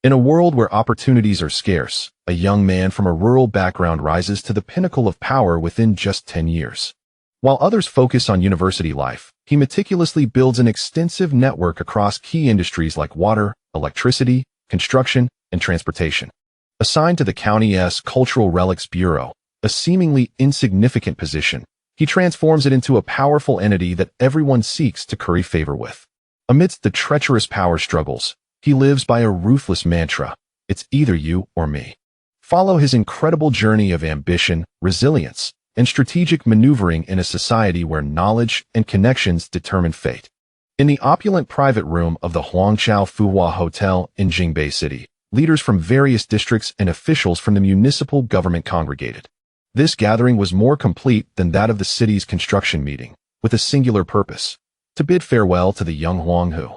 In a world where opportunities are scarce, a young man from a rural background rises to the pinnacle of power within just 10 years. While others focus on university life, he meticulously builds an extensive network across key industries like water, electricity, construction, and transportation. Assigned to the county's Cultural Relics Bureau, a seemingly insignificant position, he transforms it into a powerful entity that everyone seeks to curry favor with. Amidst the treacherous power struggles, he lives by a ruthless mantra: it's either you or me. Follow his incredible journey of ambition, resilience, and strategic maneuvering in a society where knowledge and connections determine fate. In the opulent private room of the Huang Hu Hotel in Gambit City, leaders from various districts and officials from the municipal government congregated. This gathering was more complete than that of the city's construction meeting, with a singular purpose: to bid farewell to the young Huang Hu.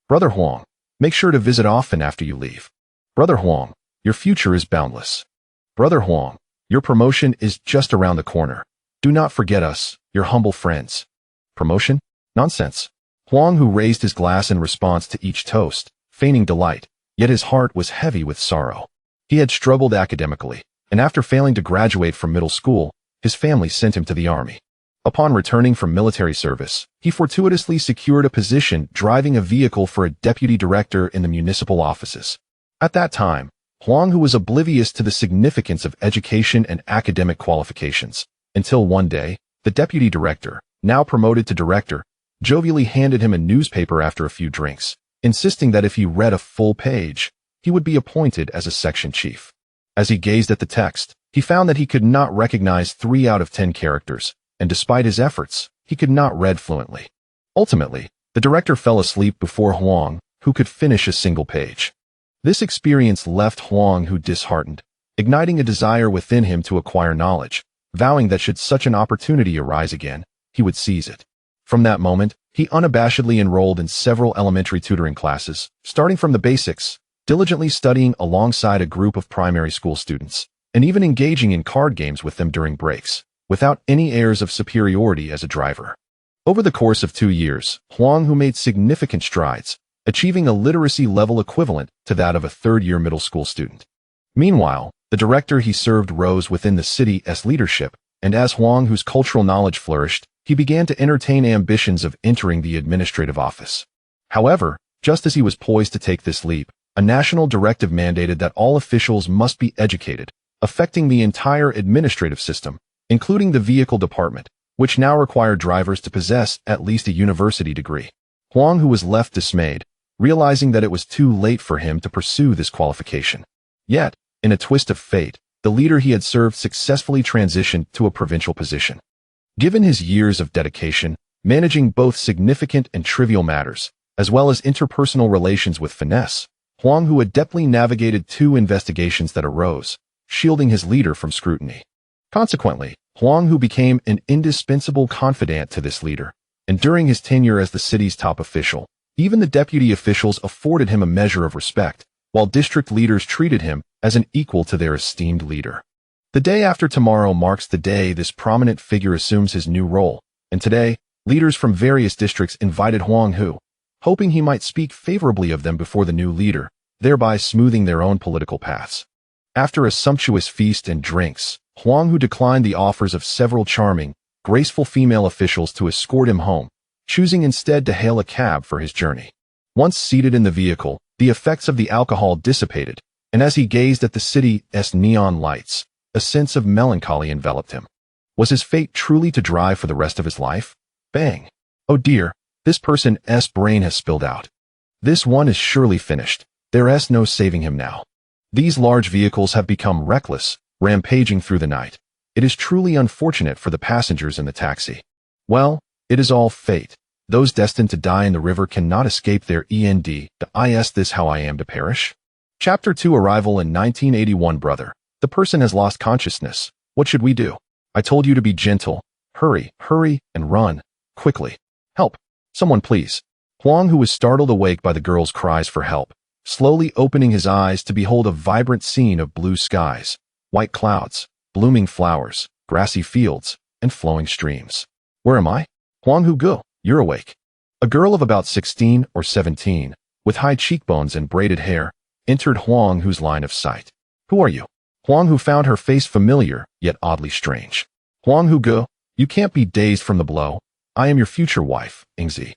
Brother Huang, make sure to visit often after you leave. Brother Huang, your future is boundless. Brother Huang, your promotion is just around the corner. Do not forget us, your humble friends. Promotion? Nonsense. Huang Hu raised his glass in response to each toast, feigning delight, yet his heart was heavy with sorrow. He had struggled academically, and after failing to graduate from middle school, his family sent him to the army. Upon returning from military service, he fortuitously secured a position driving a vehicle for a deputy director in the municipal offices. At that time, Huang Hu was oblivious to the significance of education and academic qualifications, until one day, the deputy director, now promoted to director, jovially handed him a newspaper after a few drinks, insisting that if he read a full page, he would be appointed as a section chief. As he gazed at the text, he found that he could not recognize 3 out of 10 characters, and despite his efforts, he could not read fluently. Ultimately, the director fell asleep before Huang Hu could finish a single page. This experience left Huang Hu disheartened, igniting a desire within him to acquire knowledge, vowing that should such an opportunity arise again, he would seize it. From that moment, he unabashedly enrolled in several elementary tutoring classes, starting from the basics, diligently studying alongside a group of primary school students, and even engaging in card games with them during breaks, without any airs of superiority as a driver. Over the course of 2 years, Huang Hu made significant strides, achieving a literacy level equivalent to that of a third-year middle school student. Meanwhile, the director he served rose within the city's leadership, and as Huang Hu's cultural knowledge flourished, he began to entertain ambitions of entering the administrative office. However, just as he was poised to take this leap, a national directive mandated that all officials must be educated, affecting the entire administrative system, including the vehicle department, which now required drivers to possess at least a university degree. Huang Hu was left dismayed, realizing that it was too late for him to pursue this qualification. Yet, in a twist of fate, the leader he had served successfully transitioned to a provincial position. Given his years of dedication, managing both significant and trivial matters, as well as interpersonal relations with finesse, Huang Hu adeptly navigated 2 investigations that arose, shielding his leader from scrutiny. Consequently, Huang Hu became an indispensable confidant to this leader, and during his tenure as the city's top official, even the deputy officials afforded him a measure of respect, while district leaders treated him as an equal to their esteemed leader. The day after tomorrow marks the day this prominent figure assumes his new role, and today, leaders from various districts invited Huang Hu, hoping he might speak favorably of them before the new leader, thereby smoothing their own political paths. After a sumptuous feast and drinks, Huang Hu declined the offers of several charming, graceful female officials to escort him home, choosing instead to hail a cab for his journey. Once seated in the vehicle, the effects of the alcohol dissipated, and as he gazed at the city's neon lights, a sense of melancholy enveloped him. Was his fate truly to drive for the rest of his life? Bang! Oh dear, this person's brain has spilled out. This one is surely finished. There's no saving him now. These large vehicles have become reckless, rampaging through the night. It is truly unfortunate for the passengers in the taxi. Well, it is all fate. Those destined to die in the river cannot escape their end. Is this how I am to perish? Chapter 2 Arrival in 1981 Brother, the person has lost consciousness. What should we do? I told you to be gentle. Hurry, and run. Quickly. Help. Someone please. Huang Hu was startled awake by the girl's cries for help, slowly opening his eyes to behold a vibrant scene of blue skies, white clouds, blooming flowers, grassy fields, and flowing streams. Where am I? Huang Hu, go. You're awake. A girl of about 16 or 17, with high cheekbones and braided hair, entered Huang Hu's line of sight. "Who are you?" Huang Hu found her face familiar, yet oddly strange. "Huang Hu go, you can't be dazed from the blow. I am your future wife, Ingzi."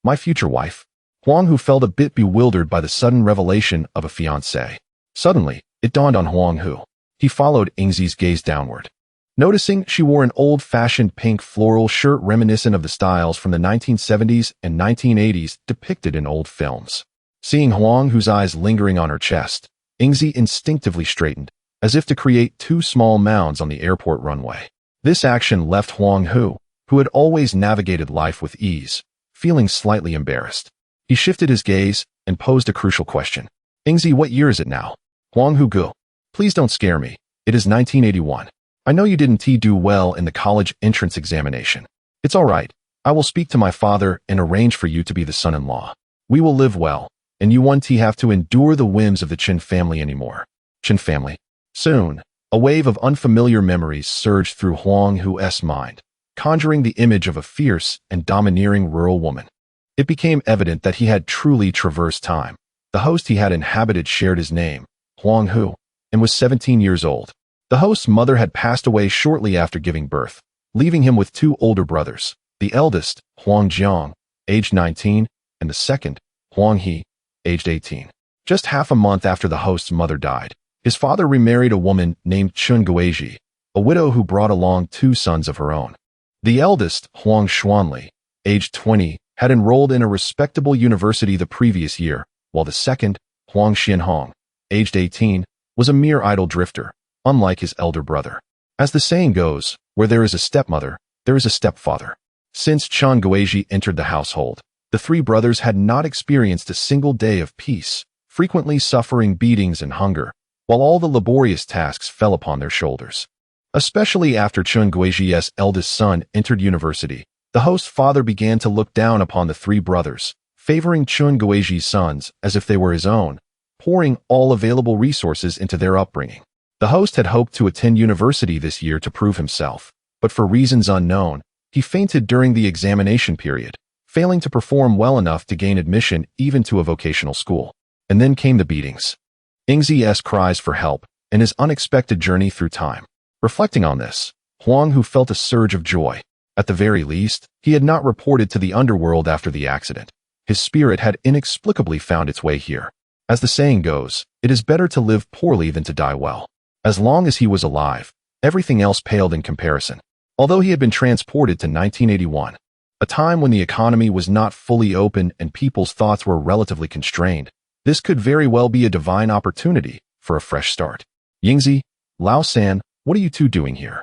My future wife?" Huang Hu felt a bit bewildered by the sudden revelation of a fiancé. Suddenly, it dawned on Huang Hu. He followed Ingzi's gaze downward. Noticing she wore an old-fashioned pink floral shirt reminiscent of the styles from the 1970s and 1980s depicted in old films. Seeing Huang Hu's eyes lingering on her chest, Ingzi instinctively straightened, as if to create two small mounds on the airport runway. This action left Huang Hu, who had always navigated life with ease, feeling slightly embarrassed. He shifted his gaze and posed a crucial question. "Ingzi, what year is it now?" Huang Hu go, "Please don't scare me. It is 1981. I know you didn't do well in the college entrance examination. It's all right. I will speak to my father and arrange for you to be the son-in-law. We will live well, and you won't have to endure the whims of the Chen family anymore." Chen family. Soon, a wave of unfamiliar memories surged through Huang Hu's mind, conjuring the image of a fierce and domineering rural woman. It became evident that he had truly traversed time. The host he had inhabited shared his name, Huang Hu, and was 17 years old. The host's mother had passed away shortly after giving birth, leaving him with two older brothers, the eldest, Huang Jiang, aged 19, and the second, Huang He, aged 18. Just half a month after the host's mother died, his father remarried a woman named Chun Guizhi, a widow who brought along two sons of her own. The eldest, Huang Xuanli, aged 20, had enrolled in a respectable university the previous year, while the second, Huang Xianhong, aged 18, was a mere idle drifter, unlike his elder brother. As the saying goes, where there is a stepmother, there is a stepfather. Since Chun Guizhi entered the household, the three brothers had not experienced a single day of peace, frequently suffering beatings and hunger, while all the laborious tasks fell upon their shoulders. Especially after Chun Guizhi's eldest son entered university, the host's father began to look down upon the three brothers, favoring Chun Guizhi's sons as if they were his own, pouring all available resources into their upbringing. The host had hoped to attend university this year to prove himself, but for reasons unknown, he fainted during the examination period, failing to perform well enough to gain admission even to a vocational school. And then came the beatings. Ingzi's cries for help, and his unexpected journey through time. Reflecting on this, Huang Hu felt a surge of joy. At the very least, he had not reported to the underworld after the accident. His spirit had inexplicably found its way here. As the saying goes, it is better to live poorly than to die well. As long as he was alive, everything else paled in comparison. Although he had been transported to 1981, a time when the economy was not fully open and people's thoughts were relatively constrained, this could very well be a divine opportunity for a fresh start. Yingzi, Lao San, what are you two doing here?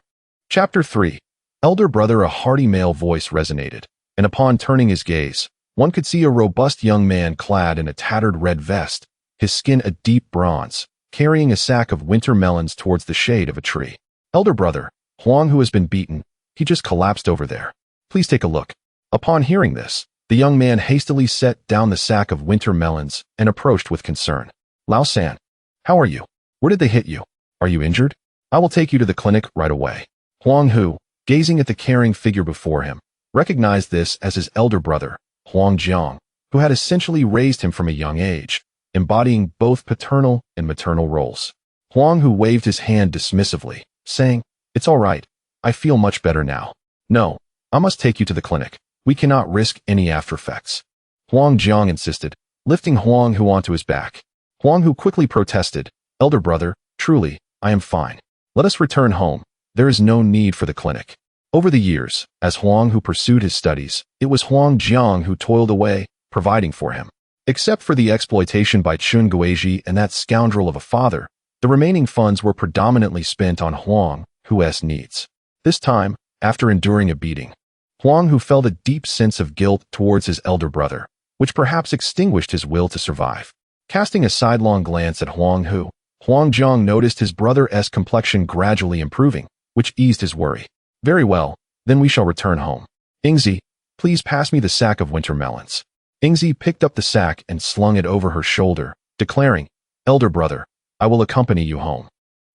Chapter 3. Elder brother. A hearty male voice resonated, and upon turning his gaze, one could see a robust young man clad in a tattered red vest, his skin a deep bronze, carrying a sack of winter melons towards the shade of a tree. Elder brother, Huang Hu has been beaten. He just collapsed over there. Please take a look. Upon hearing this, the young man hastily set down the sack of winter melons and approached with concern. Lao San, how are you? Where did they hit you? Are you injured? I will take you to the clinic right away. Huang Hu, gazing at the caring figure before him, recognized this as his elder brother, Huang Jiang, who had essentially raised him from a young age, embodying both paternal and maternal roles. Huang Hu waved his hand dismissively, saying, "It's all right. I feel much better now. No, I must take you to the clinic. We cannot risk any after effects." Huang Jiang insisted, lifting Huang Hu onto his back. Huang Hu quickly protested, "Elder brother, truly, I am fine. Let us return home. There is no need for the clinic." Over the years, as Huang Hu pursued his studies, it was Huang Jiang who toiled away, providing for him. Except for the exploitation by Chun Guizhi and that scoundrel of a father, the remaining funds were predominantly spent on Huang Hu's needs. This time, after enduring a beating, Huang Hu felt a deep sense of guilt towards his elder brother, which perhaps extinguished his will to survive. Casting a sidelong glance at Huang Hu, Huang Jiang noticed his brother's complexion gradually improving, which eased his worry. "Very well, then we shall return home. Ingzi, please pass me the sack of winter melons." Ingzi picked up the sack and slung it over her shoulder, declaring, "Elder brother, I will accompany you home.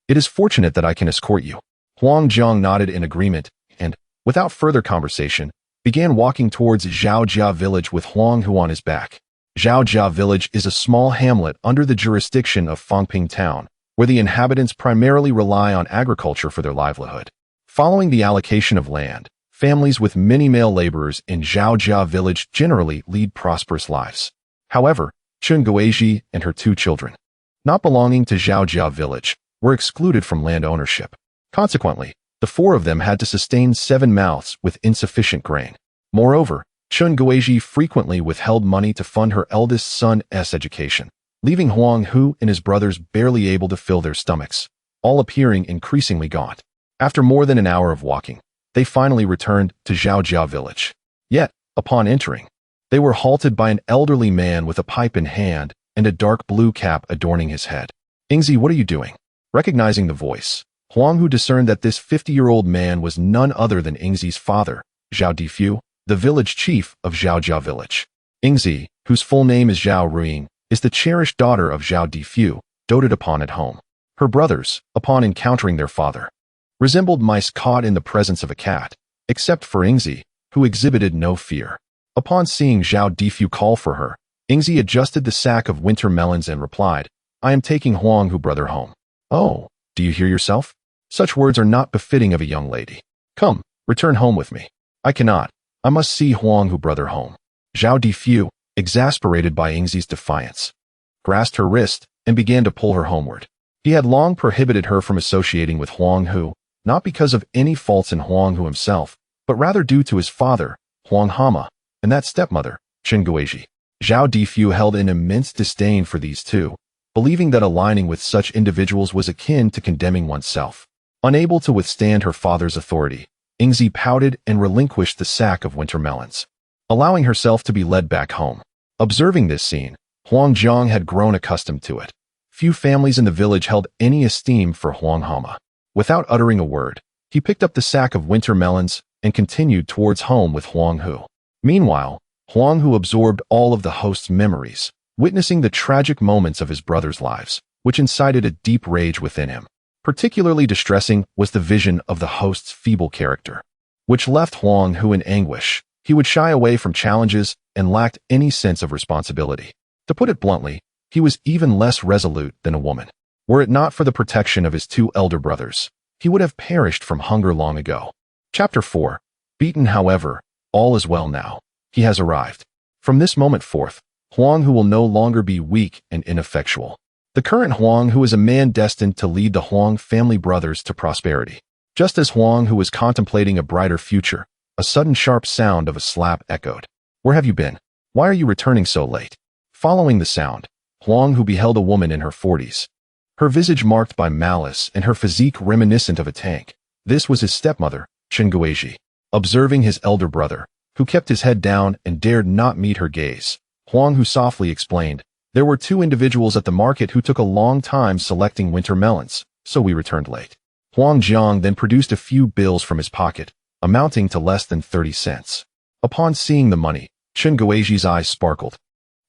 It is fortunate that I can escort you." Huang Jiang nodded in agreement and, without further conversation, began walking towards Zhaojia village with Huang Hu on his back. Zhaojia Village is a small hamlet under the jurisdiction of Fangping Town, where the inhabitants primarily rely on agriculture for their livelihood. Following the allocation of land, families with many male laborers in Zhaojia Village generally lead prosperous lives. However, Chun Guizhi and her 2 children, not belonging to Zhaojia Village, were excluded from land ownership. Consequently, the 4 of them had to sustain 7 mouths with insufficient grain. Moreover, Chun Guizhi frequently withheld money to fund her eldest son's education, leaving Huang Hu and his brothers barely able to fill their stomachs, all appearing increasingly gaunt. After more than an hour of walking, they finally returned to Zhaojia Village. Yet, upon entering, they were halted by an elderly man with a pipe in hand and a dark blue cap adorning his head. "Ingzi, what are you doing?" Recognizing the voice, Huang Hu discerned that this 50-year-old man was none other than Ingzi's father, Zhao Difu, the village chief of Zhaojia Village. Ingzi, whose full name is Zhao Ruiying, is the cherished daughter of Zhao Difu, doted upon at home. Her brothers, upon encountering their father, resembled mice caught in the presence of a cat, except for Ingzi, who exhibited no fear. Upon seeing Zhao Difu call for her, Ingzi adjusted the sack of winter melons and replied, "I am taking Huang Hu brother home." "Oh, do you hear yourself? Such words are not befitting of a young lady. Come, return home with me." "I cannot. I must see Huang Hu brother home." Zhao Difu, exasperated by Ingzi's defiance, grasped her wrist and began to pull her homeward. He had long prohibited her from associating with Huang Hu, not because of any faults in Huang Hu himself, but rather due to his father, Huang Hama, and that stepmother, Chun Guizhi. Zhao Difu held an immense disdain for these two, believing that aligning with such individuals was akin to condemning oneself. Unable to withstand her father's authority, Ingzi pouted and relinquished the sack of winter melons, allowing herself to be led back home. Observing this scene, Huang Zhang had grown accustomed to it. Few families in the village held any esteem for Huang Hama. Without uttering a word, he picked up the sack of winter melons and continued towards home with Huang Hu. Meanwhile, Huang Hu absorbed all of the host's memories, witnessing the tragic moments of his brothers' lives, which incited a deep rage within him. Particularly distressing was the vision of the host's feeble character, which left Huang Hu in anguish. He would shy away from challenges and lacked any sense of responsibility. To put it bluntly, he was even less resolute than a woman. Were it not for the protection of his 2 elder brothers, he would have perished from hunger long ago. Chapter 4. Beaten, however, all is well now. He has arrived. From this moment forth, Huang Hu will no longer be weak and ineffectual. The current Huang Hu is a man destined to lead the Huang family brothers to prosperity. Just as Huang Hu was contemplating a brighter future, a sudden sharp sound of a slap echoed. "Where have you been? Why are you returning so late?" Following the sound, Huang Hu beheld a woman in her 40s. Her visage marked by malice and her physique reminiscent of a tank. This was his stepmother, Chun Guizhi. Observing his elder brother, who kept his head down and dared not meet her gaze, Huang Hu softly explained, "There were 2 individuals at the market who took a long time selecting winter melons, so we returned late." Huang Jiang then produced a few bills from his pocket, amounting to less than 30 cents. Upon seeing the money, Chun Guizhi's eyes sparkled,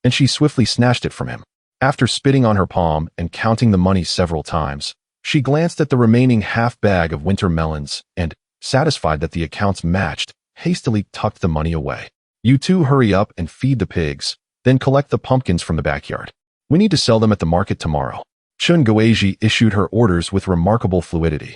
and she swiftly snatched it from him. After spitting on her palm and counting the money several times, she glanced at the remaining half bag of winter melons and, satisfied that the accounts matched, hastily tucked the money away. "You 2 hurry up and feed the pigs, then collect the pumpkins from the backyard. We need to sell them at the market tomorrow." Chun Guizhi issued her orders with remarkable fluidity,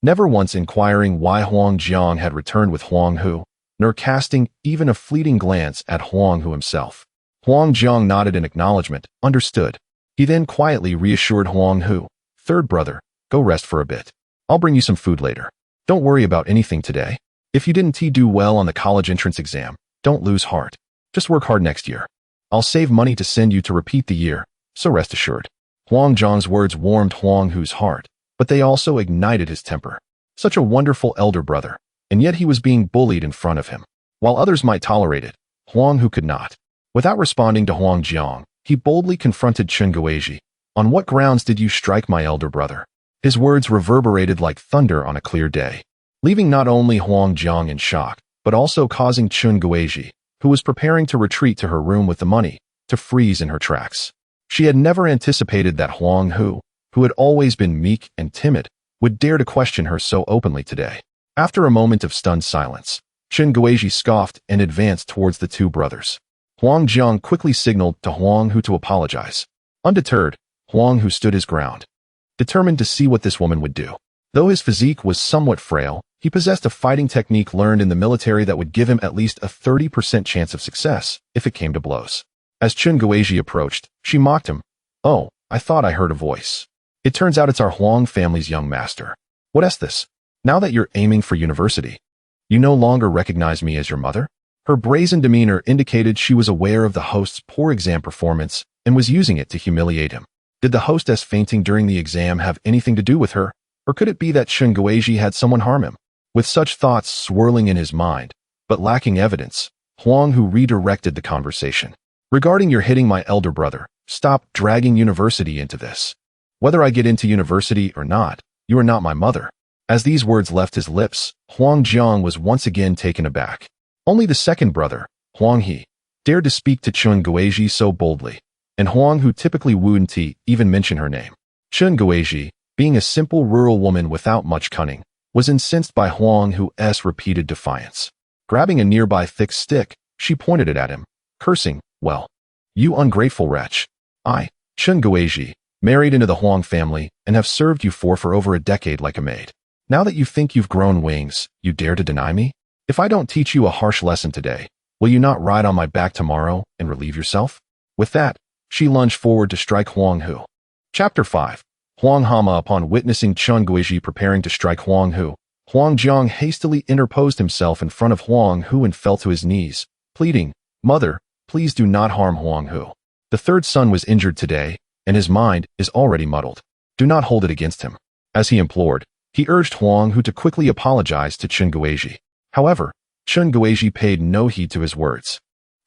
never once inquiring why Huang Jiang had returned with Huang Hu, nor casting even a fleeting glance at Huang Hu himself. Huang Jiang nodded in acknowledgement, understood. He then quietly reassured Huang Hu, "Third brother, go rest for a bit. I'll bring you some food later. Don't worry about anything today. If you didn't do well on the college entrance exam, don't lose heart. Just work hard next year. I'll save money to send you to repeat the year, so rest assured." Huang Zhang's words warmed Huang Hu's heart, but they also ignited his temper. Such a wonderful elder brother, and yet he was being bullied in front of him. While others might tolerate it, Huang Hu could not. Without responding to Huang Jiang, he boldly confronted Chun Guizhi. "On what grounds did you strike my elder brother?" His words reverberated like thunder on a clear day, leaving not only Huang Jiang in shock, but also causing Chun Guizhi, who was preparing to retreat to her room with the money, to freeze in her tracks. She had never anticipated that Huang Hu, who had always been meek and timid, would dare to question her so openly today. After a moment of stunned silence, Chun Guizhi scoffed and advanced towards the 2 brothers. Huang Jiang quickly signaled to Huang Hu to apologize. Undeterred, Huang Hu stood his ground, determined to see what this woman would do. Though his physique was somewhat frail, he possessed a fighting technique learned in the military that would give him at least a 30% chance of success if it came to blows. As Chun Guizhi approached, she mocked him. "Oh, I thought I heard a voice. It turns out it's our Huang family's young master. What's this? Now that you're aiming for university, you no longer recognize me as your mother?" Her brazen demeanor indicated she was aware of the host's poor exam performance and was using it to humiliate him. Did the hostess fainting during the exam have anything to do with her, or could it be that Chun Guizhi had someone harm him? With such thoughts swirling in his mind, but lacking evidence, Huang Hu redirected the conversation. "Regarding your hitting my elder brother, stop dragging university into this. Whether I get into university or not, you are not my mother." As these words left his lips, Huang Jiang was once again taken aback. Only the second brother, Huang He, dared to speak to Chun Guizhi so boldly, and Huang Hu typically wouldn't even mention her name. Chun Guizhi, being a simple rural woman without much cunning, was incensed by Huang Hu's repeated defiance. Grabbing a nearby thick stick, she pointed it at him, cursing, "Well, you ungrateful wretch. I, Chun Guizhi, married into the Huang family and have served you for over a decade like a maid. Now that you think you've grown wings, you dare to deny me? If I don't teach you a harsh lesson today, will you not ride on my back tomorrow and relieve yourself?" With that, she lunged forward to strike Huang Hu. Chapter 5. Huang Hama. Upon witnessing Chun Guizhi preparing to strike Huang Hu, Huang Jiang hastily interposed himself in front of Huang Hu and fell to his knees, pleading, "Mother, please do not harm Huang Hu. The third son was injured today, and his mind is already muddled. Do not hold it against him." As he implored, he urged Huang Hu to quickly apologize to Chun Guizhi. However, Chun Guizhi paid no heed to his words.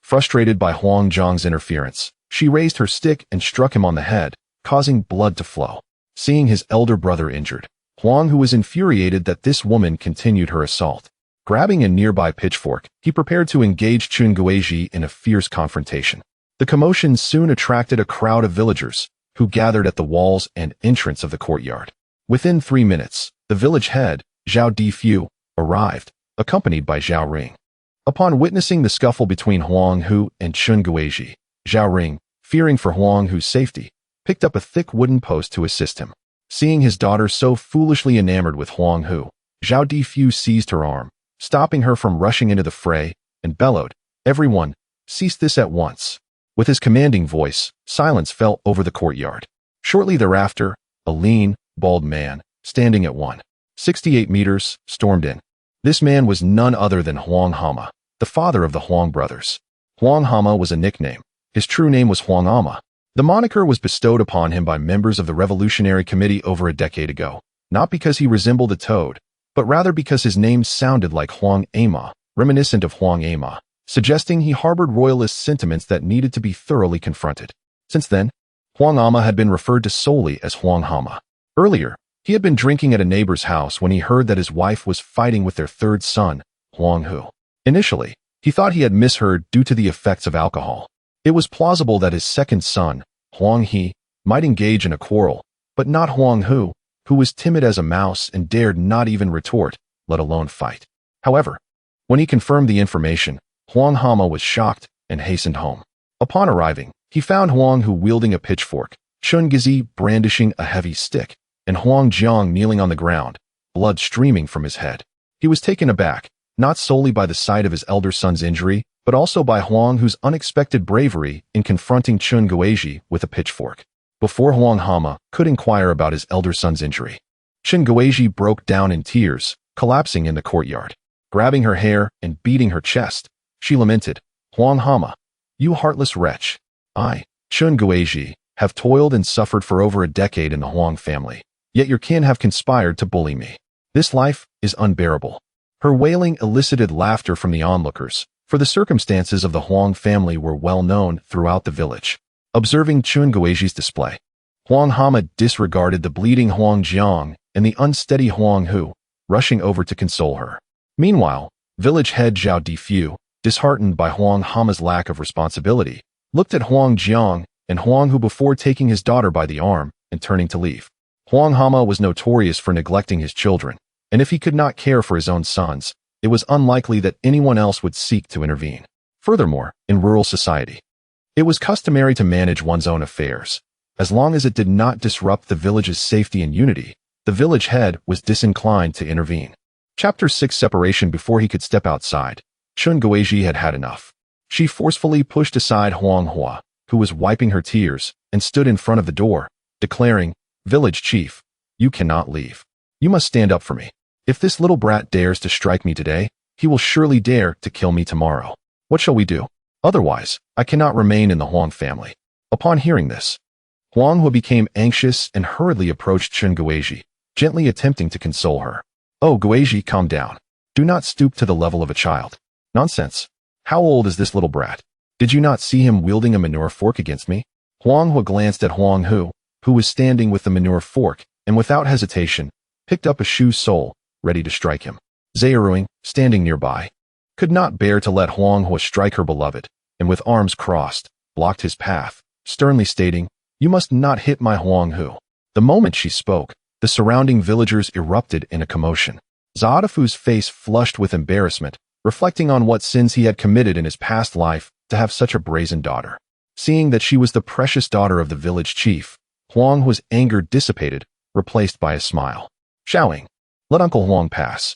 Frustrated by Huang Jiang's interference, she raised her stick and struck him on the head, causing blood to flow. Seeing his elder brother injured, Huang Hu was infuriated that this woman continued her assault. Grabbing a nearby pitchfork, he prepared to engage Chun Guizhi in a fierce confrontation. The commotion soon attracted a crowd of villagers, who gathered at the walls and entrance of the courtyard. Within 3 minutes, the village head, Zhao Difu, arrived, accompanied by Zhao Ring. Upon witnessing the scuffle between Huang Hu and Chun Guizhi, Zhao Ring, fearing for Huang Hu's safety, picked up a thick wooden post to assist him. Seeing his daughter so foolishly enamored with Huang Hu, Zhao Difu seized her arm, stopping her from rushing into the fray, and bellowed, "Everyone, cease this at once." With his commanding voice, silence fell over the courtyard. Shortly thereafter, a lean, bald man, standing at 168 meters, stormed in. This man was none other than Huang Hama, the father of the Huang brothers. Huang Hama was a nickname. His true name was Huang Ama. The moniker was bestowed upon him by members of the Revolutionary Committee over a decade ago, not because he resembled a toad, but rather because his name sounded like Huang Ama, reminiscent of Huang Ama, suggesting he harbored royalist sentiments that needed to be thoroughly confronted. Since then, Huang Ama had been referred to solely as Huang Hama. Earlier, he had been drinking at a neighbor's house when he heard that his wife was fighting with their third son, Huang Hu. Initially, he thought he had misheard due to the effects of alcohol. It was plausible that his second son, Huang He, might engage in a quarrel, but not Huang Hu, who was timid as a mouse and dared not even retort, let alone fight. However, when he confirmed the information, Huang Hama was shocked and hastened home. Upon arriving, he found Huang Hu wielding a pitchfork, Chun Guizhi brandishing a heavy stick, and Huang Jiang kneeling on the ground, blood streaming from his head. He was taken aback, not solely by the sight of his elder son's injury, but also by Huang Hu's unexpected bravery in confronting Chun Guizhi with a pitchfork. Before Huang Hama could inquire about his elder son's injury, Chun Guizhi broke down in tears, collapsing in the courtyard. Grabbing her hair and beating her chest, she lamented, "Huang Hama, you heartless wretch. I, Chun Guizhi, have toiled and suffered for over a decade in the Huang family, yet your kin have conspired to bully me. This life is unbearable." Her wailing elicited laughter from the onlookers, for the circumstances of the Huang family were well known throughout the village. Observing Chun Guizhi's display, Huang Hama disregarded the bleeding Huang Jiang and the unsteady Huang Hu, rushing over to console her. Meanwhile, village head Zhao Difu, disheartened by Huang Hama's lack of responsibility, looked at Huang Jiang and Huang Hu before taking his daughter by the arm and turning to leave. Huang Hama was notorious for neglecting his children, and if he could not care for his own sons, it was unlikely that anyone else would seek to intervene. Furthermore, in rural society, it was customary to manage one's own affairs. As long as it did not disrupt the village's safety and unity, the village head was disinclined to intervene. Chapter 6: Separation. Before he could step outside, Chun Guizhi had had enough. She forcefully pushed aside Huang Hu, who was wiping her tears, and stood in front of the door, declaring, "Village chief, you cannot leave. You must stand up for me. If this little brat dares to strike me today, he will surely dare to kill me tomorrow. What shall we do? Otherwise, I cannot remain in the Huang family." Upon hearing this, Huang Hu became anxious and hurriedly approached Chun Guizhi, gently attempting to console her. "Oh, Guizhi, calm down. Do not stoop to the level of a child. Nonsense. How old is this little brat? Did you not see him wielding a manure fork against me?" Huang Hu glanced at Huang Hu, who was standing with the manure fork, and without hesitation, picked up a shoe sole, ready to strike him. Zheruing, standing nearby, could not bear to let Huang Hu strike her beloved, and with arms crossed, blocked his path, sternly stating, "You must not hit my Huang Hu." The moment she spoke, the surrounding villagers erupted in a commotion. Zadafu's face flushed with embarrassment, reflecting on what sins he had committed in his past life to have such a brazen daughter. Seeing that she was the precious daughter of the village chief, Huang Hu's anger dissipated, replaced by a smile. "Xiaoying, let Uncle Huang pass.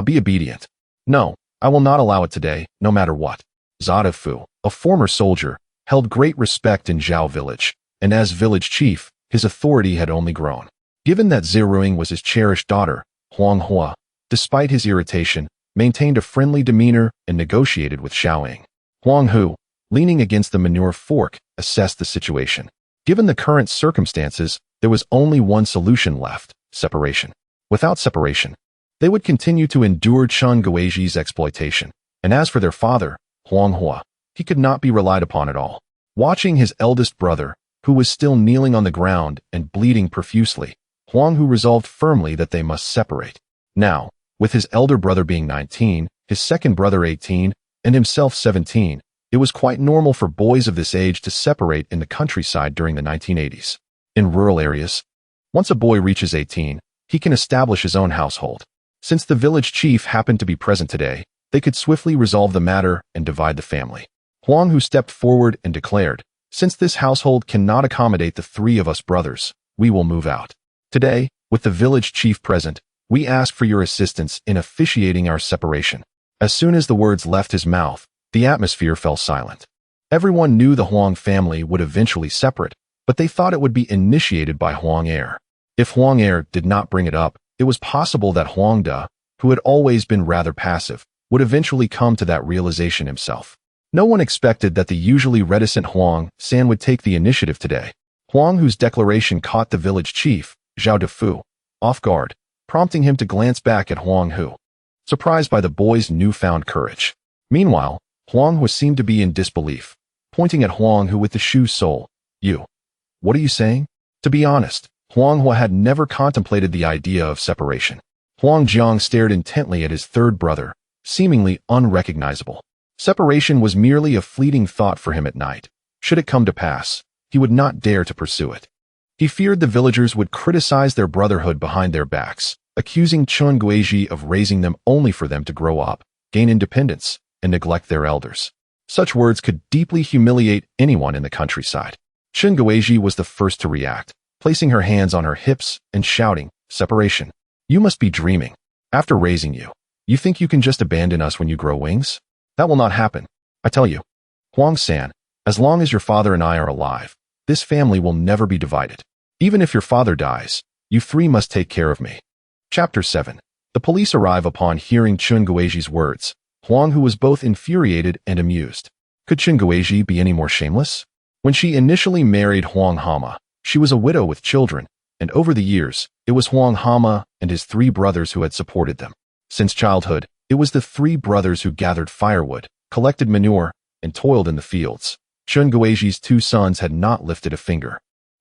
Be obedient." "No, I will not allow it today, no matter what." Zadafu, a former soldier, held great respect in Zhao village, and as village chief, his authority had only grown. Given that Zheruing was his cherished daughter, Huang Hu, despite his irritation, maintained a friendly demeanor and negotiated with Xiaoying. Huang Hu, leaning against the manure fork, assessed the situation. Given the current circumstances, there was only one solution left: separation. Without separation, they would continue to endure Chun Guizhi's exploitation. And as for their father, Huang Hu, he could not be relied upon at all. Watching his eldest brother, who was still kneeling on the ground and bleeding profusely, Huang Hu resolved firmly that they must separate. Now, with his elder brother being 19, his second brother 18, and himself 17, it was quite normal for boys of this age to separate in the countryside during the 1980s. In rural areas, once a boy reaches 18, he can establish his own household. Since the village chief happened to be present today, they could swiftly resolve the matter and divide the family. Huang Hu stepped forward and declared, "Since this household cannot accommodate the three of us brothers, we will move out. Today, with the village chief present, we ask for your assistance in officiating our separation." As soon as the words left his mouth, the atmosphere fell silent. Everyone knew the Huang family would eventually separate, but they thought it would be initiated by Huang Er. If Huang Er did not bring it up, it was possible that Huang Da, who had always been rather passive, would eventually come to that realization himself. No one expected that the usually reticent Huang San would take the initiative today. Huang Hu's declaration caught the village chief, Zhao Defu, off guard, prompting him to glance back at Huang Hu, surprised by the boy's newfound courage. Meanwhile, Huang Hu seemed to be in disbelief, pointing at Huang Hu with the shoe sole. "You, what are you saying?" To be honest, Huang Hu had never contemplated the idea of separation. Huang Jiang stared intently at his third brother, seemingly unrecognizable. Separation was merely a fleeting thought for him at night. Should it come to pass, he would not dare to pursue it. He feared the villagers would criticize their brotherhood behind their backs, accusing Chun Guizhi of raising them only for them to grow up, gain independence, and neglect their elders. Such words could deeply humiliate anyone in the countryside. Chun Guizhi was the first to react, placing her hands on her hips and shouting, "Separation. You must be dreaming. After raising you, you think you can just abandon us when you grow wings? That will not happen. I tell you, Huang San, as long as your father and I are alive, this family will never be divided. Even if your father dies, you three must take care of me." Chapter 7. The police arrive upon hearing Chun Guizhi's words. Huang Hu was both infuriated and amused. Could Chun Guizhi be any more shameless? When she initially married Huang Hama, she was a widow with children, and over the years, it was Huang Hama and his three brothers who had supported them. Since childhood, it was the three brothers who gathered firewood, collected manure, and toiled in the fields. Chun Guizhi's two sons had not lifted a finger.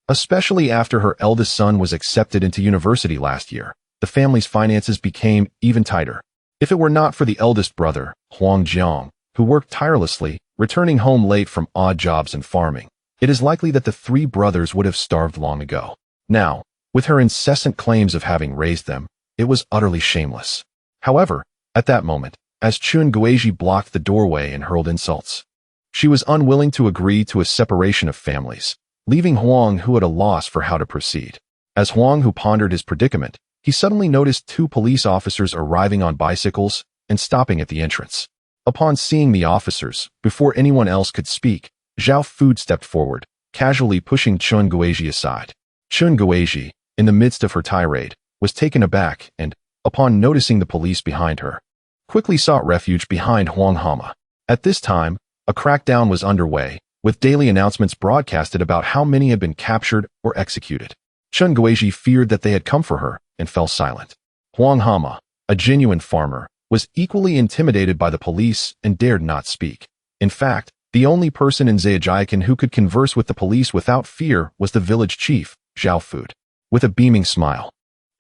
Especially after her eldest son was accepted into university last year, the family's finances became even tighter. If it were not for the eldest brother, Huang Jiang, who worked tirelessly, returning home late from odd jobs and farming, it is likely that the three brothers would have starved long ago. Now, with her incessant claims of having raised them, it was utterly shameless. However, at that moment, as Chun Guizhi blocked the doorway and hurled insults, She was unwilling to agree to a separation of families, leaving Huang Hu at a loss for how to proceed. As Huang Hu pondered his predicament, he suddenly noticed two police officers arriving on bicycles and stopping at the entrance. Upon seeing the officers, before anyone else could speak, Zhao Fu stepped forward, casually pushing Chun Guizhi aside. Chun Guizhi, in the midst of her tirade, was taken aback and, upon noticing the police behind her, quickly sought refuge behind Huang Hu. At this time, a crackdown was underway, with daily announcements broadcasted about how many had been captured or executed. Chun Guizhi feared that they had come for her and fell silent. Huang Hu, a genuine farmer, was equally intimidated by the police and dared not speak. In fact, the only person in Zhejiang who could converse with the police without fear was the village chief, Zhao Fu. With a beaming smile,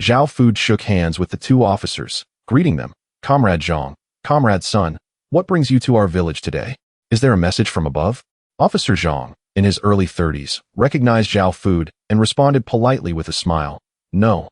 Zhao Fu shook hands with the two officers, greeting them. "Comrade Zhang, Comrade Sun, what brings you to our village today? Is there a message from above?" Officer Zhang, in his early 30s, recognized Zhao Fu and responded politely with a smile. No,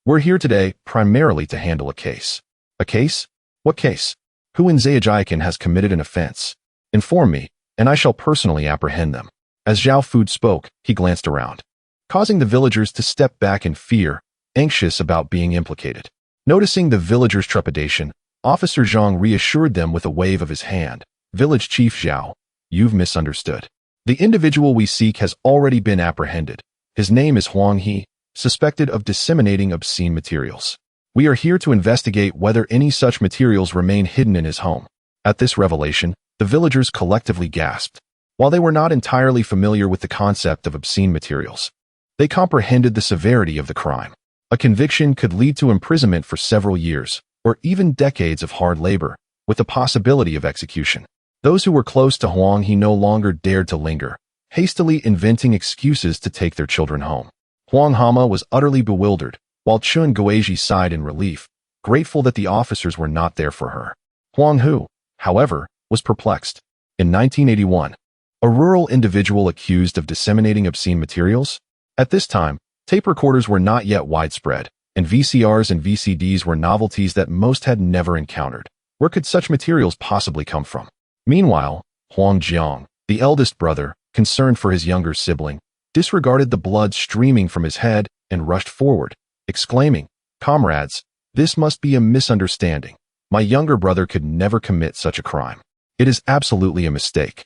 we're here today primarily to handle a case." "A case? What case? Who in Zhejiang has committed an offense? Inform me, and I shall personally apprehend them." As Zhao Fu spoke, he glanced around, causing the villagers to step back in fear, anxious about being implicated. Noticing the villagers' trepidation, Officer Zhang reassured them with a wave of his hand. "Village Chief Zhao, you've misunderstood. The individual we seek has already been apprehended. His name is Huang He, suspected of disseminating obscene materials. We are here to investigate whether any such materials remain hidden in his home." At this revelation, the villagers collectively gasped. While they were not entirely familiar with the concept of obscene materials, they comprehended the severity of the crime. A conviction could lead to imprisonment for several years, or even decades of hard labor, with the possibility of execution. Those who were close to Huang He no longer dared to linger, hastily inventing excuses to take their children home. Huang Hu was utterly bewildered, while Chun Guizhi sighed in relief, grateful that the officers were not there for her. Huang Hu, however, was perplexed. In 1981, a rural individual accused of disseminating obscene materials? At this time, tape recorders were not yet widespread, and VCRs and VCDs were novelties that most had never encountered. Where could such materials possibly come from? Meanwhile, Huang Jiang, the eldest brother, concerned for his younger sibling, disregarded the blood streaming from his head and rushed forward, exclaiming, "Comrades, this must be a misunderstanding. My younger brother could never commit such a crime. It is absolutely a mistake."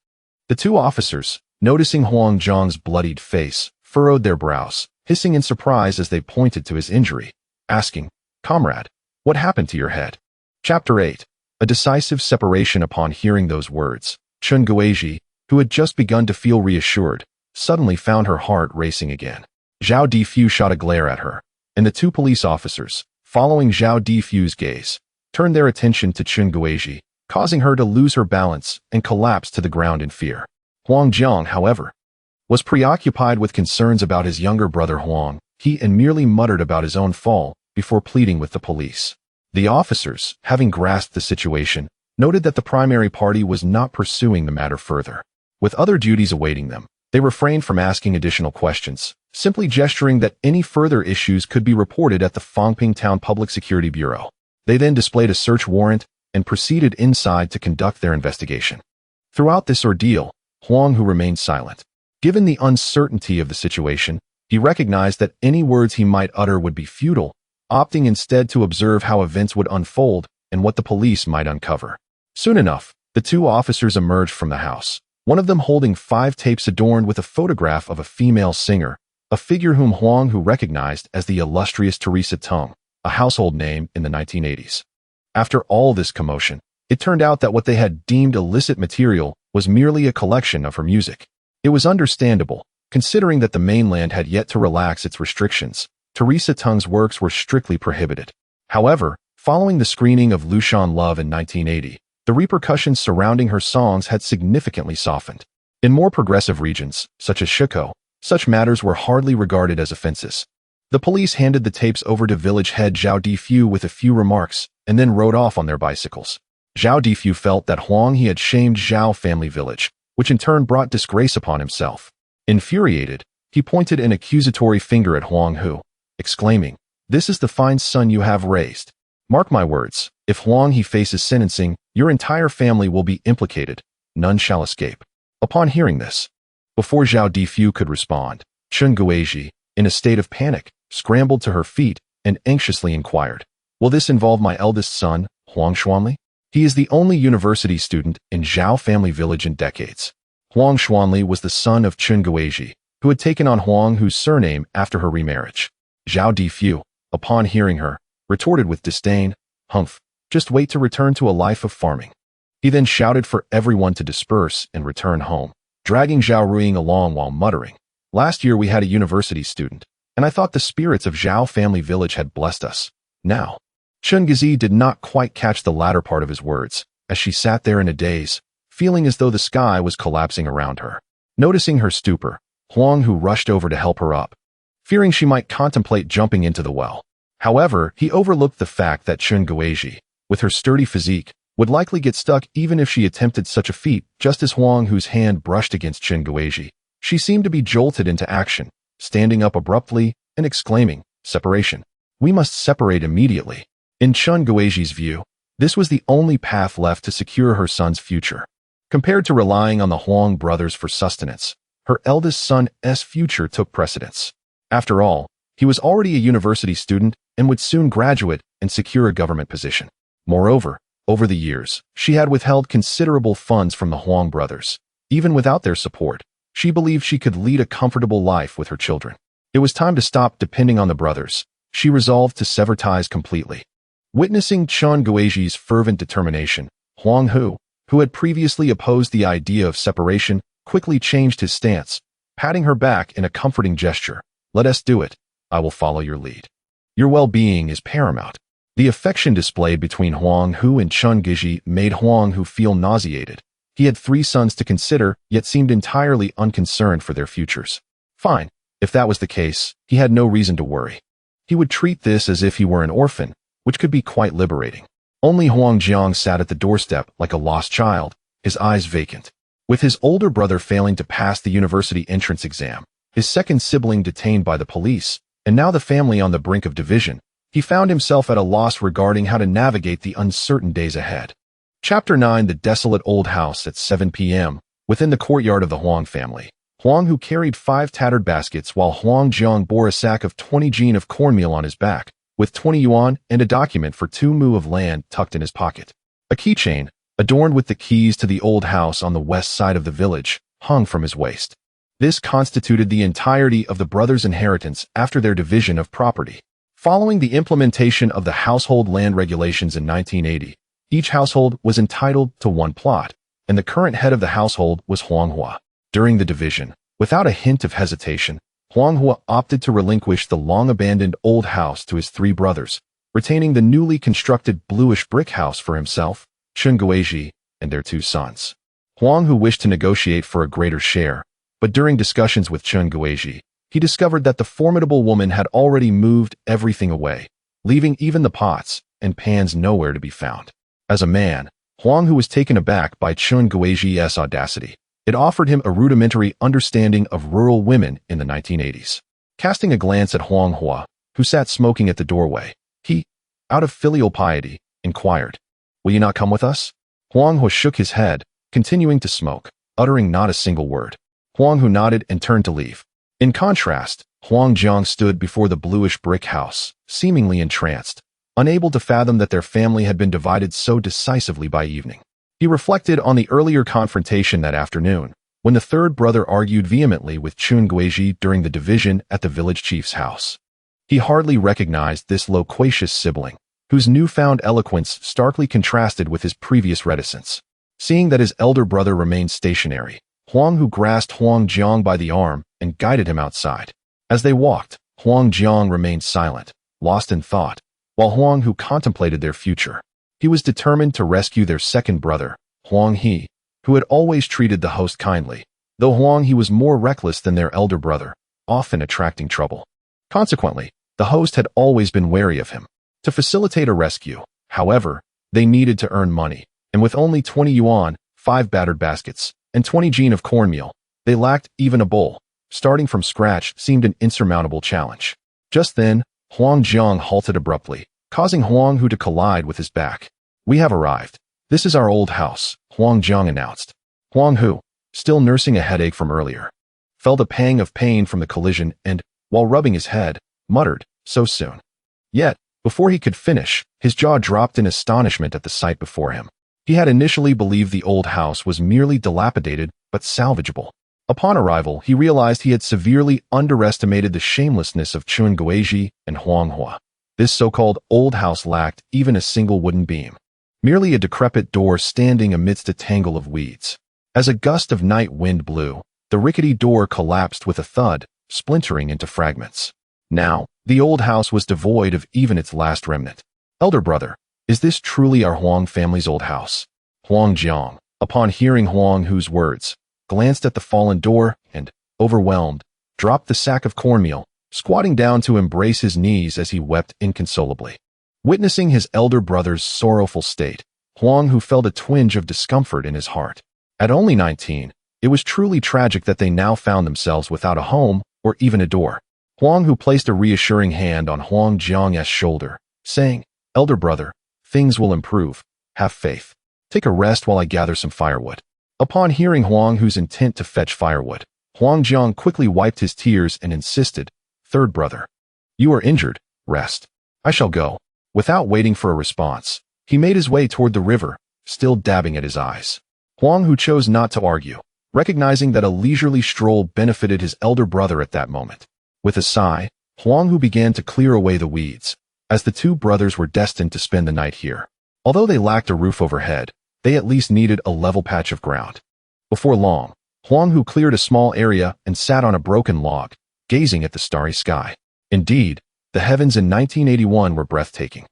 The two officers, noticing Huang Jiang's bloodied face, furrowed their brows, hissing in surprise as they pointed to his injury, asking, "Comrade, what happened to your head?" Chapter 8. A decisive separation. Upon hearing those words, Chun Guizhi, who had just begun to feel reassured, suddenly found her heart racing again. Zhao Difu shot a glare at her, and the two police officers, following Zhao Difu's gaze, turned their attention to Chun Guizhi, causing her to lose her balance and collapse to the ground in fear. Huang Jiang, however, was preoccupied with concerns about his younger brother Huang He and merely muttered about his own fall before pleading with the police. The officers, having grasped the situation, noted that the primary party was not pursuing the matter further. With other duties awaiting them, they refrained from asking additional questions, simply gesturing that any further issues could be reported at the Fangping Town Public Security Bureau. They then displayed a search warrant and proceeded inside to conduct their investigation. Throughout this ordeal, Huang Hu remained silent. Given the uncertainty of the situation, he recognized that any words he might utter would be futile, opting instead to observe how events would unfold and what the police might uncover. Soon enough, the two officers emerged from the house, one of them holding 5 tapes adorned with a photograph of a female singer, a figure whom Huang Hu recognized as the illustrious Teresa Tung, a household name in the 1980s. After all this commotion, it turned out that what they had deemed illicit material was merely a collection of her music. It was understandable, considering that the mainland had yet to relax its restrictions. Teresa Tung's works were strictly prohibited. However, following the screening of Lushan Love in 1980, the repercussions surrounding her songs had significantly softened. In more progressive regions, such as Shiko, such matters were hardly regarded as offenses. The police handed the tapes over to village head Zhao Difu with a few remarks, and then rode off on their bicycles. Zhao Difu felt that Huang He had shamed Zhao family village, which in turn brought disgrace upon himself. Infuriated, he pointed an accusatory finger at Huang Hu, exclaiming, "This is the fine son you have raised. Mark my words, if Huang He faces sentencing, your entire family will be implicated. none shall escape. Upon hearing this, before Zhao Difu could respond, Chen Guizhi, in a state of panic, scrambled to her feet and anxiously inquired, "Will this involve my eldest son, Huang Xuanli? He is the only university student in Zhao family village in decades." Huang Xuanli was the son of Chen Guizhi, who had taken on Huang Hu's surname after her remarriage. Zhao Difu, upon hearing her, retorted with disdain, "Humph, just wait to return to a life of farming." He then shouted for everyone to disperse and return home, dragging Zhao Ruiying along while muttering, "Last year we had a university student, and I thought the spirits of Zhao family village had blessed us. Now." Chen Guizhi did not quite catch the latter part of his words, as she sat there in a daze, feeling as though the sky was collapsing around her. Noticing her stupor, Huang Hu rushed over to help her up, fearing she might contemplate jumping into the well. However, he overlooked the fact that Chen Guizhi, with her sturdy physique, would likely get stuck even if she attempted such a feat. Just as Huang Hu's hand brushed against Chen Guizhi, she seemed to be jolted into action, standing up abruptly and exclaiming, "Separation. We must separate immediately." In Chen Guizhi's view, this was the only path left to secure her son's future. Compared to relying on the Huang brothers for sustenance, her eldest son's future took precedence. After all, he was already a university student and would soon graduate and secure a government position. Moreover, over the years, she had withheld considerable funds from the Huang brothers. Even without their support, she believed she could lead a comfortable life with her children. It was time to stop depending on the brothers. She resolved to sever ties completely. Witnessing Chen Guizhi's fervent determination, Huang Hu, who had previously opposed the idea of separation, quickly changed his stance, patting her back in a comforting gesture. "Let us do it. I will follow your lead. Your well-being is paramount." The affection displayed between Huang Hu and Chen Guizhi made Huang Hu feel nauseated. He had 3 sons to consider, yet seemed entirely unconcerned for their futures. Fine, if that was the case, he had no reason to worry. He would treat this as if he were an orphan, which could be quite liberating. Only Huang Jiang sat at the doorstep like a lost child, his eyes vacant. With his older brother failing to pass the university entrance exam, his second sibling detained by the police, and now the family on the brink of division, he found himself at a loss regarding how to navigate the uncertain days ahead. Chapter 9: The desolate old house. At 7 p.m., within the courtyard of the Huang family, Huang Hu carried 5 tattered baskets while Huang Jiang bore a sack of 20 jin of cornmeal on his back, with 20 yuan and a document for 2 mu of land tucked in his pocket. A keychain, adorned with the keys to the old house on the west side of the village, hung from his waist. This constituted the entirety of the brothers' inheritance after their division of property. Following the implementation of the household land regulations in 1980, each household was entitled to 1 plot, and the current head of the household was Huang Hu. During the division, without a hint of hesitation, Huang Hu opted to relinquish the long-abandoned old house to his 3 brothers, retaining the newly constructed bluish brick house for himself, Chen Guizhi, and their 2 sons. Huang Hu wished to negotiate for a greater share, but during discussions with Chen Guizhi, he discovered that the formidable woman had already moved everything away, leaving even the pots and pans nowhere to be found. As a man, Huang Hu was taken aback by Chen Guizhi's audacity. It offered him a rudimentary understanding of rural women in the 1980s. Casting a glance at Huang Hu, who sat smoking at the doorway, he, out of filial piety, inquired, "Will you not come with us?" Huang Hu shook his head, continuing to smoke, uttering not a single word. Huang Hu nodded and turned to leave. In contrast, Huang Jiang stood before the bluish brick house, seemingly entranced, unable to fathom that their family had been divided so decisively by evening. He reflected on the earlier confrontation that afternoon, when the 3rd brother argued vehemently with Chen Guizhi during the division at the village chief's house. He hardly recognized this loquacious sibling, whose newfound eloquence starkly contrasted with his previous reticence. Seeing that his elder brother remained stationary, Huang Hu grasped Huang Jiang by the arm and guided him outside. As they walked, Huang Jiang remained silent, lost in thought, while Huang Hu contemplated their future. He was determined to rescue their second brother, Huang He, who had always treated the host kindly, though Huang He was more reckless than their elder brother, often attracting trouble. Consequently, the host had always been wary of him. To facilitate a rescue, however, they needed to earn money, and with only 20 yuan, 5 battered baskets, and 20 jin of cornmeal, they lacked even a bowl. Starting from scratch seemed an insurmountable challenge. Just then, Huang Jiang halted abruptly, causing Huang Hu to collide with his back. "We have arrived. This is our old house," Huang Jiang announced. Huang Hu, still nursing a headache from earlier, felt a pang of pain from the collision and, while rubbing his head, muttered, "So soon." Yet, before he could finish, his jaw dropped in astonishment at the sight before him. He had initially believed the old house was merely dilapidated but salvageable. Upon arrival, he realized he had severely underestimated the shamelessness of Chun Guizhi and Huang Hu. This so-called old house lacked even a single wooden beam, merely a decrepit door standing amidst a tangle of weeds. As a gust of night wind blew, the rickety door collapsed with a thud, splintering into fragments. Now, the old house was devoid of even its last remnant. "Elder brother, is this truly our Huang family's old house?" Huang Jiang, upon hearing Huang Hu's words, glanced at the fallen door and, overwhelmed, dropped the sack of cornmeal, squatting down to embrace his knees as he wept inconsolably. Witnessing his elder brother's sorrowful state, Huang Hu felt a twinge of discomfort in his heart. At only 19, it was truly tragic that they now found themselves without a home or even a door. Huang Hu placed a reassuring hand on Huang Jiang's shoulder, saying, "Elder brother, things will improve. Have faith. Take a rest while I gather some firewood." Upon hearing Huang Hu's intent to fetch firewood, Huang Jiang quickly wiped his tears and insisted, "Third brother, you are injured. Rest. I shall go." Without waiting for a response, he made his way toward the river, still dabbing at his eyes. Huang Hu chose not to argue, recognizing that a leisurely stroll benefited his elder brother at that moment. With a sigh, Huang Hu began to clear away the weeds, as the two brothers were destined to spend the night here. Although they lacked a roof overhead, they at least needed a level patch of ground. Before long, Huang Hu cleared a small area and sat on a broken log, gazing at the starry sky. Indeed, the heavens in 1981 were breathtaking.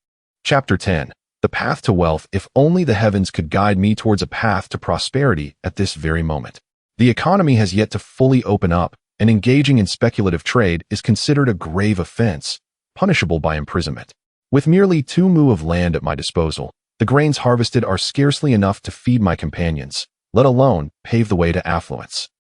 Chapter 10. The Path to Wealth. If only the heavens could guide me towards a path to prosperity at this very moment. The economy has yet to fully open up, and engaging in speculative trade is considered a grave offense, punishable by imprisonment. With merely 2 mu of land at my disposal, the grains harvested are scarcely enough to feed my companions, let alone pave the way to affluence.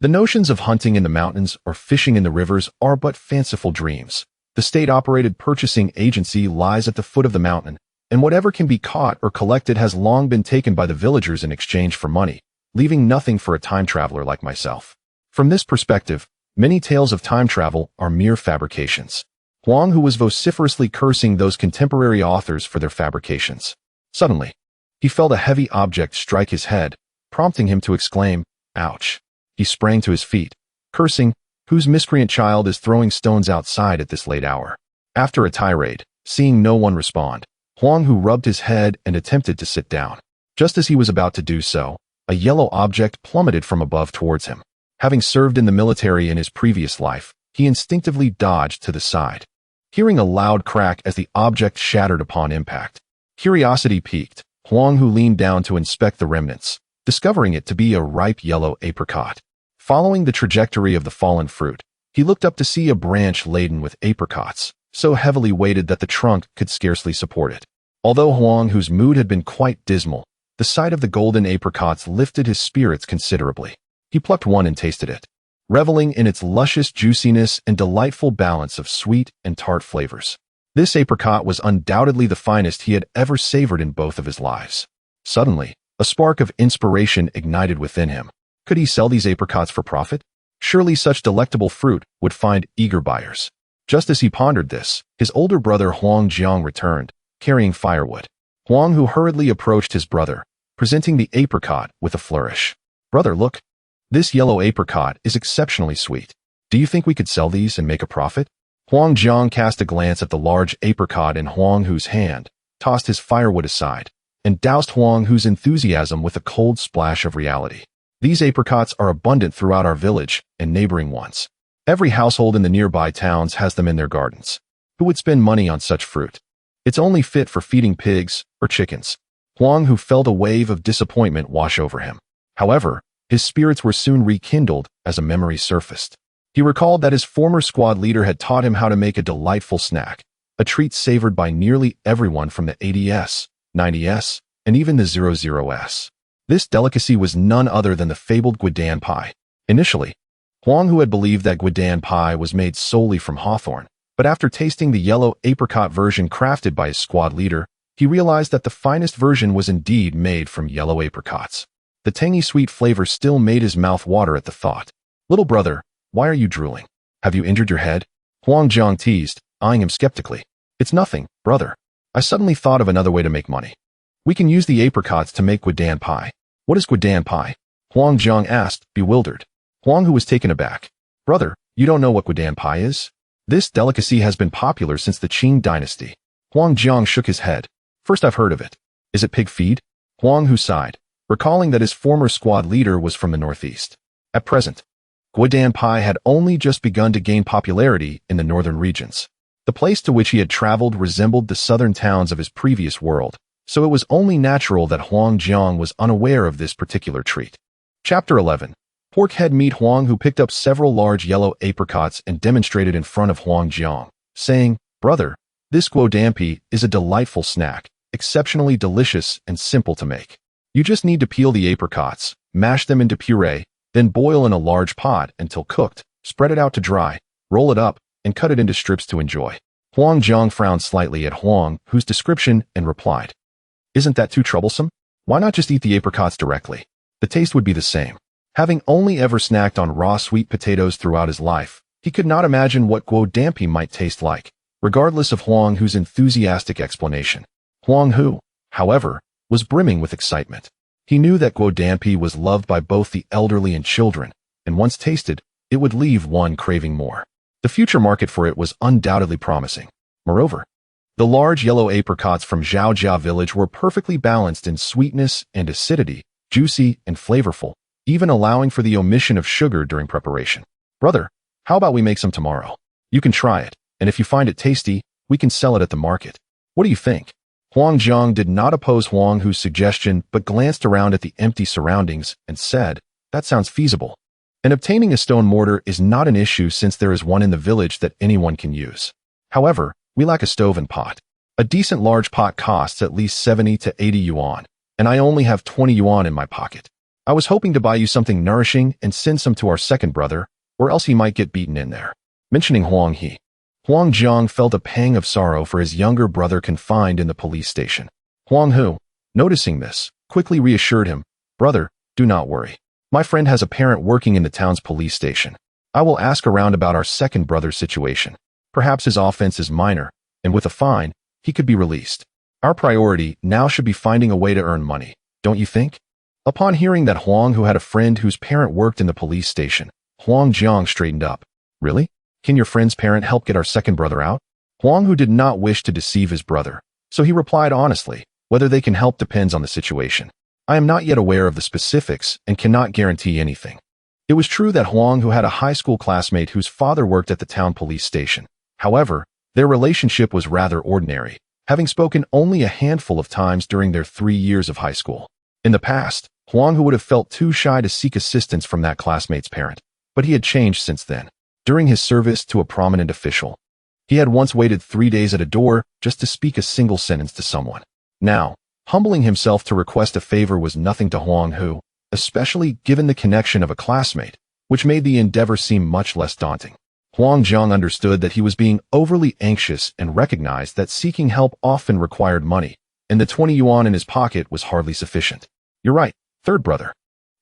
The notions of hunting in the mountains or fishing in the rivers are but fanciful dreams. The state-operated purchasing agency lies at the foot of the mountain, and whatever can be caught or collected has long been taken by the villagers in exchange for money, leaving nothing for a time traveler like myself. From this perspective, many tales of time travel are mere fabrications. Huang Hu was vociferously cursing those contemporary authors for their fabrications. Suddenly, he felt a heavy object strike his head, prompting him to exclaim, "Ouch." He sprang to his feet, cursing, "Whose miscreant child is throwing stones outside at this late hour?" After a tirade, seeing no one respond, Huang Hu rubbed his head and attempted to sit down. Just as he was about to do so, a yellow object plummeted from above towards him. Having served in the military in his previous life, he instinctively dodged to the side, hearing a loud crack as the object shattered upon impact. Curiosity piqued, Huang Hu leaned down to inspect the remnants, discovering it to be a ripe yellow apricot. Following the trajectory of the fallen fruit, he looked up to see a branch laden with apricots, so heavily weighted that the trunk could scarcely support it. Although Huang Hu's mood had been quite dismal, the sight of the golden apricots lifted his spirits considerably. He plucked one and tasted it, reveling in its luscious juiciness and delightful balance of sweet and tart flavors. This apricot was undoubtedly the finest he had ever savored in both of his lives. Suddenly, a spark of inspiration ignited within him. Could he sell these apricots for profit? Surely such delectable fruit would find eager buyers. Just as he pondered this, his older brother Huang Jiang returned, carrying firewood. Huang Hu hurriedly approached his brother, presenting the apricot with a flourish. "Brother, look. This yellow apricot is exceptionally sweet. Do you think we could sell these and make a profit?" Huang Jiang cast a glance at the large apricot in Huang Hu's hand, tossed his firewood aside, and doused Huang Hu's enthusiasm with a cold splash of reality. "These apricots are abundant throughout our village and neighboring ones. Every household in the nearby towns has them in their gardens. Who would spend money on such fruit? It's only fit for feeding pigs or chickens." Huang Hu felt a wave of disappointment wash over him. However, his spirits were soon rekindled as a memory surfaced. He recalled that his former squad leader had taught him how to make a delightful snack, a treat savored by nearly everyone from the 80s, 90s, and even the 00s. This delicacy was none other than the fabled guidan pie. Initially, Huang Hu had believed that guidan pie was made solely from hawthorn, but after tasting the yellow apricot version crafted by his squad leader, he realized that the finest version was indeed made from yellow apricots. The tangy sweet flavor still made his mouth water at the thought. Little brother, why are you drooling? Have you injured your head? Huang Jiang teased, eyeing him skeptically. It's nothing, brother. I suddenly thought of another way to make money. We can use the apricots to make guidan pie. What is guidan pie? Huang Jiang asked, bewildered. Huang Hu was taken aback. Brother, you don't know what guidan pie is? This delicacy has been popular since the Qing dynasty. Huang Jiang shook his head. First I've heard of it. Is it pig feed? Huang Hu sighed, recalling that his former squad leader was from the northeast. At present, guidan pie had only just begun to gain popularity in the northern regions. The place to which he had traveled resembled the southern towns of his previous world, so it was only natural that Huang Jiang was unaware of this particular treat. Chapter 11. Pork head meat. Huang Hu picked up several large yellow apricots and demonstrated in front of Huang Jiang, saying, Brother, this guidan pie is a delightful snack, exceptionally delicious and simple to make. You just need to peel the apricots, mash them into puree, then boil in a large pot until cooked, spread it out to dry, roll it up, and cut it into strips to enjoy. Huang Jiang frowned slightly at Huang Hu's description and replied, Isn't that too troublesome? Why not just eat the apricots directly? The taste would be the same. Having only ever snacked on raw sweet potatoes throughout his life, he could not imagine what guidan pie might taste like, regardless of Huang Hu's enthusiastic explanation. Huang Hu, however, was brimming with excitement. He knew that guidan pie was loved by both the elderly and children, and once tasted, it would leave one craving more. The future market for it was undoubtedly promising. Moreover, the large yellow apricots from Zhaojia village were perfectly balanced in sweetness and acidity, juicy and flavorful, even allowing for the omission of sugar during preparation. Brother, how about we make some tomorrow? You can try it, and if you find it tasty, we can sell it at the market. What do you think? Huang Jiang did not oppose Huang Hu's suggestion, but glanced around at the empty surroundings and said, That sounds feasible. And obtaining a stone mortar is not an issue since there is one in the village that anyone can use. However, we lack a stove and pot. A decent large pot costs at least 70 to 80 yuan, and I only have 20 yuan in my pocket. I was hoping to buy you something nourishing and send some to our second brother, or else he might get beaten in there. Mentioning Huang He, Huang Jiang felt a pang of sorrow for his younger brother confined in the police station. Huang Hu, noticing this, quickly reassured him, Brother, do not worry. My friend has a parent working in the town's police station. I will ask around about our second brother's situation. Perhaps his offense is minor, and with a fine, he could be released. Our priority now should be finding a way to earn money, don't you think? Upon hearing that Huang Hu had a friend whose parent worked in the police station, Huang Jiang straightened up. Really? Can your friend's parent help get our second brother out? Huang Hu did not wish to deceive his brother, so he replied honestly, whether they can help depends on the situation. I am not yet aware of the specifics and cannot guarantee anything. It was true that Huang Hu had a high school classmate whose father worked at the town police station. However, their relationship was rather ordinary, having spoken only a handful of times during their 3 years of high school. In the past, Huang Hu would have felt too shy to seek assistance from that classmate's parent, but he had changed since then. During his service to a prominent official, he had once waited 3 days at a door just to speak a single sentence to someone. Now, humbling himself to request a favor was nothing to Huang Hu, especially given the connection of a classmate, which made the endeavor seem much less daunting. Huang Jiang understood that he was being overly anxious and recognized that seeking help often required money, and the 20 yuan in his pocket was hardly sufficient. You're right, third brother.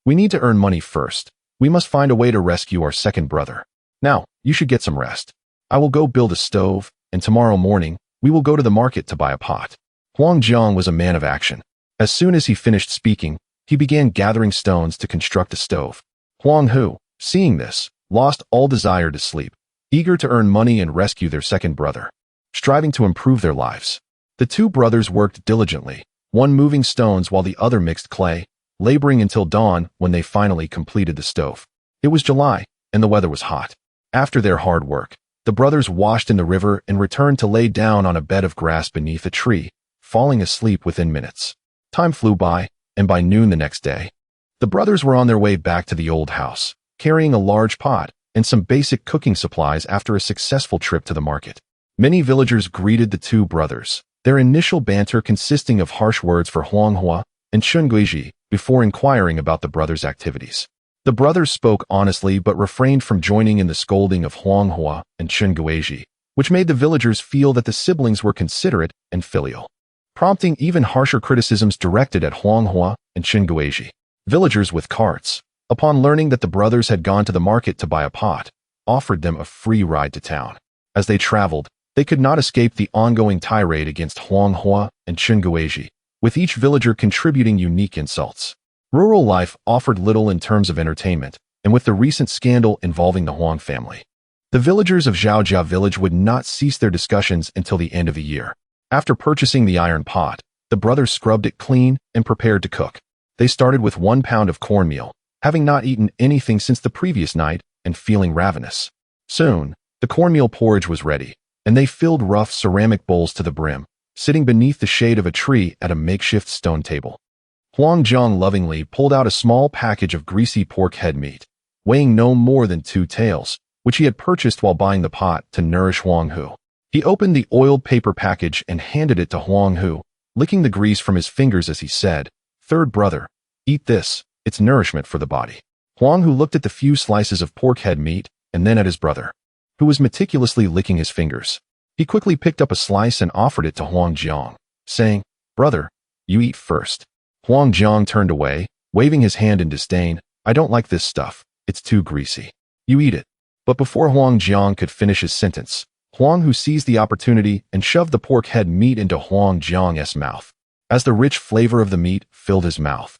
We need to earn money first. We must find a way to rescue our second brother. Now, you should get some rest. I will go build a stove, and tomorrow morning, we will go to the market to buy a pot. Huang Jiang was a man of action. As soon as he finished speaking, he began gathering stones to construct a stove. Huang Hu, seeing this, lost all desire to sleep, eager to earn money and rescue their second brother, striving to improve their lives. The two brothers worked diligently, one moving stones while the other mixed clay, laboring until dawn when they finally completed the stove. It was July, and the weather was hot. After their hard work, the brothers washed in the river and returned to lay down on a bed of grass beneath a tree, falling asleep within minutes. Time flew by, and by noon the next day, the brothers were on their way back to the old house, carrying a large pot and some basic cooking supplies after a successful trip to the market. Many villagers greeted the two brothers, their initial banter consisting of harsh words for Huang Hua and Chun Guiji before inquiring about the brothers' activities. The brothers spoke honestly but refrained from joining in the scolding of Huang Hua and Chun Guiji, which made the villagers feel that the siblings were considerate and filial, prompting even harsher criticisms directed at Huang Hua and Chun Guiji. Villagers with carts, upon learning that the brothers had gone to the market to buy a pot, offered them a free ride to town. As they traveled, they could not escape the ongoing tirade against Huang Hu and Chenguaiji, with each villager contributing unique insults. Rural life offered little in terms of entertainment, and with the recent scandal involving the Huang family, the villagers of Zhaojia village would not cease their discussions until the end of the year. After purchasing the iron pot, the brothers scrubbed it clean and prepared to cook. They started with 1 pound of cornmeal, having not eaten anything since the previous night and feeling ravenous. Soon, the cornmeal porridge was ready, and they filled rough ceramic bowls to the brim, sitting beneath the shade of a tree at a makeshift stone table. Huang Zhang lovingly pulled out a small package of greasy pork head meat, weighing no more than 2 taels, which he had purchased while buying the pot to nourish Huang Hu. He opened the oiled paper package and handed it to Huang Hu, licking the grease from his fingers as he said, "Third brother, eat this, it's nourishment for the body." Huang Hu looked at the few slices of pork head meat and then at his brother, who was meticulously licking his fingers. He quickly picked up a slice and offered it to Huang Jiang, saying, "Brother, you eat first." Huang Jiang turned away, waving his hand in disdain. "I don't like this stuff, it's too greasy. You eat it." But before Huang Jiang could finish his sentence, Huang Hu seized the opportunity and shoved the pork head meat into Huang Jiang's mouth. As the rich flavor of the meat filled his mouth,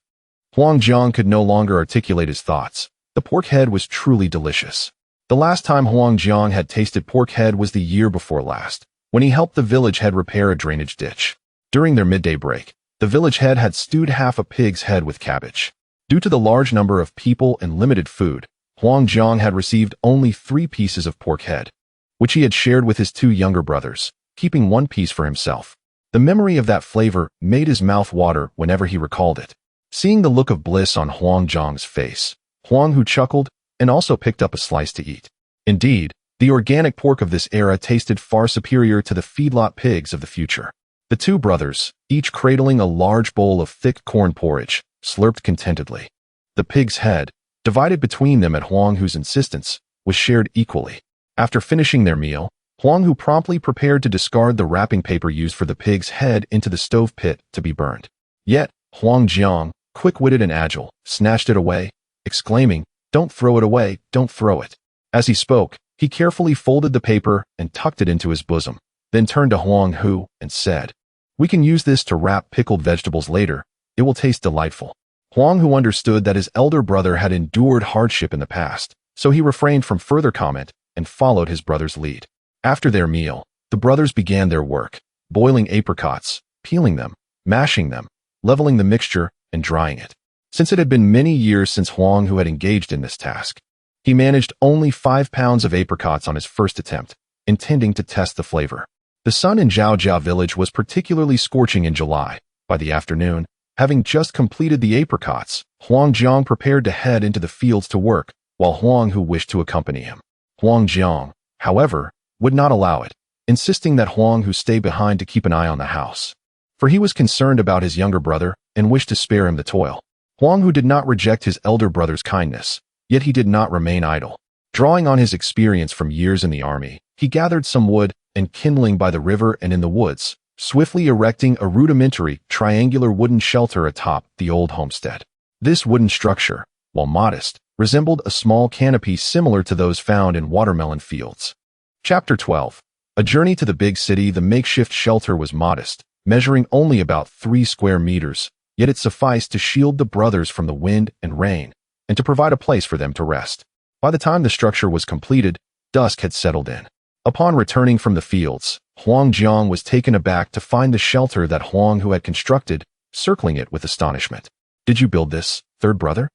Huang Jiang could no longer articulate his thoughts. The pork head was truly delicious. The last time Huang Jiang had tasted pork head was the year before last, when he helped the village head repair a drainage ditch. During their midday break, the village head had stewed half a pig's head with cabbage. Due to the large number of people and limited food, Huang Jiang had received only 3 pieces of pork head, which he had shared with his 2 younger brothers, keeping 1 piece for himself. The memory of that flavor made his mouth water whenever he recalled it. Seeing the look of bliss on Huang Jiang's face, Huang Hu chuckled and also picked up a slice to eat. Indeed, the organic pork of this era tasted far superior to the feedlot pigs of the future. The 2 brothers, each cradling a large bowl of thick corn porridge, slurped contentedly. The pig's head, divided between them at Huang Hu's insistence, was shared equally. After finishing their meal, Huang Hu promptly prepared to discard the wrapping paper used for the pig's head into the stove pit to be burned. Yet, Huang Jiang, quick-witted and agile, snatched it away, exclaiming, "Don't throw it away, don't throw it." As he spoke, he carefully folded the paper and tucked it into his bosom, then turned to Huang Hu and said, "We can use this to wrap pickled vegetables later. It will taste delightful." Huang Hu understood that his elder brother had endured hardship in the past, so he refrained from further comment and followed his brother's lead. After their meal, the brothers began their work, boiling apricots, peeling them, mashing them, leveling the mixture, and drying it. Since it had been many years since Huang Hu had engaged in this task, he managed only 5 pounds of apricots on his first attempt, intending to test the flavor. The sun in Zhaojia village was particularly scorching in July. By the afternoon, having just completed the apricots, Huang Jiang prepared to head into the fields to work, while Huang Hu wished to accompany him. Huang Jiang, however, would not allow it, insisting that Huang Hu stay behind to keep an eye on the house. For he was concerned about his younger brother and wished to spare him the toil. Huang Hu did not reject his elder brother's kindness, yet he did not remain idle. Drawing on his experience from years in the army, he gathered some wood and kindling by the river and in the woods, swiftly erecting a rudimentary, triangular wooden shelter atop the old homestead. This wooden structure, while modest, resembled a small canopy similar to those found in watermelon fields. Chapter 12. A journey to the big city. The makeshift shelter was modest, measuring only about 3 square meters, yet it sufficed to shield the brothers from the wind and rain, and to provide a place for them to rest. By the time the structure was completed, dusk had settled in. Upon returning from the fields, Huang Jiang was taken aback to find the shelter that Huang Hu had constructed, circling it with astonishment. "Did you build this, third brother?"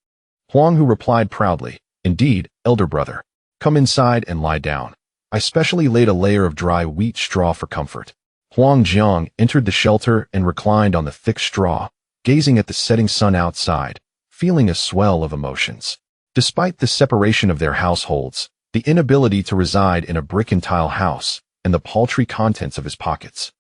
Huang Hu replied proudly, "Indeed, elder brother. Come inside and lie down. I specially laid a layer of dry wheat straw for comfort." Huang Jiang entered the shelter and reclined on the thick straw, gazing at the setting sun outside, feeling a swell of emotions. Despite the separation of their households, the inability to reside in a brick-and-tile house, and the paltry contents of his pockets,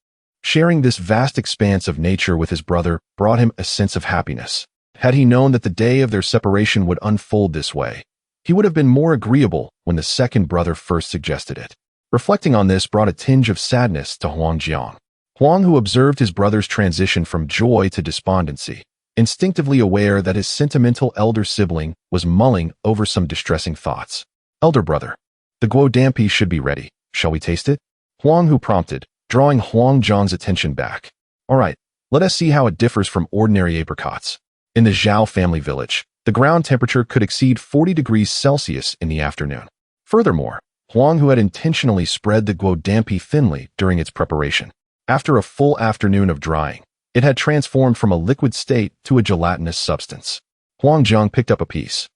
sharing this vast expanse of nature with his brother brought him a sense of happiness. Had he known that the day of their separation would unfold this way, he would have been more agreeable when the second brother first suggested it. Reflecting on this brought a tinge of sadness to Huang Jiang. Huang Hu observed his brother's transition from joy to despondency, instinctively aware that his sentimental elder sibling was mulling over some distressing thoughts. Elder brother, the guo dampi should be ready. Shall we taste it? Huang Hu prompted, drawing Huang Zhang's attention back. All right, let us see how it differs from ordinary apricots. In the Zhao family village, the ground temperature could exceed 40 degrees Celsius in the afternoon. Furthermore, Huang Hu had intentionally spread the guo dampi thinly during its preparation. After a full afternoon of drying, it had transformed from a liquid state to a gelatinous substance. Huang Zhang picked up a piece,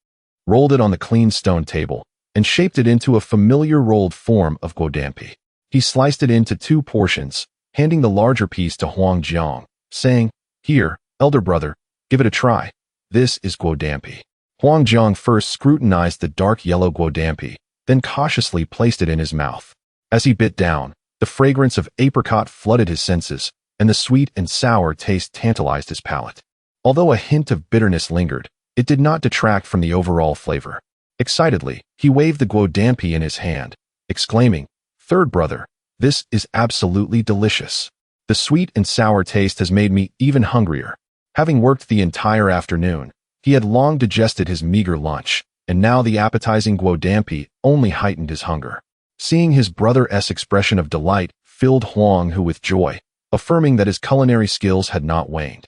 rolled it on the clean stone table, and shaped it into a familiar rolled form of guo dampi. He sliced it into 2 portions, handing the larger piece to Huang Zhang, saying, "Here, elder brother, give it a try. This is guo dampi." Huang Zhang first scrutinized the dark yellow guo dampi, then cautiously placed it in his mouth. As he bit down, the fragrance of apricot flooded his senses, and the sweet and sour taste tantalized his palate. Although a hint of bitterness lingered, it did not detract from the overall flavor. Excitedly, he waved the guo dampi in his hand, exclaiming, "Third brother, this is absolutely delicious. The sweet and sour taste has made me even hungrier." Having worked the entire afternoon, he had long digested his meager lunch, and now the appetizing guo dampi only heightened his hunger. Seeing his brother's expression of delight filled Huang Hu with joy, affirming that his culinary skills had not waned.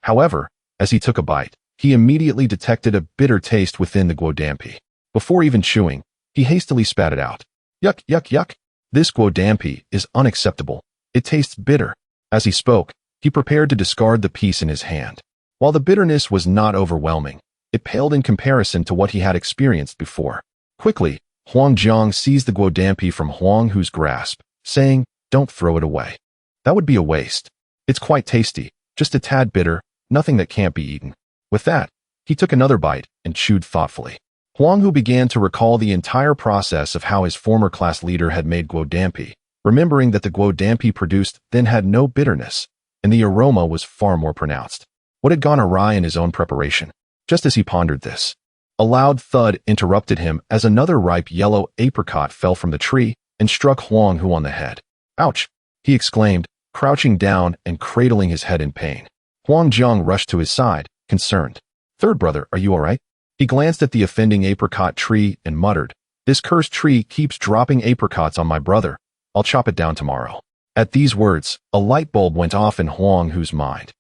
However, as he took a bite, he immediately detected a bitter taste within the guo dampi. Before even chewing, he hastily spat it out. "Yuck, yuck, yuck. This guo dampi is unacceptable. It tastes bitter." As he spoke, he prepared to discard the piece in his hand. While the bitterness was not overwhelming, it paled in comparison to what he had experienced before. Quickly, Huang Zhang seized the guo dampi from Huang Hu's grasp, saying, "Don't throw it away. That would be a waste. It's quite tasty, just a tad bitter, nothing that can't be eaten." With that, he took another bite and chewed thoughtfully. Huang Hu began to recall the entire process of how his former class leader had made guo dampi, remembering that the guo dampi produced then had no bitterness, and the aroma was far more pronounced. What had gone awry in his own preparation? Just as he pondered this, a loud thud interrupted him as another ripe yellow apricot fell from the tree and struck Huang Hu on the head. "Ouch!" he exclaimed, crouching down and cradling his head in pain. Huang Zhang rushed to his side, concerned. "Third brother, are you all right?" He glanced at the offending apricot tree and muttered, "This cursed tree keeps dropping apricots on my brother. I'll chop it down tomorrow." At these words, a light bulb went off in Huang Hu's mind.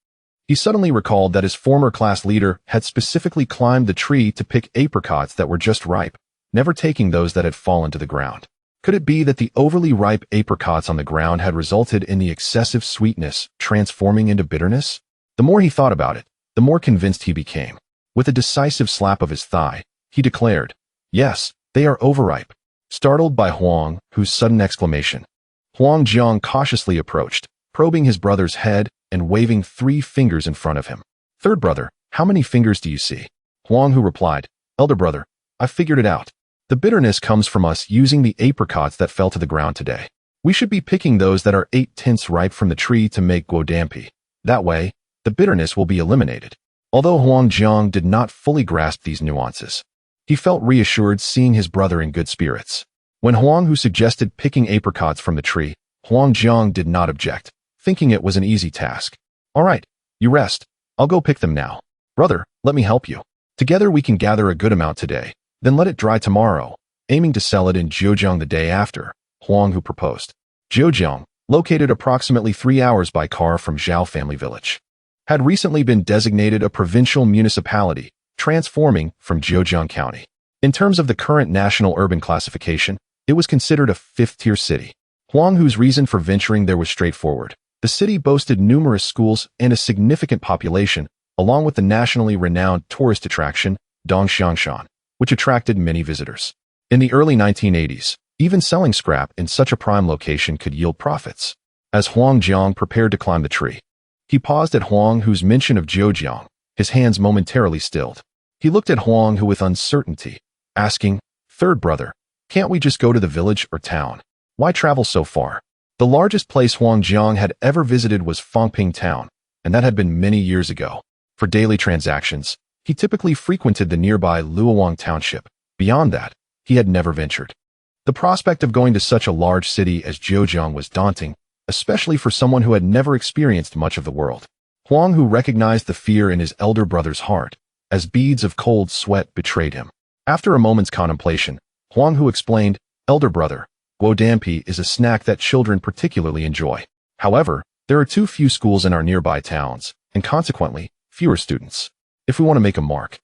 He suddenly recalled that his former class leader had specifically climbed the tree to pick apricots that were just ripe, never taking those that had fallen to the ground. Could it be that the overly ripe apricots on the ground had resulted in the excessive sweetness transforming into bitterness? The more he thought about it, the more convinced he became. With a decisive slap of his thigh, he declared, "Yes, they are overripe." Startled by Huang Hu's sudden exclamation, Huang Zhang cautiously approached, probing his brother's head and waving 3 fingers in front of him. "Third brother, how many fingers do you see?" Huang Hu replied, "Elder brother, I figured it out. The bitterness comes from us using the apricots that fell to the ground today. We should be picking those that are 8/10 ripe from the tree to make guo dampi. That way, the bitterness will be eliminated." Although Huang Zhang did not fully grasp these nuances, he felt reassured seeing his brother in good spirits. When Huang Hu suggested picking apricots from the tree, Huang Zhang did not object, thinking it was an easy task. "All right, you rest. I'll go pick them now. Brother, let me help you. Together we can gather a good amount today, then let it dry tomorrow, aiming to sell it in Zhejiang the day after," Huang Hu proposed. Zhejiang, located approximately 3 hours by car from Zhao family village, had recently been designated a provincial municipality, transforming from Zhejiang County. In terms of the current national urban classification, it was considered a 5th-tier city. Huang Hu's reason for venturing there was straightforward. The city boasted numerous schools and a significant population, along with the nationally renowned tourist attraction, Dongshanshan, which attracted many visitors. In the early 1980s, even selling scrap in such a prime location could yield profits. As Huang Zhang prepared to climb the tree, he paused at Huang Hu's mention of Zhejiang, his hands momentarily stilled. He looked at Huang Hu with uncertainty, asking, "Third brother, can't we just go to the village or town? Why travel so far?" The largest place Huang Zhang had ever visited was Fangping town, and that had been many years ago. For daily transactions, he typically frequented the nearby Luowang township. Beyond that, he had never ventured. The prospect of going to such a large city as Zhejiang was daunting, especially for someone who had never experienced much of the world. Huang Hu recognized the fear in his elder brother's heart, as beads of cold sweat betrayed him. After a moment's contemplation, Huang Hu explained, "Elder brother, guodampi is a snack that children particularly enjoy. However, there are too few schools in our nearby towns, and consequently, fewer students. If we want to make a mark,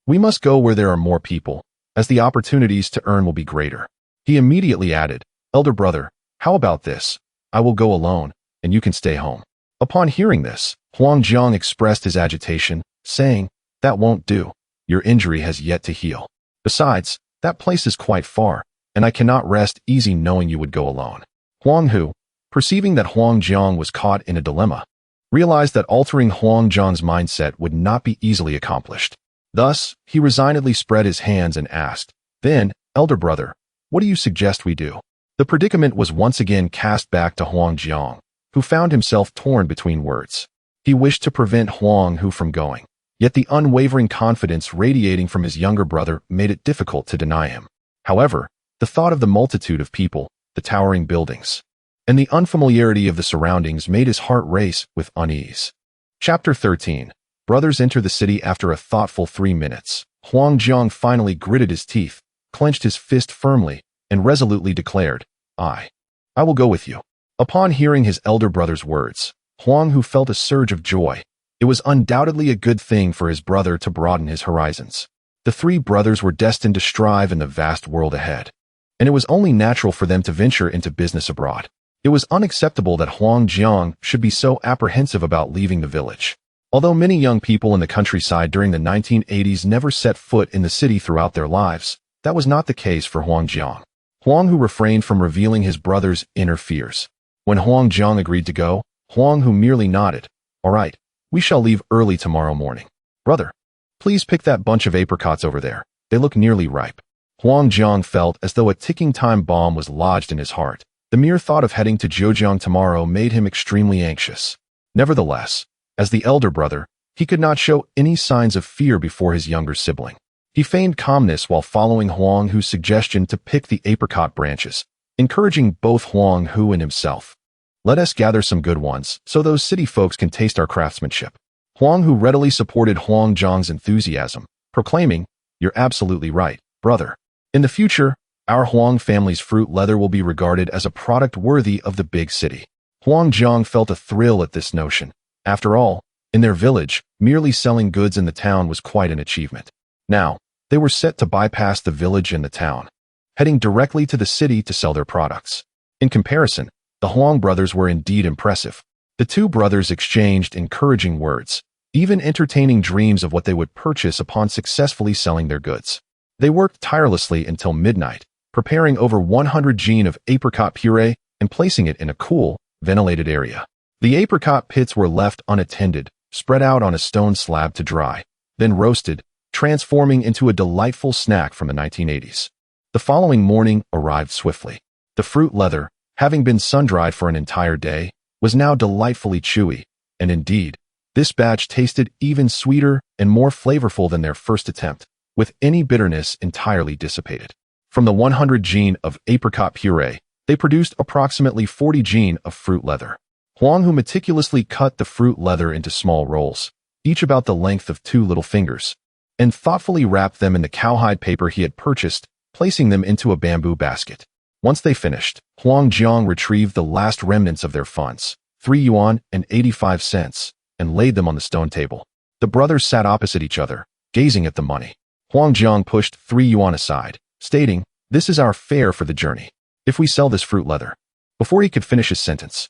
we must go where there are more people, as the opportunities to earn will be greater." He immediately added, "Elder brother, how about this? I will go alone, and you can stay home." Upon hearing this, Huang Jiang expressed his agitation, saying, "That won't do. Your injury has yet to heal. Besides, that place is quite far, and I cannot rest easy knowing you would go alone." Huang Hu, perceiving that Huang Jiang was caught in a dilemma, realized that altering Huang Jiang's mindset would not be easily accomplished. Thus, he resignedly spread his hands and asked, "Then, elder brother, what do you suggest we do?" The predicament was once again cast back to Huang Jiang, who found himself torn between words. He wished to prevent Huang Hu from going, yet the unwavering confidence radiating from his younger brother made it difficult to deny him. However, the thought of the multitude of people, the towering buildings, and the unfamiliarity of the surroundings made his heart race with unease. Chapter 13. Brothers enter the city. After a thoughtful 3 minutes, Huang Jiang finally gritted his teeth, clenched his fist firmly, and resolutely declared, I will go with you." Upon hearing his elder brother's words, Huang Hu felt a surge of joy. It was undoubtedly a good thing for his brother to broaden his horizons. The three brothers were destined to strive in the vast world ahead, and it was only natural for them to venture into business abroad. It was unacceptable that Huang Jiang should be so apprehensive about leaving the village. Although many young people in the countryside during the 1980s never set foot in the city throughout their lives, that was not the case for Huang Jiang. Huang Hu refrained from revealing his brother's inner fears. When Huang Jiang agreed to go, Huang Hu merely nodded. "All right, we shall leave early tomorrow morning. Brother, please pick that bunch of apricots over there. They look nearly ripe." Huang Jiang felt as though a ticking time bomb was lodged in his heart. The mere thought of heading to Zhejiang tomorrow made him extremely anxious. Nevertheless, as the elder brother, he could not show any signs of fear before his younger sibling. He feigned calmness while following Huang Hu's suggestion to pick the apricot branches, encouraging both Huang Hu and himself. "Let us gather some good ones, so those city folks can taste our craftsmanship." Huang Hu readily supported Huang Jiang's enthusiasm, proclaiming, "You're absolutely right, brother. In the future, our Huang family's fruit leather will be regarded as a product worthy of the big city." Huang Jiang felt a thrill at this notion. After all, in their village, merely selling goods in the town was quite an achievement. Now, they were set to bypass the village and the town, heading directly to the city to sell their products. In comparison, the Huang brothers were indeed impressive. The two brothers exchanged encouraging words, even entertaining dreams of what they would purchase upon successfully selling their goods. They worked tirelessly until midnight, preparing over 100 jin of apricot puree and placing it in a cool, ventilated area. The apricot pits were left unattended, spread out on a stone slab to dry, then roasted, transforming into a delightful snack from the 1980s. The following morning arrived swiftly. The fruit leather, having been sun-dried for an entire day, was now delightfully chewy, and indeed, this batch tasted even sweeter and more flavorful than their first attempt, with any bitterness entirely dissipated. From the 100 jin of apricot puree, they produced approximately 40 jin of fruit leather. Huang Hu meticulously cut the fruit leather into small rolls, each about the length of 2 little fingers, and thoughtfully wrapped them in the cowhide paper he had purchased, placing them into a bamboo basket. Once they finished, Huang Jiang retrieved the last remnants of their funds, 3 yuan and 85 cents, and laid them on the stone table. The brothers sat opposite each other, gazing at the money. Huang Jiang pushed 3 yuan aside, stating, "This is our fare for the journey, if we sell this fruit leather." Before he could finish his sentence,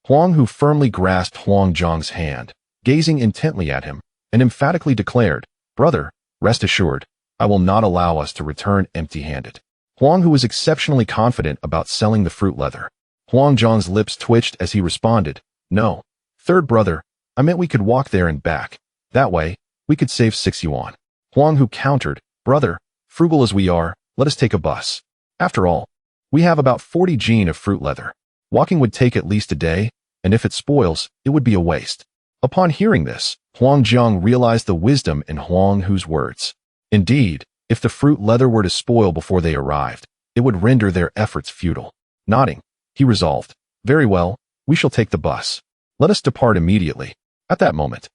Huang Hu firmly grasped Huang Jiang's hand, gazing intently at him, and emphatically declared, "Brother, rest assured, I will not allow us to return empty-handed." Huang Hu was exceptionally confident about selling the fruit leather. Huang Jiang's lips twitched as he responded, "No, third brother, I meant we could walk there and back. That way, we could save 6 yuan. Huang Hu countered, "Brother, frugal as we are, let us take a bus. After all, we have about 40 jin of fruit leather. Walking would take at least a day, and if it spoils, it would be a waste." Upon hearing this, Huang Jiang realized the wisdom in Huang Hu's words. Indeed, if the fruit leather were to spoil before they arrived, it would render their efforts futile. Nodding, he resolved, "Very well, we shall take the bus. Let us depart immediately." At that moment,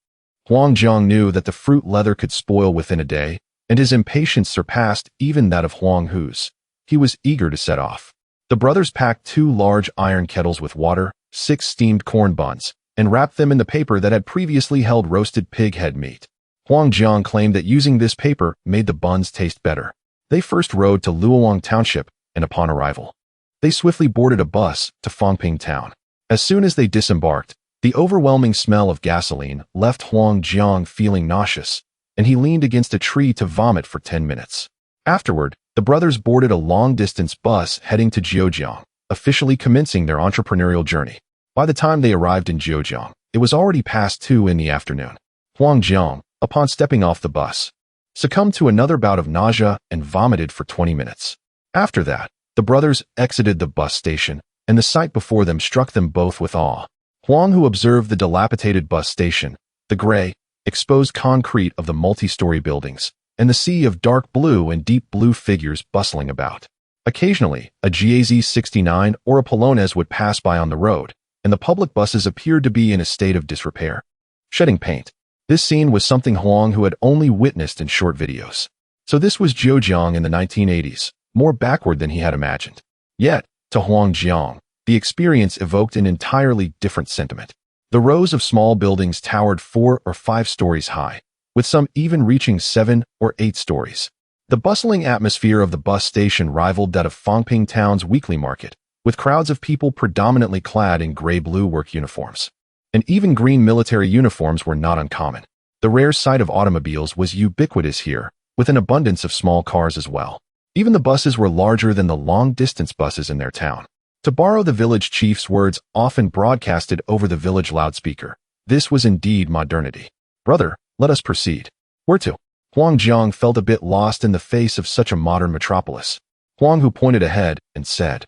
Huang Jiang knew that the fruit leather could spoil within a day, and his impatience surpassed even that of Huang Hu's. He was eager to set off. The brothers packed 2 large iron kettles with water, 6 steamed corn buns, and wrapped them in the paper that had previously held roasted pig head meat. Huang Jiang claimed that using this paper made the buns taste better. They first rode to Luoyang Township, and upon arrival, they swiftly boarded a bus to Fangping Town. As soon as they disembarked, the overwhelming smell of gasoline left Huang Jiang feeling nauseous, and he leaned against a tree to vomit for 10 minutes. Afterward, the brothers boarded a long-distance bus heading to Jiujiang, officially commencing their entrepreneurial journey. By the time they arrived in Jiujiang, it was already past 2 in the afternoon. Huang Jiang, upon stepping off the bus, succumbed to another bout of nausea and vomited for 20 minutes. After that, the brothers exited the bus station, and the sight before them struck them both with awe. Huang Hu observed the dilapidated bus station, the gray, exposed concrete of the multi-story buildings, and the sea of dark blue and deep blue figures bustling about. Occasionally, a GAZ-69 or a Polonaise would pass by on the road, and the public buses appeared to be in a state of disrepair, shedding paint. This scene was something Huang Hu had only witnessed in short videos. So this was Jiujiang in the 1980s, more backward than he had imagined. Yet, to Huang Jiang, the experience evoked an entirely different sentiment. The rows of small buildings towered 4 or 5 stories high, with some even reaching 7 or 8 stories. The bustling atmosphere of the bus station rivaled that of Fangping Town's weekly market, with crowds of people predominantly clad in gray-blue work uniforms. And even green military uniforms were not uncommon. The rare sight of automobiles was ubiquitous here, with an abundance of small cars as well. Even the buses were larger than the long-distance buses in their town. To borrow the village chief's words often broadcasted over the village loudspeaker, this was indeed modernity. "Brother, let us proceed." "Where to?" Huang Jiang felt a bit lost in the face of such a modern metropolis. Huang Hu pointed ahead and said,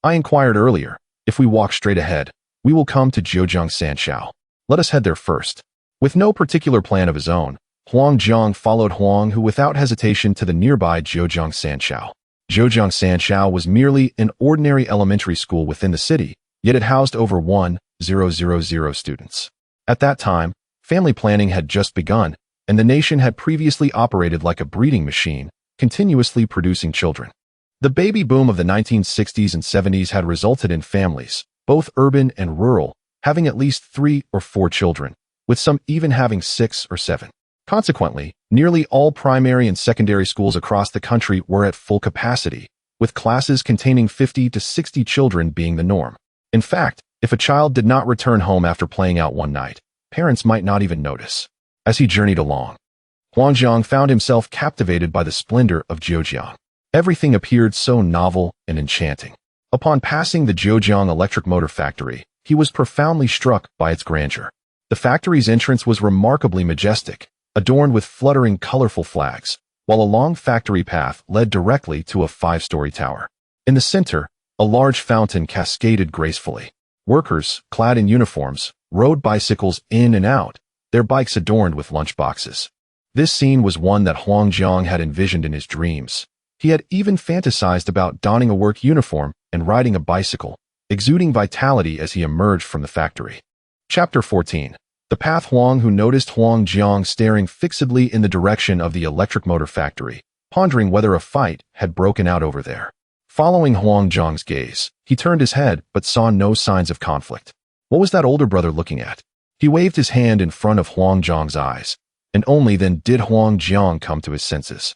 "I inquired earlier, if we walk straight ahead, we will come to Jiujiang Sanshao. Let us head there first." With no particular plan of his own, Huang Jiang followed Huang Hu without hesitation to the nearby Jiujiang Sanshao. Jiujiang Sanshao was merely an ordinary elementary school within the city, yet it housed over 1,000 students. At that time, family planning had just begun, and the nation had previously operated like a breeding machine, continuously producing children. The baby boom of the 1960s and 70s had resulted in families, both urban and rural, having at least 3 or 4 children, with some even having 6 or 7. Consequently, nearly all primary and secondary schools across the country were at full capacity, with classes containing 50 to 60 children being the norm. In fact, if a child did not return home after playing out one night, parents might not even notice. As he journeyed along, Huang Jiang found himself captivated by the splendor of Jiujiang. Everything appeared so novel and enchanting. Upon passing the Jiujiang electric motor factory, he was profoundly struck by its grandeur. The factory's entrance was remarkably majestic, adorned with fluttering colorful flags, while a long factory path led directly to a 5-story tower. In the center, a large fountain cascaded gracefully. Workers, clad in uniforms, rode bicycles in and out, their bikes adorned with lunchboxes. This scene was one that Huang Jiang had envisioned in his dreams. He had even fantasized about donning a work uniform and riding a bicycle, exuding vitality as he emerged from the factory. Chapter 14. The path. Huang Hu noticed Huang Jiang staring fixedly in the direction of the electric motor factory, pondering whether a fight had broken out over there. Following Huang Jiang's gaze, he turned his head but saw no signs of conflict. What was that older brother looking at? He waved his hand in front of Huang Jiang's eyes, and only then did Huang Jiang come to his senses.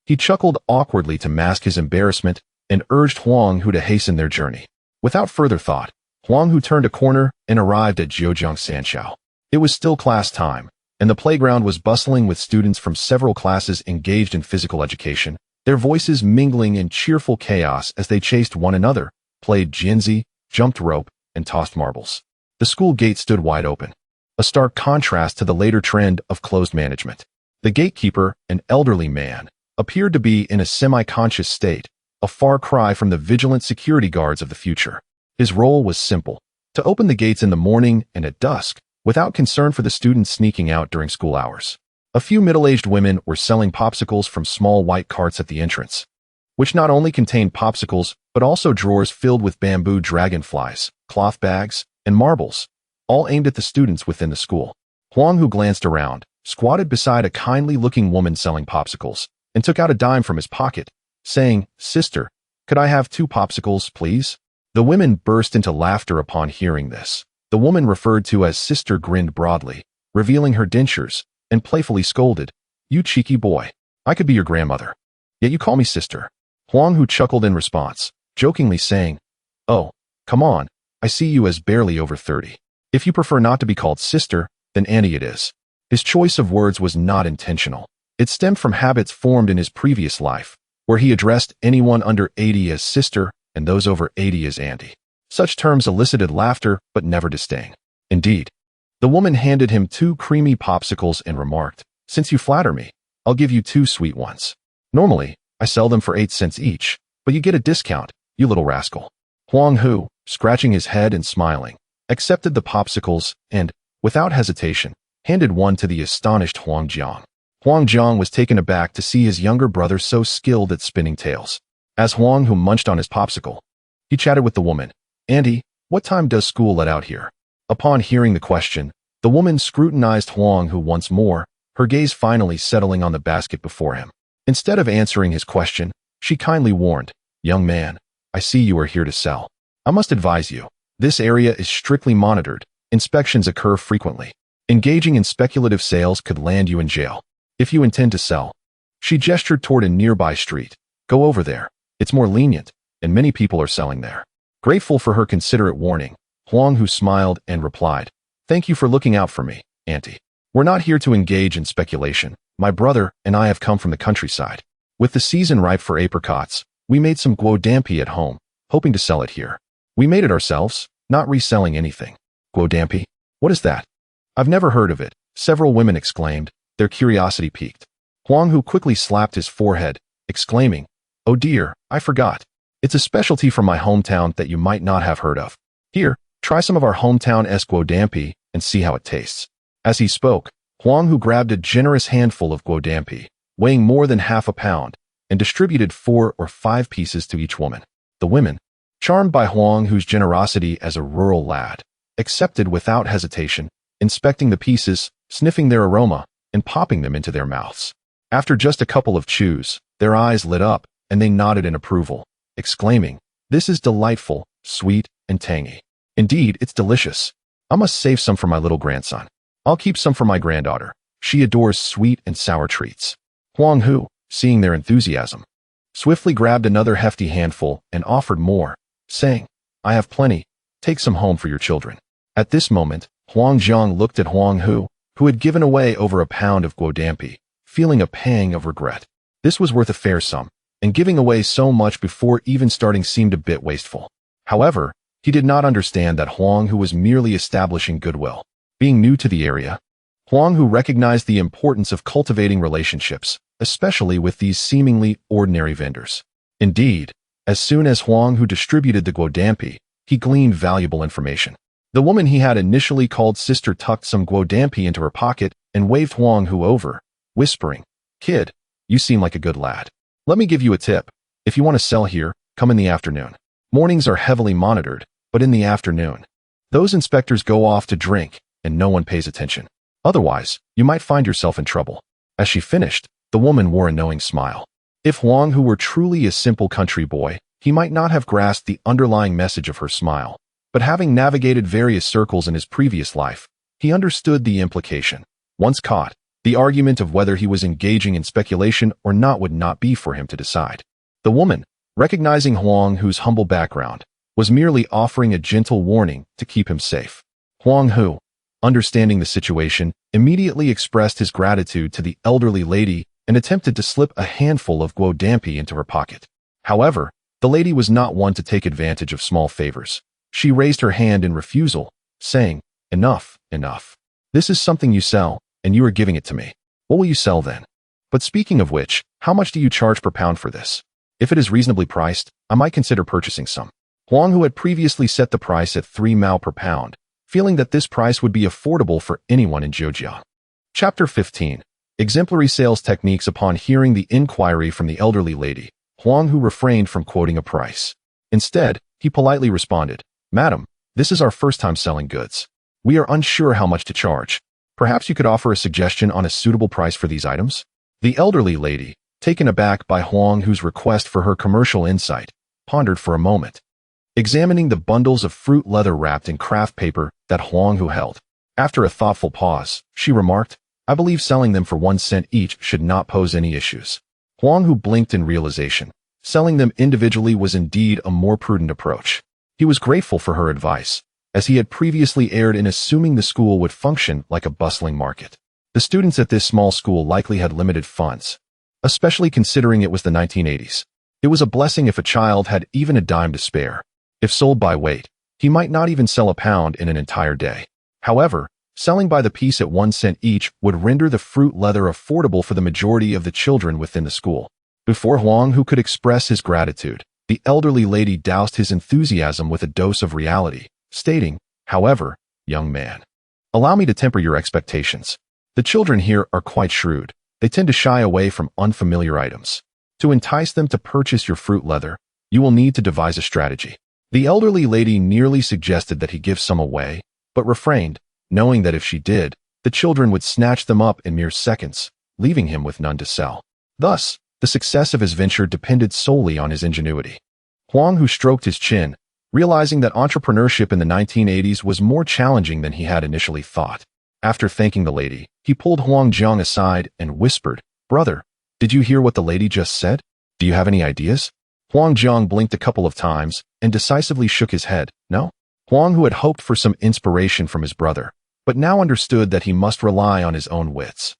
He chuckled awkwardly to mask his embarrassment and urged Huang Hu to hasten their journey. Without further thought, Huang Hu turned a corner and arrived at Jiujiang Sanshao. It was still class time, and the playground was bustling with students from several classes engaged in physical education, their voices mingling in cheerful chaos as they chased one another, played jianzi, jumped rope, and tossed marbles. The school gate stood wide open, a stark contrast to the later trend of closed management. The gatekeeper, an elderly man, appeared to be in a semi-conscious state, a far cry from the vigilant security guards of the future. His role was simple: to open the gates in the morning and at dusk, without concern for the students sneaking out during school hours. A few middle-aged women were selling popsicles from small white carts at the entrance, which not only contained popsicles, but also drawers filled with bamboo dragonflies, cloth bags, and marbles, all aimed at the students within the school. Huang Hu glanced around, squatted beside a kindly-looking woman selling popsicles, and took out a dime from his pocket, saying, "Sister, could I have 2 popsicles, please?" The women burst into laughter upon hearing this. The woman referred to as sister grinned broadly, revealing her dentures, and playfully scolded, "You cheeky boy. I could be your grandmother. Yet you call me sister." Huang Hu chuckled in response, jokingly saying, "Oh, come on, I see you as barely over 30. If you prefer not to be called sister, then auntie it is." His choice of words was not intentional. It stemmed from habits formed in his previous life, where he addressed anyone under 80 as sister and those over 80 as auntie. Such terms elicited laughter but never disdain. Indeed, the woman handed him 2 creamy popsicles and remarked, "Since you flatter me, I'll give you 2 sweet ones. Normally, I sell them for 8 cents each, but you get a discount, you little rascal." Huang Hu, scratching his head and smiling, accepted the popsicles and, without hesitation, handed one to the astonished Huang Jiang. Huang Jiang was taken aback to see his younger brother so skilled at spinning tales. As Huang Hu munched on his popsicle, he chatted with the woman, "Auntie, what time does school let out here?" Upon hearing the question, the woman scrutinized Huang Hu once more, her gaze finally settling on the basket before him. Instead of answering his question, she kindly warned, "Young man, I see you are here to sell. I must advise you, this area is strictly monitored, inspections occur frequently. Engaging in speculative sales could land you in jail. If you intend to sell," she gestured toward a nearby street, "go over there. It's more lenient, and many people are selling there." Grateful for her considerate warning, Huang Hu smiled and replied, "Thank you for looking out for me, auntie. We're not here to engage in speculation. My brother and I have come from the countryside. With the season ripe for apricots, we made some guo dampi at home, hoping to sell it here. We made it ourselves, not reselling anything." "Guo dampi? What is that?" "I've never heard of it," several women exclaimed, their curiosity piqued. Huang Hu quickly slapped his forehead, exclaiming, "Oh dear, I forgot. It's a specialty from my hometown that you might not have heard of. Here, try some of our hometown-esque guo dampi and see how it tastes." As he spoke, Huang Hu grabbed a generous handful of guo dampi, weighing more than half a pound, and distributed 4 or 5 pieces to each woman. The women, charmed by Huang Hu's generosity as a rural lad, accepted without hesitation, inspecting the pieces, sniffing their aroma, and popping them into their mouths. After just a couple of chews, their eyes lit up, and they nodded in approval, exclaiming, "This is delightful, sweet, and tangy. Indeed, it's delicious. I must save some for my little grandson. I'll keep some for my granddaughter. She adores sweet and sour treats." Huang Hu, seeing their enthusiasm, swiftly grabbed another hefty handful and offered more, saying, "I have plenty. Take some home for your children." At this moment, Huang Jiang looked at Huang Hu, who had given away over a pound of guo dampi, feeling a pang of regret. This was worth a fair sum, and giving away so much before even starting seemed a bit wasteful. However, he did not understand that Huang Hu was merely establishing goodwill. Being new to the area, Huang Hu recognized the importance of cultivating relationships, especially with these seemingly ordinary vendors. Indeed, as soon as Huang Hu distributed the guo dampi, he gleaned valuable information. The woman he had initially called sister tucked some guo dampi into her pocket and waved Huang Hu over, whispering, "Kid, you seem like a good lad. Let me give you a tip. If you want to sell here, come in the afternoon. Mornings are heavily monitored, but in the afternoon, those inspectors go off to drink, and no one pays attention. Otherwise, you might find yourself in trouble." As she finished, the woman wore a knowing smile. If Huang Hu were truly a simple country boy, he might not have grasped the underlying message of her smile. But having navigated various circles in his previous life, he understood the implication. Once caught, the argument of whether he was engaging in speculation or not would not be for him to decide. The woman, recognizing Huang Hu's humble background, was merely offering a gentle warning to keep him safe. Huang Hu, understanding the situation, immediately expressed his gratitude to the elderly lady and attempted to slip a handful of guo dampi into her pocket. However, the lady was not one to take advantage of small favors. She raised her hand in refusal, saying, "Enough, enough. This is something you sell, and you are giving it to me. What will you sell then? But speaking of which, how much do you charge per pound for this? If it is reasonably priced, I might consider purchasing some." Huang Hu had previously set the price at 3 mao per pound, feeling that this price would be affordable for anyone in Zhejiang. Chapter 15. Exemplary Sales Techniques. Upon hearing the inquiry from the elderly lady, Huang Hu refrained from quoting a price. Instead, he politely responded, "Madam, this is our first time selling goods. We are unsure how much to charge. Perhaps you could offer a suggestion on a suitable price for these items? The elderly lady, taken aback by Huang Hu's request for her commercial insight, pondered for a moment, examining the bundles of fruit leather wrapped in craft paper that Huang Hu held. After a thoughtful pause, she remarked, "I believe selling them for 1 cent each should not pose any issues." Huang Hu blinked in realization. Selling them individually was indeed a more prudent approach. He was grateful for her advice, as he had previously erred in assuming the school would function like a bustling market. The students at this small school likely had limited funds, especially considering it was the 1980s. It was a blessing if a child had even a dime to spare. If sold by weight, he might not even sell a pound in an entire day. However, selling by the piece at 1 cent each would render the fruit leather affordable for the majority of the children within the school. Before Huang Hu could express his gratitude, the elderly lady doused his enthusiasm with a dose of reality, stating, "However, young man, allow me to temper your expectations. The children here are quite shrewd. They tend to shy away from unfamiliar items. To entice them to purchase your fruit leather, you will need to devise a strategy." The elderly lady nearly suggested that he give some away, but refrained, knowing that if she did, the children would snatch them up in mere seconds, leaving him with none to sell. Thus, the success of his venture depended solely on his ingenuity. Huang Hu stroked his chin, realizing that entrepreneurship in the 1980s was more challenging than he had initially thought. After thanking the lady, he pulled Huang Jiang aside and whispered, "Brother, did you hear what the lady just said? Do you have any ideas?" Huang Jiang blinked a couple of times and decisively shook his head. No? Huang Hu had hoped for some inspiration from his brother, but now understood that he must rely on his own wits.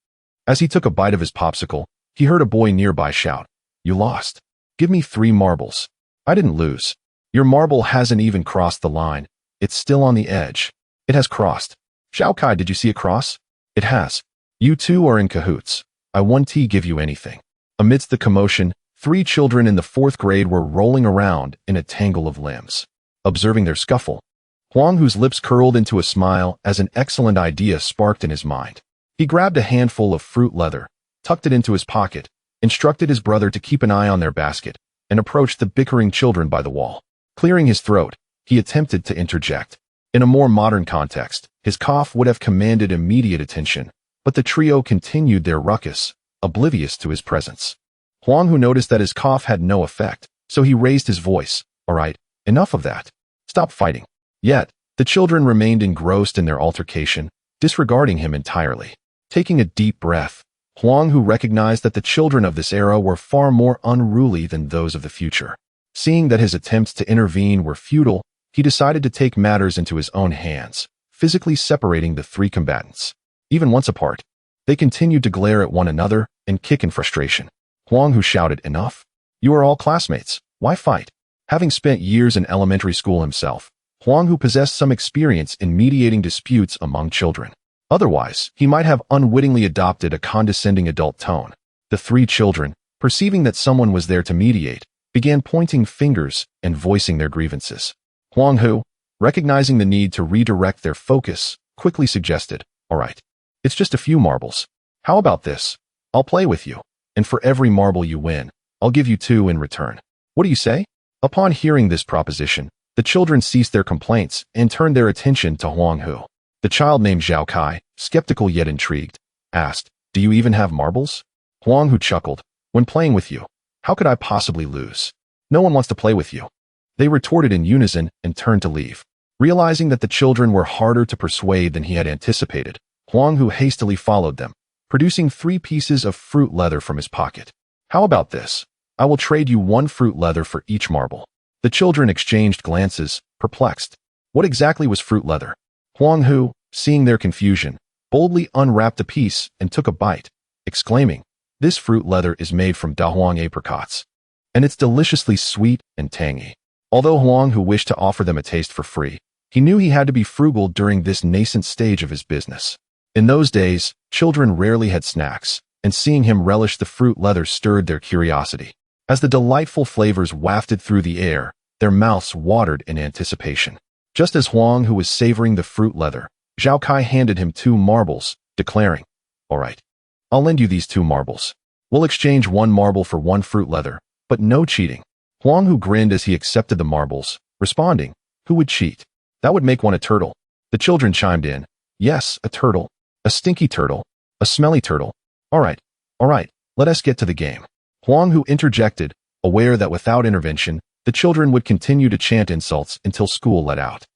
As he took a bite of his popsicle, he heard a boy nearby shout, "You lost. Give me 3 marbles. "I didn't lose. Your marble hasn't even crossed the line. It's still on the edge." "It has crossed. Xiao Kai, did you see it cross?" "It has. You two are in cahoots. I won't give you anything." Amidst the commotion, 3 children in the 4th grade were rolling around in a tangle of limbs. Observing their scuffle, Huang Hu's lips curled into a smile as an excellent idea sparked in his mind. He grabbed a handful of fruit leather, tucked it into his pocket, instructed his brother to keep an eye on their basket, and approached the bickering children by the wall. Clearing his throat, he attempted to interject. In a more modern context, his cough would have commanded immediate attention, but the trio continued their ruckus, oblivious to his presence. Huang Hu noticed that his cough had no effect, so he raised his voice. "All right, enough of that. Stop fighting." Yet, the children remained engrossed in their altercation, disregarding him entirely. Taking a deep breath, Huang Hu recognized that the children of this era were far more unruly than those of the future. Seeing that his attempts to intervene were futile, he decided to take matters into his own hands, physically separating the 3 combatants. Even once apart, they continued to glare at one another and kick in frustration. Huang Hu shouted, "Enough! You are all classmates. Why fight?" Having spent years in elementary school himself, Huang Hu possessed some experience in mediating disputes among children. Otherwise, he might have unwittingly adopted a condescending adult tone. The 3 children, perceiving that someone was there to mediate, began pointing fingers and voicing their grievances. Huang Hu, recognizing the need to redirect their focus, quickly suggested, "All right, it's just a few marbles. How about this? I'll play with you, and for every marble you win, I'll give you 2 in return. What do you say?" Upon hearing this proposition, the children ceased their complaints and turned their attention to Huang Hu. The child named Xiao Kai, skeptical yet intrigued, asked, "Do you even have marbles?" Huang Hu chuckled, "When playing with you, how could I possibly lose? No one wants to play with you." They retorted in unison and turned to leave. Realizing that the children were harder to persuade than he had anticipated, Huang Hu hastily followed them, producing 3 pieces of fruit leather from his pocket. "How about this? I will trade you 1 fruit leather for each marble." The children exchanged glances, perplexed. What exactly was fruit leather? Huang Hu, seeing their confusion, boldly unwrapped a piece and took a bite, exclaiming, "This fruit leather is made from Dahuang apricots, and it's deliciously sweet and tangy." Although Huang Hu wished to offer them a taste for free, he knew he had to be frugal during this nascent stage of his business. In those days, children rarely had snacks, and seeing him relish the fruit leather stirred their curiosity. As the delightful flavors wafted through the air, their mouths watered in anticipation. Just as Huang Hu was savoring the fruit leather, Xiao Kai handed him 2 marbles, declaring, "All right, I'll lend you these 2 marbles. We'll exchange 1 marble for 1 fruit leather, but no cheating." Huang Hu grinned as he accepted the marbles, responding, "Who would cheat? That would make one a turtle." The children chimed in, "Yes, a turtle." A stinky turtle. A smelly turtle. All right, let us get to the game. Huang Hu interjected, aware that without intervention, the children would continue to chant insults until school let out.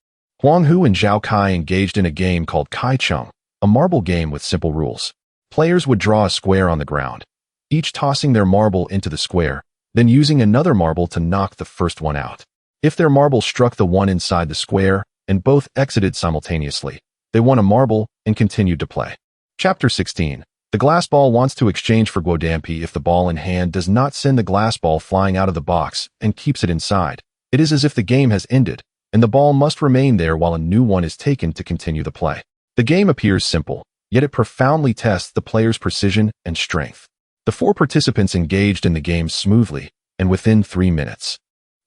Huang Hu and Zhao Kai engaged in a game called Kai Chung, a marble game with simple rules. Players would draw a square on the ground, each tossing their marble into the square, then using another marble to knock the first one out. If their marble struck the one inside the square and both exited simultaneously, they won a marble and continued to play. Chapter 16. The glass ball wants to exchange for guodampi if the ball in hand does not send the glass ball flying out of the box and keeps it inside. It is as if the game has ended, and the ball must remain there while a new one is taken to continue the play. The game appears simple, yet it profoundly tests the player's precision and strength. The 4 participants engaged in the game smoothly, and within 3 minutes,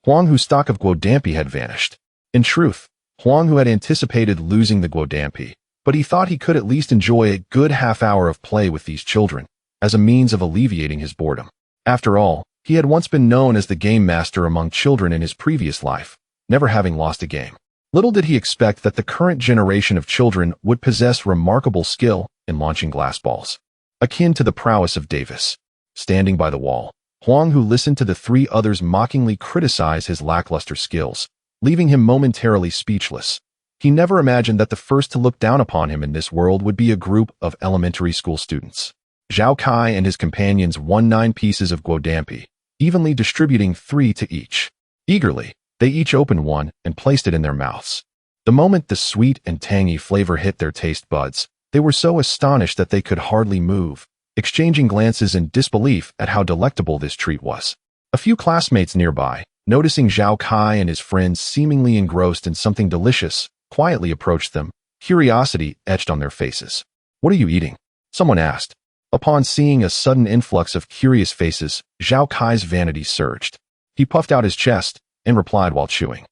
Huang Hu's stock of guodampi had vanished. In truth, Huang Hu had anticipated losing the guodampi, but he thought he could at least enjoy a good half-hour of play with these children, as a means of alleviating his boredom. After all, he had once been known as the game master among children in his previous life, never having lost a game. Little did he expect that the current generation of children would possess remarkable skill in launching glass balls, akin to the prowess of Davis. Standing by the wall, Huang Hu listened to the 3 others mockingly criticize his lackluster skills, leaving him momentarily speechless. He never imagined that the first to look down upon him in this world would be a group of elementary school students. Zhao Kai and his companions won 9 pieces of guodampi, evenly distributing 3 to each. Eagerly, they each opened one and placed it in their mouths. The moment the sweet and tangy flavor hit their taste buds, they were so astonished that they could hardly move, exchanging glances in disbelief at how delectable this treat was. A few classmates nearby, noticing Zhao Kai and his friends seemingly engrossed in something delicious, quietly approached them, curiosity etched on their faces. "What are you eating?" someone asked. Upon seeing a sudden influx of curious faces, Zhao Kai's vanity surged. He puffed out his chest and replied while chewing,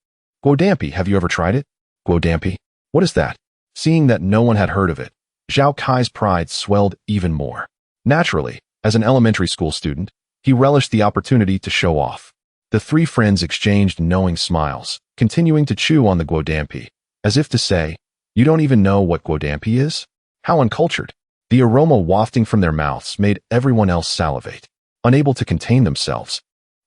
"Guodampi, have you ever tried it?" "Guodampi? What is that?" Seeing that no one had heard of it, Zhao Kai's pride swelled even more. Naturally, as an elementary school student, he relished the opportunity to show off. The 3 friends exchanged knowing smiles, continuing to chew on the guodampi, as if to say, "You don't even know what guodampi is? How uncultured." The aroma wafting from their mouths made everyone else salivate, unable to contain themselves.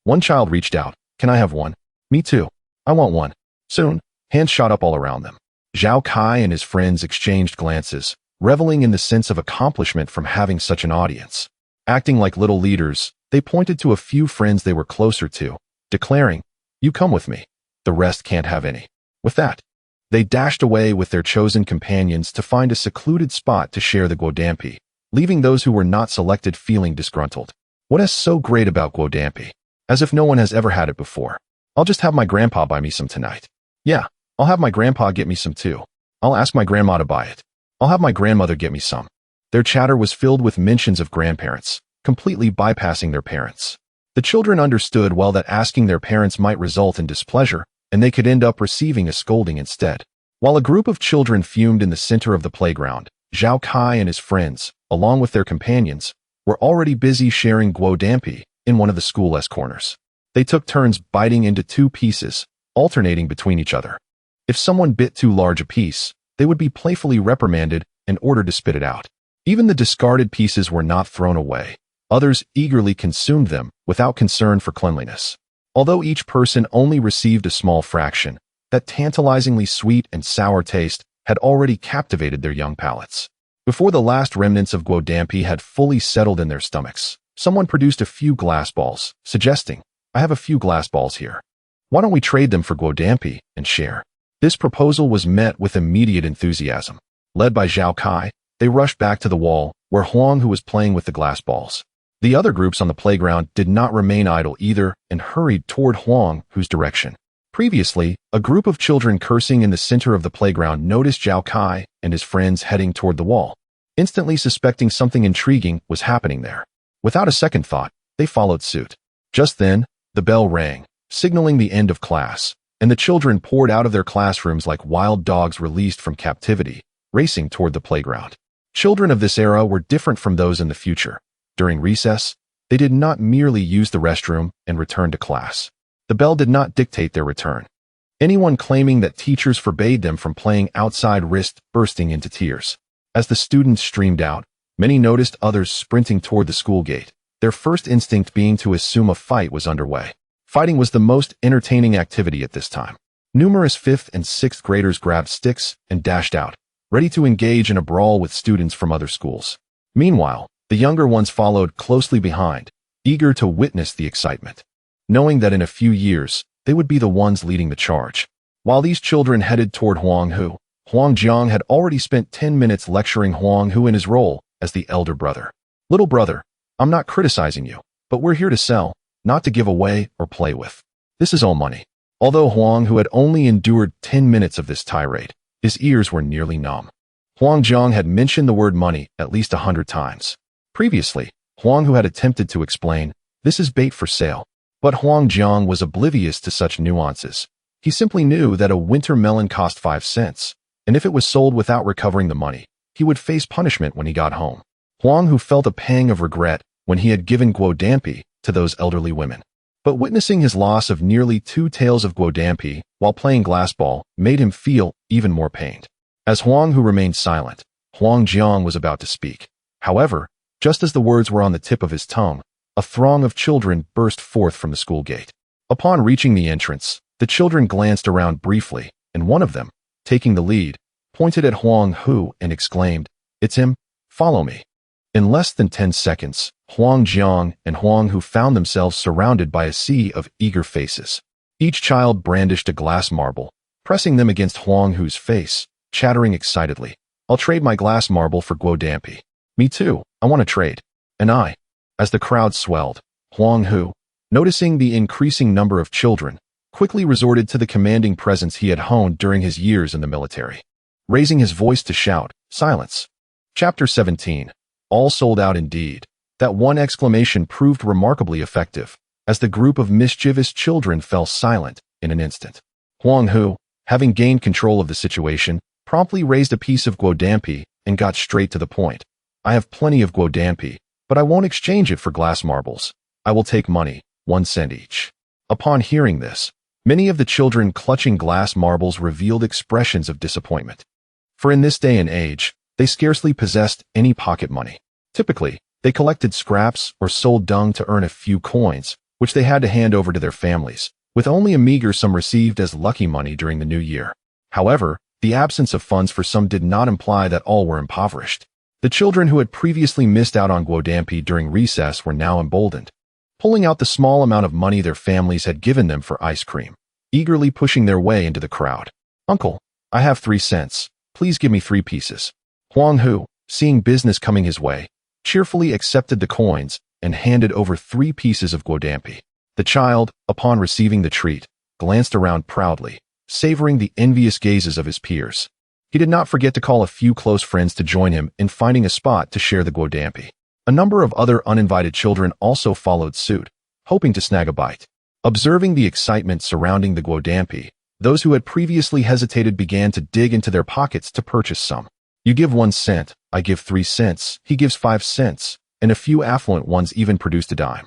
One child reached out, "Can I have one?" "Me too. I want one." Soon, hands shot up all around them. Zhao Kai and his friends exchanged glances, reveling in the sense of accomplishment from having such an audience. Acting like little leaders, they pointed to a few friends they were closer to, declaring, "You come with me. The rest can't have any." With that, they dashed away with their chosen companions to find a secluded spot to share the guodampi, leaving those who were not selected feeling disgruntled. What is so great about guodampi? As if no one has ever had it before. "I'll just have my grandpa buy me some tonight." "Yeah, I'll have my grandpa get me some too." "I'll ask my grandma to buy it." "I'll have my grandmother get me some." Their chatter was filled with mentions of grandparents, completely bypassing their parents. The children understood well that asking their parents might result in displeasure, and they could end up receiving a scolding instead. While a group of children fumed in the center of the playground, Zhao Kai and his friends, along with their companions, were already busy sharing guodampi in one of the school's corners. They took turns biting into 2 pieces, alternating between each other. If someone bit too large a piece, they would be playfully reprimanded and ordered to spit it out. Even the discarded pieces were not thrown away. Others eagerly consumed them without concern for cleanliness. Although each person only received a small fraction, that tantalizingly sweet and sour taste had already captivated their young palates. Before the last remnants of guodampi had fully settled in their stomachs, someone produced a few glass balls, suggesting, "I have a few glass balls here. Why don't we trade them for guodampi and share?" This proposal was met with immediate enthusiasm. Led by Zhao Kai, they rushed back to the wall, where Huang Hu was playing with the glass balls. The other groups on the playground did not remain idle either and hurried toward Huang Hu's direction. Previously, a group of children cursing in the center of the playground noticed Zhao Kai and his friends heading toward the wall, instantly suspecting something intriguing was happening there. Without a second thought, they followed suit. Just then, the bell rang, signaling the end of class, and the children poured out of their classrooms like wild dogs released from captivity, racing toward the playground. Children of this era were different from those in the future. During recess, they did not merely use the restroom and return to class. The bell did not dictate their return. Anyone claiming that teachers forbade them from playing outside risked bursting into tears. As the students streamed out, many noticed others sprinting toward the school gate, their first instinct being to assume a fight was underway. Fighting was the most entertaining activity at this time. Numerous 5th and 6th graders grabbed sticks and dashed out, ready to engage in a brawl with students from other schools. Meanwhile, the younger ones followed closely behind, eager to witness the excitement, knowing that in a few years, they would be the ones leading the charge. While these children headed toward Huang Hu, Huang Jiang had already spent 10 minutes lecturing Huang Hu in his role as the elder brother. Little brother, I'm not criticizing you, but we're here to sell, not to give away or play with. This is all money. Although Huang Hu had only endured 10 minutes of this tirade, his ears were nearly numb. Huang Jiang had mentioned the word money at least 100 times. Previously, Huang Hu had attempted to explain, this is bait for sale. But Huang Jiang was oblivious to such nuances. He simply knew that a winter melon cost 5 cents, and if it was sold without recovering the money, he would face punishment when he got home. Huang Hu felt a pang of regret when he had given guodampi to those elderly women. But witnessing his loss of nearly 2 taels of guodampi while playing glass ball made him feel even more pained. As Huang Hu remained silent, Huang Jiang was about to speak. However, just as the words were on the tip of his tongue, a throng of children burst forth from the school gate. Upon reaching the entrance, the children glanced around briefly, and one of them, taking the lead, pointed at Huang Hu and exclaimed, "It's him, follow me." In less than 10 seconds, Huang Jiang and Huang Hu found themselves surrounded by a sea of eager faces. Each child brandished a glass marble, pressing them against Huang Hu's face, chattering excitedly, "I'll trade my glass marble for guodampi." "Me too, I want to trade." "And I." As the crowd swelled, Huang Hu, noticing the increasing number of children, quickly resorted to the commanding presence he had honed during his years in the military. Raising his voice to shout, "Silence!" Chapter 17. All sold out indeed. That one exclamation proved remarkably effective, as the group of mischievous children fell silent in an instant. Huang Hu, having gained control of the situation, promptly raised a piece of guodampi and got straight to the point. "I have plenty of guodampi, but I won't exchange it for glass marbles. I will take money, 1 cent each." Upon hearing this, many of the children clutching glass marbles revealed expressions of disappointment. For in this day and age, they scarcely possessed any pocket money. Typically, they collected scraps or sold dung to earn a few coins, which they had to hand over to their families, with only a meager sum received as lucky money during the new year. However, the absence of funds for some did not imply that all were impoverished. The children who had previously missed out on guodampi during recess were now emboldened, pulling out the small amount of money their families had given them for ice cream, eagerly pushing their way into the crowd. "Uncle, I have 3 cents. Please give me 3 pieces." Huang Hu, seeing business coming his way, cheerfully accepted the coins and handed over 3 pieces of guodampi. The child, upon receiving the treat, glanced around proudly, savoring the envious gazes of his peers. He did not forget to call a few close friends to join him in finding a spot to share the guodampi. A number of other uninvited children also followed suit, hoping to snag a bite. Observing the excitement surrounding the guodampi, those who had previously hesitated began to dig into their pockets to purchase some. "You give 1 cent, I give 3 cents, he gives 5 cents, and a few affluent ones even produced a dime."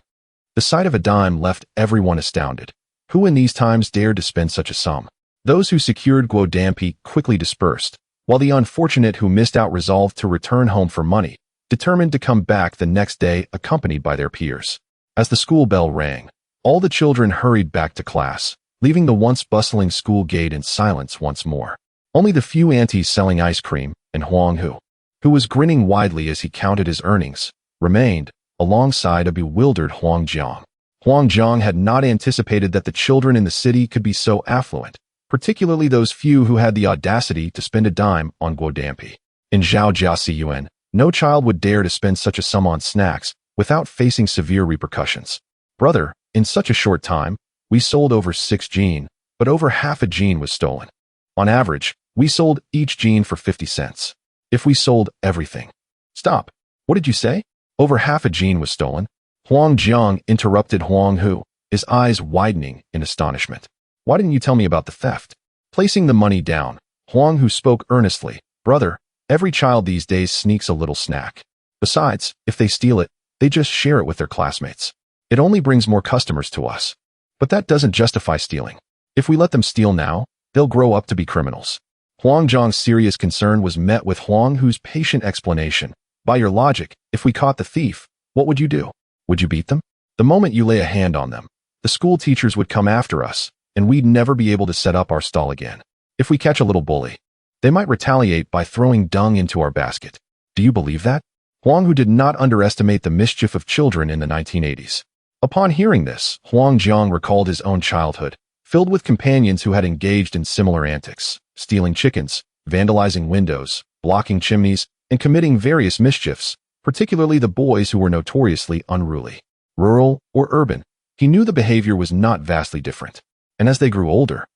The sight of a dime left everyone astounded. Who in these times dared to spend such a sum? Those who secured guodampi quickly dispersed, while the unfortunate who missed out resolved to return home for money, determined to come back the next day accompanied by their peers. As the school bell rang, all the children hurried back to class, leaving the once bustling school gate in silence once more. Only the few aunties selling ice cream and Huang Hu, who was grinning widely as he counted his earnings, remained, alongside a bewildered Huang Jiang. Huang Jiang had not anticipated that the children in the city could be so affluent, particularly those few who had the audacity to spend a dime on guodampi. In Zhao Yuan, no child would dare to spend such a sum on snacks without facing severe repercussions. "Brother, in such a short time, we sold over 6 jean, but over half a jean was stolen. On average, we sold each jean for 50 cents. If we sold everything." "Stop. What did you say?" "Over half a jean was stolen." Huang Jiang interrupted Huang Hu, his eyes widening in astonishment. "Why didn't you tell me about the theft?" Placing the money down, Huang Hu spoke earnestly. "Brother, every child these days sneaks a little snack. Besides, if they steal it, they just share it with their classmates. It only brings more customers to us. But that doesn't justify stealing. If we let them steal now, they'll grow up to be criminals." Huang Zhang's serious concern was met with Huang Hu's patient explanation. By your logic, if we caught the thief, what would you do? Would you beat them? The moment you lay a hand on them, the school teachers would come after us, and we'd never be able to set up our stall again. If we catch a little bully, they might retaliate by throwing dung into our basket. Do you believe that? Huang Hu did not underestimate the mischief of children in the 1980s. Upon hearing this, Huang Zhang recalled his own childhood, filled with companions who had engaged in similar antics, stealing chickens, vandalizing windows, blocking chimneys, and committing various mischiefs, particularly the boys who were notoriously unruly. Rural or urban, he knew the behavior was not vastly different. And as they grew older,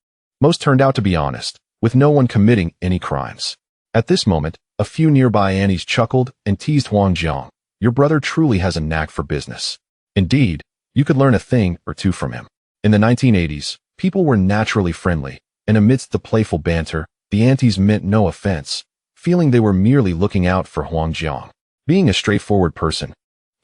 most turned out to be honest, with no one committing any crimes. At this moment, a few nearby Annies chuckled and teased Huang Zhang. Your brother truly has a knack for business. Indeed, you could learn a thing or two from him. In the 1980s, people were naturally friendly, and amidst the playful banter, the aunties meant no offense, feeling they were merely looking out for Huang Zhang. Being a straightforward person,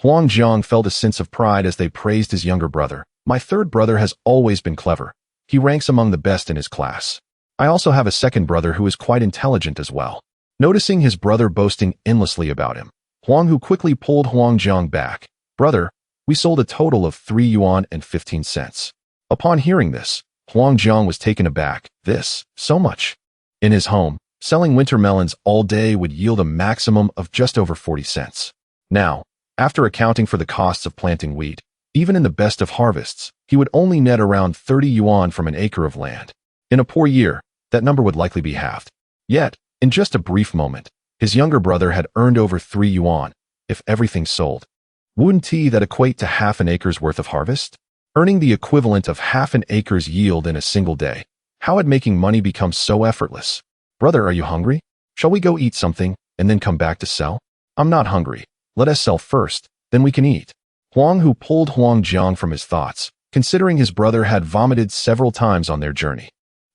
Huang Zhang felt a sense of pride as they praised his younger brother. My third brother has always been clever. He ranks among the best in his class. I also have a second brother who is quite intelligent as well. Noticing his brother boasting endlessly about him, Huang Hu quickly pulled Huang Zhang back. Brother, we sold a total of 3 yuan and 15 cents. Upon hearing this, Huang Zhang was taken aback. This, so much. In his home, selling winter melons all day would yield a maximum of just over 40 cents. Now, after accounting for the costs of planting wheat, even in the best of harvests, he would only net around 30 yuan from an acre of land. In a poor year, that number would likely be halved. Yet, in just a brief moment, his younger brother had earned over 3 yuan, if everything sold. Wouldn't that equate to half an acre's worth of harvest? Earning the equivalent of half an acre's yield in a single day. How had making money become so effortless? Brother, are you hungry? Shall we go eat something, and then come back to sell? I'm not hungry. Let us sell first, then we can eat. Huang Hu pulled Huang Zhang from his thoughts, considering his brother had vomited several times on their journey.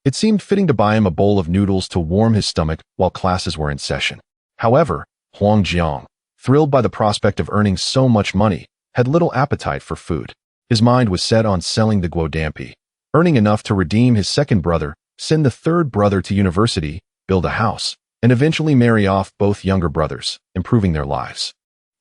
It seemed fitting to buy him a bowl of noodles to warm his stomach while classes were in session. However, Huang Zhang, thrilled by the prospect of earning so much money, had little appetite for food. His mind was set on selling the guodampi, earning enough to redeem his second brother, send the third brother to university, build a house, and eventually marry off both younger brothers, improving their lives.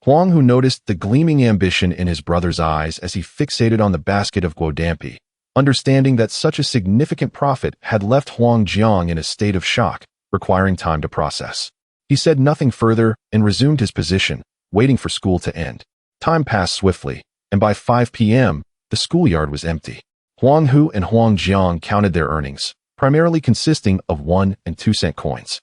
Huang Hu noticed the gleaming ambition in his brother's eyes as he fixated on the basket of guodampi, understanding that such a significant profit had left Huang Zhang in a state of shock, requiring time to process. He said nothing further and resumed his position, waiting for school to end. Time passed swiftly, and by 5 p.m., the schoolyard was empty. Huang Hu and Huang Zhang counted their earnings, primarily consisting of 1 and 2 cent coins.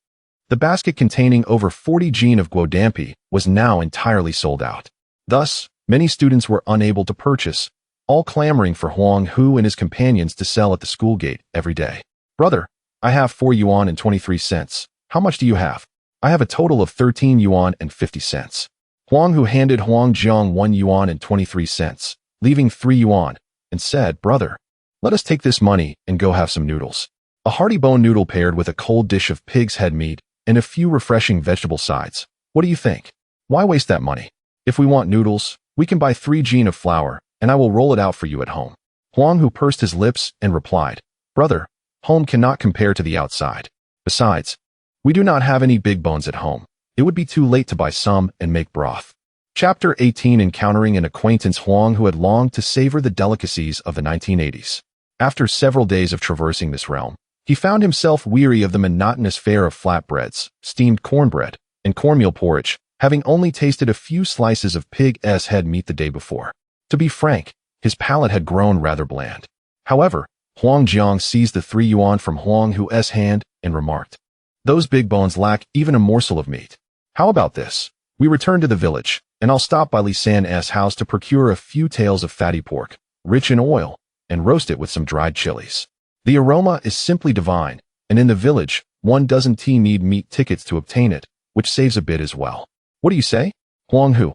The basket containing over 40 jin of guodampi was now entirely sold out. Thus, many students were unable to purchase, all clamoring for Huang Hu and his companions to sell at the school gate every day. Brother, I have 4 yuan and 23 cents. How much do you have? I have a total of 13 yuan and 50 cents. Huang Hu handed Huang Zhang 1 yuan and 23 cents, leaving 3 yuan, and said, Brother, let us take this money and go have some noodles. A hearty bone noodle paired with a cold dish of pig's head meat and a few refreshing vegetable sides. What do you think? Why waste that money? If we want noodles, we can buy 3 jin of flour, and I will roll it out for you at home. Huang Hu pursed his lips and replied, Brother, home cannot compare to the outside. Besides, we do not have any big bones at home. It would be too late to buy some and make broth. Chapter 18. Encountering an acquaintance. Huang Hu had longed to savor the delicacies of the 1980s. After several days of traversing this realm, he found himself weary of the monotonous fare of flatbreads, steamed cornbread, and cornmeal porridge, having only tasted a few slices of pig's head meat the day before. To be frank, his palate had grown rather bland. However, Huang Zhang seized the 3 yuan from Huang Hu's hand and remarked, Those big bones lack even a morsel of meat. How about this? We return to the village, and I'll stop by Li San's house to procure a few tails of fatty pork, rich in oil, and roast it with some dried chilies. The aroma is simply divine, and in the village, one doesn't need meat tickets to obtain it, which saves a bit as well. What do you say? Huang Hu,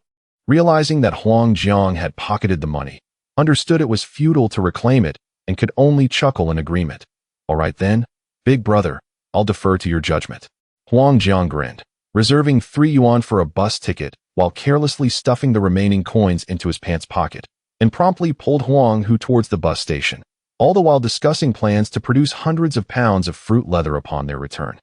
realizing that Huang Zhang had pocketed the money, understood it was futile to reclaim it, and could only chuckle in agreement. All right then, big brother, I'll defer to your judgment. Huang Zhang grinned, reserving 3 yuan for a bus ticket while carelessly stuffing the remaining coins into his pants pocket, and promptly pulled Huang Hu towards the bus station, all the while discussing plans to produce hundreds of pounds of fruit leather upon their return.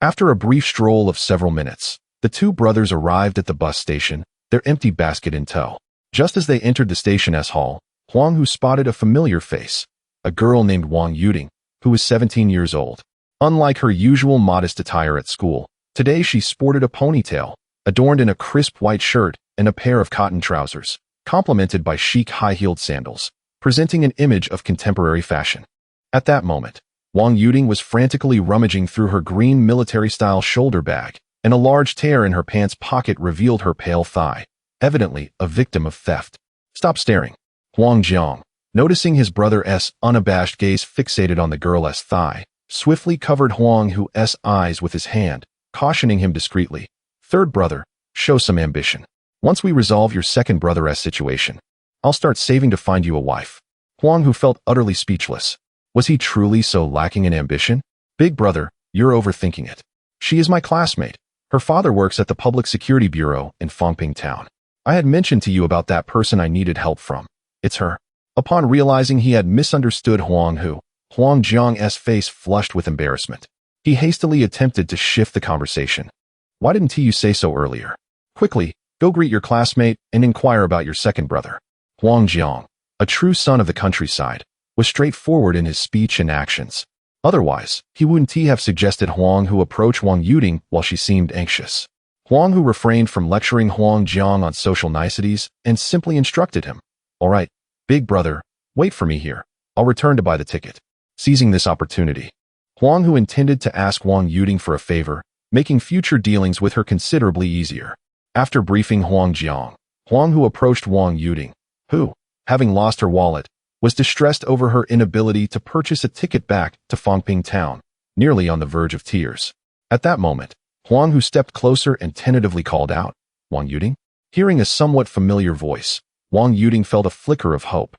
After a brief stroll of several minutes, the two brothers arrived at the bus station, their empty basket in tow. Just as they entered the station's hall, Huang Hu spotted a familiar face, a girl named Wang Yuding, who was 17 years old. Unlike her usual modest attire at school, today she sported a ponytail, adorned in a crisp white shirt and a pair of cotton trousers, complemented by chic high-heeled sandals, presenting an image of contemporary fashion. At that moment, Wang Yuding was frantically rummaging through her green military-style shoulder bag, and a large tear in her pants pocket revealed her pale thigh, evidently a victim of theft. "Stop staring." Huang Jiang, noticing his brother's unabashed gaze fixated on the girl's thigh, swiftly covered Huang Hu's eyes with his hand, cautioning him discreetly. "Third brother, show some ambition. Once we resolve your second brother's situation, I'll start saving to find you a wife." Huang Hu felt utterly speechless. Was he truly so lacking in ambition? "Big brother, you're overthinking it. She is my classmate. Her father works at the Public Security Bureau in Fangping Town. I had mentioned to you about that person I needed help from. It's her." Upon realizing he had misunderstood Huang Hu, Huang Jiang's face flushed with embarrassment. He hastily attempted to shift the conversation. "Why didn't you say so earlier? Quickly, go greet your classmate and inquire about your second brother." Huang Jiang, a true son of the countryside, was straightforward in his speech and actions. Otherwise, he wouldn't have suggested Huang Hu approach Wang Yuding while she seemed anxious. Huang Hu refrained from lecturing Huang Jiang on social niceties and simply instructed him. "All right, big brother, wait for me here. I'll return to buy the ticket." Seizing this opportunity, Huang Hu intended to ask Wang Yuding for a favor, making future dealings with her considerably easier. After briefing Huang Jiang, Huang Hu approached Wang Yuding, who, having lost her wallet, was distressed over her inability to purchase a ticket back to Fangping Town, nearly on the verge of tears. At that moment, Huang Hu stepped closer and tentatively called out, "Wang Yuding?" Hearing a somewhat familiar voice, Wang Yuding felt a flicker of hope,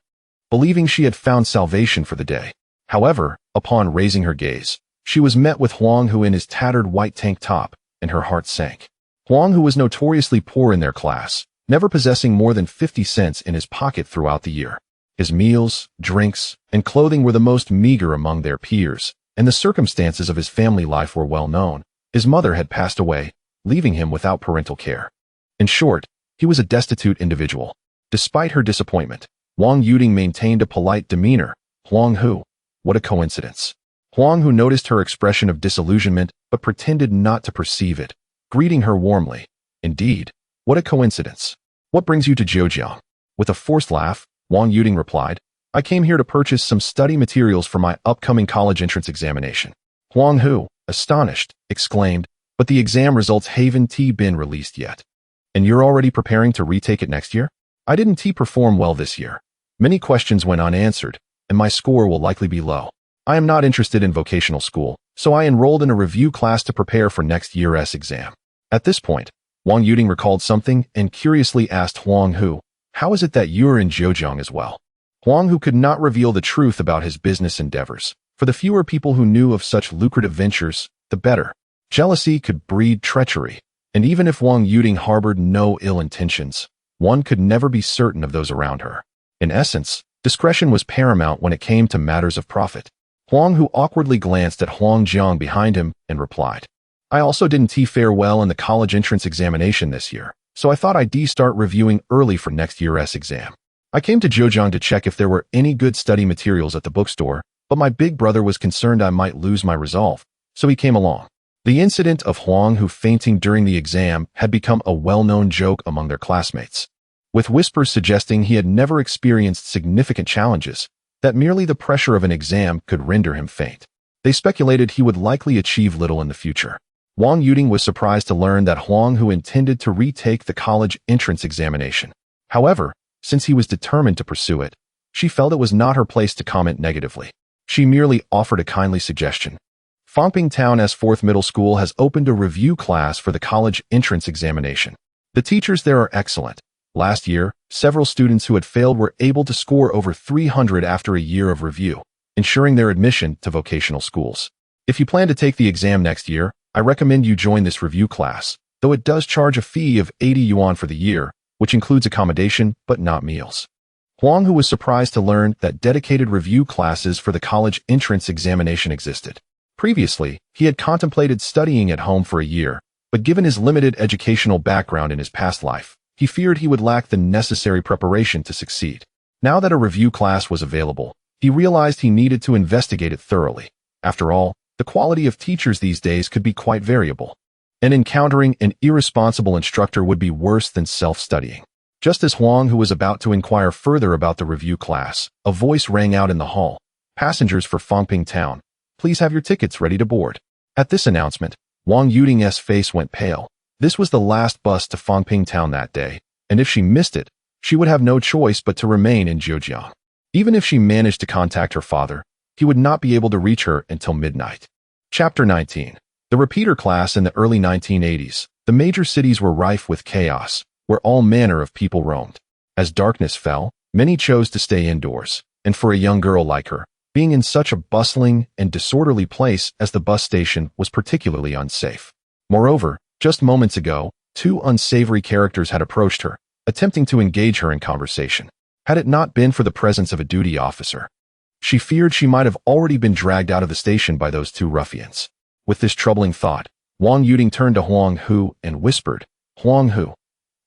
believing she had found salvation for the day. However, upon raising her gaze, she was met with Huang Hu in his tattered white tank top, and her heart sank. Huang Hu was notoriously poor in their class, never possessing more than 50 cents in his pocket throughout the year. His meals, drinks, and clothing were the most meager among their peers, and the circumstances of his family life were well known. His mother had passed away, leaving him without parental care. In short, he was a destitute individual. Despite her disappointment, Wang Yuding maintained a polite demeanor. "Huang Hu, what a coincidence." Huang Hu noticed her expression of disillusionment but pretended not to perceive it, greeting her warmly. "Indeed, what a coincidence. What brings you to Zhejiang?" With a forced laugh, Wang Yuding replied, "I came here to purchase some study materials for my upcoming college entrance examination." Huang Hu, astonished, exclaimed, "But the exam results haven't been released yet. And you're already preparing to retake it next year?" "I didn't perform well this year. Many questions went unanswered, and my score will likely be low. I am not interested in vocational school, so I enrolled in a review class to prepare for next year's exam." At this point, Wang Yuding recalled something and curiously asked Huang Hu, "How is it that you're in Zhejiang as well?" Huang Hu could not reveal the truth about his business endeavors, for the fewer people who knew of such lucrative ventures, the better. Jealousy could breed treachery, and even if Wang Yuding harbored no ill intentions, one could never be certain of those around her. In essence, discretion was paramount when it came to matters of profit. Huang Hu awkwardly glanced at Huang Jiang behind him and replied, "I also didn't fare well in the college entrance examination this year, so I thought I'd start reviewing early for next year's exam. I came to Zhejiang to check if there were any good study materials at the bookstore, but my big brother was concerned I might lose my resolve, so he came along." The incident of Huang Hu fainting during the exam had become a well-known joke among their classmates, with whispers suggesting he had never experienced significant challenges, that merely the pressure of an exam could render him faint. They speculated he would likely achieve little in the future. Wang Yuding was surprised to learn that Huang Hu intended to retake the college entrance examination. However, since he was determined to pursue it, she felt it was not her place to comment negatively. She merely offered a kindly suggestion. Fangping Town's 4th Middle School has opened a review class for the college entrance examination. The teachers there are excellent. Last year, several students who had failed were able to score over 300 after a year of review, ensuring their admission to vocational schools. If you plan to take the exam next year, I recommend you join this review class, though it does charge a fee of 80 yuan for the year, which includes accommodation but not meals. Huang Hu was surprised to learn that dedicated review classes for the college entrance examination existed. Previously, he had contemplated studying at home for a year, but given his limited educational background in his past life, he feared he would lack the necessary preparation to succeed. Now that a review class was available, he realized he needed to investigate it thoroughly. After all, the quality of teachers these days could be quite variable, and encountering an irresponsible instructor would be worse than self-studying. Just as Huang Hu was about to inquire further about the review class, a voice rang out in the hall. "Passengers for Fangping Town, please have your tickets ready to board." At this announcement, Wang Yuding's face went pale. This was the last bus to Fangping Town that day, and if she missed it, she would have no choice but to remain in Zhejiang. Even if she managed to contact her father, he would not be able to reach her until midnight. Chapter 19. The repeater class in the early 1980s. The major cities were rife with chaos, where all manner of people roamed. As darkness fell, many chose to stay indoors, and for a young girl like her, being in such a bustling and disorderly place as the bus station was particularly unsafe. Moreover, just moments ago, two unsavory characters had approached her, attempting to engage her in conversation. Had it not been for the presence of a duty officer, she feared she might have already been dragged out of the station by those two ruffians. With this troubling thought, Wang Yuding turned to Huang Hu and whispered, "Huang Hu,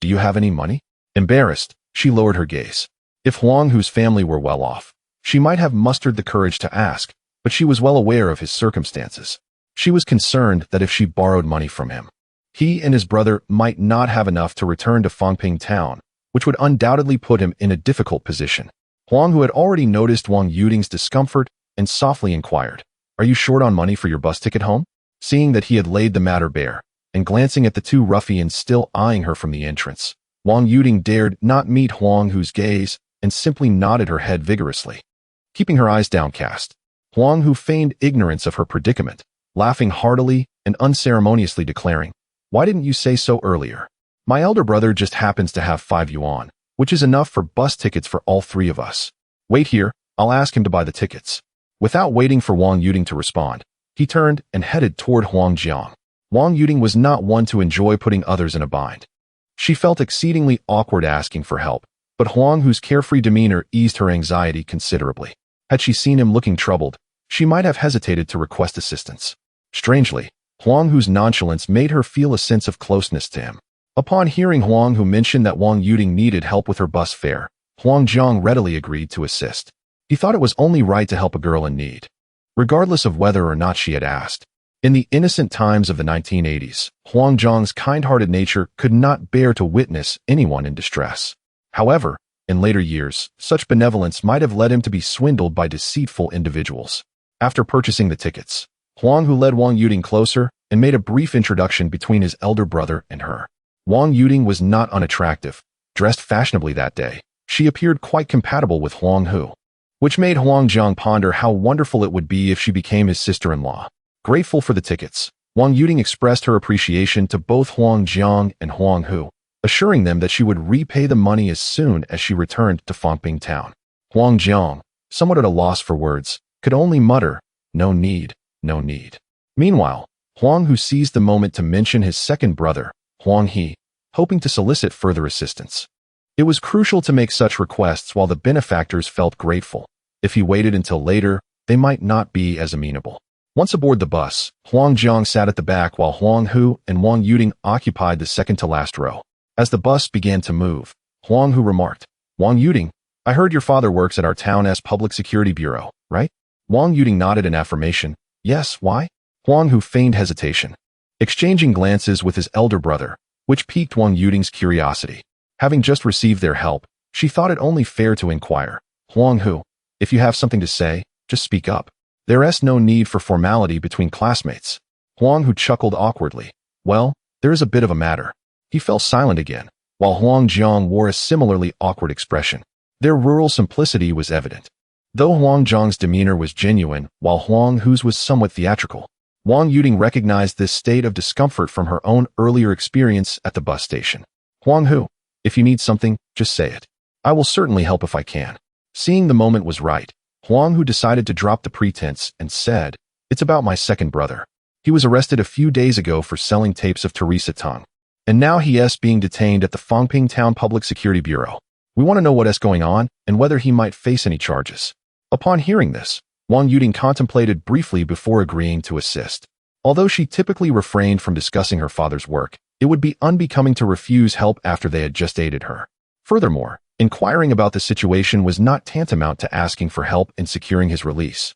do you have any money?" Embarrassed, she lowered her gaze. If Huang Hu's family were well off, she might have mustered the courage to ask, but she was well aware of his circumstances. She was concerned that if she borrowed money from him, he and his brother might not have enough to return to Fangping Town, which would undoubtedly put him in a difficult position. Huang Hu had already noticed Wang Yuding's discomfort and softly inquired, "Are you short on money for your bus ticket home?" Seeing that he had laid the matter bare, and glancing at the two ruffians still eyeing her from the entrance, Wang Yuding dared not meet Huang Hu's gaze and simply nodded her head vigorously. Keeping her eyes downcast, Huang Hu feigned ignorance of her predicament, laughing heartily and unceremoniously declaring, "Why didn't you say so earlier? My elder brother just happens to have 5 yuan, which is enough for bus tickets for all 3 of us. Wait here, I'll ask him to buy the tickets." Without waiting for Wang Yuding to respond, he turned and headed toward Huangjiang. Wang Yuding was not one to enjoy putting others in a bind. She felt exceedingly awkward asking for help, but Huang Hu's carefree demeanor eased her anxiety considerably. Had she seen him looking troubled, she might have hesitated to request assistance. Strangely, Huang Hu's nonchalance made her feel a sense of closeness to him. Upon hearing Huang Hu mention that Wang Yuding needed help with her bus fare, Huangjiang readily agreed to assist. He thought it was only right to help a girl in need, regardless of whether or not she had asked. In the innocent times of the 1980s, Huangjiang's kind-hearted nature could not bear to witness anyone in distress. However, in later years, such benevolence might have led him to be swindled by deceitful individuals. After purchasing the tickets, Huang Hu led Wang Yuding closer and made a brief introduction between his elder brother and her. Wang Yuding was not unattractive. Dressed fashionably that day, she appeared quite compatible with Huang Hu, which made Huangjiang ponder how wonderful it would be if she became his sister-in-law. Grateful for the tickets, Wang Yuding expressed her appreciation to both Huangjiang and Huang Hu, assuring them that she would repay the money as soon as she returned to Fangping Town. Huangjiang, somewhat at a loss for words, could only mutter, "No need, no need." Meanwhile, Huang Hu seized the moment to mention his second brother, Huang He, hoping to solicit further assistance. It was crucial to make such requests while the benefactors felt grateful. If he waited until later, they might not be as amenable. Once aboard the bus, Huangjiang sat at the back while Huang Hu and Wang Yuding occupied the second-to-last row. As the bus began to move, Huang Hu remarked, "Wang Yuding, I heard your father works at our town's Public Security Bureau, right?" Wang Yuding nodded in affirmation. "Yes, why?" Huang Hu feigned hesitation, exchanging glances with his elder brother, which piqued Wang Yuding's curiosity. Having just received their help, she thought it only fair to inquire, "Huang Hu, if you have something to say, just speak up. There's no need for formality between classmates." Huang Hu chuckled awkwardly. "Well, there is a bit of a matter." He fell silent again, while Huangjiang wore a similarly awkward expression. Their rural simplicity was evident, though Huangjiang's demeanor was genuine, while Huang Hu's was somewhat theatrical. Wang Yuding recognized this state of discomfort from her own earlier experience at the bus station. "Huang Hu, if you need something, just say it. I will certainly help if I can." Seeing the moment was right, Huang Hu decided to drop the pretense and said, "It's about my second brother. He was arrested a few days ago for selling tapes of Teresa Tang, and now he is being detained at the Fangping Town Public Security Bureau. We want to know what is going on and whether he might face any charges." Upon hearing this, Wang Yuding contemplated briefly before agreeing to assist. Although she typically refrained from discussing her father's work, it would be unbecoming to refuse help after they had just aided her. Furthermore, inquiring about the situation was not tantamount to asking for help in securing his release.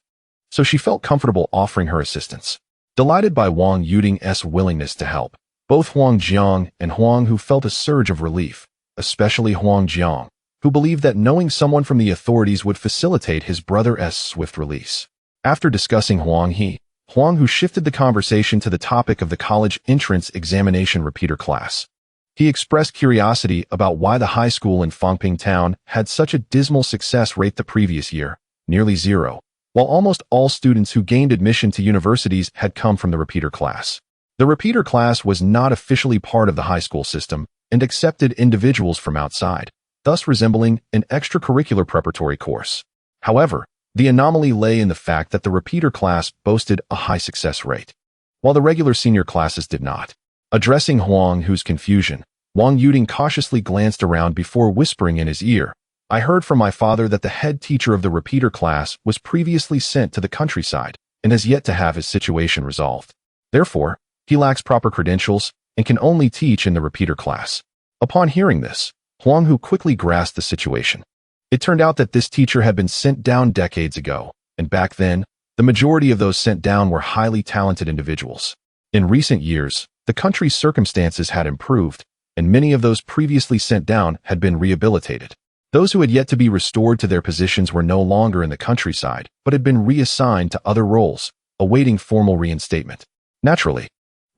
So she felt comfortable offering her assistance. Delighted by Wang Yuding's willingness to help, both Huang Jiang and Huang Hu felt a surge of relief, especially Huang Jiang, who believed that knowing someone from the authorities would facilitate his brother's swift release. After discussing Huang Hu shifted the conversation to the topic of the college entrance examination repeater class. He expressed curiosity about why the high school in Fangping Town had such a dismal success rate the previous year, nearly zero, while almost all students who gained admission to universities had come from the repeater class. The repeater class was not officially part of the high school system and accepted individuals from outside, thus resembling an extracurricular preparatory course. However, the anomaly lay in the fact that the repeater class boasted a high success rate, while the regular senior classes did not. Addressing Huang Hu's confusion, Wang Yuding cautiously glanced around before whispering in his ear, "I heard from my father that the head teacher of the repeater class was previously sent to the countryside and has yet to have his situation resolved. Therefore, he lacks proper credentials and can only teach in the repeater class." Upon hearing this, Huang Hu quickly grasped the situation. It turned out that this teacher had been sent down decades ago, and back then, the majority of those sent down were highly talented individuals. In recent years, the country's circumstances had improved, and many of those previously sent down had been rehabilitated. Those who had yet to be restored to their positions were no longer in the countryside, but had been reassigned to other roles, awaiting formal reinstatement. Naturally,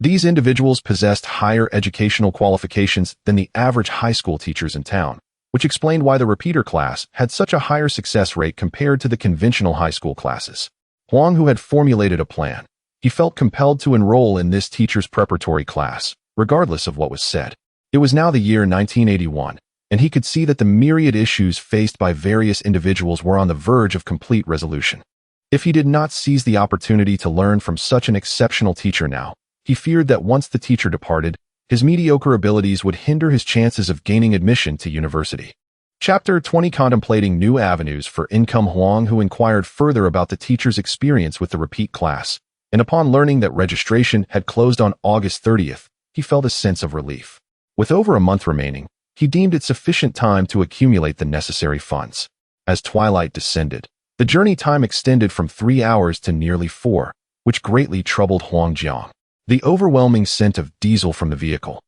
these individuals possessed higher educational qualifications than the average high school teachers in town, which explained why the repeater class had such a higher success rate compared to the conventional high school classes. Huang Hu had formulated a plan. He felt compelled to enroll in this teacher's preparatory class, regardless of what was said. It was now the year 1981, and he could see that the myriad issues faced by various individuals were on the verge of complete resolution. If he did not seize the opportunity to learn from such an exceptional teacher now, he feared that once the teacher departed, his mediocre abilities would hinder his chances of gaining admission to university. Chapter 20 Contemplating New Avenues for Income. Huang Hu inquired further about the teacher's experience with the repeat class, and upon learning that registration had closed on August 30th, he felt a sense of relief. With over a month remaining, he deemed it sufficient time to accumulate the necessary funds. As twilight descended, the journey time extended from 3 hours to nearly 4, which greatly troubled Huang Jiang. The overwhelming scent of diesel from the vehicle,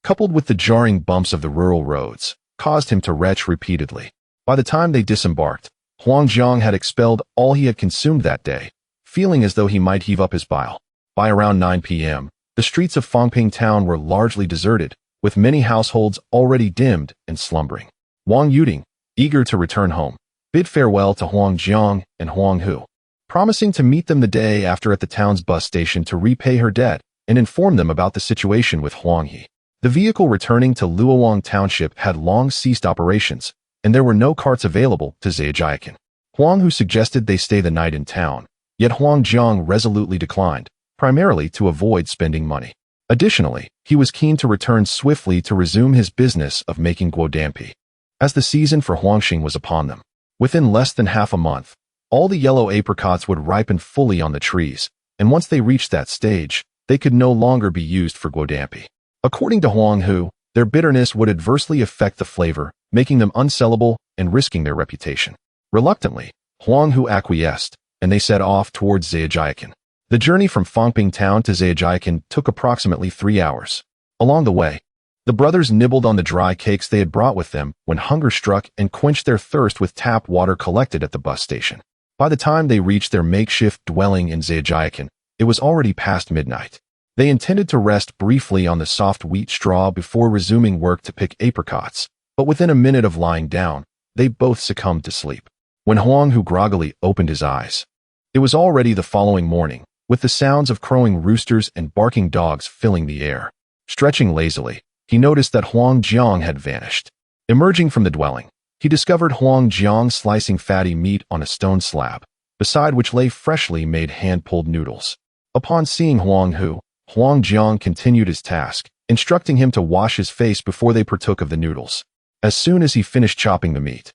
coupled with the jarring bumps of the rural roads, caused him to retch repeatedly. By the time they disembarked, Huang Jiang had expelled all he had consumed that day, feeling as though he might heave up his bile. By around 9 p.m., the streets of Fangping Town were largely deserted, with many households already dimmed and slumbering. Wang Yuding, eager to return home, bid farewell to Huang Jiang and Huang Hu, promising to meet them the day after at the town's bus station to repay her debt and inform them about the situation with Huang He. The vehicle returning to Luoyang Township had long ceased operations, and there were no carts available to Zhejiang. Huang Hu suggested they stay the night in town, yet Huang Jiang resolutely declined, primarily to avoid spending money. Additionally, he was keen to return swiftly to resume his business of making guodampi, as the season for Huangxing was upon them. Within less than half a month, all the yellow apricots would ripen fully on the trees, and once they reached that stage, they could no longer be used for guodampi. According to Huang Hu, their bitterness would adversely affect the flavor, making them unsellable and risking their reputation. Reluctantly, Huang Hu acquiesced, and they set off towards Zhejiang. The journey from Fangping Town to Zhejiang took approximately 3 hours. Along the way, the brothers nibbled on the dry cakes they had brought with them when hunger struck and quenched their thirst with tap water collected at the bus station. By the time they reached their makeshift dwelling in Zhejiang, it was already past midnight. They intended to rest briefly on the soft wheat straw before resuming work to pick apricots, but within a minute of lying down, they both succumbed to sleep. When Huang Hu groggily opened his eyes, it was already the following morning, with the sounds of crowing roosters and barking dogs filling the air. Stretching lazily, he noticed that Huang Jiang had vanished. Emerging from the dwelling, he discovered Huang Jiang slicing fatty meat on a stone slab, beside which lay freshly made hand-pulled noodles. Upon seeing Huang Hu, Huang Jiang continued his task, instructing him to wash his face before they partook of the noodles. As soon as he finished chopping the meat,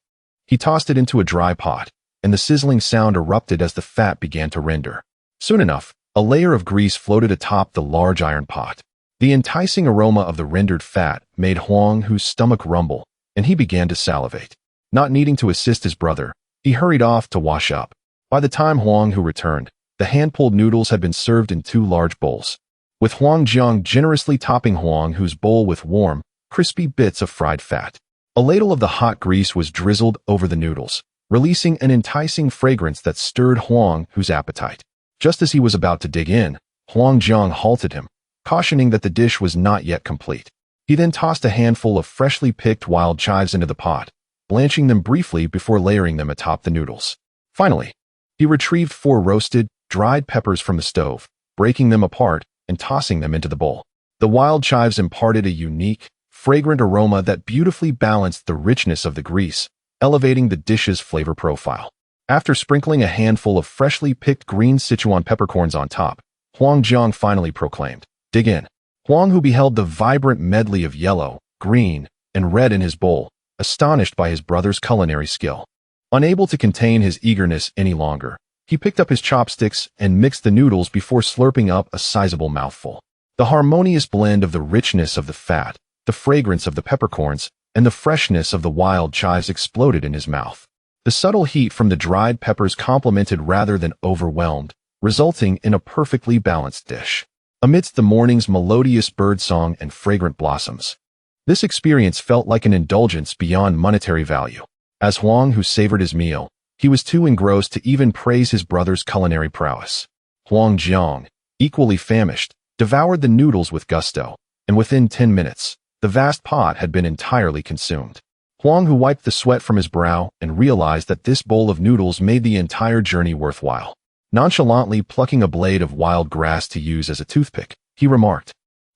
he tossed it into a dry pot, and the sizzling sound erupted as the fat began to render. Soon enough, a layer of grease floated atop the large iron pot. The enticing aroma of the rendered fat made Huang Hu's stomach rumble, and he began to salivate. Not needing to assist his brother, he hurried off to wash up. By the time Huang Hu returned, the hand-pulled noodles had been served in 2 large bowls, with Huang Jiang generously topping Huang Hu's bowl with warm, crispy bits of fried fat. A ladle of the hot grease was drizzled over the noodles, releasing an enticing fragrance that stirred Huang Hu's appetite. Just as he was about to dig in, Huang Jiang halted him, cautioning that the dish was not yet complete. He then tossed a handful of freshly picked wild chives into the pot, blanching them briefly before layering them atop the noodles. Finally, he retrieved 4 roasted, dried peppers from the stove, breaking them apart and tossing them into the bowl. The wild chives imparted a unique, fragrant aroma that beautifully balanced the richness of the grease, elevating the dish's flavor profile. After sprinkling a handful of freshly picked green Sichuan peppercorns on top, Huang Jiang finally proclaimed, "Dig in." Huang Hu beheld the vibrant medley of yellow, green, and red in his bowl, astonished by his brother's culinary skill. Unable to contain his eagerness any longer, he picked up his chopsticks and mixed the noodles before slurping up a sizable mouthful. The harmonious blend of the richness of the fat, the fragrance of the peppercorns, and the freshness of the wild chives exploded in his mouth. The subtle heat from the dried peppers complemented rather than overwhelmed, resulting in a perfectly balanced dish. Amidst the morning's melodious birdsong and fragrant blossoms, this experience felt like an indulgence beyond monetary value. As Huang Hu savored his meal, he was too engrossed to even praise his brother's culinary prowess. Huang Jiang, equally famished, devoured the noodles with gusto, and within 10 minutes, the vast pot had been entirely consumed. Huang Hu wiped the sweat from his brow and realized that this bowl of noodles made the entire journey worthwhile. Nonchalantly plucking a blade of wild grass to use as a toothpick, he remarked,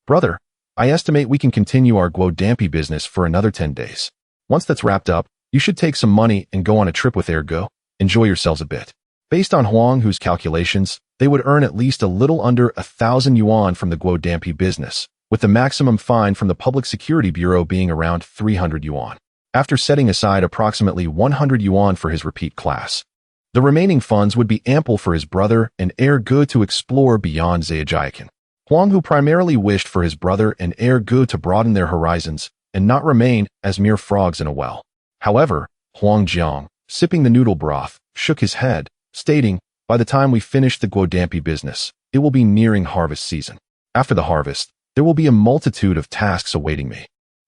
"Brother, I estimate we can continue our guo dampi business for another 10 days. Once that's wrapped up, you should take some money and go on a trip with Ergo. Enjoy yourselves a bit." Based on Huang Hu's calculations, they would earn at least a little under 1,000 yuan from the guo dampi business, with the maximum fine from the Public Security Bureau being around 300 yuan. After setting aside approximately 100 yuan for his repeat class, the remaining funds would be ample for his brother and Ergo to explore beyond Zhejiang. Huang Hu primarily wished for his brother and Ergo to broaden their horizons and not remain as mere frogs in a well. However, Huang Jiang, sipping the noodle broth, shook his head, stating, "By the time we finish the guo dampi business, it will be nearing harvest season. After the harvest, there will be a multitude of tasks awaiting me.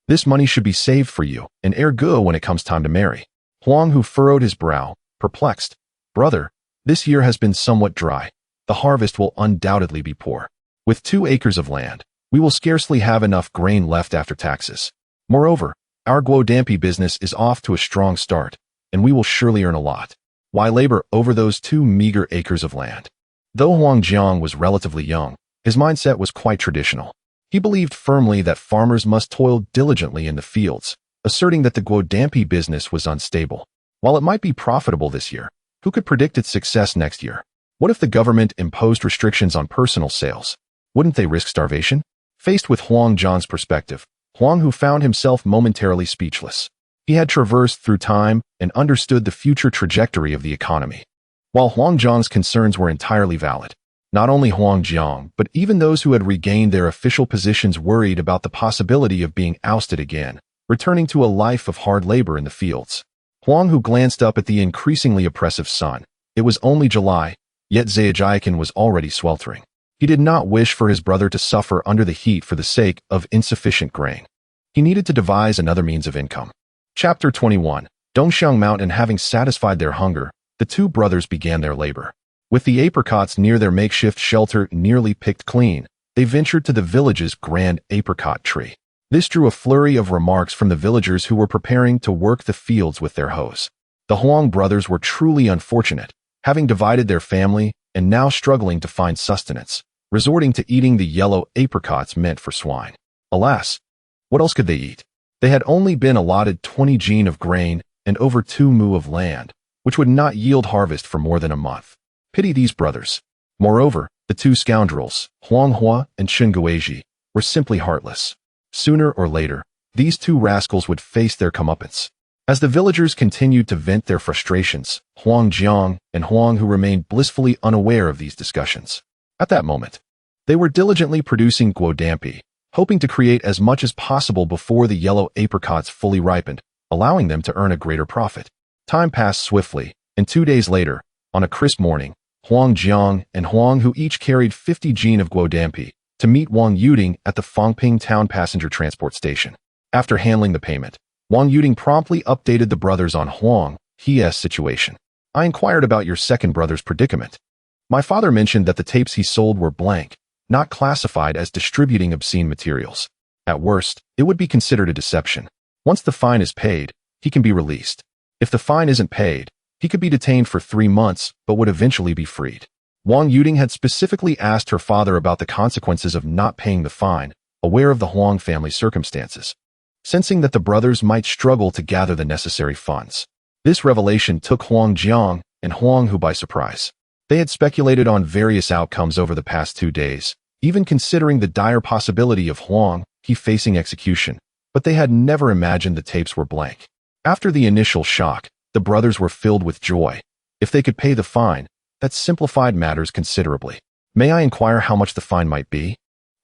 This money should be saved for you and Ergo when it comes time to marry." Huang Hu furrowed his brow, perplexed. "Brother, this year has been somewhat dry. The harvest will undoubtedly be poor. With 2 acres of land, we will scarcely have enough grain left after taxes. Moreover, our guo dampi business is off to a strong start, and we will surely earn a lot. Why labor over those 2 meager acres of land?" Though Huang Jiang was relatively young, his mindset was quite traditional. He believed firmly that farmers must toil diligently in the fields, asserting that the guo dampi business was unstable. While it might be profitable this year, who could predict its success next year? What if the government imposed restrictions on personal sales? Wouldn't they risk starvation? Faced with Huang Jiang's perspective, Huang Hu found himself momentarily speechless. He had traversed through time and understood the future trajectory of the economy. While Huang Jiang's concerns were entirely valid, not only Huang Jiang, but even those who had regained their official positions worried about the possibility of being ousted again, returning to a life of hard labor in the fields. Huang Hu glanced up at the increasingly oppressive sun. It was only July, yet Zhejiang was already sweltering. He did not wish for his brother to suffer under the heat for the sake of insufficient grain. He needed to devise another means of income. Chapter 21. Dongxiang Mountain. Having satisfied their hunger, the 2 brothers began their labor. With the apricots near their makeshift shelter nearly picked clean, they ventured to the village's grand apricot tree. This drew a flurry of remarks from the villagers who were preparing to work the fields with their hoes. The Huang brothers were truly unfortunate, having divided their family and now struggling to find sustenance, resorting to eating the yellow apricots meant for swine. Alas, what else could they eat? They had only been allotted 20 jin of grain and over 2 mu of land, which would not yield harvest for more than a month. Pity these brothers. Moreover, the 2 scoundrels, Huang Hu and Chen Guizhi, were simply heartless. Sooner or later, these 2 rascals would face their comeuppance. As the villagers continued to vent their frustrations, Huang Jiang and Huang Hu remained blissfully unaware of these discussions. At that moment, they were diligently producing guodampi, hoping to create as much as possible before the yellow apricots fully ripened, allowing them to earn a greater profit. Time passed swiftly, and 2 days later, on a crisp morning, Huang Jiang and Huang Hu each carried 50 jin of guodampi to meet Wang Yuding at the Fangping Town Passenger Transport Station. After handling the payment, Wang Yuding promptly updated the brothers on Huang He's situation. I inquired about your second brother's predicament. My father mentioned that the tapes he sold were blank, not classified as distributing obscene materials. At worst, it would be considered a deception. Once the fine is paid, he can be released. If the fine isn't paid, he could be detained for 3 months but would eventually be freed. Wang Yuding had specifically asked her father about the consequences of not paying the fine, aware of the Huang family's circumstances. Sensing that the brothers might struggle to gather the necessary funds, this revelation took Huang Jiang and Huang Hu by surprise. They had speculated on various outcomes over the past 2 days, even considering the dire possibility of Huang He facing execution, but they had never imagined the tapes were blank. After the initial shock, the brothers were filled with joy. If they could pay the fine, that simplified matters considerably. May I inquire how much the fine might be?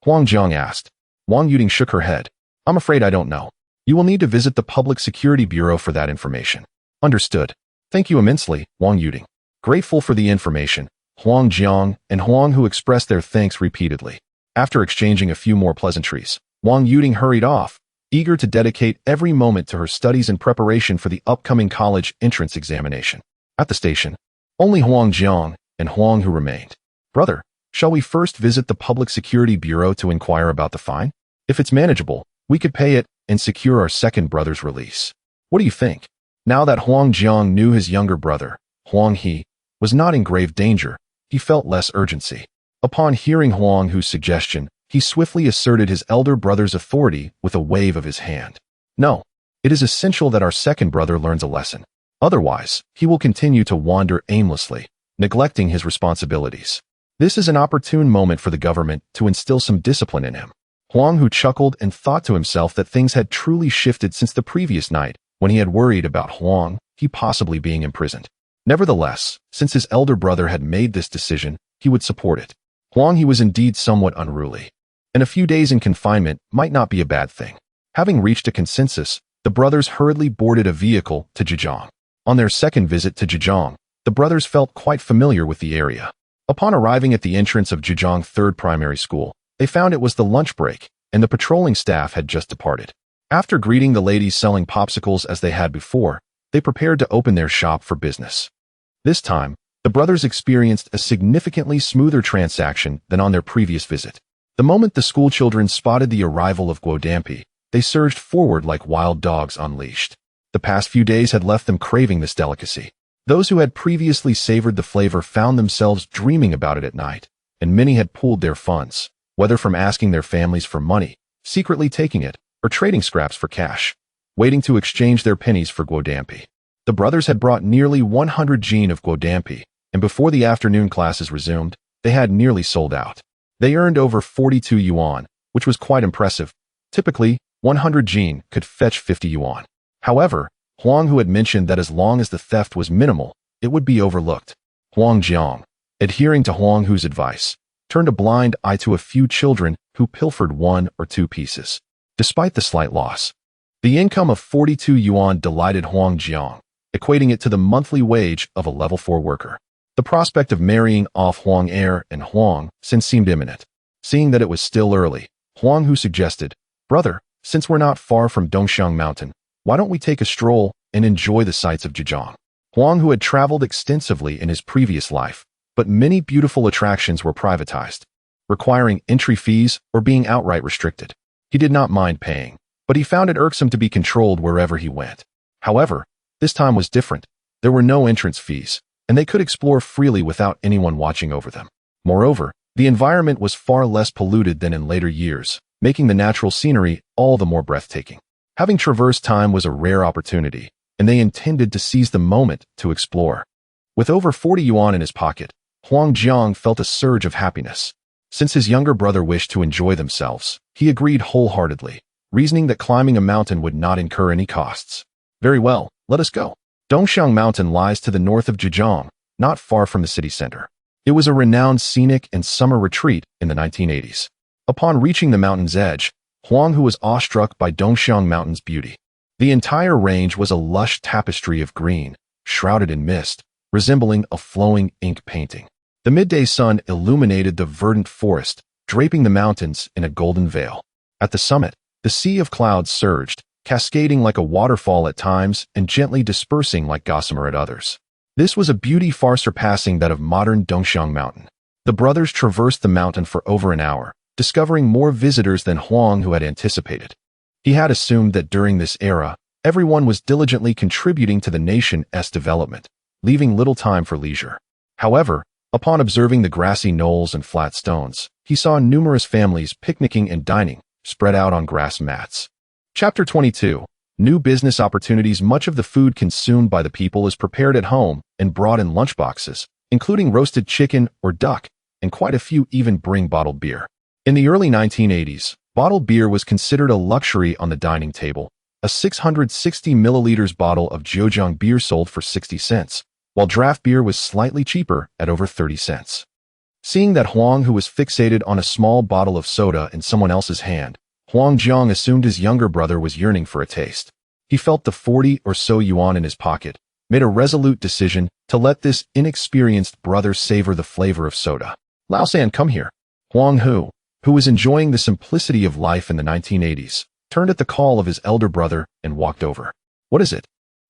Huang Jiang asked. Wang Yuding shook her head. I'm afraid I don't know. You will need to visit the Public Security Bureau for that information. Understood. Thank you immensely, Wang Yuding. Grateful for the information, Huang Jiang and Huang Hu expressed their thanks repeatedly. After exchanging a few more pleasantries, Wang Yuding hurried off, eager to dedicate every moment to her studies in preparation for the upcoming college entrance examination. At the station, only Huang Jiang and Huang Hu remained. Brother, shall we first visit the Public Security Bureau to inquire about the fine? If it's manageable, we could pay it and secure our second brother's release. What do you think? Now that Huang Jiang knew his younger brother, Huang He, was not in grave danger, he felt less urgency. Upon hearing Huang Hu's suggestion, he swiftly asserted his elder brother's authority with a wave of his hand. No, it is essential that our second brother learns a lesson. Otherwise, he will continue to wander aimlessly, neglecting his responsibilities. This is an opportune moment for the government to instill some discipline in him. Huang Hu chuckled and thought to himself that things had truly shifted since the previous night, when he had worried about Huang He possibly being imprisoned. Nevertheless, since his elder brother had made this decision, he would support it. Huang He was indeed somewhat unruly, and a few days in confinement might not be a bad thing. Having reached a consensus, the brothers hurriedly boarded a vehicle to Zhejiang. On their second visit to Zhejiang, the brothers felt quite familiar with the area. Upon arriving at the entrance of Zhejiang Third Primary School, they found it was the lunch break, and the patrolling staff had just departed. After greeting the ladies selling popsicles as they had before, they prepared to open their shop for business. This time, the brothers experienced a significantly smoother transaction than on their previous visit. The moment the schoolchildren spotted the arrival of guodampi, they surged forward like wild dogs unleashed. The past few days had left them craving this delicacy. Those who had previously savored the flavor found themselves dreaming about it at night, and many had pooled their funds, whether from asking their families for money, secretly taking it, or trading scraps for cash, waiting to exchange their pennies for guodampi. The brothers had brought nearly 100 jin of guodampi, and before the afternoon classes resumed, they had nearly sold out. They earned over 42 yuan, which was quite impressive. Typically, 100 jin could fetch 50 yuan. However, Huang Hu had mentioned that as long as the theft was minimal, it would be overlooked. Huang Jiang, adhering to Huang Hu's advice, turned a blind eye to a few children who pilfered 1 or 2 pieces. Despite the slight loss, the income of 42 yuan delighted Huang Jiang, equating it to the monthly wage of a level 4 worker. The prospect of marrying off Huang Er and Huang Sin seemed imminent. Seeing that it was still early, Huang Hu suggested, Brother, since we're not far from Dongxiang Mountain, why don't we take a stroll and enjoy the sights of Zhejiang? Huang Hu had traveled extensively in his previous life, but many beautiful attractions were privatized, requiring entry fees or being outright restricted. He did not mind paying, but he found it irksome to be controlled wherever he went. However, this time was different. There were no entrance fees, and they could explore freely without anyone watching over them. Moreover, the environment was far less polluted than in later years, making the natural scenery all the more breathtaking. Having traversed time was a rare opportunity, and they intended to seize the moment to explore. With over 40 yuan in his pocket, Huang Jiang felt a surge of happiness. Since his younger brother wished to enjoy themselves, he agreed wholeheartedly, reasoning that climbing a mountain would not incur any costs. Very well, let us go. Dongxiang Mountain lies to the north of Zhejiang, not far from the city center. It was a renowned scenic and summer retreat in the 1980s. Upon reaching the mountain's edge, Huang Hu was awestruck by Dongxiang Mountain's beauty. The entire range was a lush tapestry of green, shrouded in mist, resembling a flowing ink painting. The midday sun illuminated the verdant forest, draping the mountains in a golden veil. At the summit, the sea of clouds surged, cascading like a waterfall at times and gently dispersing like gossamer at others. This was a beauty far surpassing that of modern Dongxiang Mountain. The brothers traversed the mountain for over an hour, discovering more visitors than Huang Hu had anticipated. He had assumed that during this era, everyone was diligently contributing to the nation's development, leaving little time for leisure. However, upon observing the grassy knolls and flat stones, he saw numerous families picnicking and dining, spread out on grass mats. Chapter 22. New business opportunities. Much of the food consumed by the people is prepared at home and brought in lunchboxes, including roasted chicken or duck, and quite a few even bring bottled beer. In the early 1980s, bottled beer was considered a luxury on the dining table. A 660 milliliters bottle of Zhejiang beer sold for 60 cents, while draft beer was slightly cheaper at over 30 cents. Seeing that Huang Hu was fixated on a small bottle of soda in someone else's hand, Huang Jiang assumed his younger brother was yearning for a taste. He felt the 40 or so yuan in his pocket, made a resolute decision to let this inexperienced brother savor the flavor of soda. Lao-san, come here. Huang Hu, who was enjoying the simplicity of life in the 1980s, turned at the call of his elder brother and walked over. What is it?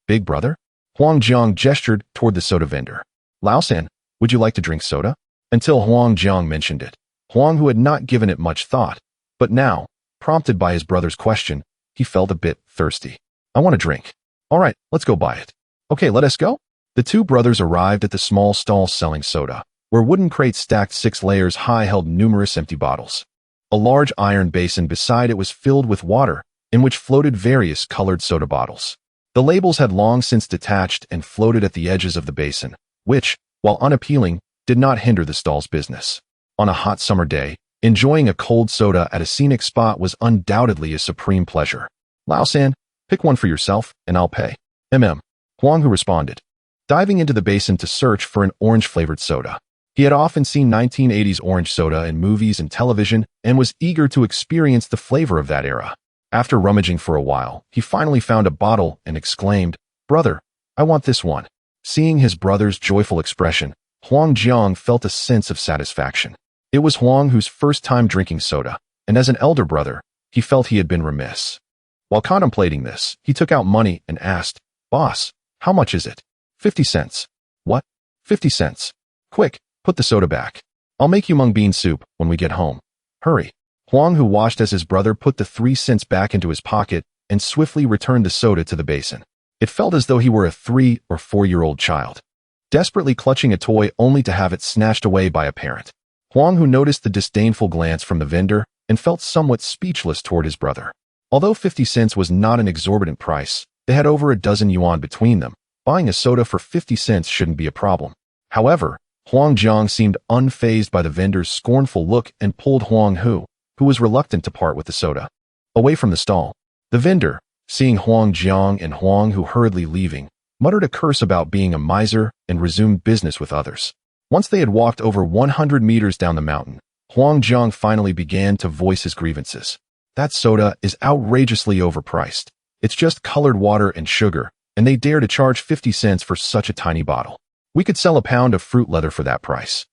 Big brother? Huang Jiang gestured toward the soda vendor. Lao-san, would you like to drink soda? Until Huang Jiang mentioned it, Huang Hu had not given it much thought, but now, prompted by his brother's question, he felt a bit thirsty. I want a drink. All right, let's go buy it. Okay, let us go. The two brothers arrived at the small stall selling soda, where wooden crates stacked 6 layers high held numerous empty bottles. A large iron basin beside it was filled with water, in which floated various colored soda bottles. The labels had long since detached and floated at the edges of the basin, which, while unappealing, did not hinder the stall's business. On a hot summer day, enjoying a cold soda at a scenic spot was undoubtedly a supreme pleasure. Lao-san, pick one for yourself, and I'll pay. Huang Hu responded, diving into the basin to search for an orange-flavored soda. He had often seen 1980s orange soda in movies and television and was eager to experience the flavor of that era. After rummaging for a while, he finally found a bottle and exclaimed, "Brother, I want this one." Seeing his brother's joyful expression, Huang Jiang felt a sense of satisfaction. It was Huang Hu's first time drinking soda, and as an elder brother, he felt he had been remiss. While contemplating this, he took out money and asked, "Boss, how much is it?" 50 cents. What? 50 cents. Quick, put the soda back. I'll make you mung bean soup when we get home. Hurry. Huang Hu watched as his brother put the 3 cents back into his pocket and swiftly returned the soda to the basin. It felt as though he were a 3 or 4-year-old child, desperately clutching a toy only to have it snatched away by a parent. Huang Hu noticed the disdainful glance from the vendor and felt somewhat speechless toward his brother. Although 50 cents was not an exorbitant price, they had over a dozen yuan between them. Buying a soda for 50 cents shouldn't be a problem. However, Huang Jiang seemed unfazed by the vendor's scornful look and pulled Huang Hu, who was reluctant to part with the soda, away from the stall. The vendor, seeing Huang Jiang and Huang Hu hurriedly leaving, muttered a curse about being a miser and resumed business with others. Once they had walked over 100 meters down the mountain, Huang Jiang finally began to voice his grievances. That soda is outrageously overpriced. It's just colored water and sugar, and they dare to charge 50 cents for such a tiny bottle. We could sell a pound of fruit leather for that price.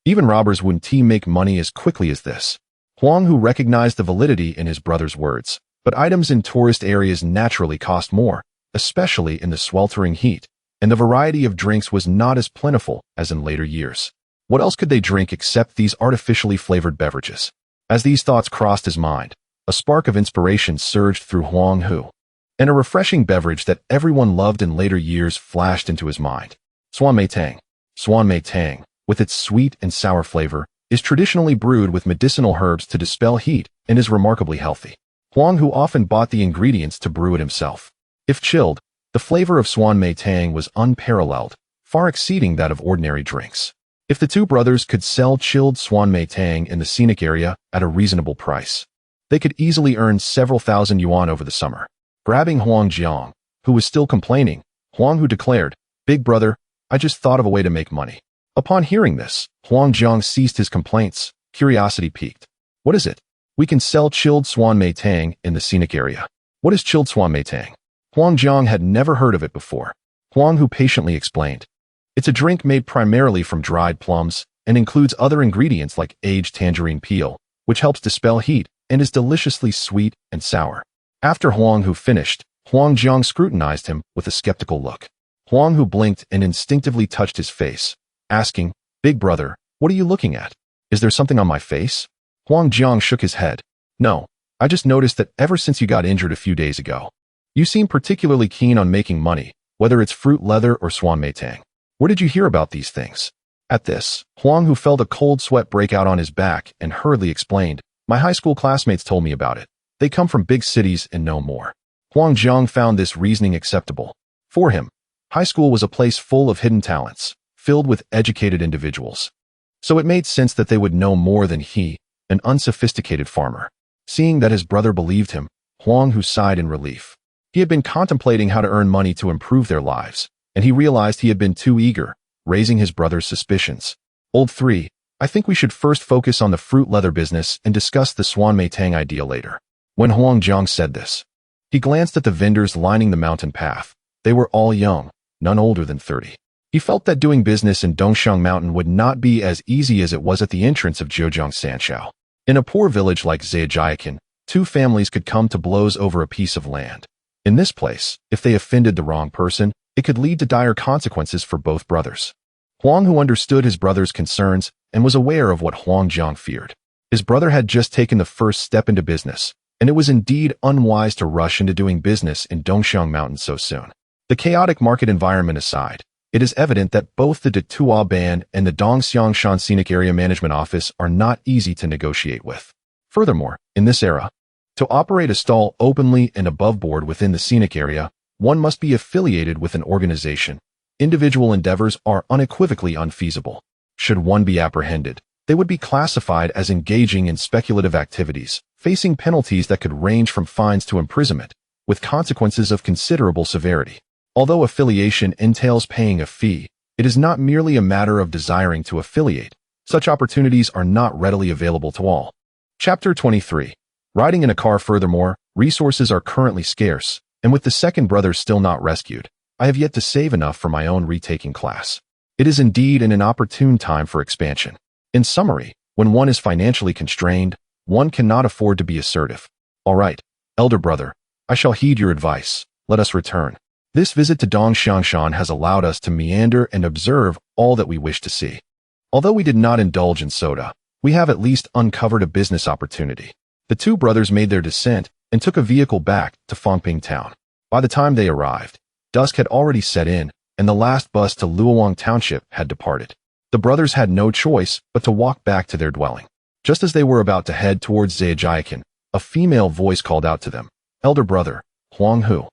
Even robbers wouldn't make money as quickly as this. Huang Hu recognized the validity in his brother's words, but items in tourist areas naturally cost more, especially in the sweltering heat, and the variety of drinks was not as plentiful as in later years. What else could they drink except these artificially flavored beverages? As these thoughts crossed his mind, a spark of inspiration surged through Huang Hu, and a refreshing beverage that everyone loved in later years flashed into his mind. Swan Mei Tang. Swan Mei Tang, with its sweet and sour flavor, is traditionally brewed with medicinal herbs to dispel heat and is remarkably healthy. Huang Hu often bought the ingredients to brew it himself. If chilled, the flavor of Swan Mei Tang was unparalleled, far exceeding that of ordinary drinks. If the two brothers could sell chilled Swan Mei Tang in the scenic area at a reasonable price, they could easily earn several thousand yuan over the summer. Grabbing Huang Jiang, who was still complaining, Huang Hu declared, "Big brother, I just thought of a way to make money." Upon hearing this, Huang Jiang ceased his complaints, curiosity piqued. "What is it?" "We can sell chilled swan mei tang in the scenic area." "What is chilled swan mei tang?" Huang Jiang had never heard of it before. Huang Hu patiently explained. "It's a drink made primarily from dried plums and includes other ingredients like aged tangerine peel, which helps dispel heat and is deliciously sweet and sour." After Huang Hu finished, Huang Jiang scrutinized him with a skeptical look. Huang Hu blinked and instinctively touched his face, asking, "Big brother, what are you looking at? Is there something on my face?" Huang Jiang shook his head. "No, I just noticed that ever since you got injured a few days ago, you seem particularly keen on making money, whether it's fruit leather or swan mei tang. Where did you hear about these things?" At this, Huang Hu felt a cold sweat break out on his back and hurriedly explained, "My high school classmates told me about it. They come from big cities and know more." Huang Jiang found this reasoning acceptable. For him, high school was a place full of hidden talents, filled with educated individuals. So it made sense that they would know more than he, an unsophisticated farmer. Seeing that his brother believed him, Huang Hu sighed in relief. He had been contemplating how to earn money to improve their lives, and he realized he had been too eager, raising his brother's suspicions. "Old 3, I think we should first focus on the fruit leather business and discuss the swan mei tang idea later." When Huang Jiang said this, he glanced at the vendors lining the mountain path. They were all young, none older than 30. He felt that doing business in Dongxiang Mountain would not be as easy as it was at the entrance of Zhejiang Sanshao. In a poor village like Zhejiang, two families could come to blows over a piece of land. In this place, if they offended the wrong person, it could lead to dire consequences for both brothers. Huang Hu understood his brother's concerns and was aware of what Huang Jiang feared. His brother had just taken the first step into business, and it was indeed unwise to rush into doing business in Dongxiang Mountain so soon. The chaotic market environment aside, it is evident that both the Detua Ban and the Dongxiang Shan Scenic Area Management Office are not easy to negotiate with. Furthermore, in this era, to operate a stall openly and above board within the scenic area, one must be affiliated with an organization. Individual endeavors are unequivocally unfeasible. Should one be apprehended, they would be classified as engaging in speculative activities, facing penalties that could range from fines to imprisonment, with consequences of considerable severity. Although affiliation entails paying a fee, it is not merely a matter of desiring to affiliate. Such opportunities are not readily available to all. Chapter 23. Riding in a car. Furthermore, resources are currently scarce, and with the second brother still not rescued, I have yet to save enough for my own retaking class. It is indeed an inopportune time for expansion. In summary, when one is financially constrained, one cannot afford to be assertive. All right, elder brother, I shall heed your advice. Let us return. This visit to Dongxiangshan has allowed us to meander and observe all that we wish to see. Although we did not indulge in soda, we have at least uncovered a business opportunity. The two brothers made their descent and took a vehicle back to Fangping Town. By the time they arrived, dusk had already set in, and the last bus to Luowang Township had departed. The brothers had no choice but to walk back to their dwelling. Just as they were about to head towards Zhejiang, a female voice called out to them, "Elder brother, Huang Hu."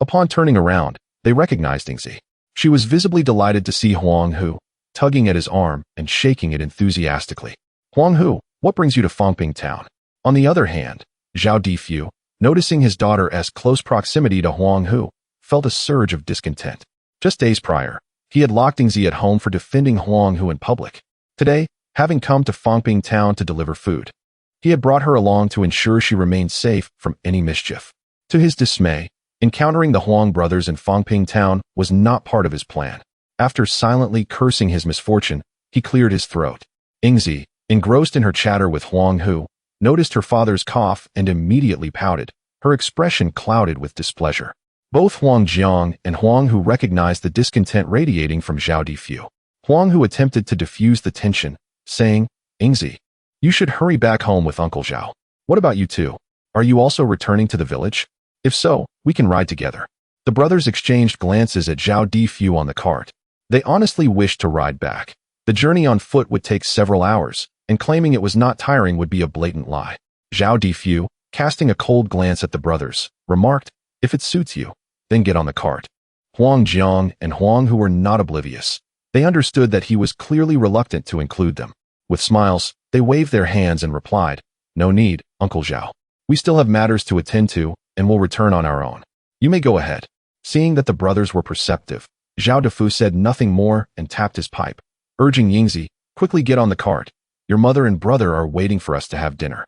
Upon turning around, they recognized Ingzi. She was visibly delighted to see Huang Hu, tugging at his arm and shaking it enthusiastically. "Huang Hu, what brings you to Fangping Town?" On the other hand, Zhao Difu, noticing his daughter's close proximity to Huang Hu, felt a surge of discontent. Just days prior, he had locked Ingzi at home for defending Huang Hu in public. Today, having come to Fangping Town to deliver food, he had brought her along to ensure she remained safe from any mischief. To his dismay, encountering the Huang brothers in Fangping Town was not part of his plan. After silently cursing his misfortune, he cleared his throat. Ingzi, engrossed in her chatter with Huang Hu, noticed her father's cough and immediately pouted, her expression clouded with displeasure. Both Huang Jiang and Huang Hu recognized the discontent radiating from Zhao Difu. Huang Hu attempted to diffuse the tension, saying, "Ingzi, you should hurry back home with Uncle Zhao. What about you two? Are you also returning to the village? If so, we can ride together." The brothers exchanged glances at Zhao Difu on the cart. They honestly wished to ride back. The journey on foot would take several hours, and claiming it was not tiring would be a blatant lie. Zhao Difu, casting a cold glance at the brothers, remarked, "If it suits you, then get on the cart." Huang Jiang and Huang Hu were not oblivious. They understood that he was clearly reluctant to include them. With smiles, they waved their hands and replied, "No need, Uncle Zhao. We still have matters to attend to, and will return on our own. You may go ahead." Seeing that the brothers were perceptive, Zhao Defu said nothing more and tapped his pipe, urging Yingzi, quickly get on the cart. Your mother and brother are waiting for us to have dinner.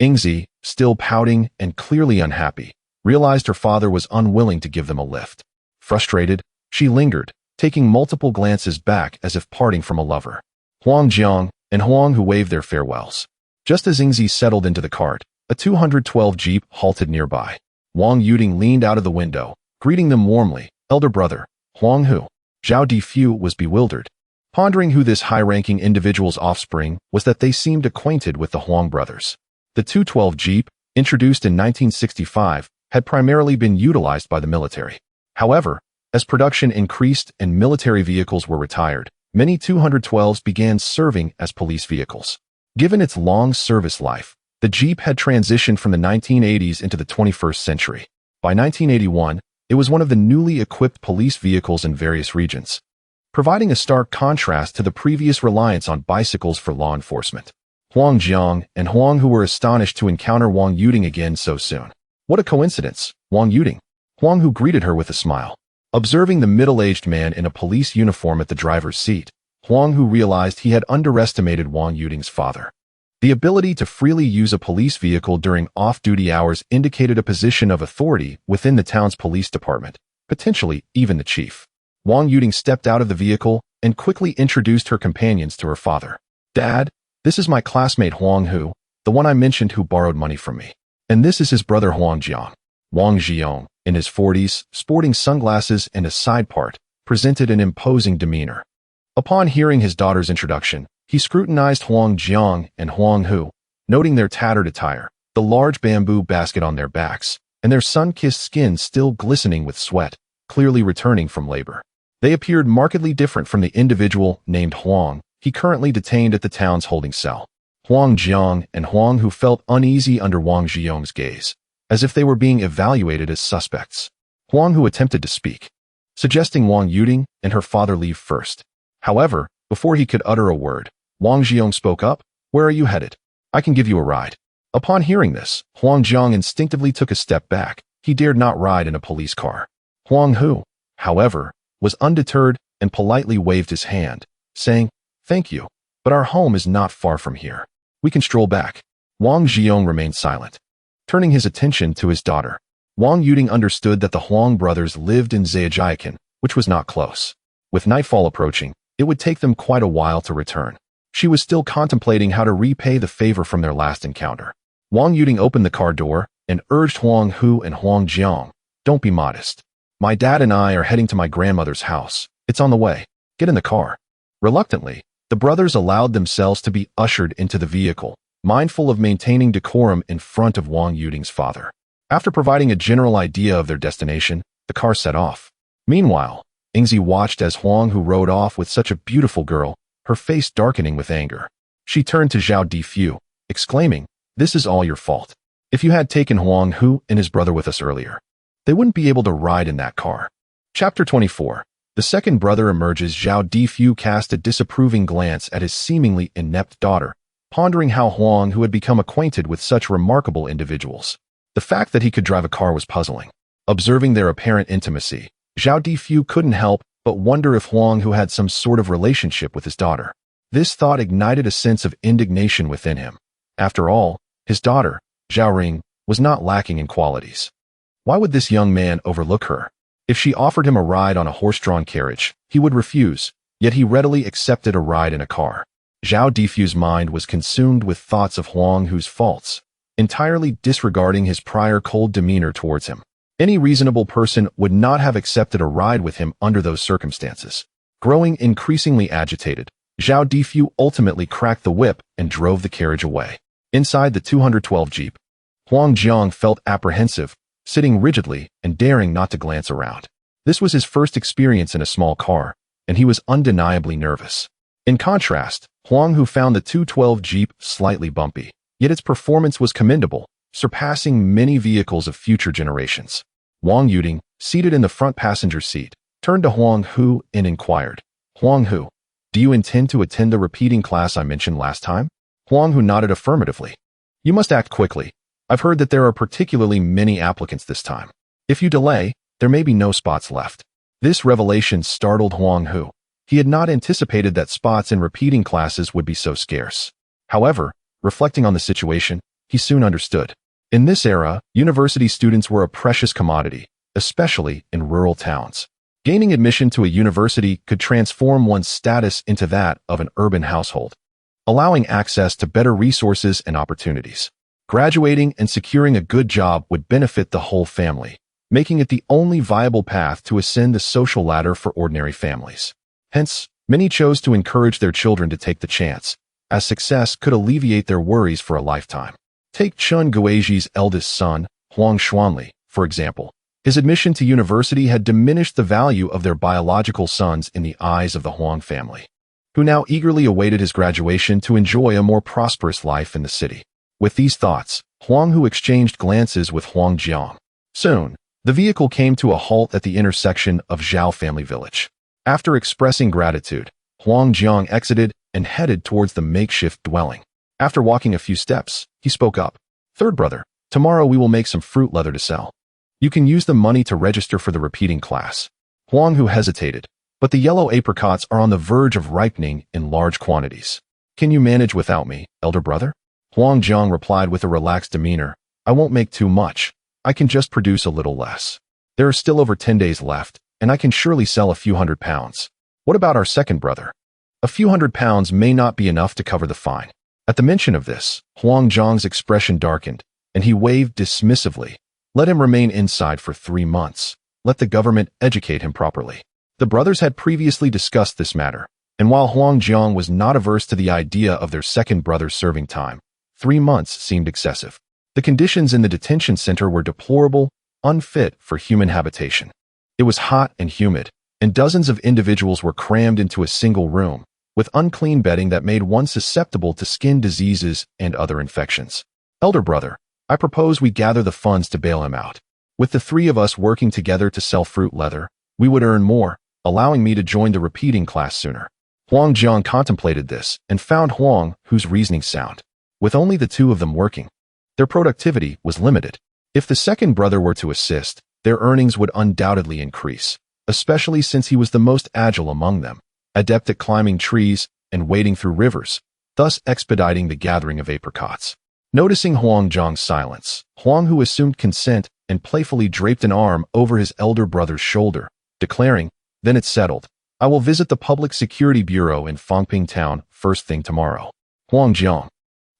Yingzi, still pouting and clearly unhappy, realized her father was unwilling to give them a lift. Frustrated, she lingered, taking multiple glances back as if parting from a lover. Huang Jiang and Huang Hu waved their farewells. Just as Yingzi settled into the cart, a 212 Jeep halted nearby. Wang Yuding leaned out of the window, greeting them warmly. Elder brother, Huang Hu. Zhao Defu was bewildered, pondering who this high-ranking individual's offspring was that they seemed acquainted with the Huang brothers. The 212 Jeep, introduced in 1965, had primarily been utilized by the military. However, as production increased and military vehicles were retired, many 212s began serving as police vehicles. Given its long service life, the Jeep had transitioned from the 1980s into the 21st century. By 1981, it was one of the newly equipped police vehicles in various regions, providing a stark contrast to the previous reliance on bicycles for law enforcement. Huang Jiang and Huang Hu were astonished to encounter Wang Yuding again so soon. What a coincidence, Wang Yuding. Huang Hu greeted her with a smile. Observing the middle-aged man in a police uniform at the driver's seat, Huang Hu realized he had underestimated Wang Yuding's father. The ability to freely use a police vehicle during off-duty hours indicated a position of authority within the town's police department, potentially even the chief. Wang Yuding stepped out of the vehicle and quickly introduced her companions to her father. Dad, this is my classmate Huang Hu, the one I mentioned who borrowed money from me. And this is his brother Huang Jiang. Wang Jiang, in his 40s, sporting sunglasses and a side part, presented an imposing demeanor. Upon hearing his daughter's introduction, he scrutinized Huang Jiang and Huang Hu, noting their tattered attire, the large bamboo basket on their backs, and their sun-kissed skin still glistening with sweat, clearly returning from labor. They appeared markedly different from the individual named Huang he currently detained at the town's holding cell. Huang Jiang and Huang Hu felt uneasy under Wang Jiang's gaze, as if they were being evaluated as suspects. Huang Hu attempted to speak, suggesting Wang Yuding and her father leave first. However, before he could utter a word, Wang Jiang spoke up. Where are you headed? I can give you a ride. Upon hearing this, Huang Jiang instinctively took a step back. He dared not ride in a police car. Huang Hu, however, was undeterred and politely waved his hand, saying, Thank you, but our home is not far from here. We can stroll back. Wang Jiang remained silent, turning his attention to his daughter. Wang Yuding understood that the Huang brothers lived in Zhejiang, which was not close. With nightfall approaching, it would take them quite a while to return. She was still contemplating how to repay the favor from their last encounter. Wang Yuding opened the car door and urged Huang Hu and Huang Jiang, Don't be modest. My dad and I are heading to my grandmother's house. It's on the way. Get in the car. Reluctantly, the brothers allowed themselves to be ushered into the vehicle, mindful of maintaining decorum in front of Wang Yuding's father. After providing a general idea of their destination, the car set off. Meanwhile, Yingzi watched as Huang Hu rode off with such a beautiful girl, her face darkening with anger. She turned to Zhao Defu, exclaiming, This is all your fault. If you had taken Huang Hu and his brother with us earlier, they wouldn't be able to ride in that car. Chapter 24. The second brother emerges. Zhao Defu cast a disapproving glance at his seemingly inept daughter, pondering how Huang Hu had become acquainted with such remarkable individuals. The fact that he could drive a car was puzzling. Observing their apparent intimacy, Zhao Defu couldn't help but wonder if Huang Hu had some sort of relationship with his daughter. This thought ignited a sense of indignation within him. After all, his daughter, Zhao Ring, was not lacking in qualities. Why would this young man overlook her? If she offered him a ride on a horse-drawn carriage, he would refuse, yet he readily accepted a ride in a car. Zhao Defu's mind was consumed with thoughts of Huang Hu's faults, entirely disregarding his prior cold demeanor towards him. Any reasonable person would not have accepted a ride with him under those circumstances. Growing increasingly agitated, Zhao Defu ultimately cracked the whip and drove the carriage away. Inside the 212 Jeep, Huang Jiang felt apprehensive, sitting rigidly and daring not to glance around. This was his first experience in a small car, and he was undeniably nervous. In contrast, Huang Hu found the 212 Jeep slightly bumpy, yet its performance was commendable, surpassing many vehicles of future generations. Wang Yuding, seated in the front passenger seat, turned to Huang Hu and inquired, Huang Hu, do you intend to attend the repeating class I mentioned last time? Huang Hu nodded affirmatively. You must act quickly. I've heard that there are particularly many applicants this time. If you delay, There may be no spots left. This revelation startled Huang Hu. He had not anticipated that spots in repeating classes would be so scarce. However, reflecting on the situation, he soon understood. In this era, university students were a precious commodity, especially in rural towns. Gaining admission to a university could transform one's status into that of an urban household, allowing access to better resources and opportunities. Graduating and securing a good job would benefit the whole family, making it the only viable path to ascend the social ladder for ordinary families. Hence, many chose to encourage their children to take the chance, as success could alleviate their worries for a lifetime. Take Chun Guizhi's eldest son, Huang Xuanli, for example. His admission to university had diminished the value of their biological sons in the eyes of the Huang family, who now eagerly awaited his graduation to enjoy a more prosperous life in the city. With these thoughts, Huang Hu exchanged glances with Huang Jiang. Soon, the vehicle came to a halt at the intersection of Zhao family village. After expressing gratitude, Huang Jiang exited and headed towards the makeshift dwelling. After walking a few steps, he spoke up. "Third brother, tomorrow we will make some fruit leather to sell. You can use the money to register for the repeating class." Huang Hu hesitated, but the yellow apricots are on the verge of ripening in large quantities. "Can you manage without me, elder brother?" Huang Jiang replied with a relaxed demeanor. "I won't make too much. I can just produce a little less. There are still over 10 days left, and I can surely sell a few £100. What about our second brother? A few £100 may not be enough to cover the fine." At the mention of this, Huang Jiang's expression darkened, and he waved dismissively. "Let him remain inside for 3 months. Let the government educate him properly." The brothers had previously discussed this matter, and while Huang Jiang was not averse to the idea of their second brother serving time, 3 months seemed excessive. The conditions in the detention center were deplorable, unfit for human habitation. It was hot and humid, and dozens of individuals were crammed into a single room, with unclean bedding that made one susceptible to skin diseases and other infections. "Elder brother, I propose we gather the funds to bail him out. With the 3 of us working together to sell fruit leather, we would earn more, allowing me to join the repeating class sooner." Huang Jiang contemplated this and found Huang Hu's reasoning sound. With only the 2 of them working, their productivity was limited. If the second brother were to assist, their earnings would undoubtedly increase, especially since he was the most agile among them, adept at climbing trees and wading through rivers, thus expediting the gathering of apricots. Noticing Huang Jiang's silence, Huang Hu assumed consent and playfully draped an arm over his elder brother's shoulder, declaring, "Then it's settled. I will visit the Public Security Bureau in Fangping Town first thing tomorrow." Huang Jiang,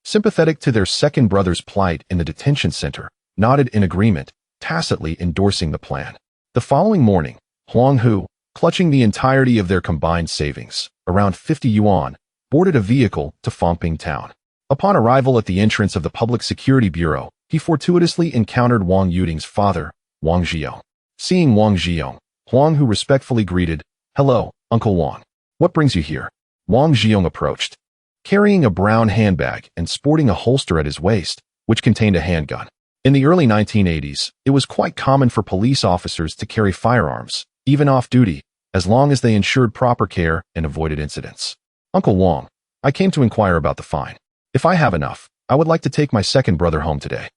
sympathetic to their second brother's plight in the detention center, nodded in agreement, tacitly endorsing the plan. The following morning, Huang Hu, clutching the entirety of their combined savings, around 50 yuan, boarded a vehicle to Fangping Town. Upon arrival at the entrance of the Public Security Bureau, he fortuitously encountered Wang Yuding's father, Wang Zhiyong. Seeing Wang Zhiyong, Huang Hu respectfully greeted, "Hello, Uncle Wang. What brings you here?" Wang Zhiyong approached, carrying a brown handbag and sporting a holster at his waist, which contained a handgun. In the early 1980s, it was quite common for police officers to carry firearms, even off-duty, as long as they ensured proper care and avoided incidents. "Uncle Wang, I came to inquire about the fine. If I have enough, I would like to take my second brother home today."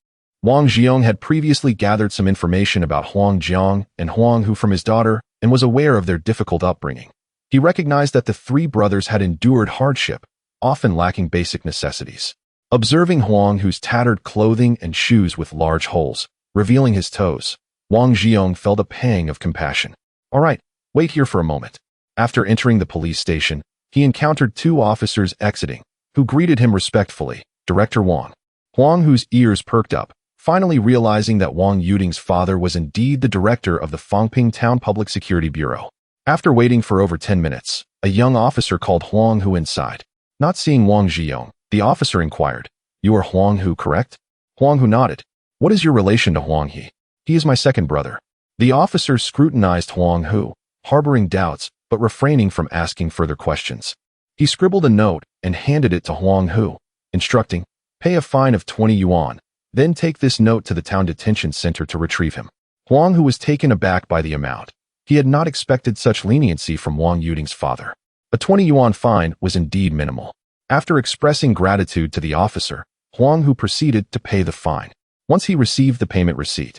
Wang Zhiyong had previously gathered some information about Huang Jiang and Huang Hu from his daughter and was aware of their difficult upbringing. He recognized that the 3 brothers had endured hardship, often lacking basic necessities. Observing Huang Hu's tattered clothing and shoes with large holes, revealing his toes, Wang Zhiyong felt a pang of compassion. "All right, wait here for a moment." After entering the police station, he encountered 2 officers exiting, who greeted him respectfully. "Director Wang." Huang Hu's ears perked up, finally realizing that Wang Yuding's father was indeed the director of the Fangping Town Public Security Bureau. After waiting for over 10 minutes, a young officer called Huang Hu inside. Not seeing Wang Zhiyong, the officer inquired, "You are Huang Hu, correct?" Huang Hu nodded. "What is your relation to Huang He?" "He is my second brother." The officer scrutinized Huang Hu, harboring doubts but refraining from asking further questions. He scribbled a note and handed it to Huang Hu, instructing, "Pay a fine of 20 yuan, then take this note to the town detention center to retrieve him." Huang Hu was taken aback by the amount. He had not expected such leniency from Wang Yuding's father. A 20 yuan fine was indeed minimal. After expressing gratitude to the officer, Huang Hu proceeded to pay the fine. Once he received the payment receipt,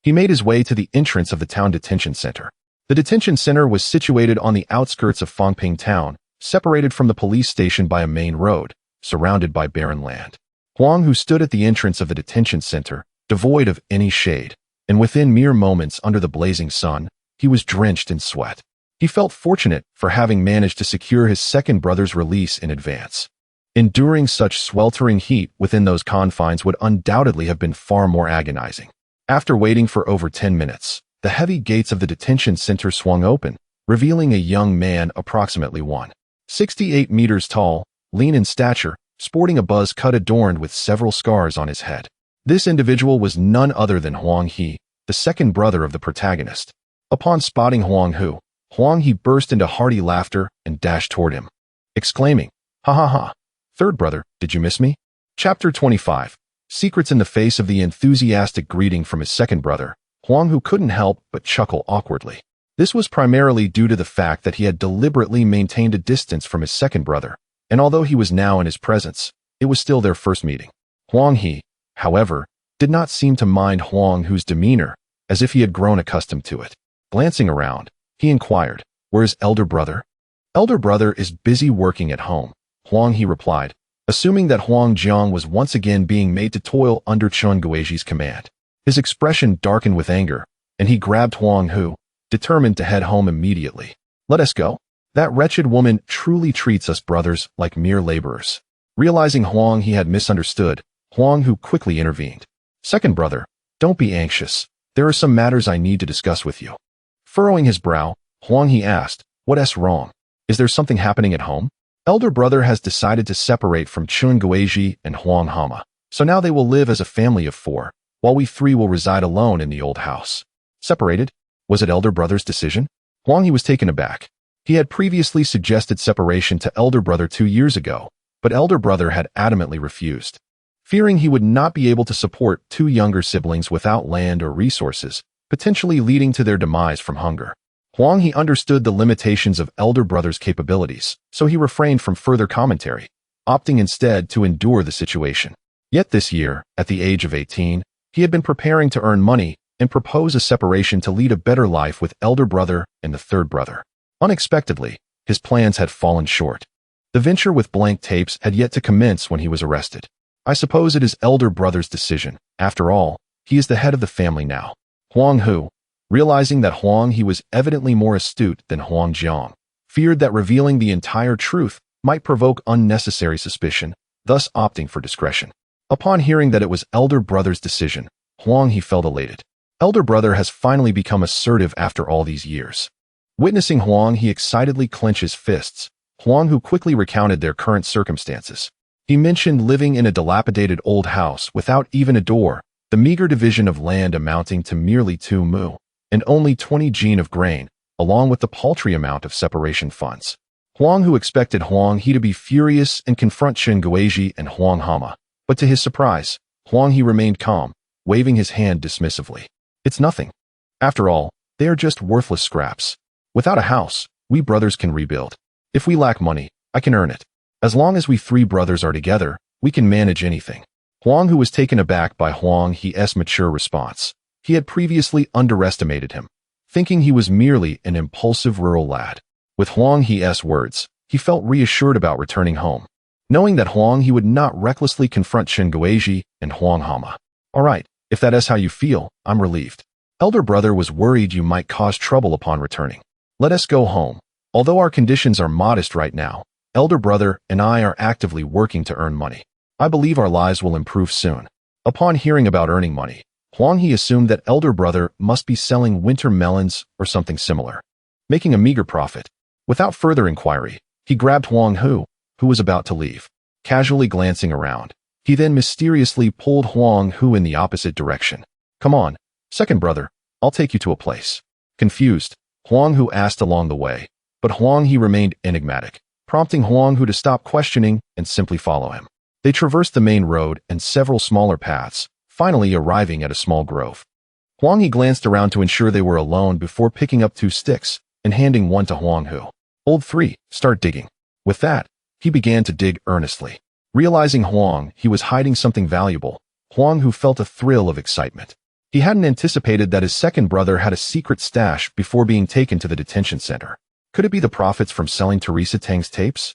He made his way to the entrance of the town detention center. The detention center was situated on the outskirts of Fangping town, separated from the police station by a main road, surrounded by barren land. Huang Hu stood at the entrance of the detention center, devoid of any shade, and within mere moments under the blazing sun, he was drenched in sweat. He felt fortunate for having managed to secure his second brother's release in advance. Enduring such sweltering heat within those confines would undoubtedly have been far more agonizing. After waiting for over 10 minutes, the heavy gates of the detention center swung open, revealing a young man approximately 1.68 meters tall, lean in stature, sporting a buzz cut adorned with several scars on his head. This individual was none other than Huang He, the second brother of the protagonist. Upon spotting Huang Hu, Huang He burst into hearty laughter and dashed toward him, exclaiming, "Ha ha ha! Third brother, did you miss me?" Chapter 25. Secrets. In the face of the enthusiastic greeting from his second brother, Huang Hu couldn't help but chuckle awkwardly. This was primarily due to the fact that he had deliberately maintained a distance from his second brother, and although he was now in his presence, it was still their first meeting. Huang He, however, did not seem to mind Huang Hu's demeanor, as if he had grown accustomed to it. Glancing around, he inquired, "Where's elder brother?" "Elder brother is busy working at home," Huang He replied, assuming that Huang Jiang was once again being made to toil under Chen Guizhi's command. His expression darkened with anger, and he grabbed Huang Hu, determined to head home immediately. "Let us go. That wretched woman truly treats us brothers like mere laborers." Realizing Huang He had misunderstood, Huang Hu quickly intervened. "Second brother, don't be anxious. There are some matters I need to discuss with you." Furrowing his brow, Huang He asked, "What's wrong? Is there something happening at home?" "Elder brother has decided to separate from Chen Guizhi and Huang Hama, so now they will live as a family of 4, while we 3 will reside alone in the old house." Separated? Was it elder brother's decision? Huang He was taken aback. He had previously suggested separation to elder brother 2 years ago, but elder brother had adamantly refused. Fearing he would not be able to support 2 younger siblings without land or resources, potentially leading to their demise from hunger. Huang He understood the limitations of elder brother's capabilities, so he refrained from further commentary, opting instead to endure the situation. Yet this year, at the age of 18, he had been preparing to earn money and propose a separation to lead a better life with elder brother and the third brother. Unexpectedly, his plans had fallen short. The venture with blank tapes had yet to commence when he was arrested. "I suppose it is elder brother's decision. After all, he is the head of the family now." Huang Hu, realizing that Huang He was evidently more astute than Huang Jiang, feared that revealing the entire truth might provoke unnecessary suspicion, thus opting for discretion. Upon hearing that it was elder brother's decision, Huang He felt elated. Elder brother has finally become assertive after all these years. Witnessing Huang He excitedly clench his fists, Huang Hu quickly recounted their current circumstances. He mentioned living in a dilapidated old house without even a door, the meager division of land amounting to merely 2 mu, and only 20 jin of grain, along with the paltry amount of separation funds. Huang Hu expected Huang He to be furious and confront Chen Guizhi and Huang Hama, but to his surprise, Huang He remained calm, waving his hand dismissively. "It's nothing. After all, they are just worthless scraps. Without a house, we brothers can rebuild. If we lack money, I can earn it. As long as we 3 brothers are together, we can manage anything." Huang Hu was taken aback by Huang He's mature response. He had previously underestimated him, thinking he was merely an impulsive rural lad. With Huang He's words, he felt reassured about returning home, knowing that Huang He would not recklessly confront Chen Guizhi and Huang Hama. "All right, if that is how you feel, I'm relieved. Elder brother was worried you might cause trouble upon returning. Let us go home. Although our conditions are modest right now, elder brother and I are actively working to earn money. I believe our lives will improve soon." Upon hearing about earning money, Huang He assumed that elder brother must be selling winter melons or something similar, making a meager profit. Without further inquiry, he grabbed Huang Hu, who was about to leave. Casually glancing around, he then mysteriously pulled Huang Hu in the opposite direction. "Come on, second brother, I'll take you to a place." Confused, Huang Hu asked along the way, but Huang He remained enigmatic, prompting Huang Hu to stop questioning and simply follow him. They traversed the main road and several smaller paths, finally arriving at a small grove. Huang He glanced around to ensure they were alone before picking up 2 sticks and handing one to Huang Hu. "Old 3, start digging." With that, he began to dig earnestly. Realizing Huang He was hiding something valuable, Huang Hu felt a thrill of excitement. He hadn't anticipated that his second brother had a secret stash before being taken to the detention center. Could it be the profits from selling Teresa Tang's tapes?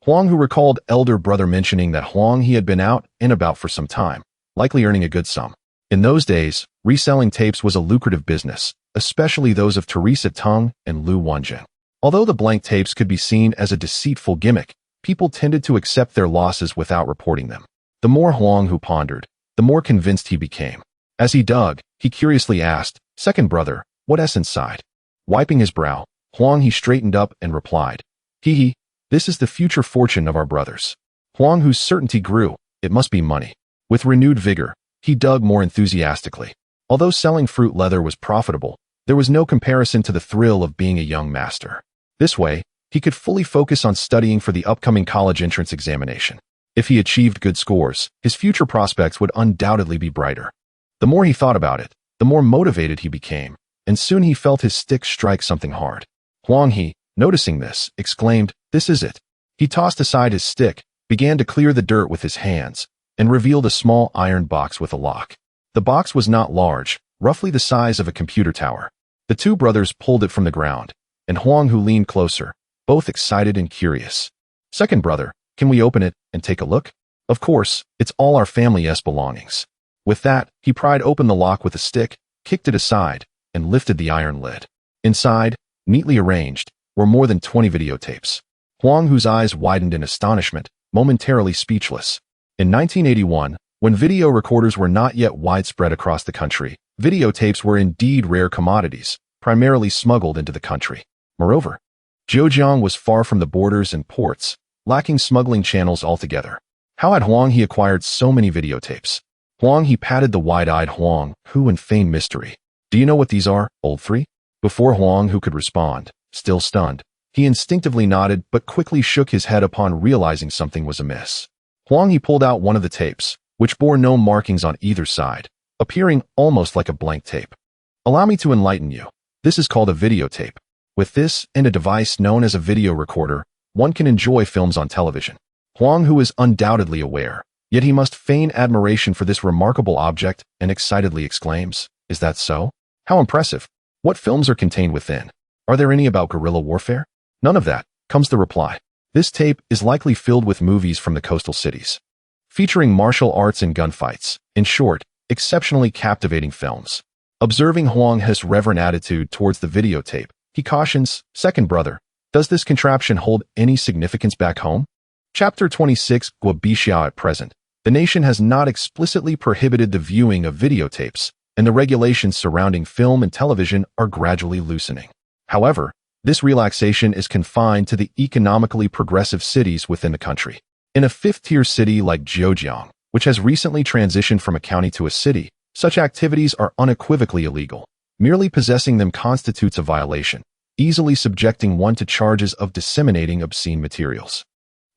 Huang Hu recalled elder brother mentioning that Huang he had been out and about for some time, likely earning a good sum. In those days, reselling tapes was a lucrative business, especially those of Teresa Tang and Lu Wanjing. Although the blank tapes could be seen as a deceitful gimmick, people tended to accept their losses without reporting them. The more Huang Hu pondered, the more convinced he became. As he dug, he curiously asked, "Second brother, what is inside?" Wiping his brow, Huang he straightened up and replied, "Hee, this is the future fortune of our brothers." Huang Hu's certainty grew. It must be money. With renewed vigor, he dug more enthusiastically. Although selling fruit leather was profitable, there was no comparison to the thrill of being a young master. This way, he could fully focus on studying for the upcoming college entrance examination. If he achieved good scores, his future prospects would undoubtedly be brighter. The more he thought about it, the more motivated he became, and soon he felt his stick strike something hard. Huang He, noticing this, exclaimed, "This is it." He tossed aside his stick, began to clear the dirt with his hands, and revealed a small iron box with a lock. The box was not large, roughly the size of a computer tower. The two brothers pulled it from the ground, and Huang Hu leaned closer, both excited and curious. "Second brother, can we open it and take a look?" "Of course, it's all our family's belongings." With that, he pried open the lock with a stick, kicked it aside, and lifted the iron lid. Inside, neatly arranged, were more than 20 videotapes. Huang Hu's eyes widened in astonishment, momentarily speechless. In 1981, when video recorders were not yet widespread across the country, videotapes were indeed rare commodities, primarily smuggled into the country. Moreover, Zhejiang was far from the borders and ports, lacking smuggling channels altogether. How had Huang He acquired so many videotapes? Huang He patted the wide-eyed Huang Hu in feigned mystery. "Do you know what these are, old three?" Before Huang Hu could respond, still stunned, he instinctively nodded but quickly shook his head upon realizing something was amiss. Huang He pulled out one of the tapes, which bore no markings on either side, appearing almost like a blank tape. "Allow me to enlighten you. This is called a videotape. With this and a device known as a video recorder, one can enjoy films on television." Huang Hu is undoubtedly aware, yet he must feign admiration for this remarkable object and excitedly exclaims, "Is that so? How impressive! What films are contained within? Are there any about guerrilla warfare?" "None of that," comes the reply. "This tape is likely filled with movies from the coastal cities, featuring martial arts and gunfights. In short, exceptionally captivating films." Observing Huang He's reverent attitude towards the videotape, he cautions, "Second brother, does this contraption hold any significance back home?" Chapter 26 Guobixiao. At present, the nation has not explicitly prohibited the viewing of videotapes, and the regulations surrounding film and television are gradually loosening. However, this relaxation is confined to the economically progressive cities within the country. In a fifth-tier city like Zhejiang, which has recently transitioned from a county to a city, such activities are unequivocally illegal. Merely possessing them constitutes a violation, easily subjecting one to charges of disseminating obscene materials.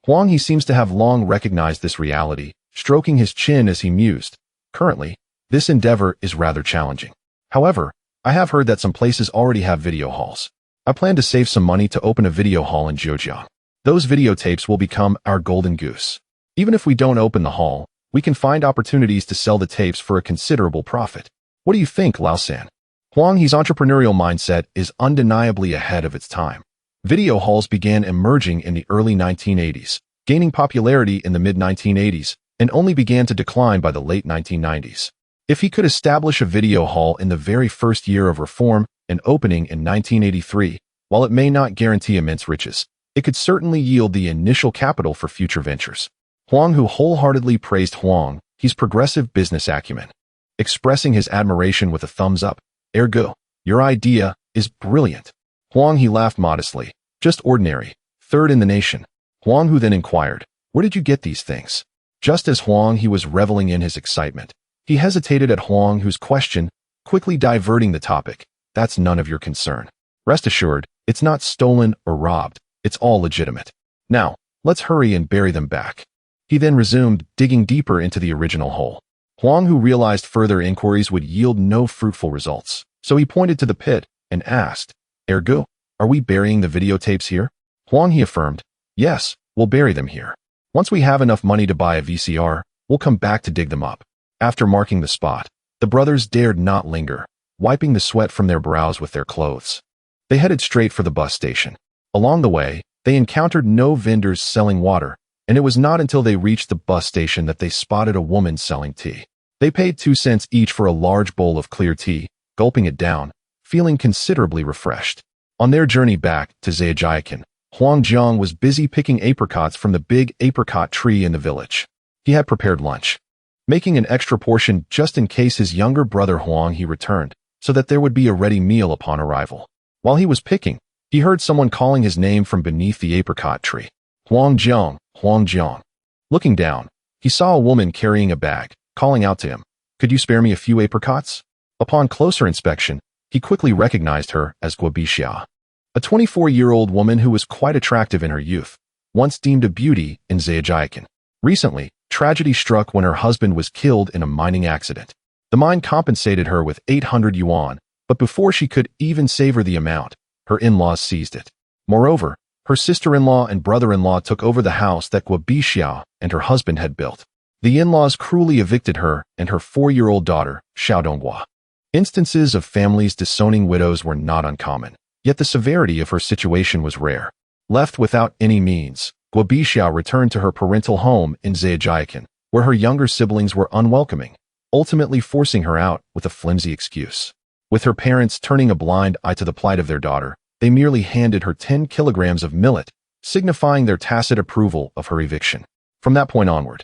Huang He seems to have long recognized this reality, stroking his chin as he mused. "Currently, this endeavor is rather challenging. However, I have heard that some places already have video halls. I plan to save some money to open a video hall in Zhejiang. Those videotapes will become our golden goose. Even if we don't open the hall, we can find opportunities to sell the tapes for a considerable profit. What do you think, Lao San?" Huang He's entrepreneurial mindset is undeniably ahead of its time. Video halls began emerging in the early 1980s, gaining popularity in the mid-1980s, and only began to decline by the late 1990s. If he could establish a video hall in the very first year of reform and opening in 1983, while it may not guarantee immense riches, it could certainly yield the initial capital for future ventures. Huang Hu wholeheartedly praised Huang He's progressive business acumen, expressing his admiration with a thumbs up. "Ergo, your idea is brilliant." Huang He laughed modestly. "Just ordinary, third in the nation." Huang Hu then inquired, "Where did you get these things?" Just as Huang He was reveling in his excitement, he hesitated at Huang Hu's question, quickly diverting the topic. "That's none of your concern. Rest assured, it's not stolen or robbed. It's all legitimate. Now, let's hurry and bury them back." He then resumed, digging deeper into the original hole. Huang Hu realized further inquiries would yield no fruitful results, so he pointed to the pit and asked, "Ergo, are we burying the videotapes here?" Huang He affirmed, "Yes, we'll bury them here. Once we have enough money to buy a VCR, we'll come back to dig them up." After marking the spot, The brothers dared not linger, wiping the sweat from their brows with their clothes. They headed straight for the bus station. Along the way, they encountered no vendors selling water, and it was not until they reached the bus station that they spotted a woman selling tea. They paid 2 cents each for a large bowl of clear tea, gulping it down, feeling considerably refreshed. On their journey back to Zhejiang, Huang Hu was busy picking apricots from the big apricot tree in the village. He had prepared lunch, making an extra portion just in case his younger brother Huang Hu returned, so that there would be a ready meal upon arrival. While he was picking, he heard someone calling his name from beneath the apricot tree. Huang Hu, Huang Hu. Looking down, he saw a woman carrying a bag, calling out to him, "Could you spare me a few apricots?" Upon closer inspection, he quickly recognized her as Guobixia, a 24-year-old woman who was quite attractive in her youth, once deemed a beauty in Zhejiang. Recently, tragedy struck when her husband was killed in a mining accident. The mine compensated her with 800 yuan, but before she could even savor the amount, her in-laws seized it. Moreover, her sister-in-law and brother-in-law took over the house that Guobixia and her husband had built. The in-laws cruelly evicted her and her 4-year-old daughter, Xiaodonghua. Instances of families disowning widows were not uncommon, yet the severity of her situation was rare. Left without any means, Guobixia returned to her parental home in Zhejiang, where her younger siblings were unwelcoming, ultimately forcing her out with a flimsy excuse. With her parents turning a blind eye to the plight of their daughter, they merely handed her 10 kilograms of millet, signifying their tacit approval of her eviction. From that point onward,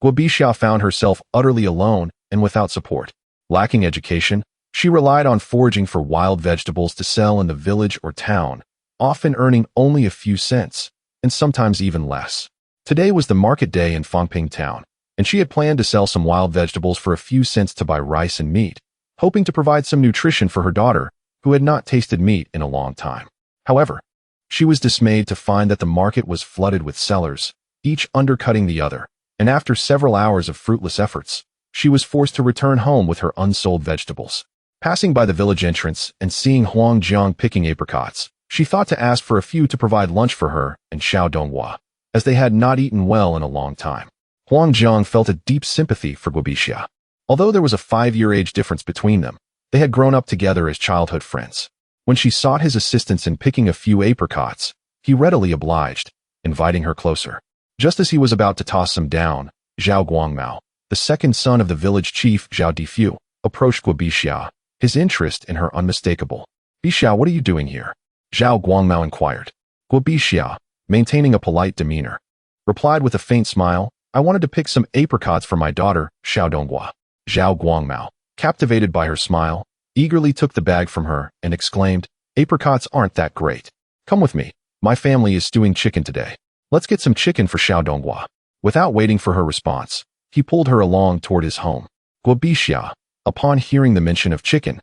Guobixia found herself utterly alone and without support. Lacking education, she relied on foraging for wild vegetables to sell in the village or town, often earning only a few cents, and sometimes even less. Today was the market day in Fangping town, and she had planned to sell some wild vegetables for a few cents to buy rice and meat, hoping to provide some nutrition for her daughter, who had not tasted meat in a long time. However, she was dismayed to find that the market was flooded with sellers, each undercutting the other, and after several hours of fruitless efforts, she was forced to return home with her unsold vegetables. Passing by the village entrance and seeing Huang Hu picking apricots, she thought to ask for a few to provide lunch for her and Xiaodonghua, as they had not eaten well in a long time. Huang Hu felt a deep sympathy for Guobixia. Although there was a 5-year age difference between them, they had grown up together as childhood friends. When she sought his assistance in picking a few apricots, he readily obliged, inviting her closer. Just as he was about to toss some down, Zhao Guangmao, the second son of the village chief Zhao Difu, approached Guobixia, his interest in her unmistakable. "Bixia, what are you doing here?" Zhao Guangmao inquired. Guobixia, maintaining a polite demeanor, replied with a faint smile, "I wanted to pick some apricots for my daughter, Xiaodonghua." Zhao Guangmao, captivated by her smile, eagerly took the bag from her and exclaimed, "Apricots aren't that great. Come with me. My family is stewing chicken today. Let's get some chicken for Xiaodonghua." Without waiting for her response, he pulled her along toward his home. Guobixia, upon hearing the mention of chicken,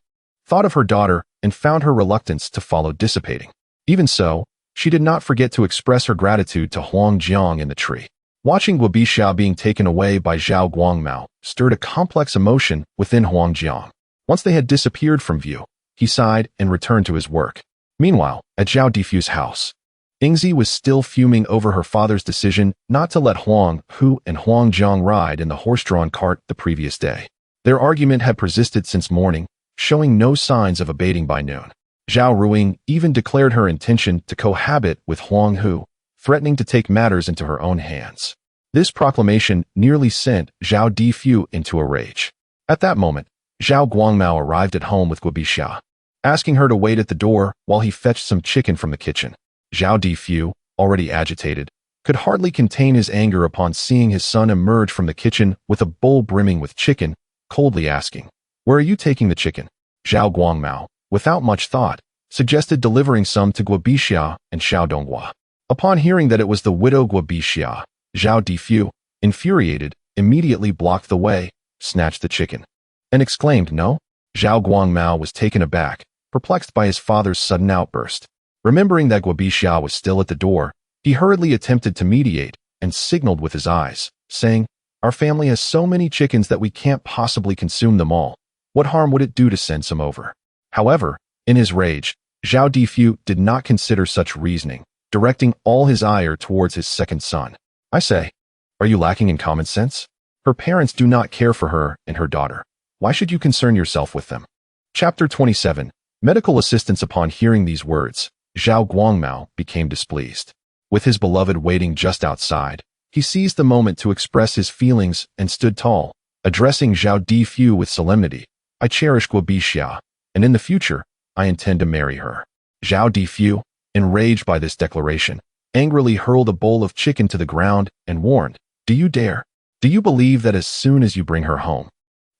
thought of her daughter and found her reluctance to follow dissipating. Even so, she did not forget to express her gratitude to Huang Hu in the tree. Watching Guobixia being taken away by Zhao Guangmao stirred a complex emotion within Huang Hu. Once they had disappeared from view, he sighed and returned to his work. Meanwhile, at Zhao Difu's house, Yingzi was still fuming over her father's decision not to let Huang Hu and Huang Hu ride in the horse-drawn cart the previous day. Their argument had persisted since morning, showing no signs of abating by noon. Zhao Ruing even declared her intention to cohabit with Huang Hu, threatening to take matters into her own hands. This proclamation nearly sent Zhao Difu into a rage. At that moment, Zhao Guangmao arrived at home with Guobixia, asking her to wait at the door while he fetched some chicken from the kitchen. Zhao Difu, already agitated, could hardly contain his anger upon seeing his son emerge from the kitchen with a bowl brimming with chicken, coldly asking, "Where are you taking the chicken?" Zhao Guangmao, without much thought, suggested delivering some to Guobixia and Xiaodonghua. Upon hearing that it was the widow Guobixia, Zhao Difu, infuriated, immediately blocked the way, snatched the chicken, and exclaimed, "No?" Zhao Guangmao was taken aback, perplexed by his father's sudden outburst. Remembering that Guobixia was still at the door, he hurriedly attempted to mediate and signaled with his eyes, saying, "Our family has so many chickens that we can't possibly consume them all. What harm would it do to send some over?" However, in his rage, Zhao Difu did not consider such reasoning, directing all his ire towards his second son. "I say, are you lacking in common sense? Her parents do not care for her and her daughter. Why should you concern yourself with them? Chapter 27. Medical assistance. Upon hearing these words, Zhao Guangmao became displeased. With his beloved waiting just outside, he seized the moment to express his feelings and stood tall, addressing Zhao Difu with solemnity. I cherish Guo Bixia, and in the future, I intend to marry her. Zhao Difu, enraged by this declaration, angrily hurled a bowl of chicken to the ground and warned, Do you dare? Do you believe that as soon as you bring her home,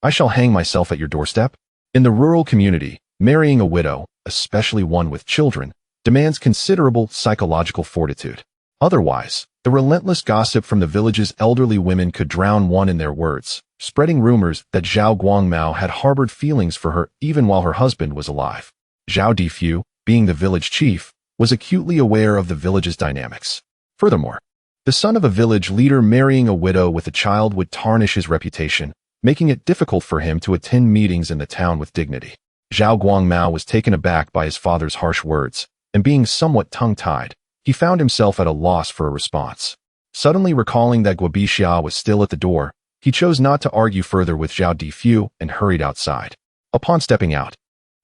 I shall hang myself at your doorstep? In the rural community, marrying a widow, especially one with children, demands considerable psychological fortitude. Otherwise, the relentless gossip from the village's elderly women could drown one in their words, spreading rumors that Zhao Guangmao had harbored feelings for her even while her husband was alive. Zhao Difu, being the village chief, was acutely aware of the village's dynamics. Furthermore, the son of a village leader marrying a widow with a child would tarnish his reputation, making it difficult for him to attend meetings in the town with dignity. Zhao Guangmao was taken aback by his father's harsh words, and being somewhat tongue-tied, he found himself at a loss for a response. Suddenly recalling that Guo Bixia was still at the door, he chose not to argue further with Zhao Difu and hurried outside. Upon stepping out,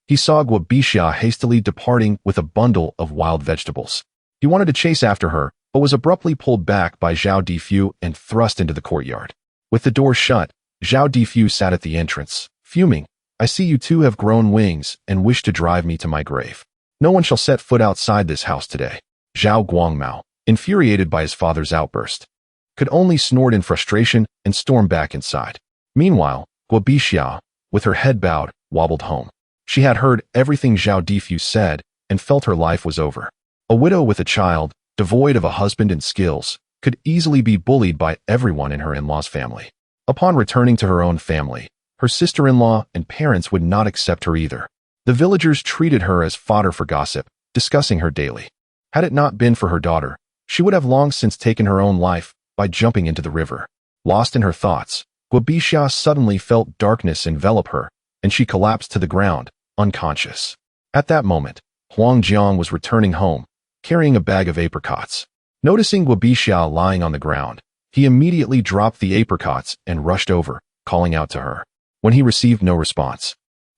he saw Guo Bixia hastily departing with a bundle of wild vegetables. He wanted to chase after her, but was abruptly pulled back by Zhao Difu and thrust into the courtyard. With the door shut, Zhao Difu sat at the entrance, fuming. I see you two have grown wings and wish to drive me to my grave. No one shall set foot outside this house today. Zhao Guangmao, infuriated by his father's outburst, could only snort in frustration and storm back inside. Meanwhile, Guo Bixia, with her head bowed, wobbled home. She had heard everything Zhao Difu said and felt her life was over. A widow with a child, devoid of a husband and skills, could easily be bullied by everyone in her in-law's family. Upon returning to her own family, her sister-in-law and parents would not accept her either. The villagers treated her as fodder for gossip, discussing her daily. Had it not been for her daughter, she would have long since taken her own life by jumping into the river. Lost in her thoughts, Guo Bixia suddenly felt darkness envelop her, and she collapsed to the ground, unconscious. At that moment, Huang Jiang was returning home, carrying a bag of apricots. Noticing Guo Bixia lying on the ground, he immediately dropped the apricots and rushed over, calling out to her. When he received no response,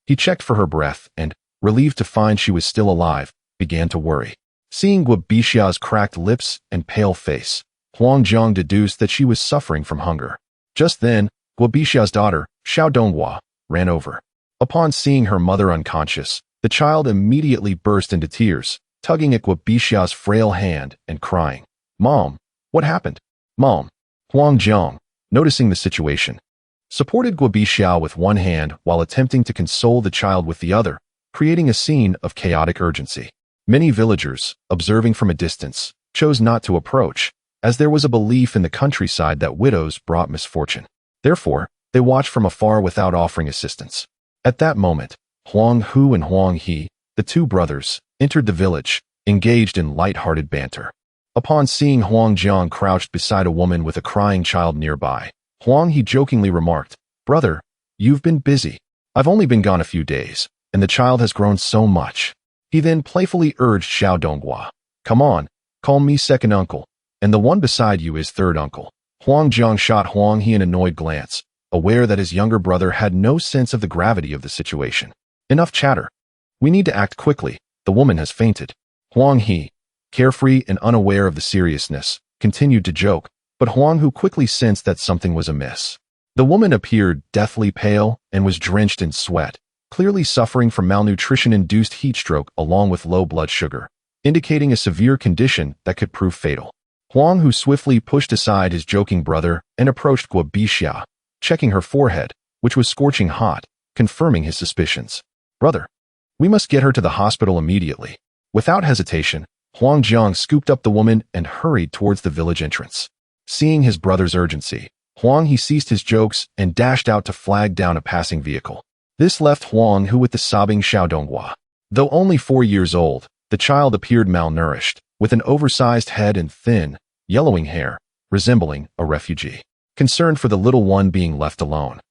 he checked for her breath and, relieved to find she was still alive, began to worry. Seeing Guo Bixia's cracked lips and pale face, Huang Jiang deduced that she was suffering from hunger. Just then, Guo Bixia's daughter, Xiao Donghua, ran over. Upon seeing her mother unconscious, the child immediately burst into tears, tugging at Guo Bixia's frail hand and crying, Mom, what happened? Mom. Huang Jiang, noticing the situation, supported Guo Bixia with one hand while attempting to console the child with the other, creating a scene of chaotic urgency. Many villagers, observing from a distance, chose not to approach, as there was a belief in the countryside that widows brought misfortune. Therefore, they watched from afar without offering assistance. At that moment, Huang Hu and Huang He, the two brothers, entered the village, engaged in light-hearted banter. Upon seeing Huang Jiang crouched beside a woman with a crying child nearby, Huang He jokingly remarked, Brother, you've been busy. I've only been gone a few days, and the child has grown so much. He then playfully urged Xiao Donghua, Come on, call me second uncle, and the one beside you is third uncle. Huang Jiang shot Huang He an annoyed glance, aware that his younger brother had no sense of the gravity of the situation. Enough chatter. We need to act quickly. The woman has fainted. Huang He, carefree and unaware of the seriousness, continued to joke, but Huang Hu quickly sensed that something was amiss. The woman appeared deathly pale and was drenched in sweat, clearly suffering from malnutrition-induced heat stroke along with low blood sugar, indicating a severe condition that could prove fatal. Huang Hu swiftly pushed aside his joking brother and approached Guo Bixia, checking her forehead, which was scorching hot, confirming his suspicions. Brother, we must get her to the hospital immediately. Without hesitation, Huang Jiang scooped up the woman and hurried towards the village entrance. Seeing his brother's urgency, Huang He ceased his jokes and dashed out to flag down a passing vehicle. This left Huang Hu with the sobbing Xiao Donghua. Though only 4 years old, the child appeared malnourished, with an oversized head and thin, yellowing hair, resembling a refugee. Concerned for the little one being left alone,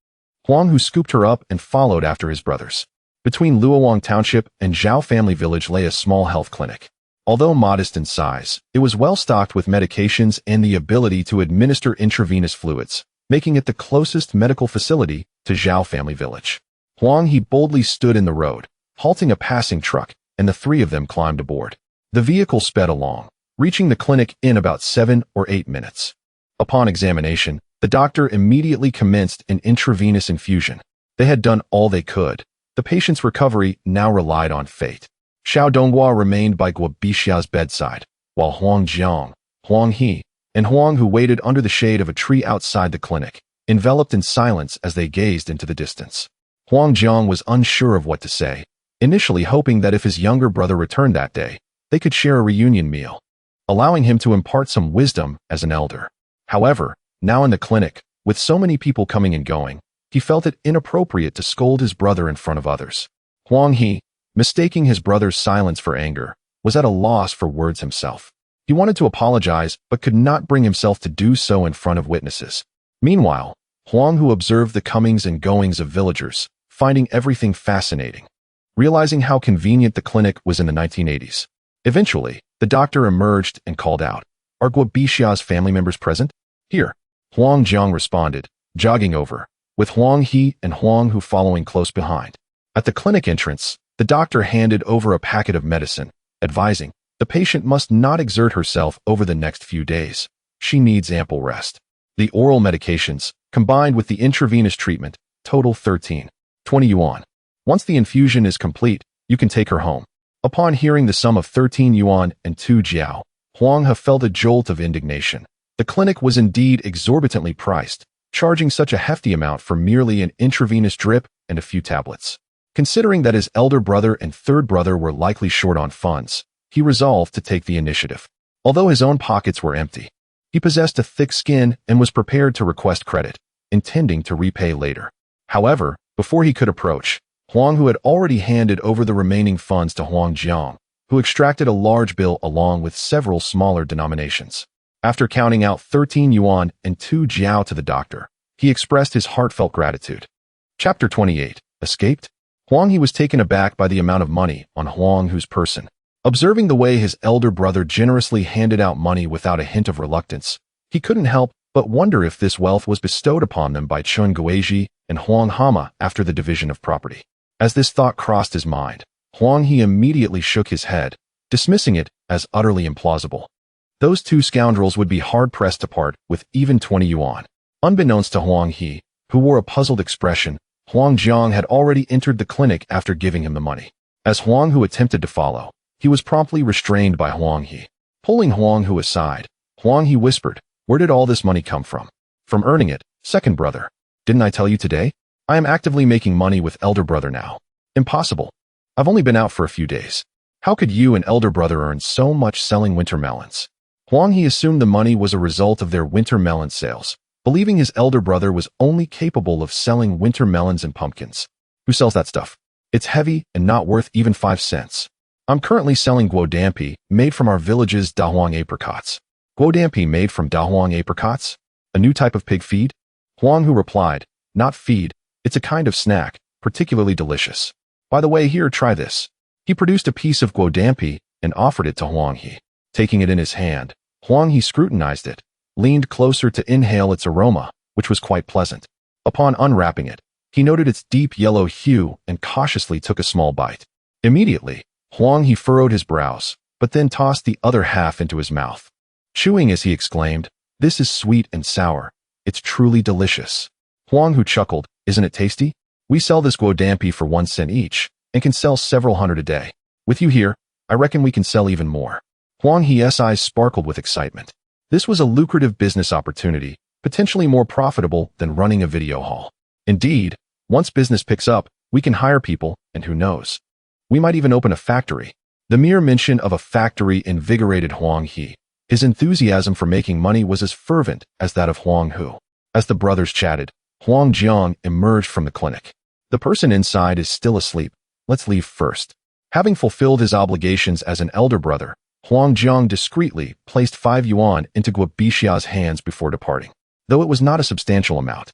Huang Hu scooped her up and followed after his brothers. Between Luowang Township and Zhao Family Village lay a small health clinic. Although modest in size, it was well stocked with medications and the ability to administer intravenous fluids, making it the closest medical facility to Zhao family village. Huang He boldly stood in the road, halting a passing truck, and the three of them climbed aboard. The vehicle sped along, reaching the clinic in about 7 or 8 minutes. Upon examination, the doctor immediately commenced an intravenous infusion. They had done all they could. The patient's recovery now relied on fate. Xiao Donghua remained by Guo Bixia's bedside, while Huang Jiang, Huang He, and Huang Hu waited under the shade of a tree outside the clinic, enveloped in silence as they gazed into the distance. Huang Jiang was unsure of what to say, initially hoping that if his younger brother returned that day, they could share a reunion meal, allowing him to impart some wisdom as an elder. However, now in the clinic, with so many people coming and going, he felt it inappropriate to scold his brother in front of others. Huang He, mistaking his brother's silence for anger, was at a loss for words himself. He wanted to apologize, but could not bring himself to do so in front of witnesses. Meanwhile, Huang Hu observed the comings and goings of villagers, finding everything fascinating. Realizing how convenient the clinic was in the 1980s. Eventually, the doctor emerged and called out, "Are Guo Bixia's family members present?" "Here," Huang Jiang responded, jogging over, with Huang He and Huang Hu following close behind. At the clinic entrance, the doctor handed over a packet of medicine, advising, the patient must not exert herself over the next few days. She needs ample rest. The oral medications, combined with the intravenous treatment, total 13.20 yuan. Once the infusion is complete, you can take her home. Upon hearing the sum of 13 yuan and 2 jiao, Huang He felt a jolt of indignation. The clinic was indeed exorbitantly priced, charging such a hefty amount for merely an intravenous drip and a few tablets. Considering that his elder brother and third brother were likely short on funds, he resolved to take the initiative. Although his own pockets were empty, he possessed a thick skin and was prepared to request credit, intending to repay later. However, before he could approach, Huang Hu had already handed over the remaining funds to Huang Jiang, who extracted a large bill along with several smaller denominations. After counting out 13 yuan and 2 jiao to the doctor, he expressed his heartfelt gratitude. Chapter 28. Escaped? Huang He was taken aback by the amount of money on Huang Hu's person. Observing the way his elder brother generously handed out money without a hint of reluctance, he couldn't help but wonder if this wealth was bestowed upon them by Chun Guizhi and Huang Hama after the division of property. As this thought crossed his mind, Huang He immediately shook his head, dismissing it as utterly implausible. Those two scoundrels would be hard-pressed to part with even 20 yuan. Unbeknownst to Huang He, who wore a puzzled expression, Huang Jiang had already entered the clinic after giving him the money. As Huang Hu attempted to follow, he was promptly restrained by Huang He. Pulling Huang Hu aside, Huang He whispered, "Where did all this money come from?" "From earning it, second brother. Didn't I tell you today? I am actively making money with elder brother now." "Impossible. I've only been out for a few days. How could you and elder brother earn so much selling winter melons?" Huang He assumed the money was a result of their winter melon sales, believing his elder brother was only capable of selling winter melons and pumpkins. "Who sells that stuff? It's heavy and not worth even 5 cents. I'm currently selling guodampi, made from our village's dahuang apricots." "Guodampi made from dahuang apricots? A new type of pig feed?" Huang Hu replied, "Not feed, it's a kind of snack, particularly delicious. By the way, here, try this." He produced a piece of guodampi and offered it to Huang He. Taking it in his hand, Huang He scrutinized it, leaned closer to inhale its aroma, which was quite pleasant. Upon unwrapping it, he noted its deep yellow hue and cautiously took a small bite. Immediately, Huang He furrowed his brows, but then tossed the other half into his mouth. Chewing as he exclaimed, "This is sweet and sour. It's truly delicious." Huang Hu chuckled, "Isn't it tasty? We sell this guodampi for 1 cent each, and can sell several hundred a day. With you here, I reckon we can sell even more." Huang He's eyes sparkled with excitement. This was a lucrative business opportunity, potentially more profitable than running a video hall. Indeed, once business picks up, we can hire people, and who knows? We might even open a factory. The mere mention of a factory invigorated Huang He. His enthusiasm for making money was as fervent as that of Huang Hu. As the brothers chatted, Huang Jiang emerged from the clinic. "The person inside is still asleep. Let's leave first." Having fulfilled his obligations as an elder brother, Huang Jiang discreetly placed 5 yuan into Guo Bixia's hands before departing. Though it was not a substantial amount,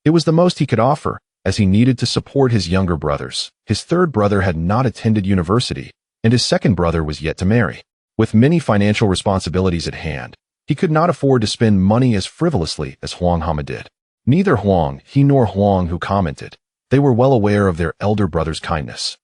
it was the most he could offer, as he needed to support his younger brothers. His third brother had not attended university, and his second brother was yet to marry. With many financial responsibilities at hand, he could not afford to spend money as frivolously as Huang Hama did. Neither Huang He nor Huang Hu commented. They were well aware of their elder brother's kindness,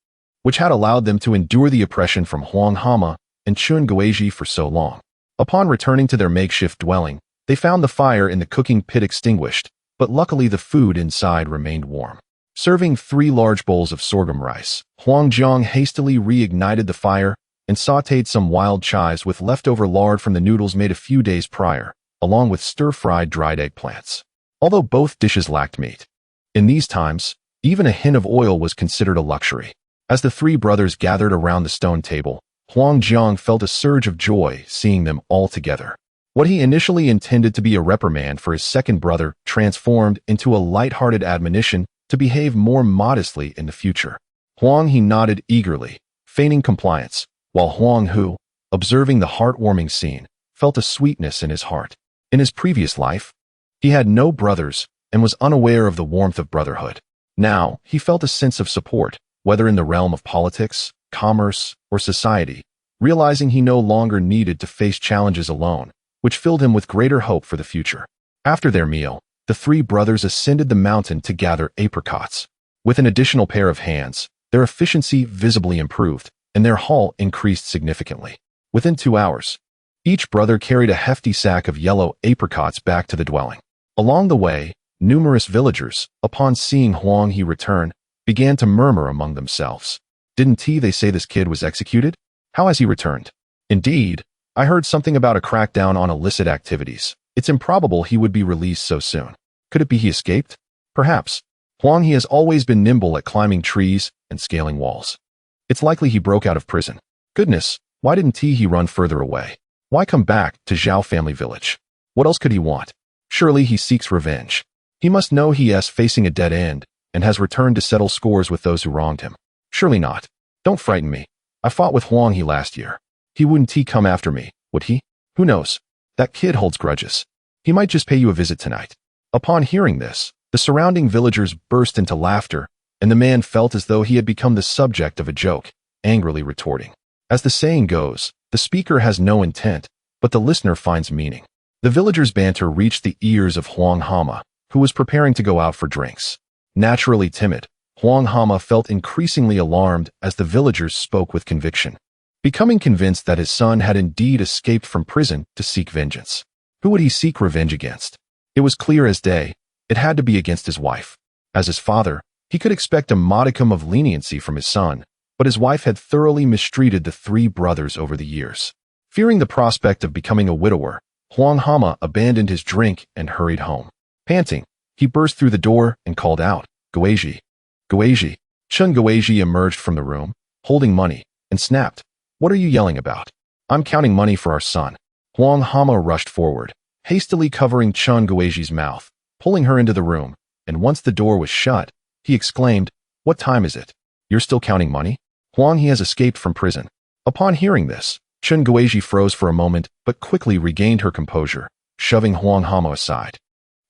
which had allowed them to endure the oppression from Huang Hama and Chun Guizhi for so long. Upon returning to their makeshift dwelling, they found the fire in the cooking pit extinguished, but luckily the food inside remained warm. Serving 3 large bowls of sorghum rice, Huang Zhang hastily reignited the fire and sautéed some wild chives with leftover lard from the noodles made a few days prior, along with stir-fried dried eggplants. Although both dishes lacked meat. In these times, even a hint of oil was considered a luxury. As the 3 brothers gathered around the stone table, Huang Zhang felt a surge of joy seeing them all together. What he initially intended to be a reprimand for his second brother transformed into a light-hearted admonition to behave more modestly in the future. Huang He nodded eagerly, feigning compliance, while Huang Hu, observing the heartwarming scene, felt a sweetness in his heart. In his previous life, he had no brothers and was unaware of the warmth of brotherhood. Now, he felt a sense of support, whether in the realm of politics, commerce, or society, realizing he no longer needed to face challenges alone, which filled him with greater hope for the future. After their meal, the 3 brothers ascended the mountain to gather apricots. With an additional pair of hands, their efficiency visibly improved, and their haul increased significantly. Within 2 hours, each brother carried a hefty sack of yellow apricots back to the dwelling. Along the way, numerous villagers, upon seeing Huang He return, began to murmur among themselves. Didn't they say this kid was executed? How has he returned? Indeed, I heard something about a crackdown on illicit activities. It's improbable he would be released so soon. Could it be he escaped? Perhaps. Huang He has always been nimble at climbing trees and scaling walls. It's likely he broke out of prison. Goodness, why didn't he run further away? Why come back to Zhao family village? What else could he want? Surely he seeks revenge. He must know he is facing a dead end and has returned to settle scores with those who wronged him. Surely not. Don't frighten me. I fought with Huang He last year. He wouldn't come after me, would he? Who knows? That kid holds grudges. He might just pay you a visit tonight. Upon hearing this, the surrounding villagers burst into laughter, and the man felt as though he had become the subject of a joke, angrily retorting. As the saying goes, the speaker has no intent, but the listener finds meaning. The villagers' banter reached the ears of Huang Hama, who was preparing to go out for drinks. Naturally timid, Huang Hama felt increasingly alarmed as the villagers spoke with conviction, becoming convinced that his son had indeed escaped from prison to seek vengeance. Who would he seek revenge against? It was clear as day. It had to be against his wife. As his father, he could expect a modicum of leniency from his son, but his wife had thoroughly mistreated the 3 brothers over the years. Fearing the prospect of becoming a widower, Huang Hama abandoned his drink and hurried home. Panting, he burst through the door and called out, "Guizhi! Guizhi!" Chun Guizhi emerged from the room, holding money, and snapped, "What are you yelling about? I'm counting money for our son." Huang Hama rushed forward, hastily covering Chun Guizhi's mouth, pulling her into the room, and once the door was shut, he exclaimed, "What time is it? You're still counting money? Huang He has escaped from prison." Upon hearing this, Chun Guizhi froze for a moment but quickly regained her composure, shoving Huang Hama aside.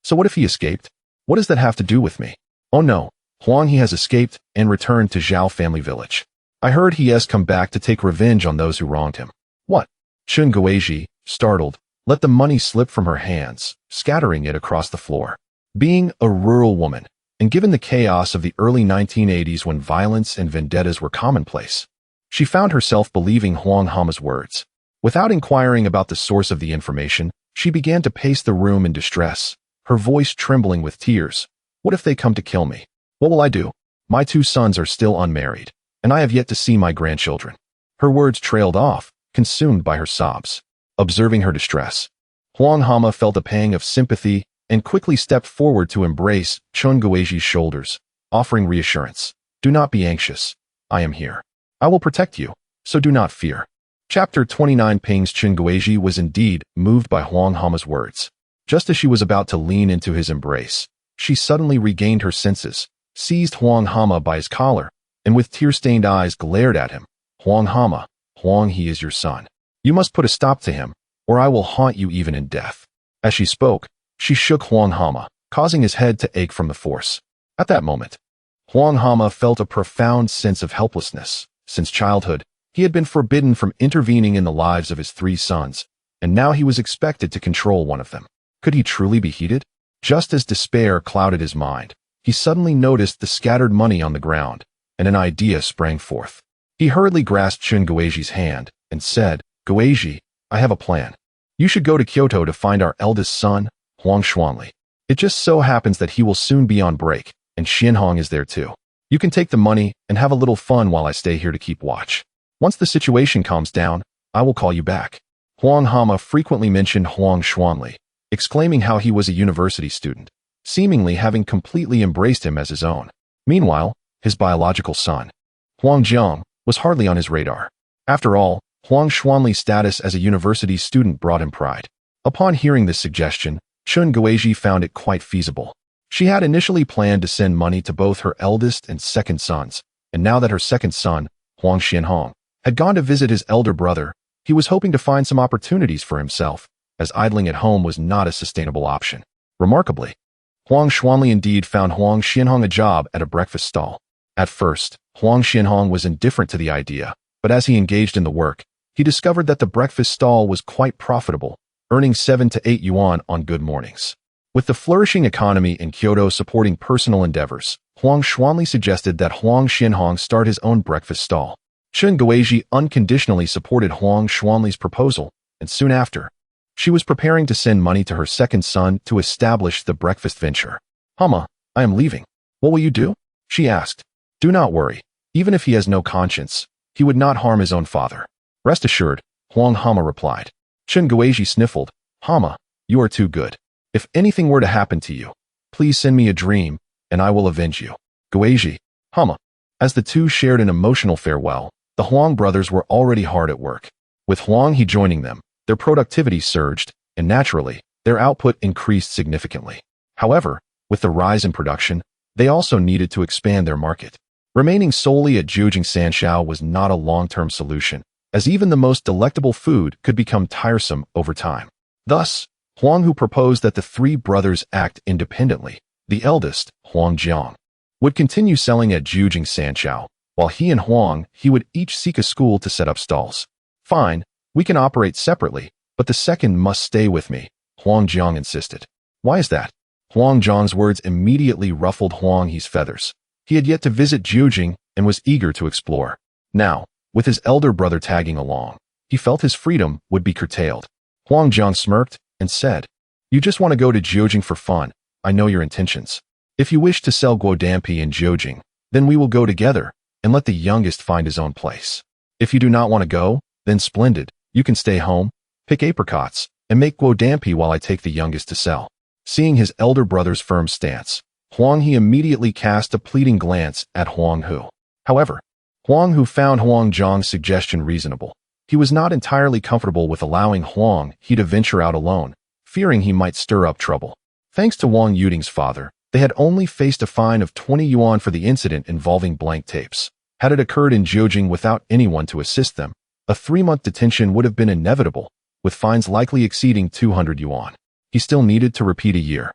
"So what if he escaped? What does that have to do with me?" "Oh no, Huang He has escaped and returned to Zhao family village. I heard he has come back to take revenge on those who wronged him." "What?" Chun Guizhi, startled, let the money slip from her hands, scattering it across the floor. Being a rural woman, and given the chaos of the early 1980s when violence and vendettas were commonplace, she found herself believing Huang Hama's words. Without inquiring about the source of the information, she began to pace the room in distress, her voice trembling with tears. "What if they come to kill me? What will I do? My 2 sons are still unmarried, and I have yet to see my grandchildren." Her words trailed off, consumed by her sobs. Observing her distress, Huang Hama felt a pang of sympathy and quickly stepped forward to embrace Chun Guizhi's shoulders, offering reassurance. "Do not be anxious. I am here. I will protect you, so do not fear." Chapter 29. Ping's Chun Guizhi was indeed moved by Huang Hama's words. Just as she was about to lean into his embrace, she suddenly regained her senses, seized Huang Hama by his collar, and with tear-stained eyes glared at him. "Huang Hama, Huang He is your son. You must put a stop to him, or I will haunt you even in death." As she spoke, she shook Huang Hama, causing his head to ache from the force. At that moment, Huang Hama felt a profound sense of helplessness. Since childhood, he had been forbidden from intervening in the lives of his 3 sons, and now he was expected to control one of them. Could he truly be heated? Just as despair clouded his mind, he suddenly noticed the scattered money on the ground, and an idea sprang forth. He hurriedly grasped Chun Guizhi's hand and said, "Guizhi, I have a plan. You should go to Kyoto to find our eldest son, Huang Xuanli. It just so happens that he will soon be on break, and Xianhong is there too. You can take the money and have a little fun while I stay here to keep watch. Once the situation calms down, I will call you back." Huang Hama frequently mentioned Huang Xuanli, exclaiming how he was a university student, seemingly having completely embraced him as his own. Meanwhile, his biological son, Huang Jiang, was hardly on his radar. After all, Huang Xuanli's status as a university student brought him pride. Upon hearing this suggestion, Chun Guizhi found it quite feasible. She had initially planned to send money to both her eldest and second sons, and now that her second son, Huang Xianhong, had gone to visit his elder brother, he was hoping to find some opportunities for himself, as idling at home was not a sustainable option. Remarkably, Huang Xuanli indeed found Huang Xianhong a job at a breakfast stall. At first, Huang Xianhong was indifferent to the idea, but as he engaged in the work, he discovered that the breakfast stall was quite profitable, earning 7 to 8 yuan on good mornings. With the flourishing economy in Kyoto supporting personal endeavors, Huang Xuanli suggested that Huang Xianhong start his own breakfast stall. Chun Guizhi unconditionally supported Huang Xuanli's proposal, and soon after, she was preparing to send money to her second son to establish the breakfast venture. "Hama, I am leaving. What will you do?" she asked. "Do not worry. Even if he has no conscience, he would not harm his own father. Rest assured," Huang Hama replied. Chun Guizhi sniffled. "Hama, you are too good. If anything were to happen to you, please send me a dream, and I will avenge you." Guizhi, Hama. As the two shared an emotional farewell, the Huang brothers were already hard at work. With Huang He joining them, their productivity surged, and naturally, their output increased significantly. However, with the rise in production, they also needed to expand their market. Remaining solely at Jiujing Sanshao was not a long-term solution, as even the most delectable food could become tiresome over time. Thus, Huang Hu proposed that the three brothers act independently. The eldest, Huang Jiang, would continue selling at Jiujing Sanshao, while he and Huang He would each seek a school to set up stalls. "Fine, we can operate separately, but the second must stay with me," Huang Jiang insisted. "Why is that?" Huang Jiang's words immediately ruffled Huang He's feathers. He had yet to visit Jiujing and was eager to explore. Now, with his elder brother tagging along, he felt his freedom would be curtailed. Huang Jiang smirked and said, "You just want to go to Jiujing for fun. I know your intentions. If you wish to sell guodampi in Jiujing, then we will go together and let the youngest find his own place. If you do not want to go, then splendid. You can stay home, pick apricots, and make guodampi while I take the youngest to sell." Seeing his elder brother's firm stance, Huang He immediately cast a pleading glance at Huang Hu. However, Huang Hu found Huang Jiang's suggestion reasonable. He was not entirely comfortable with allowing Huang He to venture out alone, fearing he might stir up trouble. Thanks to Wang Yuding's father, they had only faced a fine of 20 yuan for the incident involving blank tapes. Had it occurred in Jiujing without anyone to assist them, a 3-month detention would have been inevitable, with fines likely exceeding 200 yuan. He still needed to repeat a year,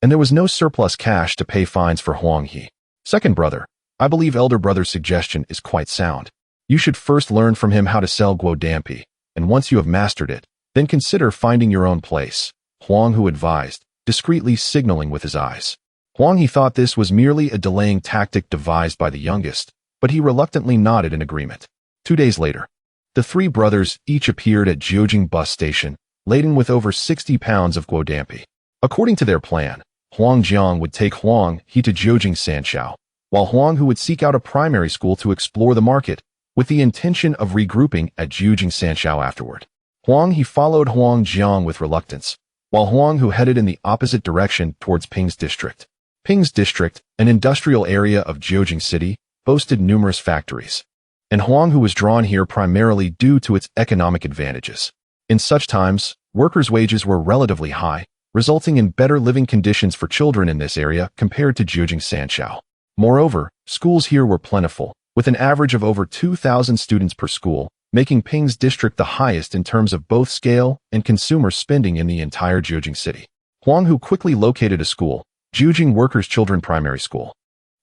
and there was no surplus cash to pay fines for Huang He. "Second brother, I believe elder brother's suggestion is quite sound. You should first learn from him how to sell guodampi, and once you have mastered it, then consider finding your own place," Huang Hu advised, discreetly signaling with his eyes. Huang He thought this was merely a delaying tactic devised by the youngest, but he reluctantly nodded in agreement. 2 days later, the three brothers each appeared at Jiujing bus station, laden with over 60 pounds of guodampi. According to their plan, Huang Jiang would take Huang He to Jiujing Sanshao, while Huang Hu would seek out a primary school to explore the market, with the intention of regrouping at Jiujing Sanshao afterward. Huang He followed Huang Jiang with reluctance, while Huang Hu headed in the opposite direction towards Ping's district. Ping's district, an industrial area of Jiujing City, boasted numerous factories, and Huang Hu was drawn here primarily due to its economic advantages. In such times, workers' wages were relatively high, resulting in better living conditions for children in this area compared to Jiujing Sanshao. Moreover, schools here were plentiful, with an average of over 2,000 students per school, making Ping's district the highest in terms of both scale and consumer spending in the entire Jiujing city. Huang Hu quickly located a school, Jiujing Workers' Children Primary School.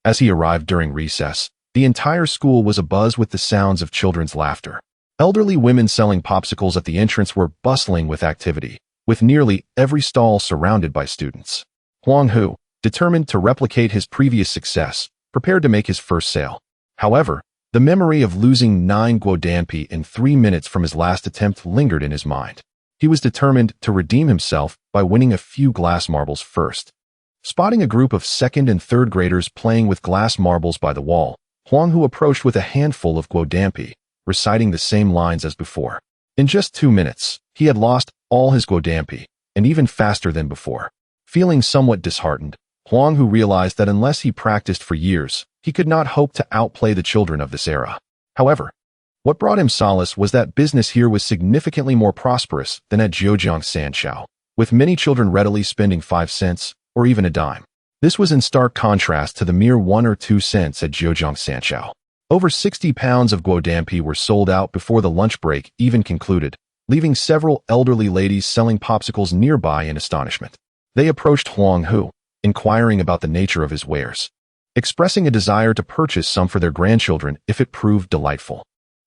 As he arrived during recess, the entire school was abuzz with the sounds of children's laughter. Elderly women selling popsicles at the entrance were bustling with activity, with nearly every stall surrounded by students. Huang Hu, determined to replicate his previous success, prepared to make his first sale. However, the memory of losing 9 guodanpi in 3 minutes from his last attempt lingered in his mind. He was determined to redeem himself by winning a few glass marbles first. Spotting a group of second and third graders playing with glass marbles by the wall, Huang Hu approached with a handful of guodampi, reciting the same lines as before. In just 2 minutes, he had lost all his guodampi, and even faster than before. Feeling somewhat disheartened, Huang Hu realized that unless he practiced for years, he could not hope to outplay the children of this era. However, what brought him solace was that business here was significantly more prosperous than at Zhejiang Sanshao, with many children readily spending 5 cents or even a dime. This was in stark contrast to the mere 1 or 2 cents at Zhejiang Sanshao. Over 60 pounds of guodampi were sold out before the lunch break even concluded, leaving several elderly ladies selling popsicles nearby in astonishment. They approached Huang Hu, inquiring about the nature of his wares, expressing a desire to purchase some for their grandchildren if it proved delightful.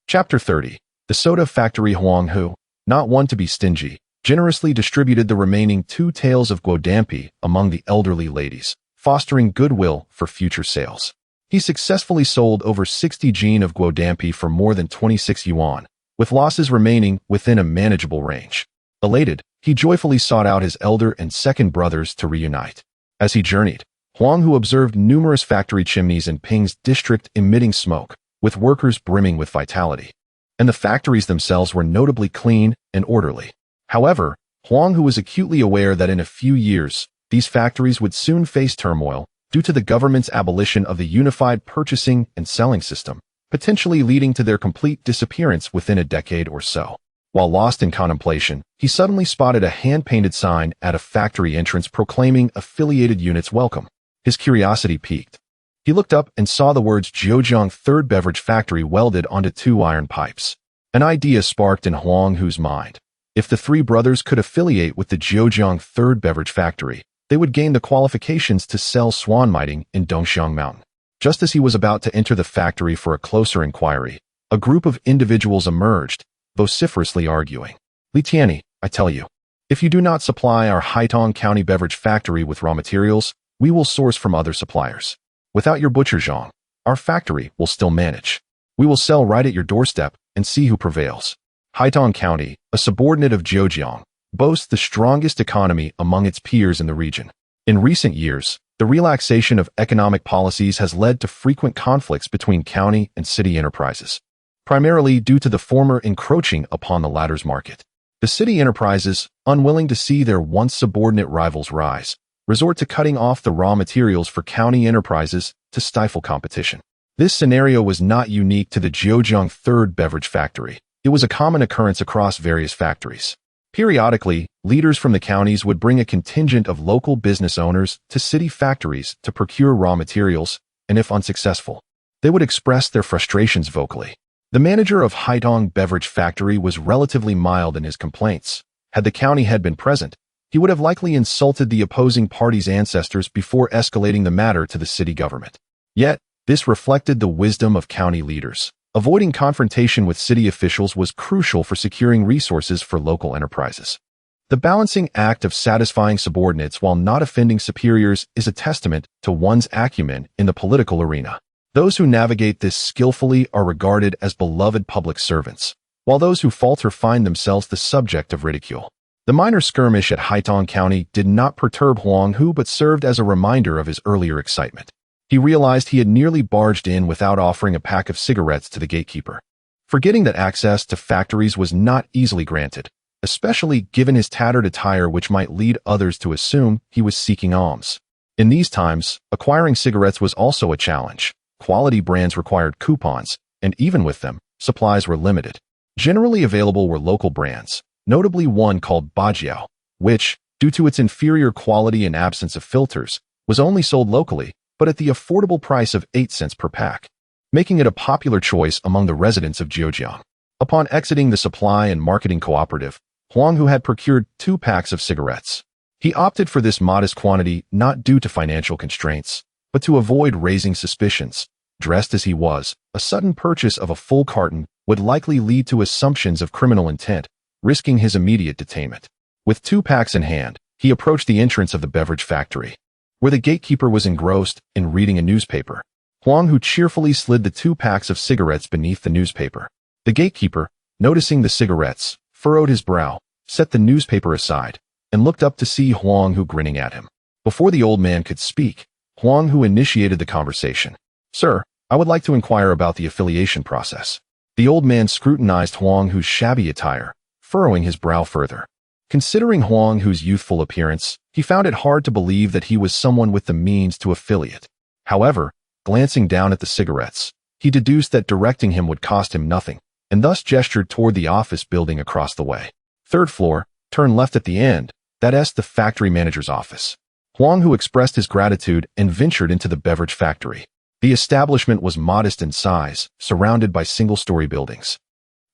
Chapter 30. The Soda Factory. Huang Hu, not one to be stingy, generously distributed the remaining 2 taels of guodampi among the elderly ladies, fostering goodwill for future sales. He successfully sold over 60 jin of guodampi for more than 26 yuan, with losses remaining within a manageable range. Elated, he joyfully sought out his elder and second brothers to reunite. As he journeyed, Huang Hu observed numerous factory chimneys in Ping's district emitting smoke, with workers brimming with vitality. And the factories themselves were notably clean and orderly. However, Huang Hu was acutely aware that in a few years, these factories would soon face turmoil due to the government's abolition of the unified purchasing and selling system, potentially leading to their complete disappearance within a decade or so. While lost in contemplation, he suddenly spotted a hand-painted sign at a factory entrance proclaiming affiliated units welcome. His curiosity piqued. He looked up and saw the words Zhejiang Third Beverage Factory welded onto 2 iron pipes. An idea sparked in Huang Hu's mind. If the 3 brothers could affiliate with the Zhejiang Third Beverage Factory, they would gain the qualifications to sell swan miting in Dongxiang Mountain. Just as he was about to enter the factory for a closer inquiry, a group of individuals emerged, vociferously arguing. Li Tianyi, I tell you, if you do not supply our Haitong County Beverage Factory with raw materials, we will source from other suppliers. Without your butcher Zhang, our factory will still manage. We will sell right at your doorstep and see who prevails. Haitong County, a subordinate of Zhejiang, boasts the strongest economy among its peers in the region. In recent years, the relaxation of economic policies has led to frequent conflicts between county and city enterprises, primarily due to the former encroaching upon the latter's market. The city enterprises, unwilling to see their once subordinate rivals rise, resort to cutting off the raw materials for county enterprises to stifle competition. This scenario was not unique to the Zhejiang Third Beverage Factory. It was a common occurrence across various factories. Periodically, leaders from the counties would bring a contingent of local business owners to city factories to procure raw materials, and if unsuccessful, they would express their frustrations vocally. The manager of Haitong Beverage Factory was relatively mild in his complaints. Had the county head been present, he would have likely insulted the opposing party's ancestors before escalating the matter to the city government. Yet, this reflected the wisdom of county leaders. Avoiding confrontation with city officials was crucial for securing resources for local enterprises. The balancing act of satisfying subordinates while not offending superiors is a testament to one's acumen in the political arena. Those who navigate this skillfully are regarded as beloved public servants, while those who falter find themselves the subject of ridicule. The minor skirmish at Haitong County did not perturb Huang Hu but served as a reminder of his earlier excitement. He realized he had nearly barged in without offering a pack of cigarettes to the gatekeeper, forgetting that access to factories was not easily granted, especially given his tattered attire, which might lead others to assume he was seeking alms. In these times, acquiring cigarettes was also a challenge. Quality brands required coupons, and even with them, supplies were limited. Generally available were local brands, notably one called Bajiao, which, due to its inferior quality and absence of filters, was only sold locally, but at the affordable price of 8 cents per pack, making it a popular choice among the residents of Zhejiang. Upon exiting the supply and marketing cooperative, Huang Hu had procured 2 packs of cigarettes. He opted for this modest quantity not due to financial constraints, but to avoid raising suspicions. Dressed as he was, a sudden purchase of a full carton would likely lead to assumptions of criminal intent, risking his immediate detainment. With 2 packs in hand, he approached the entrance of the beverage factory. where the gatekeeper was engrossed in reading a newspaper. Huang Hu cheerfully slid the 2 packs of cigarettes beneath the newspaper. The gatekeeper, noticing the cigarettes, furrowed his brow, set the newspaper aside, and looked up to see Huang Hu grinning at him. Before the old man could speak, Huang Hu initiated the conversation. "Sir, I would like to inquire about the affiliation process." The old man scrutinized Huang Hu's shabby attire, furrowing his brow further. Considering Huang Hu's youthful appearance, he found it hard to believe that he was someone with the means to affiliate. However, glancing down at the cigarettes, he deduced that directing him would cost him nothing, and thus gestured toward the office building across the way. "Third floor, turn left at the end, that's the factory manager's office." Huang Hu expressed his gratitude and ventured into the beverage factory. The establishment was modest in size, surrounded by single-story buildings.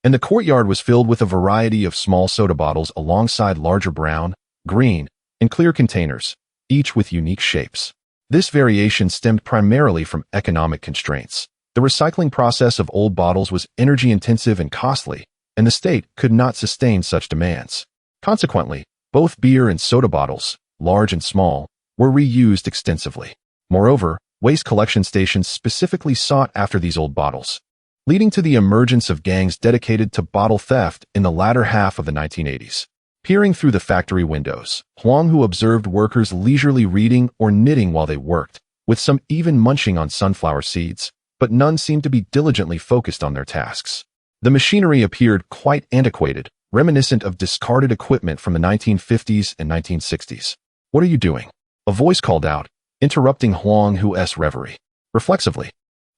And the courtyard was filled with a variety of small soda bottles alongside larger brown, green, and clear containers, each with unique shapes. This variation stemmed primarily from economic constraints. The recycling process of old bottles was energy-intensive and costly, and the state could not sustain such demands. Consequently, both beer and soda bottles, large and small, were reused extensively. Moreover, waste collection stations specifically sought after these old bottles, leading to the emergence of gangs dedicated to bottle theft in the latter half of the 1980s. Peering through the factory windows, Huang Hu observed workers leisurely reading or knitting while they worked, with some even munching on sunflower seeds, but none seemed to be diligently focused on their tasks. The machinery appeared quite antiquated, reminiscent of discarded equipment from the 1950s and 1960s. "What are you doing?" a voice called out, interrupting Huang Hu's reverie. Reflexively,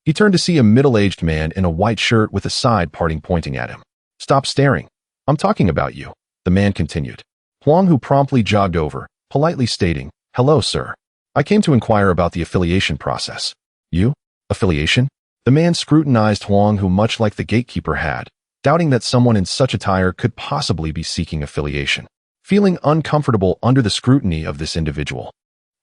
he turned to see a middle-aged man in a white shirt with a side parting pointing at him. "Stop staring. I'm talking about you," the man continued. Huang Hu promptly jogged over, politely stating, "Hello, sir. I came to inquire about the affiliation process." "You? Affiliation?" The man scrutinized Huang Hu much like the gatekeeper had, doubting that someone in such attire could possibly be seeking affiliation. Feeling uncomfortable under the scrutiny of this individual,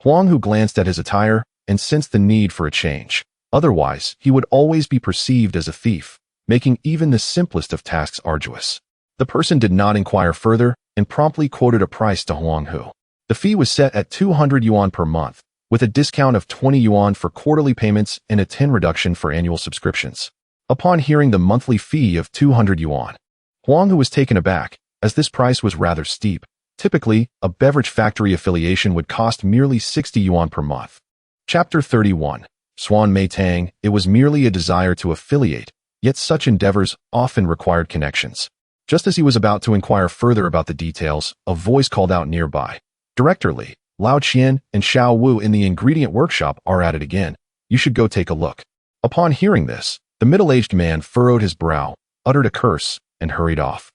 Huang Hu glanced at his attire and sensed the need for a change. Otherwise, he would always be perceived as a thief, making even the simplest of tasks arduous. The person did not inquire further and promptly quoted a price to Huang Hu. The fee was set at 200 yuan per month, with a discount of 20 yuan for quarterly payments and a 10 reduction for annual subscriptions. Upon hearing the monthly fee of 200 yuan, Huang Hu was taken aback, as this price was rather steep. Typically, a beverage factory affiliation would cost merely 60 yuan per month. Chapter 31. Swan Mei Tang. It was merely a desire to affiliate, yet such endeavors often required connections. Just as he was about to inquire further about the details, a voice called out nearby. "Director Li, Lao Qian and Xiao Wu in the ingredient workshop are at it again. You should go take a look." Upon hearing this, the middle-aged man furrowed his brow, uttered a curse, and hurried off.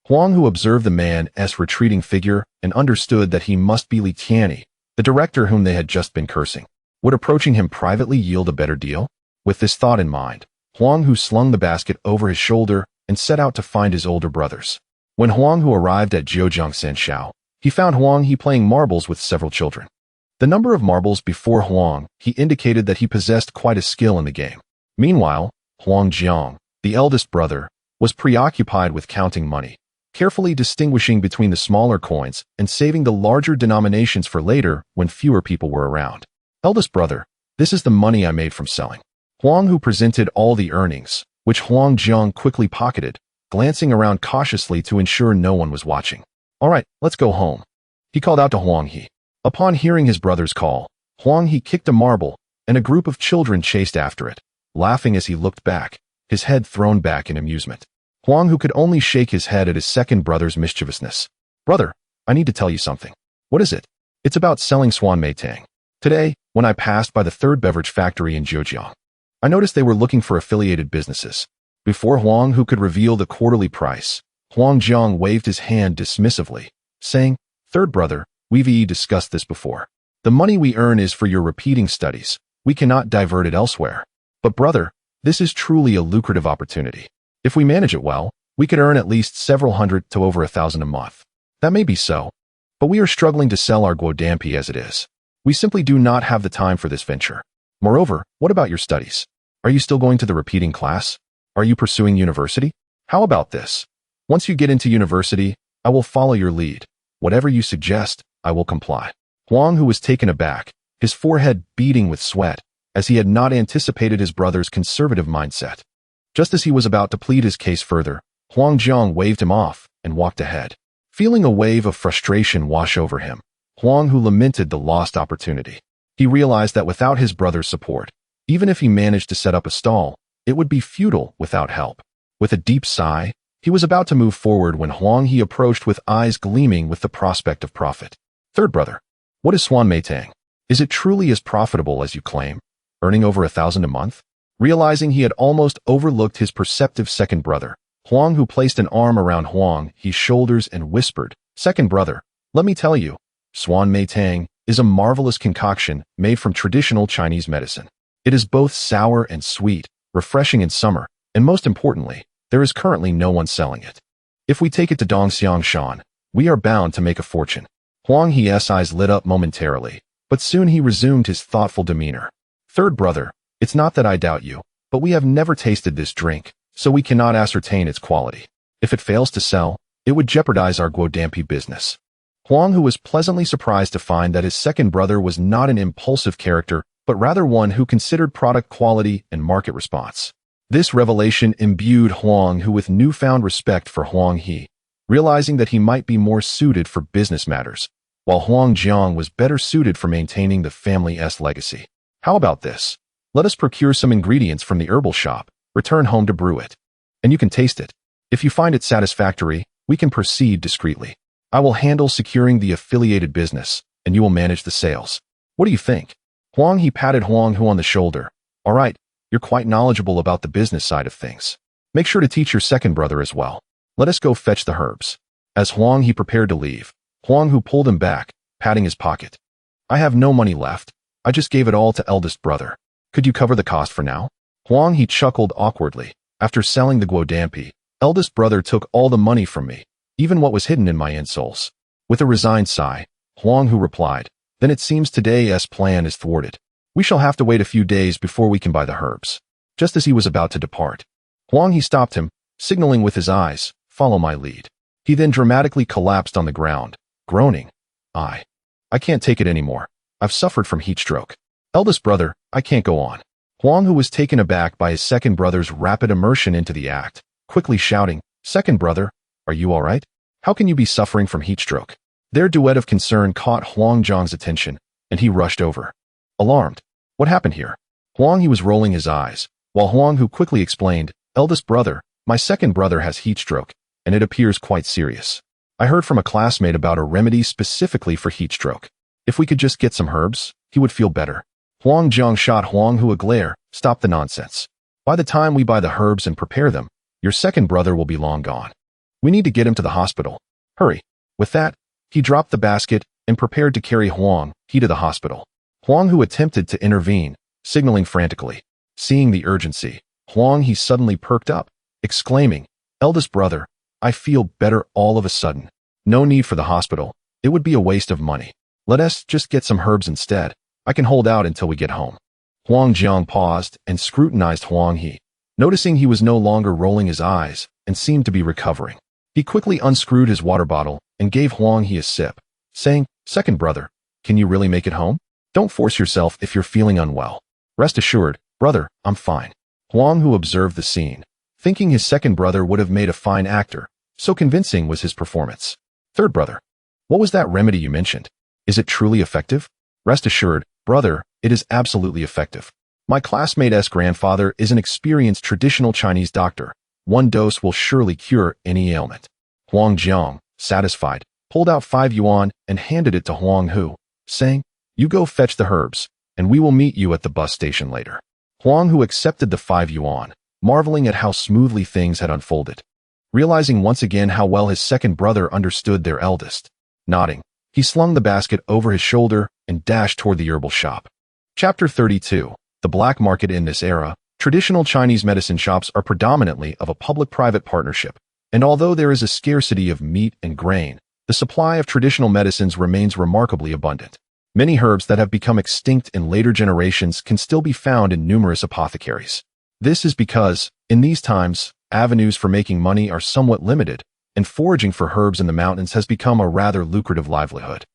Huang Hu observed the man's retreating figure and understood that he must be Li Tianyi, the director whom they had just been cursing. Would approaching him privately yield a better deal? With this thought in mind, Huang Hu slung the basket over his shoulder and set out to find his older brothers. When Huang Hu arrived at Jiujiang Sanshao, he found Huang He playing marbles with several children. The number of marbles before Huang He indicated that he possessed quite a skill in the game. Meanwhile, Huang Jiang, the eldest brother, was preoccupied with counting money, carefully distinguishing between the smaller coins and saving the larger denominations for later when fewer people were around. "Eldest brother, this is the money I made from selling." Huang Hu presented all the earnings, which Huang Jiang quickly pocketed, glancing around cautiously to ensure no one was watching. "All right, let's go home," he called out to Huang He. Upon hearing his brother's call, Huang He kicked a marble, and a group of children chased after it, laughing as he looked back, his head thrown back in amusement. Huang Hu could only shake his head at his second brother's mischievousness. "Brother, I need to tell you something." "What is it?" "It's about selling Swan Mei Tang. Today, when I passed by the third beverage factory in Jiujiang, I noticed they were looking for affiliated businesses." Before Huang Hu could reveal the quarterly price, Huang Jiang waved his hand dismissively, saying, "Third brother, we've discussed this before. The money we earn is for your repeating studies. We cannot divert it elsewhere. But brother, this is truly a lucrative opportunity. If we manage it well, we could earn at least several hundred to over 1,000 a month." "That may be so, but we are struggling to sell our guodampi as it is. We simply do not have the time for this venture. Moreover, what about your studies? Are you still going to the repeating class? Are you pursuing university? How about this? Once you get into university, I will follow your lead. Whatever you suggest, I will comply." Huang Hu was taken aback, his forehead beating with sweat, as he had not anticipated his brother's conservative mindset. Just as he was about to plead his case further, Huang Jiang waved him off and walked ahead. Feeling a wave of frustration wash over him, Huang Hu lamented the lost opportunity. He realized that without his brother's support, even if he managed to set up a stall, it would be futile without help. With a deep sigh, he was about to move forward when Huang He approached with eyes gleaming with the prospect of profit. Third brother, what is Swan Meitang? Is it truly as profitable as you claim, earning over 1,000 a month? Realizing he had almost overlooked his perceptive second brother, Huang Hu placed an arm around Huang He's shoulders and whispered, "Second brother, let me tell you, Swan Meitang is a marvelous concoction made from traditional Chinese medicine. It is both sour and sweet, refreshing in summer, and most importantly, there is currently no one selling it. If we take it to Dongxiang Shan, we are bound to make a fortune." Huang He's eyes lit up momentarily, but soon he resumed his thoughtful demeanor. "Third brother, it's not that I doubt you, but we have never tasted this drink, so we cannot ascertain its quality. If it fails to sell, it would jeopardize our Guodampi business." Huang Hu was pleasantly surprised to find that his second brother was not an impulsive character, but rather one who considered product quality and market response. This revelation imbued Huang Hu with newfound respect for Huang He, realizing that he might be more suited for business matters, while Huang Jiang was better suited for maintaining the family's legacy. "How about this? Let us procure some ingredients from the herbal shop, return home to brew it, and you can taste it. If you find it satisfactory, we can proceed discreetly. I will handle securing the affiliated business, and you will manage the sales. What do you think?" Huang He patted Huang Hu on the shoulder. "All right, you're quite knowledgeable about the business side of things. Make sure to teach your second brother as well. Let us go fetch the herbs." As Huang He prepared to leave, Huang Hu pulled him back, patting his pocket. "I have no money left. I just gave it all to eldest brother. Could you cover the cost for now?" Huang He chuckled awkwardly. "After selling the Guodampi, eldest brother took all the money from me, even what was hidden in my insoles." With a resigned sigh, Huang Hu replied, "Then it seems today's plan is thwarted. We shall have to wait a few days before we can buy the herbs." Just as he was about to depart, Huang He stopped him, signaling with his eyes, "Follow my lead." He then dramatically collapsed on the ground, groaning, I can't take it anymore. I've suffered from heat stroke. Eldest brother, I can't go on." Huang Hu was taken aback by his second brother's rapid immersion into the act, quickly shouting, "Second brother, are you all right? How can you be suffering from heat stroke?" Their duet of concern caught Huang Zhang's attention, and he rushed over. Alarmed, "What happened here?" Huang He was rolling his eyes, while Huang Hu quickly explained, "Eldest brother, my second brother has heat stroke, and it appears quite serious. I heard from a classmate about a remedy specifically for heat stroke. If we could just get some herbs, he would feel better." Huang Zhang shot Huang Hu a glare. "Stop the nonsense. By the time we buy the herbs and prepare them, your second brother will be long gone. We need to get him to the hospital. Hurry." With that, he dropped the basket and prepared to carry Huang He to the hospital. Huang Hu attempted to intervene, signaling frantically. Seeing the urgency, Huang He suddenly perked up, exclaiming, "Eldest brother, I feel better all of a sudden. No need for the hospital. It would be a waste of money. Let us just get some herbs instead. I can hold out until we get home." Huang Jiang paused and scrutinized Huang He, noticing he was no longer rolling his eyes and seemed to be recovering. He quickly unscrewed his water bottle and gave Huang He a sip, saying, "Second brother, can you really make it home? Don't force yourself if you're feeling unwell. Rest assured, brother, I'm fine." Huang Hu observed the scene, thinking his second brother would have made a fine actor, so convincing was his performance. "Third brother, what was that remedy you mentioned? Is it truly effective?" "Rest assured, brother, it is absolutely effective. My classmate's grandfather is an experienced traditional Chinese doctor. One dose will surely cure any ailment." Huang Jiang, satisfied, pulled out 5 yuan and handed it to Huang Hu, saying, "You go fetch the herbs, and we will meet you at the bus station later." Huang Hu accepted the 5 yuan, marveling at how smoothly things had unfolded. Realizing once again how well his second brother understood their eldest. Nodding, he slung the basket over his shoulder and dashed toward the herbal shop. Chapter 32. The Black Market. In this era, traditional Chinese medicine shops are predominantly of a public-private partnership, and although there is a scarcity of meat and grain, the supply of traditional medicines remains remarkably abundant. Many herbs that have become extinct in later generations can still be found in numerous apothecaries. This is because, in these times, avenues for making money are somewhat limited, and foraging for herbs in the mountains has become a rather lucrative livelihood.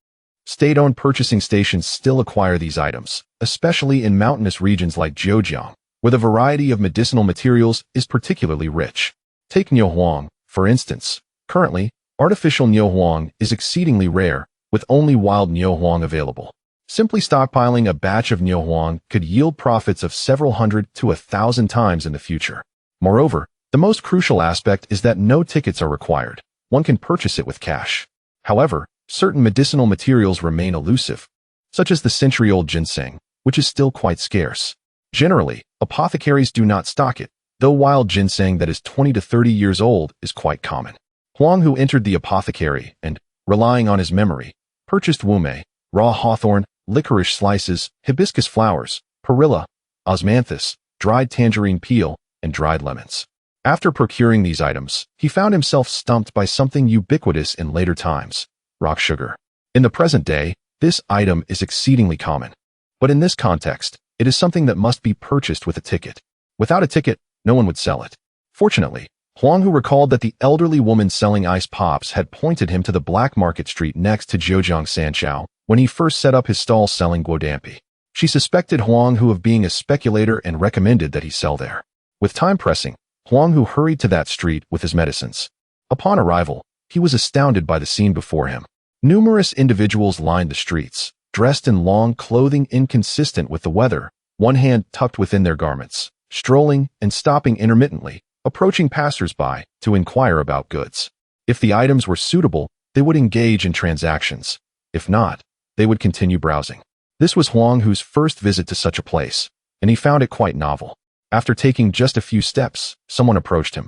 State-owned purchasing stations still acquire these items, especially in mountainous regions like Zhejiang, where the variety of medicinal materials is particularly rich. Take Huang, for instance. Currently, artificial Huang is exceedingly rare, with only wild Huang available. Simply stockpiling a batch of Huang could yield profits of several hundred to 1,000 times in the future. Moreover, the most crucial aspect is that no tickets are required. One can purchase it with cash. However, certain medicinal materials remain elusive, such as the century-old ginseng, which is still quite scarce. Generally, apothecaries do not stock it, though wild ginseng that is 20 to 30 years old is quite common. Huang Hu entered the apothecary and, relying on his memory, purchased wume, raw hawthorn, licorice slices, hibiscus flowers, perilla, osmanthus, dried tangerine peel, and dried lemons. After procuring these items, he found himself stumped by something ubiquitous in later times: rock sugar. In the present day, this item is exceedingly common. But in this context, it is something that must be purchased with a ticket. Without a ticket, no one would sell it. Fortunately, Huang Hu recalled that the elderly woman selling ice pops had pointed him to the black market street next to Zhejiang Sanchao when he first set up his stall selling guodampi. She suspected Huang Hu of being a speculator and recommended that he sell there. With time pressing, Huang Hu hurried to that street with his medicines. Upon arrival, he was astounded by the scene before him. Numerous individuals lined the streets, dressed in long clothing inconsistent with the weather, one hand tucked within their garments, strolling and stopping intermittently, approaching passers-by to inquire about goods. If the items were suitable, they would engage in transactions. If not, they would continue browsing. This was Huang Hu's first visit to such a place, and he found it quite novel. After taking just a few steps, someone approached him,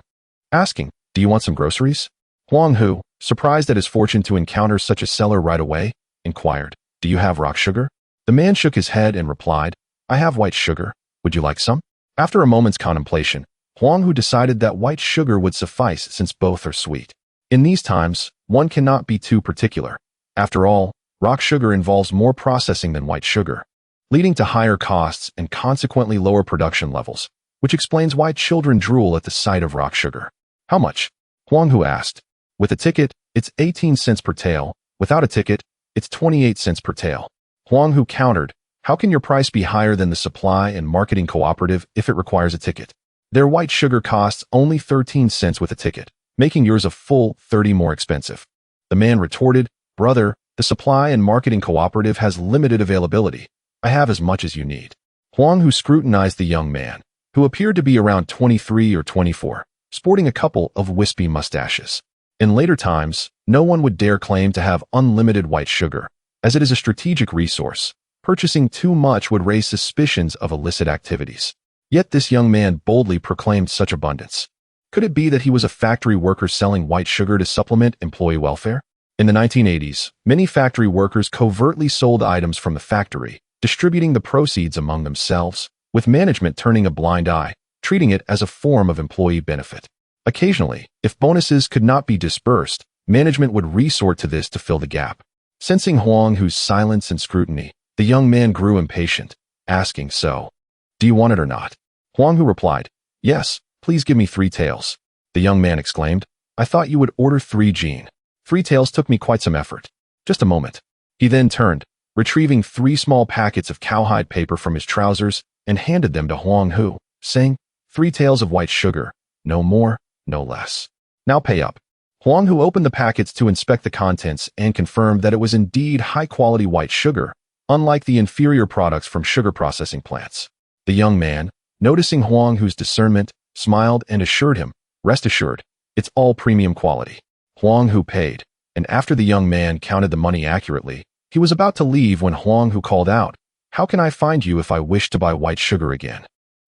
asking, "Do you want some groceries?" Huang Hu, surprised at his fortune to encounter such a seller right away, inquired, "Do you have rock sugar?" The man shook his head and replied, "I have white sugar. Would you like some?" After a moment's contemplation, Huang Hu decided that white sugar would suffice since both are sweet. In these times, one cannot be too particular. After all, rock sugar involves more processing than white sugar, leading to higher costs and consequently lower production levels, which explains why children drool at the sight of rock sugar. "How much?" Huang Hu asked. "With a ticket, it's 18 cents per tael. Without a ticket, it's 28 cents per tael." Huang Hu countered, "How can your price be higher than the supply and marketing cooperative if it requires a ticket? Their white sugar costs only 13 cents with a ticket, making yours a full 30 more expensive." The man retorted, "Brother, the supply and marketing cooperative has limited availability. I have as much as you need." Huang Hu scrutinized the young man, who appeared to be around 23 or 24, sporting a couple of wispy mustaches. In later times, no one would dare claim to have unlimited white sugar, as it is a strategic resource. Purchasing too much would raise suspicions of illicit activities. Yet this young man boldly proclaimed such abundance. Could it be that he was a factory worker selling white sugar to supplement employee welfare? In the 1980s, many factory workers covertly sold items from the factory, distributing the proceeds among themselves, with management turning a blind eye, treating it as a form of employee benefit. Occasionally, if bonuses could not be disbursed, management would resort to this to fill the gap. Sensing Huang Hu's silence and scrutiny, the young man grew impatient, asking, "So, do you want it or not?" Huang Hu replied, "Yes, please give me 3 taels." The young man exclaimed, "I thought you would order 3 jin. 3 taels took me quite some effort." Just a moment. He then turned, retrieving 3 small packets of cowhide paper from his trousers, and handed them to Huang Hu, saying, "3 taels of white sugar, no more, no less. Now pay up." Huang Hu opened the packets to inspect the contents and confirmed that it was indeed high-quality white sugar, unlike the inferior products from sugar processing plants. The young man, noticing Huang Hu's discernment, smiled and assured him, "Rest assured, it's all premium quality." Huang Hu paid, and after the young man counted the money accurately, he was about to leave when Huang Hu called out, "How can I find you if I wish to buy white sugar again?"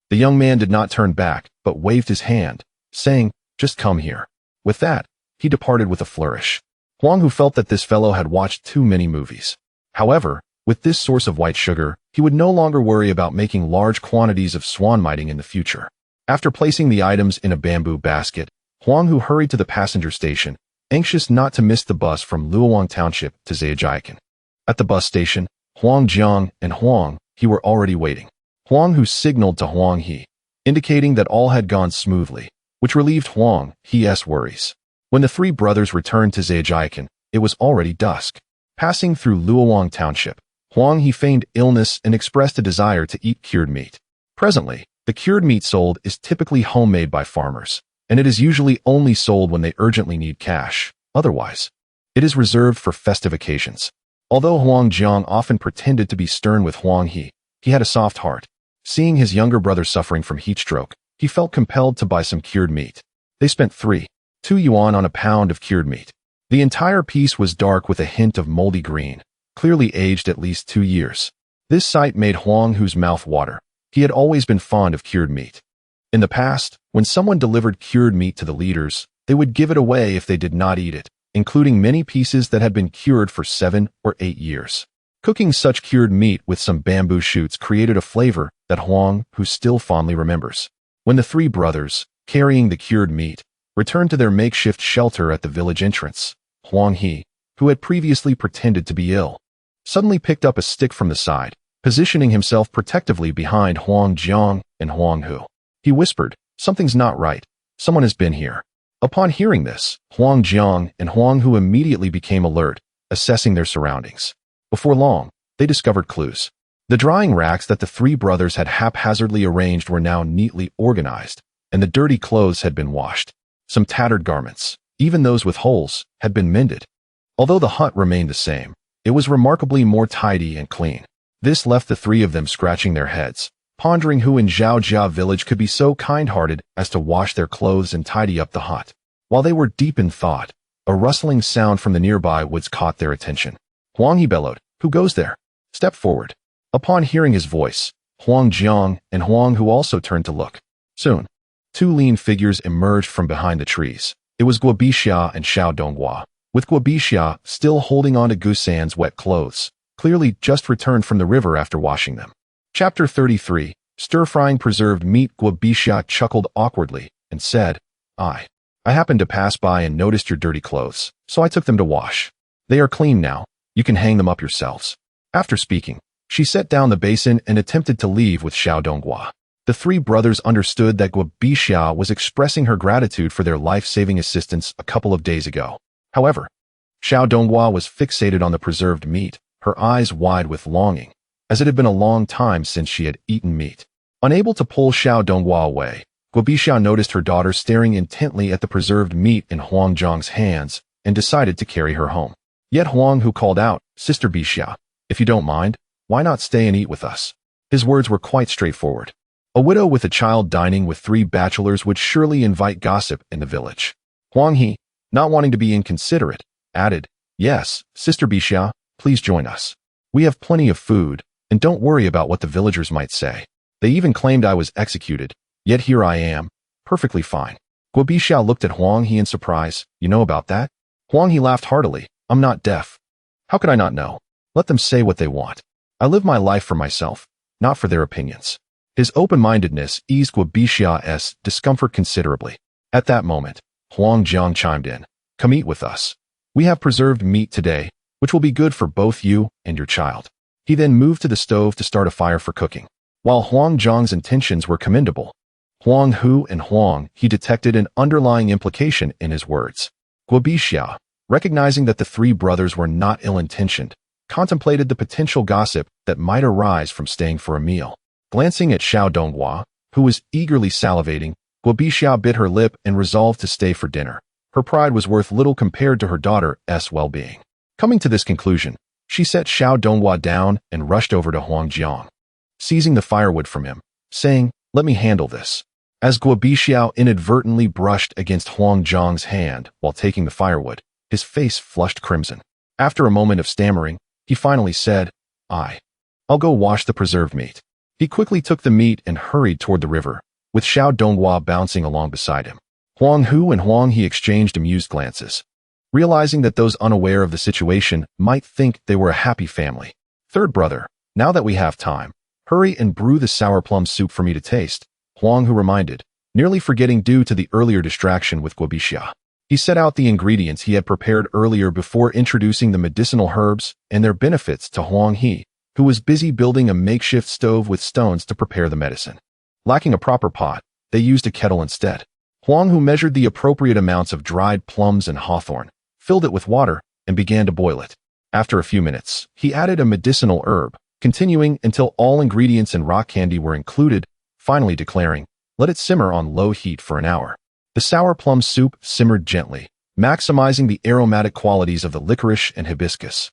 The young man did not turn back, but waved his hand, saying, "Just come here." With that, he departed with a flourish. Huang Hu felt that this fellow had watched too many movies. However, with this source of white sugar, he would no longer worry about making large quantities of swan miting in the future. After placing the items in a bamboo basket, Huang Hu hurried to the passenger station, anxious not to miss the bus from Luoyang Township to Zhejiang. At the bus station, Huang Jiang and Huang He were already waiting. Huang Hu signaled to Huang He, indicating that all had gone smoothly, which relieved Huang He's worries. When the 3 brothers returned to Zhejiang, it was already dusk. Passing through Luoyang Township, Huang He feigned illness and expressed a desire to eat cured meat. Presently, the cured meat sold is typically homemade by farmers, and it is usually only sold when they urgently need cash. Otherwise, it is reserved for festive occasions. Although Huang Jiang often pretended to be stern with Huang He had a soft heart. Seeing his younger brother suffering from heat stroke, he felt compelled to buy some cured meat. They spent 2 yuan on a pound of cured meat. The entire piece was dark with a hint of moldy green, clearly aged at least 2 years. This sight made Huang Hu's mouth water. He had always been fond of cured meat. In the past, when someone delivered cured meat to the leaders, they would give it away if they did not eat it, including many pieces that had been cured for 7 or 8 years. Cooking such cured meat with some bamboo shoots created a flavor that Huang Hu still fondly remembers. When the 3 brothers, carrying the cured meat, returned to their makeshift shelter at the village entrance, Huang He, who had previously pretended to be ill, suddenly picked up a stick from the side, positioning himself protectively behind Huang Jiang and Huang Hu. He whispered, "Something's not right. Someone has been here." Upon hearing this, Huang Jiang and Huang Hu immediately became alert, assessing their surroundings. Before long, they discovered clues. The drying racks that the 3 brothers had haphazardly arranged were now neatly organized, and the dirty clothes had been washed. Some tattered garments, even those with holes, had been mended. Although the hut remained the same, it was remarkably more tidy and clean. This left the 3 of them scratching their heads, pondering who in Zhaojia village could be so kind-hearted as to wash their clothes and tidy up the hut. While they were deep in thought, a rustling sound from the nearby woods caught their attention. Huang He bellowed, "Who goes there? Step forward." Upon hearing his voice, Huang Jiang and Huang Hu also turned to look. Soon, 2 lean figures emerged from behind the trees. It was Guo Bixia and Xiao Donghua, with Guo Bixia still holding on to Gusan's wet clothes, clearly just returned from the river after washing them. Chapter 33, Stir-frying preserved meat. Guo Bixia chuckled awkwardly and said, I happened to pass by and noticed your dirty clothes, so I took them to wash. They are clean now. You can hang them up yourselves." After speaking, she set down the basin and attempted to leave with Xiao Donghua. The 3 brothers understood that Guo Bixia was expressing her gratitude for their life-saving assistance a couple of days ago. However, Xiao Donghua was fixated on the preserved meat, her eyes wide with longing, as it had been a long time since she had eaten meat. Unable to pull Xiao Donghua away, Guo Bixia noticed her daughter staring intently at the preserved meat in Huang Jiang's hands and decided to carry her home. Yet Huang Hu called out, "Sister Bixia, if you don't mind, why not stay and eat with us?" His words were quite straightforward. A widow with a child dining with 3 bachelors would surely invite gossip in the village. Huang He, not wanting to be inconsiderate, added, "Yes, Sister Bixia, please join us. We have plenty of food, and don't worry about what the villagers might say. They even claimed I was executed, yet here I am, perfectly fine." Guo Bixia looked at Huang He in surprise. "You know about that?" Huang He laughed heartily. "I'm not deaf. How could I not know? Let them say what they want. I live my life for myself, not for their opinions." His open-mindedness eased Guo Bixia's discomfort considerably. At that moment, Huang Jiang chimed in, "Come eat with us. We have preserved meat today, which will be good for both you and your child." He then moved to the stove to start a fire for cooking. While Huang Jiang's intentions were commendable, Huang Hu and Huang He detected an underlying implication in his words. Guo Bixia, recognizing that the 3 brothers were not ill-intentioned, contemplated the potential gossip that might arise from staying for a meal. Glancing at Xiao Donghua, who was eagerly salivating, Guo Bixia bit her lip and resolved to stay for dinner. Her pride was worth little compared to her daughter's well-being. Coming to this conclusion, she set Xiao Donghua down and rushed over to Huang Jiang, seizing the firewood from him, saying, "Let me handle this." As Guo Bixia inadvertently brushed against Huang Jiang's hand while taking the firewood, his face flushed crimson. After a moment of stammering, he finally said, I'll go wash the preserved meat." He quickly took the meat and hurried toward the river, with Xiao Donghua bouncing along beside him. Huang Hu and Huang He exchanged amused glances, realizing that those unaware of the situation might think they were a happy family. "Third brother, now that we have time, hurry and brew the sour plum soup for me to taste," Huang Hu reminded, nearly forgetting due to the earlier distraction with Guo Bixia. He set out the ingredients he had prepared earlier before introducing the medicinal herbs and their benefits to Huang He, who was busy building a makeshift stove with stones to prepare the medicine. Lacking a proper pot, they used a kettle instead. Huang Hu measured the appropriate amounts of dried plums and hawthorn, filled it with water, and began to boil it. After a few minutes, he added a medicinal herb, continuing until all ingredients and rock candy were included, finally declaring, "Let it simmer on low heat for an hour." The sour plum soup simmered gently, maximizing the aromatic qualities of the licorice and hibiscus.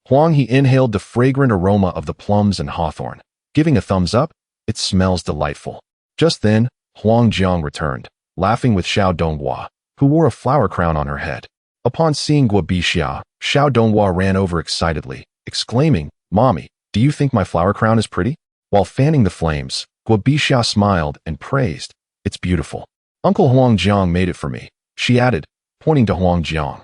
Huang He inhaled the fragrant aroma of the plums and hawthorn, giving a thumbs up. "It smells delightful." Just then, Huang Jiang returned, laughing with Xiao Donghua, who wore a flower crown on her head. Upon seeing Guo Bixia, Xiao Donghua ran over excitedly, exclaiming, "Mommy, do you think my flower crown is pretty?" While fanning the flames, Guo Bixia smiled and praised, "It's beautiful. Uncle Huang Jiang made it for me," she added, pointing to Huang Jiang,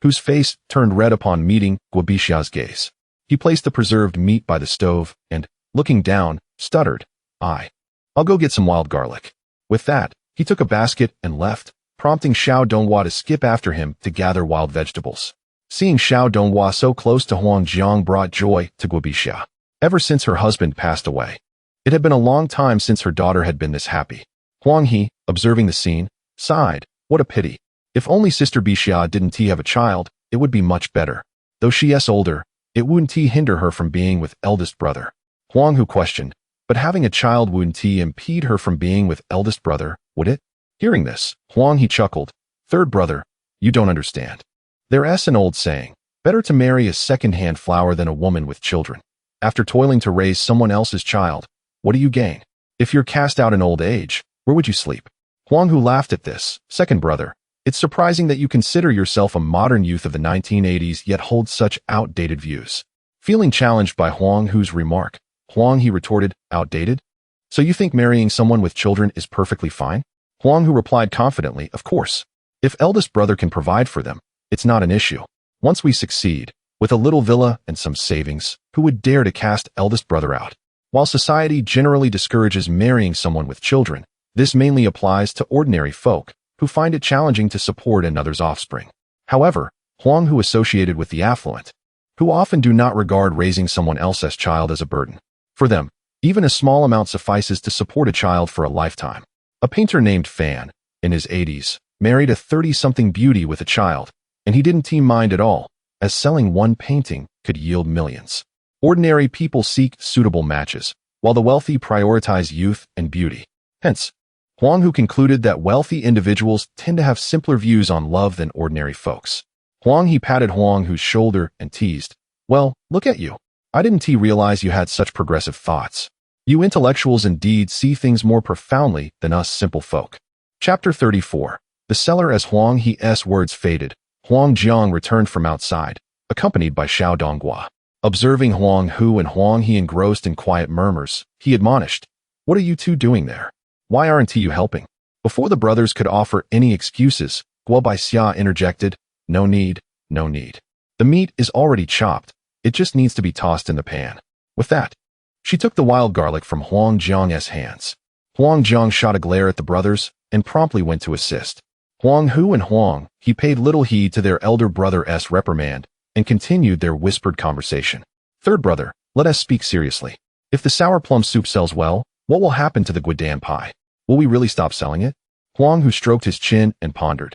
whose face turned red upon meeting Guo Bixia's gaze. He placed the preserved meat by the stove and, looking down, stuttered, I'll go get some wild garlic." With that, he took a basket and left, prompting Xiao Donghua to skip after him to gather wild vegetables. Seeing Xiao Donghua so close to Huang Jiang brought joy to Guo Bixia. Ever since her husband passed away, it had been a long time since her daughter had been this happy. Huang He, observing the scene, sighed, "What a pity. If only Sister Bixia didn't have a child, it would be much better. Though she is older, it wouldn't hinder her from being with eldest brother." Huang Hu questioned, "But having a child wouldn't impede her from being with eldest brother, would it?" Hearing this, Huang He chuckled, "Third brother, you don't understand. There's an old saying, better to marry a second-hand flower than a woman with children. After toiling to raise someone else's child, what do you gain? If you're cast out in old age, where would you sleep?" Huang Hu laughed at this. "Second brother, it's surprising that you consider yourself a modern youth of the 1980s yet hold such outdated views." Feeling challenged by Huang Hu's remark, Huang He retorted, "Outdated? So you think marrying someone with children is perfectly fine?" Huang Hu replied confidently, "Of course. If eldest brother can provide for them, it's not an issue. Once we succeed, with a little villa and some savings, who would dare to cast eldest brother out?" While society generally discourages marrying someone with children, this mainly applies to ordinary folk who find it challenging to support another's offspring. However, Huang Hu associated with the affluent, who often do not regard raising someone else's child as a burden. For them, even a small amount suffices to support a child for a lifetime. A painter named Fan, in his 80s, married a 30-something beauty with a child, and he didn't mind at all, as selling one painting could yield millions. Ordinary people seek suitable matches, while the wealthy prioritize youth and beauty. Hence, Huang Hu concluded that wealthy individuals tend to have simpler views on love than ordinary folks. Huang He patted Huang Hu's shoulder and teased, "Well, look at you. I didn't realize you had such progressive thoughts. You intellectuals indeed see things more profoundly than us simple folk." Chapter 34. The Cellar. As Huang He's words faded, Huang Jiang returned from outside, accompanied by Xiao Donghua. Observing Huang Hu and Huang He engrossed in quiet murmurs, he admonished, "What are you two doing there? Why aren't you helping?" Before the brothers could offer any excuses, Guo Bixia interjected, No need. The meat is already chopped. It just needs to be tossed in the pan." With that, she took the wild garlic from Huang Jiang's hands. Huang Jiang shot a glare at the brothers and promptly went to assist. Huang Hu and Huang He paid little heed to their elder brother's reprimand and continued their whispered conversation. "Third brother, let us speak seriously. If the sour plum soup sells well, what will happen to the guidan pie? Will we really stop selling it?" Huang Hu stroked his chin and pondered.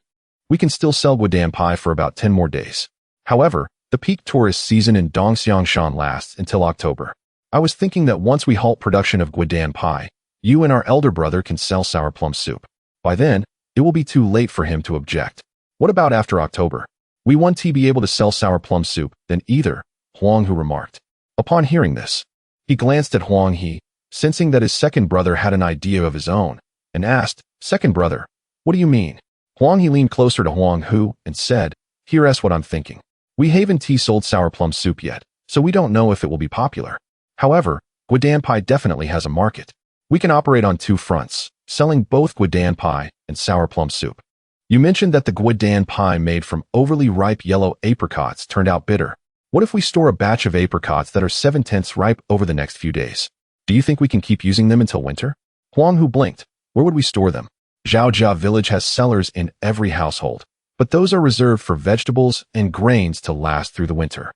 "We can still sell guidan pie for about 10 more days. However, the peak tourist season in Dongxiangshan lasts until October. I was thinking that once we halt production of guidan pie, you and our elder brother can sell sour plum soup. By then, it will be too late for him to object. What about after October? We want to be able to sell sour plum soup, then either," Huang Hu remarked. Upon hearing this, he glanced at Huang He, sensing that his second brother had an idea of his own, and asked, "Second brother, what do you mean?" Huang He leaned closer to Huang Hu and said, "Here's what I'm thinking. We haven't sold sour plum soup yet, so we don't know if it will be popular. However, guidan pie definitely has a market. We can operate on 2 fronts, selling both guidan pie and sour plum soup. You mentioned that the guidan pie made from overly ripe yellow apricots turned out bitter. What if we store a batch of apricots that are 7/10 ripe over the next few days? Do you think we can keep using them until winter?" Huang Hu blinked. "Where would we store them? Zhaojia village has cellars in every household, but those are reserved for vegetables and grains to last through the winter.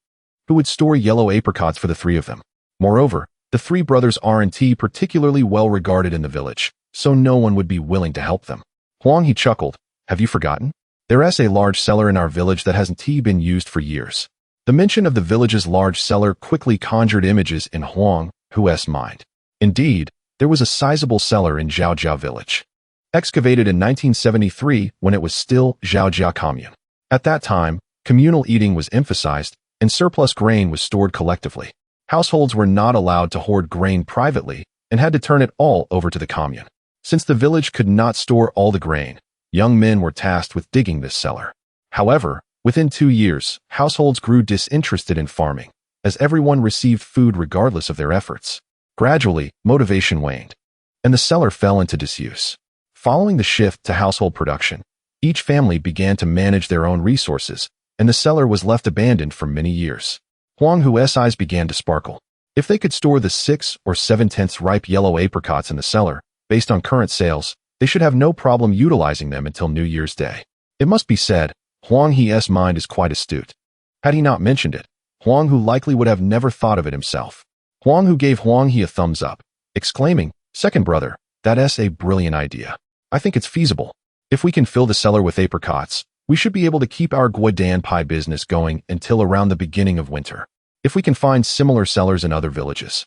Who would store yellow apricots for the 3 of them? Moreover, the 3 brothers aren't particularly well regarded in the village, so no one would be willing to help them." Huang He chuckled. "Have you forgotten? There is a large cellar in our village that hasn't been used for years. The mention of the village's large cellar quickly conjured images in Huang Hu's mind. Indeed, there was a sizable cellar in Zhaojiao village, excavated in 1973 when it was still Zhaojiao commune. At that time, communal eating was emphasized, and surplus grain was stored collectively. Households were not allowed to hoard grain privately and had to turn it all over to the commune. Since the village could not store all the grain, young men were tasked with digging this cellar. However, within 2 years, households grew disinterested in farming, as everyone received food regardless of their efforts. Gradually, motivation waned, and the cellar fell into disuse. Following the shift to household production, each family began to manage their own resources, and the cellar was left abandoned for many years. Huang Hu's eyes began to sparkle. If they could store the 6 or 7/10 ripe yellow apricots in the cellar, based on current sales, they should have no problem utilizing them until New Year's Day. It must be said, Huang He's mind is quite astute. Had he not mentioned it, Huang Hu likely would have never thought of it himself. Huang Hu gave Huang He a thumbs up, exclaiming, "Second brother, that's a brilliant idea. I think it's feasible. If we can fill the cellar with apricots, we should be able to keep our guodan pie business going until around the beginning of winter. If we can find similar cellars in other villages,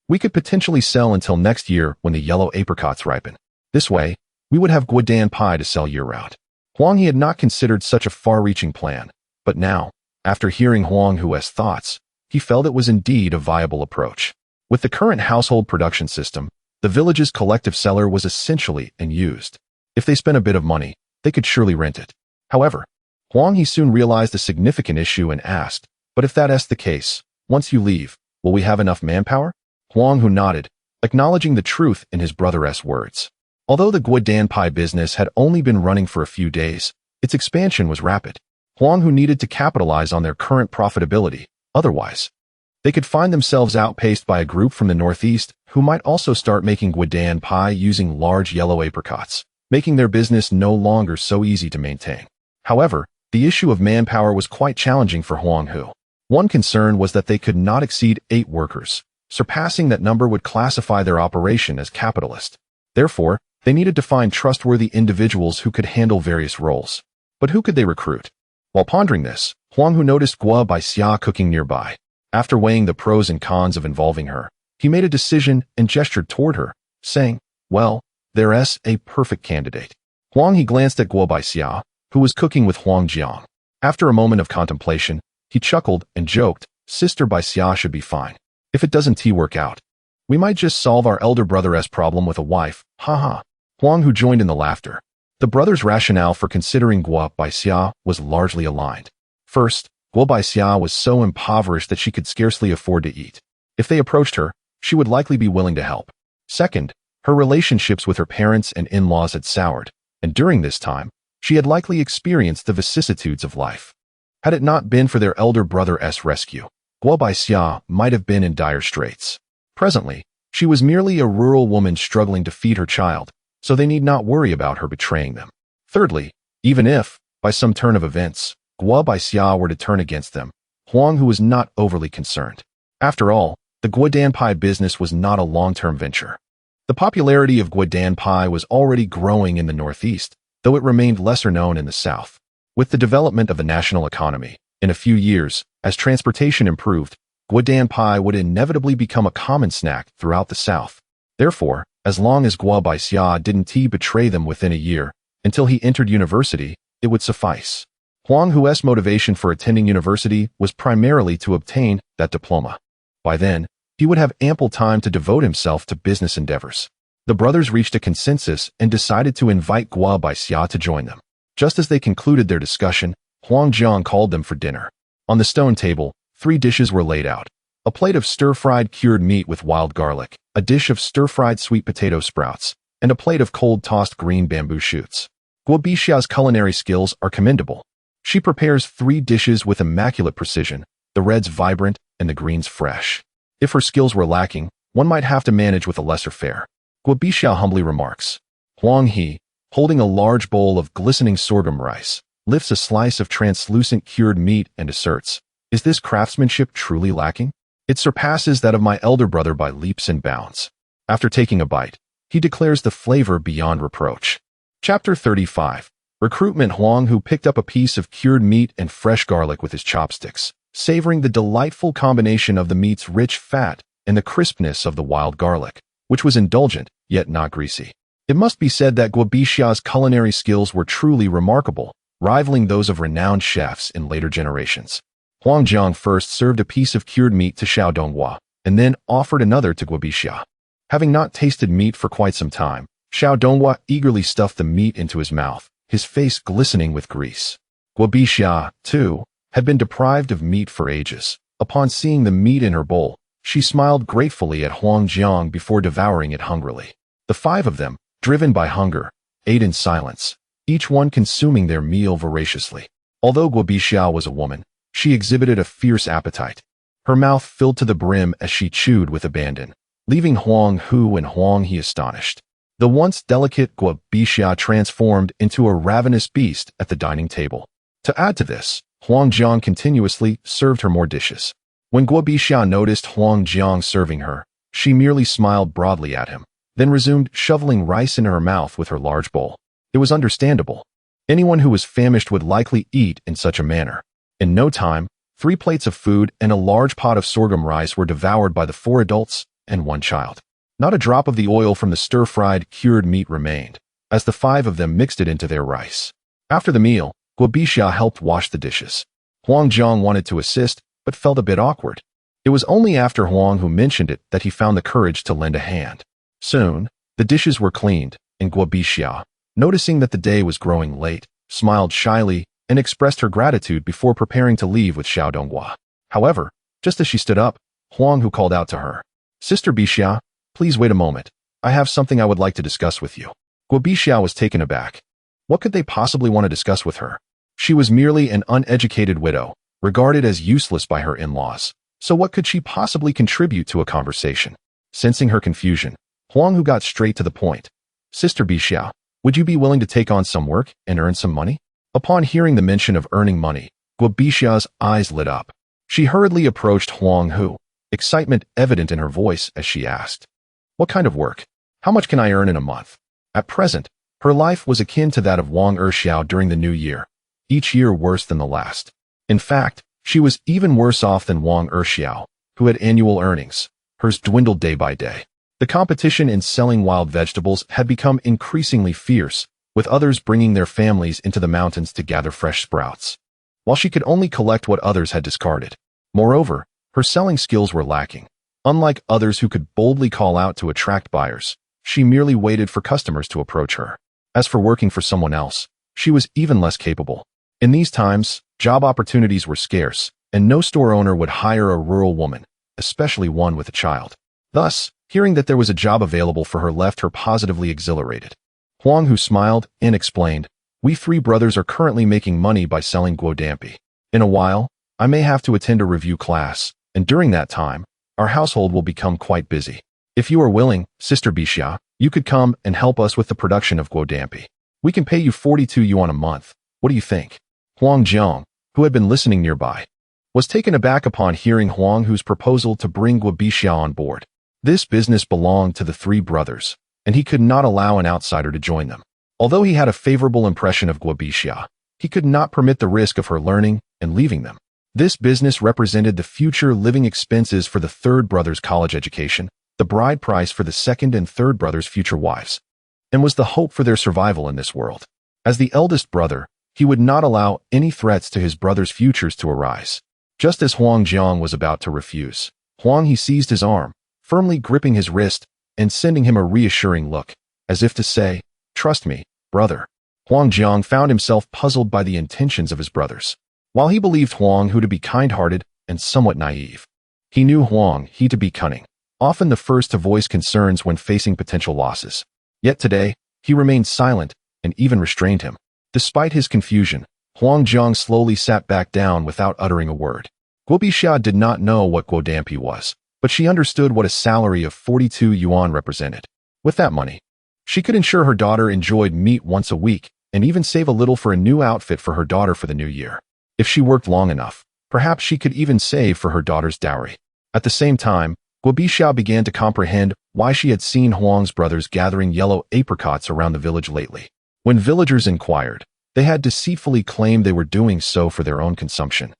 we could potentially sell until next year when the yellow apricots ripen. This way, we would have guodan pie to sell year-round." Huang He had not considered such a far-reaching plan, but now, after hearing Huang Hu's thoughts, he felt it was indeed a viable approach. With the current household production system, the village's collective cellar was essentially unused. If they spent a bit of money, they could surely rent it. However, Huang He soon realized a significant issue and asked, "But if that's the case, once you leave, will we have enough manpower?" Huang Hu nodded, acknowledging the truth in his brother's words. Although the guodan pie business had only been running for a few days, its expansion was rapid. Huang Hu needed to capitalize on their current profitability, otherwise, they could find themselves outpaced by a group from the northeast who might also start making guodan pie using large yellow apricots, making their business no longer so easy to maintain. However, the issue of manpower was quite challenging for Huang Hu. One concern was that they could not exceed 8 workers. Surpassing that number would classify their operation as capitalist. Therefore, they needed to find trustworthy individuals who could handle various roles. But who could they recruit? While pondering this, Huang Hu noticed Guo Baixia cooking nearby. After weighing the pros and cons of involving her, he made a decision and gestured toward her, saying, "Well, there's a perfect candidate." Huang He glanced at Guo Baixia, who was cooking with Huang Jiang. After a moment of contemplation, he chuckled and joked, "Sister Baixia should be fine. If it doesn't work out, we might just solve our elder brother's problem with a wife, haha." Huang Hu joined in the laughter. The brothers' rationale for considering Guo Baixia was largely aligned. First, Guo Baixia was so impoverished that she could scarcely afford to eat. If they approached her, she would likely be willing to help. Second, her relationships with her parents and in-laws had soured, and during this time, she had likely experienced the vicissitudes of life. Had it not been for their elder brother's rescue, Guo Baixia might have been in dire straits. Presently, she was merely a rural woman struggling to feed her child, so they need not worry about her betraying them. Thirdly, even if, by some turn of events, Guo Baixia were to turn against them, Huang Hu was not overly concerned. After all, the guodan pie business was not a long-term venture. The popularity of guodan pie was already growing in the Northeast, though it remained lesser known in the South. With the development of the national economy, in a few years, as transportation improved, guodan pie would inevitably become a common snack throughout the South. Therefore, as long as Guo Baixia didn't betray them within a year, until he entered university, it would suffice. Huang Hu's motivation for attending university was primarily to obtain that diploma. By then, he would have ample time to devote himself to business endeavors. The brothers reached a consensus and decided to invite Guo Baixia to join them. Just as they concluded their discussion, Huang Jiang called them for dinner. On the stone table, 3 dishes were laid out. A plate of stir-fried cured meat with wild garlic, a dish of stir-fried sweet potato sprouts, and a plate of cold-tossed green bamboo shoots. Guo Baixia's culinary skills are commendable. She prepares 3 dishes with immaculate precision, the reds vibrant and the greens fresh. If her skills were lacking, one might have to manage with a lesser fare. Guo Baixia humbly remarks. Huang He, holding a large bowl of glistening sorghum rice, lifts a slice of translucent cured meat and asserts, "Is this craftsmanship truly lacking? It surpasses that of my elder brother by leaps and bounds." After taking a bite, he declares the flavor beyond reproach. Chapter 35. Recruitment. Huang Hu picked up a piece of cured meat and fresh garlic with his chopsticks, savoring the delightful combination of the meat's rich fat and the crispness of the wild garlic, which was indulgent, yet not greasy. It must be said that Guobixia's culinary skills were truly remarkable, rivaling those of renowned chefs in later generations. Huang Jiang first served a piece of cured meat to Xiao Donghua, and then offered another to Guobixia. Having not tasted meat for quite some time, Xiao Donghua eagerly stuffed the meat into his mouth, his face glistening with grease. Guobixia, too, had been deprived of meat for ages. Upon seeing the meat in her bowl, she smiled gratefully at Huang Jiang before devouring it hungrily. The five of them, driven by hunger, ate in silence, each one consuming their meal voraciously. Although Guobixia was a woman, she exhibited a fierce appetite. Her mouth filled to the brim as she chewed with abandon, leaving Huang Hu and Huang He astonished. The once delicate Guobixia transformed into a ravenous beast at the dining table. To add to this, Huang Jiang continuously served her more dishes. When Guobixia noticed Huang Jiang serving her, she merely smiled broadly at him, then resumed shoveling rice into her mouth with her large bowl. It was understandable. Anyone who was famished would likely eat in such a manner. In no time, 3 plates of food and a large pot of sorghum rice were devoured by the 4 adults and 1 child. Not a drop of the oil from the stir-fried, cured meat remained, as the 5 of them mixed it into their rice. After the meal, Guobixia helped wash the dishes. Huang Jiang wanted to assist, but felt a bit awkward. It was only after Huang Hu mentioned it that he found the courage to lend a hand. Soon, the dishes were cleaned, and Guobixia, noticing that the day was growing late, smiled shyly and expressed her gratitude before preparing to leave with Xiao Donghua. However, just as she stood up, Huang Hu called out to her, "Sister Bixia, please wait a moment. I have something I would like to discuss with you." Guobixia was taken aback. What could they possibly want to discuss with her? She was merely an uneducated widow, regarded as useless by her in-laws. So what could she possibly contribute to a conversation? Sensing her confusion, Huang Hu got straight to the point. "Sister Bixia, would you be willing to take on some work and earn some money?" Upon hearing the mention of earning money, Guobixia's eyes lit up. She hurriedly approached Huang Hu, excitement evident in her voice as she asked, "What kind of work? How much can I earn in a month?" At present, her life was akin to that of Wang Erxiao during the new year, each year worse than the last. In fact, she was even worse off than Wang Erxiao, who had annual earnings. Hers dwindled day by day. The competition in selling wild vegetables had become increasingly fierce, with others bringing their families into the mountains to gather fresh sprouts, while she could only collect what others had discarded. Moreover, her selling skills were lacking. Unlike others who could boldly call out to attract buyers, she merely waited for customers to approach her. As for working for someone else, she was even less capable. In these times, job opportunities were scarce, and no store owner would hire a rural woman, especially one with a child. Thus, hearing that there was a job available for her left her positively exhilarated. Huang Hu smiled and explained, "We 3 brothers are currently making money by selling guodampi. In a while, I may have to attend a review class, and during that time, our household will become quite busy. If you are willing, Sister Bixia, you could come and help us with the production of guodampi. We can pay you 42 yuan a month. What do you think?" Huang Jiang, who had been listening nearby, was taken aback upon hearing Huang Hu's proposal to bring Guobixia on board. This business belonged to the 3 brothers, and he could not allow an outsider to join them. Although he had a favorable impression of Guobixia, he could not permit the risk of her learning and leaving them. This business represented the future living expenses for the 3rd brother's college education, the bride price for the 2nd and 3rd brother's future wives, and was the hope for their survival in this world. As the eldest brother, he would not allow any threats to his brother's futures to arise. Just as Huang Jiang was about to refuse, Huang He seized his arm, firmly gripping his wrist and sending him a reassuring look, as if to say, "Trust me, brother." Huang Jiang found himself puzzled by the intentions of his brothers. While he believed Huang Hu to be kind-hearted and somewhat naive, he knew Huang He to be cunning, often the first to voice concerns when facing potential losses. Yet today, he remained silent and even restrained him. Despite his confusion, Huang Jiang slowly sat back down without uttering a word. Guobixia did not know what guodampi was, but she understood what a salary of 42 yuan represented. With that money, she could ensure her daughter enjoyed meat once a week and even save a little for a new outfit for her daughter for the new year. If she worked long enough, perhaps she could even save for her daughter's dowry. At the same time, Guobixia began to comprehend why she had seen Huang's brothers gathering yellow apricots around the village lately. When villagers inquired, they had deceitfully claimed they were doing so for their own consumption.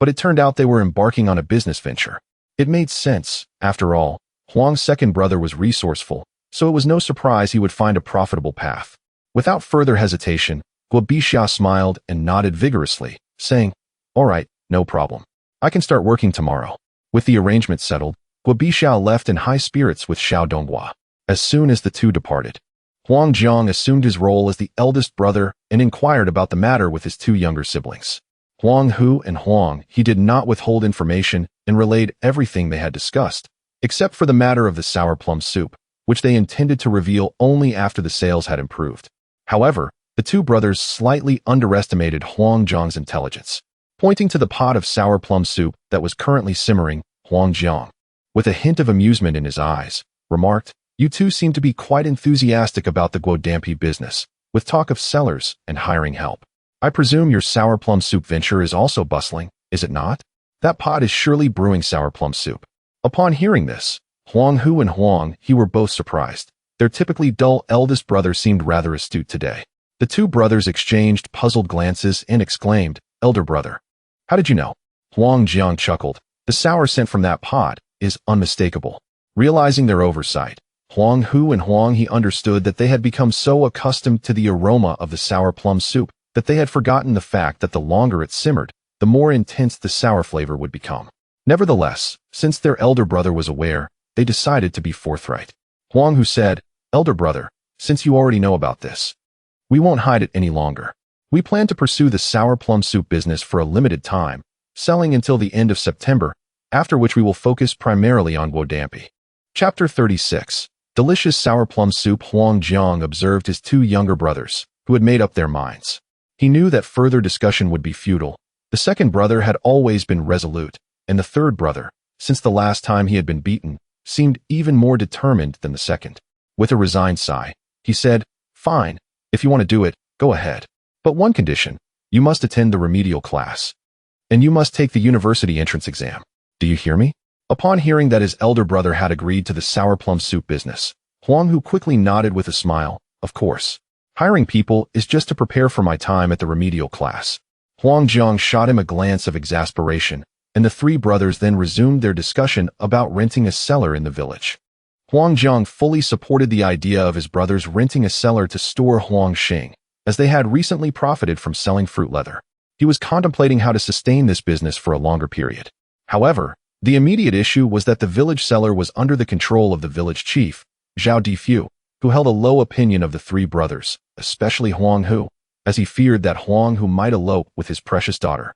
but it turned out they were embarking on a business venture. It made sense. After all, Huang's second brother was resourceful, so it was no surprise he would find a profitable path. Without further hesitation, Guo Bixia smiled and nodded vigorously, saying, "All right, no problem. I can start working tomorrow." With the arrangement settled, Guo Bixia left in high spirits with Xiao Donghua. As soon as the two departed, Huang Jiang assumed his role as the eldest brother and inquired about the matter with his two younger siblings. Huang Hu and Huang He did not withhold information and relayed everything they had discussed, except for the matter of the sour plum soup, which they intended to reveal only after the sales had improved. However, the two brothers slightly underestimated Huang Jiang's intelligence. Pointing to the pot of sour plum soup that was currently simmering, Huang Jiang, with a hint of amusement in his eyes, remarked, "You two seem to be quite enthusiastic about the Guodampi business, with talk of sellers and hiring help. I presume your sour plum soup venture is also bustling, is it not? That pot is surely brewing sour plum soup." Upon hearing this, Huang Hu and Huang He were both surprised. Their typically dull eldest brother seemed rather astute today. The two brothers exchanged puzzled glances and exclaimed, "Elder brother, how did you know?" Huang Jiang chuckled. "The sour scent from that pot is unmistakable." Realizing their oversight, Huang Hu and Huang He understood that they had become so accustomed to the aroma of the sour plum soup that they had forgotten the fact that the longer it simmered, the more intense the sour flavor would become. Nevertheless, since their elder brother was aware, they decided to be forthright. Huang Hu said, "Elder brother, since you already know about this, we won't hide it any longer. We plan to pursue the sour plum soup business for a limited time, selling until the end of September, after which we will focus primarily on Guodampi." Chapter 36. Delicious sour plum soup. Huang Jiang observed his two younger brothers, who had made up their minds. He knew that further discussion would be futile. The second brother had always been resolute, and the third brother, since the last time he had been beaten, seemed even more determined than the second. With a resigned sigh, he said, "Fine, if you want to do it, go ahead. But one condition, you must attend the remedial class. And you must take the university entrance exam. Do you hear me?" Upon hearing that his elder brother had agreed to the sour plum soup business, Huang Hu quickly nodded with a smile. "Of course. Hiring people is just to prepare for my time at the remedial class." Huang Jiang shot him a glance of exasperation, and the three brothers then resumed their discussion about renting a cellar in the village. Huang Jiang fully supported the idea of his brothers renting a cellar to store Huang Xing, as they had recently profited from selling fruit leather. He was contemplating how to sustain this business for a longer period. However, the immediate issue was that the village cellar was under the control of the village chief, Zhao Difu, who held a low opinion of the three brothers, especially Huang Hu, as he feared that Huang Hu might elope with his precious daughter,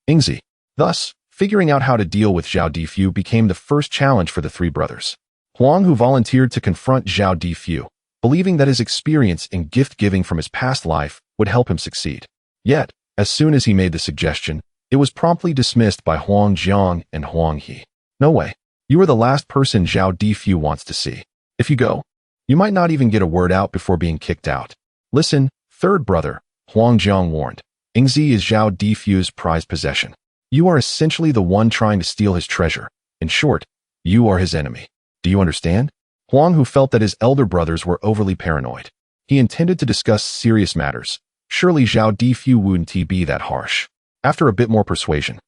Ingzi. Thus, figuring out how to deal with Zhao Difu became the first challenge for the three brothers. Huang Hu volunteered to confront Zhao Difu, believing that his experience in gift-giving from his past life would help him succeed. Yet, as soon as he made the suggestion, it was promptly dismissed by Huang Jiang and Huang He. "No way. You are the last person Zhao Difu wants to see. If you go, you might not even get a word out before being kicked out." "Listen, third brother," Huang Jiang warned. "Ingzi is Zhao Difu's prized possession. You are essentially the one trying to steal his treasure. In short, you are his enemy. Do you understand?" Huang Hu felt that his elder brothers were overly paranoid. He intended to discuss serious matters. Surely Zhao Difu wouldn't be that harsh. After a bit more persuasion,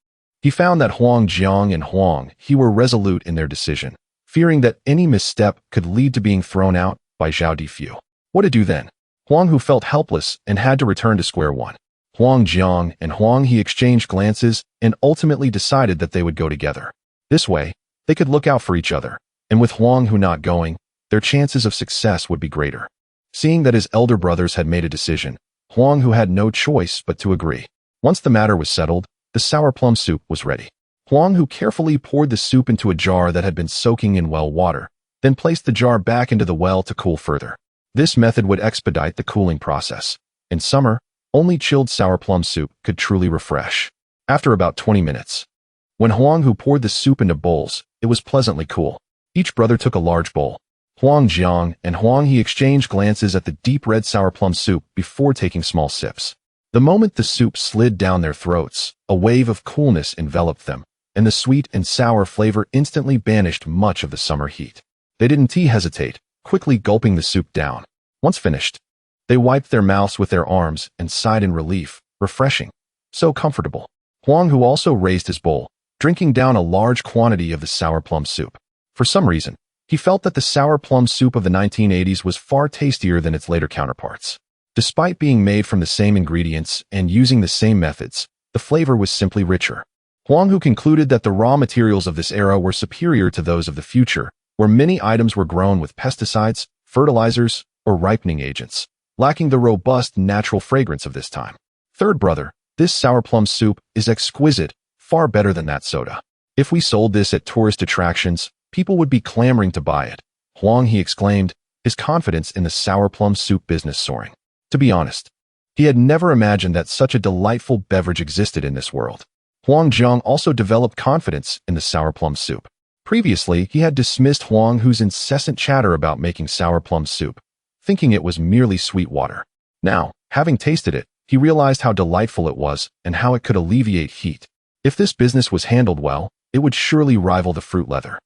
he found that Huang Jiang and Huang He were resolute in their decision, fearing that any misstep could lead to being thrown out by Zhao Difu. What to do then? Huang Hu felt helpless and had to return to square one. Huang Jiang and Huang He exchanged glances and ultimately decided that they would go together. This way, they could look out for each other, and with Huang Hu not going, their chances of success would be greater. Seeing that his elder brothers had made a decision, Huang Hu had no choice but to agree. Once the matter was settled, the sour plum soup was ready. Huang Hu carefully poured the soup into a jar that had been soaking in well water, then placed the jar back into the well to cool further. This method would expedite the cooling process. In summer, only chilled sour plum soup could truly refresh. After about 20 minutes, when Huang Hu poured the soup into bowls, it was pleasantly cool. Each brother took a large bowl. Huang Jiang and Huang He exchanged glances at the deep red sour plum soup before taking small sips. The moment the soup slid down their throats, a wave of coolness enveloped them, and the sweet and sour flavor instantly banished much of the summer heat. They didn't hesitate, quickly gulping the soup down. Once finished, they wiped their mouths with their arms and sighed in relief. Refreshing. So comfortable. Huang Hu also raised his bowl, drinking down a large quantity of the sour plum soup. For some reason, he felt that the sour plum soup of the 1980s was far tastier than its later counterparts. Despite being made from the same ingredients and using the same methods, the flavor was simply richer. Huang Hu concluded that the raw materials of this era were superior to those of the future, where many items were grown with pesticides, fertilizers, or ripening agents, lacking the robust natural fragrance of this time. Third brother, this sour plum soup is exquisite, far better than that soda. If we sold this at tourist attractions, people would be clamoring to buy it. Huang He exclaimed, his confidence in the sour plum soup business soaring. To be honest, he had never imagined that such a delightful beverage existed in this world. Huang Zhang also developed confidence in the sour plum soup. Previously, he had dismissed Huang Hu's incessant chatter about making sour plum soup, thinking it was merely sweet water. Now, having tasted it, he realized how delightful it was and how it could alleviate heat. If this business was handled well, it would surely rival the fruit leather.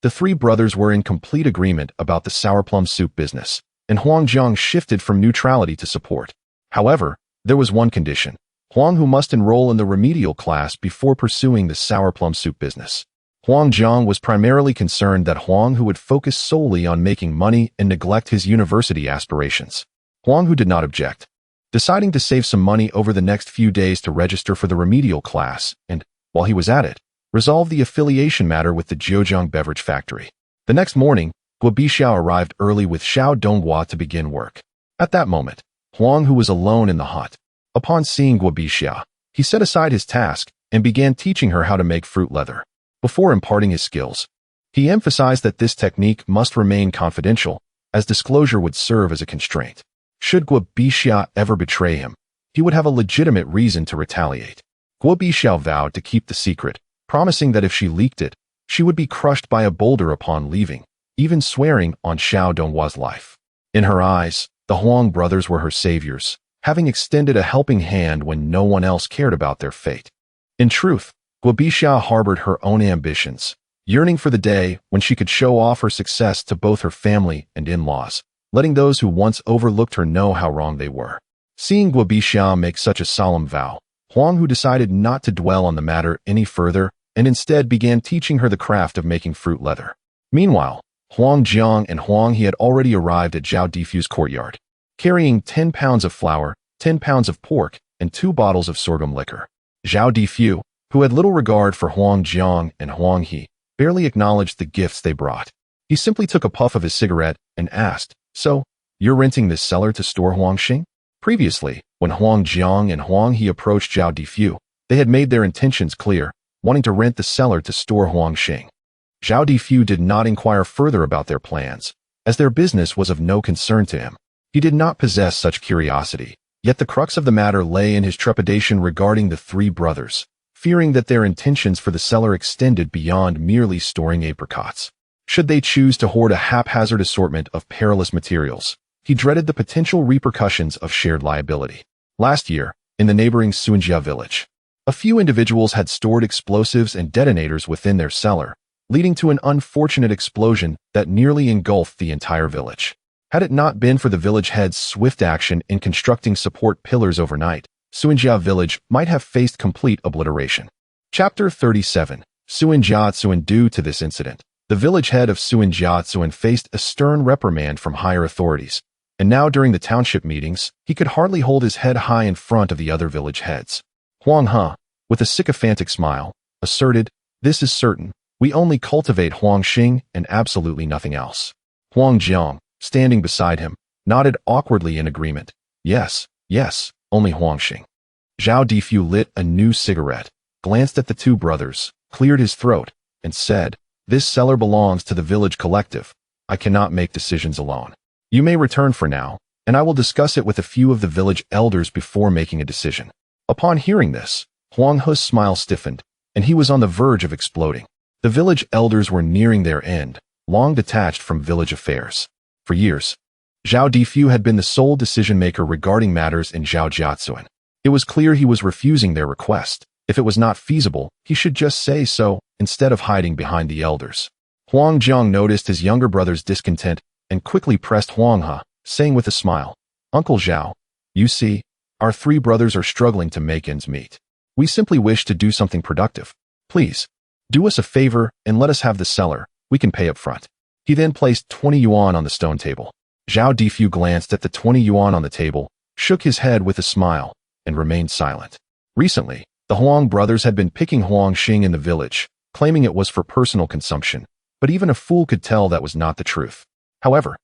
The three brothers were in complete agreement about the sour plum soup business, and Huang Zhang shifted from neutrality to support. However, there was one condition. Huang Hu must enroll in the remedial class before pursuing the sour plum soup business. Huang Zhang was primarily concerned that Huang Hu would focus solely on making money and neglect his university aspirations. Huang Hu did not object, deciding to save some money over the next few days to register for the remedial class and, while he was at it, resolve the affiliation matter with the Jiuzhang beverage factory. The next morning, Guo Bixiao arrived early with Xiao Donghua to begin work. At that moment, Huang Hu was alone in the hut. Upon seeing Guo Bixiao, he set aside his task and began teaching her how to make fruit leather. Before imparting his skills, he emphasized that this technique must remain confidential, as disclosure would serve as a constraint. Should Guo Bixiao ever betray him, he would have a legitimate reason to retaliate. Guo Bixiao vowed to keep the secret, promising that if she leaked it, she would be crushed by a boulder upon leaving, even swearing on Xiao Donghua's life. In her eyes, the Huang brothers were her saviors, having extended a helping hand when no one else cared about their fate. In truth, Guo Bixiao harbored her own ambitions, yearning for the day when she could show off her success to both her family and in-laws, letting those who once overlooked her know how wrong they were. Seeing Guo Bixiao make such a solemn vow, Huang Hu decided not to dwell on the matter any further and instead began teaching her the craft of making fruit leather. Meanwhile, Huang Zhang and Huang He had already arrived at Zhao Difu's courtyard, carrying 10 pounds of flour, 10 pounds of pork, and 2 bottles of sorghum liquor. Zhao Difu, who had little regard for Huang Zhang and Huang He, barely acknowledged the gifts they brought. He simply took a puff of his cigarette and asked, "So, you're renting this cellar to store Huangxing?" Previously, when Huang Zhang and Huang He approached Zhao Difu, they had made their intentions clear, wanting to rent the cellar to store Huangxing. Zhao Difu did not inquire further about their plans, as their business was of no concern to him. He did not possess such curiosity, yet the crux of the matter lay in his trepidation regarding the three brothers, fearing that their intentions for the cellar extended beyond merely storing apricots. Should they choose to hoard a haphazard assortment of perilous materials, he dreaded the potential repercussions of shared liability. Last year, in the neighboring Suanjia village, a few individuals had stored explosives and detonators within their cellar, leading to an unfortunate explosion that nearly engulfed the entire village. Had it not been for the village head's swift action in constructing support pillars overnight, Suanjia village might have faced complete obliteration. Chapter 37. Suanjia. Due to this incident, the village head of Suanjia faced a stern reprimand from higher authorities, and now during the township meetings, he could hardly hold his head high in front of the other village heads. Huang Hu, with a sycophantic smile, asserted, "This is certain. We only cultivate Huangxing and absolutely nothing else." Huang Zhang, standing beside him, nodded awkwardly in agreement. Yes, only Huangxing. Zhao Difu lit a new cigarette, glanced at the two brothers, cleared his throat, and said, "This cellar belongs to the village collective. I cannot make decisions alone. You may return for now, and I will discuss it with a few of the village elders before making a decision." Upon hearing this, Huang Hu's smile stiffened, and he was on the verge of exploding. The village elders were nearing their end, long detached from village affairs. For years, Zhao Difu had been the sole decision-maker regarding matters in Zhao Jiatsuan. It was clear he was refusing their request. If it was not feasible, he should just say so, instead of hiding behind the elders. Huang Zhang noticed his younger brother's discontent and quickly pressed Huang Hu, saying with a smile, "Uncle Zhao, you see, our three brothers are struggling to make ends meet. We simply wish to do something productive. Please, do us a favor and let us have the cellar. We can pay up front." He then placed 20 yuan on the stone table. Zhao Difu glanced at the 20 yuan on the table, shook his head with a smile, and remained silent. Recently, the Huang brothers had been picking Huang Xing in the village, claiming it was for personal consumption, but even a fool could tell that was not the truth. However,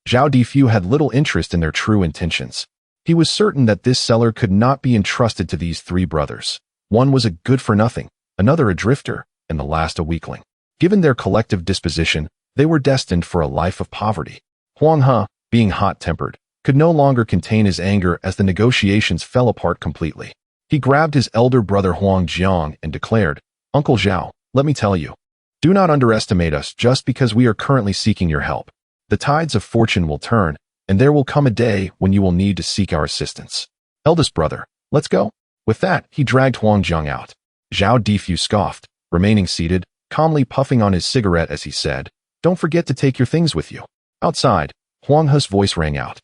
Zhao Difu had little interest in their true intentions. He was certain that this cellar could not be entrusted to these three brothers. One was a good-for-nothing, another a drifter, and the last a weakling. Given their collective disposition, they were destined for a life of poverty. Huang Hu, being hot-tempered, could no longer contain his anger as the negotiations fell apart completely. He grabbed his elder brother Huang Jiang and declared, "Uncle Zhao, let me tell you, do not underestimate us just because we are currently seeking your help. The tides of fortune will turn, and there will come a day when you will need to seek our assistance. Eldest brother, let's go." With that, he dragged Huang Jiang out. Zhao Difu scoffed, remaining seated, calmly puffing on his cigarette as he said, "Don't forget to take your things with you." Outside, Huang Hu's voice rang out.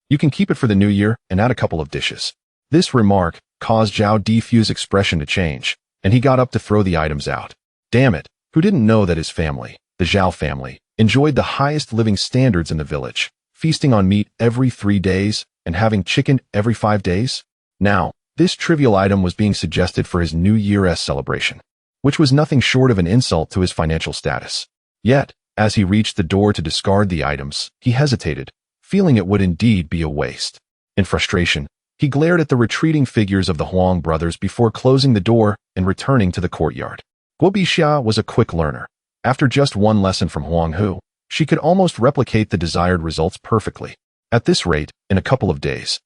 "You can keep it for the new year and add a couple of dishes." This remark caused Zhao Difu's expression to change, and he got up to throw the items out. Damn it, who didn't know that his family, the Zhao family, enjoyed the highest living standards in the village, feasting on meat every 3 days and having chicken every 5 days? Now, this trivial item was being suggested for his New Year's celebration, which was nothing short of an insult to his financial status. Yet, as he reached the door to discard the items, he hesitated, feeling it would indeed be a waste. In frustration, he glared at the retreating figures of the Huang brothers before closing the door and returning to the courtyard. Guo Bixia was a quick learner. After just one lesson from Huang Hu, she could almost replicate the desired results perfectly. At this rate, in a couple of days,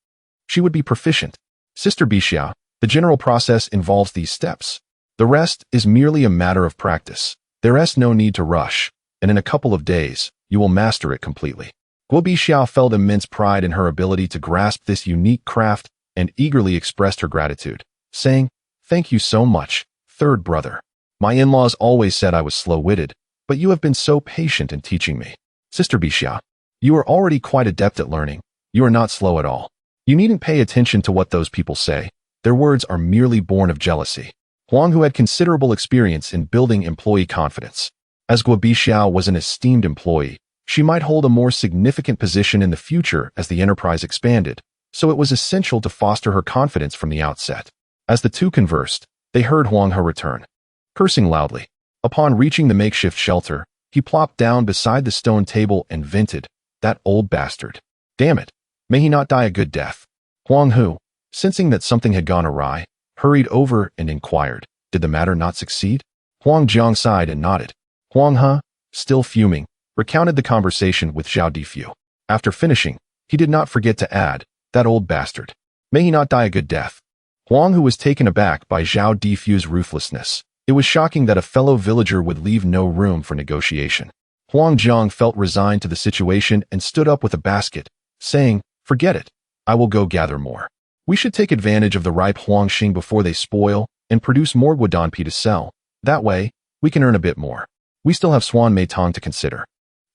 she would be proficient. Sister Bixia, the general process involves these steps. The rest is merely a matter of practice. There is no need to rush, and in a couple of days, you will master it completely. Guo Bixia felt immense pride in her ability to grasp this unique craft and eagerly expressed her gratitude, saying, "Thank you so much, third brother. My in-laws always said I was slow-witted, but you have been so patient in teaching me. Sister Bixia, you are already quite adept at learning. You are not slow at all. You needn't pay attention to what those people say. Their words are merely born of jealousy." Huang Hu had considerable experience in building employee confidence. As Guo Bixia was an esteemed employee, she might hold a more significant position in the future as the enterprise expanded, so it was essential to foster her confidence from the outset. As the two conversed, they heard Huang Hu return, cursing loudly. Upon reaching the makeshift shelter, he plopped down beside the stone table and vented, "That old bastard. Damn it, may he not die a good death." Huang Hu, sensing that something had gone awry, hurried over and inquired, "Did the matter not succeed?" Huang Jiang sighed and nodded. Huang Hu, still fuming, recounted the conversation with Zhao Difu. After finishing, he did not forget to add, "That old bastard. May he not die a good death." Huang Hu was taken aback by Zhao Difu's ruthlessness. It was shocking that a fellow villager would leave no room for negotiation. Huang Jiang felt resigned to the situation and stood up with a basket, saying, "Forget it. I will go gather more. We should take advantage of the ripe Huang Xing before they spoil and produce more guadanpi to sell. That way, we can earn a bit more. We still have Swan Mei Tong to consider."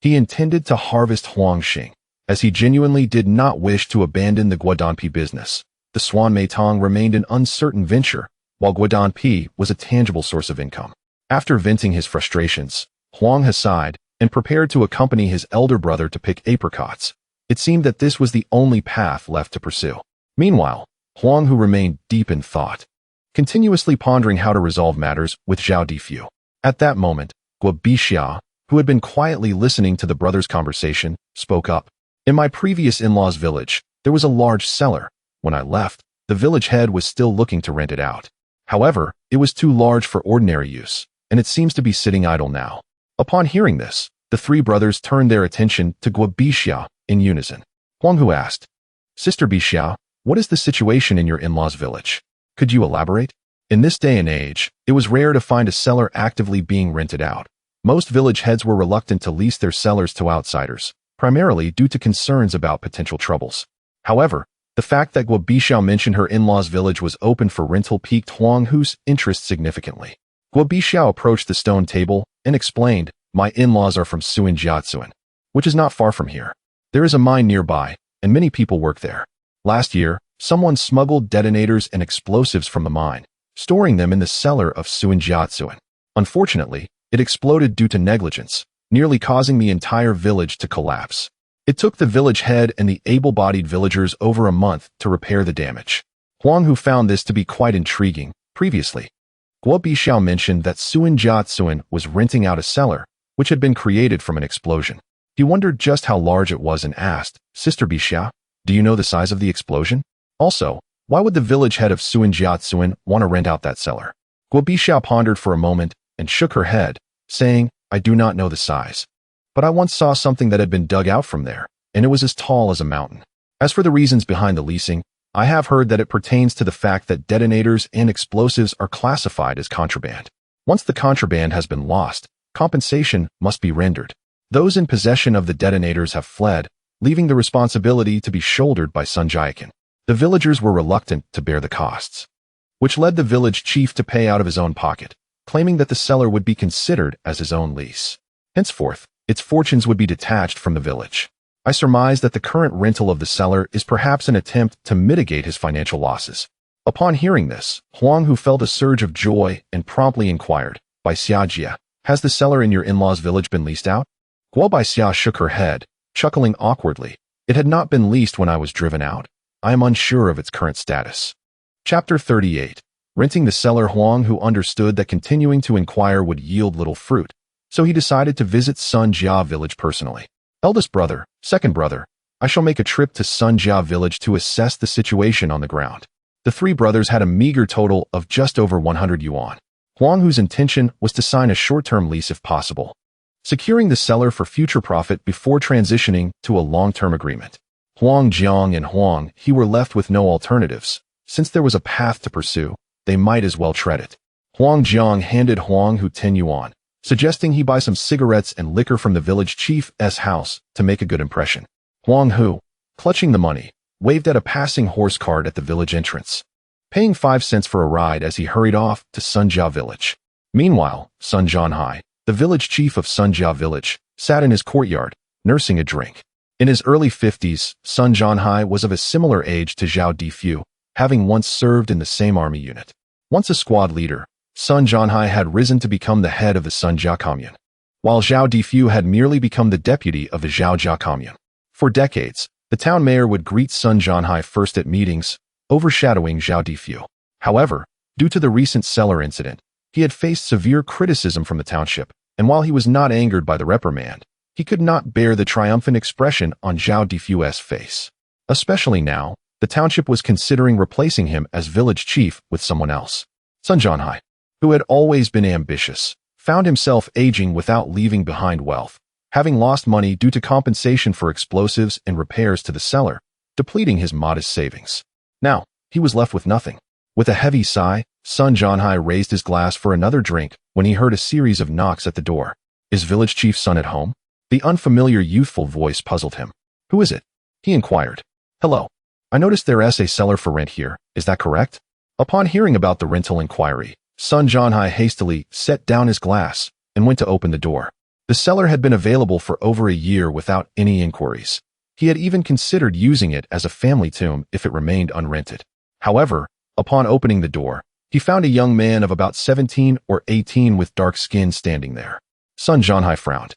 He intended to harvest Huang Xing, as he genuinely did not wish to abandon the guadanpi business. The Swan Mei Tong remained an uncertain venture, while guadanpi was a tangible source of income. After venting his frustrations, Huang Hu sighed and prepared to accompany his elder brother to pick apricots. It seemed that this was the only path left to pursue. Meanwhile, Huang Hu remained deep in thought, continuously pondering how to resolve matters with Zhao Difu. At that moment, Guo Bixia, who had been quietly listening to the brothers' conversation, spoke up. "In my previous in-laws' village, there was a large cellar. When I left, the village head was still looking to rent it out. However, it was too large for ordinary use, and it seems to be sitting idle now." Upon hearing this, the three brothers turned their attention to Guo Bixia in unison. Huang Hu asked, "Sister Bixia, what is the situation in your in-laws' village? Could you elaborate?" In this day and age, it was rare to find a cellar actively being rented out. Most village heads were reluctant to lease their cellars to outsiders, primarily due to concerns about potential troubles. However, the fact that Guo Bixia mentioned her in-laws' village was open for rental piqued Huang Hu's interest significantly. Guo Bixia approached the stone table and explained, "My in-laws are from Suinjiatsuan, which is not far from here. There is a mine nearby, and many people work there. Last year, someone smuggled detonators and explosives from the mine, storing them in the cellar of Suanjiatsuan. Unfortunately, it exploded due to negligence, nearly causing the entire village to collapse. It took the village head and the able-bodied villagers over a month to repair the damage. Huang Hu found this to be quite intriguing. Previously, Guo Bixiao mentioned that Suanjiatsuan was renting out a cellar, which had been created from an explosion. He wondered just how large it was and asked, "Sister Bixiao, do you know the size of the explosion? Also, why would the village head of Suanjiatsuan want to rent out that cellar?" Guo Bixiao pondered for a moment and shook her head, saying, "I do not know the size. But I once saw something that had been dug out from there, and it was as tall as a mountain. As for the reasons behind the leasing, I have heard that it pertains to the fact that detonators and explosives are classified as contraband. Once the contraband has been lost, compensation must be rendered. Those in possession of the detonators have fled, leaving the responsibility to be shouldered by Sun Jiakan. The villagers were reluctant to bear the costs, which led the village chief to pay out of his own pocket, claiming that the cellar would be considered as his own lease. Henceforth, its fortunes would be detached from the village. I surmise that the current rental of the cellar is perhaps an attempt to mitigate his financial losses." Upon hearing this, Huang Hu felt a surge of joy and promptly inquired, "By Xiajia, has the cellar in your in-laws' village been leased out?" Guo Baixia shook her head, chuckling awkwardly. "It had not been leased when I was driven out. I am unsure of its current status." Chapter 38. Renting the cellar. Huang Hu understood that continuing to inquire would yield little fruit, so he decided to visit Sun Jia village personally. "Eldest brother, second brother, I shall make a trip to Sun Jia village to assess the situation on the ground." The three brothers had a meager total of just over 100 yuan. Huang Hu's intention was to sign a short-term lease if possible, securing the cellar for future profit before transitioning to a long-term agreement. Huang Jiang and Huang He were left with no alternatives. Since there was a path to pursue, they might as well tread it. Huang Jiang handed Huang Hu 10 yuan, suggesting he buy some cigarettes and liquor from the village chief's house to make a good impression. Huang Hu, clutching the money, waved at a passing horse cart at the village entrance, paying 5 cents for a ride as he hurried off to Sunjia village. Meanwhile, Sun Zhanhai, the village chief of Sunjia village, sat in his courtyard, nursing a drink. In his early 50s, Sun Zhanhai was of a similar age to Zhao Difu, having once served in the same army unit. Once a squad leader, Sun Zhanhai had risen to become the head of the Sunjia commune, while Zhao Difu had merely become the deputy of the Zhaojia commune. For decades, the town mayor would greet Sun Zhanhai first at meetings, overshadowing Zhao Difu. However, due to the recent cellar incident, he had faced severe criticism from the township, and while he was not angered by the reprimand, he could not bear the triumphant expression on Zhao Difu's face. Especially now, the township was considering replacing him as village chief with someone else. Sun Zhanhai, who had always been ambitious, found himself aging without leaving behind wealth, having lost money due to compensation for explosives and repairs to the cellar, depleting his modest savings. Now, he was left with nothing. With a heavy sigh, Sun Zhanhai raised his glass for another drink when he heard a series of knocks at the door. "Is village chief Sun at home?" The unfamiliar youthful voice puzzled him. "Who is it?" he inquired. "Hello. I noticed there is a cellar for rent here. Is that correct?" Upon hearing about the rental inquiry, Sun Zhanhai hastily set down his glass and went to open the door. The cellar had been available for over a year without any inquiries. He had even considered using it as a family tomb if it remained unrented. However, upon opening the door, he found a young man of about 17 or 18 with dark skin standing there. Sun Zhanhai frowned,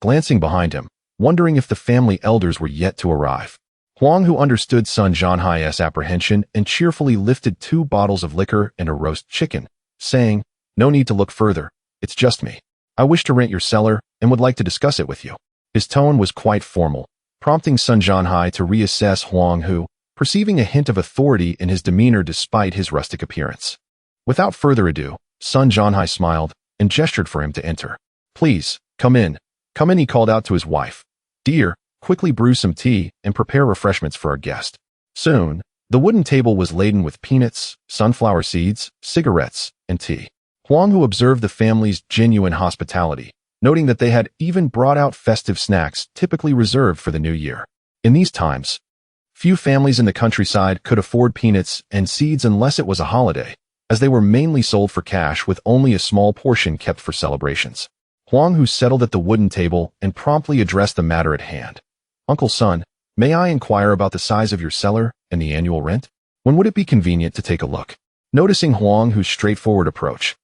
glancing behind him, wondering if the family elders were yet to arrive. Huang Hu understood Sun Zhanhai's apprehension and cheerfully lifted 2 bottles of liquor and a roast chicken, saying, "No need to look further. It's just me. I wish to rent your cellar and would like to discuss it with you." His tone was quite formal, prompting Sun Zhanhai to reassess Huang Hu, perceiving a hint of authority in his demeanor despite his rustic appearance. Without further ado, Sun Zhanhai smiled and gestured for him to enter. "Please, come in. Come in," he called out to his wife. "Dear, quickly brew some tea and prepare refreshments for our guest." Soon, the wooden table was laden with peanuts, sunflower seeds, cigarettes, and tea. Huang Hu observed the family's genuine hospitality, noting that they had even brought out festive snacks typically reserved for the new year. In these times, few families in the countryside could afford peanuts and seeds unless it was a holiday, as they were mainly sold for cash with only a small portion kept for celebrations. Huang Hu settled at the wooden table and promptly addressed the matter at hand. "Uncle Sun, may I inquire about the size of your cellar and the annual rent? When would it be convenient to take a look?" Noticing Huang Hu's straightforward approach,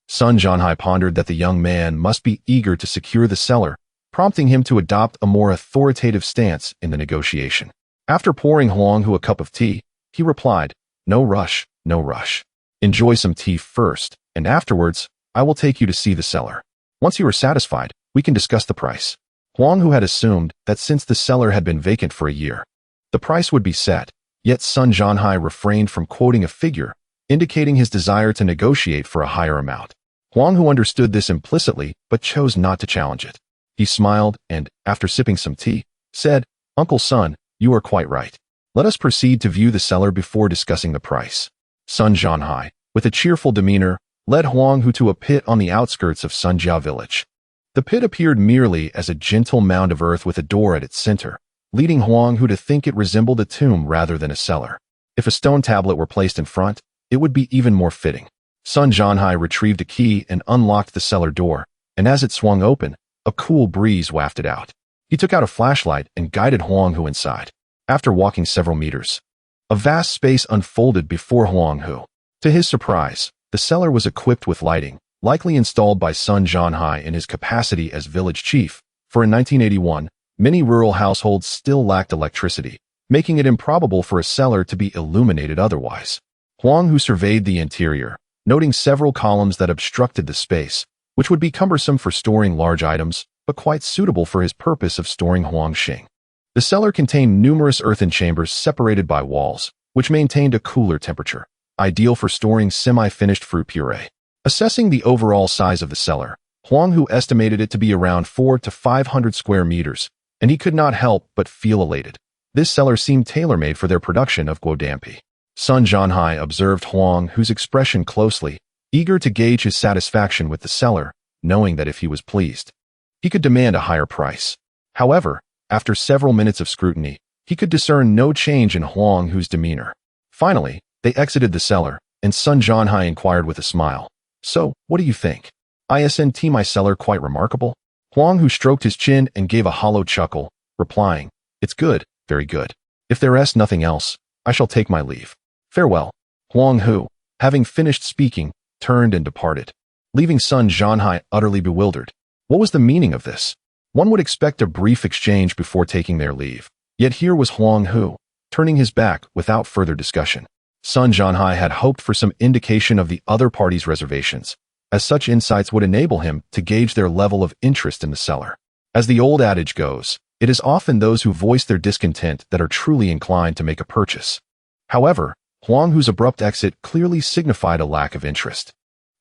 Sun Jianhai pondered that the young man must be eager to secure the cellar, prompting him to adopt a more authoritative stance in the negotiation. After pouring Huang Hu a cup of tea, he replied, "No rush, no rush. Enjoy some tea first, and afterwards, I will take you to see the cellar. Once you are satisfied, we can discuss the price." Huang Hu had assumed that since the cellar had been vacant for a year, the price would be set, yet Sun Jianhai refrained from quoting a figure, indicating his desire to negotiate for a higher amount. Huang Hu understood this implicitly, but chose not to challenge it. He smiled and, after sipping some tea, said, "Uncle Sun, you are quite right. Let us proceed to view the cellar before discussing the price." Sun Jianhai, with a cheerful demeanor, led Huang Hu to a pit on the outskirts of Sunjia village. The pit appeared merely as a gentle mound of earth with a door at its center, leading Huang Hu to think it resembled a tomb rather than a cellar. If a stone tablet were placed in front, it would be even more fitting. Sun Jianhai retrieved a key and unlocked the cellar door, and as it swung open, a cool breeze wafted out. He took out a flashlight and guided Huang Hu inside. After walking several meters, a vast space unfolded before Huang Hu. To his surprise, the cellar was equipped with lighting, likely installed by Sun Jianhai in his capacity as village chief, for in 1981, many rural households still lacked electricity, making it improbable for a cellar to be illuminated otherwise. Huang Hu surveyed the interior, noting several columns that obstructed the space, which would be cumbersome for storing large items, but quite suitable for his purpose of storing Huangxing. The cellar contained numerous earthen chambers separated by walls, which maintained a cooler temperature, ideal for storing semi-finished fruit puree. Assessing the overall size of the cellar, Huang Hu estimated it to be around 400 to 500 square meters, and he could not help but feel elated. This cellar seemed tailor-made for their production of guodampi. Sun Jianhai observed Huang Hu's expression closely, eager to gauge his satisfaction with the cellar, knowing that if he was pleased, he could demand a higher price. However, after several minutes of scrutiny, he could discern no change in Huang Hu's demeanor. Finally, they exited the cellar, and Sun Jianhai inquired with a smile, "So, what do you think? Isn't my cellar quite remarkable?" Huang Hu stroked his chin and gave a hollow chuckle, replying, "It's good, very good. If there is nothing else, I shall take my leave. Farewell." Huang Hu, having finished speaking, turned and departed, leaving Sun Jianhai utterly bewildered. What was the meaning of this? One would expect a brief exchange before taking their leave. Yet here was Huang Hu, turning his back without further discussion. Sun Jianhai had hoped for some indication of the other party's reservations, as such insights would enable him to gauge their level of interest in the cellar. As the old adage goes, it is often those who voice their discontent that are truly inclined to make a purchase. However, Huang Hu's abrupt exit clearly signified a lack of interest.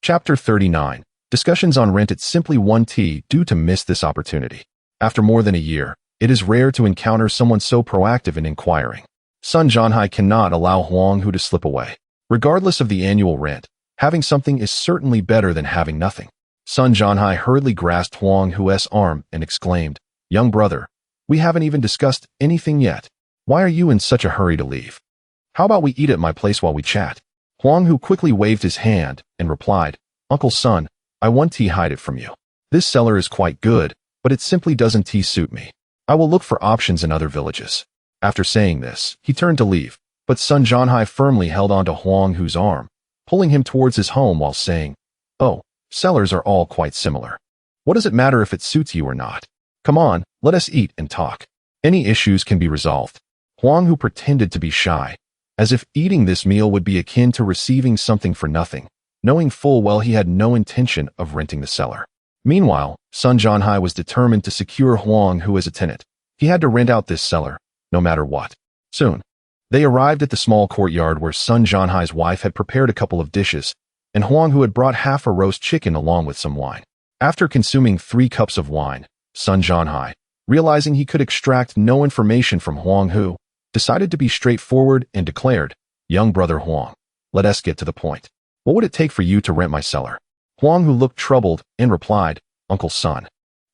Chapter 39. Discussions on rent at Simply 1T due to miss this opportunity. After more than a year, it is rare to encounter someone so proactive in inquiring. Sun Jianhai cannot allow Huang Hu to slip away. Regardless of the annual rent, having something is certainly better than having nothing. Sun Jianhai hurriedly grasped Huang Hu's arm and exclaimed, "Young brother, we haven't even discussed anything yet. Why are you in such a hurry to leave? How about we eat at my place while we chat?" Huang Hu quickly waved his hand and replied, "Uncle Sun, I want to hide it from you. This cellar is quite good, but it simply doesn't suit me. I will look for options in other villages." After saying this, he turned to leave, but Sun Jianhai firmly held onto Huang Hu's arm, pulling him towards his home while saying, "Oh, cellars are all quite similar. What does it matter if it suits you or not? Come on, let us eat and talk. Any issues can be resolved." Huang Hu pretended to be shy, as if eating this meal would be akin to receiving something for nothing, knowing full well he had no intention of renting the cellar. Meanwhile, Sun Jianhai was determined to secure Huang Hu as a tenant. He had to rent out this cellar, no matter what. Soon, they arrived at the small courtyard where Sun Jianhai's wife had prepared a couple of dishes, and Huang Hu had brought half a roast chicken along with some wine. After consuming 3 cups of wine, Sun Jianhai, realizing he could extract no information from Huang Hu, decided to be straightforward and declared, "Young brother Huang, let us get to the point. What would it take for you to rent my cellar?" Huang Hu looked troubled and replied, "Uncle Sun,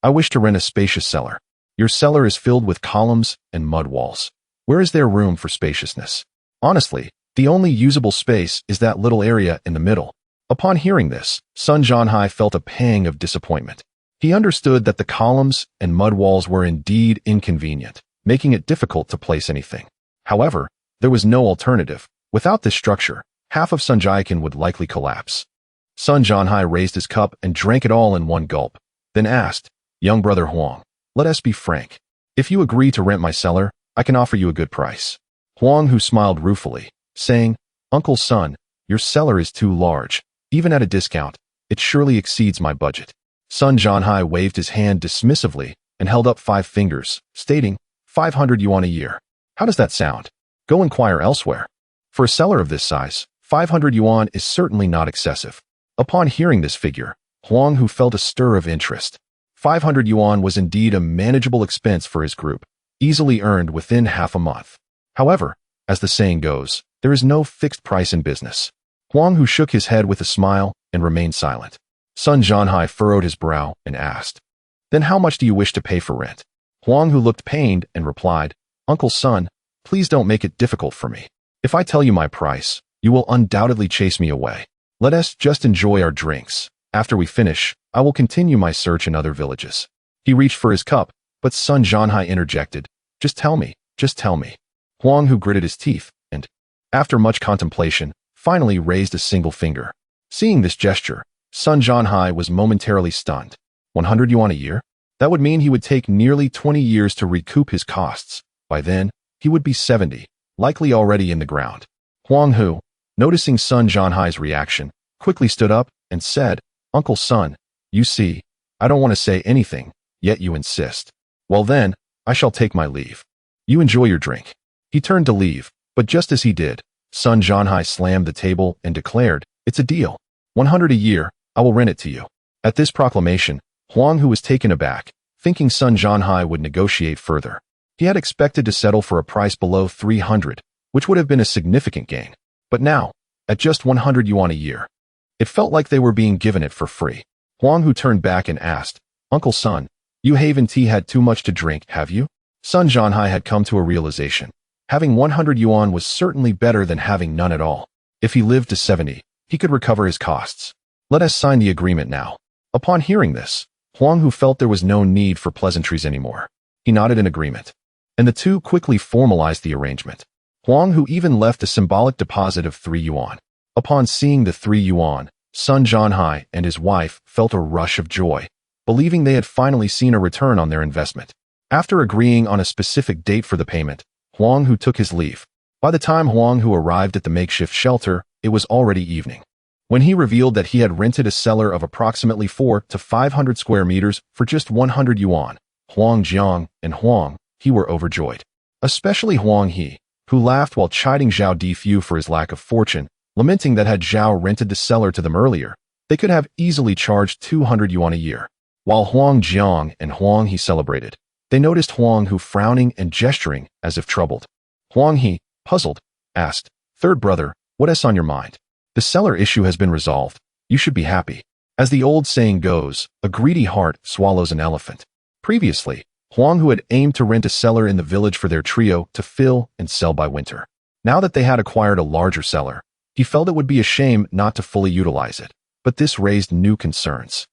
I wish to rent a spacious cellar. Your cellar is filled with columns and mud walls. Where is there room for spaciousness? Honestly, the only usable space is that little area in the middle." Upon hearing this, Sun Jianhai felt a pang of disappointment. He understood that the columns and mud walls were indeed inconvenient, making it difficult to place anything. However, there was no alternative. Without this structure, half of Sun Jiakan would likely collapse. Sun Jianhai raised his cup and drank it all in one gulp, then asked, "Young brother Huang, let us be frank. If you agree to rent my cellar, I can offer you a good price." Huang Hu smiled ruefully, saying, "Uncle Sun, your cellar is too large. Even at a discount, it surely exceeds my budget." Sun Jianhai waved his hand dismissively and held up 5 fingers, stating, 500 yuan a year. How does that sound? Go inquire elsewhere. For a cellar of this size, 500 yuan is certainly not excessive. Upon hearing this figure, Huang Hu felt a stir of interest. 500 yuan was indeed a manageable expense for his group, easily earned within half a month. However, as the saying goes, there is no fixed price in business. Huang Hu shook his head with a smile and remained silent. Sun Jianhai furrowed his brow and asked, "Then how much do you wish to pay for rent?" Huang Hu looked pained and replied, "Uncle Sun, please don't make it difficult for me. If I tell you my price, you will undoubtedly chase me away. Let us just enjoy our drinks. After we finish, I will continue my search in other villages." He reached for his cup, but Sun Jianhai interjected, "Just tell me, just tell me." Huang Hu gritted his teeth and, after much contemplation, finally raised a single finger. Seeing this gesture, Sun Jianhai was momentarily stunned. 100 yuan a year? That would mean he would take nearly 20 years to recoup his costs. By then, he would be 70, likely already in the ground. Huang Hu, noticing Sun Jianhai's reaction, quickly stood up and said, "Uncle Sun, you see, I don't want to say anything, yet you insist. Well then, I shall take my leave. You enjoy your drink." He turned to leave, but just as he did, Sun Jianhai slammed the table and declared, "It's a deal. 100 a year, I will rent it to you." At this proclamation, Huang Hu was taken aback, thinking Sun Jianhai would negotiate further. He had expected to settle for a price below 300, which would have been a significant gain. But now, at just 100 yuan a year, it felt like they were being given it for free. Huang Hu turned back and asked, "Uncle Sun, you haven't had too much to drink, have you?" Sun Jianhai had come to a realization. Having 100 yuan was certainly better than having none at all. If he lived to 70, he could recover his costs. "Let us sign the agreement now." Upon hearing this, Huang Hu felt there was no need for pleasantries anymore. He nodded in agreement, and the two quickly formalized the arrangement. Huang Hu even left a symbolic deposit of 3 yuan. Upon seeing the 3 yuan, Sun Jianhai and his wife felt a rush of joy, believing they had finally seen a return on their investment. After agreeing on a specific date for the payment, Huang Hu took his leave. By the time Huang Hu arrived at the makeshift shelter, it was already evening. When he revealed that he had rented a cellar of approximately 400 to 500 square meters for just 100 yuan, Huang Jiang and Huang He were overjoyed. Especially Huang He, who laughed while chiding Zhao Difu for his lack of fortune, lamenting that had Zhao rented the cellar to them earlier, they could have easily charged 200 yuan a year. While Huang Jiang and Huang He celebrated, they noticed Huang Hu frowning and gesturing as if troubled. Huang He, puzzled, asked, "Third brother, what is on your mind? The cellar issue has been resolved. You should be happy." As the old saying goes, a greedy heart swallows an elephant. Previously, Huang Hu had aimed to rent a cellar in the village for their trio to fill and sell by winter. Now that they had acquired a larger cellar, he felt it would be a shame not to fully utilize it, but this raised new concerns.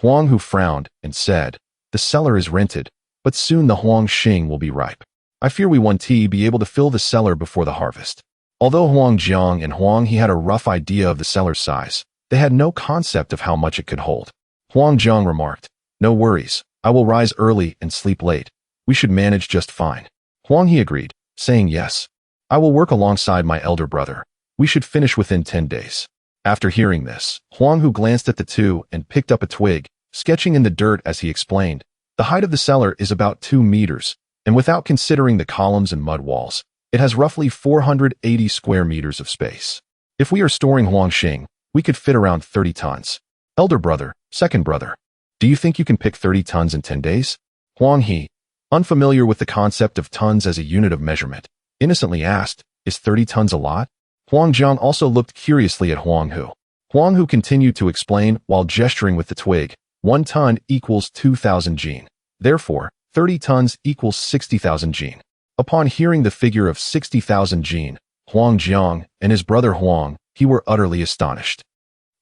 Huang Hu frowned and said, "The cellar is rented, but soon the Huang Xing will be ripe. I fear we won't be able to fill the cellar before the harvest." Although Huang Jiang and Huang He had a rough idea of the cellar's size, they had no concept of how much it could hold. Huang Jiang remarked, "No worries, I will rise early and sleep late. We should manage just fine." Huang He agreed, saying, "Yes, I will work alongside my elder brother. We should finish within 10 days. After hearing this, Huang Hu glanced at the two and picked up a twig, sketching in the dirt as he explained, "The height of the cellar is about 2 meters, and without considering the columns and mud walls, it has roughly 480 square meters of space. If we are storing Huang Xing, we could fit around 30 tons. Elder brother, second brother, do you think you can pick 30 tons in 10 days? Huang He, unfamiliar with the concept of tons as a unit of measurement, innocently asked, "Is 30 tons a lot?" Huang Jiang also looked curiously at Huang Hu. Huang Hu continued to explain while gesturing with the twig, 1 ton equals 2,000 jin. Therefore, 30 tons equals 60,000 jin. Upon hearing the figure of 60,000 jin, Huang Jiang and his brother Huang He were utterly astonished.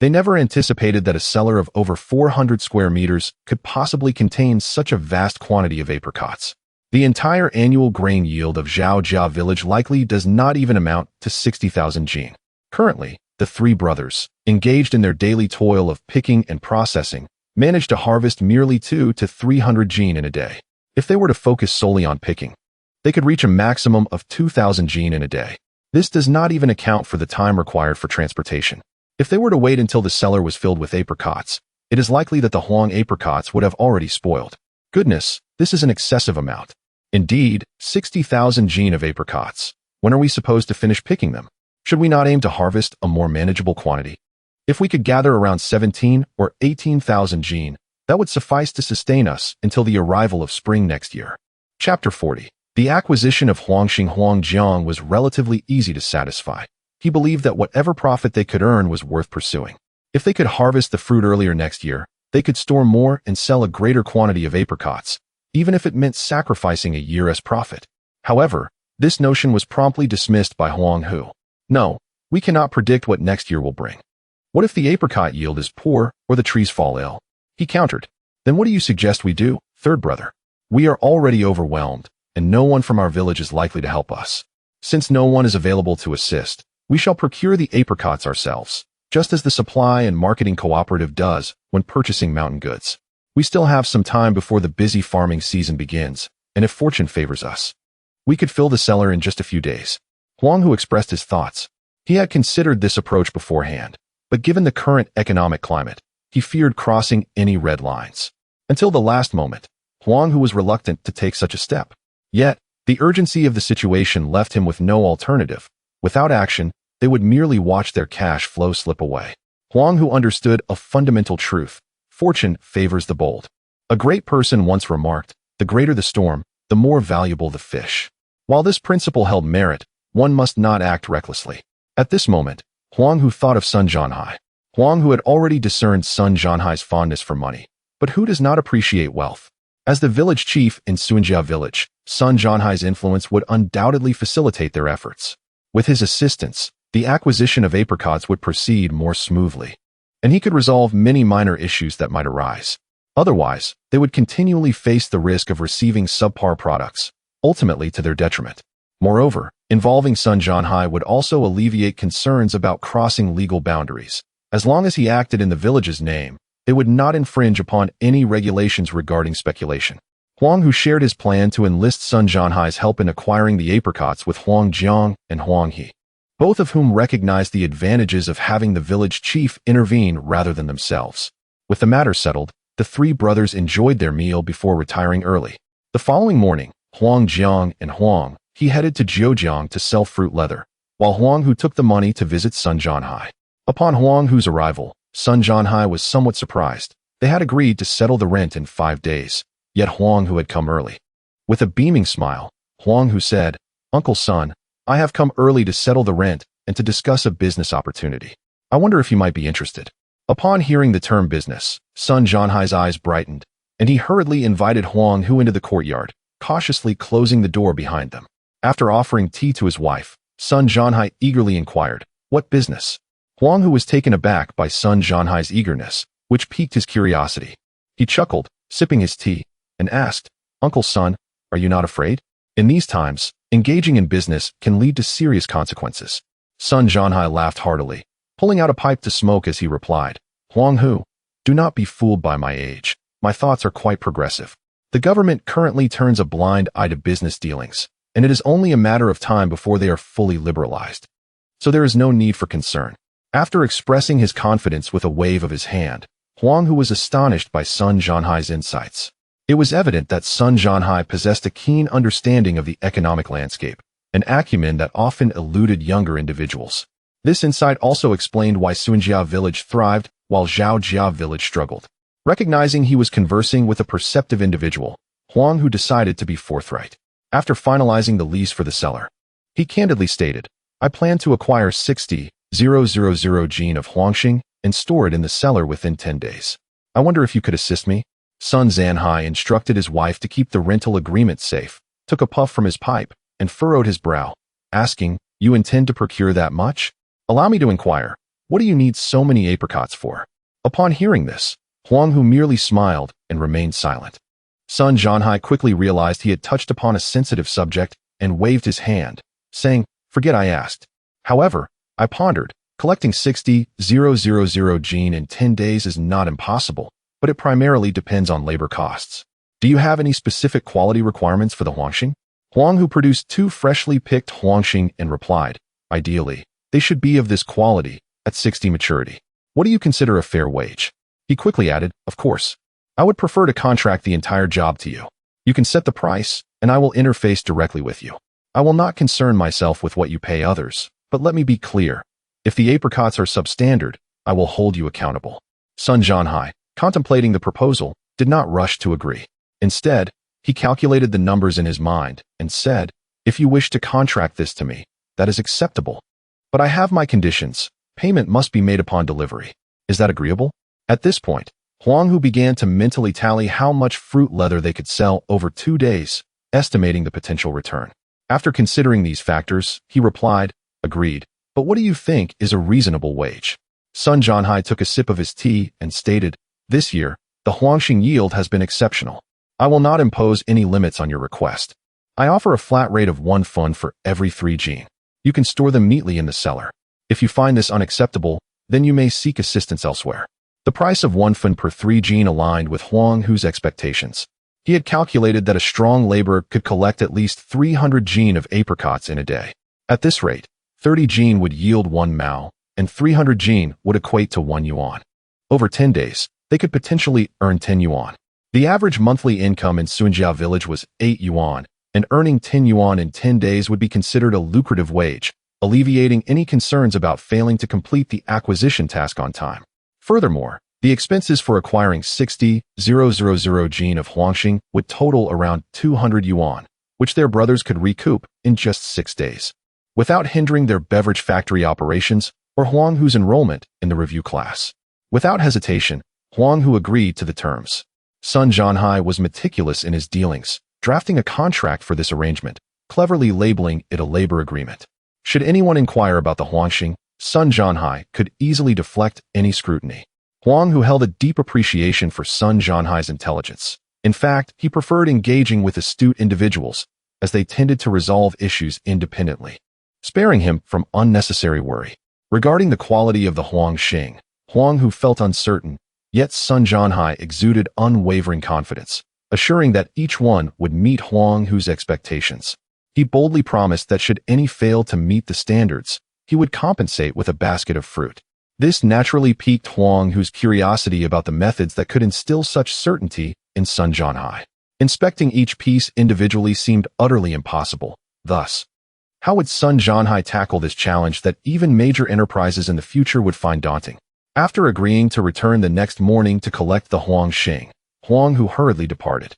They never anticipated that a cellar of over 400 square meters could possibly contain such a vast quantity of apricots. The entire annual grain yield of Zhaojia village likely does not even amount to 60,000 jin. Currently, The three brothers, engaged in their daily toil of picking and processing, managed to harvest merely 200 to 300 jin in a day. If they were to focus solely on picking, they could reach a maximum of 2,000 jin in a day. This does not even account for the time required for transportation. If they were to wait until the cellar was filled with apricots, it is likely that the Huang apricots would have already spoiled. Goodness, this is an excessive amount. Indeed, 60,000 jin of apricots. When are we supposed to finish picking them? Should we not aim to harvest a more manageable quantity? If we could gather around 17 or 18,000 jin, that would suffice to sustain us until the arrival of spring next year. Chapter 40. The acquisition of Huangjiang was relatively easy to satisfy. He believed that whatever profit they could earn was worth pursuing. If they could harvest the fruit earlier next year, they could store more and sell a greater quantity of apricots, even if it meant sacrificing a year's profit. However, this notion was promptly dismissed by Huang Hu. No, we cannot predict what next year will bring. What if the apricot yield is poor or the trees fall ill? He countered. Then what do you suggest we do, third brother? We are already overwhelmed, and no one from our village is likely to help us. Since no one is available to assist, we shall procure the apricots ourselves, just as the supply and marketing cooperative does when purchasing mountain goods. We still have some time before the busy farming season begins, and if fortune favors us, we could fill the cellar in just a few days. Huang Hu expressed his thoughts. He had considered this approach beforehand, but given the current economic climate, he feared crossing any red lines. Until the last moment, Huang Hu was reluctant to take such a step. Yet, the urgency of the situation left him with no alternative. Without action, they would merely watch their cash flow slip away. Huang Hu understood a fundamental truth. Fortune favors the bold. A great person once remarked, the greater the storm, the more valuable the fish. While this principle held merit, one must not act recklessly. At this moment, Huang Hu thought of Sun Zhanhai. Huang Hu had already discerned Sun Zhanhai's fondness for money. But who does not appreciate wealth? As the village chief in Suanjia village, Sun Zhanhai's influence would undoubtedly facilitate their efforts. With his assistance, the acquisition of apricots would proceed more smoothly, and he could resolve many minor issues that might arise. Otherwise, they would continually face the risk of receiving subpar products, ultimately to their detriment. Moreover, involving Sun Zhanhai would also alleviate concerns about crossing legal boundaries. As long as he acted in the village's name, they would not infringe upon any regulations regarding speculation. Huang Hu shared his plan to enlist Sun Zhanhai's help in acquiring the apricots with Huangjiang and Huang He, both of whom recognized the advantages of having the village chief intervene rather than themselves. With the matter settled, the three brothers enjoyed their meal before retiring early. The following morning, Huangjiang and Huang He headed to Jiujiang to sell fruit leather, while Huang Hu took the money to visit Sun Zhanhai. Upon Huang Hu's arrival, Sun Zhanhai was somewhat surprised. They had agreed to settle the rent in 5 days, yet Huang Hu had come early. With a beaming smile, Huang Hu said, "Uncle Sun, I have come early to settle the rent and to discuss a business opportunity. I wonder if you might be interested." Upon hearing the term business, Sun Zhanhai's eyes brightened, and he hurriedly invited Huang Hu into the courtyard, cautiously closing the door behind them. After offering tea to his wife, Sun Zhanhai eagerly inquired, "What business?" Huang Hu was taken aback by Sun Zhanhai's eagerness, which piqued his curiosity. He chuckled, sipping his tea, and asked, "Uncle Sun, are you not afraid? In these times, engaging in business can lead to serious consequences." Sun Zhanhai laughed heartily, pulling out a pipe to smoke as he replied, "Huang Hu, do not be fooled by my age. My thoughts are quite progressive. The government currently turns a blind eye to business dealings, and it is only a matter of time before they are fully liberalized. So there is no need for concern." After expressing his confidence with a wave of his hand, Huang Hu was astonished by Sun Zhanhai's insights. It was evident that Sun Zhanhai possessed a keen understanding of the economic landscape, an acumen that often eluded younger individuals. This insight also explained why Suanjia village thrived while Zhaojia village struggled. Recognizing he was conversing with a perceptive individual, Huang Hu decided to be forthright. After finalizing the lease for the cellar, he candidly stated, "I plan to acquire 60,000 jin of Huangxing and store it in the cellar within 10 days. I wonder if you could assist me?" Sun Zhanhai instructed his wife to keep the rental agreement safe, took a puff from his pipe, and furrowed his brow, asking, "You intend to procure that much? Allow me to inquire, what do you need so many apricots for?" Upon hearing this, Huang Hu merely smiled and remained silent. Sun Zhanhai quickly realized he had touched upon a sensitive subject and waved his hand, saying, "Forget I asked. However, I pondered, Collecting 60,000 gene in 10 days is not impossible, but it primarily depends on labor costs. Do you have any specific quality requirements for the Huangxing? Huang Hu produced 2 freshly picked Huangxing and replied, ideally, they should be of this quality, at 60 maturity. What do you consider a fair wage? He quickly added, of course. I would prefer to contract the entire job to you. You can set the price, and I will interface directly with you. I will not concern myself with what you pay others, but let me be clear. If the apricots are substandard, I will hold you accountable. Sun Zhanhai, contemplating the proposal, did not rush to agree. Instead, he calculated the numbers in his mind and said, if you wish to contract this to me, that is acceptable. But I have my conditions. Payment must be made upon delivery. Is that agreeable? At this point, Huang Hu began to mentally tally how much fruit leather they could sell over 2 days, estimating the potential return. After considering these factors, he replied, agreed. But what do you think is a reasonable wage? Sun Zhanhai took a sip of his tea and stated, this year, the Huangxing yield has been exceptional. I will not impose any limits on your request. I offer a flat rate of 1 fun for every 3 gene. You can store them neatly in the cellar. If you find this unacceptable, then you may seek assistance elsewhere. The price of 1 fun per 3 gene aligned with Huang Hu's expectations. He had calculated that a strong laborer could collect at least 300 gene of apricots in a day. At this rate, 30 gene would yield 1 mao, and 300 gene would equate to 1 yuan. Over 10 days, they could potentially earn 10 yuan. The average monthly income in Sunjia village was 8 yuan, and earning 10 yuan in 10 days would be considered a lucrative wage, alleviating any concerns about failing to complete the acquisition task on time. Furthermore, the expenses for acquiring 60,000 gene of Huangxing would total around 200 yuan, which their brothers could recoup in just 6 days, without hindering their beverage factory operations or Huang Hu's enrollment in the review class. Without hesitation, Huang Hu agreed to the terms. Sun Zhanhai was meticulous in his dealings, drafting a contract for this arrangement, cleverly labeling it a labor agreement. Should anyone inquire about the Huangxing, Sun Zhanhai could easily deflect any scrutiny. Huang Hu held a deep appreciation for Sun Zhanhai's intelligence. In fact, he preferred engaging with astute individuals, as they tended to resolve issues independently, sparing him from unnecessary worry. Regarding the quality of the Huangxing, Huang Hu felt uncertain, yet Sun Zhanhai exuded unwavering confidence, assuring that each one would meet Huang Hu's expectations. He boldly promised that should any fail to meet the standards, he would compensate with a basket of fruit. This naturally piqued Huang Hu's curiosity about the methods that could instill such certainty in Sun Zhanhai. Inspecting each piece individually seemed utterly impossible. Thus, how would Sun Zhanhai tackle this challenge that even major enterprises in the future would find daunting? After agreeing to return the next morning to collect the Huangxing, Huang Hu hurriedly departed.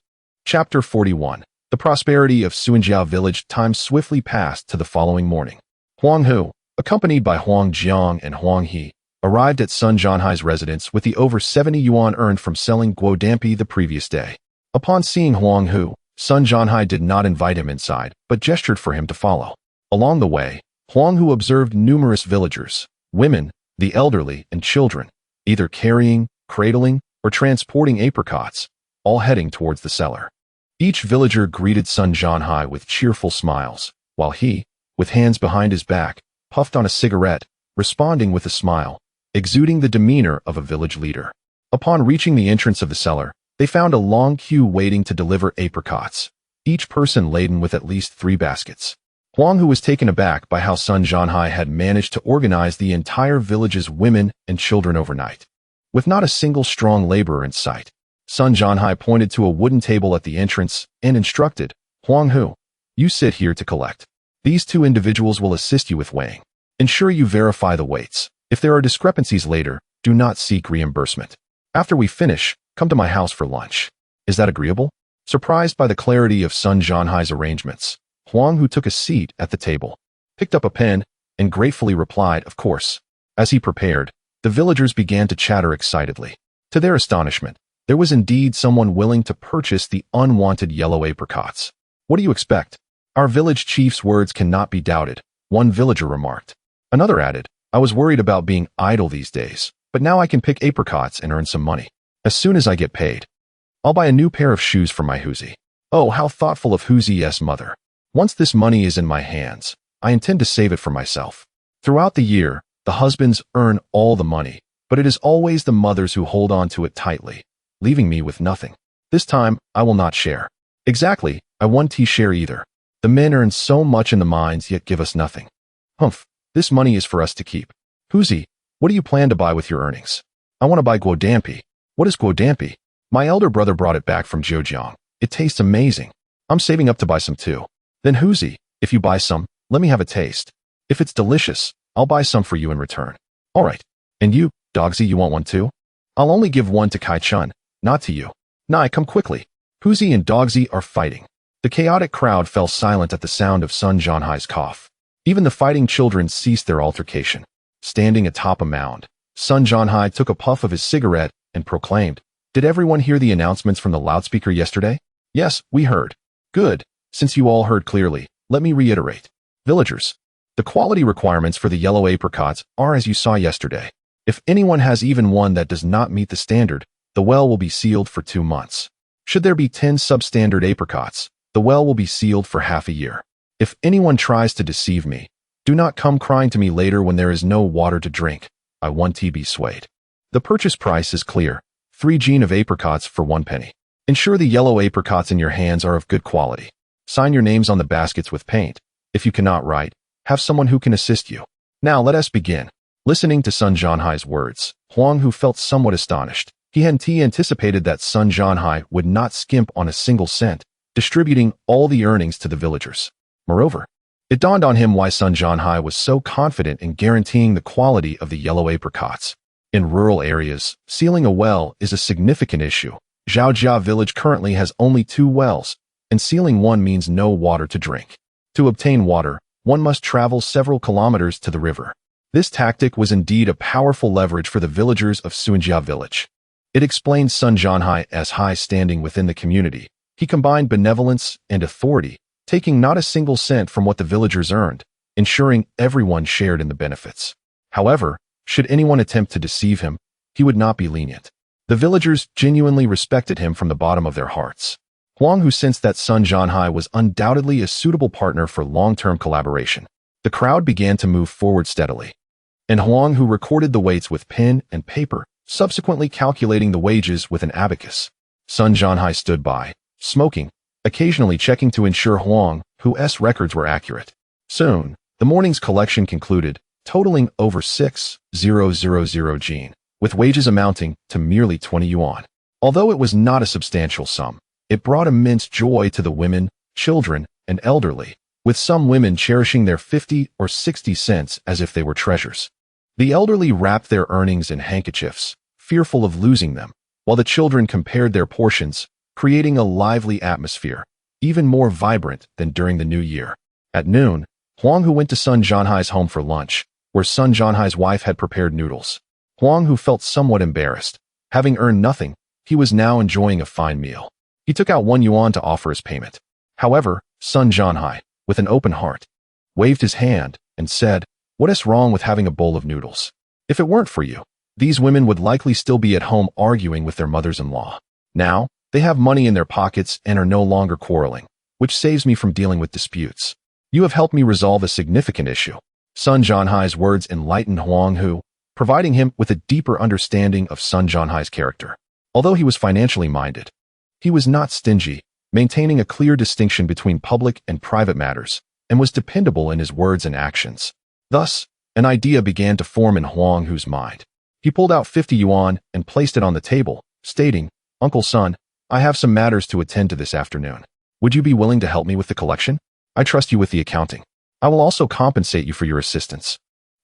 Chapter 41. The prosperity of Sunjia village. Time swiftly passed to the following morning. Huang Hu, accompanied by Huang Jiang and Huang He, arrived at Sun Zhanhai's residence with the over 70 yuan earned from selling guodampi the previous day. Upon seeing Huang Hu, Sun Zhanhai did not invite him inside, but gestured for him to follow. Along the way, Huang Hu observed numerous villagers, women, the elderly, and children, either carrying, cradling, or transporting apricots, all heading towards the cellar. Each villager greeted Sun Zhanhai with cheerful smiles, while he, with hands behind his back, puffed on a cigarette, responding with a smile, exuding the demeanor of a village leader. Upon reaching the entrance of the cellar, they found a long queue waiting to deliver apricots, each person laden with at least 3 baskets. Huang Hu was taken aback by how Sun Zhanhai had managed to organize the entire village's women and children overnight. With not a single strong laborer in sight, Sun Zhanhai pointed to a wooden table at the entrance and instructed, Huang Hu, you sit here to collect. These 2 individuals will assist you with weighing. Ensure you verify the weights. If there are discrepancies later, do not seek reimbursement. After we finish, come to my house for lunch. Is that agreeable? Surprised by the clarity of Sun Zhanhai's arrangements, Huang Hu took a seat at the table, picked up a pen, and gratefully replied, of course. As he prepared, the villagers began to chatter excitedly. To their astonishment, there was indeed someone willing to purchase the unwanted yellow apricots. What do you expect? Our village chief's words cannot be doubted, one villager remarked. Another added, I was worried about being idle these days, but now I can pick apricots and earn some money. As soon as I get paid, I'll buy a new pair of shoes for my Huzi. Oh, how thoughtful of Huzi's mother. Once this money is in my hands, I intend to save it for myself. Throughout the year, The husbands earn all the money, but it is always the mothers who hold on to it tightly, leaving me with nothing. This time, I will not share. Exactly, I won't share either. The men earn so much in the mines yet give us nothing. Humph, this money is for us to keep. Huzi, what do you plan to buy with your earnings? I want to buy guodampi. What is guodampi? My elder brother brought it back from Zhejiang. It tastes amazing. I'm saving up to buy some too. Then Huzi, if you buy some, let me have a taste. If it's delicious, I'll buy some for you in return. All right. And you, Dogsy, you want one too? I'll only give one to Kai Chun, not to you. Nai, come quickly. Huzi and Dogsy are fighting. The chaotic crowd fell silent at the sound of Sun Jianhai's cough. Even the fighting children ceased their altercation. Standing atop a mound, Sun Jianhai took a puff of his cigarette and proclaimed, "Did everyone hear the announcements from the loudspeaker yesterday?" "Yes, we heard." "Good. Since you all heard clearly, let me reiterate. Villagers, the quality requirements for the yellow apricots are as you saw yesterday. If anyone has even one that does not meet the standard, the well will be sealed for 2 months. Should there be 10 substandard apricots, the well will be sealed for half a year. If anyone tries to deceive me, do not come crying to me later when there is no water to drink. I want to be swayed. The purchase price is clear. 3 jean of apricots for 1 penny. Ensure the yellow apricots in your hands are of good quality. Sign your names on the baskets with paint. If you cannot write, have someone who can assist you. Now let us begin." Listening to Sun Jianhai's words, Huang Hu felt somewhat astonished. He had anticipated that Sun Jianhai would not skimp on a single cent, distributing all the earnings to the villagers. Moreover, it dawned on him why Sun Jianhai was so confident in guaranteeing the quality of the yellow apricots. In rural areas, sealing a well is a significant issue. Zhaojia village currently has only 2 wells, and sealing one means no water to drink. To obtain water, one must travel several kilometers to the river. This tactic was indeed a powerful leverage for the villagers of Sunjia village. It explained Sun Jianhai's high standing within the community. He combined benevolence and authority, taking not a single cent from what the villagers earned, ensuring everyone shared in the benefits. However, should anyone attempt to deceive him, he would not be lenient. The villagers genuinely respected him from the bottom of their hearts. Huang Hu sensed that Sun Jianhai was undoubtedly a suitable partner for long-term collaboration. The crowd began to move forward steadily, and Huang Hu recorded the weights with pen and paper, subsequently calculating the wages with an abacus. Sun Jianhai stood by, smoking, occasionally checking to ensure Huang Hu's records were accurate. Soon, the morning's collection concluded, totaling over 6,000 jean, with wages amounting to merely 20 yuan. Although it was not a substantial sum, it brought immense joy to the women, children, and elderly, with some women cherishing their 50 or 60 cents as if they were treasures. The elderly wrapped their earnings in handkerchiefs, fearful of losing them, while the children compared their portions, creating a lively atmosphere, even more vibrant than during the New Year. At noon, Huang Hu went to Sun Jianhai's home for lunch, where Sun Jianhai's wife had prepared noodles. Huang Hu felt somewhat embarrassed. Having earned nothing, he was now enjoying a fine meal. He took out 1 yuan to offer as payment. However, Sun Jianhai, with an open heart, waved his hand and said, "What is wrong with having a bowl of noodles? If it weren't for you, these women would likely still be at home arguing with their mothers-in-law. Now, they have money in their pockets and are no longer quarreling, which saves me from dealing with disputes. You have helped me resolve a significant issue." Sun Jianhai's words enlightened Huang Hu, providing him with a deeper understanding of Sun Jianhai's character. Although he was financially minded, he was not stingy, maintaining a clear distinction between public and private matters, and was dependable in his words and actions. Thus, an idea began to form in Huang Hu's mind. He pulled out 50 yuan and placed it on the table, stating, "Uncle Sun, I have some matters to attend to this afternoon. Would you be willing to help me with the collection? I trust you with the accounting. I will also compensate you for your assistance,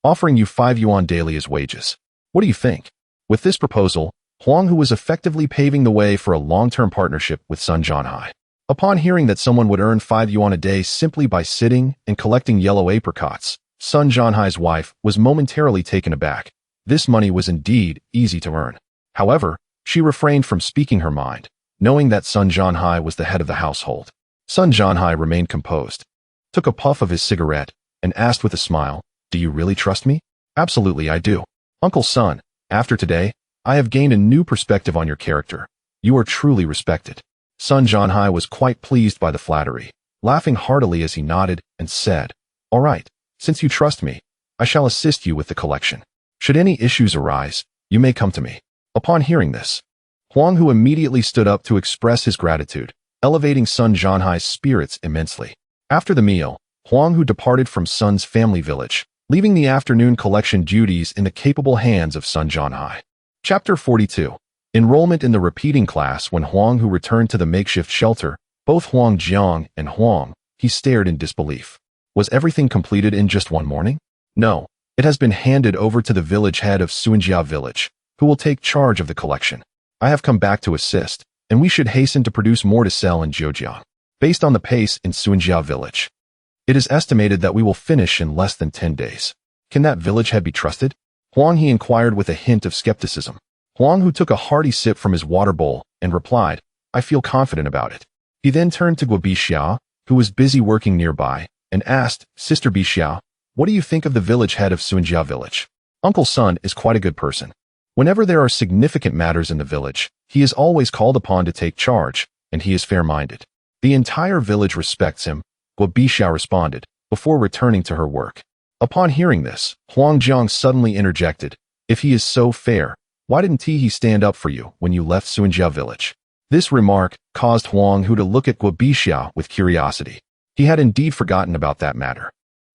offering you 5 yuan daily as wages. What do you think?" With this proposal, Huang Hu was effectively paving the way for a long-term partnership with Sun Jianhai. Upon hearing that someone would earn 5 yuan a day simply by sitting and collecting yellow apricots, Sun Jianhai's wife was momentarily taken aback. This money was indeed easy to earn. However, she refrained from speaking her mind, knowing that Sun Jianhai was the head of the household. Sun Jianhai remained composed, took a puff of his cigarette, and asked with a smile, "Do you really trust me?" "Absolutely I do. Uncle Sun, after today, I have gained a new perspective on your character. You are truly respected." Sun Jianhai was quite pleased by the flattery, laughing heartily as he nodded and said, "All right, since you trust me, I shall assist you with the collection. Should any issues arise, you may come to me." Upon hearing this, Huang Hu immediately stood up to express his gratitude, elevating Sun Zhanhai's spirits immensely. After the meal, Huang Hu departed from Sun's family village, leaving the afternoon collection duties in the capable hands of Sun Zhanhai. Chapter 42. Enrollment in the repeating class. When Huang Hu returned to the makeshift shelter, both Huang Jiang and Huang He stared in disbelief. Was everything completed in just one morning? No, it has been handed over to the village head of Suanjia village, who will take charge of the collection. I have come back to assist, and we should hasten to produce more to sell in Zhejiang. Based on the pace in Suanjia village, it is estimated that we will finish in less than 10 days. Can that village head be trusted? Huang He inquired with a hint of skepticism. Huang Hu took a hearty sip from his water bowl and replied, "I feel confident about it." He then turned to Guo Bixia, who was busy working nearby, and asked, "Sister Bixia, what do you think of the village head of Suanjia village? Uncle Sun is quite a good person. Whenever there are significant matters in the village, he is always called upon to take charge, and he is fair-minded. The entire village respects him," Guo Bixia responded, before returning to her work. Upon hearing this, Huang Jiang suddenly interjected, "If he is so fair, why didn't he stand up for you when you left Suanjia village?" This remark caused Huang Hu to look at Guo Bixia with curiosity. He had indeed forgotten about that matter.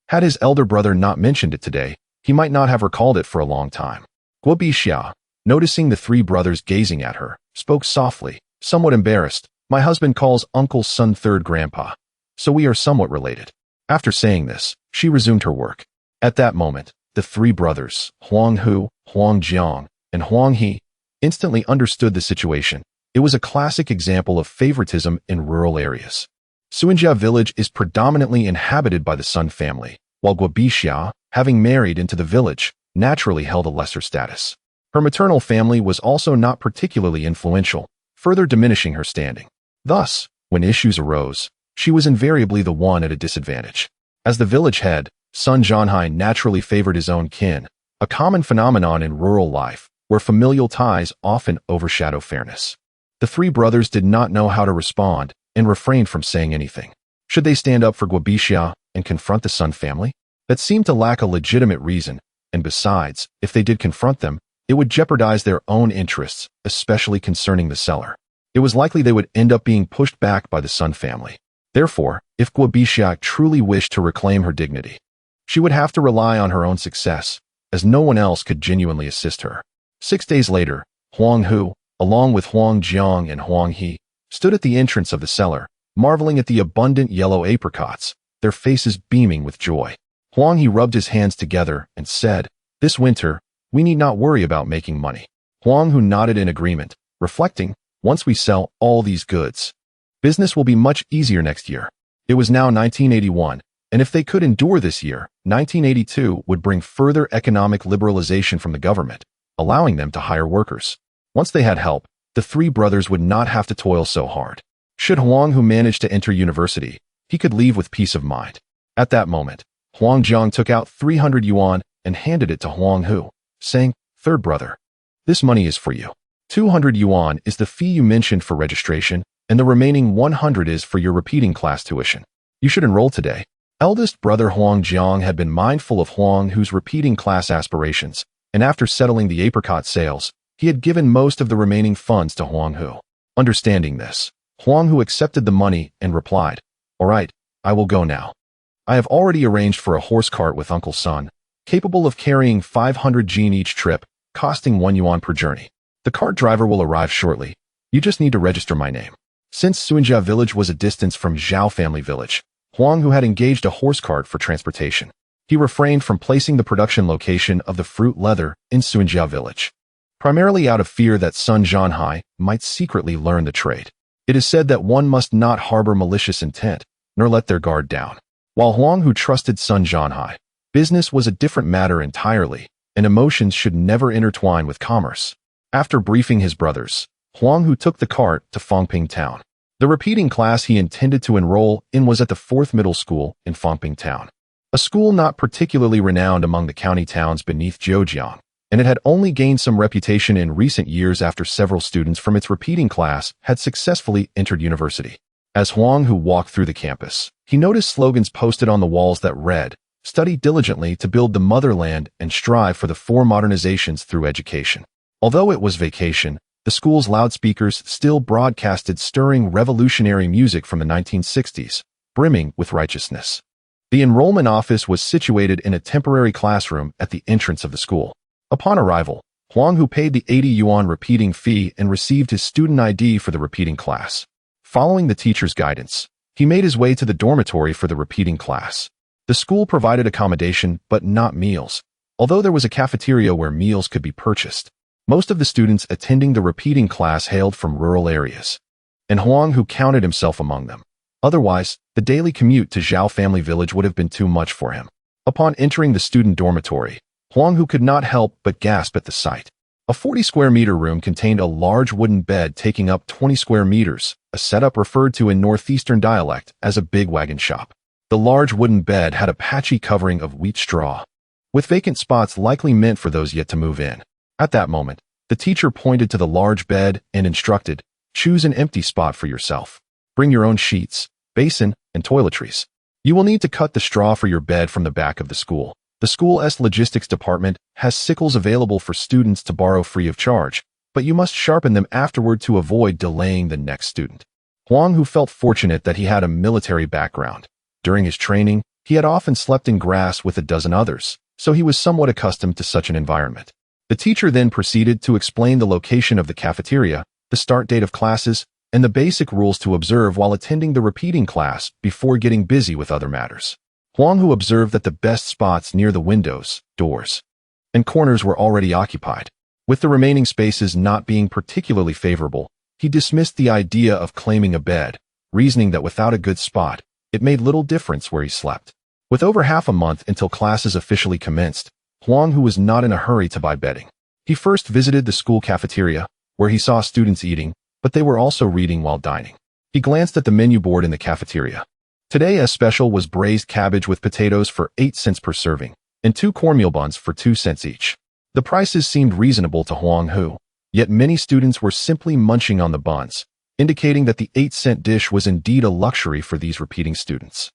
Had his elder brother not mentioned it today, he might not have recalled it for a long time. Guo Bixia, noticing the three brothers gazing at her, spoke softly, somewhat embarrassed, "My husband calls Uncle Sun third grandpa, so we are somewhat related." After saying this, she resumed her work. At that moment, the three brothers, Huang Hu, Huang Jiang, and Huang He, instantly understood the situation. It was a classic example of favoritism in rural areas. Suanjia village is predominantly inhabited by the Sun family, while Guo Bixia, having married into the village, naturally held a lesser status. Her maternal family was also not particularly influential, further diminishing her standing. Thus, when issues arose, she was invariably the one at a disadvantage. As the village head, Sun Zhanhai naturally favored his own kin, a common phenomenon in rural life, where familial ties often overshadow fairness. The three brothers did not know how to respond and refrained from saying anything. Should they stand up for Guo Bixia and confront the Sun family? That seemed to lack a legitimate reason, and besides, if they did confront them, it would jeopardize their own interests, especially concerning the seller. It was likely they would end up being pushed back by the Sun family. Therefore, if Guo Bixia truly wished to reclaim her dignity, she would have to rely on her own success, as no one else could genuinely assist her. 6 days later, Huang Hu, along with Huang Jiang and Huang He, stood at the entrance of the cellar, marveling at the abundant yellow apricots, their faces beaming with joy. Huang He rubbed his hands together and said, "This winter, we need not worry about making money." Huang Hu nodded in agreement, reflecting, "Once we sell all these goods, business will be much easier next year." It was now 1981, and if they could endure this year, 1982 would bring further economic liberalization from the government, allowing them to hire workers. Once they had help, the three brothers would not have to toil so hard. Should Huang Hu manage to enter university, he could leave with peace of mind. At that moment, Huang Jiang took out 300 yuan and handed it to Huang Hu, saying, "Third brother, this money is for you. 200 yuan is the fee you mentioned for registration, and the remaining 100 is for your repeating class tuition. You should enroll today." Eldest brother Huang Jiang had been mindful of Huang Hu's repeating class aspirations, and after settling the apricot sales, he had given most of the remaining funds to Huang Hu. Understanding this, Huang Hu accepted the money and replied, "All right, I will go now. I have already arranged for a horse cart with Uncle Sun, capable of carrying 500 jin each trip, costing 1 yuan per journey. The cart driver will arrive shortly. You just need to register my name." Since Suanjia village was a distance from Zhao family village, Huang Hu had engaged a horse cart for transportation. He refrained from placing the production location of the fruit leather in Suanjia village, primarily out of fear that Sun Zhanhai might secretly learn the trade. It is said that one must not harbor malicious intent, nor let their guard down. While Huang Hu trusted Sun Zhanhai, business was a different matter entirely, and emotions should never intertwine with commerce. After briefing his brothers, Huang Hu took the cart to Fangping town. The repeating class he intended to enroll in was at the 4th middle school in Fangping town, a school not particularly renowned among the county towns beneath Zhejiang, and it had only gained some reputation in recent years after several students from its repeating class had successfully entered university. As Huang Hu walked through the campus, he noticed slogans posted on the walls that read, study diligently to build the motherland and strive for the four modernizations through education. Although it was vacation, the school's loudspeakers still broadcasted stirring revolutionary music from the 1960s, brimming with righteousness. The enrollment office was situated in a temporary classroom at the entrance of the school. Upon arrival, Huang Hu paid the 80 yuan repeating fee and received his student ID for the repeating class. Following the teacher's guidance, he made his way to the dormitory for the repeating class. The school provided accommodation, but not meals, although there was a cafeteria where meals could be purchased. Most of the students attending the repeating class hailed from rural areas, and Huang Hu counted himself among them. Otherwise, the daily commute to Zhao family village would have been too much for him. Upon entering the student dormitory, Huang Hu could not help but gasp at the sight. A 40-square-meter room contained a large wooden bed taking up 20 square meters, a setup referred to in northeastern dialect as a big wagon shop. The large wooden bed had a patchy covering of wheat straw, with vacant spots likely meant for those yet to move in. At that moment, the teacher pointed to the large bed and instructed, "Choose an empty spot for yourself. Bring your own sheets, basin, and toiletries. You will need to cut the straw for your bed from the back of the school. The school's logistics department has sickles available for students to borrow free of charge, but you must sharpen them afterward to avoid delaying the next student." Huang Hu felt fortunate that he had a military background. During his training, he had often slept in grass with a dozen others, so he was somewhat accustomed to such an environment. The teacher then proceeded to explain the location of the cafeteria, the start date of classes, and the basic rules to observe while attending the repeating class before getting busy with other matters. Huang Hu observed that the best spots near the windows, doors, and corners were already occupied. With the remaining spaces not being particularly favorable, he dismissed the idea of claiming a bed, reasoning that without a good spot, it made little difference where he slept. With over half a month until classes officially commenced, Huang Hu was not in a hurry to buy bedding. He first visited the school cafeteria, where he saw students eating, but they were also reading while dining. He glanced at the menu board in the cafeteria. Today's special was braised cabbage with potatoes for 8 cents per serving, and 2 cornmeal buns for 2 cents each. The prices seemed reasonable to Huang Hu, yet many students were simply munching on the buns, indicating that the 8-cent dish was indeed a luxury for these repeating students.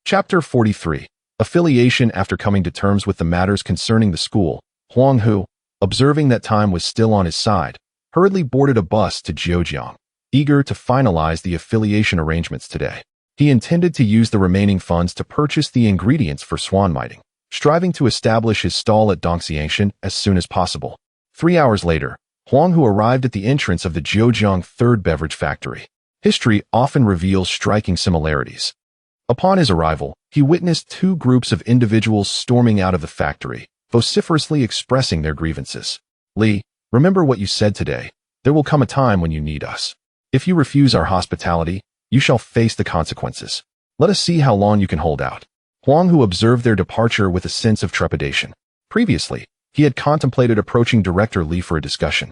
Chapter 43. Affiliation. After coming to terms with the matters concerning the school, Huang Hu, observing that time was still on his side, hurriedly boarded a bus to Zhejiang, eager to finalize the affiliation arrangements today. He intended to use the remaining funds to purchase the ingredients for swan miting, striving to establish his stall at Dongxiangshan as soon as possible. 3 hours later, Huang Hu arrived at the entrance of the Zhejiang Third Beverage Factory. History often reveals striking similarities. Upon his arrival, he witnessed 2 groups of individuals storming out of the factory, vociferously expressing their grievances. "Li, remember what you said today. There will come a time when you need us. If you refuse our hospitality, you shall face the consequences. Let us see how long you can hold out." Huang Hu observed their departure with a sense of trepidation. Previously, he had contemplated approaching Director Li for a discussion,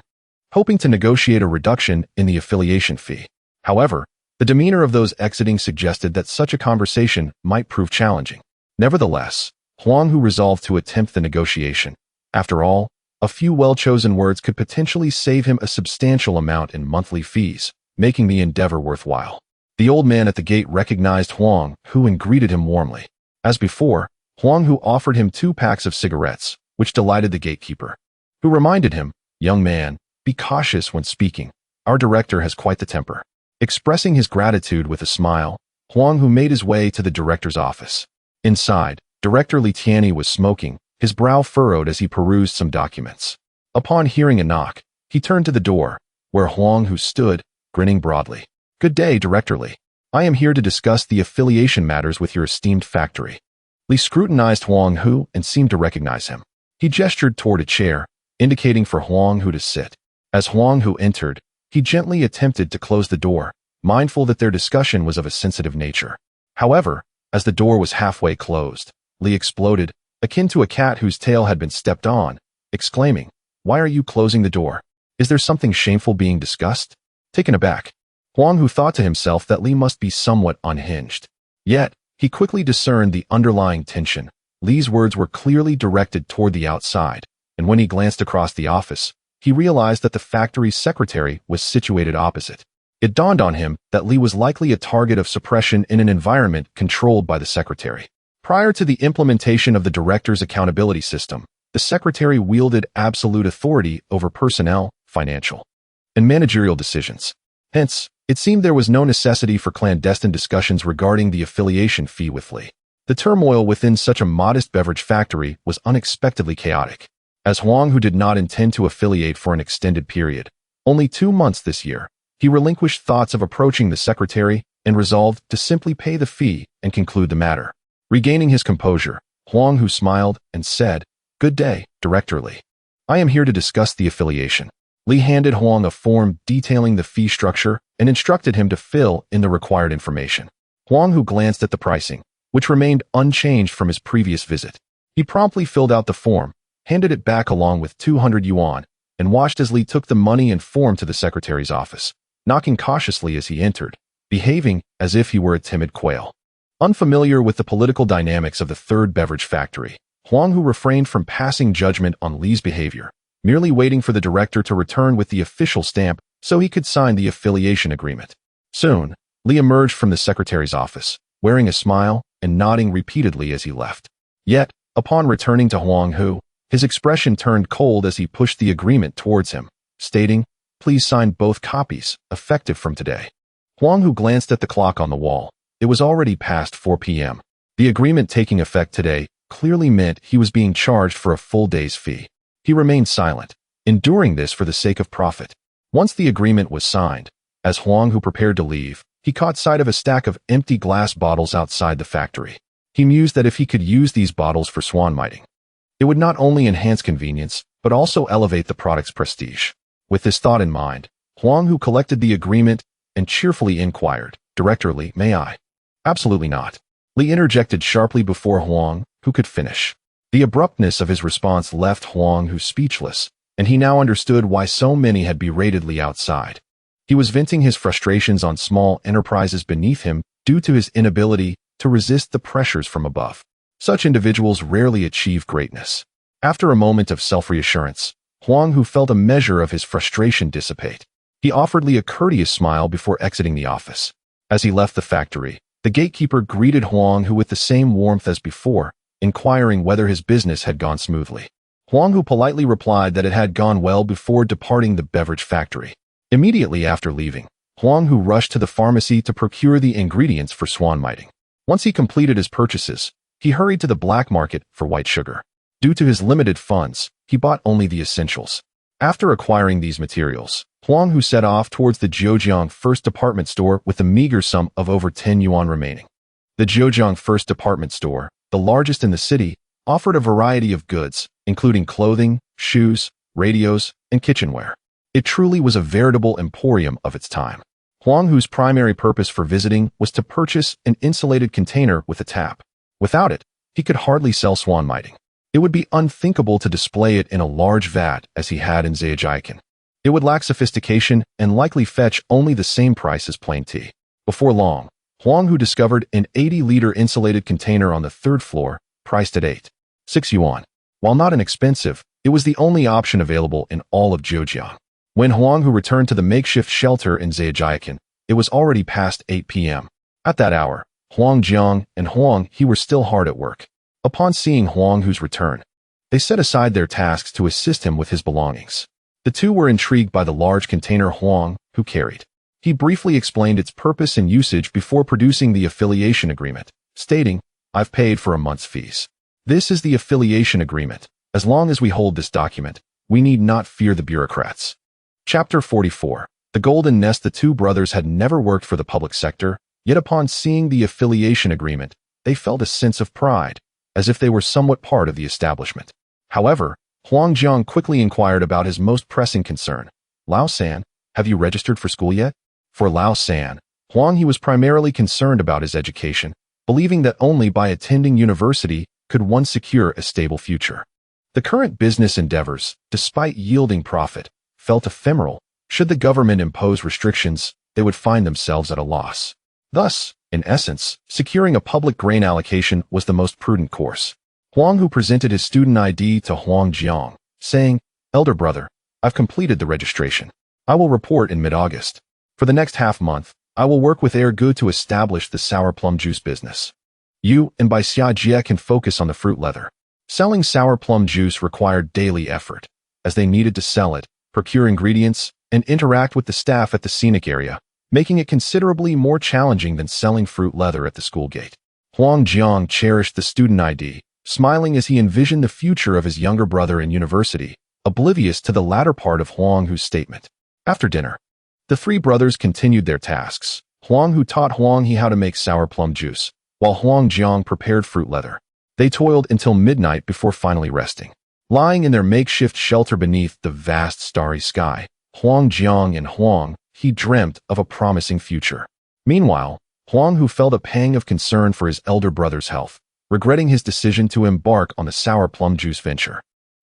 hoping to negotiate a reduction in the affiliation fee. However, the demeanor of those exiting suggested that such a conversation might prove challenging. Nevertheless, Huang Hu resolved to attempt the negotiation. After all, a few well-chosen words could potentially save him a substantial amount in monthly fees, making the endeavor worthwhile. The old man at the gate recognized Huang Hu and greeted him warmly. As before, Huang Hu offered him 2 packs of cigarettes, which delighted the gatekeeper, who reminded him, "Young man, be cautious when speaking. Our director has quite the temper." Expressing his gratitude with a smile, Huang Hu made his way to the director's office. Inside, Director Li Tianyi was smoking, his brow furrowed as he perused some documents. Upon hearing a knock, he turned to the door, where Huang Hu stood, grinning broadly. "Good day, Director Li. I am here to discuss the affiliation matters with your esteemed factory." Li scrutinized Huang Hu and seemed to recognize him. He gestured toward a chair, indicating for Huang Hu to sit. As Huang Hu entered, he gently attempted to close the door, mindful that their discussion was of a sensitive nature. However, as the door was halfway closed, Li exploded, akin to a cat whose tail had been stepped on, exclaiming, "Why are you closing the door? Is there something shameful being discussed?" Taken aback, Huang Hu thought to himself that Li must be somewhat unhinged. Yet, he quickly discerned the underlying tension. Li's words were clearly directed toward the outside, and when he glanced across the office, he realized that the factory's secretary was situated opposite. It dawned on him that Li was likely a target of suppression in an environment controlled by the secretary. Prior to the implementation of the director's accountability system, the secretary wielded absolute authority over personnel, financial, and managerial decisions. Hence, it seemed there was no necessity for clandestine discussions regarding the affiliation fee with Li. The turmoil within such a modest beverage factory was unexpectedly chaotic. As Huang Hu did not intend to affiliate for an extended period, only 2 months this year, he relinquished thoughts of approaching the secretary and resolved to simply pay the fee and conclude the matter. Regaining his composure, Huang Hu smiled and said, "Good day, Director Li. I am here to discuss the affiliation." Li handed Huang a form detailing the fee structure and instructed him to fill in the required information. Huang Hu glanced at the pricing, which remained unchanged from his previous visit. He promptly filled out the form, handed it back along with 200 yuan, and watched as Li took the money and form to the secretary's office, knocking cautiously as he entered, behaving as if he were a timid quail. Unfamiliar with the political dynamics of the third beverage factory, Huang Hu refrained from passing judgment on Li's behavior, merely waiting for the director to return with the official stamp so he could sign the affiliation agreement. Soon, Li emerged from the secretary's office, wearing a smile and nodding repeatedly as he left. Yet, upon returning to Huang Hu, his expression turned cold as he pushed the agreement towards him, stating, "Please sign both copies, effective from today." Huang Hu glanced at the clock on the wall. It was already past 4 p.m. The agreement taking effect today clearly meant he was being charged for a full day's fee. He remained silent, enduring this for the sake of profit. Once the agreement was signed, as Huang Hu prepared to leave, he caught sight of a stack of empty glass bottles outside the factory. He mused that if he could use these bottles for swan miting, it would not only enhance convenience, but also elevate the product's prestige. With this thought in mind, Huang Hu collected the agreement and cheerfully inquired, "Director Li, may I?" "Absolutely not." Li interjected sharply before Huang Hu could finish. The abruptness of his response left Huang Hu speechless, and he now understood why so many had berated Li outside. He was venting his frustrations on small enterprises beneath him due to his inability to resist the pressures from above. Such individuals rarely achieve greatness. After a moment of self-reassurance, Huang Hu felt a measure of his frustration dissipate. He offered Li a courteous smile before exiting the office. As he left the factory, the gatekeeper greeted Huang Hu with the same warmth as before, inquiring whether his business had gone smoothly. Huang Hu politely replied that it had gone well before departing the beverage factory. Immediately after leaving, Huang Hu rushed to the pharmacy to procure the ingredients for swan miting. Once he completed his purchases, he hurried to the black market for white sugar. Due to his limited funds, he bought only the essentials. After acquiring these materials, Huang Hu set off towards the Zhejiang First Department Store with a meager sum of over 10 yuan remaining. The Zhejiang First Department Store, the largest in the city, offered a variety of goods, including clothing, shoes, radios, and kitchenware. It truly was a veritable emporium of its time. Huang Hu's primary purpose for visiting was to purchase an insulated container with a tap. Without it, he could hardly sell swan miting. It would be unthinkable to display it in a large vat as he had in Zhejiang. It would lack sophistication and likely fetch only the same price as plain tea. Before long, Huang Hu discovered an 80-liter insulated container on the 3rd floor, priced at 8.6 yuan. While not inexpensive, it was the only option available in all of Zhejiang. When Huang Hu returned to the makeshift shelter in Zhejiang, it was already past 8 p.m. At that hour, Huang Jiang and Huang He were still hard at work. Upon seeing Huang Hu's return, they set aside their tasks to assist him with his belongings. The two were intrigued by the large container Huang Hu carried. He briefly explained its purpose and usage before producing the affiliation agreement, stating, "I've paid for a month's fees. This is the affiliation agreement. As long as we hold this document, we need not fear the bureaucrats." Chapter 44. The Golden Nest. The two brothers had never worked for the public sector, yet upon seeing the affiliation agreement, they felt a sense of pride, as if they were somewhat part of the establishment. However, Huang Jiang quickly inquired about his most pressing concern. "Lao San, have you registered for school yet?" For Lao San, Huang He was primarily concerned about his education, believing that only by attending university could one secure a stable future. The current business endeavors, despite yielding profit, felt ephemeral. Should the government impose restrictions, they would find themselves at a loss. Thus, in essence, securing a public grain allocation was the most prudent course. Huang Hu presented his student ID to Huang Jiang, saying, "Elder brother, I've completed the registration. I will report in mid-August. For the next half month, I will work with Air Good to establish the sour plum juice business." You and by Xia can focus on the fruit leather. Selling sour plum juice required daily effort, as they needed to sell it, procure ingredients, and interact with the staff at the scenic area, making it considerably more challenging than selling fruit leather at the school gate. Huang Jiang cherished the student ID, smiling as he envisioned the future of his younger brother in university, oblivious to the latter part of Huang Hu's statement. After dinner, the three brothers continued their tasks. Huang Hu taught Huang He how to make sour plum juice, while Huang Jiang prepared fruit leather. They toiled until midnight before finally resting. Lying in their makeshift shelter beneath the vast starry sky, Huang Jiang and Huang He dreamt of a promising future. Meanwhile, Huang Hu felt a pang of concern for his elder brother's health, regretting his decision to embark on the sour plum juice venture.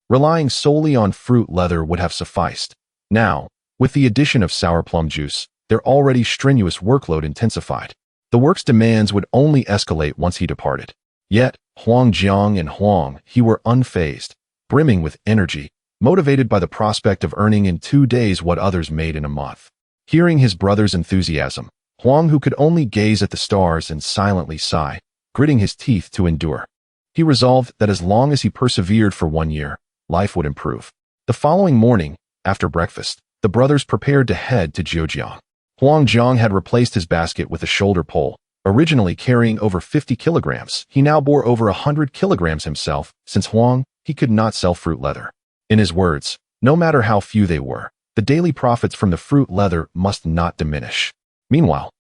Relying solely on fruit leather would have sufficed. Now, with the addition of sour plum juice, their already strenuous workload intensified. The work's demands would only escalate once he departed. Yet, Huang Jiang and Huang He were unfazed, brimming with energy, motivated by the prospect of earning in 2 days what others made in a month. Hearing his brother's enthusiasm, Huang Hu could only gaze at the stars and silently sigh, gritting his teeth to endure. He resolved that as long as he persevered for 1 year, life would improve. The following morning, after breakfast, the brothers prepared to head to Zhejiang. Huang Jiang had replaced his basket with a shoulder pole. Originally carrying over 50 kilograms, he now bore over 100 kilograms himself, since Huang He could not sell fruit leather. In his words, no matter how few they were, the daily profits from the fruit leather must not diminish. Meanwhile,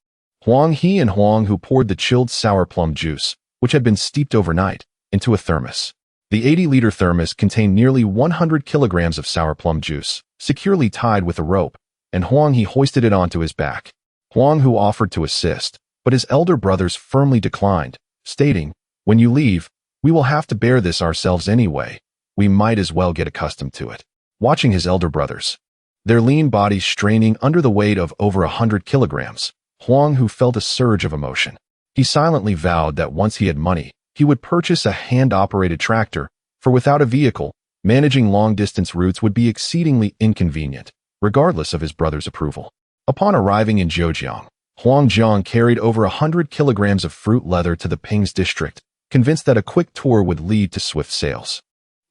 Huang He and Huang Hu poured the chilled sour plum juice, which had been steeped overnight, into a thermos. The 80-liter thermos contained nearly 100 kilograms of sour plum juice, securely tied with a rope, and Huang He hoisted it onto his back. Huang Hu offered to assist, but his elder brothers firmly declined, stating, "When you leave, we will have to bear this ourselves anyway. We might as well get accustomed to it." Watching his elder brothers, their lean bodies straining under the weight of over 100 kilograms, Huang Hu felt a surge of emotion. He silently vowed that once he had money, he would purchase a hand-operated tractor, for without a vehicle, managing long-distance routes would be exceedingly inconvenient, regardless of his brother's approval. Upon arriving in Zhejiang, Huang Jiang carried over 100 kilograms of fruit leather to the Ping's district, convinced that a quick tour would lead to swift sales.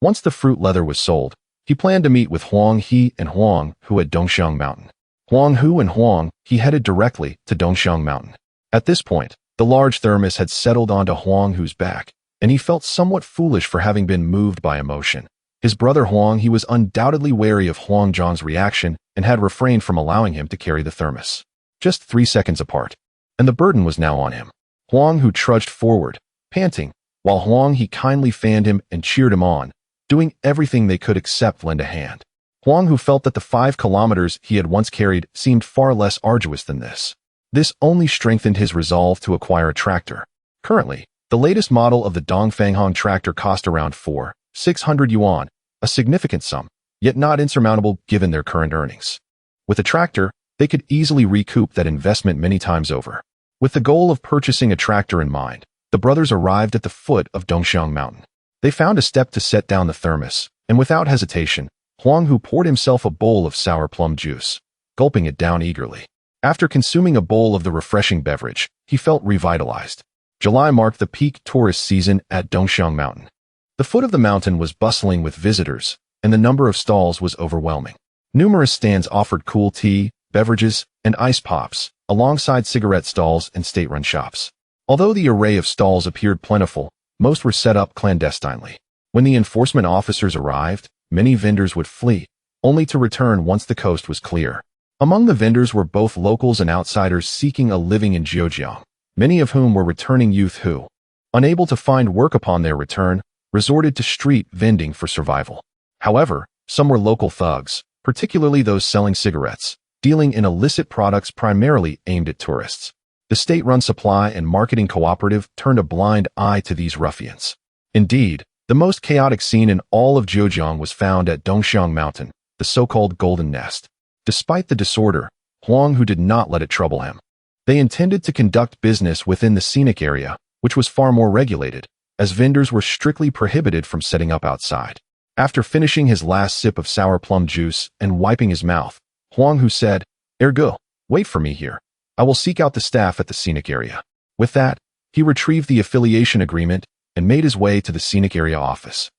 Once the fruit leather was sold, he planned to meet with Huang He and Huang Hu at Dongxiang Mountain. Huang Hu and Huang He headed directly to Dongxiang Mountain. At this point, the large thermos had settled onto Huang Hu's back, and he felt somewhat foolish for having been moved by emotion. His brother Huang He was undoubtedly wary of Huang Jiang's reaction and had refrained from allowing him to carry the thermos. Just 3 seconds apart, and the burden was now on him. Huang Hu trudged forward, panting, while Huang He kindly fanned him and cheered him on, doing everything they could except lend a hand. Huang Hu felt that the 5 kilometers he had once carried seemed far less arduous than this. This only strengthened his resolve to acquire a tractor. Currently, the latest model of the Dongfanghong tractor cost around 4,600 yuan, a significant sum, yet not insurmountable given their current earnings. With a tractor, they could easily recoup that investment many times over. With the goal of purchasing a tractor in mind, the brothers arrived at the foot of Dongxiang Mountain. They found a step to set down the thermos, and without hesitation, Huang Hu poured himself a bowl of sour plum juice, gulping it down eagerly. After consuming a bowl of the refreshing beverage, he felt revitalized. July marked the peak tourist season at Dongxiang Mountain. The foot of the mountain was bustling with visitors, and the number of stalls was overwhelming. Numerous stands offered cool tea, beverages, and ice pops, alongside cigarette stalls and state-run shops. Although the array of stalls appeared plentiful, most were set up clandestinely. When the enforcement officers arrived, many vendors would flee, only to return once the coast was clear. Among the vendors were both locals and outsiders seeking a living in Zhejiang, many of whom were returning youth who, unable to find work upon their return, resorted to street vending for survival. However, some were local thugs, particularly those selling cigarettes, dealing in illicit products primarily aimed at tourists. The state-run supply and marketing cooperative turned a blind eye to these ruffians. Indeed, the most chaotic scene in all of Zhejiang was found at Dongxiang Mountain, the so-called Golden Nest. Despite the disorder, Huang Hu did not let it trouble him. They intended to conduct business within the scenic area, which was far more regulated, as vendors were strictly prohibited from setting up outside. After finishing his last sip of sour plum juice and wiping his mouth, Huang Hu said, "Ergo, wait for me here. I will seek out the staff at the scenic area." With that, He retrieved the affiliation agreement and made his way to the scenic area office.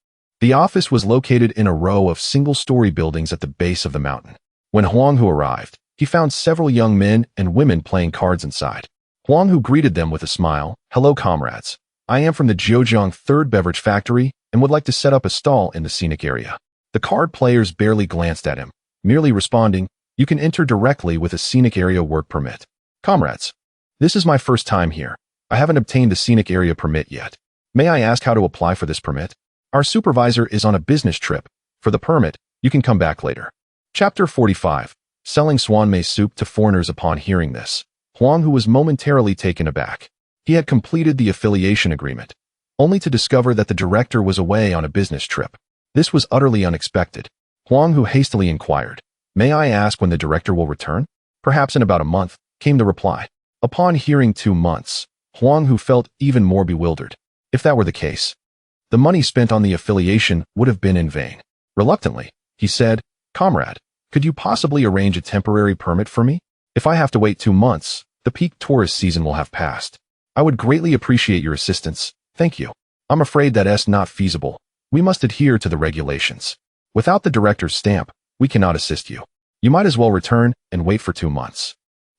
The office was located in a row of single-story buildings at the base of the mountain. When Huang Hu arrived, he found several young men and women playing cards inside. Huang Hu greeted them with a smile. "Hello, comrades. I am from the Zhejiang 3rd Beverage Factory and would like to set up a stall in the scenic area." The card players barely glanced at him, merely responding, "You can enter directly with a scenic area work permit." "Comrades, this is my first time here. I haven't obtained a scenic area permit yet. May I ask how to apply for this permit? Our supervisor is on a business trip. For the permit, you can come back later." Chapter 45. Selling swan mei soup to foreigners. Upon hearing this, Huang Hu was momentarily taken aback. He had completed the affiliation agreement, only to discover that the director was away on a business trip. This was utterly unexpected. Huang Hu hastily inquired, "May I ask when the director will return?" "Perhaps in about a month," came the reply. Upon hearing 2 months, Huang Hu felt even more bewildered. If that were the case, the money spent on the affiliation would have been in vain. Reluctantly, he said, "Comrade, could you possibly arrange a temporary permit for me? If I have to wait 2 months, the peak tourist season will have passed. I would greatly appreciate your assistance. Thank you." "I'm afraid that's not feasible. We must adhere to the regulations. Without the director's stamp, we cannot assist you. You might as well return and wait for 2 months."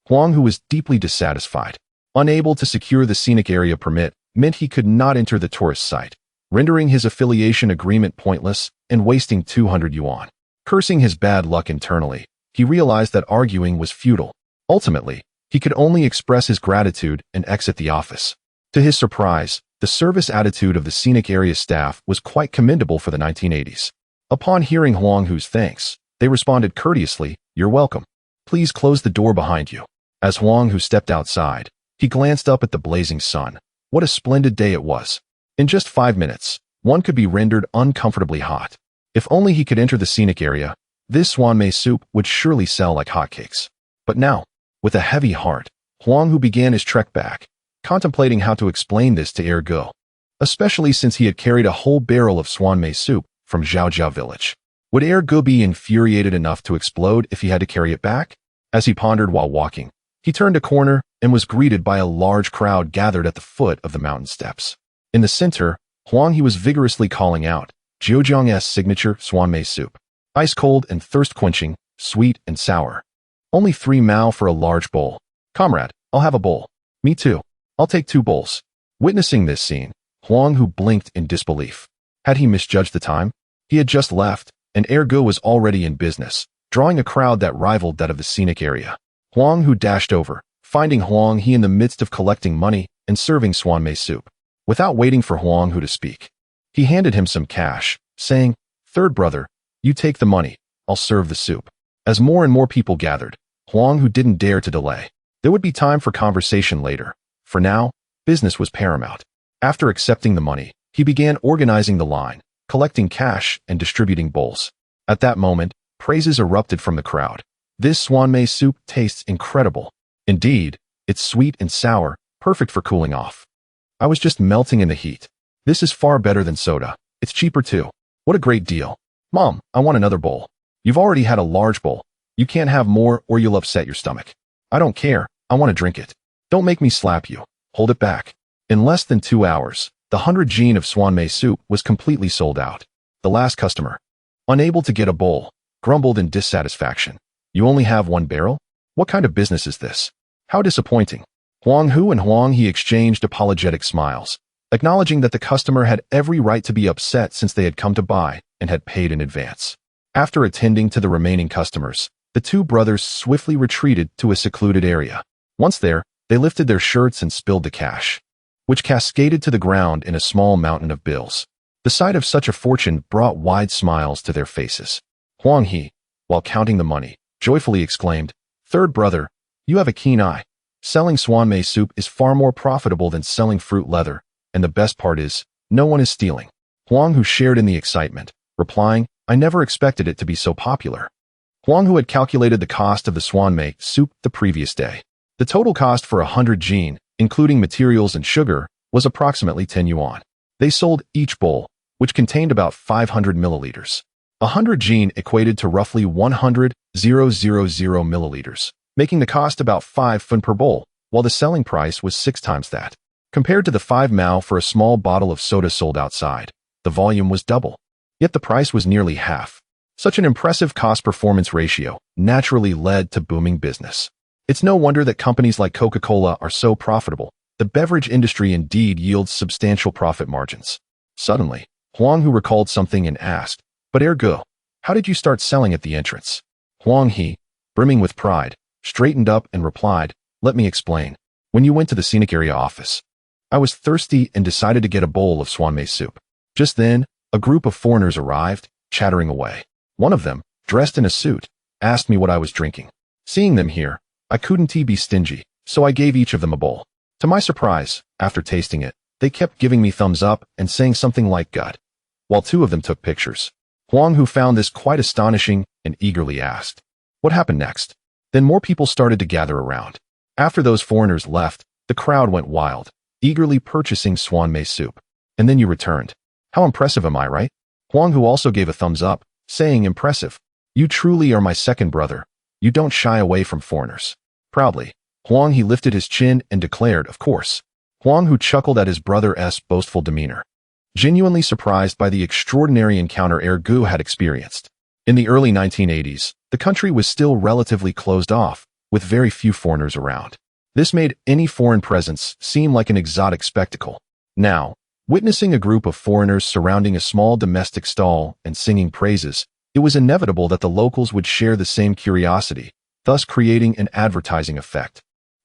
Huang Hu was deeply dissatisfied. Unable to secure the scenic area permit meant he could not enter the tourist site, rendering his affiliation agreement pointless and wasting 200 yuan. Cursing his bad luck internally, he realized that arguing was futile. Ultimately, he could only express his gratitude and exit the office. To his surprise, the service attitude of the scenic area staff was quite commendable for the 1980s. Upon hearing Huang Hu's thanks, they responded courteously, "You're welcome. Please close the door behind you." As Huang Hu stepped outside, he glanced up at the blazing sun. What a splendid day it was. In just 5 minutes, one could be rendered uncomfortably hot. If only he could enter the scenic area, this swan mei soup would surely sell like hotcakes. But now, with a heavy heart, Huang Hu began his trek back, contemplating how to explain this to Ergo, especially since he had carried a whole barrel of swan mei soup from Zhaojiao village. Would Ergo be infuriated enough to explode if he had to carry it back? As he pondered while walking, he turned a corner and was greeted by a large crowd gathered at the foot of the mountain steps. In the center, Huang Hu was vigorously calling out, "Zhejiang's signature swan mei soup. Ice cold and thirst-quenching, sweet and sour. Only 3 mao for a large bowl. Comrade, I'll have a bowl." "Me too. I'll take 2 bowls." Witnessing this scene, Huang Hu blinked in disbelief. Had he misjudged the time? He had just left, and Ergo was already in business, drawing a crowd that rivaled that of the scenic area. Huang Hu dashed over, finding Huang He in the midst of collecting money and serving swan mei soup. Without waiting for Huang Hu to speak, he handed him some cash, saying, "Third brother, you take the money, I'll serve the soup." As more and more people gathered, Huang Hu didn't dare to delay. There would be time for conversation later. For now, business was paramount. After accepting the money, he began organizing the line, collecting cash and distributing bowls. At that moment, praises erupted from the crowd. "This swan mei soup tastes incredible. Indeed, it's sweet and sour, perfect for cooling off. I was just melting in the heat. This is far better than soda. It's cheaper too. What a great deal. Mom, I want another bowl." "You've already had a large bowl. You can't have more or you'll upset your stomach." "I don't care. I want to drink it." "Don't make me slap you. Hold it back." In less than 2 hours, the 100 jin of swan mei soup was completely sold out. The last customer, unable to get a bowl, grumbled in dissatisfaction. "You only have 1 barrel? What kind of business is this? How disappointing." Huang Hu and Huang He exchanged apologetic smiles, acknowledging that the customer had every right to be upset since they had come to buy and had paid in advance. After attending to the remaining customers, the 2 brothers swiftly retreated to a secluded area. Once there, they lifted their shirts and spilled the cash, which cascaded to the ground in a small mountain of bills. The sight of such a fortune brought wide smiles to their faces. Huang He, while counting the money, joyfully exclaimed, "Third brother, you have a keen eye. Selling swan mei soup is far more profitable than selling fruit leather, and the best part is, no one is stealing." Huang Hu shared in the excitement, replying, "I never expected it to be so popular." Huang Hu had calculated the cost of the swan mei soup the previous day. The total cost for 100 jin, including materials and sugar, was approximately 10 yuan. They sold each bowl, which contained about 500 milliliters. 100 jin equated to roughly 100,000 milliliters, making the cost about 5 fun per bowl, while the selling price was 6 times that. Compared to the 5 mao for a small bottle of soda sold outside, the volume was double. Yet the price was nearly half. Such an impressive cost-performance ratio naturally led to booming business. It's no wonder that companies like Coca-Cola are so profitable. The beverage industry indeed yields substantial profit margins. Suddenly, Huang Hu recalled something and asked, "But ergo, how did you start selling at the entrance?" Huang He, brimming with pride, straightened up and replied, "Let me explain. When you went to the scenic area office, I was thirsty and decided to get a bowl of swan mei soup. Just then, a group of foreigners arrived, chattering away. One of them, dressed in a suit, asked me what I was drinking. Seeing them here, I couldn't be stingy, so I gave each of them a bowl. To my surprise, after tasting it, they kept giving me thumbs up and saying something like "good," while 2 of them took pictures. Huang Hu found this quite astonishing and eagerly asked, "What happened next?" Then more people started to gather around. After those foreigners left, the crowd went wild, eagerly purchasing swan mei soup. And then you returned. How impressive, am I right? Huang Hu also gave a thumbs up, saying, "Impressive. You truly are my second brother. You don't shy away from foreigners." Proudly, Huang He lifted his chin and declared, "Of course." Huang Hu chuckled at his brother's boastful demeanor, genuinely surprised by the extraordinary encounter Ergu had experienced. In the early 1980s, the country was still relatively closed off, with very few foreigners around. This made any foreign presence seem like an exotic spectacle. Now, witnessing a group of foreigners surrounding a small domestic stall and singing praises, it was inevitable that the locals would share the same curiosity, thus creating an advertising effect.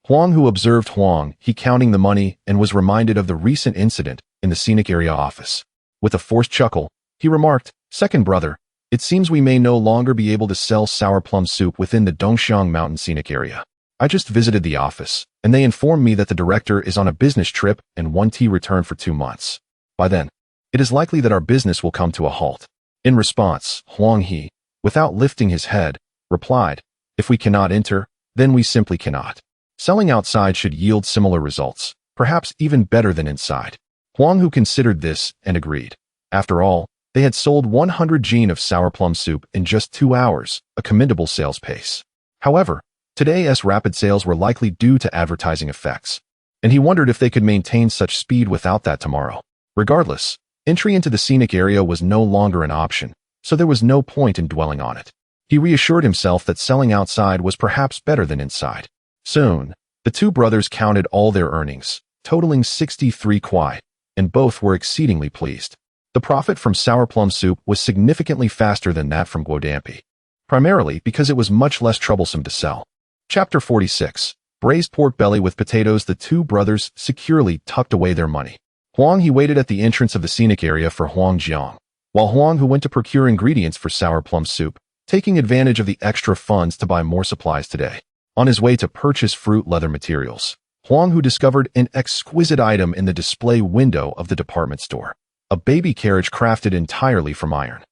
Huang Hu observed Huang He counting the money and was reminded of the recent incident in the scenic area office. With a forced chuckle, he remarked, "Second brother, it seems we may no longer be able to sell sour plum soup within the Dongxiang Mountain scenic area. I just visited the office, and they informed me that the director is on a business trip and won't return for 2 months. By then, it is likely that our business will come to a halt." In response, Huang He, without lifting his head, replied, "If we cannot enter, then we simply cannot. Selling outside should yield similar results, perhaps even better than inside." Huang Hu considered this and agreed. After all, they had sold 100 jin of sour plum soup in just 2 hours, a commendable sales pace. However, today's rapid sales were likely due to advertising effects, and he wondered if they could maintain such speed without that tomorrow. Regardless, entry into the scenic area was no longer an option, so there was no point in dwelling on it. He reassured himself that selling outside was perhaps better than inside. Soon, the 2 brothers counted all their earnings, totaling 63 kwai, and both were exceedingly pleased. The profit from sour plum soup was significantly faster than that from guodampi, primarily because it was much less troublesome to sell. Chapter 46. Braised pork belly with potatoes. The 2 brothers securely tucked away their money. Huang He waited at the entrance of the scenic area for Huang Jiang, while Huang Hu went to procure ingredients for sour plum soup, taking advantage of the extra funds to buy more supplies today. On his way to purchase fruit leather materials, Huang Hu discovered an exquisite item in the display window of the department store, a baby carriage crafted entirely from iron.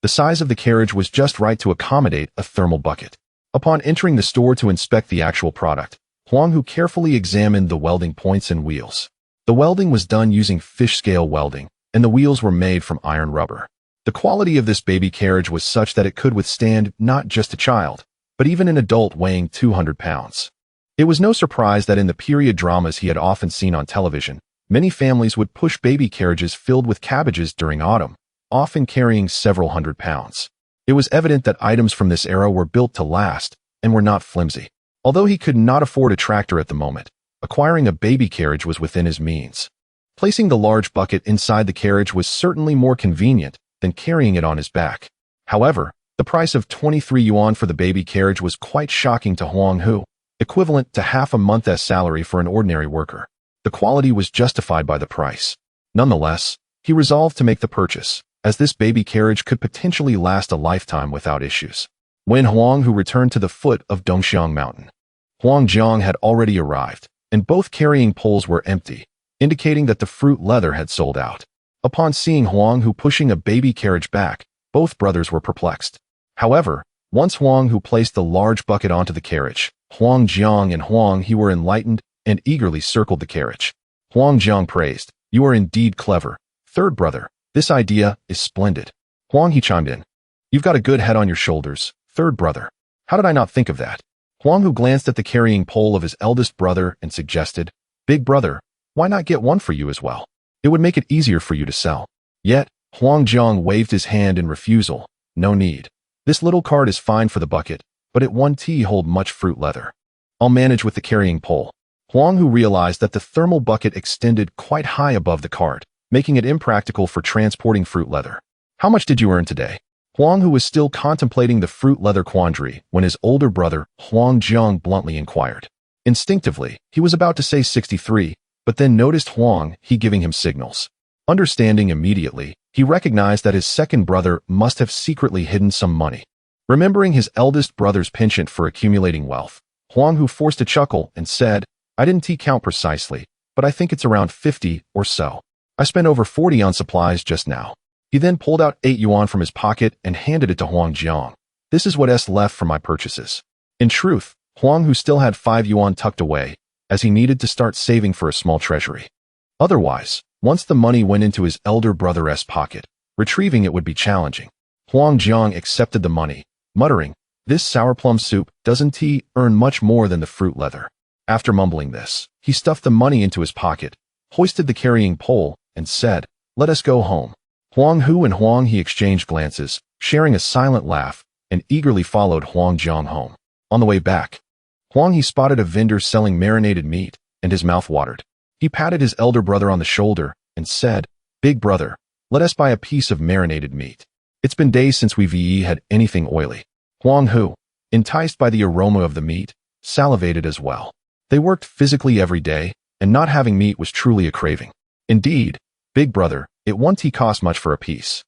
The size of the carriage was just right to accommodate a thermal bucket. Upon entering the store to inspect the actual product, Huang Hu carefully examined the welding points and wheels. The welding was done using fish scale welding, and the wheels were made from iron rubber. The quality of this baby carriage was such that it could withstand not just a child, but even an adult weighing 200 pounds. It was no surprise that in the period dramas he had often seen on television, many families would push baby carriages filled with cabbages during autumn, often carrying several hundred pounds. It was evident that items from this era were built to last and were not flimsy. Although he could not afford a tractor at the moment, acquiring a baby carriage was within his means. Placing the large bucket inside the carriage was certainly more convenient than carrying it on his back. However, the price of 23 yuan for the baby carriage was quite shocking to Huang Hu, equivalent to half a month's salary for an ordinary worker. The quality was justified by the price. Nonetheless, he resolved to make the purchase, as this baby carriage could potentially last a lifetime without issues. When Huang Hu returned to the foot of Dongxiang Mountain, Huang Jiang had already arrived, and both carrying poles were empty, indicating that the fruit leather had sold out. Upon seeing Huang Hu pushing a baby carriage back, both brothers were perplexed. However, once Huang Hu placed the large bucket onto the carriage, Huang Jiang and Huang He were enlightened and eagerly circled the carriage. Huang Jiang praised, "You are indeed clever, third brother. This idea is splendid." Huang He chimed in, "You've got a good head on your shoulders, third brother. How did I not think of that?" Huang Hu glanced at the carrying pole of his eldest brother and suggested, "Big brother, Why not get one for you as well? It would make it easier for you to sell. Yet, Huang Jiang waved his hand in refusal. No need. This little cart is fine for the bucket, but it won't hold much fruit leather. I'll manage with the carrying pole. Huang Hu realized that the thermal bucket extended quite high above the cart, making it impractical for transporting fruit leather. How much did you earn today? Huang Hu was still contemplating the fruit leather quandary when his older brother, Huang Jiang, bluntly inquired. Instinctively, he was about to say 63, but then noticed Huang He giving him signals. Understanding immediately, he recognized that his second brother must have secretly hidden some money. Remembering his eldest brother's penchant for accumulating wealth, Huang Hu forced a chuckle and said, I didn't count precisely, but I think it's around 50 or so. I spent over 40 on supplies just now. He then pulled out 8 yuan from his pocket and handed it to Huang Jiang. This is what's left from my purchases. In truth, Huang Hu still had 5 yuan tucked away, as he needed to start saving for a small treasury. Otherwise, once the money went into his elder brother's pocket, retrieving it would be challenging. Huang Jiang accepted the money, muttering, this sour plum soup doesn't earn much more than the fruit leather. After mumbling this, he stuffed the money into his pocket, hoisted the carrying pole, and said, let us go home. Huang Hu and Huang He exchanged glances, sharing a silent laugh, and eagerly followed Huang Jiang home. On the way back, Huang He spotted a vendor selling marinated meat, and his mouth watered. He patted his elder brother on the shoulder and said, Big brother, let us buy a piece of marinated meat. It's been days since we've had anything oily. Huang Hu, enticed by the aroma of the meat, salivated as well. They worked physically every day, and not having meat was truly a craving. Indeed, big brother, it won't cost much for a piece.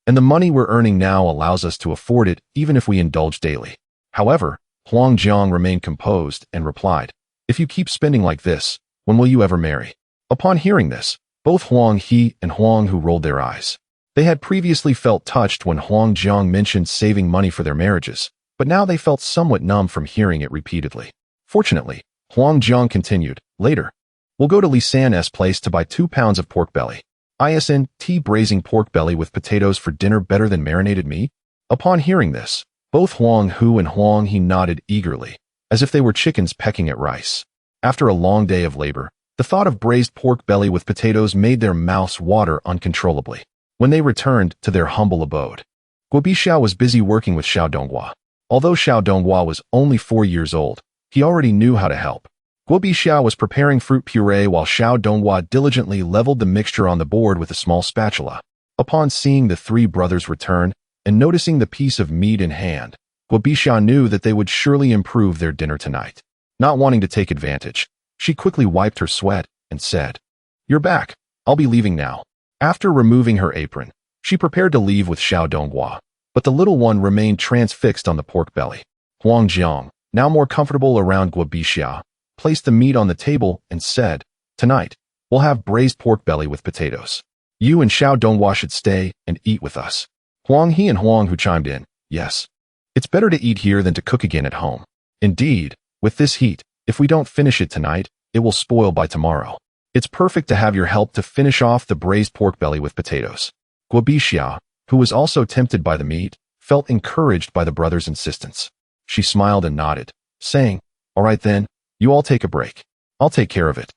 And the money we're earning now allows us to afford it even if we indulge daily. However, Huang Jiang remained composed and replied, if you keep spending like this, when will you ever marry? Upon hearing this, both Huang He and Huang Hu rolled their eyes. They had previously felt touched when Huang Jiang mentioned saving money for their marriages, but now they felt somewhat numb from hearing it repeatedly. Fortunately, Huang Jiang continued, later, we'll go to Li San's place to buy 2 pounds of pork belly. Isn't braising pork belly with potatoes for dinner better than marinated meat? Upon hearing this, both Huang Hu and Huang He nodded eagerly, as if they were chickens pecking at rice. After a long day of labor, the thought of braised pork belly with potatoes made their mouths water uncontrollably. When they returned to their humble abode, Guo Bixiao was busy working with Xiao Donghua. Although Xiao Donghua was only 4 years old, he already knew how to help. Guo Bixiao was preparing fruit puree while Xiao Donghua diligently leveled the mixture on the board with a small spatula. Upon seeing the 3 brothers return and noticing the piece of meat in hand, Guo Bixiao knew that they would surely improve their dinner tonight. Not wanting to take advantage, she quickly wiped her sweat and said, You're back. I'll be leaving now. After removing her apron, she prepared to leave with Xiao Donghua, but the little one remained transfixed on the pork belly. Huang Jiang, now more comfortable around Guo Bixiao, placed the meat on the table and said, Tonight, we'll have braised pork belly with potatoes. You and Xiao Donghua should stay and eat with us. Huang He and Huang Hu chimed in, yes. It's better to eat here than to cook again at home. Indeed, with this heat, if we don't finish it tonight, it will spoil by tomorrow. It's perfect to have your help to finish off the braised pork belly with potatoes. Guo Bixiao, who was also tempted by the meat, felt encouraged by the brother's insistence. She smiled and nodded, saying, All right then, you all take a break. I'll take care of it.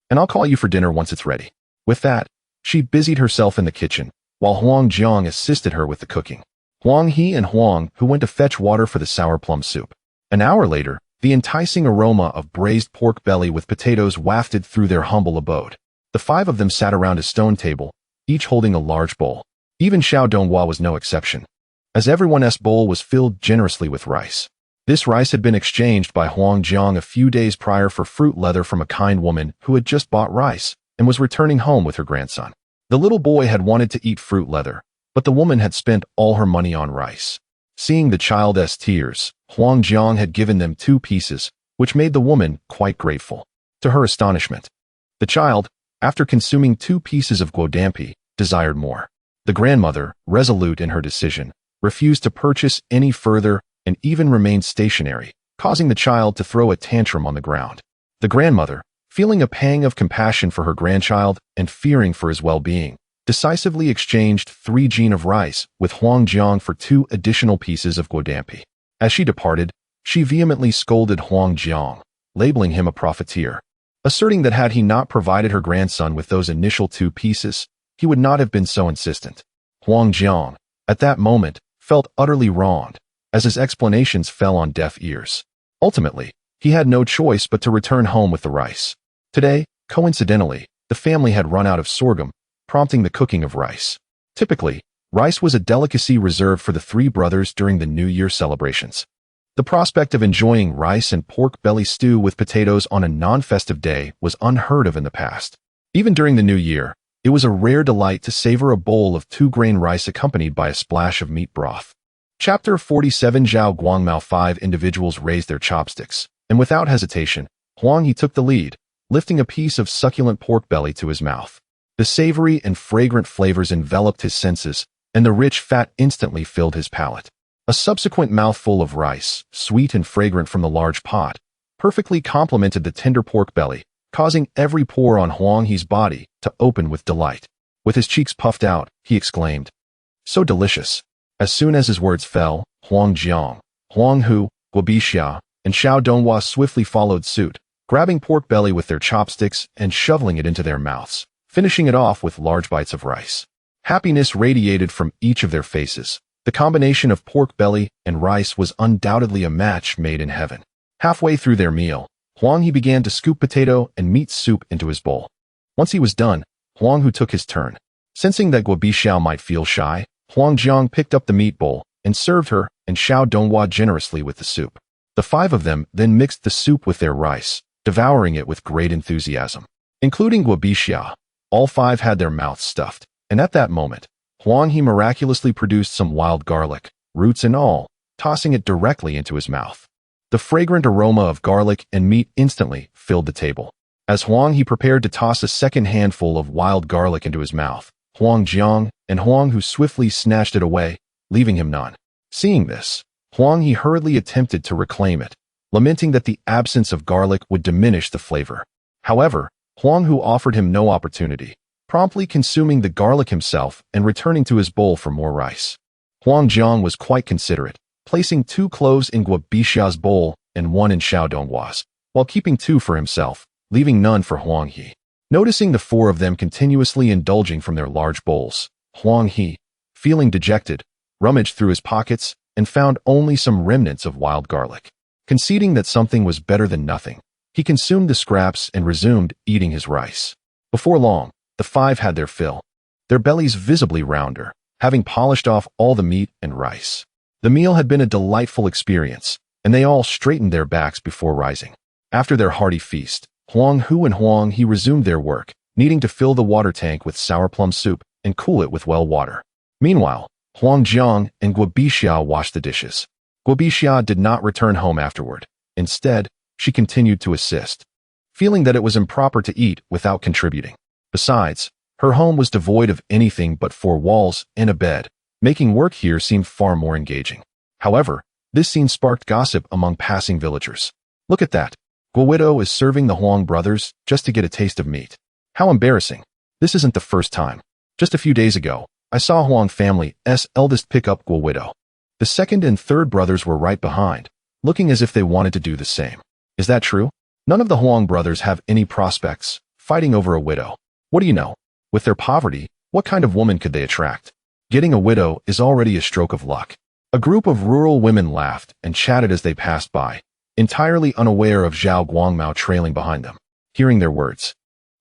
And I'll call you for dinner once it's ready. With that, she busied herself in the kitchen, while Huang Jiang assisted her with the cooking. Huang He and Huang Hu went to fetch water for the sour plum soup. An hour later, the enticing aroma of braised pork belly with potatoes wafted through their humble abode. The 5 of them sat around a stone table, each holding a large bowl. Even Xiao Donghua was no exception, as everyone's bowl was filled generously with rice. This rice had been exchanged by Huang Jiang a few days prior for fruit leather from a kind woman who had just bought rice and was returning home with her grandson. The little boy had wanted to eat fruit leather, but the woman had spent all her money on rice. Seeing the child's tears, Huang Jiang had given them 2 pieces, which made the woman quite grateful. To her astonishment, the child, after consuming 2 pieces of guodampi, desired more. The grandmother, resolute in her decision, refused to purchase any further and even remained stationary, causing the child to throw a tantrum on the ground. The grandmother, feeling a pang of compassion for her grandchild and fearing for his well-being, decisively exchanged 3 jin of rice with Huang Jiang for 2 additional pieces of guodampi. As she departed, she vehemently scolded Huang Jiang, labeling him a profiteer. asserting that had he not provided her grandson with those initial 2 pieces, he would not have been so insistent. Huang Jiang, at that moment, felt utterly wronged, as his explanations fell on deaf ears. Ultimately, he had no choice but to return home with the rice. Today, coincidentally, the family had run out of sorghum, prompting the cooking of rice. Typically, rice was a delicacy reserved for the 3 brothers during the New Year celebrations. The prospect of enjoying rice and pork belly stew with potatoes on a non-festive day was unheard of in the past. Even during the New Year, it was a rare delight to savor a bowl of 2-grain rice accompanied by a splash of meat broth. Chapter 47 Zhao Guangmao 5 individuals raised their chopsticks, and without hesitation, Huang He took the lead, lifting a piece of succulent pork belly to his mouth. The savory and fragrant flavors enveloped his senses, and the rich fat instantly filled his palate. A subsequent mouthful of rice, sweet and fragrant from the large pot, perfectly complemented the tender pork belly, causing every pore on Huang He's body to open with delight. With his cheeks puffed out, he exclaimed, "So delicious." As soon as his words fell, Huang Jiang, Huang Hu, Guobixia, and Xiao Donghua swiftly followed suit, grabbing pork belly with their chopsticks and shoveling it into their mouths, finishing it off with large bites of rice. Happiness radiated from each of their faces. The combination of pork belly and rice was undoubtedly a match made in heaven. Halfway through their meal, Huang He began to scoop potato and meat soup into his bowl. Once he was done, Huang Hu took his turn. Sensing that Guobixiao might feel shy, Huang Jiang picked up the meat bowl and served her and Xiao Donghua generously with the soup. The 5 of them then mixed the soup with their rice, devouring it with great enthusiasm. Including Guobixiao, all 5 had their mouths stuffed, and at that moment, Huang He miraculously produced some wild garlic, roots and all, tossing it directly into his mouth. The fragrant aroma of garlic and meat instantly filled the table. As Huang He prepared to toss a second handful of wild garlic into his mouth, Huang Jiang and Huang Hu swiftly snatched it away, leaving him none. Seeing this, Huang He hurriedly attempted to reclaim it, lamenting that the absence of garlic would diminish the flavor. However, Huang Hu offered him no opportunity, promptly consuming the garlic himself and returning to his bowl for more rice. Huang Jiang was quite considerate, placing 2 cloves in Guobixia's bowl and 1 in Xiao Donghua's, while keeping 2 for himself, leaving none for Huang He. Noticing the 4 of them continuously indulging from their large bowls, Huang He, feeling dejected, rummaged through his pockets and found only some remnants of wild garlic. Conceding that something was better than nothing, he consumed the scraps and resumed eating his rice. Before long, the 5 had their fill, their bellies visibly rounder, having polished off all the meat and rice. The meal had been a delightful experience, and they all straightened their backs before rising. After their hearty feast, Huang Hu and Huang He resumed their work, needing to fill the water tank with sour plum soup and cool it with well water. Meanwhile, Huang Jiang and Guobixiao washed the dishes. Guobixiao did not return home afterward. Instead, she continued to assist, feeling that it was improper to eat without contributing. Besides, her home was devoid of anything but 4 walls and a bed, making work here seem far more engaging. However, this scene sparked gossip among passing villagers. "Look at that. Guowidow is serving the Huang brothers just to get a taste of meat. How embarrassing. This isn't the first time. Just a few days ago, I saw Huang family's eldest pick up Guowidow. The 2nd and 3rd brothers were right behind, looking as if they wanted to do the same. Is that true? None of the Huang brothers have any prospects, fighting over a widow. What do you know? With their poverty, what kind of woman could they attract? Getting a widow is already a stroke of luck." A group of rural women laughed and chatted as they passed by, entirely unaware of Zhao Guangmao trailing behind them. Hearing their words,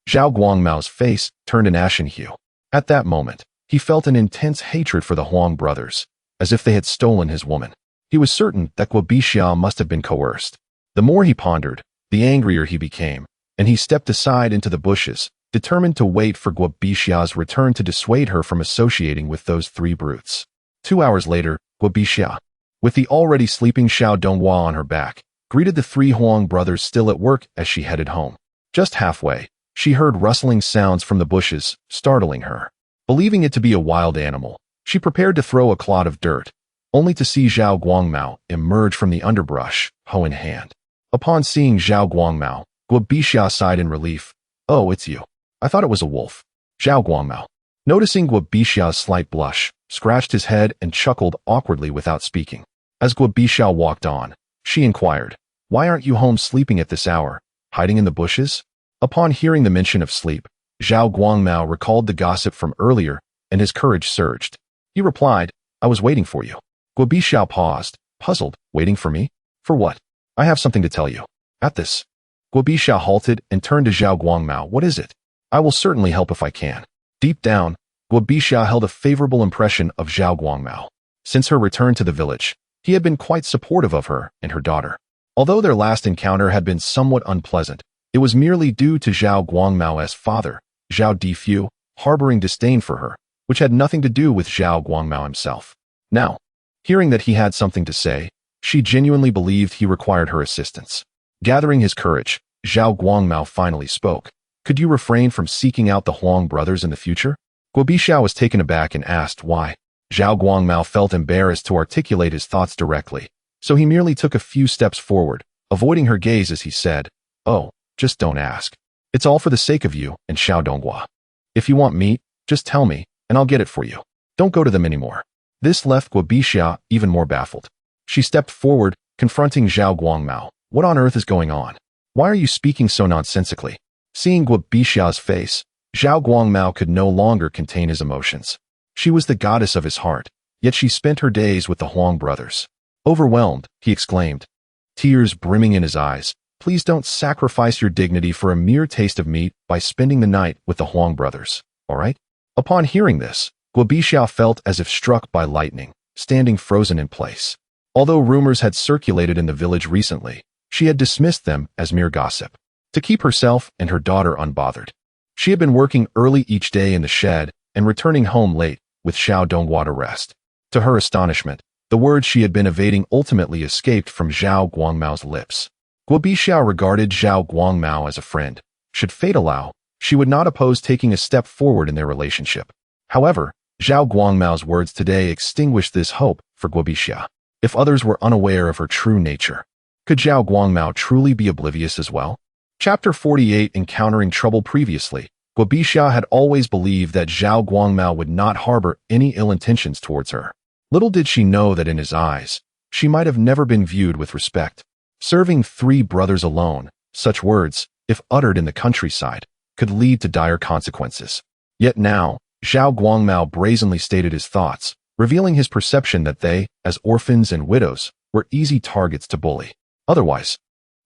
Zhao Guangmao's face turned an ashen hue. At that moment, he felt an intense hatred for the Huang brothers, as if they had stolen his woman. He was certain that Guobixiao must have been coerced. The more he pondered, the angrier he became, and he stepped aside into the bushes, determined to wait for Guobixiao's return to dissuade her from associating with those 3 brutes. 2 hours later, Guobixiao, with the already sleeping Xiao Donghua on her back, greeted the 3 Huang brothers still at work as she headed home. Just halfway, she heard rustling sounds from the bushes, startling her. Believing it to be a wild animal, she prepared to throw a clod of dirt, only to see Zhao Guangmao emerge from the underbrush, hoe in hand. Upon seeing Zhao Guangmao, Guobixiao sighed in relief. "Oh, it's you. I thought it was a wolf." Zhao Guangmao, noticing Guobixiao's slight blush, scratched his head and chuckled awkwardly without speaking. As Guobixiao walked on, she inquired, "Why aren't you home sleeping at this hour, hiding in the bushes?" Upon hearing the mention of sleep, Zhao Guangmao recalled the gossip from earlier, and his courage surged. He replied, I was waiting for you. Guo Bixiao paused, puzzled. Waiting for me? For what? I have something to tell you. At this, Guo Bixiao halted and turned to Zhao Guangmao. What is it? I will certainly help if I can. Deep down, Guo Bixiao held a favorable impression of Zhao Guangmao. Since her return to the village, he had been quite supportive of her and her daughter. Although their last encounter had been somewhat unpleasant, it was merely due to Zhao Guangmao's father, Zhao Difu, harboring disdain for her, which had nothing to do with Zhao Guangmao himself. Now, hearing that he had something to say, she genuinely believed he required her assistance. Gathering his courage, Zhao Guangmao finally spoke. Could you refrain from seeking out the Huang brothers in the future? Guo Bixiao was taken aback and asked why. Zhao Guangmao felt embarrassed to articulate his thoughts directly, so he merely took a few steps forward, avoiding her gaze as he said, Oh, just don't ask. It's all for the sake of you and Xiao Donghua. If you want meat, just tell me, and I'll get it for you. Don't go to them anymore. This left Guo Bixiao even more baffled. She stepped forward, confronting Zhao Guangmao. What on earth is going on? Why are you speaking so nonsensically? Seeing Guo Bixiao's face, Zhao Guangmao could no longer contain his emotions. She was the goddess of his heart, yet she spent her days with the Huang brothers. Overwhelmed, he exclaimed, tears brimming in his eyes, please don't sacrifice your dignity for a mere taste of meat by spending the night with the Huang brothers, all right? Upon hearing this, Guo Bixiao felt as if struck by lightning, standing frozen in place. Although rumors had circulated in the village recently, she had dismissed them as mere gossip, to keep herself and her daughter unbothered. She had been working early each day in the shed and returning home late, with Xiao Donghua to rest. To her astonishment, the words she had been evading ultimately escaped from Zhao Guangmao's lips. Guo Bixiao regarded Zhao Guangmao as a friend. Should fate allow, she would not oppose taking a step forward in their relationship. However, Zhao Guangmao's words today extinguished this hope for Guo Bixiao. If others were unaware of her true nature, could Zhao Guangmao truly be oblivious as well? Chapter 48 Encountering Trouble. Previously, Guo Bixiao had always believed that Zhao Guangmao would not harbor any ill intentions towards her. Little did she know that in his eyes, she might have never been viewed with respect. Serving 3 brothers alone, such words, if uttered in the countryside, could lead to dire consequences. Yet now, Zhao Guangmao brazenly stated his thoughts, revealing his perception that they, as orphans and widows, were easy targets to bully. Otherwise,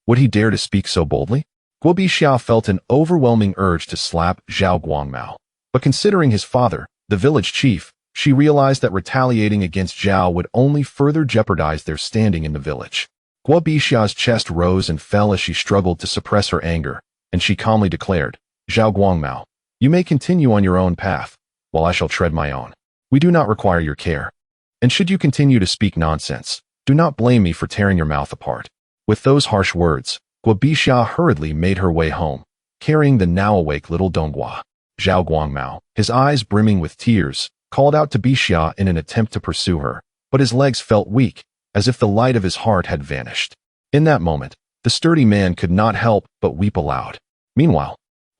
would he dare to speak so boldly? Guo Bixiao felt an overwhelming urge to slap Zhao Guangmao. But considering his father, the village chief, she realized that retaliating against Zhao would only further jeopardize their standing in the village. Guo Bixiao's chest rose and fell as she struggled to suppress her anger, and she calmly declared, Zhao Guangmao, you may continue on your own path, while I shall tread my own. We do not require your care. And should you continue to speak nonsense, do not blame me for tearing your mouth apart. With those harsh words, Guo Bixiao hurriedly made her way home, carrying the now-awake little Donghua. Zhao Guangmao, his eyes brimming with tears, called out to Bixiao in an attempt to pursue her, but his legs felt weak, as if the light of his heart had vanished. In that moment, the sturdy man could not help but weep aloud. Meanwhile,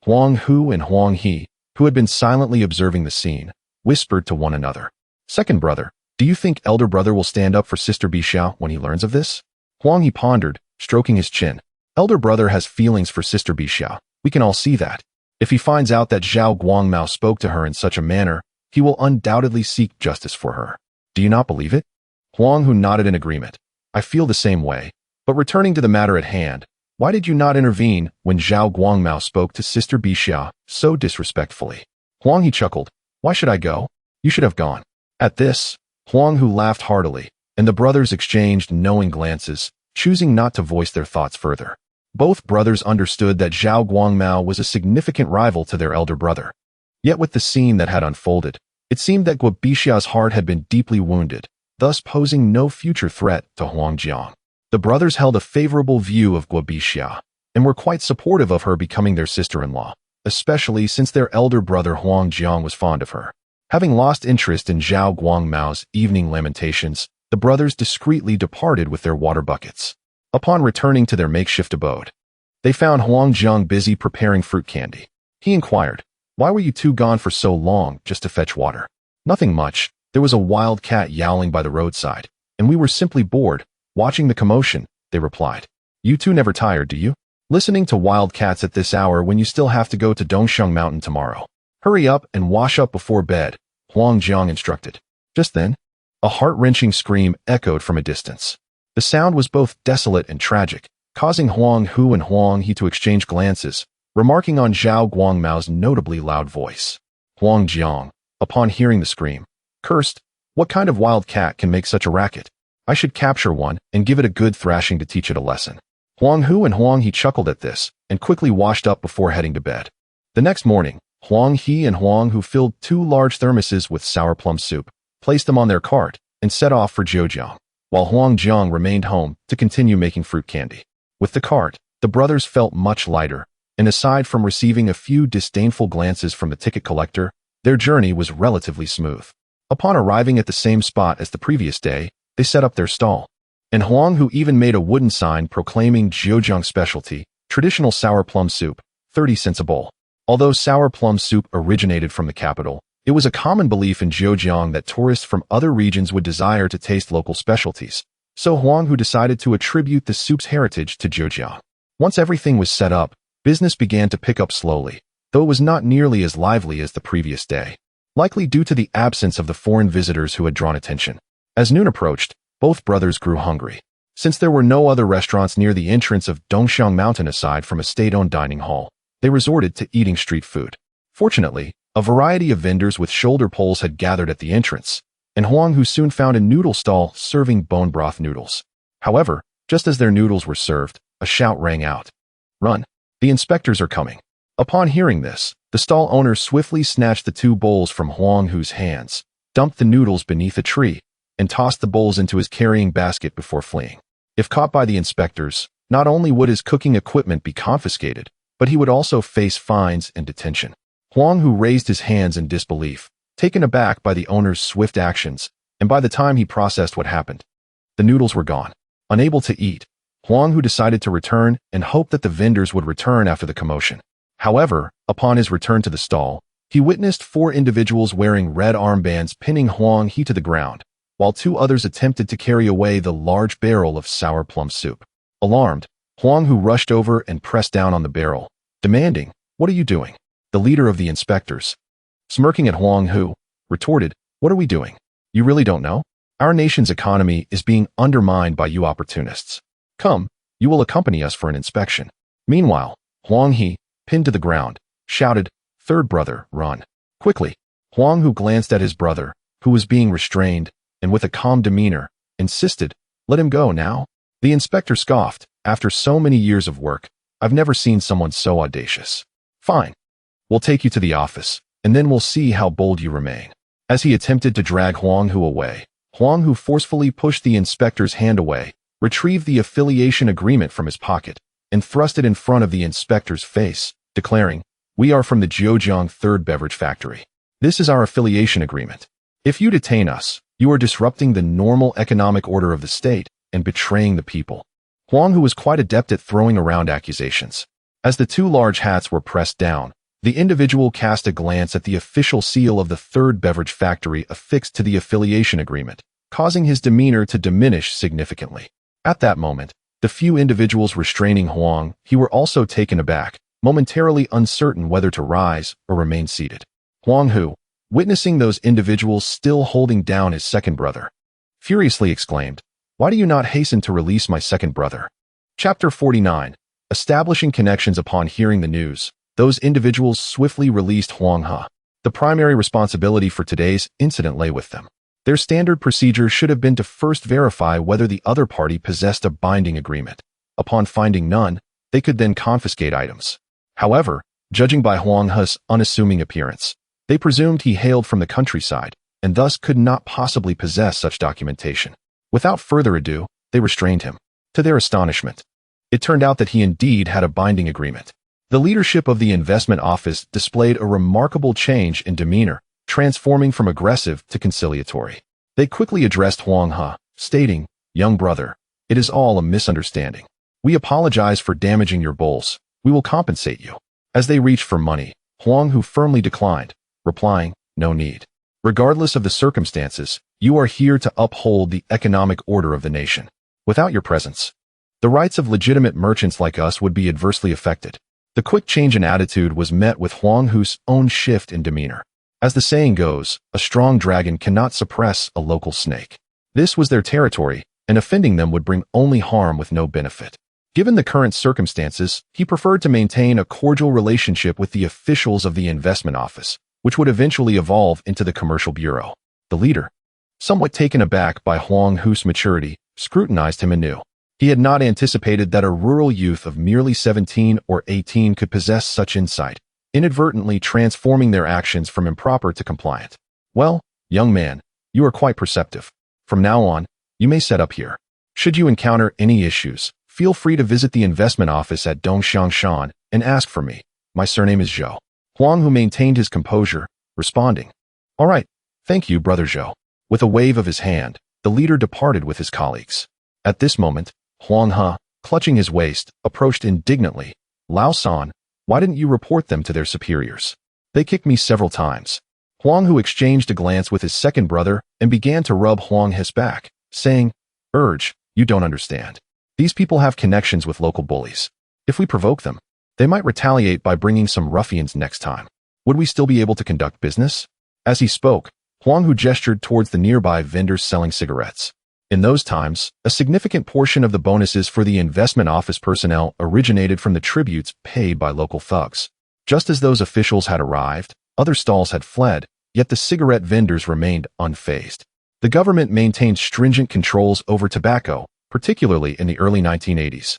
Huang Hu and Huang He, who had been silently observing the scene, whispered to one another. Second brother, do you think elder brother will stand up for sister Bixiao when he learns of this? Huang He pondered, stroking his chin. Elder brother has feelings for sister Bixiao. We can all see that. If he finds out that Zhao Guangmao spoke to her in such a manner, he will undoubtedly seek justice for her. Do you not believe it? Huang Hu nodded in agreement. I feel the same way. But returning to the matter at hand, why did you not intervene when Zhao Guangmao spoke to sister Bixiao so disrespectfully? Huang He chuckled. Why should I go? You should have gone. At this, Huang Hu laughed heartily, and the brothers exchanged knowing glances, choosing not to voice their thoughts further. Both brothers understood that Zhao Guangmao was a significant rival to their elder brother. Yet with the scene that had unfolded, it seemed that Guo Bixiao's heart had been deeply wounded, thus posing no future threat to Huang Jiang. The brothers held a favorable view of Guo Bixiao, and were quite supportive of her becoming their sister-in-law, especially since their elder brother Huang Jiang was fond of her. Having lost interest in Zhao Guangmao's evening lamentations, the brothers discreetly departed with their water buckets. Upon returning to their makeshift abode, they found Huang Jiang busy preparing fruit candy. He inquired, why were you two gone for so long just to fetch water? Nothing much. There was a wild cat yowling by the roadside, and we were simply bored, watching the commotion, they replied. You two never tired, do you? Listening to wild cats at this hour when you still have to go to Dongsheng Mountain tomorrow. Hurry up and wash up before bed, Huang Jiang instructed. Just then, a heart-wrenching scream echoed from a distance. The sound was both desolate and tragic, causing Huang Hu and Huang He to exchange glances, remarking on Zhao Guangmao's notably loud voice. Huang Jiang, upon hearing the scream, cursed, "What kind of wild cat can make such a racket? I should capture one and give it a good thrashing to teach it a lesson." Huang Hu and Huang He chuckled at this and quickly washed up before heading to bed. The next morning, Huang He and Huang Hu filled 2 large thermoses with sour plum soup, placed them on their cart, and set off for Zhejiang, while Huang Jiang remained home to continue making fruit candy. With the cart, the brothers felt much lighter, and aside from receiving a few disdainful glances from the ticket collector, their journey was relatively smooth. Upon arriving at the same spot as the previous day, they set up their stall, and Huang Hu even made a wooden sign proclaiming Zhejiang specialty, traditional sour plum soup, 30 cents a bowl. Although sour plum soup originated from the capital, it was a common belief in Zhejiang that tourists from other regions would desire to taste local specialties, so Huang Hu decided to attribute the soup's heritage to Zhejiang. Once everything was set up, business began to pick up slowly, though it was not nearly as lively as the previous day, likely due to the absence of the foreign visitors who had drawn attention. As noon approached, both brothers grew hungry. Since there were no other restaurants near the entrance of Dongsheng Mountain aside from a state-owned dining hall, they resorted to eating street food. Fortunately, a variety of vendors with shoulder poles had gathered at the entrance, and Huang Hu soon found a noodle stall serving bone broth noodles. However, just as their noodles were served, a shout rang out. "Run! The inspectors are coming!" Upon hearing this, the stall owner swiftly snatched the 2 bowls from Huang Hu's hands, dumped the noodles beneath a tree, and tossed the bowls into his carrying basket before fleeing. If caught by the inspectors, not only would his cooking equipment be confiscated, but he would also face fines and detention. Huang Hu raised his hands in disbelief, taken aback by the owner's swift actions, and by the time he processed what happened, the noodles were gone. Unable to eat, Huang Hu decided to return and hoped that the vendors would return after the commotion. However, upon his return to the stall, he witnessed 4 individuals wearing red armbands pinning Huang He to the ground, while 2 others attempted to carry away the large barrel of sour plum soup. Alarmed, Huang Hu rushed over and pressed down on the barrel, demanding, "What are you doing?" The leader of the inspectors, smirking at Huang Hu, retorted, "What are we doing? You really don't know? Our nation's economy is being undermined by you opportunists. Come, you will accompany us for an inspection." Meanwhile, Huang He, pinned to the ground, shouted, "Third brother, run!" Quickly, Huang Hu glanced at his brother, who was being restrained, and with a calm demeanor, insisted, "Let him go now." The inspector scoffed, "After so many years of work, I've never seen someone so audacious. Fine. We'll take you to the office, and then we'll see how bold you remain." As he attempted to drag Huang Hu away, Huang Hu forcefully pushed the inspector's hand away, retrieved the affiliation agreement from his pocket, and thrust it in front of the inspector's face, declaring, "We are from the Zhejiang Third Beverage Factory. This is our affiliation agreement. If you detain us, you are disrupting the normal economic order of the state and betraying the people." Huang Hu was quite adept at throwing around accusations. As the 2 large hats were pressed down, the individual cast a glance at the official seal of the Third Beverage Factory affixed to the affiliation agreement, causing his demeanor to diminish significantly. At that moment, the few individuals restraining Huang He were also taken aback, momentarily uncertain whether to rise or remain seated. Huang Hu, witnessing those individuals still holding down his second brother, furiously exclaimed, "Why do you not hasten to release my second brother?" Chapter 49. Establishing connections. Upon hearing the news, those individuals swiftly released Huang Hu. The primary responsibility for today's incident lay with them. Their standard procedure should have been to first verify whether the other party possessed a binding agreement. Upon finding none, they could then confiscate items. However, judging by Huang Hu's unassuming appearance, they presumed he hailed from the countryside, and thus could not possibly possess such documentation. Without further ado, they restrained him. To their astonishment, it turned out that he indeed had a binding agreement. The leadership of the investment office displayed a remarkable change in demeanor, transforming from aggressive to conciliatory. They quickly addressed Huang Hu, stating, "Young brother, it is all a misunderstanding. We apologize for damaging your bowls. We will compensate you." As they reached for money, Huang Hu firmly declined, replying, "No need. Regardless of the circumstances, you are here to uphold the economic order of the nation. Without your presence, The rights of legitimate merchants like us would be adversely affected. The quick change in attitude was met with Huang Hu's own shift in demeanor. As the saying goes, a strong dragon cannot suppress a local snake. This was their territory, and offending them would bring only harm with no benefit. Given the current circumstances, he preferred to maintain a cordial relationship with the officials of the investment office, which would eventually evolve into the commercial bureau. The leader, somewhat taken aback by Huang Hu's maturity, scrutinized him anew. He had not anticipated that a rural youth of merely 17 or 18 could possess such insight, inadvertently transforming their actions from improper to compliant. Well, young man, you are quite perceptive. From now on, you may set up here. Should you encounter any issues, feel free to visit the investment office at Dongxiangshan and ask for me. My surname is Zhou. Huang Hu maintained his composure, responding, "All right, thank you, Brother Zhou." With a wave of his hand, the leader departed with his colleagues. At this moment, Huang Hu, clutching his waist, approached indignantly. "Lao-san, why didn't you report them to their superiors? They kicked me several times." Huang Hu exchanged a glance with his second brother and began to rub Huang Hu's back, saying, "Urge, you don't understand. These people have connections with local bullies. If we provoke them, they might retaliate by bringing some ruffians next time. Would we still be able to conduct business?" As he spoke, Huang Hu gestured towards the nearby vendors selling cigarettes. In those times, a significant portion of the bonuses for the investment office personnel originated from the tributes paid by local thugs. Just as those officials had arrived, other stalls had fled, yet the cigarette vendors remained unfazed. The government maintained stringent controls over tobacco, particularly in the early 1980s,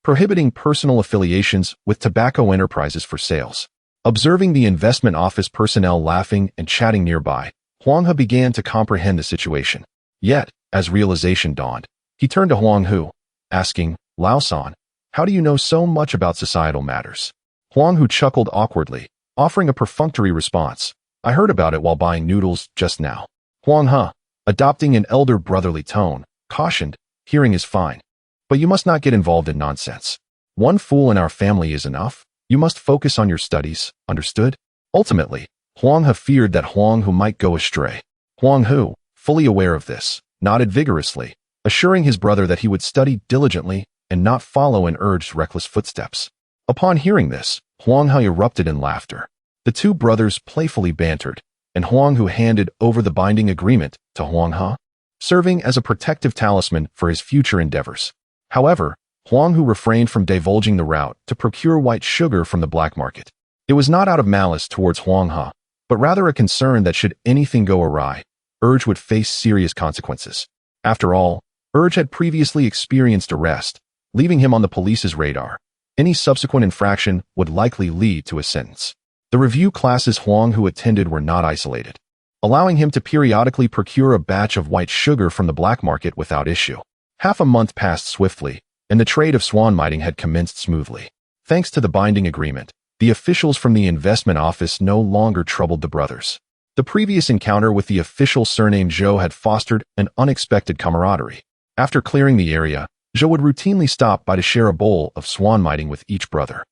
prohibiting personal affiliations with tobacco enterprises for sales. Observing the investment office personnel laughing and chatting nearby, Huang Hu began to comprehend the situation. Yet, as realization dawned, he turned to Huang Hu, asking, "Lao-san, how do you know so much about societal matters?" Huang Hu chuckled awkwardly, offering a perfunctory response. "I heard about it while buying noodles just now." Huang Hu, adopting an elder brotherly tone, cautioned, "Hearing is fine, but you must not get involved in nonsense. One fool in our family is enough. You must focus on your studies, understood?" Ultimately, Huang Hu feared that Huang Hu might go astray. Huang Hu, fully aware of this, nodded vigorously, assuring his brother that he would study diligently and not follow in Urge's reckless footsteps. Upon hearing this, Huang Hu erupted in laughter. The two brothers playfully bantered, and Huang Hu handed over the binding agreement to Huang Hu, serving as a protective talisman for his future endeavors. However, Huang Hu refrained from divulging the route to procure white sugar from the black market. It was not out of malice towards Huang Hu, but rather a concern that should anything go awry, Urge would face serious consequences. After all, Urge had previously experienced arrest, leaving him on the police's radar. Any subsequent infraction would likely lead to a sentence. The review classes Huang Hu attended were not isolated, allowing him to periodically procure a batch of white sugar from the black market without issue. Half a month passed swiftly, and the trade of swan miting had commenced smoothly. Thanks to the binding agreement, the officials from the investment office no longer troubled the brothers. The previous encounter with the official surnamed Zhou had fostered an unexpected camaraderie. After clearing the area, Zhou would routinely stop by to share a bowl of swan miting with each brother.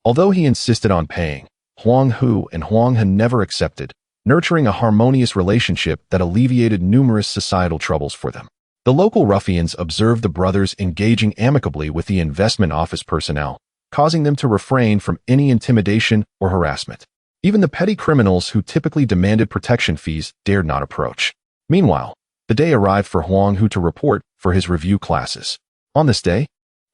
Although he insisted on paying, Huang Hu and Huang Hu never accepted, nurturing a harmonious relationship that alleviated numerous societal troubles for them. The local ruffians observed the brothers engaging amicably with the investment office personnel, causing them to refrain from any intimidation or harassment. Even the petty criminals who typically demanded protection fees dared not approach. Meanwhile, the day arrived for Huang Hu to report for his review classes. On this day,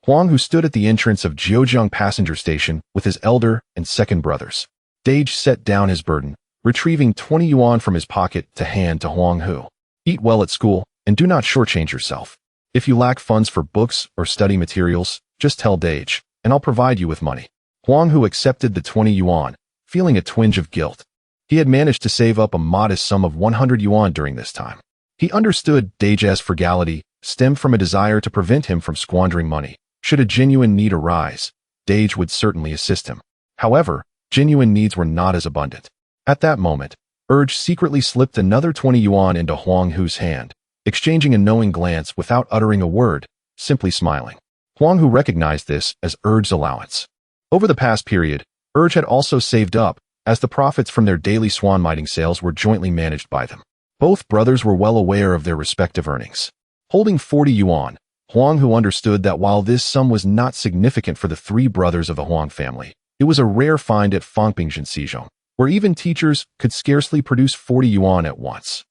Huang Hu stood at the entrance of Jiujiang passenger station with his elder and second brothers. Dage set down his burden, retrieving 20 yuan from his pocket to hand to Huang Hu. "Eat well at school, and do not shortchange yourself. If you lack funds for books or study materials, just tell Dage, and I'll provide you with money." Huang Hu accepted the 20 yuan, feeling a twinge of guilt. He had managed to save up a modest sum of 100 yuan during this time. He understood Dage's frugality stemmed from a desire to prevent him from squandering money. Should a genuine need arise, Dage would certainly assist him. However, genuine needs were not as abundant. At that moment, Urge secretly slipped another 20 yuan into Huang Hu's hand, exchanging a knowing glance without uttering a word, simply smiling. Huang Hu recognized this as Urge's allowance. Over the past period, Urge had also saved up, as the profits from their daily swan miting sales were jointly managed by them. Both brothers were well aware of their respective earnings. Holding 40 yuan, Huang Hu understood that while this sum was not significant for the three brothers of the Huang family, it was a rare find at Fangpingzhen, where even teachers could scarcely produce 40 yuan at once.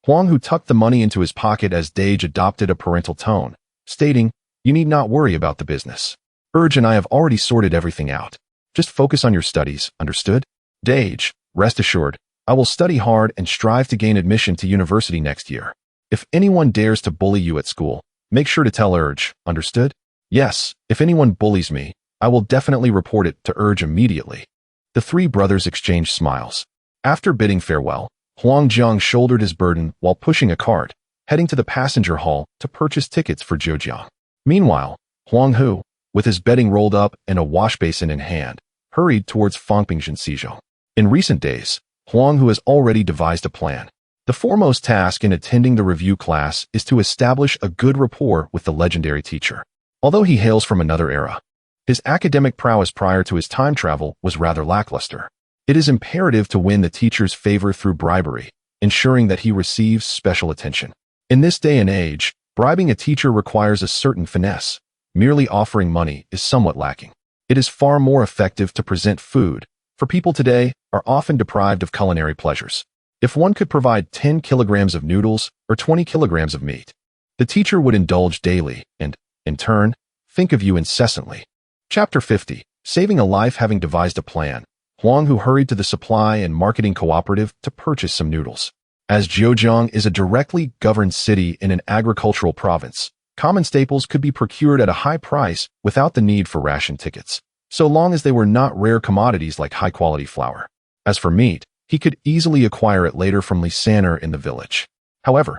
Huang Hu tucked the money into his pocket as Dage adopted a parental tone, stating, "You need not worry about the business. Urge and I have already sorted everything out. Just focus on your studies, understood? Dage, rest assured, I will study hard and strive to gain admission to university next year. If anyone dares to bully you at school, make sure to tell Urge, understood? Yes, if anyone bullies me, I will definitely report it to Urge immediately." The three brothers exchanged smiles. After bidding farewell, Huang Jiang shouldered his burden while pushing a cart, heading to the passenger hall to purchase tickets for Zhejiang. Meanwhile, Huang Hu, with his bedding rolled up and a wash basin in hand, hurried towards Fangpingzhen. In recent days, Huang Hu has already devised a plan. The foremost task in attending the review class is to establish a good rapport with the legendary teacher. Although he hails from another era, his academic prowess prior to his time travel was rather lackluster. It is imperative to win the teacher's favor through bribery, ensuring that he receives special attention. In this day and age, bribing a teacher requires a certain finesse. Merely offering money is somewhat lacking. It is far more effective to present food, for people today are often deprived of culinary pleasures. If one could provide 10 kilograms of noodles or 20 kilograms of meat, the teacher would indulge daily and, in turn, think of you incessantly. Chapter 50. Saving a life. Having devised a plan, Huang Hu hurried to the supply and marketing cooperative to purchase some noodles. As Zhejiang is a directly governed city in an agricultural province, common staples could be procured at a high price without the need for ration tickets, so long as they were not rare commodities like high-quality flour. As for meat, he could easily acquire it later from Lisaner in the village. However,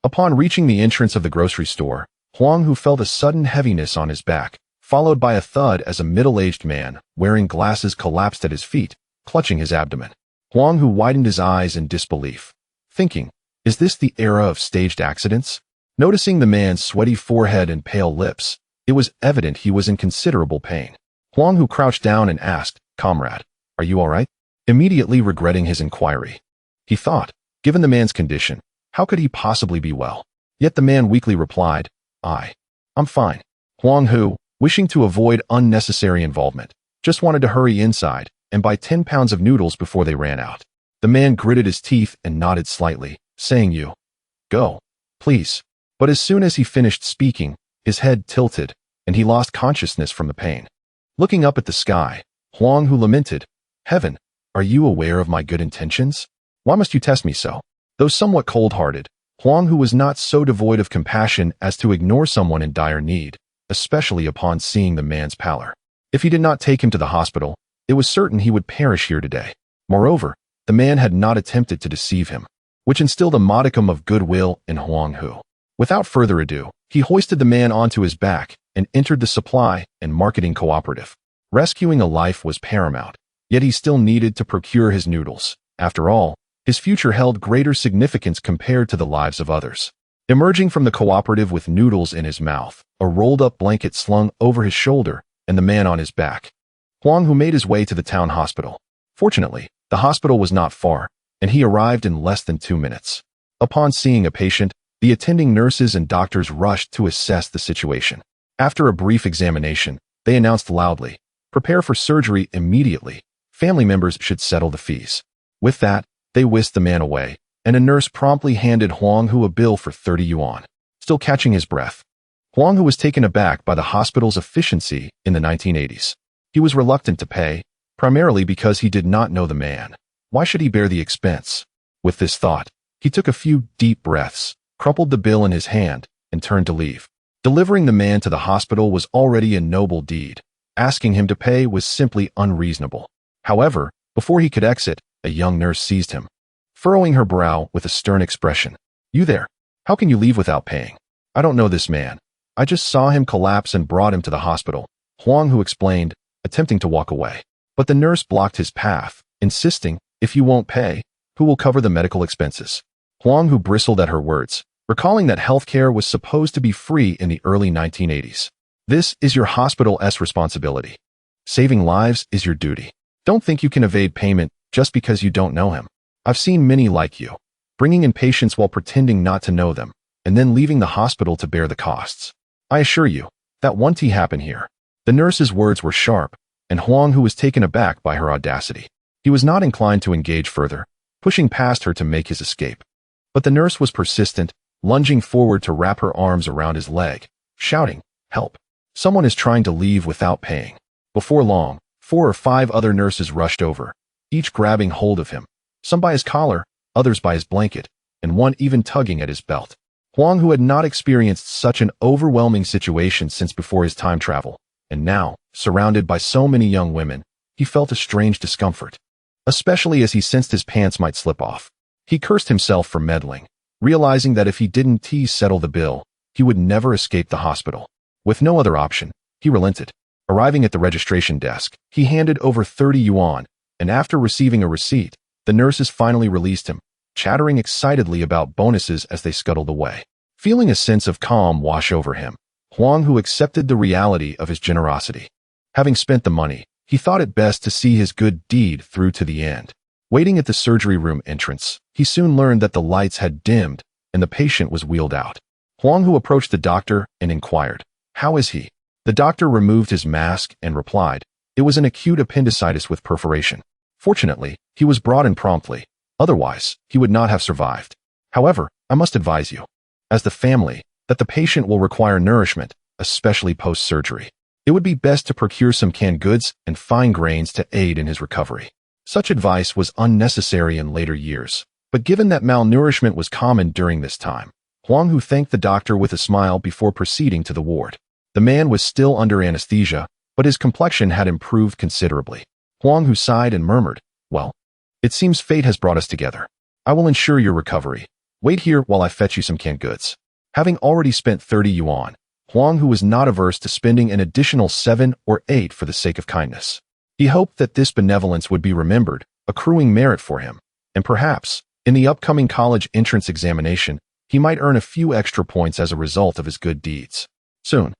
upon reaching the entrance of the grocery store, Huang Hu felt a sudden heaviness on his back, followed by a thud as a middle-aged man wearing glasses collapsed at his feet, clutching his abdomen. Huang Hu widened his eyes in disbelief, thinking, "Is this the era of staged accidents?" Noticing the man's sweaty forehead and pale lips, it was evident he was in considerable pain. Huang Hu crouched down and asked, "Comrade, are you all right?" Immediately regretting his inquiry. He thought, given the man's condition, how could he possibly be well? Yet the man weakly replied, I'm fine." Huang Hu, wishing to avoid unnecessary involvement, just wanted to hurry inside and buy 10 pounds of noodles before they ran out. The man gritted his teeth and nodded slightly, saying, "You go, please." But as soon as he finished speaking, his head tilted, and he lost consciousness from the pain. Looking up at the sky, Huang Hu lamented, "Heaven, are you aware of my good intentions? Why must you test me so?" Though somewhat cold-hearted, Huang Hu was not so devoid of compassion as to ignore someone in dire need, especially upon seeing the man's pallor. If he did not take him to the hospital, it was certain he would perish here today. Moreover, the man had not attempted to deceive him, which instilled a modicum of goodwill in Huang Hu. Without further ado, he hoisted the man onto his back and entered the supply and marketing cooperative. Rescuing a life was paramount, yet he still needed to procure his noodles. After all, his future held greater significance compared to the lives of others. Emerging from the cooperative with noodles in his mouth, a rolled-up blanket slung over his shoulder, and the man on his back, Huang Hu made his way to the town hospital. Fortunately, the hospital was not far, and he arrived in less than 2 minutes. Upon seeing a patient, the attending nurses and doctors rushed to assess the situation. After a brief examination, they announced loudly, "Prepare for surgery immediately. Family members should settle the fees." With that, they whisked the man away, and a nurse promptly handed Huang Hu a bill for 30 yuan. Still catching his breath, Huang Hu was taken aback by the hospital's efficiency in the 1980s. He was reluctant to pay, primarily because he did not know the man. Why should he bear the expense? With this thought, he took a few deep breaths, crumpled the bill in his hand, and turned to leave. Delivering the man to the hospital was already a noble deed. Asking him to pay was simply unreasonable. However, before he could exit, a young nurse seized him, furrowing her brow with a stern expression. "You there? How can you leave without paying? I don't know this man. I just saw him collapse and brought him to the hospital," Huang Hu explained, attempting to walk away. But the nurse blocked his path, insisting, "If you won't pay, who will cover the medical expenses?" Huang Hu bristled at her words, recalling that healthcare was supposed to be free in the early 1980s. "This is your hospital's responsibility. Saving lives is your duty. Don't think you can evade payment just because you don't know him. I've seen many like you, bringing in patients while pretending not to know them, and then leaving the hospital to bear the costs." I assure you, that won't happen here. The nurse's words were sharp, and Huang Hu was taken aback by her audacity. He was not inclined to engage further, pushing past her to make his escape. But the nurse was persistent, lunging forward to wrap her arms around his leg, shouting, "Help! Someone is trying to leave without paying." Before long, 4 or 5 other nurses rushed over, each grabbing hold of him, some by his collar, others by his blanket, and one even tugging at his belt. Huang Hu had not experienced such an overwhelming situation since before his time travel, and now, surrounded by so many young women, he felt a strange discomfort, especially as he sensed his pants might slip off. He cursed himself for meddling, realizing that if he didn't settle the bill, he would never escape the hospital. With no other option, he relented. Arriving at the registration desk, he handed over 30 yuan, and after receiving a receipt, the nurses finally released him, chattering excitedly about bonuses as they scuttled away. Feeling a sense of calm wash over him, Huang Hu accepted the reality of his generosity. Having spent the money, he thought it best to see his good deed through to the end. Waiting at the surgery room entrance, he soon learned that the lights had dimmed and the patient was wheeled out. Huang Hu approached the doctor and inquired, "How is he?" The doctor removed his mask and replied, "It was an acute appendicitis with perforation. Fortunately, he was brought in promptly. Otherwise, he would not have survived. However, I must advise you, as the family, that the patient will require nourishment, especially post-surgery. It would be best to procure some canned goods and fine grains to aid in his recovery." Such advice was unnecessary in later years, but given that malnourishment was common during this time, Huang Hu thanked the doctor with a smile before proceeding to the ward. The man was still under anesthesia, but his complexion had improved considerably. Huang Hu sighed and murmured, "Well, it seems fate has brought us together. I will ensure your recovery. Wait here while I fetch you some canned goods." Having already spent 30 yuan, Huang Hu was not averse to spending an additional 7 or 8 for the sake of kindness. He hoped that this benevolence would be remembered, accruing merit for him, and perhaps, in the upcoming college entrance examination, he might earn a few extra points as a result of his good deeds. Soon,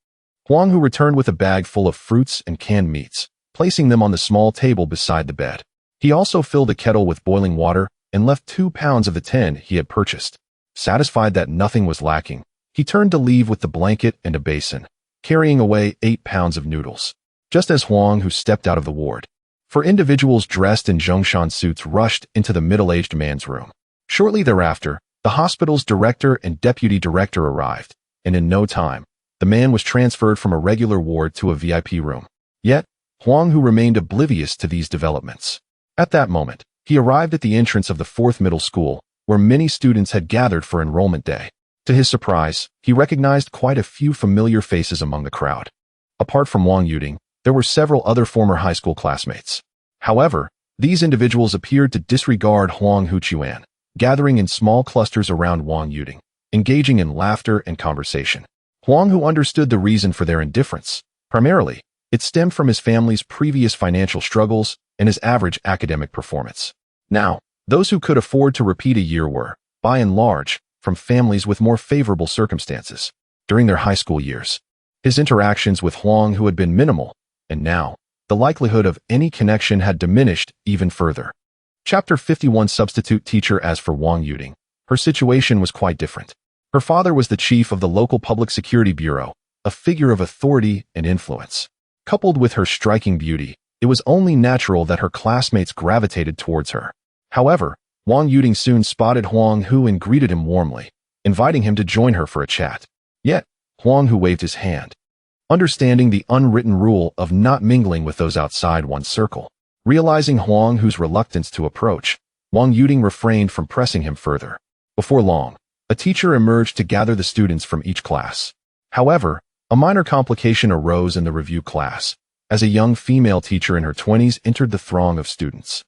Huang Hu returned with a bag full of fruits and canned meats, placing them on the small table beside the bed. He also filled a kettle with boiling water and left 2 pounds of the 10 he had purchased. Satisfied that nothing was lacking, he turned to leave with the blanket and a basin, carrying away 8 pounds of noodles. Just as Huang Hu stepped out of the ward, 4 individuals dressed in Zhongshan suits rushed into the middle-aged man's room. Shortly thereafter, the hospital's director and deputy director arrived, and in no time, the man was transferred from a regular ward to a VIP room. Yet, Huang Hu remained oblivious to these developments. At that moment, he arrived at the entrance of the 4th middle school, where many students had gathered for enrollment day. To his surprise, he recognized quite a few familiar faces among the crowd. Apart from Wang Yuding, there were several other former high school classmates. However, these individuals appeared to disregard Huang Hu Chuan, gathering in small clusters around Wang Yuding, engaging in laughter and conversation. Huang Hu understood the reason for their indifference. Primarily, it stemmed from his family's previous financial struggles and his average academic performance. Now, those who could afford to repeat a year were, by and large, from families with more favorable circumstances. During their high school years, his interactions with Huang Hu had been minimal, and now, the likelihood of any connection had diminished even further. Chapter 51 Substitute Teacher. As for Wang Yuding, her situation was quite different. Her father was the chief of the local public security bureau, a figure of authority and influence. Coupled with her striking beauty, it was only natural that her classmates gravitated towards her. However, Wang Yuding soon spotted Huang Hu and greeted him warmly, inviting him to join her for a chat. Yet, Huang Hu waved his hand. Understanding the unwritten rule of not mingling with those outside one's circle, realizing Huang Hu's reluctance to approach, Wang Yuding refrained from pressing him further. Before long, a teacher emerged to gather the students from each class. However, a minor complication arose in the review class, as a young female teacher in her 20s entered the throng of students.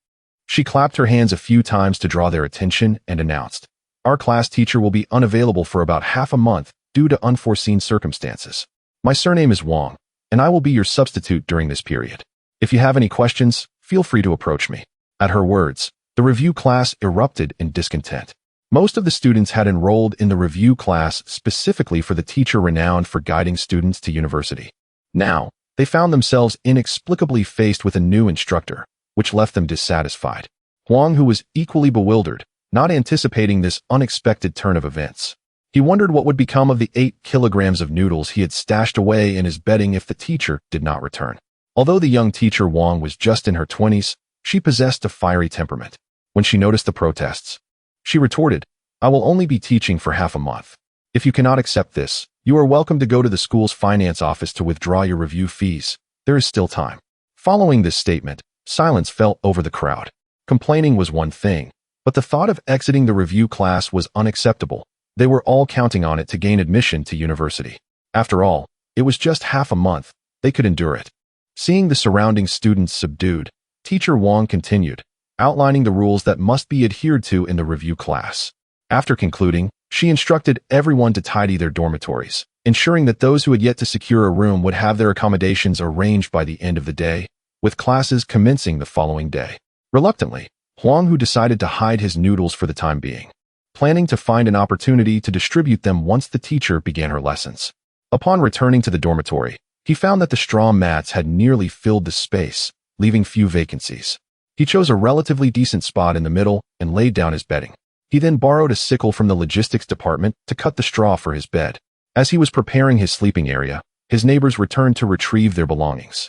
She clapped her hands a few times to draw their attention and announced, "Our class teacher will be unavailable for about half a month due to unforeseen circumstances. My surname is Wang, and I will be your substitute during this period. If you have any questions, feel free to approach me." At her words, the review class erupted in discontent. Most of the students had enrolled in the review class specifically for the teacher renowned for guiding students to university. Now, they found themselves inexplicably faced with a new instructor, which left them dissatisfied. Huang Hu was equally bewildered, not anticipating this unexpected turn of events. He wondered what would become of the 8 kilograms of noodles he had stashed away in his bedding if the teacher did not return. Although the young teacher Huang was just in her 20s, she possessed a fiery temperament. When she noticed the protests, she retorted, "I will only be teaching for half a month. If you cannot accept this, you are welcome to go to the school's finance office to withdraw your review fees. There is still time." Following this statement, silence fell over the crowd. Complaining was one thing, but the thought of exiting the review class was unacceptable. They were all counting on it to gain admission to university. After all, it was just half a month. They could endure it. Seeing the surrounding students subdued, Teacher Huang continued, outlining the rules that must be adhered to in the review class. After concluding, she instructed everyone to tidy their dormitories, ensuring that those who had yet to secure a room would have their accommodations arranged by the end of the day, with classes commencing the following day. Reluctantly, Huang Hu decided to hide his noodles for the time being, planning to find an opportunity to distribute them once the teacher began her lessons. Upon returning to the dormitory, he found that the straw mats had nearly filled the space, leaving few vacancies. He chose a relatively decent spot in the middle and laid down his bedding. He then borrowed a sickle from the logistics department to cut the straw for his bed. As he was preparing his sleeping area, his neighbors returned to retrieve their belongings.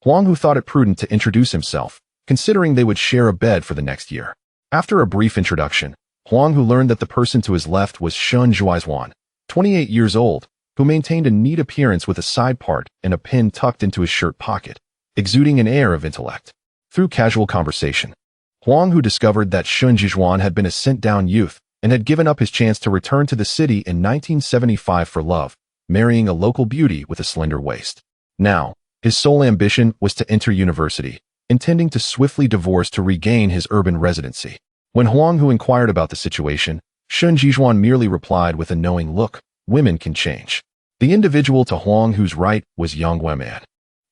Huang Hu thought it prudent to introduce himself, considering they would share a bed for the next year. After a brief introduction, Huang Hu learned that the person to his left was Shun Zhuaizhuan, 28 years old, who maintained a neat appearance with a side part and a pin tucked into his shirt pocket, exuding an air of intellect. Through casual conversation, Huang Hu discovered that Shun Zhuaizhuan had been a sent-down youth and had given up his chance to return to the city in 1975 for love, marrying a local beauty with a slender waist. Now, his sole ambition was to enter university, intending to swiftly divorce to regain his urban residency. When Huang Hu inquired about the situation, Shun Zhuaizhuan merely replied with a knowing look, "Women can change." The individual to Huang Hu's right was Yang Guoman,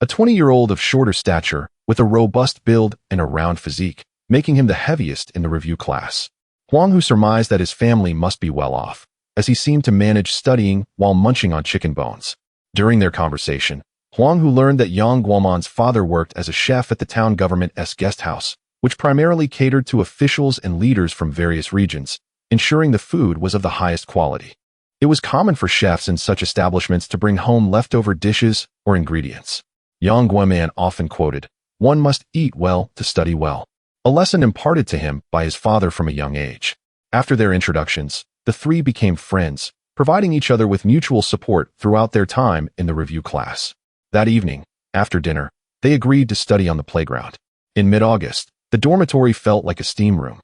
a 20-year-old of shorter stature, with a robust build and a round physique, making him the heaviest in the review class. Huang Hu surmised that his family must be well off, as he seemed to manage studying while munching on chicken bones. During their conversation, Huang Hu learned that Yang Guoman's father worked as a chef at the town government's guest house, which primarily catered to officials and leaders from various regions, ensuring the food was of the highest quality. It was common for chefs in such establishments to bring home leftover dishes or ingredients. Yang Guoman often quoted, "One must eat well to study well," a lesson imparted to him by his father from a young age. After their introductions, the three became friends, providing each other with mutual support throughout their time in the review class. That evening, after dinner, they agreed to study on the playground. In mid-August, the dormitory felt like a steam room.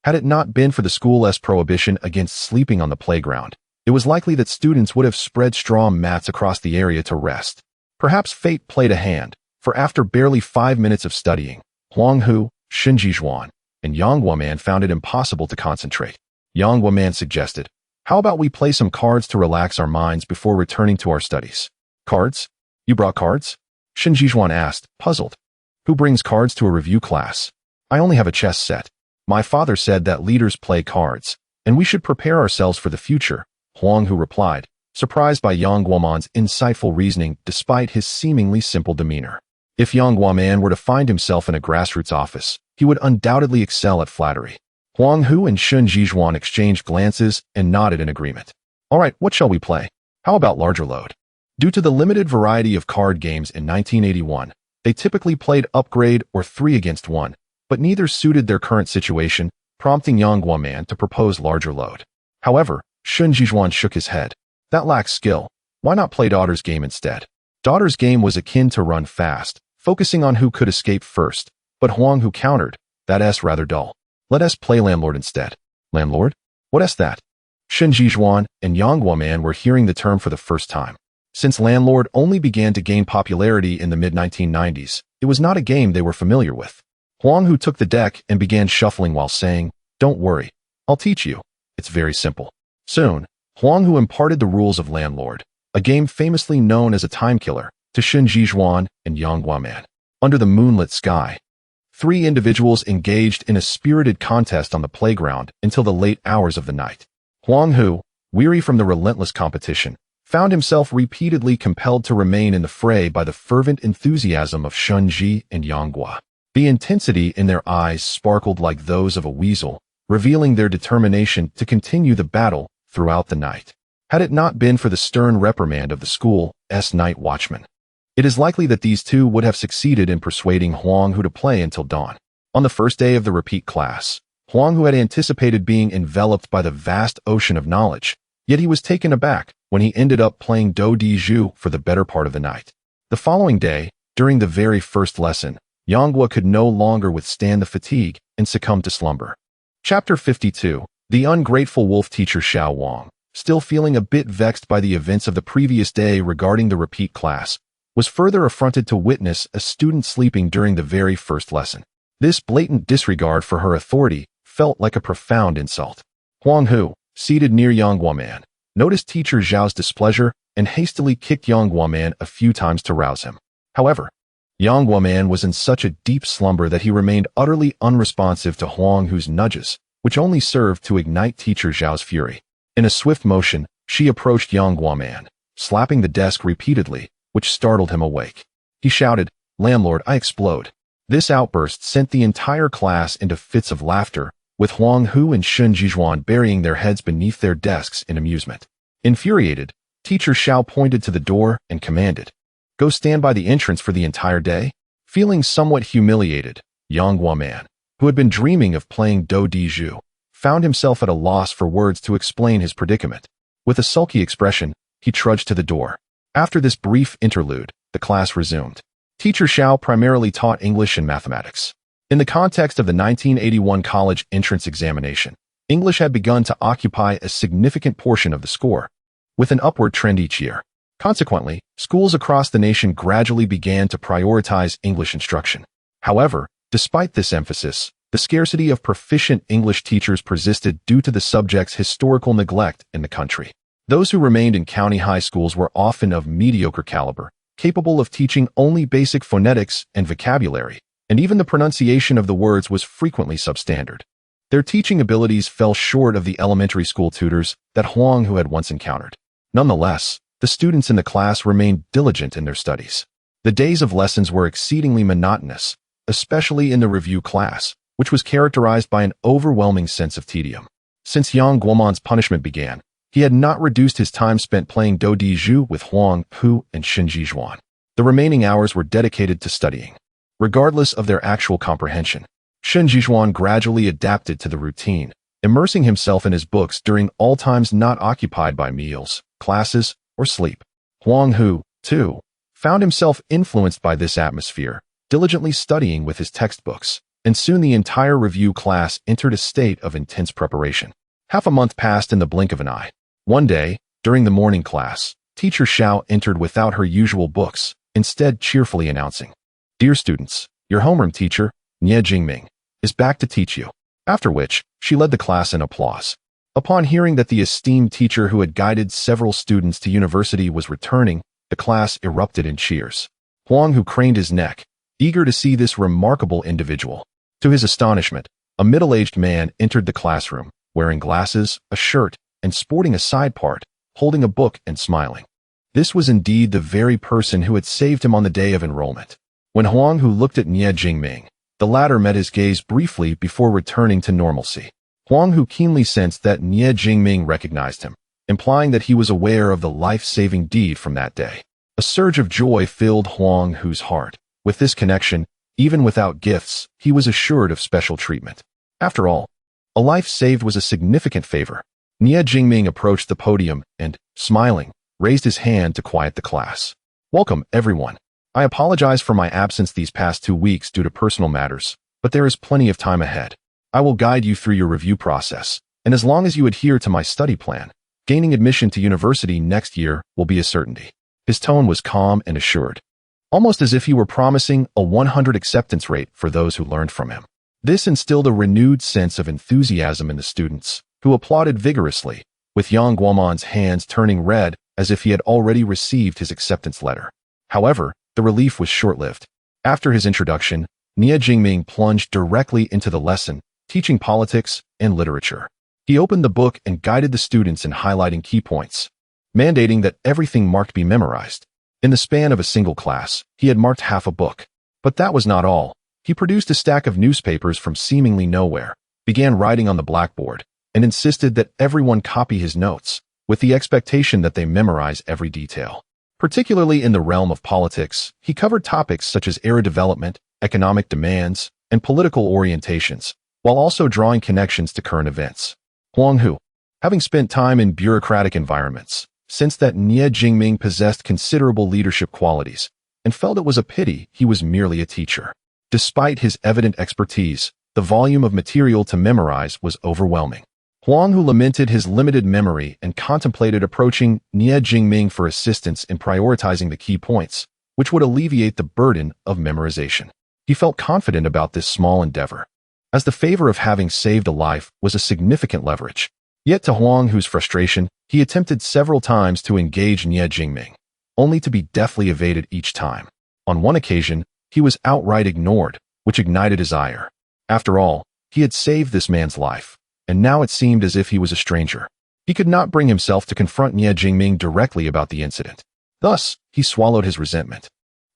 Had it not been for the school's prohibition against sleeping on the playground, it was likely that students would have spread straw mats across the area to rest. Perhaps fate played a hand, for after barely 5 minutes of studying, Huang Hu, Shun Zhuaizhuan, and Yang Guoman found it impossible to concentrate. Yang Guoman suggested, "How about we play some cards to relax our minds before returning to our studies?" "Cards? You brought cards?" Shun Zhuaizhuan asked, puzzled. "Who brings cards to a review class? I only have a chess set. My father said that leaders play cards, and we should prepare ourselves for the future," Huang Hu replied, surprised by Yang Guoman's insightful reasoning despite his seemingly simple demeanor. If Yang Guoman were to find himself in a grassroots office, he would undoubtedly excel at flattery. Huang Hu and Shun Zhuaizhuan exchanged glances and nodded in agreement. "All right, what shall we play? How about larger load?" Due to the limited variety of card games in 1981, they typically played upgrade or 3 against 1, but neither suited their current situation, prompting Yang Guoman to propose larger load. However, Shun Zhuaizhuan shook his head. "That lacks skill. Why not play daughter's game instead?" Daughter's game was akin to run fast, focusing on who could escape first, but Huang Hu countered, "That's rather dull. Let us play landlord instead." "Landlord? What's that?" Shun Zhuaizhuan and Yang Guoman were hearing the term for the first time. Since landlord only began to gain popularity in the mid-1990s, it was not a game they were familiar with. Huang Hu took the deck and began shuffling while saying, "Don't worry, I'll teach you. It's very simple." Soon, Huang Hu imparted the rules of landlord, a game famously known as a time killer, to Shun Zhuaizhuan and Yang Guoman. Under the moonlit sky, 3 individuals engaged in a spirited contest on the playground until the late hours of the night. Huang Hu, weary from the relentless competition, found himself repeatedly compelled to remain in the fray by the fervent enthusiasm of Shun Zhi and Yang Guo. The intensity in their eyes sparkled like those of a weasel, revealing their determination to continue the battle throughout the night. Had it not been for the stern reprimand of the school's night watchman, it is likely that these two would have succeeded in persuading Huang Hu to play until dawn. On the first day of the repeat class, Huang Hu had anticipated being enveloped by the vast ocean of knowledge, yet he was taken aback when he ended up playing do di ju for the better part of the night. The following day, during the very first lesson, Yanghua could no longer withstand the fatigue and succumbed to slumber. Chapter 52. The ungrateful wolf teacher Xiao Wang, still feeling a bit vexed by the events of the previous day regarding the repeat class, was further affronted to witness a student sleeping during the very first lesson. This blatant disregard for her authority felt like a profound insult. Huang Hu, seated near Yanghua Man, noticed teacher Zhao's displeasure and hastily kicked Yanghua Man a few times to rouse him. However, Yanghua Man was in such a deep slumber that he remained utterly unresponsive to Huang Hu's nudges, which only served to ignite teacher Zhao's fury. In a swift motion, she approached Yanghua Man, slapping the desk repeatedly, which startled him awake. He shouted, "Landlord, I explode." This outburst sent the entire class into fits of laughter, with Huang Hu and Shun Jizhuan burying their heads beneath their desks in amusement. Infuriated, teacher Xiao pointed to the door and commanded, "Go stand by the entrance for the entire day." Feeling somewhat humiliated, Yanghua Man, who had been dreaming of playing do di ju, found himself at a loss for words to explain his predicament. With a sulky expression, he trudged to the door. After this brief interlude, the class resumed. Teacher Xiao primarily taught English and mathematics. In the context of the 1981 college entrance examination, English had begun to occupy a significant portion of the score, with an upward trend each year. Consequently, schools across the nation gradually began to prioritize English instruction. However, despite this emphasis, the scarcity of proficient English teachers persisted due to the subject's historical neglect in the country. Those who remained in county high schools were often of mediocre caliber, capable of teaching only basic phonetics and vocabulary, and even the pronunciation of the words was frequently substandard. Their teaching abilities fell short of the elementary school tutors that Huang Hu had once encountered. Nonetheless, the students in the class remained diligent in their studies. The days of lessons were exceedingly monotonous, especially in the review class, which was characterized by an overwhelming sense of tedium. Since Yang Guoman's punishment began, he had not reduced his time spent playing do di ju with Huang Hu and Shin Jizhuan. The remaining hours were dedicated to studying. Regardless of their actual comprehension, Shin Jizhuan gradually adapted to the routine, immersing himself in his books during all times not occupied by meals, classes, or sleep. Huang Hu, too, found himself influenced by this atmosphere, diligently studying with his textbooks, and soon the entire review class entered a state of intense preparation. Half a month passed in the blink of an eye. One day, during the morning class, teacher Xiao entered without her usual books, instead cheerfully announcing, "Dear students, your homeroom teacher, Nie Jingming, is back to teach you." After which, she led the class in applause. Upon hearing that the esteemed teacher who had guided several students to university was returning, the class erupted in cheers. Huang Hu craned his neck, eager to see this remarkable individual. To his astonishment, a middle-aged man entered the classroom, wearing glasses, a shirt, and sporting a side part, holding a book and smiling. This was indeed the very person who had saved him on the day of enrollment. When Huang Hu looked at Nie Jingming, the latter met his gaze briefly before returning to normalcy. Huang Hu keenly sensed that Nie Jingming recognized him, implying that he was aware of the life-saving deed from that day. A surge of joy filled Huang Hu's heart. With this connection, even without gifts, he was assured of special treatment. After all, a life saved was a significant favor. Nie Jingming approached the podium and, smiling, raised his hand to quiet the class. "Welcome, everyone. I apologize for my absence these past 2 weeks due to personal matters, but there is plenty of time ahead. I will guide you through your review process, and as long as you adhere to my study plan, gaining admission to university next year will be a certainty." His tone was calm and assured, almost as if he were promising a 100 acceptance rate for those who learned from him. This instilled a renewed sense of enthusiasm in the students, who applauded vigorously, with Yang Guoman's hands turning red as if he had already received his acceptance letter. However, the relief was short-lived. After his introduction, Nie Jingming plunged directly into the lesson, teaching politics and literature. He opened the book and guided the students in highlighting key points, mandating that everything marked be memorized. In the span of a single class, he had marked half a book. But that was not all. He produced a stack of newspapers from seemingly nowhere, began writing on the blackboard, and insisted that everyone copy his notes, with the expectation that they memorize every detail. Particularly in the realm of politics, he covered topics such as era development, economic demands, and political orientations, while also drawing connections to current events. Huang Hu, having spent time in bureaucratic environments, sensed that Nie Jingming possessed considerable leadership qualities, and felt it was a pity he was merely a teacher. Despite his evident expertise, the volume of material to memorize was overwhelming. Huang Hu lamented his limited memory and contemplated approaching Nie Jingming for assistance in prioritizing the key points, which would alleviate the burden of memorization. He felt confident about this small endeavor, as the favor of having saved a life was a significant leverage. Yet to Huang Hu's frustration, he attempted several times to engage Nie Jingming, only to be deftly evaded each time. On one occasion, he was outright ignored, which ignited his ire. After all, he had saved this man's life, and now it seemed as if he was a stranger. He could not bring himself to confront Nie Jingming directly about the incident. Thus, he swallowed his resentment,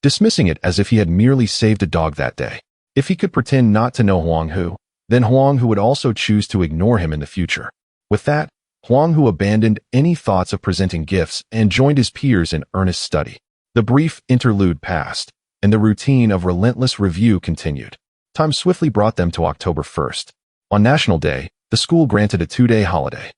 dismissing it as if he had merely saved a dog that day. If he could pretend not to know Huang Hu, then Huang Hu would also choose to ignore him in the future. With that, Huang Hu abandoned any thoughts of presenting gifts and joined his peers in earnest study. The brief interlude passed, and the routine of relentless review continued. Time swiftly brought them to October 1st. On National Day, the school granted a 2-day holiday.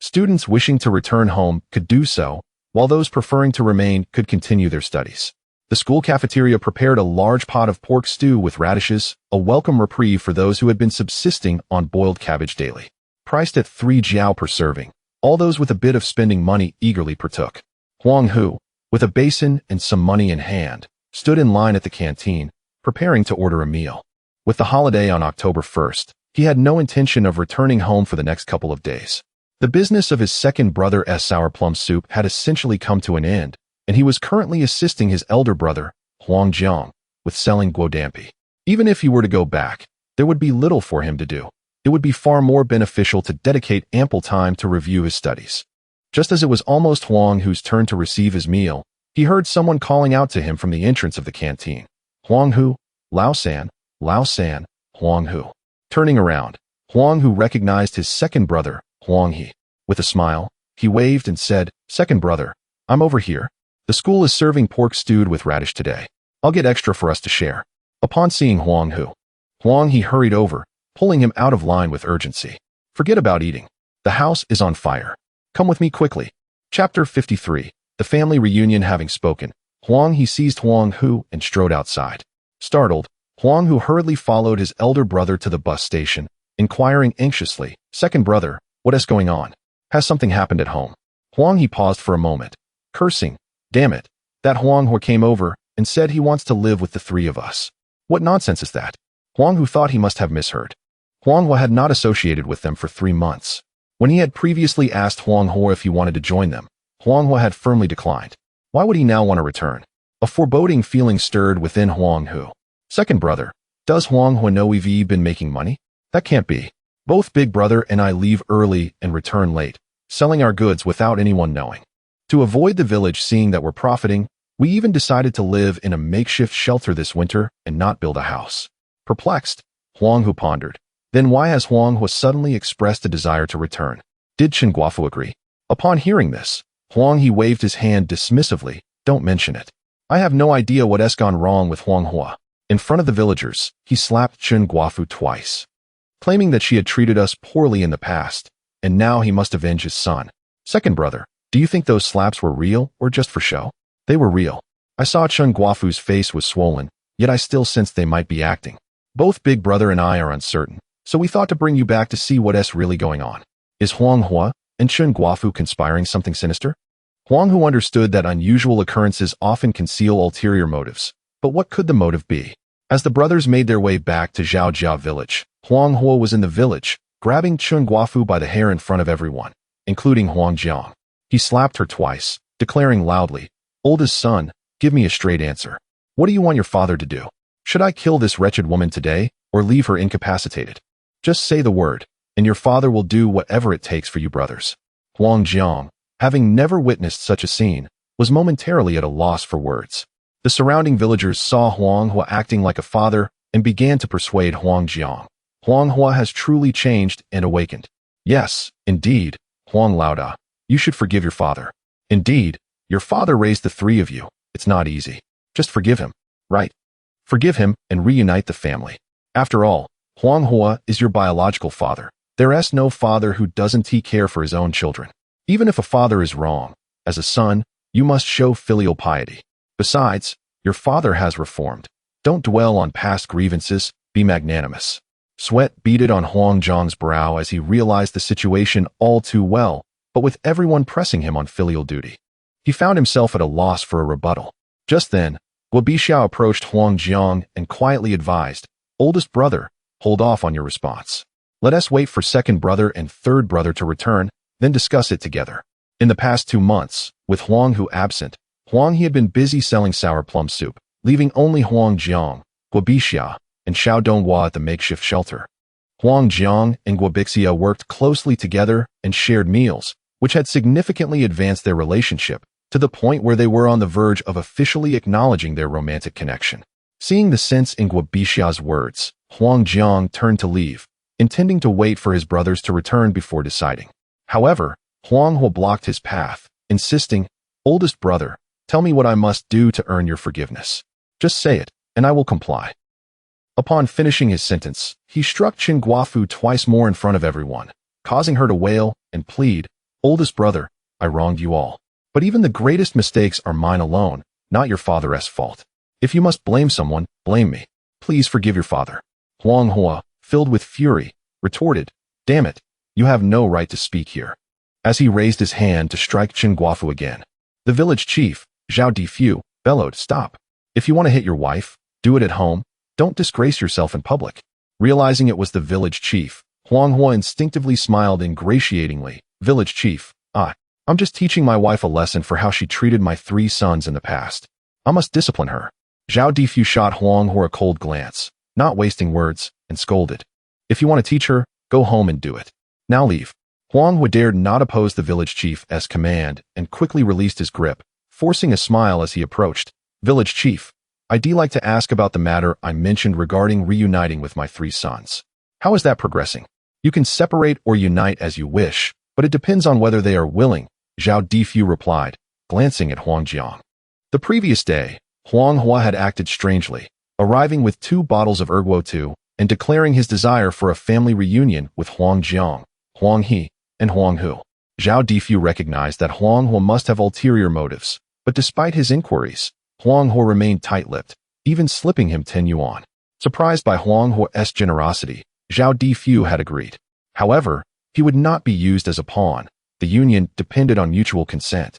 Students wishing to return home could do so, while those preferring to remain could continue their studies. The school cafeteria prepared a large pot of pork stew with radishes, a welcome reprieve for those who had been subsisting on boiled cabbage daily. Priced at 3 jiao per serving, all those with a bit of spending money eagerly partook. Huang Hu, with a basin and some money in hand, stood in line at the canteen, preparing to order a meal. With the holiday on October 1st, he had no intention of returning home for the next couple of days. The business of his second brother's sour plum soup had essentially come to an end, and he was currently assisting his elder brother, Huang Jiang, with selling guodampi. Even if he were to go back, there would be little for him to do. It would be far more beneficial to dedicate ample time to review his studies. Just as it was almost Huang Hu's turn to receive his meal, he heard someone calling out to him from the entrance of the canteen. Huang Hu, Lao San, Huang Hu. Turning around, Huang Hu recognized his second brother, Huang He. With a smile, he waved and said, "Second brother, I'm over here. The school is serving pork stewed with radish today. I'll get extra for us to share." Upon seeing Huang Hu, Huang He hurried over, pulling him out of line with urgency. "Forget about eating. The house is on fire. Come with me quickly." Chapter 53. The family reunion having spoken, Huang He seized Huang Hu and strode outside. Startled, Huang Hu hurriedly followed his elder brother to the bus station, inquiring anxiously, "Second brother, what is going on? Has something happened at home?" Huang He paused for a moment, cursing, "Damn it, that Huang Hu came over and said he wants to live with the 3 of us. What nonsense is that?" Huang Hu thought he must have misheard. Huang Hu had not associated with them for 3 months. When he had previously asked Huang Hu if he wanted to join them, Huang Hu had firmly declined. Why would he now want to return? A foreboding feeling stirred within Huang Hu. "Second brother, does Huang Hu know we've been making money? That can't be. Both big brother and I leave early and return late, selling our goods without anyone knowing. To avoid the village seeing that we're profiting, we even decided to live in a makeshift shelter this winter and not build a house." Perplexed, Huang Hu pondered. Then why has Huang Hu suddenly expressed a desire to return? Did Chen Guofu agree? Upon hearing this, Huang He waved his hand dismissively. "Don't mention it. I have no idea what has gone wrong with Huang Hua." In front of the villagers, he slapped Chen Guofu twice, claiming that she had treated us poorly in the past, and now he must avenge his son. "Second brother, do you think those slaps were real or just for show?" "They were real. I saw Chen Guofu's face was swollen, yet I still sensed they might be acting. Both big brother and I are uncertain, so we thought to bring you back to see what's really going on. Is Huang Hua and Chen Guofu conspiring something sinister?" Huang Hu understood that unusual occurrences often conceal ulterior motives, but what could the motive be? As the brothers made their way back to Zhaojia village, Huang Hua was in the village, grabbing Chen Guofu by the hair in front of everyone, including Huang Jiang. He slapped her twice, declaring loudly, "Oldest son, give me a straight answer. What do you want your father to do? Should I kill this wretched woman today, or leave her incapacitated? Just say the word, and your father will do whatever it takes for you brothers." Huang Jiang, having never witnessed such a scene, was momentarily at a loss for words. The surrounding villagers saw Huang Hua acting like a father and began to persuade Huang Jiang. "Huang Hua has truly changed and awakened. Yes, indeed, Huang Laoda. You should forgive your father. Indeed, your father raised the three of you. It's not easy. Just forgive him, right? Forgive him and reunite the family. After all, Huang Hu is your biological father. There's no father who doesn't take care for his own children. Even if a father is wrong, as a son, you must show filial piety. Besides, your father has reformed. Don't dwell on past grievances, be magnanimous. Sweat beaded on Huang Zhang's brow as he realized the situation all too well, but with everyone pressing him on filial duty. He found himself at a loss for a rebuttal. Just then, Guo Bixia approached Huang Zhang and quietly advised, "Oldest brother, hold off on your response. Let us wait for second brother and third brother to return, then discuss it together." In the past 2 months, with Huang Hu absent, Huang He had been busy selling sour plum soup, leaving only Huang Zhang, Guo Bixia, and Xiao Donghua at the makeshift shelter. Huang Zhang and Guo Bixia worked closely together and shared meals, which had significantly advanced their relationship, to the point where they were on the verge of officially acknowledging their romantic connection. Seeing the sense in Guo Bixia's words, Huang Zhang turned to leave, intending to wait for his brothers to return before deciding. However, Huang Hu blocked his path, insisting, "Oldest brother, tell me what I must do to earn your forgiveness. Just say it, and I will comply." Upon finishing his sentence, he struck Qin Guafu twice more in front of everyone, causing her to wail and plead, "Oldest brother, I wronged you all. But even the greatest mistakes are mine alone, not your father's fault. If you must blame someone, blame me. Please forgive your father." Huang Hu, filled with fury, retorted, "Damn it, you have no right to speak here." As he raised his hand to strike Qin Guafu again, the village chief, Zhao Difu, bellowed, "Stop. If you want to hit your wife, do it at home. Don't disgrace yourself in public." Realizing it was the village chief, Huang Hu instinctively smiled ingratiatingly. "Village chief, I'm just teaching my wife a lesson for how she treated my 3 sons in the past. I must discipline her." Zhao Difu shot Huang Hu a cold glance, not wasting words, and scolded, "If you want to teach her, go home and do it. Now leave." Huang Hu dared not oppose the village chief's command and quickly released his grip, forcing a smile as he approached. "Village chief, I'd like to ask about the matter I mentioned regarding reuniting with my 3 sons. How is that progressing? You can separate or unite as you wish, but it depends on whether they are willing," Zhao Difu replied, glancing at Huang Jiang. The previous day, Huang Hu had acted strangely, arriving with 2 bottles of Erguo and declaring his desire for a family reunion with Huang Jiang, Huang He, and Huang Hu. Zhao Difu recognized that Huang Hu must have ulterior motives, but despite his inquiries, Huang Hu remained tight-lipped, even slipping him 10 yuan. Surprised by Huang Hu's generosity, Zhao Difu had agreed. However, he would not be used as a pawn. The union depended on mutual consent.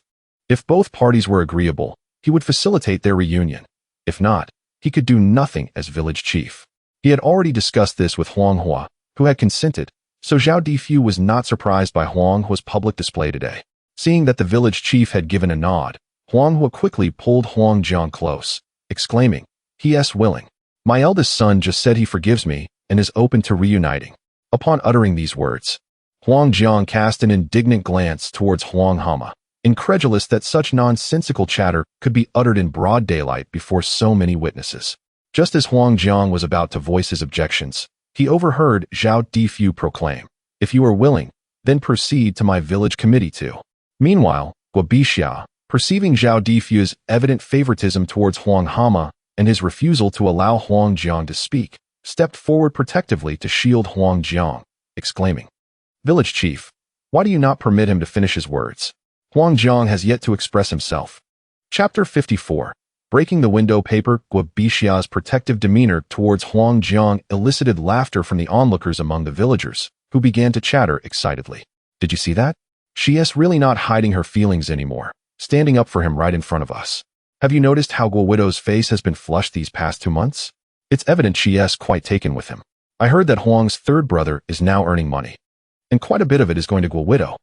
If both parties were agreeable, he would facilitate their reunion. If not, he could do nothing as village chief. He had already discussed this with Huang Hu, who had consented, so Zhao Difu was not surprised by Huang Hu's public display today. Seeing that the village chief had given a nod, Huang Hu quickly pulled Huang Zhang close, exclaiming, "He is willing. My eldest son just said he forgives me and is open to reuniting." Upon uttering these words, Huang Zhang cast an indignant glance towards Huang Hama, incredulous that such nonsensical chatter could be uttered in broad daylight before so many witnesses. Just as Huang Zhang was about to voice his objections, he overheard Zhao Difu proclaim, "If you are willing, then proceed to my village committee too." Meanwhile, Guo Bixia, perceiving Zhao Difu's evident favoritism towards Huang Hama and his refusal to allow Huang Jiang to speak, stepped forward protectively to shield Huang Jiang, exclaiming, "Village chief, why do you not permit him to finish his words? Huang Jiang has yet to express himself." Chapter 54. Breaking the window paper. Guo Bixia's protective demeanor towards Huang Jiang elicited laughter from the onlookers among the villagers, who began to chatter excitedly. "Did you see that? She is really not hiding her feelings anymore, standing up for him right in front of us. Have you noticed how Guo Widow's face has been flushed these past 2 months? It's evident she is quite taken with him. I heard that Huang's 3rd brother is now earning money, and quite a bit of it is going to Guo Widow.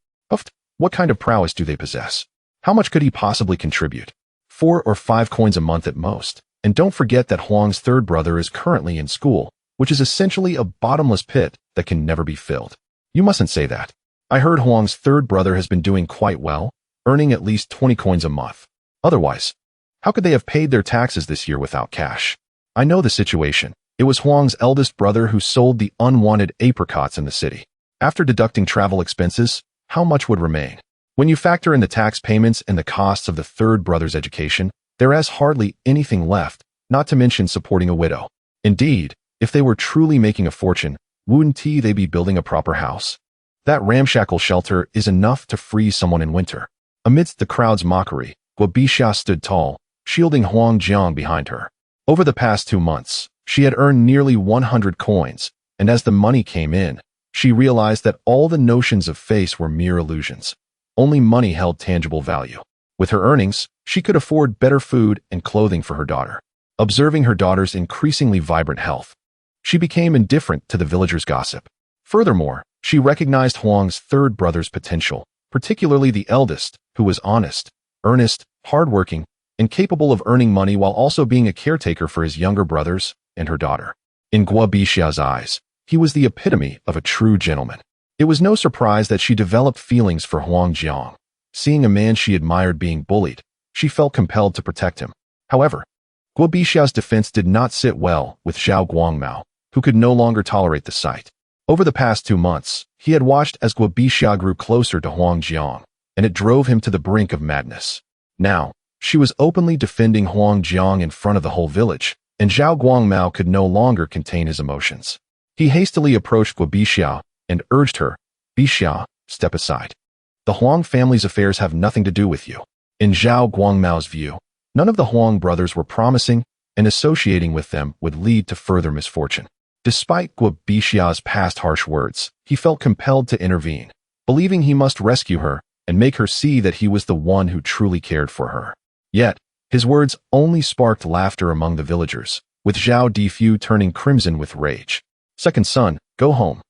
What kind of prowess do they possess? How much could he possibly contribute? 4 or 5 coins a month at most. And don't forget that Huang's 3rd brother is currently in school, which is essentially a bottomless pit that can never be filled. You mustn't say that. I heard Huang's 3rd brother has been doing quite well, earning at least 20 coins a month. Otherwise, how could they have paid their taxes this year without cash? I know the situation. It was Huang's eldest brother who sold the unwanted apricots in the city. After deducting travel expenses, how much would remain? When you factor in the tax payments and the costs of the third brother's education, there is hardly anything left, not to mention supporting a widow. Indeed, if they were truly making a fortune, wouldn't they be building a proper house? That ramshackle shelter is enough to freeze someone in winter. Amidst the crowd's mockery, Guobixia stood tall, shielding Huang Jiang behind her. Over the past 2 months, she had earned nearly 100 coins, and as the money came in, she realized that all the notions of face were mere illusions. Only money held tangible value. With her earnings, she could afford better food and clothing for her daughter. Observing her daughter's increasingly vibrant health, she became indifferent to the villagers' gossip. Furthermore, she recognized Huang's third brother's potential, particularly the eldest, who was honest, earnest, hardworking, and capable of earning money while also being a caretaker for his younger brothers and her daughter. In Guobixia's eyes, he was the epitome of a true gentleman. It was no surprise that she developed feelings for Huang Jiang. Seeing a man she admired being bullied, she felt compelled to protect him. However, Guobixia's defense did not sit well with Zhao Guangmao, who could no longer tolerate the sight. Over the past 2 months, he had watched as Guobixia grew closer to Huang Jiang, and it drove him to the brink of madness. Now, she was openly defending Huang Jiang in front of the whole village, and Zhao Guangmao could no longer contain his emotions. He hastily approached Guobixia and urged her, "Bixia, step aside. The Huang family's affairs have nothing to do with you." In Zhao Guangmao's view, none of the Huang brothers were promising, and associating with them would lead to further misfortune. Despite Guobixia's past harsh words, he felt compelled to intervene, believing he must rescue her and make her see that he was the one who truly cared for her. Yet, his words only sparked laughter among the villagers, with Zhao Difu turning crimson with rage. "Second son, go home."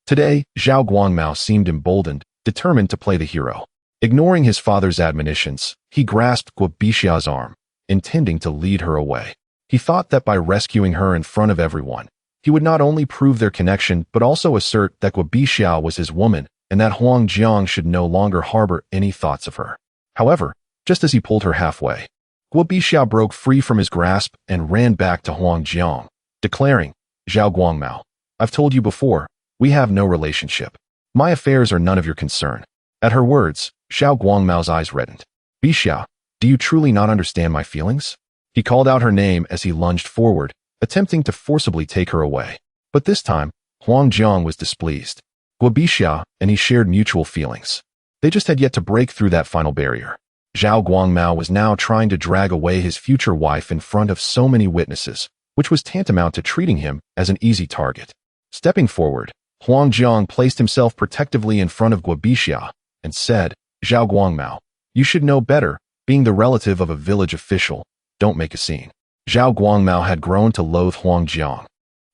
Today, Zhao Guangmao seemed emboldened, determined to play the hero. Ignoring his father's admonitions, he grasped Guobixia's arm, intending to lead her away. He thought that by rescuing her in front of everyone, he would not only prove their connection but also assert that Guobixia was his woman and that Huang Jiang should no longer harbor any thoughts of her. However, just as he pulled her halfway, Guobixia broke free from his grasp and ran back to Huang Jiang, declaring, "Zhao Guangmao, I've told you before, we have no relationship. My affairs are none of your concern." At her words, Zhao Guangmao's eyes reddened. "Bixia, do you truly not understand my feelings?" He called out her name as he lunged forward, attempting to forcibly take her away. But this time, Huang Jiang was displeased. Guobixia and he shared mutual feelings. They just had yet to break through that final barrier. Zhao Guangmao was now trying to drag away his future wife in front of so many witnesses, which was tantamount to treating him as an easy target. Stepping forward, Huang Jiang placed himself protectively in front of Guobixia and said, "Zhao Guangmao, you should know better, being the relative of a village official, don't make a scene." Zhao Guangmao had grown to loathe Huang Jiang,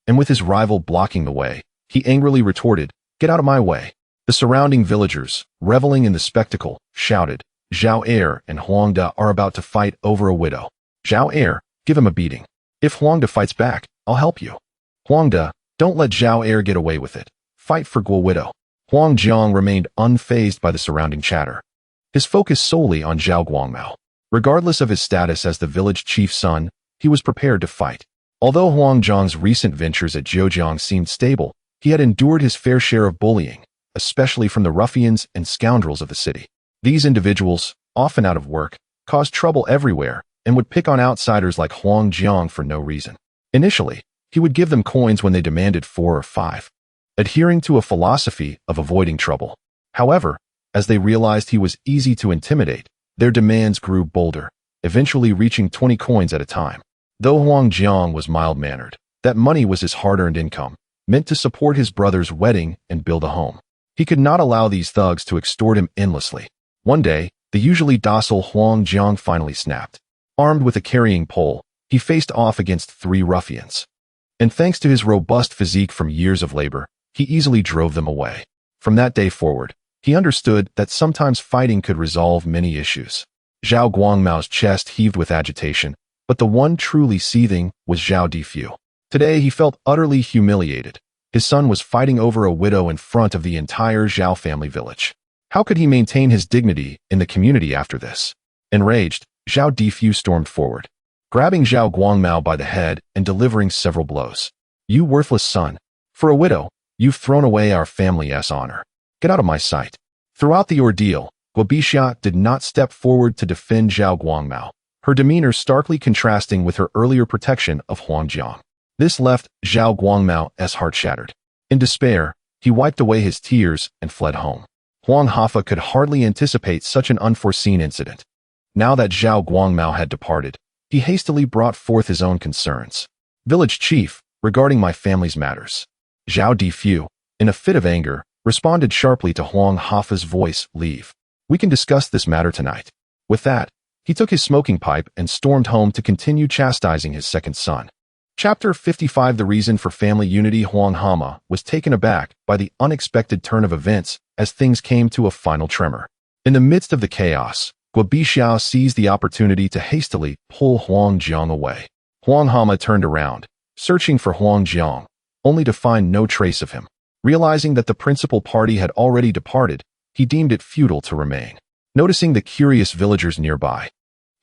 and with his rival blocking the way, he angrily retorted, "Get out of my way." The surrounding villagers, reveling in the spectacle, shouted, "Zhao Er and Huang Da are about to fight over a widow. Zhao Er, give him a beating. If Huang Da fights back, I'll help you. Huang Da, don't let Zhao Er get away with it. Fight for Guo widow." Huang Jiang remained unfazed by the surrounding chatter, his focus solely on Zhao Guangmao. Regardless of his status as the village chief's son, he was prepared to fight. Although Huang Jiang's recent ventures at Zhejiang seemed stable, he had endured his fair share of bullying, especially from the ruffians and scoundrels of the city. These individuals, often out of work, caused trouble everywhere and would pick on outsiders like Huang Jiang for no reason. Initially, he would give them coins when they demanded 4 or 5, adhering to a philosophy of avoiding trouble. However, as they realized he was easy to intimidate, their demands grew bolder, eventually reaching 20 coins at a time. Though Huang Jiang was mild-mannered, that money was his hard-earned income, meant to support his brother's wedding and build a home. He could not allow these thugs to extort him endlessly. One day, the usually docile Huang Jiang finally snapped. Armed with a carrying pole, he faced off against 3 ruffians. And thanks to his robust physique from years of labor, he easily drove them away. From that day forward, he understood that sometimes fighting could resolve many issues. Zhao Guangmao's chest heaved with agitation, but the one truly seething was Zhao Difu. Today he felt utterly humiliated. His son was fighting over a widow in front of the entire Zhao family village. How could he maintain his dignity in the community after this? Enraged, Zhao Difu stormed forward, grabbing Zhao Guangmao by the head and delivering several blows. "You worthless son! For a widow, you've thrown away our family's honor. Get out of my sight." Throughout the ordeal, Guobixia did not step forward to defend Zhao Guangmao, her demeanor starkly contrasting with her earlier protection of Huang Jiang. This left Zhao Guangmao's heart shattered. In despair, he wiped away his tears and fled home. Huang Hu could hardly anticipate such an unforeseen incident. Now that Zhao Guangmao had departed, he hastily brought forth his own concerns. Village chief, regarding my family's matters. Zhao Difu, in a fit of anger, responded sharply to Huang Hu's voice, leave. We can discuss this matter tonight. With that, he took his smoking pipe and stormed home to continue chastising his second son. Chapter 55. The reason for family unity. Huang Hu was taken aback by the unexpected turn of events as things came to a final tremor. In the midst of the chaos, Guobixia seized the opportunity to hastily pull Huang Jiang away. Huang Hu turned around, searching for Huang Jiang, only to find no trace of him. Realizing that the principal party had already departed, he deemed it futile to remain. Noticing the curious villagers nearby,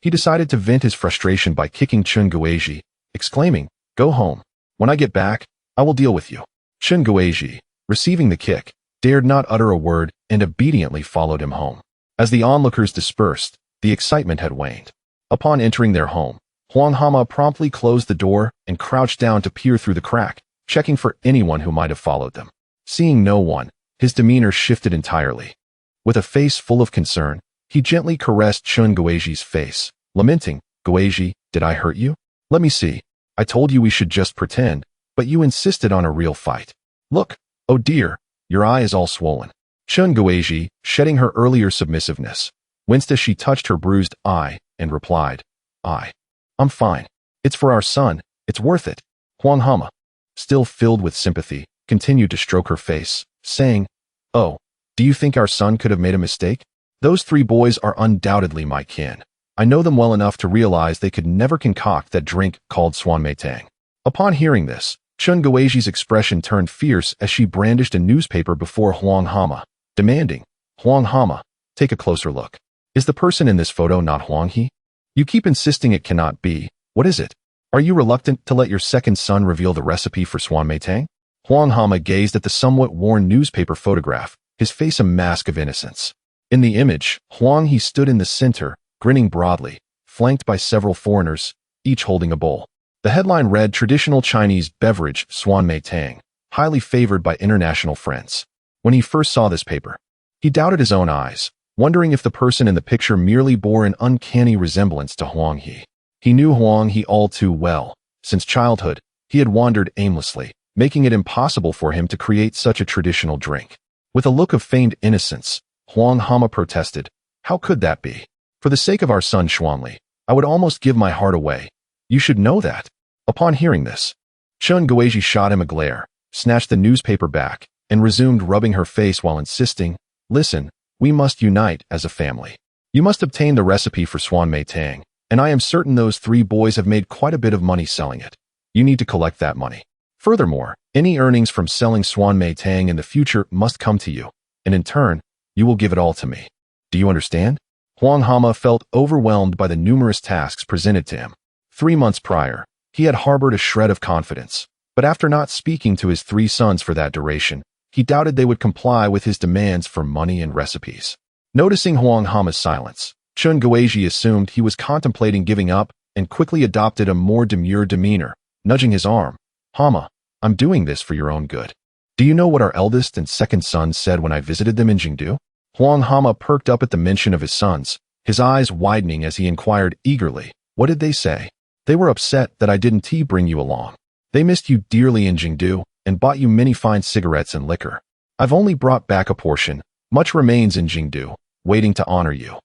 he decided to vent his frustration by kicking Chun Guizhi, exclaiming, "Go home. When I get back, I will deal with you." Chun Guizhi, receiving the kick, dared not utter a word and obediently followed him home. As the onlookers dispersed, the excitement had waned. Upon entering their home, Huang Hu promptly closed the door and crouched down to peer through the crack, checking for anyone who might have followed them. Seeing no one, his demeanor shifted entirely. With a face full of concern, he gently caressed Chun Guizhi's face, lamenting, "Guizhi, did I hurt you? Let me see. I told you we should just pretend, but you insisted on a real fight. Look, oh dear, your eye is all swollen." Chun Guizhi, shedding her earlier submissiveness, winced as she touched her bruised eye and replied, I'm fine. It's for our son, it's worth it." Huang Hu, still filled with sympathy, continued to stroke her face, saying, "Oh, do you think our son could have made a mistake? Those three boys are undoubtedly my kin. I know them well enough to realize they could never concoct that drink called Suan Mei Tang." Upon hearing this, Chun Guizhi's expression turned fierce as she brandished a newspaper before Huang Hu, demanding, "Huang Hu, take a closer look. Is the person in this photo not Huang He? You keep insisting it cannot be. What is it? Are you reluctant to let your second son reveal the recipe for Suan Mei Tang?" Huang Hu gazed at the somewhat worn newspaper photograph, his face a mask of innocence. In the image, Huang He stood in the center, grinning broadly, flanked by several foreigners, each holding a bowl. The headline read, "Traditional Chinese beverage Suan Mei Tang, highly favored by international friends." When he first saw this paper, he doubted his own eyes, wondering if the person in the picture merely bore an uncanny resemblance to Huang He. He knew Huang He all too well. Since childhood, he had wandered aimlessly, making it impossible for him to create such a traditional drink. With a look of feigned innocence, Huang Hu protested, "How could that be? For the sake of our son Xuanli, I would almost give my heart away. You should know that." Upon hearing this, Chun Guizhi shot him a glare, snatched the newspaper back, and resumed rubbing her face while insisting, "Listen, we must unite as a family. You must obtain the recipe for Suan Mei Tang, and I am certain those three boys have made quite a bit of money selling it. You need to collect that money. Furthermore, any earnings from selling Suan Mei Tang in the future must come to you, and in turn, you will give it all to me. Do you understand?" Huang Hu felt overwhelmed by the numerous tasks presented to him. 3 months prior, he had harbored a shred of confidence, but after not speaking to his three sons for that duration, he doubted they would comply with his demands for money and recipes. Noticing Huang Hu's silence, Chun Guizhi assumed he was contemplating giving up and quickly adopted a more demure demeanor, nudging his arm. "Hama, I'm doing this for your own good. Do you know what our eldest and second sons said when I visited them in Jingdu?" Huang Hu perked up at the mention of his sons, his eyes widening as he inquired eagerly, "What did they say?" "They were upset that I didn't bring you along. They missed you dearly in Jingdu and bought you many fine cigarettes and liquor. I've only brought back a portion. Much remains in Jingdu, waiting to honor you."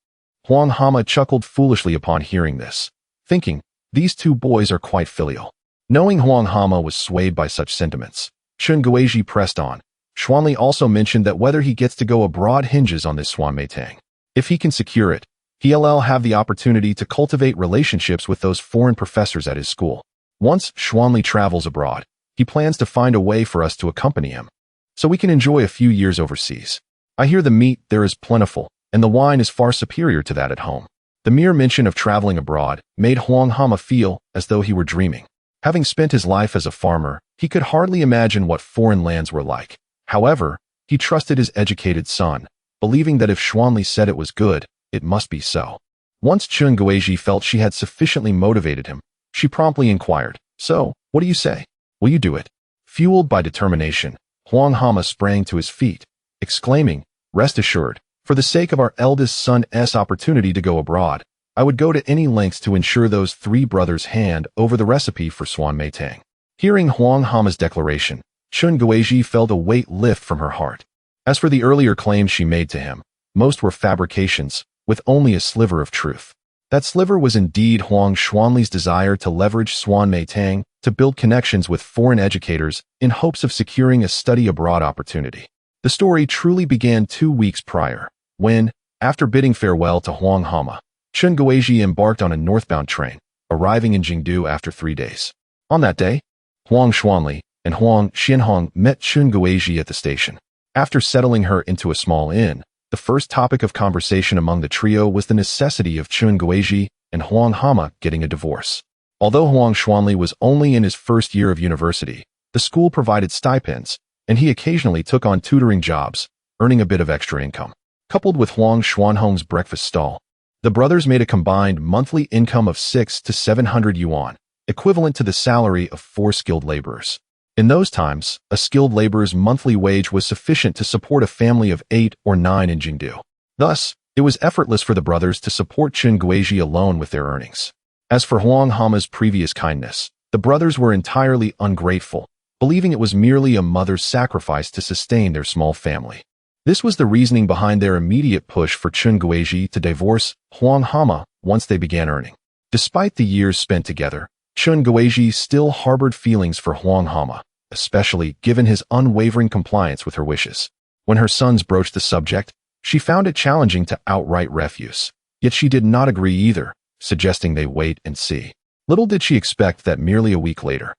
Huang Hu chuckled foolishly upon hearing this, thinking, these two boys are quite filial. Knowing Huang Hu was swayed by such sentiments, Chun Guizhi pressed on. Xuanli also mentioned that whether he gets to go abroad hinges on this Suan Mei Tang. If he can secure it, he'll have the opportunity to cultivate relationships with those foreign professors at his school. Once Xuanli travels abroad, he plans to find a way for us to accompany him, so we can enjoy a few years overseas. I hear the meat there is plentiful, and the wine is far superior to that at home. The mere mention of traveling abroad made Huang Hu feel as though he were dreaming. Having spent his life as a farmer, he could hardly imagine what foreign lands were like. However, he trusted his educated son, believing that if Xuanli said it was good, it must be so. Once Chun Guizhi felt she had sufficiently motivated him, she promptly inquired, "So, what do you say? Will you do it?" Fueled by determination, Huang Hama sprang to his feet, exclaiming, "Rest assured, for the sake of our eldest son's opportunity to go abroad, I would go to any lengths to ensure those three brothers hand over the recipe for Suan Mei Tang." Hearing Huang Hama's declaration, Chun Guizhi felt a weight lift from her heart. As for the earlier claims she made to him, most were fabrications, with only a sliver of truth. That sliver was indeed Huang Xuanli's desire to leverage Suan Mei Tang to build connections with foreign educators in hopes of securing a study abroad opportunity. The story truly began 2 weeks prior, when, after bidding farewell to Huang Hama, Chun Guizhi embarked on a northbound train, arriving in Jingdu after 3 days. On that day, Huang Xuanli and Huang Xianhong met Chun Guizhi at the station. After settling her into a small inn, the first topic of conversation among the trio was the necessity of Chun Guizhi and Huang Hama getting a divorce. Although Huang Xuanli was only in his first year of university, the school provided stipends, and he occasionally took on tutoring jobs, earning a bit of extra income. Coupled with Huang Xuanhong's breakfast stall, the brothers made a combined monthly income of 600 to 700 yuan, equivalent to the salary of 4 skilled laborers. In those times, a skilled laborer's monthly wage was sufficient to support a family of 8 or 9 in Jingdu. Thus, it was effortless for the brothers to support Chun Guizhi alone with their earnings. As for Huang Hama's previous kindness, the brothers were entirely ungrateful, believing it was merely a mother's sacrifice to sustain their small family. This was the reasoning behind their immediate push for Chun Guizhi to divorce Huang Hama once they began earning. Despite the years spent together, Chun Guizhi still harbored feelings for Huang Hama, especially given his unwavering compliance with her wishes. When her sons broached the subject, she found it challenging to outright refuse. Yet she did not agree either, suggesting they wait and see. Little did she expect that merely a week later,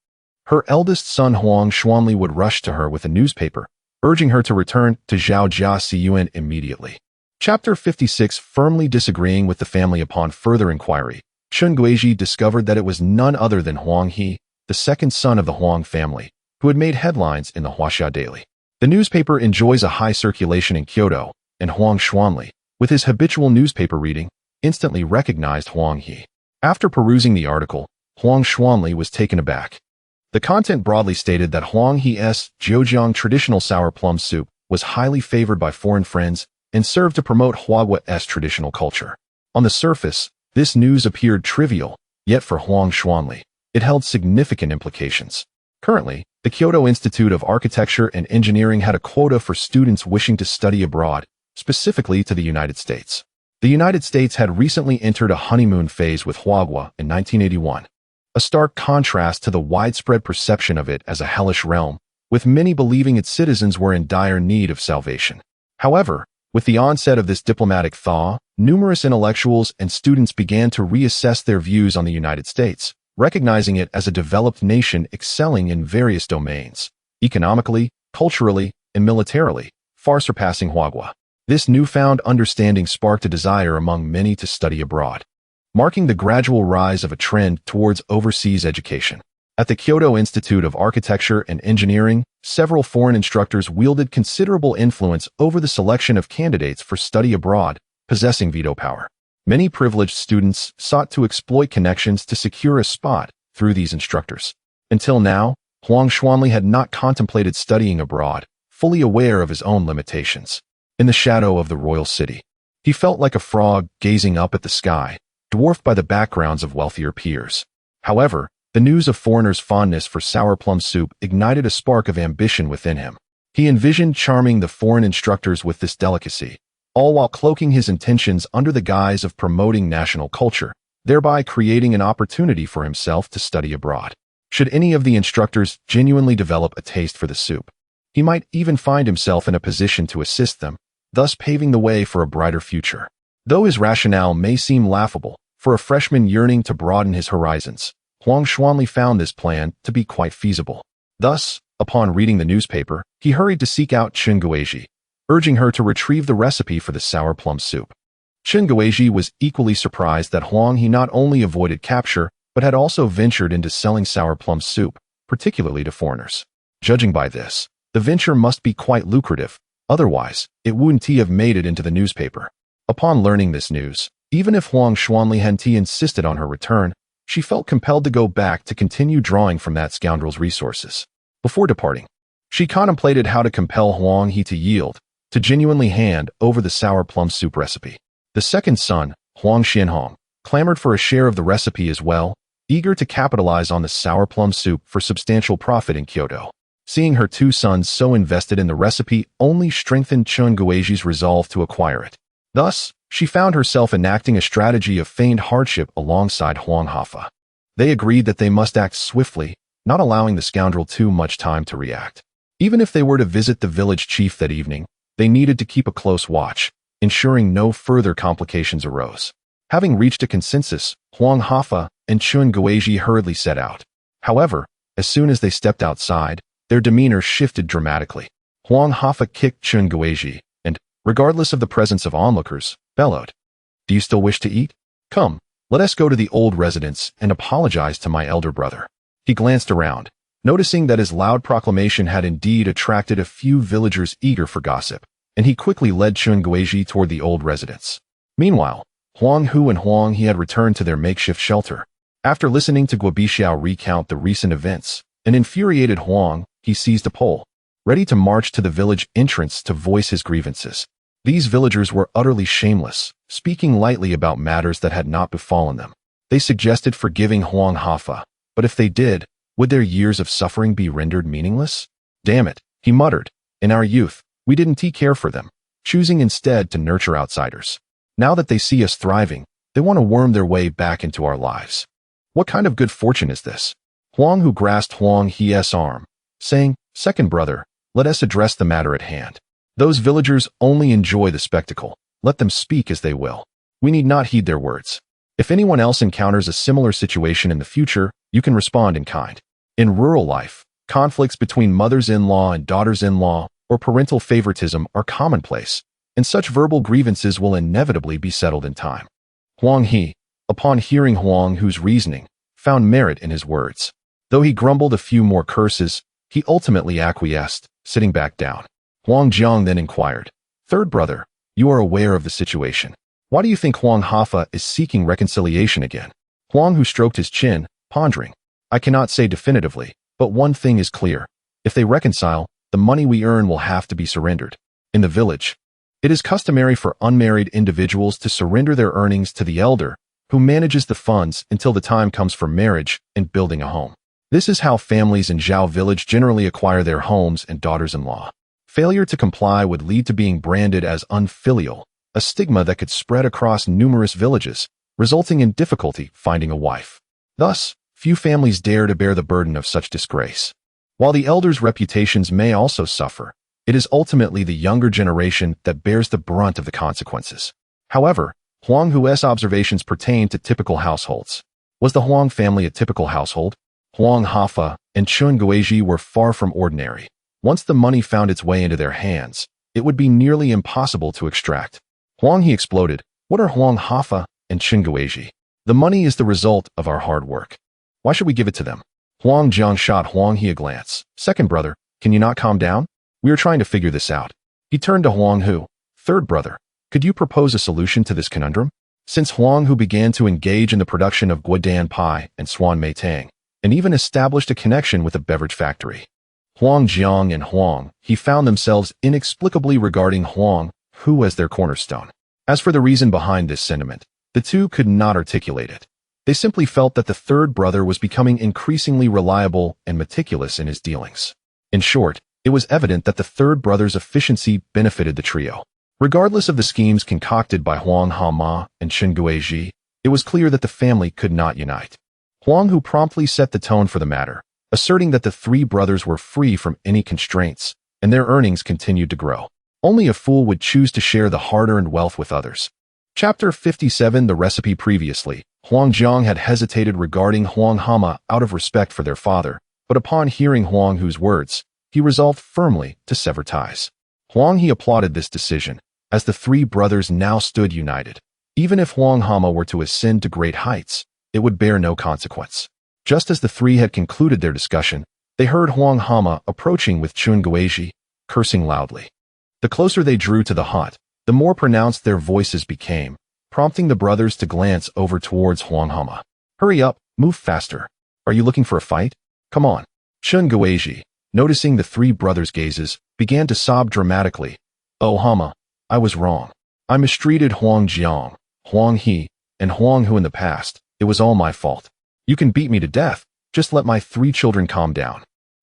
her eldest son Huang Xuanli would rush to her with a newspaper, urging her to return to Zhaojia Siyuan immediately. Chapter 56. Firmly disagreeing with the family upon further inquiry, Chun Guizhi discovered that it was none other than Huang He, the second son of the Huang family, who had made headlines in the Huaxia Daily. The newspaper enjoys a high circulation in Kyoto, and Huang Xuanli, with his habitual newspaper reading, instantly recognized Huang He. After perusing the article, Huang Xuanli was taken aback. The content broadly stated that Huang He's Zhejiang traditional sour plum soup was highly favored by foreign friends and served to promote Huagua's traditional culture. On the surface, this news appeared trivial, yet for Huang Xuanli, it held significant implications. Currently, the Kyoto Institute of Architecture and Engineering had a quota for students wishing to study abroad, specifically to the United States. The United States had recently entered a honeymoon phase with Huagua in 1981, a stark contrast to the widespread perception of it as a hellish realm, with many believing its citizens were in dire need of salvation. However, with the onset of this diplomatic thaw, numerous intellectuals and students began to reassess their views on the United States, recognizing it as a developed nation excelling in various domains, economically, culturally, and militarily, far surpassing Huagua. This newfound understanding sparked a desire among many to study abroad, marking the gradual rise of a trend towards overseas education. At the Kyoto Institute of Architecture and Engineering, several foreign instructors wielded considerable influence over the selection of candidates for study abroad, possessing veto power. Many privileged students sought to exploit connections to secure a spot through these instructors. Until now, Huang Xuanli had not contemplated studying abroad, fully aware of his own limitations. In the shadow of the royal city, he felt like a frog gazing up at the sky, dwarfed by the backgrounds of wealthier peers. However, the news of foreigners' fondness for sour plum soup ignited a spark of ambition within him. He envisioned charming the foreign instructors with this delicacy, all while cloaking his intentions under the guise of promoting national culture, thereby creating an opportunity for himself to study abroad. Should any of the instructors genuinely develop a taste for the soup, he might even find himself in a position to assist them, thus paving the way for a brighter future. Though his rationale may seem laughable, for a freshman yearning to broaden his horizons, Huang Xuanli found this plan to be quite feasible. Thus, upon reading the newspaper, he hurried to seek out Chun Guizhi, urging her to retrieve the recipe for the sour plum soup. Chun Guizhi was equally surprised that Huang He not only avoided capture, but had also ventured into selling sour plum soup, particularly to foreigners. Judging by this, the venture must be quite lucrative, Otherwise, it wouldn't have made it into the newspaper. Upon learning this news, even if Huang Xuanli insisted on her return, she felt compelled to go back to continue drawing from that scoundrel's resources. Before departing, she contemplated how to compel Huang He to yield, to genuinely hand over the sour plum soup recipe. The second son, Huang Xianhong, clamored for a share of the recipe as well, eager to capitalize on the sour plum soup for substantial profit in Kyoto. Seeing her two sons so invested in the recipe only strengthened Chun Guizhi's resolve to acquire it. Thus, she found herself enacting a strategy of feigned hardship alongside Huang Hu. They agreed that they must act swiftly, not allowing the scoundrel too much time to react. Even if they were to visit the village chief that evening, they needed to keep a close watch, ensuring no further complications arose. Having reached a consensus, Huang Hu and Chun Guizhi hurriedly set out. However, as soon as they stepped outside, their demeanor shifted dramatically. Huang Hu kicked Chun Guizhi and, regardless of the presence of onlookers, bellowed, "Do you still wish to eat? Come, let us go to the old residence and apologize to my elder brother." He glanced around, noticing that his loud proclamation had indeed attracted a few villagers eager for gossip, and he quickly led Chun Guizhi toward the old residence. Meanwhile, Huang Hu and Huang He had returned to their makeshift shelter. After listening to Guobixiao recount the recent events, an infuriated Huang He seized a pole, ready to march to the village entrance to voice his grievances. These villagers were utterly shameless, speaking lightly about matters that had not befallen them. They suggested forgiving Huang Hu, but if they did, would their years of suffering be rendered meaningless? "Damn it," he muttered. "In our youth, we didn't care for them, choosing instead to nurture outsiders. Now that they see us thriving, they want to worm their way back into our lives. What kind of good fortune is this?" Huang Hu grasped Huang He's arm, saying, "Second brother, let us address the matter at hand. Those villagers only enjoy the spectacle. Let them speak as they will. We need not heed their words. If anyone else encounters a similar situation in the future, you can respond in kind." In rural life, conflicts between mothers-in-law and daughters-in-law or parental favoritism are commonplace, and such verbal grievances will inevitably be settled in time. Huang He, upon hearing Huang Hu's reasoning, found merit in his words. Though he grumbled a few more curses, he ultimately acquiesced, sitting back down. Huang Jiang then inquired, "Third brother, you are aware of the situation. Why do you think Huang Hu is seeking reconciliation again?" Huang Hu stroked his chin, pondering. "I cannot say definitively, but one thing is clear. If they reconcile, the money we earn will have to be surrendered. In the village, it is customary for unmarried individuals to surrender their earnings to the elder, who manages the funds until the time comes for marriage and building a home. This is how families in Zhao village generally acquire their homes and daughters-in-law. Failure to comply would lead to being branded as unfilial, a stigma that could spread across numerous villages, resulting in difficulty finding a wife. Thus, few families dare to bear the burden of such disgrace. While the elders' reputations may also suffer, it is ultimately the younger generation that bears the brunt of the consequences. However, Huang Hu's observations pertain to typical households. Was the Huang family a typical household? Huang Hu and Chun Guizhi were far from ordinary. Once the money found its way into their hands, it would be nearly impossible to extract. Huang He exploded, "What are Huang Hu and Chun Guizhi? The money is the result of our hard work. Why should we give it to them?" Huang Jiang shot Huang He a glance. "Second brother, can you not calm down? We are trying to figure this out." He turned to Huang Hu. "Third brother, could you propose a solution to this conundrum?" Since Huang Hu began to engage in the production of guodan pie and swan meitang, and even established a connection with a beverage factory, Huang Jiang and Huang He found themselves inexplicably regarding Huang Hu as their cornerstone. As for the reason behind this sentiment, the two could not articulate it. They simply felt that the third brother was becoming increasingly reliable and meticulous in his dealings. In short, it was evident that the third brother's efficiency benefited the trio. Regardless of the schemes concocted by Huang Hu and Chun Guizhi, it was clear that the family could not unite. Huang Hu promptly set the tone for the matter, asserting that the three brothers were free from any constraints, and their earnings continued to grow. Only a fool would choose to share the hard-earned wealth with others. Chapter 57. The recipe. Previously, Huang Jiang had hesitated regarding Huang Hu out of respect for their father, but upon hearing Huang Hu's words, he resolved firmly to sever ties. Huang He applauded this decision, as the three brothers now stood united. Even if Huang Hu were to ascend to great heights, it would bear no consequence. Just as the three had concluded their discussion, they heard Huang Hu approaching with Chun Guizhi, cursing loudly. The closer they drew to the hut, the more pronounced their voices became, prompting the brothers to glance over towards Huang Hu. Hurry up, move faster. Are you looking for a fight? Come on. Chun Guizhi, noticing the three brothers' gazes, began to sob dramatically. Oh Hama, I was wrong. I mistreated Huang Jiang, Huang He, and Huang Hu in the past. It was all my fault. You can beat me to death. Just let my three children calm down.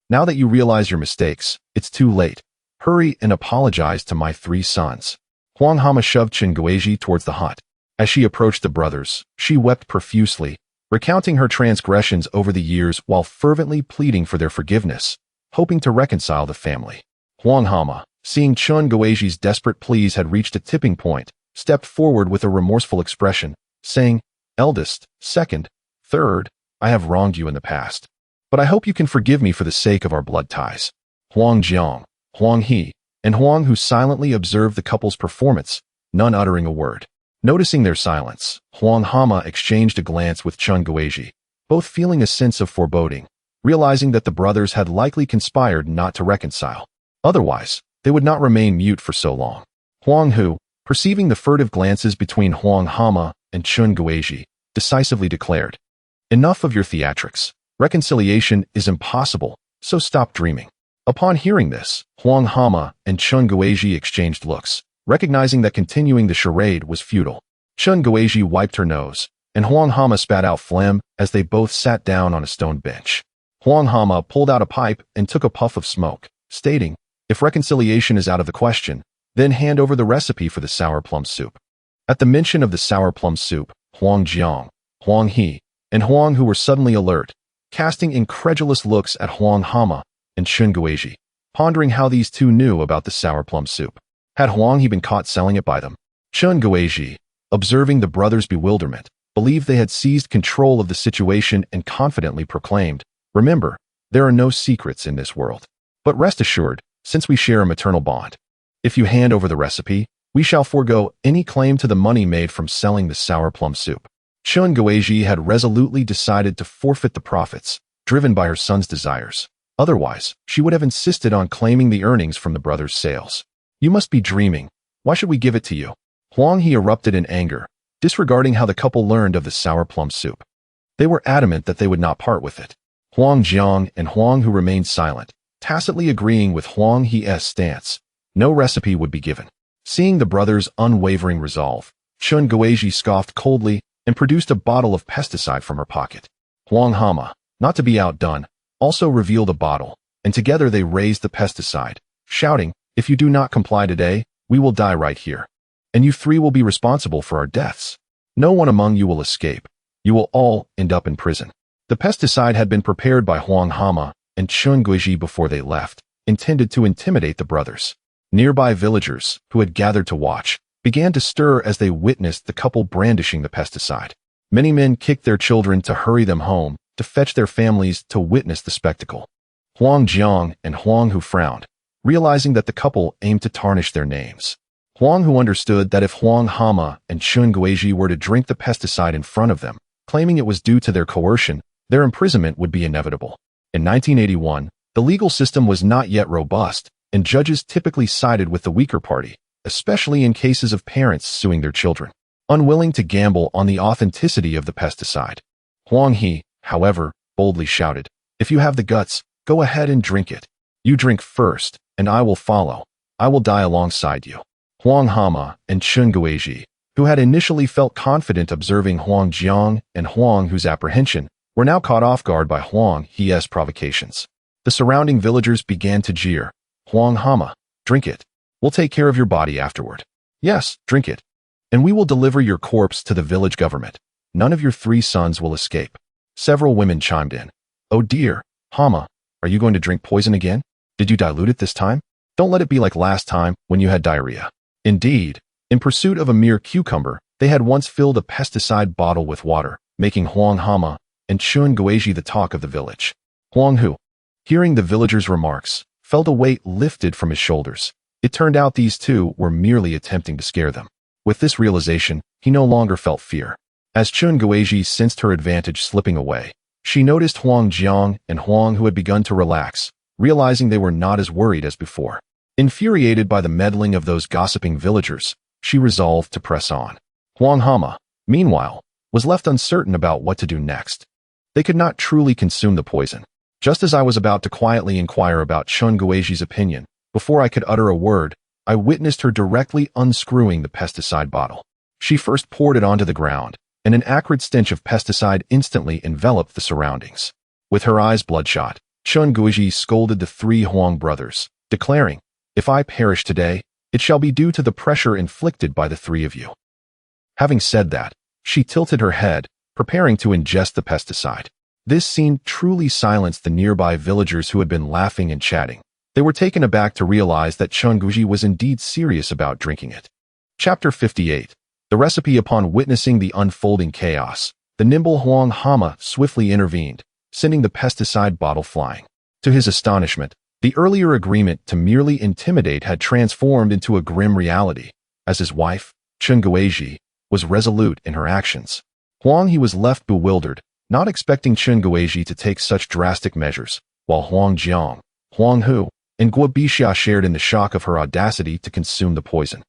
Now that you realize your mistakes, it's too late. Hurry and apologize to my three sons. Huang Hu shoved Chun Guizhi towards the hut. As she approached the brothers, she wept profusely, recounting her transgressions over the years while fervently pleading for their forgiveness, hoping to reconcile the family. Huang Hu, seeing Chun Guizhi's desperate pleas had reached a tipping point, stepped forward with a remorseful expression, saying, Eldest, second, third, I have wronged you in the past. But I hope you can forgive me for the sake of our blood ties. Huang Jiang, Huang He, and Huang Hu silently observed the couple's performance, none uttering a word. Noticing their silence, Huang Hu exchanged a glance with Chun Guizhi, both feeling a sense of foreboding, realizing that the brothers had likely conspired not to reconcile. Otherwise, they would not remain mute for so long. Huang Hu, perceiving the furtive glances between Huang Hu and Chun Guizhi, decisively declared, Enough of your theatrics. Reconciliation is impossible, so stop dreaming. Upon hearing this, Huang Hu and Chun Guizhi exchanged looks, recognizing that continuing the charade was futile. Chun Guizhi wiped her nose, and Huang Hu spat out phlegm as they both sat down on a stone bench. Huang Hu pulled out a pipe and took a puff of smoke, stating, If reconciliation is out of the question, then hand over the recipe for the sour plum soup. At the mention of the sour plum soup, Huang Jiang, Huang He, and Huang Hu were suddenly alert, casting incredulous looks at Huang Hu and Chun Guizhi, pondering how these two knew about the sour plum soup. Had Huang He been caught selling it by them? Chun Guizhi, observing the brothers' bewilderment, believed they had seized control of the situation and confidently proclaimed, Remember, there are no secrets in this world. But rest assured, since we share a maternal bond, if you hand over the recipe, we shall forego any claim to the money made from selling the sour plum soup. Chun Guizhi had resolutely decided to forfeit the profits, driven by her son's desires. Otherwise, she would have insisted on claiming the earnings from the brothers' sales. You must be dreaming. Why should we give it to you? Huang He erupted in anger, disregarding how the couple learned of the sour plum soup. They were adamant that they would not part with it. Huang Jiang and Huang Hu remained silent, tacitly agreeing with Huang He's stance. No recipe would be given. Seeing the brothers' unwavering resolve, Chun Guizhi scoffed coldly and produced a bottle of pesticide from her pocket. Huang Hu, not to be outdone, also revealed a bottle, and together they raised the pesticide, shouting, If you do not comply today, we will die right here. And you three will be responsible for our deaths. No one among you will escape. You will all end up in prison. The pesticide had been prepared by Huang Hu and Chun Guizhi before they left, intended to intimidate the brothers. Nearby villagers, who had gathered to watch, began to stir as they witnessed the couple brandishing the pesticide. Many men kicked their children to hurry them home, to fetch their families to witness the spectacle. Huang Jiang and Huang Hu frowned, realizing that the couple aimed to tarnish their names. Huang Hu understood that if Huang Hu and Chun Guizhi were to drink the pesticide in front of them, claiming it was due to their coercion, their imprisonment would be inevitable. In 1981, the legal system was not yet robust, and judges typically sided with the weaker party, especially in cases of parents suing their children, unwilling to gamble on the authenticity of the pesticide. Huang He, however, boldly shouted, If you have the guts, go ahead and drink it. You drink first, and I will follow. I will die alongside you. Huang Hu and Chun Guizhi, who had initially felt confident observing Huang Jiang and Huang Hu's apprehension, were now caught off guard by Huang He's provocations. The surrounding villagers began to jeer. Huang Hu, drink it. We'll take care of your body afterward. Yes, drink it. And we will deliver your corpse to the village government. None of your three sons will escape. Several women chimed in. Oh dear, Hama, are you going to drink poison again? Did you dilute it this time? Don't let it be like last time when you had diarrhea. Indeed, in pursuit of a mere cucumber, they had once filled a pesticide bottle with water, making Huang Hu and Chun Guizhi the talk of the village. Huang Hu, hearing the villagers' remarks, felt a weight lifted from his shoulders. It turned out these two were merely attempting to scare them. With this realization, he no longer felt fear. As Chun Guizhi sensed her advantage slipping away, she noticed Huang Jiang and Huang Hu had begun to relax, realizing they were not as worried as before. Infuriated by the meddling of those gossiping villagers, she resolved to press on. Huang Hu, meanwhile, was left uncertain about what to do next. They could not truly consume the poison. Just as I was about to quietly inquire about Chun Guizhi's opinion, before I could utter a word, I witnessed her directly unscrewing the pesticide bottle. She first poured it onto the ground, and an acrid stench of pesticide instantly enveloped the surroundings. With her eyes bloodshot, Chun Guizhi scolded the three Huang brothers, declaring, "If I perish today, it shall be due to the pressure inflicted by the three of you." Having said that, she tilted her head, preparing to ingest the pesticide. This scene truly silenced the nearby villagers who had been laughing and chatting. They were taken aback to realize that Chun Guizhi was indeed serious about drinking it. Chapter 58. The recipe. Upon witnessing the unfolding chaos, the nimble Huang Hu swiftly intervened, sending the pesticide bottle flying. To his astonishment, the earlier agreement to merely intimidate had transformed into a grim reality, as his wife, Chun Guizhi, was resolute in her actions. Huang He was left bewildered, not expecting Chun Guizhi to take such drastic measures, while Huang Jiang, Huang Hu, and Guo Bixia shared in the shock of her audacity to consume the poison.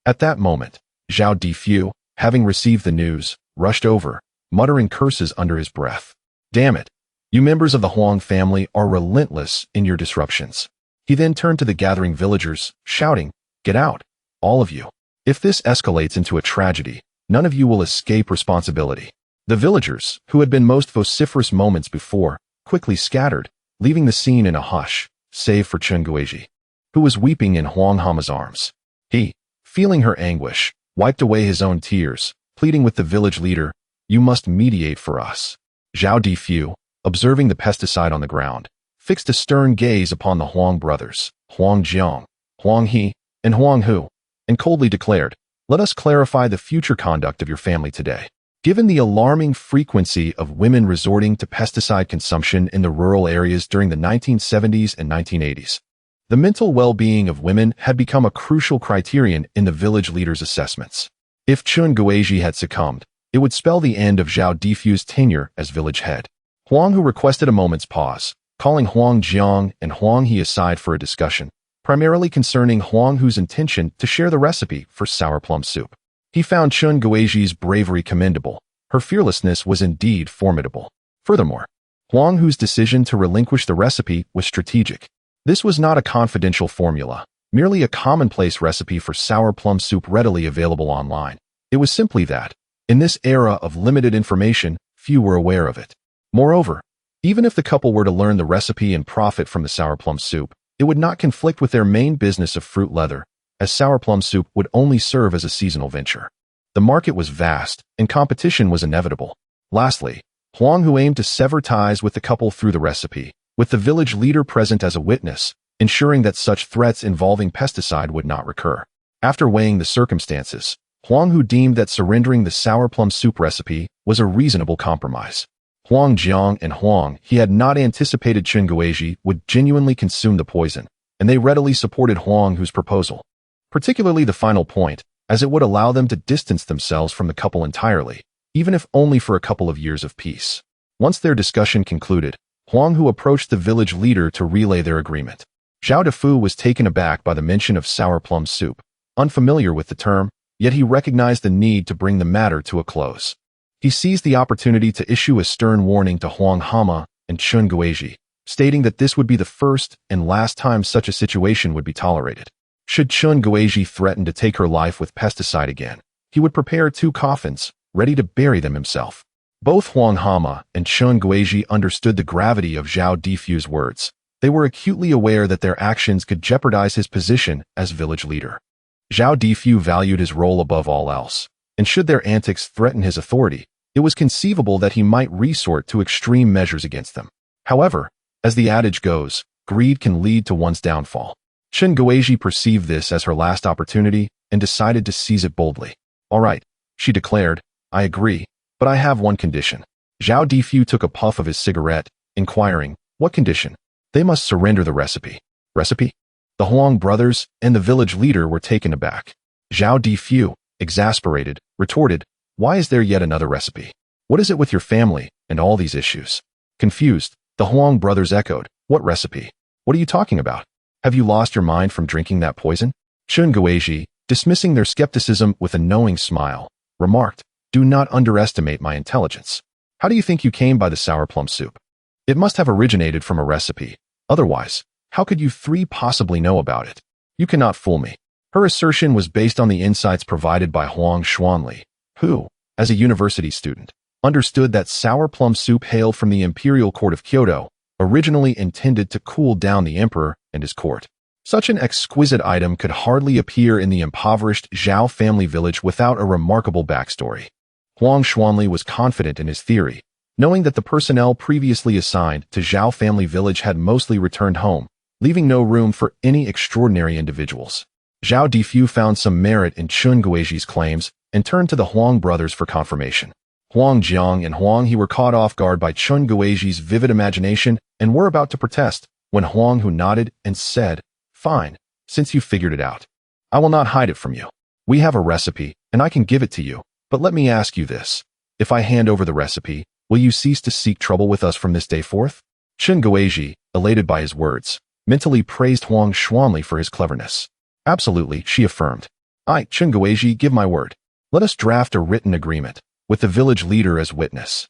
At that moment, Zhao Difu, having received the news, rushed over, muttering curses under his breath. "Damn it! You members of the Huang family are relentless in your disruptions." He then turned to the gathering villagers, shouting, "Get out, all of you. If this escalates into a tragedy, none of you will escape responsibility." The villagers, who had been most vociferous moments before, quickly scattered, leaving the scene in a hush, save for Chun Guizhi, who was weeping in Huang Hu's arms. He, feeling her anguish, wiped away his own tears, pleading with the village leader, "You must mediate for us." Zhao Difu, observing the pesticide on the ground, fixed a stern gaze upon the Huang brothers, Huang Jiang, Huang He, and Huang Hu, and coldly declared, "Let us clarify the future conduct of your family today." Given the alarming frequency of women resorting to pesticide consumption in the rural areas during the 1970s and 1980s, the mental well-being of women had become a crucial criterion in the village leaders' assessments. If Chun Guizhi had succumbed, it would spell the end of Zhao Difu's tenure as village head. Huang Hu requested a moment's pause, calling Huang Jiang and Huang He aside for a discussion, primarily concerning Huang Hu's intention to share the recipe for sour plum soup. He found Chun Guizhi's bravery commendable. Her fearlessness was indeed formidable. Furthermore, Huang Hu's decision to relinquish the recipe was strategic. This was not a confidential formula, merely a commonplace recipe for sour plum soup readily available online. It was simply that, in this era of limited information, few were aware of it. Moreover, even if the couple were to learn the recipe and profit from the sour plum soup, it would not conflict with their main business of fruit leather, as sour plum soup would only serve as a seasonal venture. The market was vast, and competition was inevitable. Lastly, Huang Hu aimed to sever ties with the couple through the recipe, with the village leader present as a witness, ensuring that such threats involving pesticide would not recur. After weighing the circumstances, Huang Hu deemed that surrendering the sour plum soup recipe was a reasonable compromise. Huang Jiang and Huang He had not anticipated Chun Guizhi would genuinely consume the poison, and they readily supported Huang Hu's proposal. Particularly the final point, as it would allow them to distance themselves from the couple entirely, even if only for a couple of years of peace. Once their discussion concluded, Huang Hu approached the village leader to relay their agreement. Zhao Difu was taken aback by the mention of sour plum soup, unfamiliar with the term, yet he recognized the need to bring the matter to a close. He seized the opportunity to issue a stern warning to Huang Hu and Chun Guizhi, stating that this would be the first and last time such a situation would be tolerated. Should Chun Guizhi threaten to take her life with pesticide again, he would prepare 2 coffins, ready to bury them himself. Both Huang Hu and Chun Guizhi understood the gravity of Zhao Difu's words. They were acutely aware that their actions could jeopardize his position as village leader. Zhao Difu valued his role above all else, and should their antics threaten his authority, it was conceivable that he might resort to extreme measures against them. However, as the adage goes, greed can lead to one's downfall. Chun Guizhi perceived this as her last opportunity and decided to seize it boldly. "All right," she declared, "I agree, but I have one condition." Zhao Difu took a puff of his cigarette, inquiring, "What condition?" "They must surrender the recipe." "Recipe?" The Huang brothers and the village leader were taken aback. Zhao Difu, exasperated, retorted, "Why is there yet another recipe? What is it with your family and all these issues?" Confused, the Huang brothers echoed, "What recipe? What are you talking about? Have you lost your mind from drinking that poison? Chun Guizhi, dismissing their skepticism with a knowing smile, remarked, "Do not underestimate my intelligence. How do you think you came by the sour plum soup? It must have originated from a recipe. Otherwise, how could you three possibly know about it? You cannot fool me." Her assertion was based on the insights provided by Huang Xuanli, who, as a university student, understood that sour plum soup hailed from the imperial court of Kyoto, originally intended to cool down the emperor and his court. Such an exquisite item could hardly appear in the impoverished Zhao family village without a remarkable backstory. Huang Xuanli was confident in his theory, knowing that the personnel previously assigned to Zhao family village had mostly returned home, leaving no room for any extraordinary individuals. Zhao Difu found some merit in Chun Guizhi's claims and turned to the Huang brothers for confirmation. Huang Jiang and Huang He were caught off guard by Chun Guizhi's vivid imagination and were about to protest when Huang Hu nodded and said, "Fine, since you figured it out. I will not hide it from you. We have a recipe, and I can give it to you, but let me ask you this. If I hand over the recipe, will you cease to seek trouble with us from this day forth?" Chun Guizhi, elated by his words, mentally praised Huang Xuanli for his cleverness. "Absolutely," she affirmed. "I, Chun Guizhi, give my word. Let us draft a written agreement, with the village leader as witness.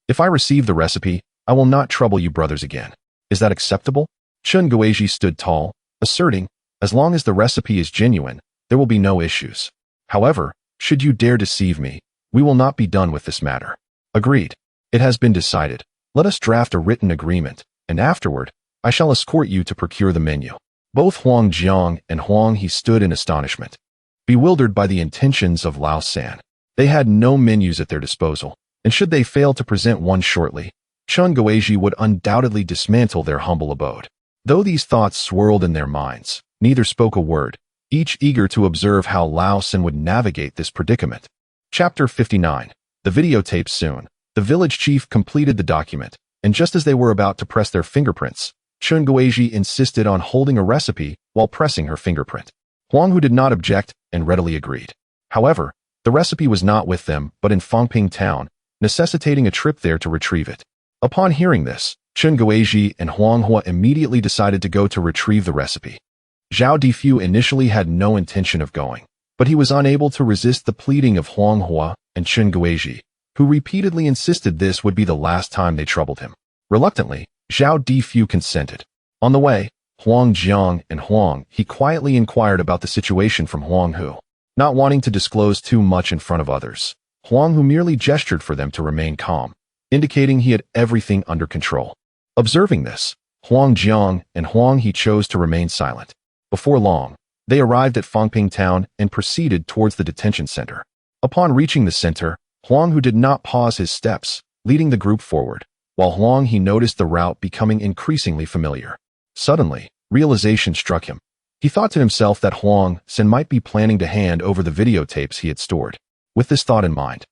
If I receive the recipe, I will not trouble you brothers again. Is that acceptable?" Chun Guizhi stood tall, asserting, "As long as the recipe is genuine, there will be no issues. However, should you dare deceive me, we will not be done with this matter." "Agreed. It has been decided. Let us draft a written agreement, and afterward, I shall escort you to procure the menu." Both Huang Jiang and Huang He stood in astonishment, bewildered by the intentions of Lao San. They had no menus at their disposal, and should they fail to present one shortly, Chun Guizhi would undoubtedly dismantle their humble abode. Though these thoughts swirled in their minds, neither spoke a word, each eager to observe how Lao San would navigate this predicament. Chapter 59. The videotape soon. The village chief completed the document, and just as they were about to press their fingerprints, Chun Guizhi insisted on holding a recipe while pressing her fingerprint. Huang Hu did not object and readily agreed. However, the recipe was not with them but in Fangping town, necessitating a trip there to retrieve it. Upon hearing this, Chun Guizhi and Huang Hu immediately decided to go to retrieve the recipe. Zhao Difu initially had no intention of going, but he was unable to resist the pleading of Huang Hu and Chun Guizhi, who repeatedly insisted this would be the last time they troubled him. Reluctantly, Zhao Difu consented. On the way, Huang Jiang and Huang He quietly inquired about the situation from Huang Hu. Not wanting to disclose too much in front of others, Huang Hu merely gestured for them to remain calm, indicating he had everything under control. Observing this, Huang Jiang and Huang He chose to remain silent. Before long, they arrived at Fangping town and proceeded towards the detention center. Upon reaching the center, Huang Hu did not pause his steps, leading the group forward, while Huang He noticed the route becoming increasingly familiar. Suddenly, realization struck him. He thought to himself that Huang Sen might be planning to hand over the videotapes he had stored. With this thought in mind,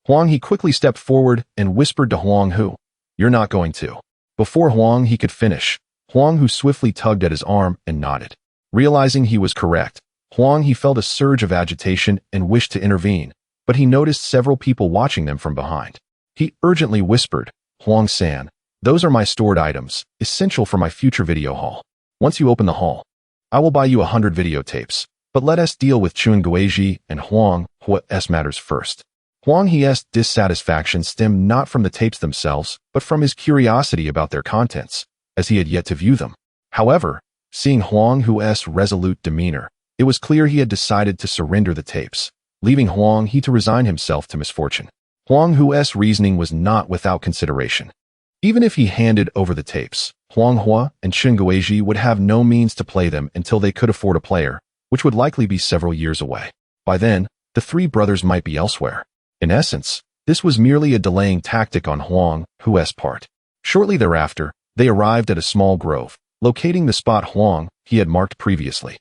Huang He quickly stepped forward and whispered to Huang Hu, "You're not going to." Before Huang He could finish, Huang Hu swiftly tugged at his arm and nodded. Realizing he was correct, Huang He felt a surge of agitation and wished to intervene, but he noticed several people watching them from behind. He urgently whispered, "Huang San, those are my stored items, essential for my future video haul. Once you open the haul, I will buy you 100 videotapes, but let us deal with Chun Guizhi and Huang Hu's matters first." Huang He's dissatisfaction stemmed not from the tapes themselves, but from his curiosity about their contents, as he had yet to view them. However, seeing Huang Hu's resolute demeanor, it was clear he had decided to surrender the tapes, leaving Huang He to resign himself to misfortune. Huang Hu's reasoning was not without consideration. Even if he handed over the tapes, Huang Hu and Chun Guizhi would have no means to play them until they could afford a player, which would likely be several years away. By then, the three brothers might be elsewhere. In essence, this was merely a delaying tactic on Huang Hu's part. Shortly thereafter, they arrived at a small grove, locating the spot Huang He had marked previously.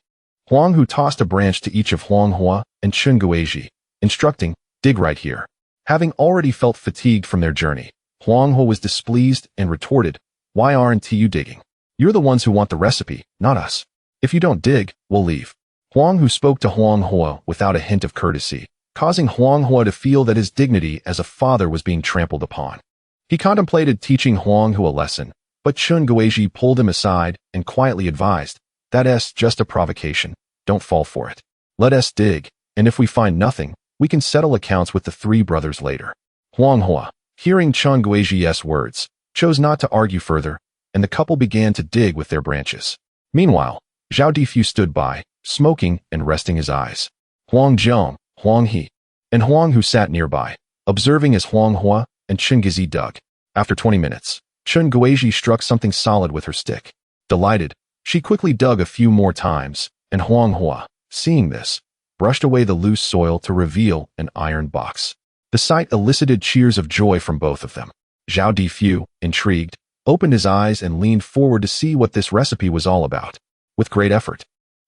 Huang Hu tossed a branch to each of Huang Hu and Chun Guizhi, instructing, "Dig right here." Having already felt fatigued from their journey, Huang Hu was displeased and retorted, "Why aren't you digging? You're the ones who want the recipe, not us. If you don't dig, we'll leave." Huang Hu spoke to Huang Hu without a hint of courtesy, causing Huang Hu to feel that his dignity as a father was being trampled upon. He contemplated teaching Huang Hu a lesson, but Chun Guizhi pulled him aside and quietly advised, That's just a provocation. Don't fall for it. Let us dig, and if we find nothing, we can settle accounts with the three brothers later. Huang Hu, hearing Chen Guizhi's words, chose not to argue further, and the couple began to dig with their branches. Meanwhile, Zhao Difu stood by, smoking and resting his eyes. Huang Zhong, Huang He, and Huang Hu sat nearby, observing as Huang Hu and Chen Guizhi dug. After 20 minutes, Chen Guizhi struck something solid with her stick. Delighted, she quickly dug a few more times, and Huang Hu, seeing this, brushed away the loose soil to reveal an iron box. The sight elicited cheers of joy from both of them. Zhao Difu, intrigued, opened his eyes and leaned forward to see what this recipe was all about. With great effort,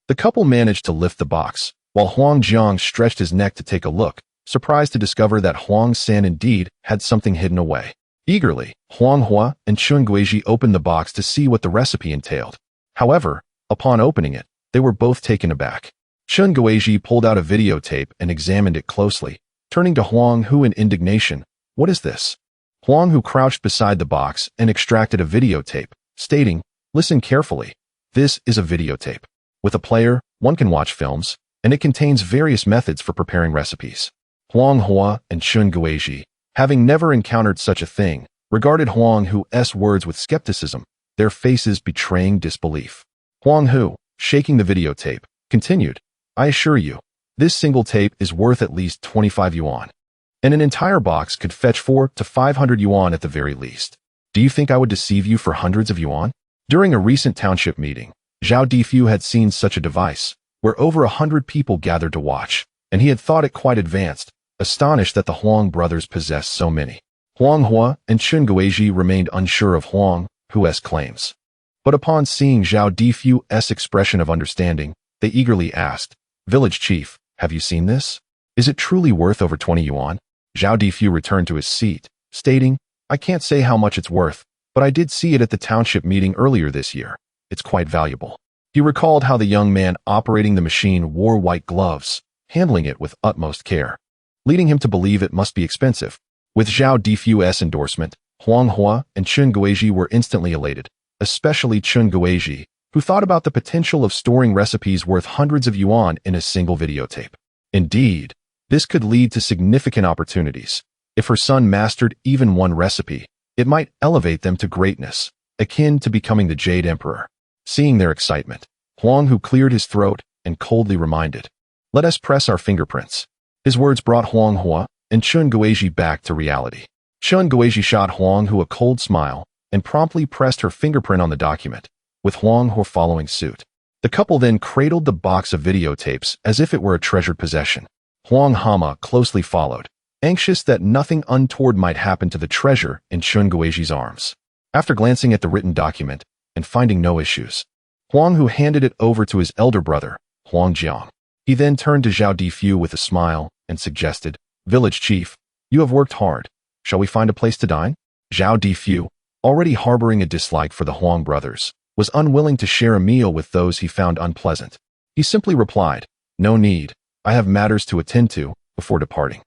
the couple managed to lift the box, while Huang Zhong stretched his neck to take a look, surprised to discover that Huang San indeed had something hidden away. Eagerly, Huang Hu and Chen Guizhi opened the box to see what the recipe entailed. However, upon opening it, they were both taken aback. Chen Guizhi pulled out a videotape and examined it closely, turning to Huang Hu in indignation. "What is this?" Huang Hu crouched beside the box and extracted a videotape, stating, "Listen carefully. This is a videotape. With a player, one can watch films, and it contains various methods for preparing recipes." Huang Hu and Chen Guizhi, having never encountered such a thing, regarded Huang Hu's words with skepticism, their faces betraying disbelief. Huang Hu, shaking the videotape, continued, "I assure you, this single tape is worth at least 25 yuan, and an entire box could fetch 400 to 500 yuan at the very least. Do you think I would deceive you for hundreds of yuan?" During a recent township meeting, Zhao Difu had seen such a device, where over 100 people gathered to watch, and he had thought it quite advanced, astonished that the Huang brothers possessed so many. Huang Hu and Chen Guizhi remained unsure of Huang Hu's claims. But upon seeing Zhao Difu's expression of understanding, they eagerly asked, "Village chief, have you seen this? Is it truly worth over 20 yuan?" Zhao Difu returned to his seat, stating, "I can't say how much it's worth, but I did see it at the township meeting earlier this year. It's quite valuable." He recalled how the young man operating the machine wore white gloves, handling it with utmost care, leading him to believe it must be expensive. With Zhao Difu's endorsement, Huang Hu and Chen Guizhi were instantly elated, especially Chen Guizhi, who thought about the potential of storing recipes worth hundreds of yuan in a single videotape. Indeed, this could lead to significant opportunities. If her son mastered even one recipe, it might elevate them to greatness, akin to becoming the Jade Emperor. Seeing their excitement, Huang Hu cleared his throat and coldly reminded, "Let us press our fingerprints." His words brought Huang Hu and Chen Guizhi back to reality. Chen Guizhi shot Huang Hu a cold smile and promptly pressed her fingerprint on the document, with Huang Hu following suit. The couple then cradled the box of videotapes as if it were a treasured possession. Huang Hama closely followed, anxious that nothing untoward might happen to the treasure in Chen Guizhi's arms. After glancing at the written document and finding no issues, Huang Hu handed it over to his elder brother, Huang Jiang. He then turned to Zhao Difu with a smile and suggested, "Village chief, you have worked hard. Shall we find a place to dine?" Zhao Difu, already harboring a dislike for the Huang brothers, was unwilling to share a meal with those he found unpleasant. He simply replied, "No need. I have matters to attend to," before departing.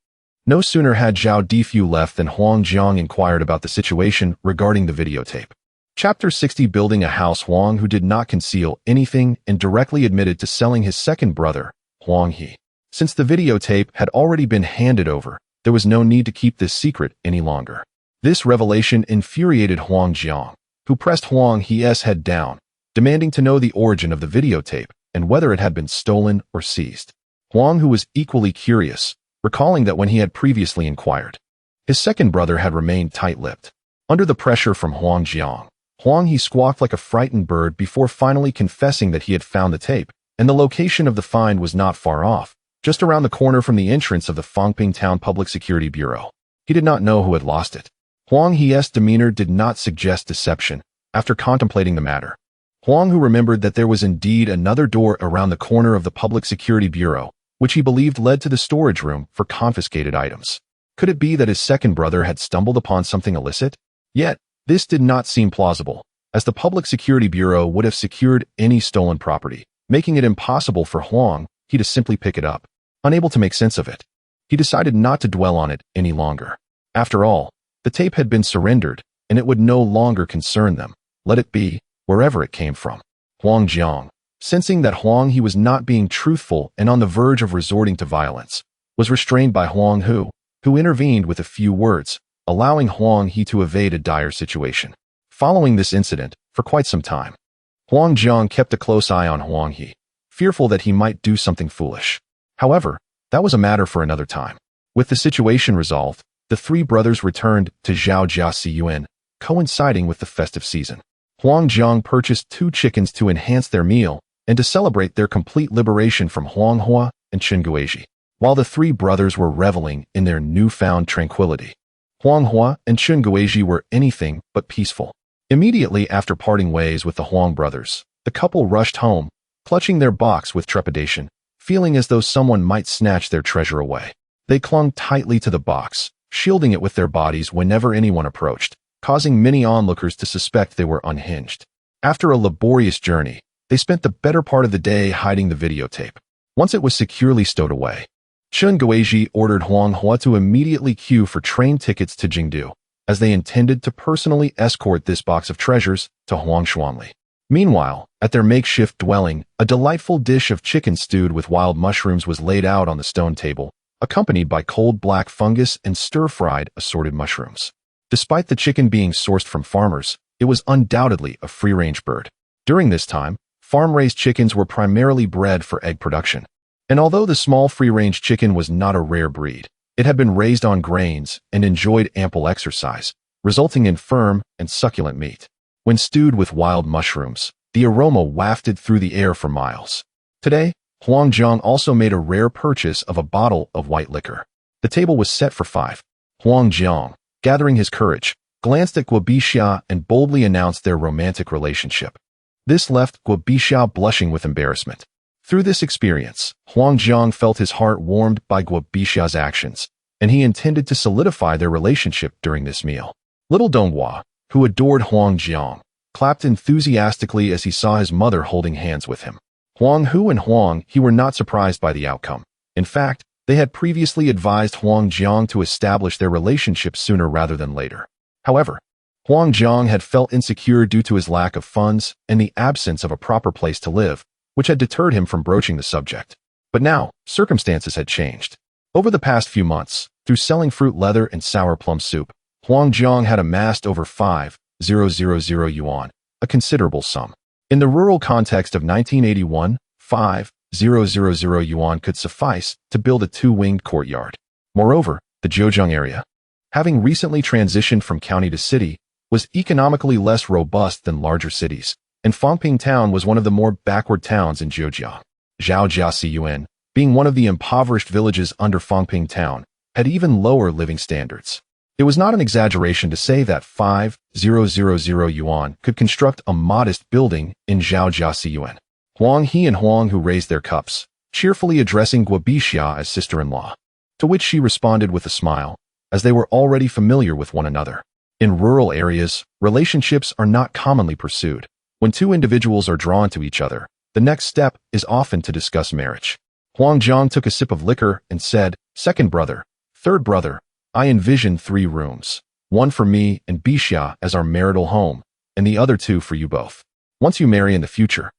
No sooner had Zhao Difu left than Huang Jiang inquired about the situation regarding the videotape. Chapter 60. Building a house. Huang Hu did not conceal anything and directly admitted to selling his second brother, Huang He. Since the videotape had already been handed over, there was no need to keep this secret any longer. This revelation infuriated Huang Jiang, who pressed Huang He's head down, demanding to know the origin of the videotape and whether it had been stolen or seized. Huang Hu was equally curious, recalling that when he had previously inquired, his second brother had remained tight-lipped. Under the pressure from Huang Jiang, Huang He squawked like a frightened bird before finally confessing that he had found the tape, and the location of the find was not far off, just around the corner from the entrance of the Fangping Town Public Security Bureau. He did not know who had lost it. Huang He's demeanor did not suggest deception. After contemplating the matter, Huang Hu remembered that there was indeed another door around the corner of the Public Security Bureau, which he believed led to the storage room for confiscated items. Could it be that his second brother had stumbled upon something illicit? Yet, this did not seem plausible, as the Public Security Bureau would have secured any stolen property, making it impossible for Huang He to simply pick it up. Unable to make sense of it, he decided not to dwell on it any longer. After all, the tape had been surrendered, and it would no longer concern them. Let it be, wherever it came from. Huang Jiang, sensing that Huang He was not being truthful and on the verge of resorting to violence, was restrained by Huang Hu, who intervened with a few words, allowing Huang He to evade a dire situation. Following this incident, for quite some time, Huang Jiang kept a close eye on Huang He, fearful that he might do something foolish. However, that was a matter for another time. With the situation resolved, the three brothers returned to Zhaojiaxiyuan, coinciding with the festive season. Huang Jiang purchased 2 chickens to enhance their meal and to celebrate their complete liberation from Huang Hua and Chen Guizhi. While the three brothers were reveling in their newfound tranquility, Huang Hua and Chen Guizhi were anything but peaceful. Immediately after parting ways with the Huang brothers, the couple rushed home, clutching their box with trepidation, feeling as though someone might snatch their treasure away. They clung tightly to the box, shielding it with their bodies whenever anyone approached, causing many onlookers to suspect they were unhinged. After a laborious journey, they spent the better part of the day hiding the videotape. Once it was securely stowed away, Chen Guizhi ordered Huang Hua to immediately queue for train tickets to Jingdu, as they intended to personally escort this box of treasures to Huangshuangli. Meanwhile, at their makeshift dwelling, a delightful dish of chicken stewed with wild mushrooms was laid out on the stone table, accompanied by cold black fungus and stir-fried assorted mushrooms. Despite the chicken being sourced from farmers, it was undoubtedly a free-range bird. During this time, farm-raised chickens were primarily bred for egg production. And although the small free-range chicken was not a rare breed, it had been raised on grains and enjoyed ample exercise, resulting in firm and succulent meat. When stewed with wild mushrooms, the aroma wafted through the air for miles. Today, Huang Jiang also made a rare purchase of a bottle of white liquor. The table was set for 5. Huang Jiang, gathering his courage, glanced at Guobixia and boldly announced their romantic relationship. This left Guobixia blushing with embarrassment. Through this experience, Huang Jiang felt his heart warmed by Guobixia's actions, and he intended to solidify their relationship during this meal. Little Donghua, who adored Huang Jiang, clapped enthusiastically as he saw his mother holding hands with him. Huang Hu and Huang He were not surprised by the outcome. In fact, they had previously advised Huang Jiang to establish their relationship sooner rather than later. However, Huang Jiang had felt insecure due to his lack of funds and the absence of a proper place to live, which had deterred him from broaching the subject. But now, circumstances had changed. Over the past few months, through selling fruit leather and sour plum soup, Huang Jiang had amassed over 5,000 yuan, a considerable sum. In the rural context of 1981, 5,000 yuan could suffice to build a 2-winged courtyard. Moreover, the Zhejiang area, having recently transitioned from county to city, was economically less robust than larger cities, and Fangping Town was one of the more backward towns in Zhejiang. Zhaojiaxiyuan, being one of the impoverished villages under Fangping Town, had even lower living standards. It was not an exaggeration to say that 5,000 yuan could construct a modest building in Zhaojiaxiyuan. Huang He and Huang Hu raised their cups, cheerfully addressing Guobixia as sister-in-law, to which she responded with a smile, as they were already familiar with one another. In rural areas, relationships are not commonly pursued. When 2 individuals are drawn to each other, the next step is often to discuss marriage. Huang Jiang took a sip of liquor and said, "Second brother, third brother, I envision 3 rooms, one for me and Bixia as our marital home, and the other 2 for you both. Once you marry in the future,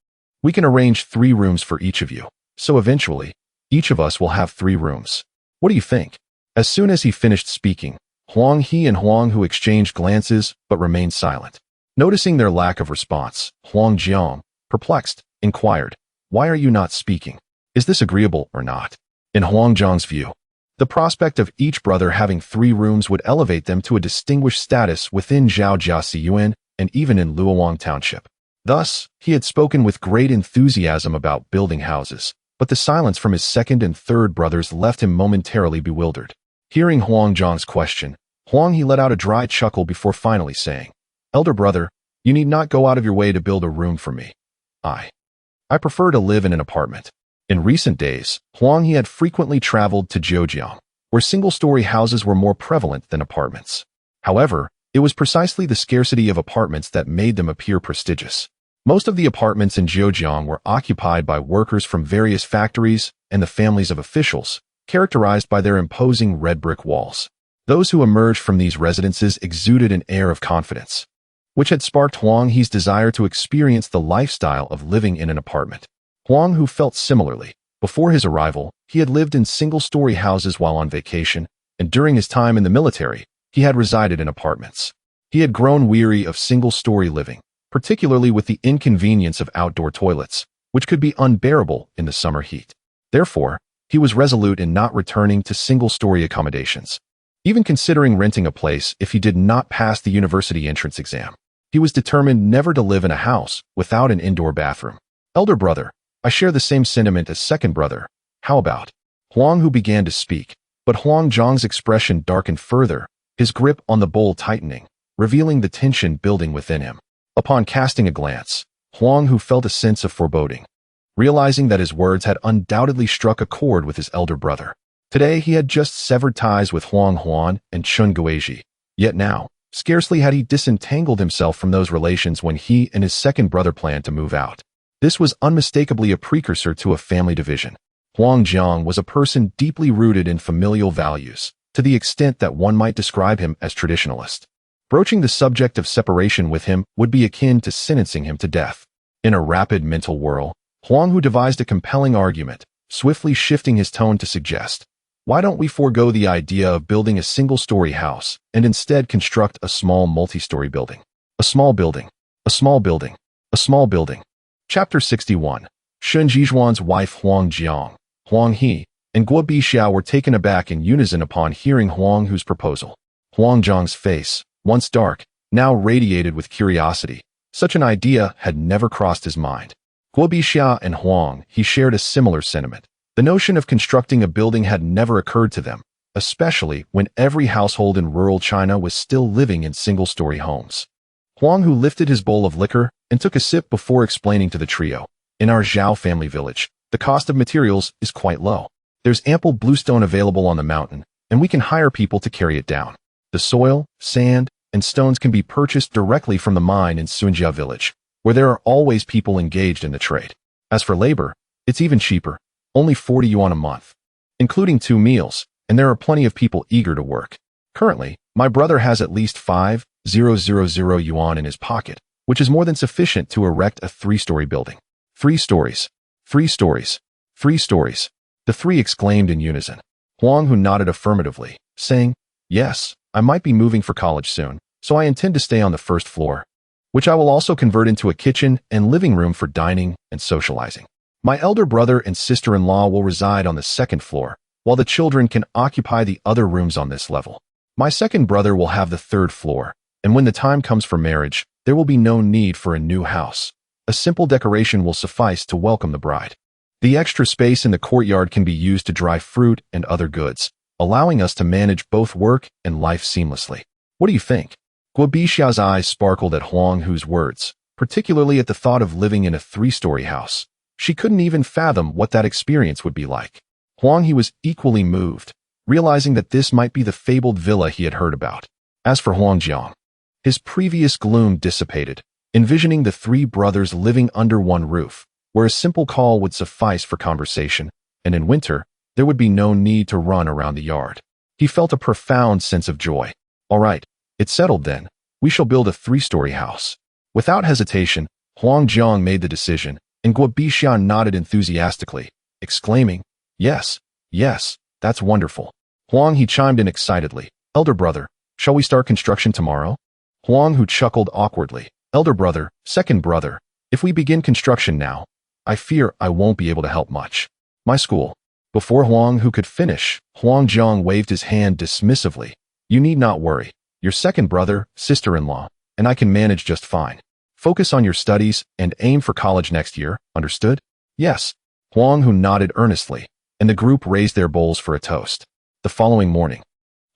we can arrange 3 rooms for each of you, so eventually, each of us will have 3 rooms. What do you think?" As soon as he finished speaking, Huang He and Huang Hu exchanged glances but remained silent. Noticing their lack of response, Huang Jiang, perplexed, inquired, "Why are you not speaking? Is this agreeable or not?" In Huang Jiang's view, the prospect of each brother having 3 rooms would elevate them to a distinguished status within Zhaojiaxiyuan and even in Luowang Township. Thus, he had spoken with great enthusiasm about building houses, but the silence from his second and third brothers left him momentarily bewildered. Hearing Huang Jiang's question, Huang He let out a dry chuckle before finally saying, "Elder brother, you need not go out of your way to build a room for me. I prefer to live in an apartment." In recent days, Huang He had frequently traveled to Zhejiang, where single-story houses were more prevalent than apartments. However, it was precisely the scarcity of apartments that made them appear prestigious. Most of the apartments in Zhejiang were occupied by workers from various factories and the families of officials, characterized by their imposing red brick walls. Those who emerged from these residences exuded an air of confidence, which had sparked Huang He's desire to experience the lifestyle of living in an apartment. Huang Hu felt similarly. Before his arrival, he had lived in single-story houses while on vacation, and during his time in the military, he had resided in apartments. He had grown weary of single-story living, particularly with the inconvenience of outdoor toilets, which could be unbearable in the summer heat. Therefore, he was resolute in not returning to single-story accommodations, even considering renting a place if he did not pass the university entrance exam. He was determined never to live in a house without an indoor bathroom. Elder brother, I share the same sentiment as second brother. How about? Huang Hu began to speak, but Huang Zhang's expression darkened further, his grip on the bowl tightening, revealing the tension building within him. Upon casting a glance, Huang Hu felt a sense of foreboding, realizing that his words had undoubtedly struck a chord with his elder brother. Today he had just severed ties with Huang Huan and Chun Guizhi, yet now, scarcely had he disentangled himself from those relations when he and his second brother planned to move out. This was unmistakably a precursor to a family division. Huang Jiang was a person deeply rooted in familial values, to the extent that one might describe him as traditionalist. Broaching the subject of separation with him would be akin to sentencing him to death. In a rapid mental whirl, Huang Hu devised a compelling argument, swiftly shifting his tone to suggest, why don't we forego the idea of building a single-story house and instead construct a small multi-story building? A small building. A small building. A small building. Chapter 61. Shun Jizhuan's wife Huang Jiang, Huang He, and Guo Bixiao were taken aback in unison upon hearing Huang Hu's proposal. Huang Zhang's face, once dark, now radiated with curiosity. Such an idea had never crossed his mind. Guo Bixiao and Huang He shared a similar sentiment. The notion of constructing a building had never occurred to them, especially when every household in rural China was still living in single-story homes. Huang Hu lifted his bowl of liquor and took a sip before explaining to the trio, in our Zhao family village, the cost of materials is quite low. There's ample bluestone available on the mountain, and we can hire people to carry it down. The soil, sand, and stones can be purchased directly from the mine in Sunjia village, where there are always people engaged in the trade. As for labor, it's even cheaper, only 40 yuan a month, including 2 meals, and there are plenty of people eager to work. Currently, my brother has at least 5,000 yuan in his pocket, which is more than sufficient to erect a 3-story building. 3 stories. 3 stories. 3 stories. The three exclaimed in unison. Huang Hu nodded affirmatively, saying, yes, I might be moving for college soon, so I intend to stay on the first floor, which I will also convert into a kitchen and living room for dining and socializing. My elder brother and sister-in-law will reside on the second floor, while the children can occupy the other rooms on this level. My second brother will have the 3rd floor, and when the time comes for marriage, there will be no need for a new house. A simple decoration will suffice to welcome the bride. The extra space in the courtyard can be used to dry fruit and other goods, allowing us to manage both work and life seamlessly. What do you think? Guo Bixiao's eyes sparkled at Huang Hu's words, particularly at the thought of living in a 3-story house. She couldn't even fathom what that experience would be like. Huang He was equally moved, realizing that this might be the fabled villa he had heard about. As for Huang Jiang, his previous gloom dissipated, envisioning the 3 brothers living under one roof, where a simple call would suffice for conversation, and in winter, there would be no need to run around the yard. He felt a profound sense of joy. All right, it's settled then. We shall build a 3-story house. Without hesitation, Huang Jiang made the decision, and Guo Bixiao nodded enthusiastically, exclaiming, yes, yes, that's wonderful. Huang He chimed in excitedly, elder brother, shall we start construction tomorrow? Huang Hu chuckled awkwardly, elder brother, second brother, if we begin construction now, I fear I won't be able to help much. My school. Before Huang Hu could finish, Huang Jiang waved his hand dismissively. You need not worry. Your second brother, sister-in-law, and I can manage just fine. Focus on your studies and aim for college next year, understood? Yes. Huang Hu nodded earnestly, and the group raised their bowls for a toast. The following morning,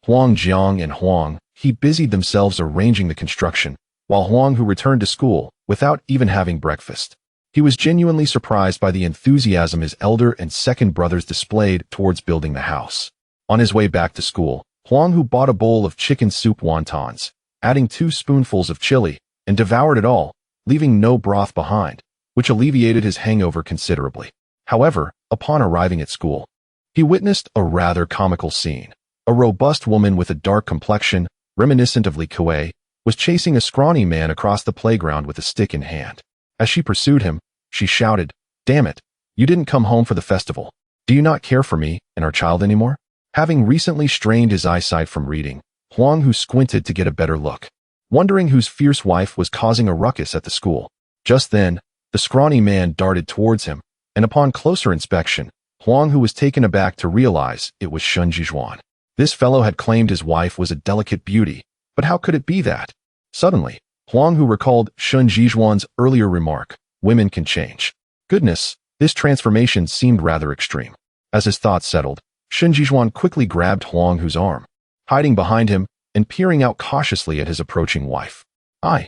Huang Jiang and Huang He busied themselves arranging the construction, while Huang Hu returned to school without even having breakfast. He was genuinely surprised by the enthusiasm his elder and second brothers displayed towards building the house. On his way back to school, Huang Hu bought a bowl of chicken soup wontons, adding 2 spoonfuls of chili, and devoured it all, leaving no broth behind, which alleviated his hangover considerably. However, upon arriving at school, he witnessed a rather comical scene. A robust woman with a dark complexion, reminiscent of Li Kuei, was chasing a scrawny man across the playground with a stick in hand. As she pursued him, she shouted, "Damn it, You didn't come home for the festival. Do you not care for me and our child anymore? Having recently strained his eyesight from reading, Huang Hu squinted to get a better look, wondering whose fierce wife was causing a ruckus at the school. Just then, the scrawny man darted towards him, and upon closer inspection, Huang Hu was taken aback to realize it was Shen Zhizhuan. This fellow had claimed his wife was a delicate beauty, but how could it be that? Suddenly, Huang Hu recalled Shen Zhizhuan's earlier remark, women can change. Goodness, this transformation seemed rather extreme. As his thoughts settled, Shen Zhizhuan quickly grabbed Huang Hu's arm, hiding behind him and peering out cautiously at his approaching wife. I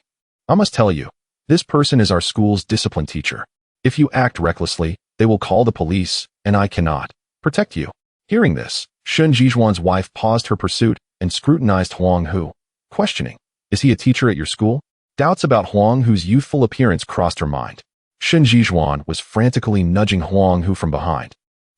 must tell you, this person is our school's discipline teacher. If you act recklessly, they will call the police, and I cannot protect you. Hearing this, Shen Zhizhuan's wife paused her pursuit and scrutinized Huang Hu, questioning, is he a teacher at your school? Doubts about Huang Hu's youthful appearance crossed her mind. Shen Zhizhuan was frantically nudging Huang Hu from behind,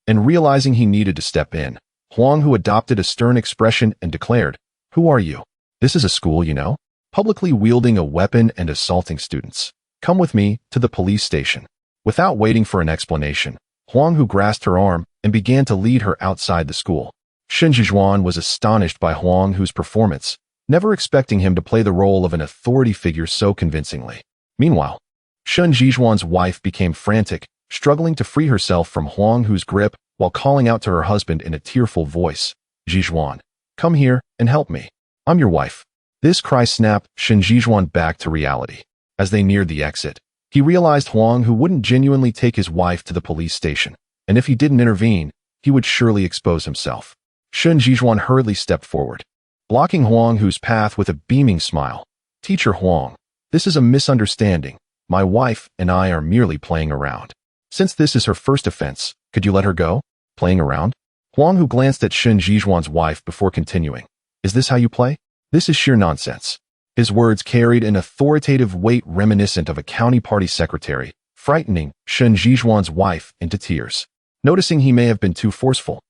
and realizing he needed to step in, Huang Hu adopted a stern expression and declared, who are you? This is a school, you know? Publicly wielding a weapon and assaulting students. Come with me to the police station. Without waiting for an explanation, Huang Hu grasped her arm and began to lead her outside the school. Shen Zhizhuan was astonished by Huang Hu's performance, never expecting him to play the role of an authority figure so convincingly. Meanwhile, Shen Zhizhuan's wife became frantic, struggling to free herself from Huang Hu's grip while calling out to her husband in a tearful voice, Zhizhuan, come here and help me. I'm your wife. This cry snapped Shen Zhizhuan back to reality. As they neared the exit, he realized Huang Hu wouldn't genuinely take his wife to the police station, and if he didn't intervene, he would surely expose himself. Shen Zhizhuan hurriedly stepped forward, blocking Huang Hu's path with a beaming smile. Teacher Huang, this is a misunderstanding. My wife and I are merely playing around. Since this is her first offense, could you let her go? Playing around? Huang Hu glanced at Shen Zhizhuan's wife before continuing. Is this how you play? This is sheer nonsense. His words carried an authoritative weight reminiscent of a county party secretary, frightening Shen Zhizhuan's wife into tears. Noticing he may have been too forceful,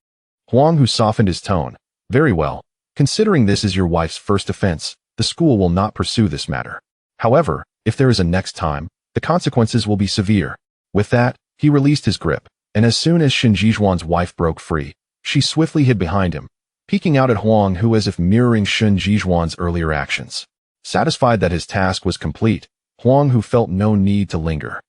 Huang Hu softened his tone. Very well. Considering this is your wife's first offense, the school will not pursue this matter. However, if there is a next time, the consequences will be severe. With that, he released his grip, and as soon as Shen Zhizhuan's wife broke free, she swiftly hid behind him, peeking out at Huang Hu as if mirroring Shen Zhizhuan's earlier actions. Satisfied that his task was complete, Huang Hu felt no need to linger.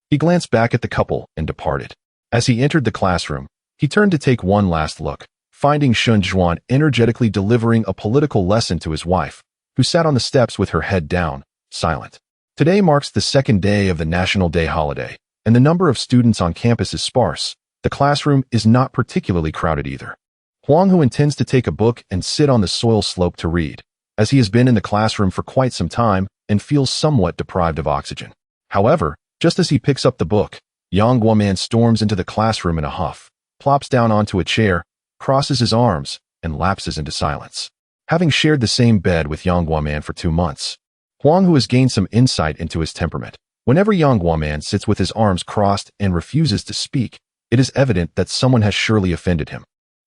He glanced back at the couple and departed. As he entered the classroom, he turned to take one last look, finding Shen Zhizhuan energetically delivering a political lesson to his wife, who sat on the steps with her head down, silent. Today marks the second day of the National Day holiday, and the number of students on campus is sparse. The classroom is not particularly crowded either. Huang Hu intends to take a book and sit on the soil slope to read, as he has been in the classroom for quite some time and feels somewhat deprived of oxygen. However, just as he picks up the book, Yang Guoman storms into the classroom in a huff, plops down onto a chair, crosses his arms, and lapses into silence. Having shared the same bed with Yang Guoman for 2 months, Huang Hu has gained some insight into his temperament. Whenever Yang Guoman sits with his arms crossed and refuses to speak, it is evident that someone has surely offended him.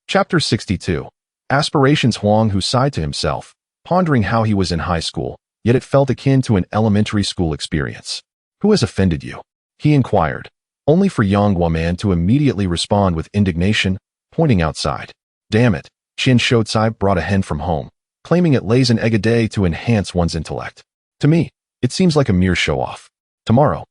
Chapter 62. Aspirations. Huang Hu sighed to himself, pondering how he was in high school, yet it felt akin to an elementary school experience. Who has offended you? He inquired, only for Yang Guoman to immediately respond with indignation, pointing outside. Damn it, Qian Shouzai brought a hen from home, claiming it lays an egg a day to enhance one's intellect. To me, it seems like a mere show-off. Tomorrow,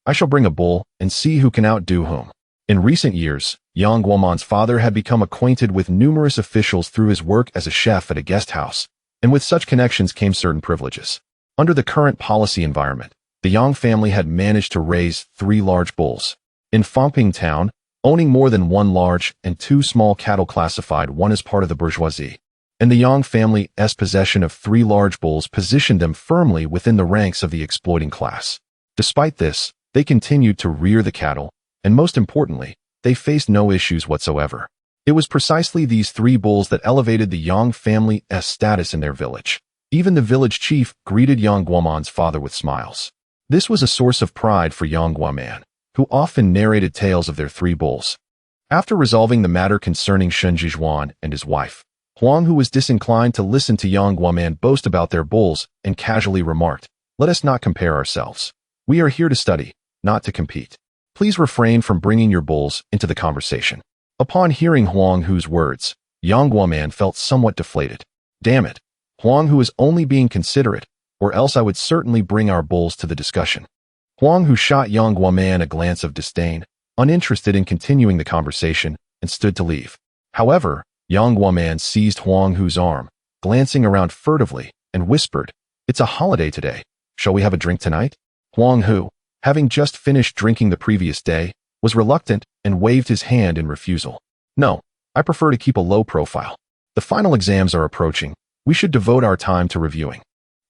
I shall bring a bull and see who can outdo whom. In recent years, Yang Guoman's father had become acquainted with numerous officials through his work as a chef at a guest house, and with such connections came certain privileges. Under the current policy environment, the Yang family had managed to raise 3 large bulls. In Fangping town, owning more than 1 large and 2 small cattle classified one as part of the bourgeoisie, and the Yang family's possession of 3 large bulls positioned them firmly within the ranks of the exploiting class. Despite this, they continued to rear the cattle, and most importantly, they faced no issues whatsoever. It was precisely these 3 bulls that elevated the Yang family's status in their village. Even the village chief greeted Yang Guoman's father with smiles. This was a source of pride for Yang Guoman, who often narrated tales of their 3 bulls. After resolving the matter concerning Shen Zhizhuan and his wife, Huang Hu was disinclined to listen to Yang Guoman boast about their bulls and casually remarked, "Let us not compare ourselves. We are here to study, not to compete. Please refrain from bringing your bowls into the conversation. Upon hearing Huang Hu's words, Yang Guoman felt somewhat deflated. Damn it, Huang Hu is only being considerate, or else I would certainly bring our bowls to the discussion. Huang Hu shot Yang Guoman a glance of disdain, uninterested in continuing the conversation, and stood to leave. However, Yang Guoman seized Huang Hu's arm, glancing around furtively, and whispered, "It's a holiday today. Shall we have a drink tonight?" Huang Hu, having just finished drinking the previous day, was reluctant and waved his hand in refusal. "No, I prefer to keep a low profile. The final exams are approaching. We should devote our time to reviewing."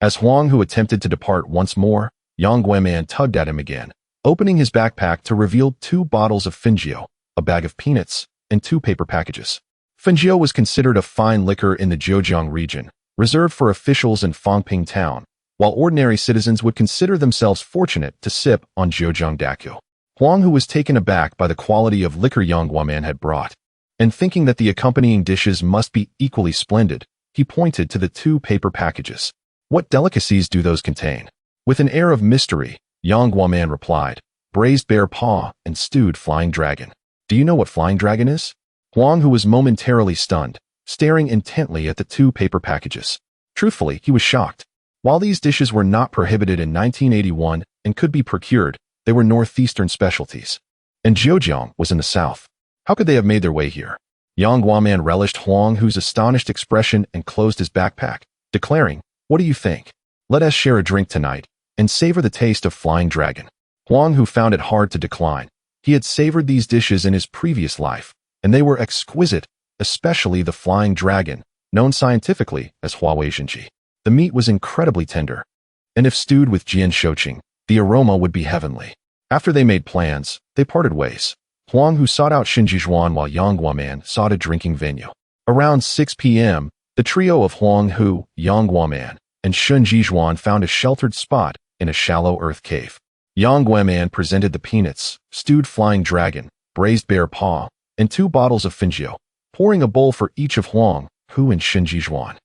As Huang Hu attempted to depart once more, Yang Guoman tugged at him again, opening his backpack to reveal 2 bottles of Fingio, a bag of peanuts, and 2 paper packages. Fingio was considered a fine liquor in the Zhejiang region, reserved for officials in Fangping town, while ordinary citizens would consider themselves fortunate to sip on Zhejiang Dakyo. Huang Hu was taken aback by the quality of liquor Yang Guoman had brought, and thinking that the accompanying dishes must be equally splendid, he pointed to the 2 paper packages. "What delicacies do those contain?" With an air of mystery, Yang Guoman replied, "Braised bear paw and stewed flying dragon." "Do you know what flying dragon is?" Huang Hu was momentarily stunned, staring intently at the 2 paper packages. Truthfully, he was shocked. While these dishes were not prohibited in 1981 and could be procured, they were northeastern specialties. And Zhejiang was in the south. How could they have made their way here? Yang Guoman relished Huang Hu's astonished expression and closed his backpack, declaring, "What do you think? Let us share a drink tonight and savor the taste of flying dragon." Huang Hu found it hard to decline. He had savored these dishes in his previous life, and they were exquisite, especially the flying dragon, known scientifically as Huawei. The meat was incredibly tender, and if stewed with jian shoqing, the aroma would be heavenly. After they made plans, they parted ways. Huang Hu sought out Xinjijuan while Yang Guoman sought a drinking venue. Around 6 p.m., the trio of Huang Hu, Yang Guoman, and Xinjijuan found a sheltered spot in a shallow earth cave. Yang Guoman presented the peanuts, stewed flying dragon, braised bear paw, and 2 bottles of Fingio, pouring a bowl for each of Huang Hu and Xinjijuan,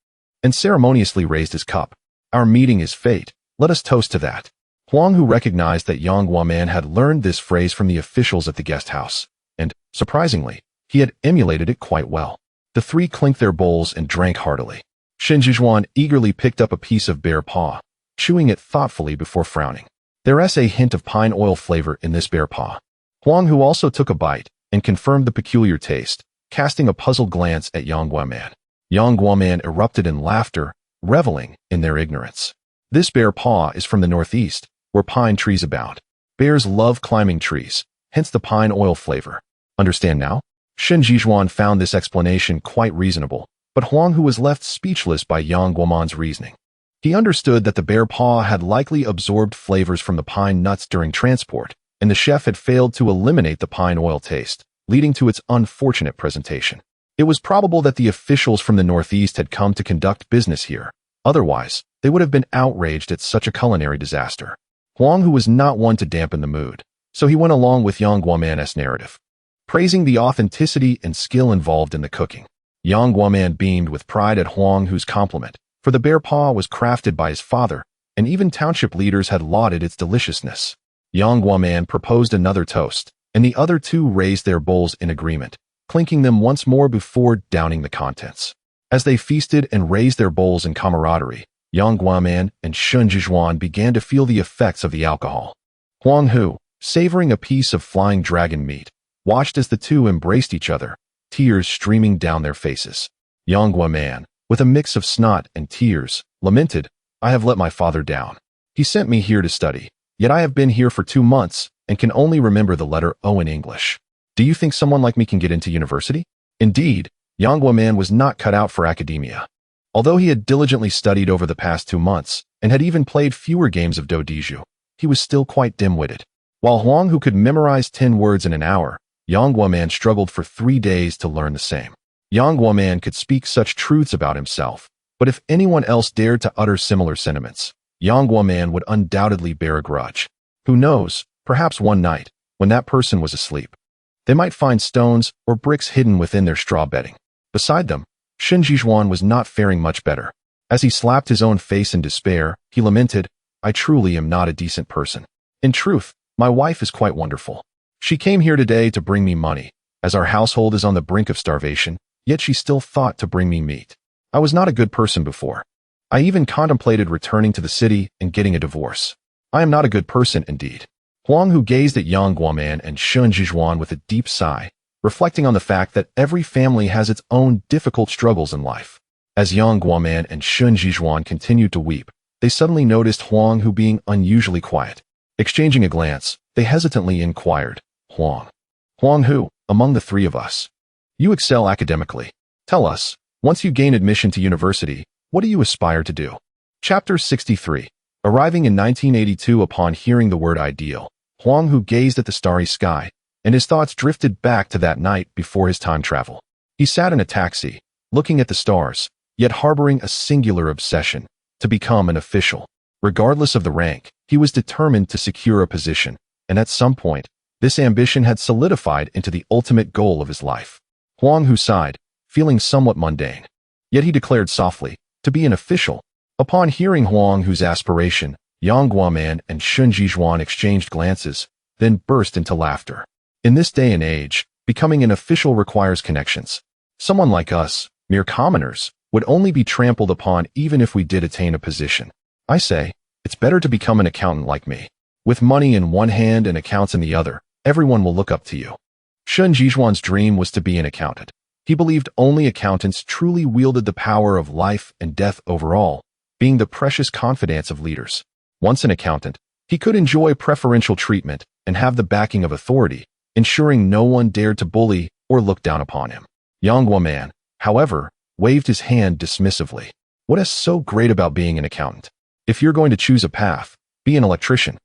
and ceremoniously raised his cup. "Our meeting is fate. Let us toast to that." Huang Hu recognized that Yang Guoman had learned this phrase from the officials at the guest house, and, surprisingly, he had emulated it quite well. The 3 clinked their bowls and drank heartily. Xinjijuan eagerly picked up a piece of bear paw, chewing it thoughtfully before frowning. There is a hint of pine oil flavor in this bear paw. Huang Hu also took a bite and confirmed the peculiar taste, casting a puzzled glance at Yang Guoman. Yang Guoman erupted in laughter, reveling in their ignorance. "This bear paw is from the northeast, where pine trees abound. Bears love climbing trees, hence the pine oil flavor. Understand now?" Xinjijuan found this explanation quite reasonable, but Huang Hu was left speechless by Yang Guoman's reasoning. He understood that the bear paw had likely absorbed flavors from the pine nuts during transport, and the chef had failed to eliminate the pine oil taste, leading to its unfortunate presentation. It was probable that the officials from the northeast had come to conduct business here. Otherwise, they would have been outraged at such a culinary disaster. Huang Hu was not one to dampen the mood, so he went along with Yang Guoman's narrative, praising the authenticity and skill involved in the cooking. Yang Guoman beamed with pride at Huang Hu's compliment, for the bear paw was crafted by his father, and even township leaders had lauded its deliciousness. Yang Guoman proposed another toast, and the other 2 raised their bowls in agreement, clinking them once more before downing the contents. As they feasted and raised their bowls in camaraderie, Yang Guoman and Xinjijuan began to feel the effects of the alcohol. Huang Hu, savoring a piece of flying dragon meat, watched as the 2 embraced each other, tears streaming down their faces. Yang Guoman, with a mix of snot and tears, lamented, "I have let my father down. He sent me here to study, yet I have been here for 2 months and can only remember the letter O in English. Do you think someone like me can get into university?" Indeed, Yang Guoman was not cut out for academia. Although he had diligently studied over the past 2 months and had even played fewer games of dodiju, he was still quite dim-witted. While Huang Hu could memorize 10 words in an hour, Yang Guoman struggled for 3 days to learn the same. Yang Guoman could speak such truths about himself, but if anyone else dared to utter similar sentiments, Yang Guoman would undoubtedly bear a grudge. Who knows, perhaps one night, when that person was asleep, they might find stones or bricks hidden within their straw bedding. Beside them, Xinjijuan was not faring much better. As he slapped his own face in despair, he lamented, "I truly am not a decent person. In truth, my wife is quite wonderful. She came here today to bring me money, as our household is on the brink of starvation, yet she still thought to bring me meat. I was not a good person before. I even contemplated returning to the city and getting a divorce. I am not a good person indeed. Huang Hu gazed at Yang Guoman and Shun Jizhuan with a deep sigh, reflecting on the fact that every family has its own difficult struggles in life. As Yang Guoman and Shun Jizhuan continued to weep, they suddenly noticed Huang Hu being unusually quiet. Exchanging a glance, they hesitantly inquired, Huang Hu, among the three of us, you excel academically. Tell us, once you gain admission to university, what do you aspire to do? Chapter 63. Arriving in 1982 upon hearing the word ideal, Huang Hu gazed at the starry sky, and his thoughts drifted back to that night before his time travel. He sat in a taxi, looking at the stars, yet harboring a singular obsession, to become an official. Regardless of the rank, he was determined to secure a position, and at some point, this ambition had solidified into the ultimate goal of his life. Huang Hu sighed, feeling somewhat mundane. Yet he declared softly, to be an official. Upon hearing Huang Hu's aspiration, Yang Guoman and Shun Jizhuan exchanged glances, then burst into laughter. In this day and age, becoming an official requires connections. Someone like us, mere commoners, would only be trampled upon even if we did attain a position. I say, it's better to become an accountant like me. With money in one hand and accounts in the other, everyone will look up to you. Shun Jizhuan's dream was to be an accountant. He believed only accountants truly wielded the power of life and death overall, being the precious confidants of leaders. Once an accountant, he could enjoy preferential treatment and have the backing of authority, ensuring no one dared to bully or look down upon him. Yang Guoman, however, waved his hand dismissively. What is so great about being an accountant? If you're going to choose a path, be an electrician.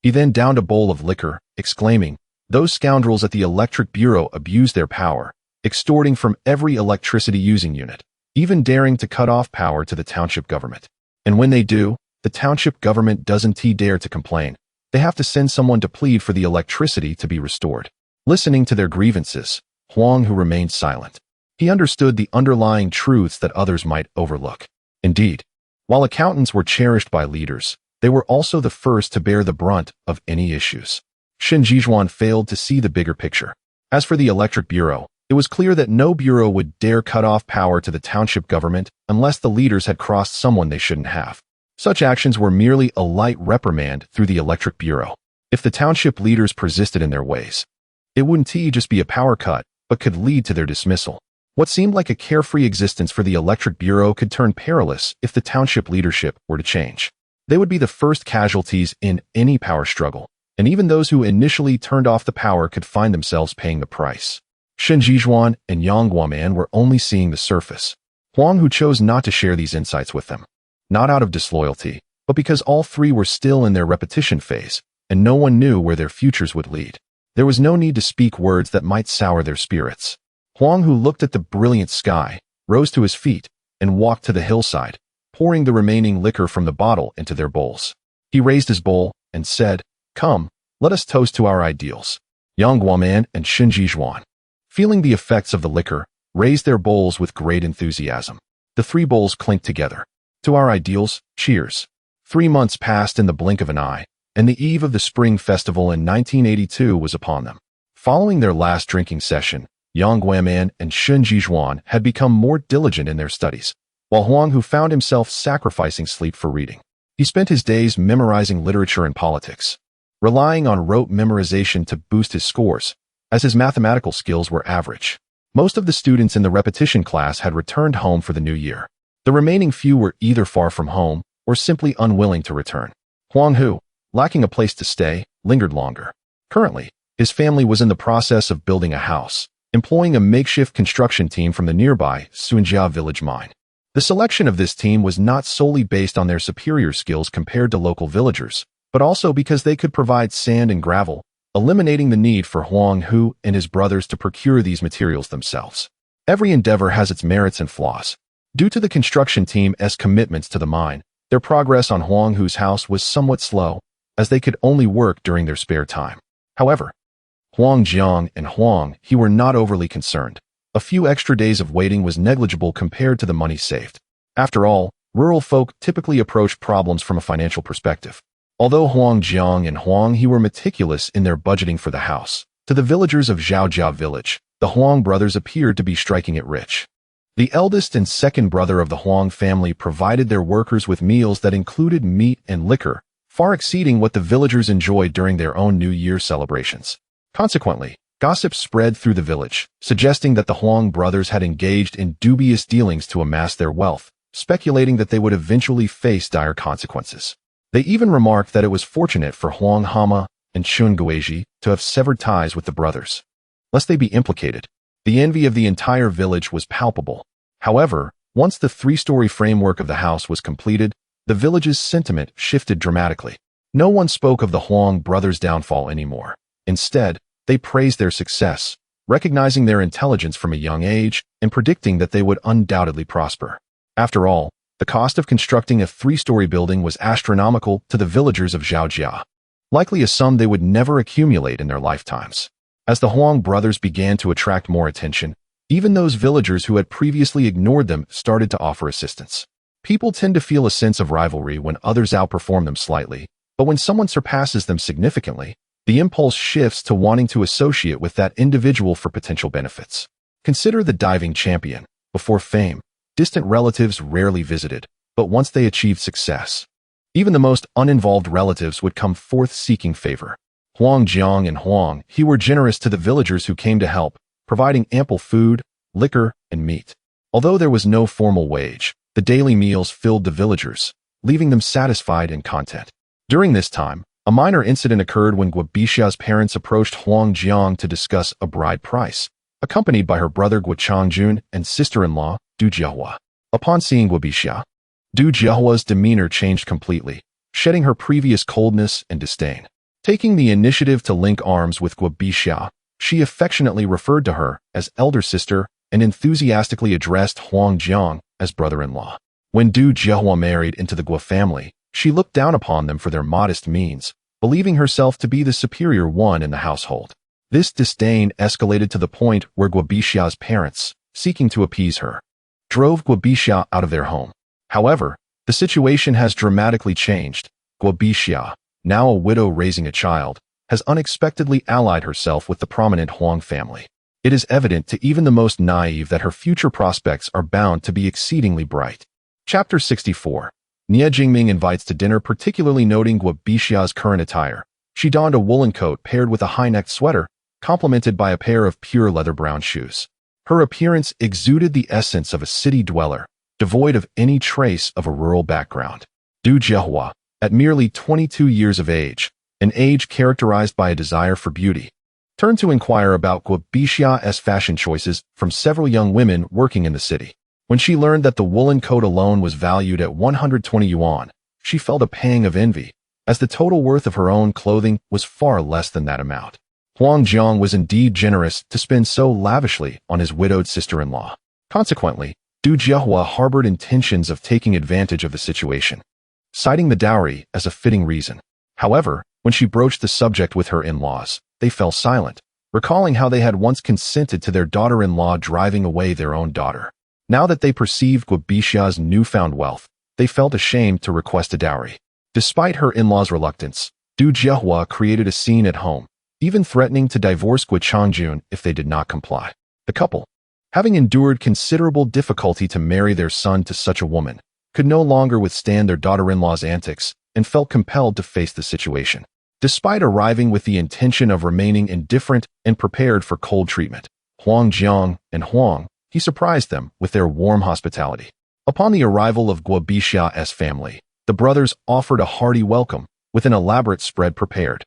He then downed a bowl of liquor, exclaiming, those scoundrels at the Electric Bureau abuse their power, extorting from every electricity-using unit, even daring to cut off power to the township government. And when they do, the township government doesn't dare to complain. They have to send someone to plead for the electricity to be restored. Listening to their grievances, Huang Hu remained silent. He understood the underlying truths that others might overlook. Indeed, while accountants were cherished by leaders, they were also the first to bear the brunt of any issues. Shun Jizhuan failed to see the bigger picture. As for the Electric Bureau, it was clear that no bureau would dare cut off power to the township government unless the leaders had crossed someone they shouldn't have. Such actions were merely a light reprimand through the Electric Bureau. If the township leaders persisted in their ways, it wouldn't just be a power cut, but could lead to their dismissal. What seemed like a carefree existence for the Electric Bureau could turn perilous if the township leadership were to change. They would be the first casualties in any power struggle, and even those who initially turned off the power could find themselves paying the price. Shun Jizhuan and Yang Guoman were only seeing the surface. Huang Hu chose not to share these insights with them. Not out of disloyalty, but because all three were still in their repetition phase, and no one knew where their futures would lead. There was no need to speak words that might sour their spirits. Huang Hu looked at the brilliant sky, rose to his feet, and walked to the hillside, pouring the remaining liquor from the bottle into their bowls. He raised his bowl and said, "Come, let us toast to our ideals." Yang Guoman and Shun Jizhuan, feeling the effects of the liquor, raised their bowls with great enthusiasm. The three bowls clinked together. To our ideals, cheers. 3 months passed in the blink of an eye, and the eve of the Spring Festival in 1982 was upon them. Following their last drinking session, Yang Guoman and Shun Jizhuan had become more diligent in their studies, while Huang Hu found himself sacrificing sleep for reading. He spent his days memorizing literature and politics, relying on rote memorization to boost his scores, as his mathematical skills were average. Most of the students in the repetition class had returned home for the new year. The remaining few were either far from home or simply unwilling to return. Huang Hu, lacking a place to stay, lingered longer. Currently, his family was in the process of building a house, employing a makeshift construction team from the nearby Sunjia village mine. The selection of this team was not solely based on their superior skills compared to local villagers, but also because they could provide sand and gravel, eliminating the need for Huang Hu and his brothers to procure these materials themselves. Every endeavor has its merits and flaws. Due to the construction team's commitments to the mine, their progress on Huang Hu's house was somewhat slow, as they could only work during their spare time. However, Huang Jiang and Huang He were not overly concerned. A few extra days of waiting was negligible compared to the money saved. After all, rural folk typically approach problems from a financial perspective. Although Huang Jiang and Huang He were meticulous in their budgeting for the house, To the villagers of Zhaojia village, the Huang brothers appeared to be striking it rich. The eldest and second brother of the Huang family provided their workers with meals that included meat and liquor, far exceeding what the villagers enjoyed during their own New Year celebrations. Consequently, gossip spread through the village, suggesting that the Huang brothers had engaged in dubious dealings to amass their wealth, speculating that they would eventually face dire consequences. They even remarked that it was fortunate for Huang Hama and Chun Guizhi to have severed ties with the brothers, lest they be implicated. The envy of the entire village was palpable. However, once the three-story framework of the house was completed, the village's sentiment shifted dramatically. No one spoke of the Huang brothers' downfall anymore. Instead, they praised their success, recognizing their intelligence from a young age and predicting that they would undoubtedly prosper. After all, the cost of constructing a three-story building was astronomical to the villagers of Zhaojia, likely a sum they would never accumulate in their lifetimes. As the Huang brothers began to attract more attention, even those villagers who had previously ignored them started to offer assistance. People tend to feel a sense of rivalry when others outperform them slightly, but when someone surpasses them significantly, the impulse shifts to wanting to associate with that individual for potential benefits. Consider the diving champion. Before fame, distant relatives rarely visited, but once they achieved success, even the most uninvolved relatives would come forth seeking favor. Huang Jiang and Huang He were generous to the villagers who came to help, providing ample food, liquor, and meat. Although there was no formal wage, the daily meals filled the villagers, leaving them satisfied and content. During this time, a minor incident occurred when Guobisha's parents approached Huang Jiang to discuss a bride price, accompanied by her brother Guochangjun and sister-in-law, Du Jiahua. Upon seeing Guobisha, Du Jiahua's demeanor changed completely, shedding her previous coldness and disdain. Taking the initiative to link arms with Guobisha, she affectionately referred to her as elder sister and enthusiastically addressed Huang Jiang as brother-in-law. When Du Jiahua married into the Guo family, she looked down upon them for their modest means, believing herself to be the superior one in the household. This disdain escalated to the point where Guobisha's parents, seeking to appease her, drove Guobisha out of their home. However, the situation has dramatically changed. Guobisha, now a widow raising a child, has unexpectedly allied herself with the prominent Huang family. It is evident to even the most naive that her future prospects are bound to be exceedingly bright. Chapter 64. Nie Jingming invites to dinner, particularly noting Guobisha's current attire. She donned a woolen coat paired with a high-necked sweater, complemented by a pair of pure leather brown shoes. Her appearance exuded the essence of a city dweller, devoid of any trace of a rural background. Du Jiahua, at merely 22 years of age, an age characterized by a desire for beauty, turned to inquire about Guobisha's fashion choices from several young women working in the city. When she learned that the woolen coat alone was valued at 120 yuan, she felt a pang of envy, as the total worth of her own clothing was far less than that amount. Huang Jiang was indeed generous to spend so lavishly on his widowed sister-in-law. Consequently, Du Jiahua harbored intentions of taking advantage of the situation, citing the dowry as a fitting reason. However, when she broached the subject with her in-laws, they fell silent, recalling how they had once consented to their daughter-in-law driving away their own daughter. Now that they perceived Guobisha's newfound wealth, they felt ashamed to request a dowry. Despite her in-laws' reluctance, Du Jiahua created a scene at home, even threatening to divorce Guochangjun if they did not comply. The couple, having endured considerable difficulty to marry their son to such a woman, could no longer withstand their daughter-in-law's antics and felt compelled to face the situation. Despite arriving with the intention of remaining indifferent and prepared for cold treatment, Huang Jiang and Huang He surprised them with their warm hospitality. Upon the arrival of Guobisha's family, the brothers offered a hearty welcome with an elaborate spread prepared,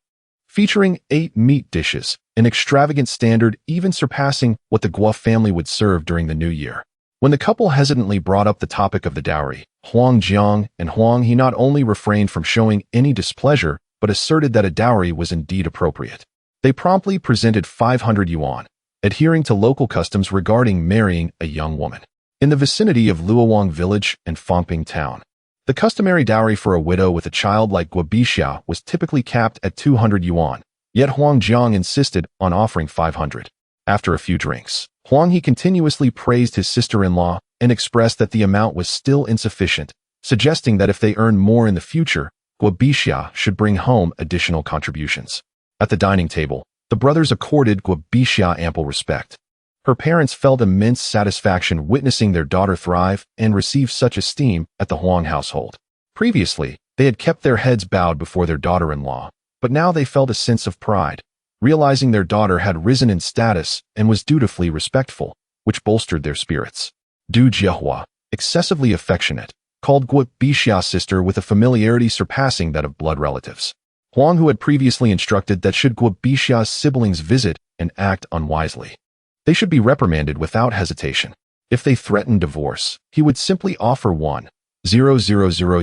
featuring 8 meat dishes, an extravagant standard even surpassing what the Guo family would serve during the New Year. When the couple hesitantly brought up the topic of the dowry, Huang Jiang and Huang He not only refrained from showing any displeasure, but asserted that a dowry was indeed appropriate. They promptly presented 500 yuan, adhering to local customs regarding marrying a young woman. In the vicinity of Luowang village and Fangping town, the customary dowry for a widow with a child like Guobisha was typically capped at 200 yuan, yet Huang Jiang insisted on offering 500. After a few drinks, Huang He continuously praised his sister-in-law and expressed that the amount was still insufficient, suggesting that if they earned more in the future, Guobisha should bring home additional contributions. At the dining table, The brothers accorded Guo Bixia ample respect. Her parents felt immense satisfaction witnessing their daughter thrive and receive such esteem at the Huang household. Previously, they had kept their heads bowed before their daughter-in-law, but now they felt a sense of pride, realizing their daughter had risen in status and was dutifully respectful, which bolstered their spirits. Du Jiehua, excessively affectionate, called Guo Bixia's sister with a familiarity surpassing that of blood relatives. Huang Hu had previously instructed that should Guo Bixia's siblings visit and act unwisely, they should be reprimanded without hesitation. If they threatened divorce, he would simply offer 1,000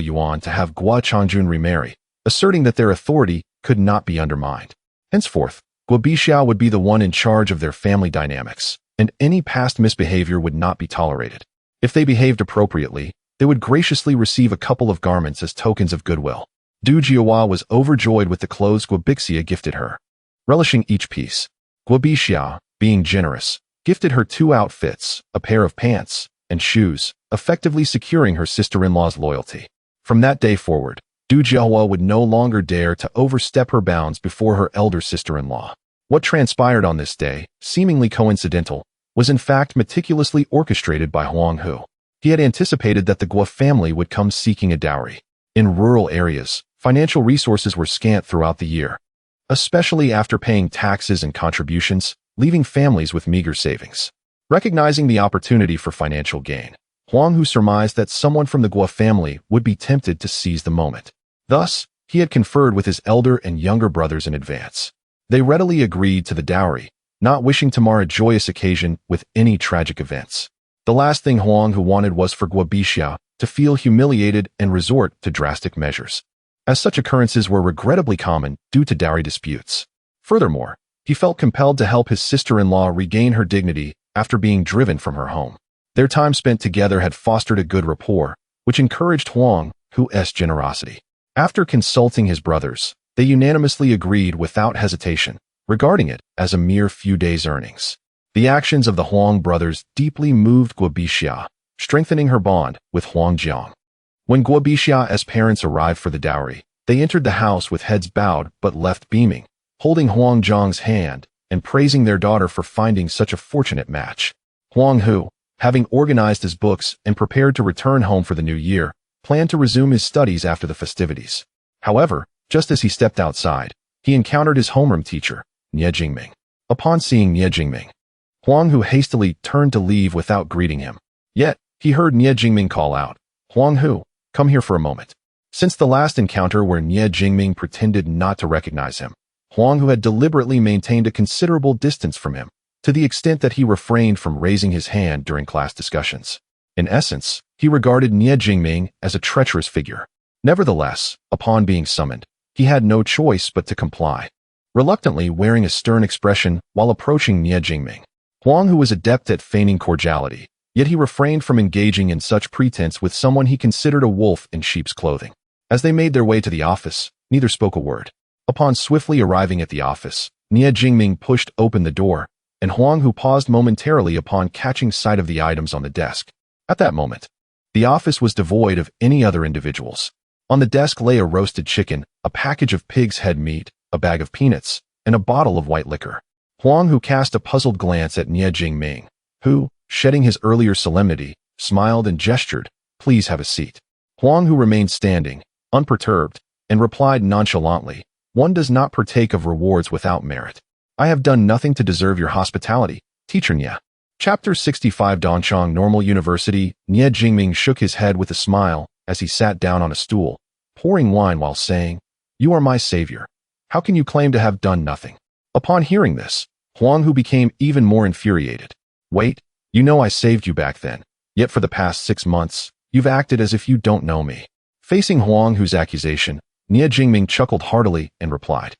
yuan to have Guo Changjun remarry, asserting that their authority could not be undermined. Henceforth, Guo Bixia would be the one in charge of their family dynamics, and any past misbehavior would not be tolerated. If they behaved appropriately, they would graciously receive a couple of garments as tokens of goodwill. Du Jiehua was overjoyed with the clothes Guo Bixia gifted her. Relishing each piece, Guo Bixia, being generous, gifted her 2 outfits, a pair of pants, and shoes, effectively securing her sister-in-law's loyalty. From that day forward, Du Jiehua would no longer dare to overstep her bounds before her elder sister-in-law. What transpired on this day, seemingly coincidental, was in fact meticulously orchestrated by Huang Hu. He had anticipated that the Guo family would come seeking a dowry. In rural areas, financial resources were scant throughout the year, especially after paying taxes and contributions, leaving families with meager savings. Recognizing the opportunity for financial gain, Huang Hu surmised that someone from the Guo family would be tempted to seize the moment. Thus, he had conferred with his elder and younger brothers in advance. They readily agreed to the dowry, not wishing to mar a joyous occasion with any tragic events. The last thing Huang Hu wanted was for Guo Bixia to feel humiliated and resort to drastic measures, as such occurrences were regrettably common due to dowry disputes. Furthermore, he felt compelled to help his sister-in-law regain her dignity after being driven from her home. Their time spent together had fostered a good rapport, which encouraged Huang Hu's generosity. After consulting his brothers, they unanimously agreed without hesitation, regarding it as a mere few days' earnings. The actions of the Huang brothers deeply moved Guo Bixia, strengthening her bond with Huang Jiang. When Guo Bixia's parents arrived for the dowry, they entered the house with heads bowed but left beaming, holding Huang Jiang's hand and praising their daughter for finding such a fortunate match. Huang Hu, having organized his books and prepared to return home for the new year, planned to resume his studies after the festivities. However, just as he stepped outside, he encountered his homeroom teacher, Nie Jingming. Upon seeing Nie Jingming, Huang Hu hastily turned to leave without greeting him. Yet, he heard Nie Jingming call out, "Huang Hu, come here for a moment." Since the last encounter where Nie Jingming pretended not to recognize him, Huang Hu had deliberately maintained a considerable distance from him, to the extent that he refrained from raising his hand during class discussions. In essence, he regarded Nie Jingming as a treacherous figure. Nevertheless, upon being summoned, he had no choice but to comply. Reluctantly wearing a stern expression while approaching Nie Jingming, Huang Hu was adept at feigning cordiality, yet he refrained from engaging in such pretense with someone he considered a wolf in sheep's clothing. As they made their way to the office, neither spoke a word. Upon swiftly arriving at the office, Nie Jingming pushed open the door, and Huang Hu paused momentarily upon catching sight of the items on the desk. At that moment, the office was devoid of any other individuals. On the desk lay a roasted chicken, a package of pig's head meat, a bag of peanuts, and a bottle of white liquor. Huang Hu cast a puzzled glance at Nie Jingming, who, shedding his earlier solemnity, smiled and gestured, "Please have a seat." Huang Hu remained standing, unperturbed, and replied nonchalantly, "One does not partake of rewards without merit. I have done nothing to deserve your hospitality, Teacher Nie." Chapter 65 Donchang Normal University. Nie Jingming shook his head with a smile as he sat down on a stool, pouring wine while saying, "You are my savior. How can you claim to have done nothing?" Upon hearing this, Huang Hu became even more infuriated. "Wait, you know I saved you back then, yet for the past 6 months, you've acted as if you don't know me." Facing Huang Hu's accusation, Nie Jingming chuckled heartily and replied,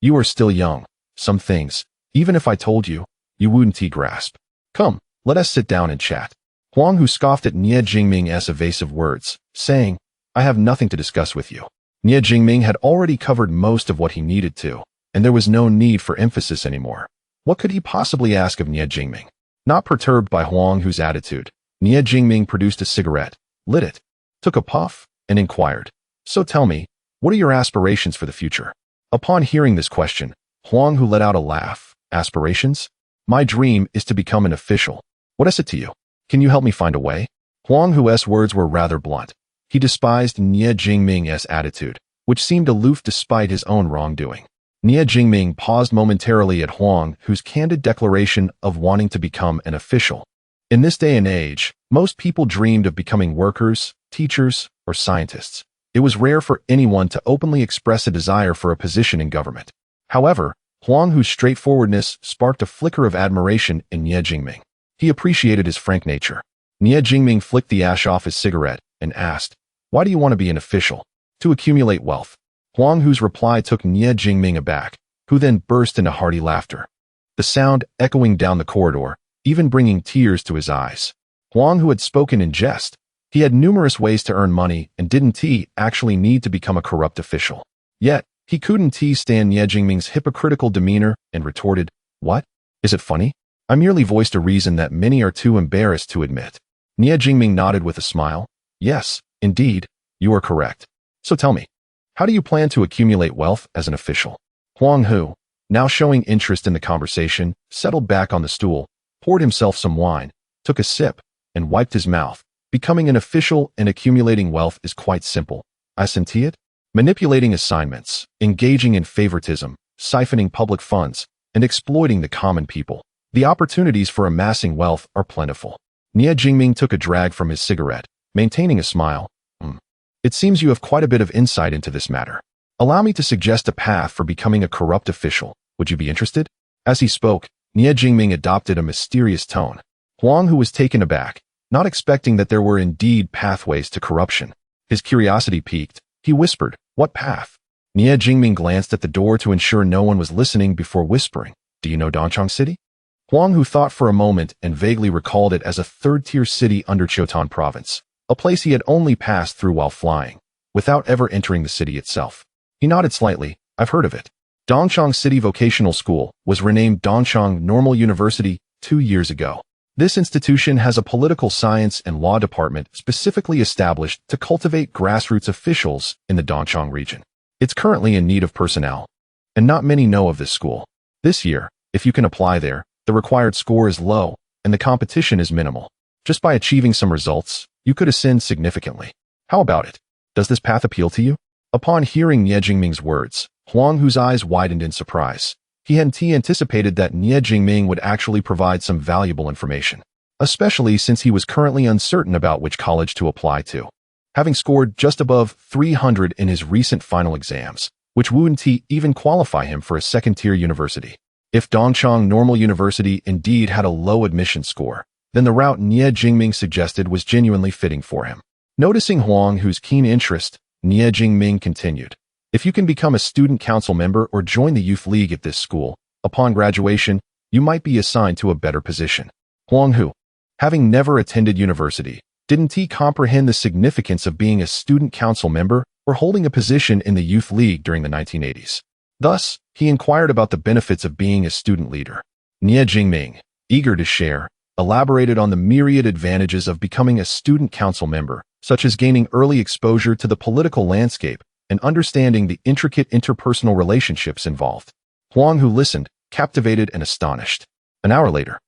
"You are still young. Some things, even if I told you, you wouldn't grasp. Come, let us sit down and chat." Huang Hu scoffed at Nie Jingming's evasive words, saying, "I have nothing to discuss with you." Nie Jingming had already covered most of what he needed to, and there was no need for emphasis anymore. What could he possibly ask of Nie Jingming? Not perturbed by Huang Hu's attitude, Nie Jingming produced a cigarette, lit it, took a puff, and inquired, "So tell me, what are your aspirations for the future?" Upon hearing this question, Huang Hu let out a laugh. Aspirations? My dream is to become an official. What is it to you? Can you help me find a way? Huang Hu's words were rather blunt. He despised Nie Jingming's attitude, which seemed aloof despite his own wrongdoing. Nie Jingming paused momentarily at Huang Hu's candid declaration of wanting to become an official. In this day and age, most people dreamed of becoming workers, teachers, or scientists. It was rare for anyone to openly express a desire for a position in government. However, Huang Hu's straightforwardness sparked a flicker of admiration in Nie Jingming. He appreciated his frank nature. Nie Jingming flicked the ash off his cigarette and asked, "Why do you want to be an official?" "To accumulate wealth." Huang Hu's reply took Nie Jingming aback, who then burst into hearty laughter. The sound echoing down the corridor, even bringing tears to his eyes. Huang Hu had spoken in jest. He had numerous ways to earn money and didn't he actually need to become a corrupt official. Yet, he couldn't stand Nie Jingming's hypocritical demeanor and retorted, "What? Is it funny?" "I merely voiced a reason that many are too embarrassed to admit." Nie Jingming nodded with a smile. "Yes, indeed, you are correct. So tell me, how do you plan to accumulate wealth as an official?" Huang Hu, now showing interest in the conversation, settled back on the stool, poured himself some wine, took a sip, and wiped his mouth. "Becoming an official and accumulating wealth is quite simple. I see it. Manipulating assignments, engaging in favoritism, siphoning public funds, and exploiting the common people. The opportunities for amassing wealth are plentiful." Nie Jingming took a drag from his cigarette, maintaining a smile. It seems you have quite a bit of insight into this matter. Allow me to suggest a path for becoming a corrupt official. Would you be interested?" As he spoke, Nie Jingming adopted a mysterious tone. Huang Hu was taken aback, not expecting that there were indeed pathways to corruption. His curiosity piqued. He whispered, "What path?" Nie Jingming glanced at the door to ensure no one was listening before whispering, "Do you know Dongchang City?" Huang Hu thought for a moment and vaguely recalled it as a third-tier city under Khotan province, a place he had only passed through while flying, without ever entering the city itself. He nodded slightly. "I've heard of it. Dongchang City Vocational School was renamed Dongchang Normal University 2 years ago. This institution has a political science and law department specifically established to cultivate grassroots officials in the Dongchang region. It's currently in need of personnel, and not many know of this school. This year, if you can apply there, the required score is low, and the competition is minimal. Just by achieving some results, you could ascend significantly. How about it? Does this path appeal to you?" Upon hearing Nie Jingming's words, Huang Hu's eyes widened in surprise. He hadn't anticipated that Nie Jingming would actually provide some valuable information, especially since he was currently uncertain about which college to apply to. Having scored just above 300 in his recent final exams, which wouldn't even qualify him for a second-tier university. If Dongchang Normal University indeed had a low admission score, then the route Nie Jingming suggested was genuinely fitting for him. Noticing Huang Hu's keen interest, Nie Jingming continued, "If you can become a student council member or join the youth league at this school, upon graduation, you might be assigned to a better position." Huang Hu, having never attended university, didn't he comprehend the significance of being a student council member or holding a position in the youth league during the 1980s. Thus, he inquired about the benefits of being a student leader. Nie Jingming, eager to share, elaborated on the myriad advantages of becoming a student council member, such as gaining early exposure to the political landscape and understanding the intricate interpersonal relationships involved. Huang Hu listened, captivated and astonished. An hour later,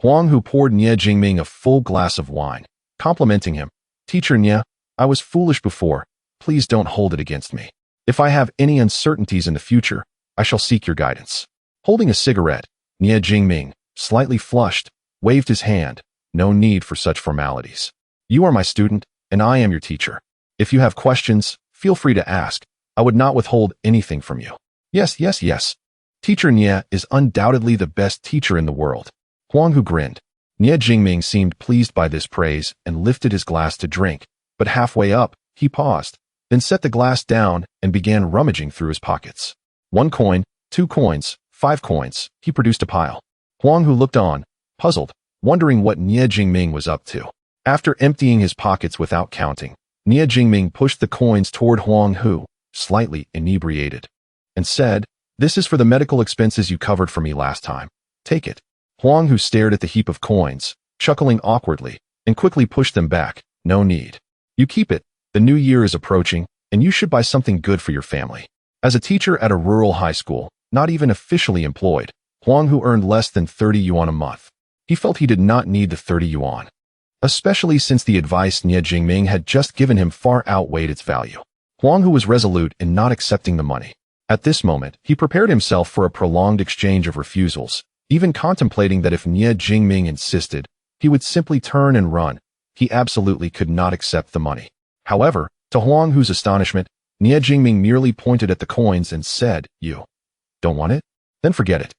Huang Hu poured Nie Jingming a full glass of wine, complimenting him. "Teacher Nie, I was foolish before. Please don't hold it against me. If I have any uncertainties in the future, I shall seek your guidance." Holding a cigarette, Nie Jingming, slightly flushed, waved his hand. "No need for such formalities. You are my student, and I am your teacher. If you have questions, feel free to ask. I would not withhold anything from you." Yes. Teacher Nie is undoubtedly the best teacher in the world." Huang Hu grinned. Nie Jingming seemed pleased by this praise and lifted his glass to drink, but halfway up, he paused, then set the glass down and began rummaging through his pockets. 1 coin, 2 coins, 5 coins, he produced a pile. Huang Hu looked on, puzzled, wondering what Nie Jingming was up to. After emptying his pockets without counting, Nie Jingming pushed the coins toward Huang Hu, slightly inebriated, and said, "This is for the medical expenses you covered for me last time. Take it." Huang Hu stared at the heap of coins, chuckling awkwardly, and quickly pushed them back. "No need. You keep it. The new year is approaching, and you should buy something good for your family." As a teacher at a rural high school, not even officially employed, Huang Hu earned less than 30 yuan a month. He felt he did not need the 30 yuan, especially since the advice Nie Jingming had just given him far outweighed its value. Huang Hu was resolute in not accepting the money. At this moment, he prepared himself for a prolonged exchange of refusals, even contemplating that if Nie Jingming insisted, he would simply turn and run. He absolutely could not accept the money. However, to Huang Hu's astonishment, Nie Jingming merely pointed at the coins and said, "You don't want it? Then forget it."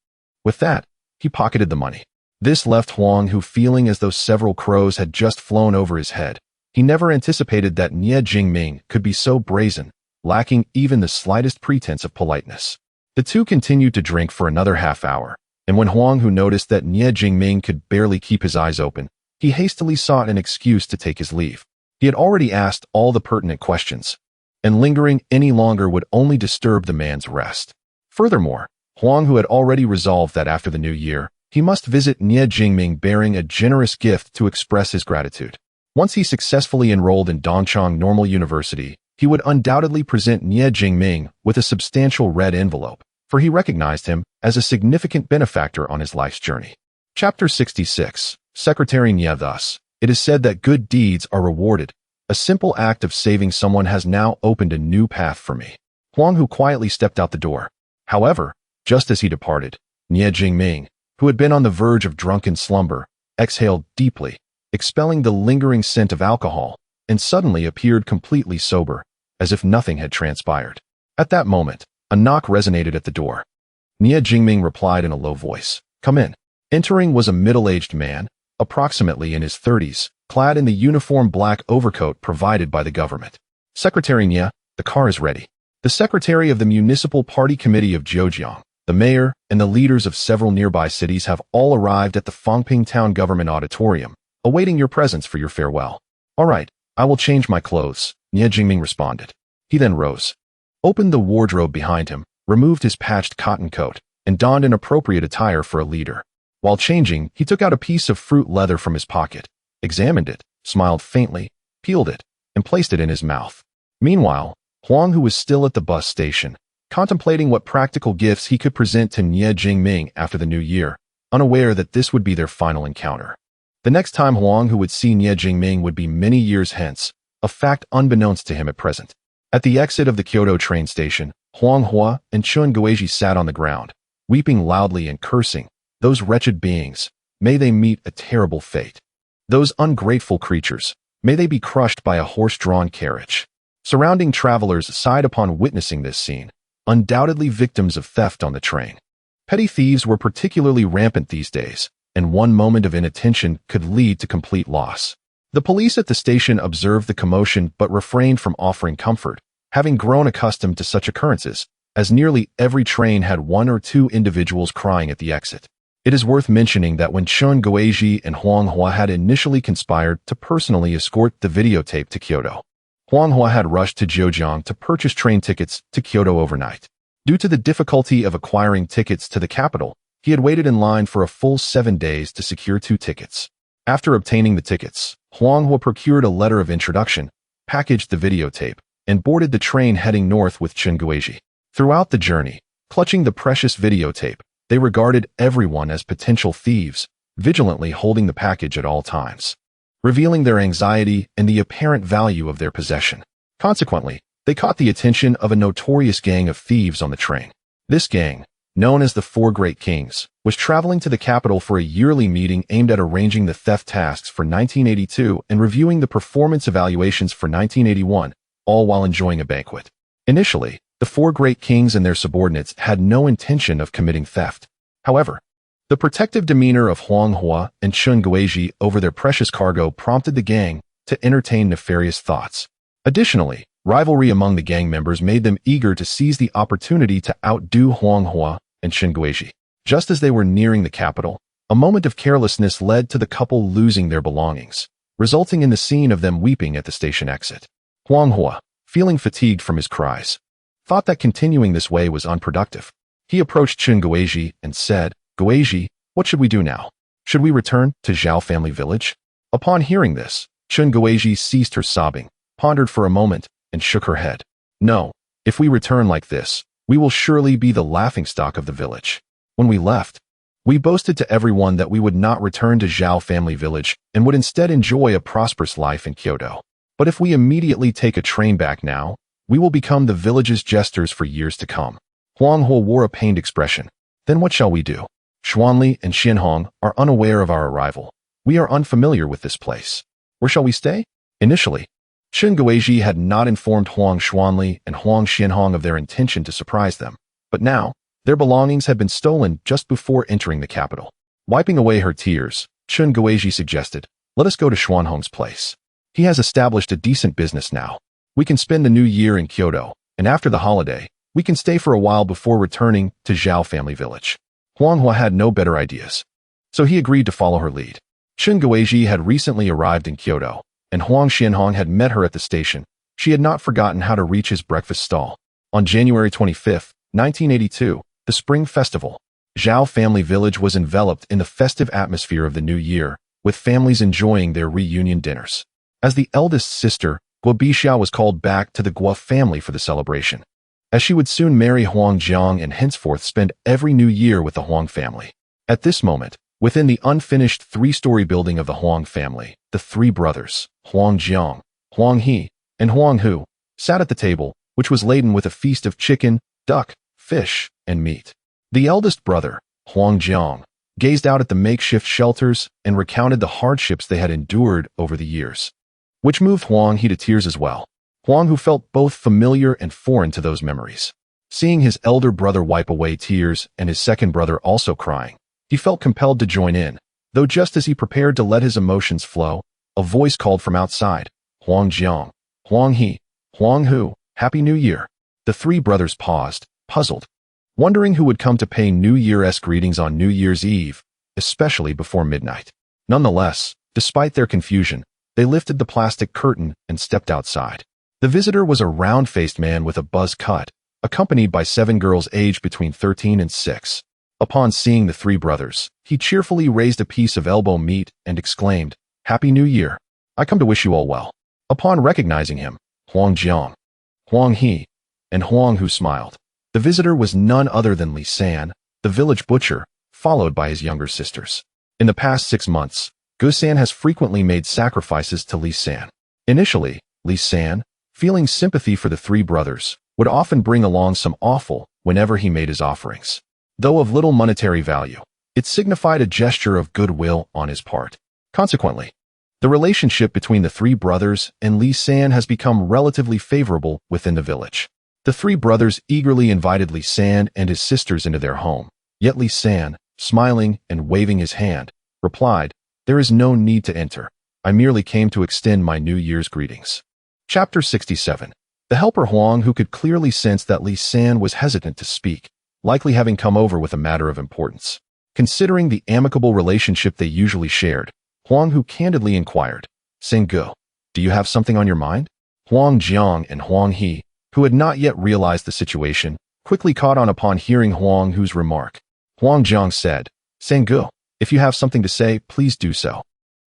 With that, he pocketed the money. This left Huang Hu feeling as though several crows had just flown over his head. He never anticipated that Nie Jingming could be so brazen, lacking even the slightest pretense of politeness. The two continued to drink for another half hour, and when Huang Hu noticed that Nie Jingming could barely keep his eyes open, he hastily sought an excuse to take his leave. He had already asked all the pertinent questions, and lingering any longer would only disturb the man's rest. Furthermore, Huang Hu had already resolved that after the new year, he must visit Nie Jingming bearing a generous gift to express his gratitude. Once he successfully enrolled in Dongchang Normal University, he would undoubtedly present Nie Jingming with a substantial red envelope, for he recognized him as a significant benefactor on his life's journey. Chapter 66. Secretary Nie. Thus, it is said that good deeds are rewarded. A simple act of saving someone has now opened a new path for me. Huang Hu quietly stepped out the door. However, just as he departed, Nie Jingming, who had been on the verge of drunken slumber, exhaled deeply, expelling the lingering scent of alcohol, and suddenly appeared completely sober, as if nothing had transpired. At that moment, a knock resonated at the door. Nie Jingming replied in a low voice, "Come in." Entering was a middle-aged man, approximately in his 30s, clad in the uniform black overcoat provided by the government. "Secretary Nie, the car is ready." The secretary of the Municipal Party Committee of Zhejiang, the mayor, and the leaders of several nearby cities have all arrived at the Fangping Town Government Auditorium, awaiting your presence for your farewell. "All right, I will change my clothes," Nie Jingming responded. He then rose, opened the wardrobe behind him, removed his patched cotton coat, and donned an appropriate attire for a leader. While changing, he took out a piece of fruit leather from his pocket, examined it, smiled faintly, peeled it, and placed it in his mouth. Meanwhile, Huang Hu was still at the bus station, contemplating what practical gifts he could present to Nie Jingming after the new year, unaware that this would be their final encounter. The next time Huang Hu would see Nie Jingming would be many years hence, a fact unbeknownst to him at present. At the exit of the Kyoto train station, Huang Hua and Chun Guizhi sat on the ground, weeping loudly and cursing, "Those wretched beings, may they meet a terrible fate. Those ungrateful creatures, may they be crushed by a horse-drawn carriage." Surrounding travelers sighed upon witnessing this scene, undoubtedly victims of theft on the train. Petty thieves were particularly rampant these days, and one moment of inattention could lead to complete loss. The police at the station observed the commotion but refrained from offering comfort, having grown accustomed to such occurrences, as nearly every train had one or two individuals crying at the exit. It is worth mentioning that when Chun Guizhi and Huang Hua had initially conspired to personally escort the videotape to Kyoto, Huang Hua had rushed to Zhejiang to purchase train tickets to Kyoto overnight. Due to the difficulty of acquiring tickets to the capital, he had waited in line for a full 7 days to secure 2 tickets. After obtaining the tickets, Huang Hua procured a letter of introduction, packaged the videotape, and boarded the train heading north with Chun Guizhi. Throughout the journey, clutching the precious videotape, they regarded everyone as potential thieves, vigilantly holding the package at all times, revealing their anxiety and the apparent value of their possession. Consequently, they caught the attention of a notorious gang of thieves on the train. This gang, known as the Four Great Kings, was traveling to the capital for a yearly meeting aimed at arranging the theft tasks for 1982 and reviewing the performance evaluations for 1981, all while enjoying a banquet. Initially, the Four Great Kings and their subordinates had no intention of committing theft. However, the protective demeanor of Huang Hua and Chun Guizhi over their precious cargo prompted the gang to entertain nefarious thoughts. Additionally, rivalry among the gang members made them eager to seize the opportunity to outdo Huang Hua and Chun Guizhi. Just as they were nearing the capital, a moment of carelessness led to the couple losing their belongings, resulting in the scene of them weeping at the station exit. Huang Hua, feeling fatigued from his cries, thought that continuing this way was unproductive. He approached Chun Guizhi and said, "Guizhi, what should we do now? Should we return to Zhao family village?" Upon hearing this, Chun Guizhi ceased her sobbing, pondered for a moment, and shook her head. "No, if we return like this, We will surely be the laughingstock of the village. When we left, we boasted to everyone that we would not return to Zhao family village and would instead enjoy a prosperous life in Kyoto. But if we immediately take a train back now, we will become the village's jesters for years to come. Huang Hu wore a pained expression. Then what shall we do? Xuanli and Xianhong are unaware of our arrival. We are unfamiliar with this place. Where shall we stay? Initially, Chen Guizhi had not informed Huang Xuanli and Huang Xianhong of their intention to surprise them, but now, their belongings had been stolen just before entering the capital. Wiping away her tears, Chen Guizhi suggested, "Let us go to Xuanhong's place. He has established a decent business now. We can spend the new year in Kyoto, and after the holiday, we can stay for a while before returning to Zhao family village." Huang Hu had no better ideas, so he agreed to follow her lead. Chen Guizhi had recently arrived in Kyoto, and Huang Xianhong had met her at the station. She had not forgotten how to reach his breakfast stall. On January 25, 1982, the Spring Festival, Zhao family village was enveloped in the festive atmosphere of the new year, with families enjoying their reunion dinners. As the eldest sister, Guo Bixiao was called back to the Guo family for the celebration, as she would soon marry Huang Jiang and henceforth spend every new year with the Huang family. At this moment, within the unfinished three-story building of the Huang family, the three brothers, Huang Jiang, Huang He, and Huang Hu, sat at the table, which was laden with a feast of chicken, duck, fish, and meat. The eldest brother, Huang Jiang, gazed out at the makeshift shelters and recounted the hardships they had endured over the years, which moved Huang He to tears as well. Huang Hu felt both familiar and foreign to those memories. Seeing his elder brother wipe away tears and his second brother also crying, he felt compelled to join in, though just as he prepared to let his emotions flow, a voice called from outside, "Huang Jiang, Huang He, Huang Hu, Happy New Year." The three brothers paused, puzzled, wondering who would come to pay New Year's greetings on New Year's Eve, especially before midnight. Nonetheless, despite their confusion, they lifted the plastic curtain and stepped outside. The visitor was a round-faced man with a buzz cut, accompanied by 7 girls aged between 13 and 6. Upon seeing the three brothers, he cheerfully raised a piece of elbow meat and exclaimed, "Happy New Year! I come to wish you all well." Upon recognizing him, Huang Jiang, Huang He, and Huang Hu smiled. The visitor was none other than Li San, the village butcher, followed by his younger sisters. In the past 6 months, Gu San has frequently made sacrifices to Li San. Initially, Li San, feeling sympathy for the three brothers, would often bring along some offal whenever he made his offerings. Though of little monetary value, it signified a gesture of goodwill on his part. Consequently, the relationship between the three brothers and Li San has become relatively favorable within the village. The three brothers eagerly invited Li San and his sisters into their home, yet Li San, smiling and waving his hand, replied, "There is no need to enter. I merely came to extend my New Year's greetings." Chapter 67. The helper Huang, who could clearly sense that Li San was hesitant to speak, likely having come over with a matter of importance. Considering the amicable relationship they usually shared, Huang Hu candidly inquired, "Sengu, do you have something on your mind?" Huang Jiang and Huang He, who had not yet realized the situation, quickly caught on upon hearing Huang Hu's remark. Huang Jiang said, "Sengu, if you have something to say, please do so.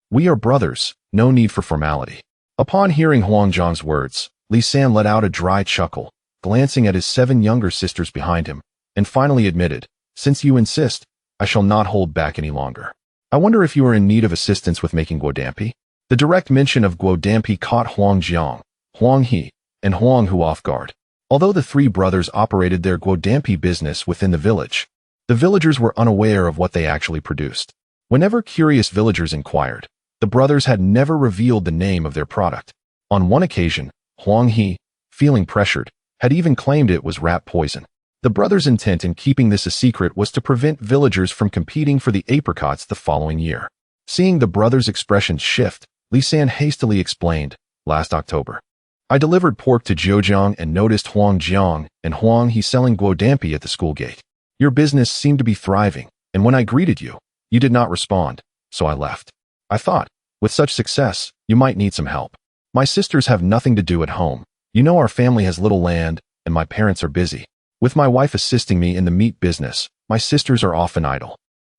We are brothers, no need for formality." Upon hearing Huang Jiang's words, Li San let out a dry chuckle, glancing at his 7 younger sisters behind him, and finally admitted, "Since you insist, I shall not hold back any longer. I wonder if you are in need of assistance with making guodampi?" The direct mention of guodampi caught Huang Jiang, Huang He, and Huang Hu off guard. Although the three brothers operated their guodampi business within the village, the villagers were unaware of what they actually produced. Whenever curious villagers inquired, the brothers had never revealed the name of their product. On one occasion, Huang He, feeling pressured, had even claimed it was rat poison. The brothers' intent in keeping this a secret was to prevent villagers from competing for the apricots the following year. Seeing the brothers' expressions shift, Li San hastily explained, "Last October, I delivered pork to Zhejiang and noticed Huang Jiang and Huang He selling guodampi at the school gate. Your business seemed to be thriving, and when I greeted you, you did not respond, so I left. I thought, with such success, you might need some help. My sisters have nothing to do at home. You know our family has little land, and my parents are busy. With my wife assisting me in the meat business, my sisters are often idle.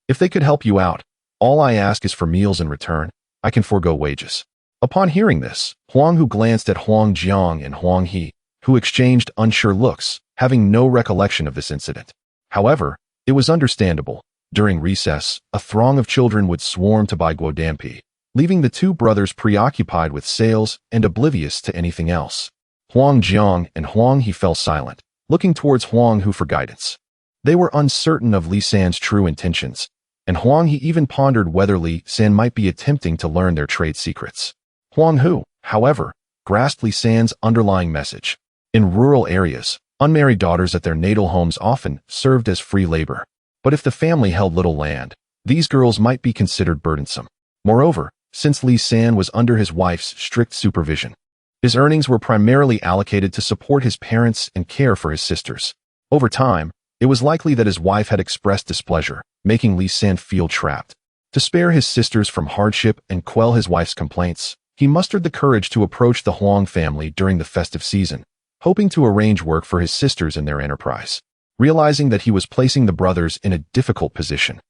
If they could help you out, all I ask is for meals in return. I can forego wages." Upon hearing this, Huang Hu glanced at Huang Jiang and Huang He, who exchanged unsure looks, having no recollection of this incident. However, it was understandable. During recess, a throng of children would swarm to buy guodampi, leaving the two brothers preoccupied with sales and oblivious to anything else. Huang Jiang and Huang He fell silent, looking towards Huang Hu for guidance. They were uncertain of Li San's true intentions, and Huang He even pondered whether Li San might be attempting to learn their trade secrets. Huang Hu, however, grasped Li San's underlying message. In rural areas, unmarried daughters at their natal homes often served as free labor. But if the family held little land, these girls might be considered burdensome. Moreover, since Li San was under his wife's strict supervision, his earnings were primarily allocated to support his parents and care for his sisters. Over time, it was likely that his wife had expressed displeasure, making Li San feel trapped. To spare his sisters from hardship and quell his wife's complaints, he mustered the courage to approach the Huang family during the festive season, hoping to arrange work for his sisters in their enterprise. Realizing that he was placing the brothers in a difficult position,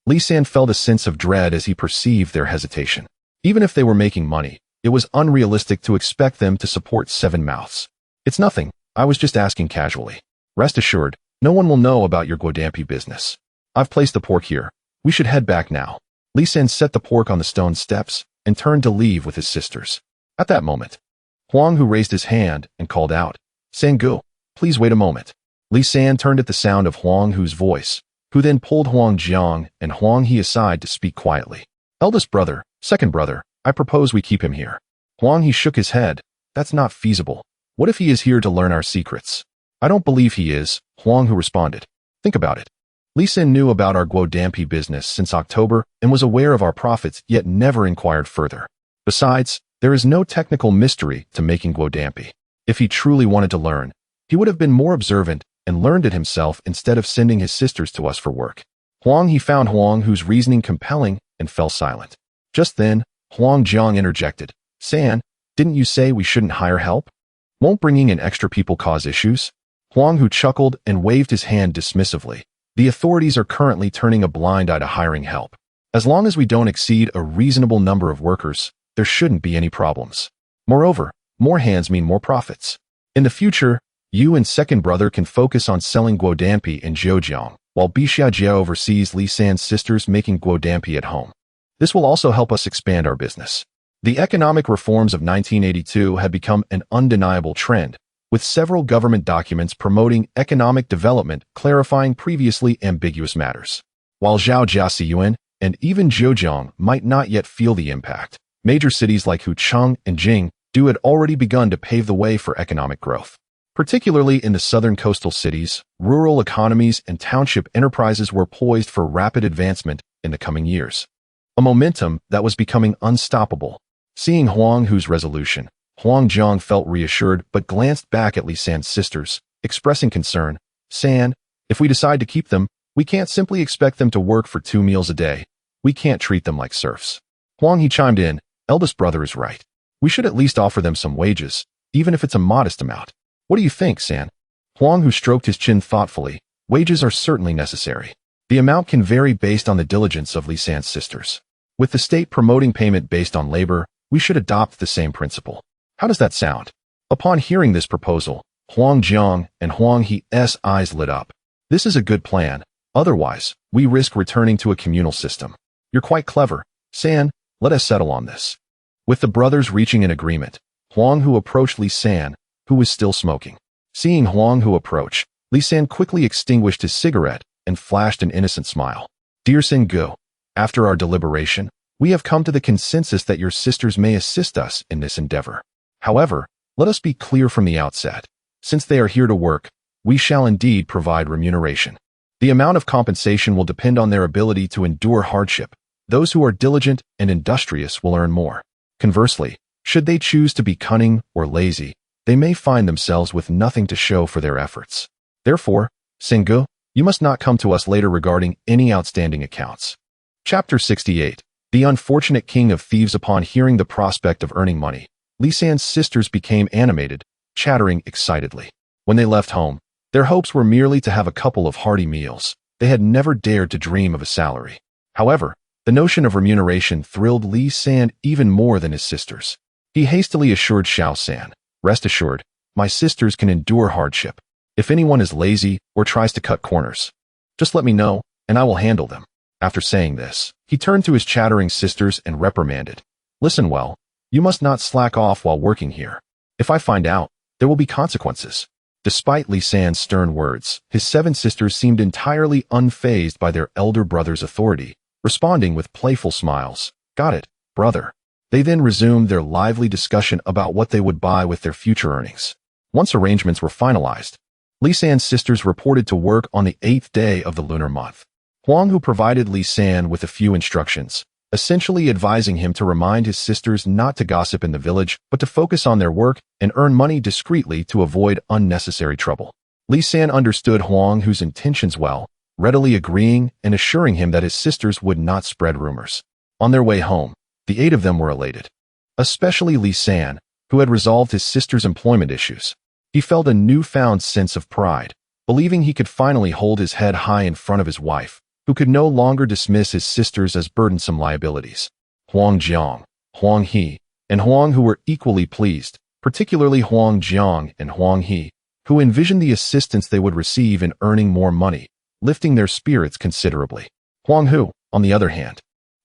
Li San felt a sense of dread as he perceived their hesitation. Even if they were making money, it was unrealistic to expect them to support 7 mouths. "It's nothing, I was just asking casually. Rest assured, no one will know about your guodampi business. I've placed the pork here. We should head back now." Li San set the pork on the stone steps and turned to leave with his sisters. At that moment, Huang Hu raised his hand and called out, "Sangu, please wait a moment." Li San turned at the sound of Huang Hu's voice, who then pulled Huang Jiang and Huang He aside to speak quietly. "Eldest brother, second brother, I propose we keep him here." Huang He shook his head. "That's not feasible. What if he is here to learn our secrets?" "I don't believe he is," Huang Hu responded. "Think about it. Li San knew about our guodampi business since October and was aware of our profits, yet never inquired further. Besides, there is no technical mystery to making guodampi. If he truly wanted to learn, he would have been more observant and learned it himself instead of sending his sisters to us for work." Huang He found Huang Hu's reasoning compelling and fell silent. Just then, Huang Jiang interjected, "San, didn't you say we shouldn't hire help? Won't bringing in extra people cause issues?" Huang Hu chuckled and waved his hand dismissively. "The authorities are currently turning a blind eye to hiring help. As long as we don't exceed a reasonable number of workers, there shouldn't be any problems. Moreover, more hands mean more profits. In the future, you and second brother can focus on selling guodampi in Zhejiang, while Bixia oversees Li San's sisters making guodampi at home. This will also help us expand our business." The economic reforms of 1982 had become an undeniable trend, with several government documents promoting economic development clarifying previously ambiguous matters. While Zhaojiaxiyuan and even Zhejiang might not yet feel the impact, major cities like Hucheng and Jingdu had already begun to pave the way for economic growth. Particularly in the southern coastal cities, rural economies and township enterprises were poised for rapid advancement in the coming years. A momentum that was becoming unstoppable. Seeing Huang Hu's resolution, Huang Jiang felt reassured but glanced back at Li San's sisters, expressing concern. "San, if we decide to keep them, we can't simply expect them to work for 2 meals a day. We can't treat them like serfs." Huang He chimed in, "Eldest brother is right. We should at least offer them some wages, even if it's a modest amount. What do you think, San?" Huang Hu stroked his chin thoughtfully. "Wages are certainly necessary. The amount can vary based on the diligence of Li San's sisters. With the state promoting payment based on labor, we should adopt the same principle. How does that sound?" Upon hearing this proposal, Huang Jiang and Huang He's eyes lit up. "This is a good plan. Otherwise, we risk returning to a communal system. You're quite clever. San, let us settle on this." With the brothers reaching an agreement, Huang Hu approached Li San, who was still smoking. Seeing Huang Hu approach, Li San quickly extinguished his cigarette and flashed an innocent smile. "Dear Sangu, after our deliberation, we have come to the consensus that your sisters may assist us in this endeavor. However, let us be clear from the outset. Since they are here to work, we shall indeed provide remuneration. The amount of compensation will depend on their ability to endure hardship. Those who are diligent and industrious will earn more. Conversely, should they choose to be cunning or lazy, they may find themselves with nothing to show for their efforts. Therefore, Sangu, you must not come to us later regarding any outstanding accounts." Chapter 68. The unfortunate king of thieves. Upon hearing the prospect of earning money, Li San's sisters became animated, chattering excitedly. When they left home, their hopes were merely to have a couple of hearty meals. They had never dared to dream of a salary. However, the notion of remuneration thrilled Li San even more than his sisters. He hastily assured Xiao San, "Rest assured, my sisters can endure hardship. If anyone is lazy or tries to cut corners, just let me know, and I will handle them. After saying this, he turned to his chattering sisters and reprimanded. Listen well, you must not slack off while working here. If I find out, there will be consequences. Despite Li San's stern words, his 7 sisters seemed entirely unfazed by their elder brother's authority, responding with playful smiles. Got it, brother. They then resumed their lively discussion about what they would buy with their future earnings. Once arrangements were finalized, Li San's sisters reported to work on the 8th day of the lunar month. Huang Hu provided Li San with a few instructions, essentially advising him to remind his sisters not to gossip in the village, but to focus on their work and earn money discreetly to avoid unnecessary trouble. Li San understood Huang Hu's intentions well, readily agreeing and assuring him that his sisters would not spread rumors. On their way home, the 8 of them were elated. Especially Li San, who had resolved his sister's employment issues. He felt a newfound sense of pride, believing he could finally hold his head high in front of his wife, who could no longer dismiss his sisters as burdensome liabilities. Huang Jiang, Huang He, and Huang Hu were equally pleased, particularly Huang Jiang and Huang He, who envisioned the assistance they would receive in earning more money, lifting their spirits considerably. Huang Hu, on the other hand,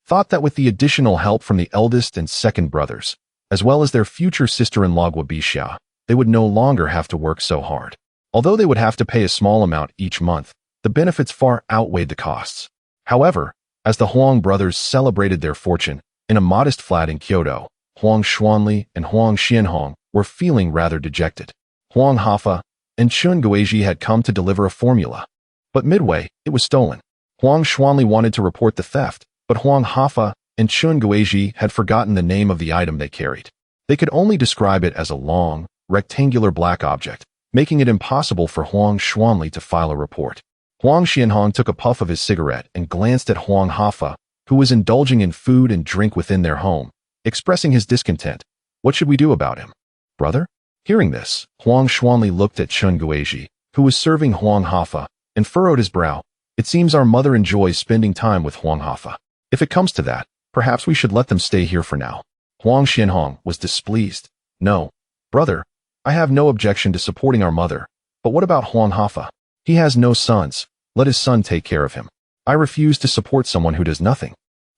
thought that with the additional help from the eldest and second brothers, as well as their future sister-in-law Guabixia, they would no longer have to work so hard. Although they would have to pay a small amount each month, the benefits far outweighed the costs. However, as the Huang brothers celebrated their fortune in a modest flat in Kyoto, Huang Xuanli and Huang Xianhong were feeling rather dejected. Huang Hafa and Chun Guizhi had come to deliver a formula, but midway, it was stolen. Huang Xuanli wanted to report the theft, but Huang Hafa and Chun Guizhi had forgotten the name of the item they carried. They could only describe it as a long, rectangular black object, making it impossible for Huang Xuanli to file a report. Huang Xianhong took a puff of his cigarette and glanced at Huang Hafa, who was indulging in food and drink within their home, expressing his discontent. What should we do about him, brother? Hearing this, Huang Xuanli looked at Chun Guizhi, who was serving Huang Hafa, and furrowed his brow. It seems our mother enjoys spending time with Huang Hafa. If it comes to that, perhaps we should let them stay here for now. Huang Xianhong was displeased. No, brother, I have no objection to supporting our mother, but what about Huang Hafa? He has no sons. Let his son take care of him. I refuse to support someone who does nothing.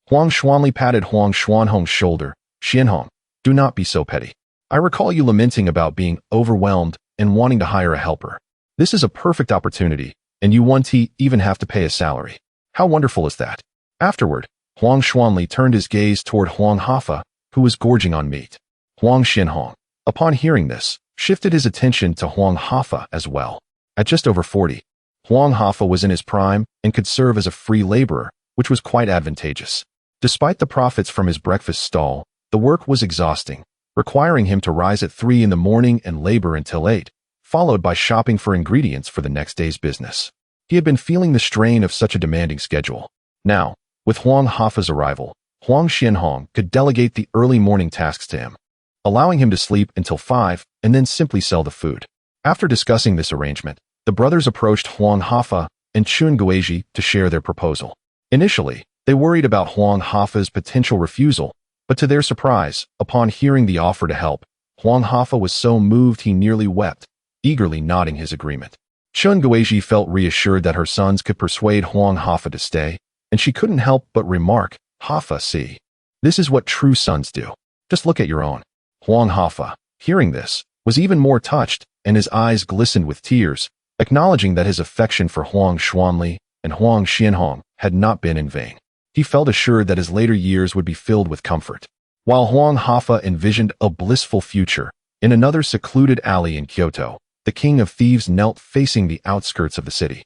Huang Xuanli patted Huang Xuanhong's shoulder. Xianhong, do not be so petty. I recall you lamenting about being overwhelmed and wanting to hire a helper. This is a perfect opportunity, and you won't even have to pay a salary. How wonderful is that? Afterward, Huang Xuanli turned his gaze toward Huang Hafa, who was gorging on meat. Huang Xianhong, upon hearing this, shifted his attention to Huang Hafa as well. At just over 40, Huang Hafa was in his prime and could serve as a free laborer, which was quite advantageous. Despite the profits from his breakfast stall, the work was exhausting, requiring him to rise at 3 in the morning and labor until 8, followed by shopping for ingredients for the next day's business. He had been feeling the strain of such a demanding schedule. Now, with Huang Hafa's arrival, Huang Xianhong could delegate the early morning tasks to him, allowing him to sleep until 5 and then simply sell the food. After discussing this arrangement, the brothers approached Huang Hafa and Chun Guizhi to share their proposal. Initially, they worried about Huang Hafa's potential refusal, but to their surprise, upon hearing the offer to help, Huang Hafa was so moved he nearly wept, eagerly nodding his agreement. Chun Guizhi felt reassured that her sons could persuade Huang Hafa to stay, and she couldn't help but remark, Hafa, see. This is what true sons do. Just look at your own. Huang Hafa, hearing this, was even more touched, and his eyes glistened with tears, acknowledging that his affection for Huang Xuanli and Huang Xianhong had not been in vain. He felt assured that his later years would be filled with comfort. While Huang Hafa envisioned a blissful future, in another secluded alley in Kyoto, the king of thieves knelt facing the outskirts of the city,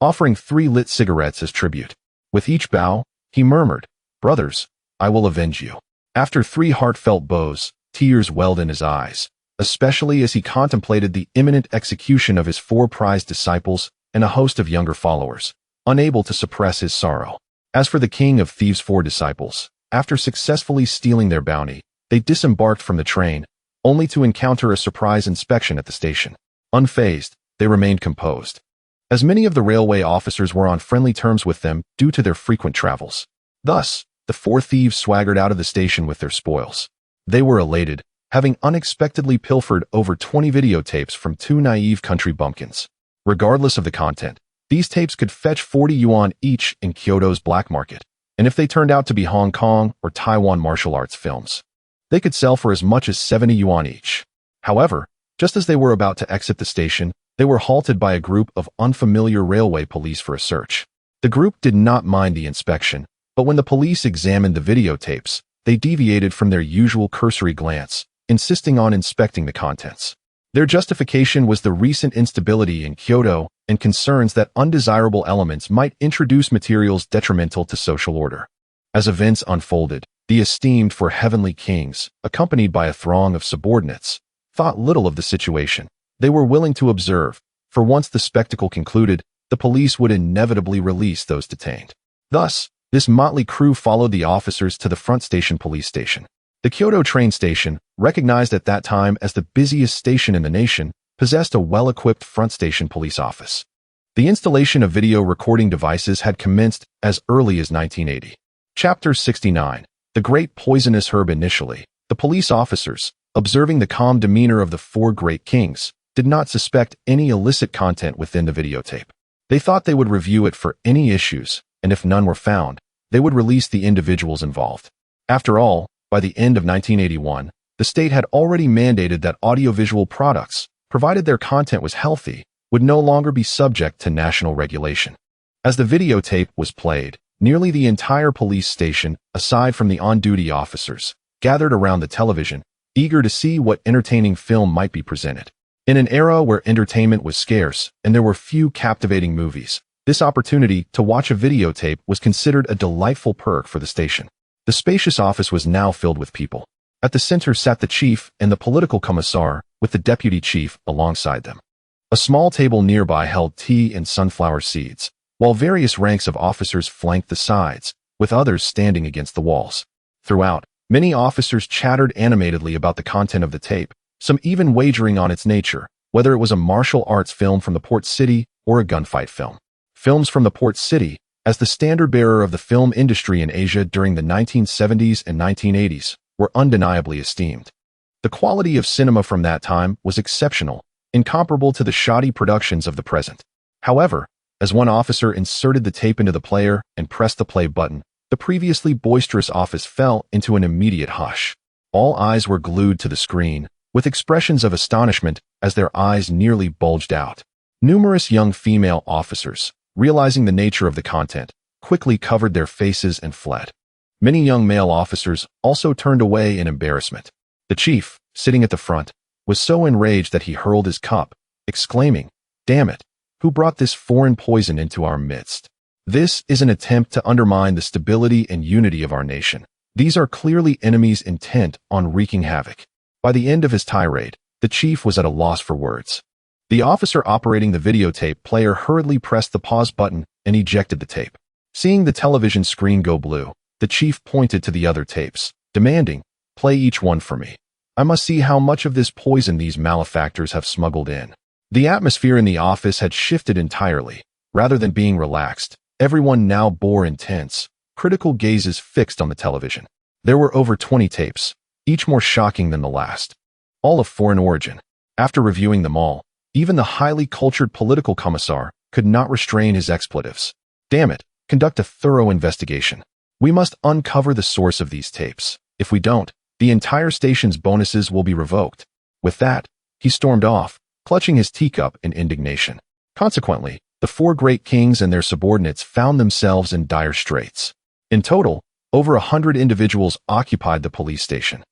offering 3 lit cigarettes as tribute. With each bow, he murmured, "Brothers, I will avenge you." After 3 heartfelt bows, tears welled in his eyes, especially as he contemplated the imminent execution of his 4 prized disciples and a host of younger followers, unable to suppress his sorrow. As for the king of thieves' 4 disciples, after successfully stealing their bounty, they disembarked from the train, only to encounter a surprise inspection at the station. Unfazed, they remained composed, as many of the railway officers were on friendly terms with them due to their frequent travels. Thus, the 4 thieves swaggered out of the station with their spoils. They were elated, having unexpectedly pilfered over 20 videotapes from 2 naive country bumpkins. Regardless of the content, these tapes could fetch 40 yuan each in Kyoto's black market, and if they turned out to be Hong Kong or Taiwan martial arts films, they could sell for as much as 70 yuan each. However, just as they were about to exit the station, they were halted by a group of unfamiliar railway police for a search. The group did not mind the inspection, but when the police examined the videotapes, they deviated from their usual cursory glance, insisting on inspecting the contents. Their justification was the recent instability in Kyoto and concerns that undesirable elements might introduce materials detrimental to social order. As events unfolded, the esteemed for heavenly kings, accompanied by a throng of subordinates, thought little of the situation. They were willing to observe, for once the spectacle concluded, the police would inevitably release those detained. Thus, this motley crew followed the officers to the front station police station. The Kyoto train station, recognized at that time as the busiest station in the nation, possessed a well-equipped front station police office. The installation of video recording devices had commenced as early as 1980. Chapter 69. The Great Poisonous Herb. Initially, the police officers, observing the calm demeanor of the four great kings, did not suspect any illicit content within the videotape. They thought they would review it for any issues, and if none were found, they would release the individuals involved. After all, by the end of 1981, the state had already mandated that audiovisual products, provided their content was healthy, would no longer be subject to national regulation. As the videotape was played, nearly the entire police station, aside from the on-duty officers, gathered around the television, eager to see what entertaining film might be presented. In an era where entertainment was scarce and there were few captivating movies, this opportunity to watch a videotape was considered a delightful perk for the station. The spacious office was now filled with people. At the center sat the chief and the political commissar, with the deputy chief alongside them. A small table nearby held tea and sunflower seeds, while various ranks of officers flanked the sides, with others standing against the walls. Throughout, many officers chattered animatedly about the content of the tape, some even wagering on its nature, whether it was a martial arts film from the port city or a gunfight film. Films from the port city, as the standard-bearer of the film industry in Asia during the 1970s and 1980s, were undeniably esteemed. The quality of cinema from that time was exceptional, incomparable to the shoddy productions of the present. However, as one officer inserted the tape into the player and pressed the play button, the previously boisterous office fell into an immediate hush. All eyes were glued to the screen, with expressions of astonishment as their eyes nearly bulged out. Numerous young female officers, realizing the nature of the content, quickly covered their faces and fled. Many young male officers also turned away in embarrassment. The chief, sitting at the front, was so enraged that he hurled his cup, exclaiming, "Damn it, who brought this foreign poison into our midst? This is an attempt to undermine the stability and unity of our nation. These are clearly enemies intent on wreaking havoc." By the end of his tirade, the chief was at a loss for words. The officer operating the videotape player hurriedly pressed the pause button and ejected the tape. Seeing the television screen go blue, the chief pointed to the other tapes, demanding, "Play each one for me. I must see how much of this poison these malefactors have smuggled in." The atmosphere in the office had shifted entirely. Rather than being relaxed, everyone now bore intense, critical gazes fixed on the television. There were over 20 tapes, each more shocking than the last, all of foreign origin. After reviewing them all, even the highly cultured political commissar could not restrain his expletives. "Damn it, conduct a thorough investigation. We must uncover the source of these tapes. If we don't, the entire station's bonuses will be revoked." With that, he stormed off, clutching his teacup in indignation. Consequently, the four great kings and their subordinates found themselves in dire straits. In total, over 100 individuals occupied the police station.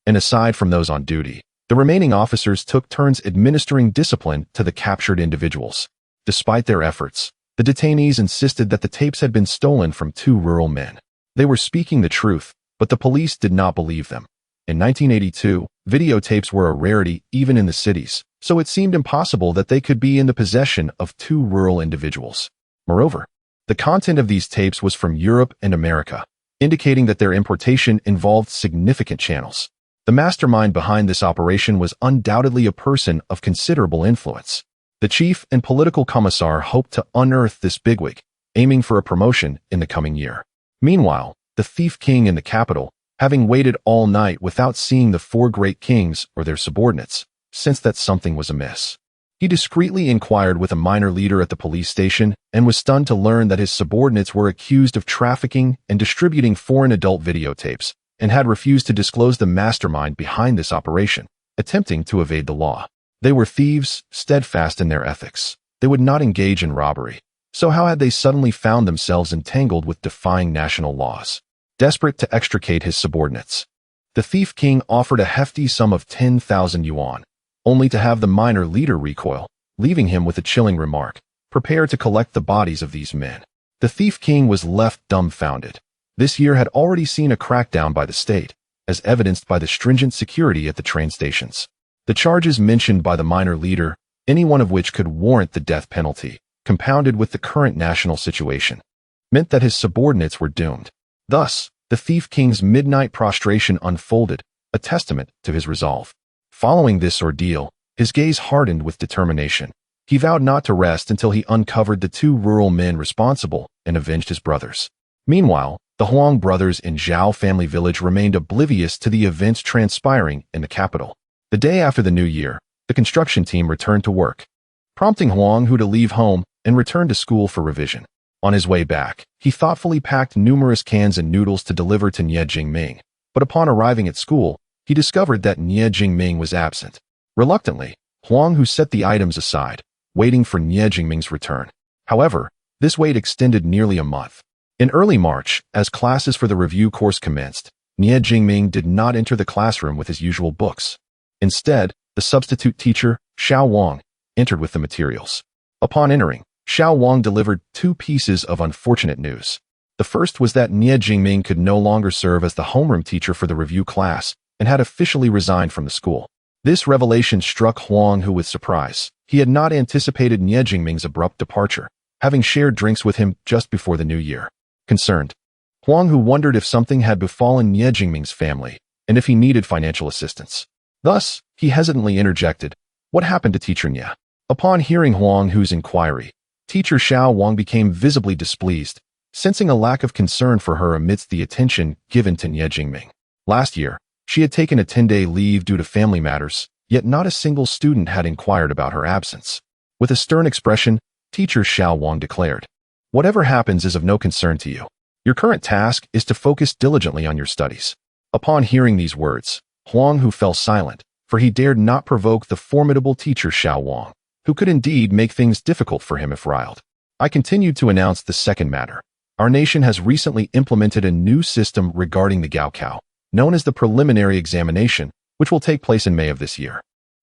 And aside from those on duty, the remaining officers took turns administering discipline to the captured individuals. Despite their efforts, the detainees insisted that the tapes had been stolen from two rural men. They were speaking the truth, but the police did not believe them. In 1982, videotapes were a rarity even in the cities, so it seemed impossible that they could be in the possession of two rural individuals. Moreover, the content of these tapes was from Europe and America, indicating that their importation involved significant channels. The mastermind behind this operation was undoubtedly a person of considerable influence. The chief and political commissar hoped to unearth this bigwig, aiming for a promotion in the coming year. Meanwhile, the thief king in the capital, having waited all night without seeing the four great kings or their subordinates, sensed that something was amiss. He discreetly inquired with a minor leader at the police station and was stunned to learn that his subordinates were accused of trafficking and distributing foreign adult videotapes and had refused to disclose the mastermind behind this operation, attempting to evade the law. They were thieves, steadfast in their ethics. They would not engage in robbery. So how had they suddenly found themselves entangled with defying national laws? Desperate to extricate his subordinates, the thief king offered a hefty sum of 10,000 yuan, only to have the minor leader recoil, leaving him with a chilling remark: "Prepare to collect the bodies of these men." The thief king was left dumbfounded. This year had already seen a crackdown by the state, as evidenced by the stringent security at the train stations. The charges mentioned by the minor leader, any one of which could warrant the death penalty, compounded with the current national situation, meant that his subordinates were doomed. Thus, the thief king's midnight prostration unfolded, a testament to his resolve. Following this ordeal, his gaze hardened with determination. He vowed not to rest until he uncovered the two rural men responsible and avenged his brothers. Meanwhile, the Huang brothers in Zhao family village remained oblivious to the events transpiring in the capital. The day after the new year, the construction team returned to work, prompting Huang Hu to leave home and return to school for revision. On his way back, he thoughtfully packed numerous cans and noodles to deliver to Nie Jingming, but upon arriving at school, he discovered that Nie Jingming was absent. Reluctantly, Huang Hu set the items aside, waiting for Nie Jingming's return. However, this wait extended nearly a month. In early March, as classes for the review course commenced, Nie Jingming did not enter the classroom with his usual books. Instead, the substitute teacher, Xiao Wang, entered with the materials. Upon entering, Xiao Wang delivered two pieces of unfortunate news. The first was that Nie Jingming could no longer serve as the homeroom teacher for the review class and had officially resigned from the school. This revelation struck Huang Hu with surprise. He had not anticipated Nie Jingming's abrupt departure, having shared drinks with him just before the new year. Concerned, Huang Hu wondered if something had befallen Nie Jingming's family and if he needed financial assistance. Thus, he hesitantly interjected, "What happened to Teacher Nie?" Upon hearing Huang Hu's inquiry, Teacher Xiao Wang became visibly displeased, sensing a lack of concern for her amidst the attention given to Nie Jingming. Last year, she had taken a 10-day leave due to family matters, yet not a single student had inquired about her absence. With a stern expression, Teacher Xiao Wang declared, "Whatever happens is of no concern to you. Your current task is to focus diligently on your studies." Upon hearing these words, Huang Hu fell silent, for he dared not provoke the formidable Teacher Xiao Wang, who could indeed make things difficult for him if riled. I continued to announce the second matter. Our nation has recently implemented a new system regarding the Gaokao, known as the preliminary examination, which will take place in May of this year.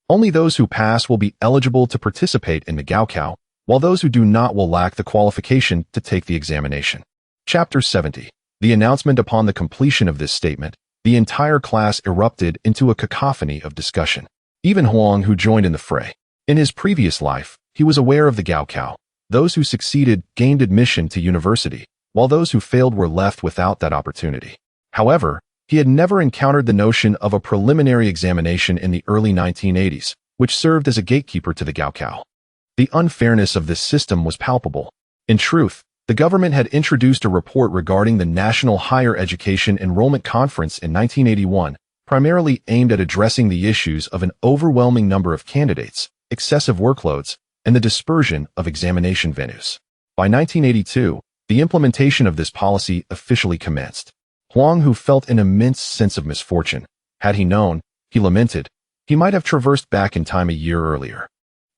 Only those who pass will be eligible to participate in the Gaokao, while those who do not will lack the qualification to take the examination. Chapter 70. The announcement. Upon the completion of this statement, the entire class erupted into a cacophony of discussion. Even Huang, who joined in the fray. In his previous life, he was aware of the Gaokao. Those who succeeded gained admission to university, while those who failed were left without that opportunity. However, he had never encountered the notion of a preliminary examination in the early 1980s, which served as a gatekeeper to the Gaokao. The unfairness of this system was palpable. In truth, the government had introduced a report regarding the National Higher Education Enrollment Conference in 1981, primarily aimed at addressing the issues of an overwhelming number of candidates, excessive workloads, and the dispersion of examination venues. By 1982, the implementation of this policy officially commenced. Huang Hu felt an immense sense of misfortune. Had he known, he lamented, he might have traversed back in time a year earlier.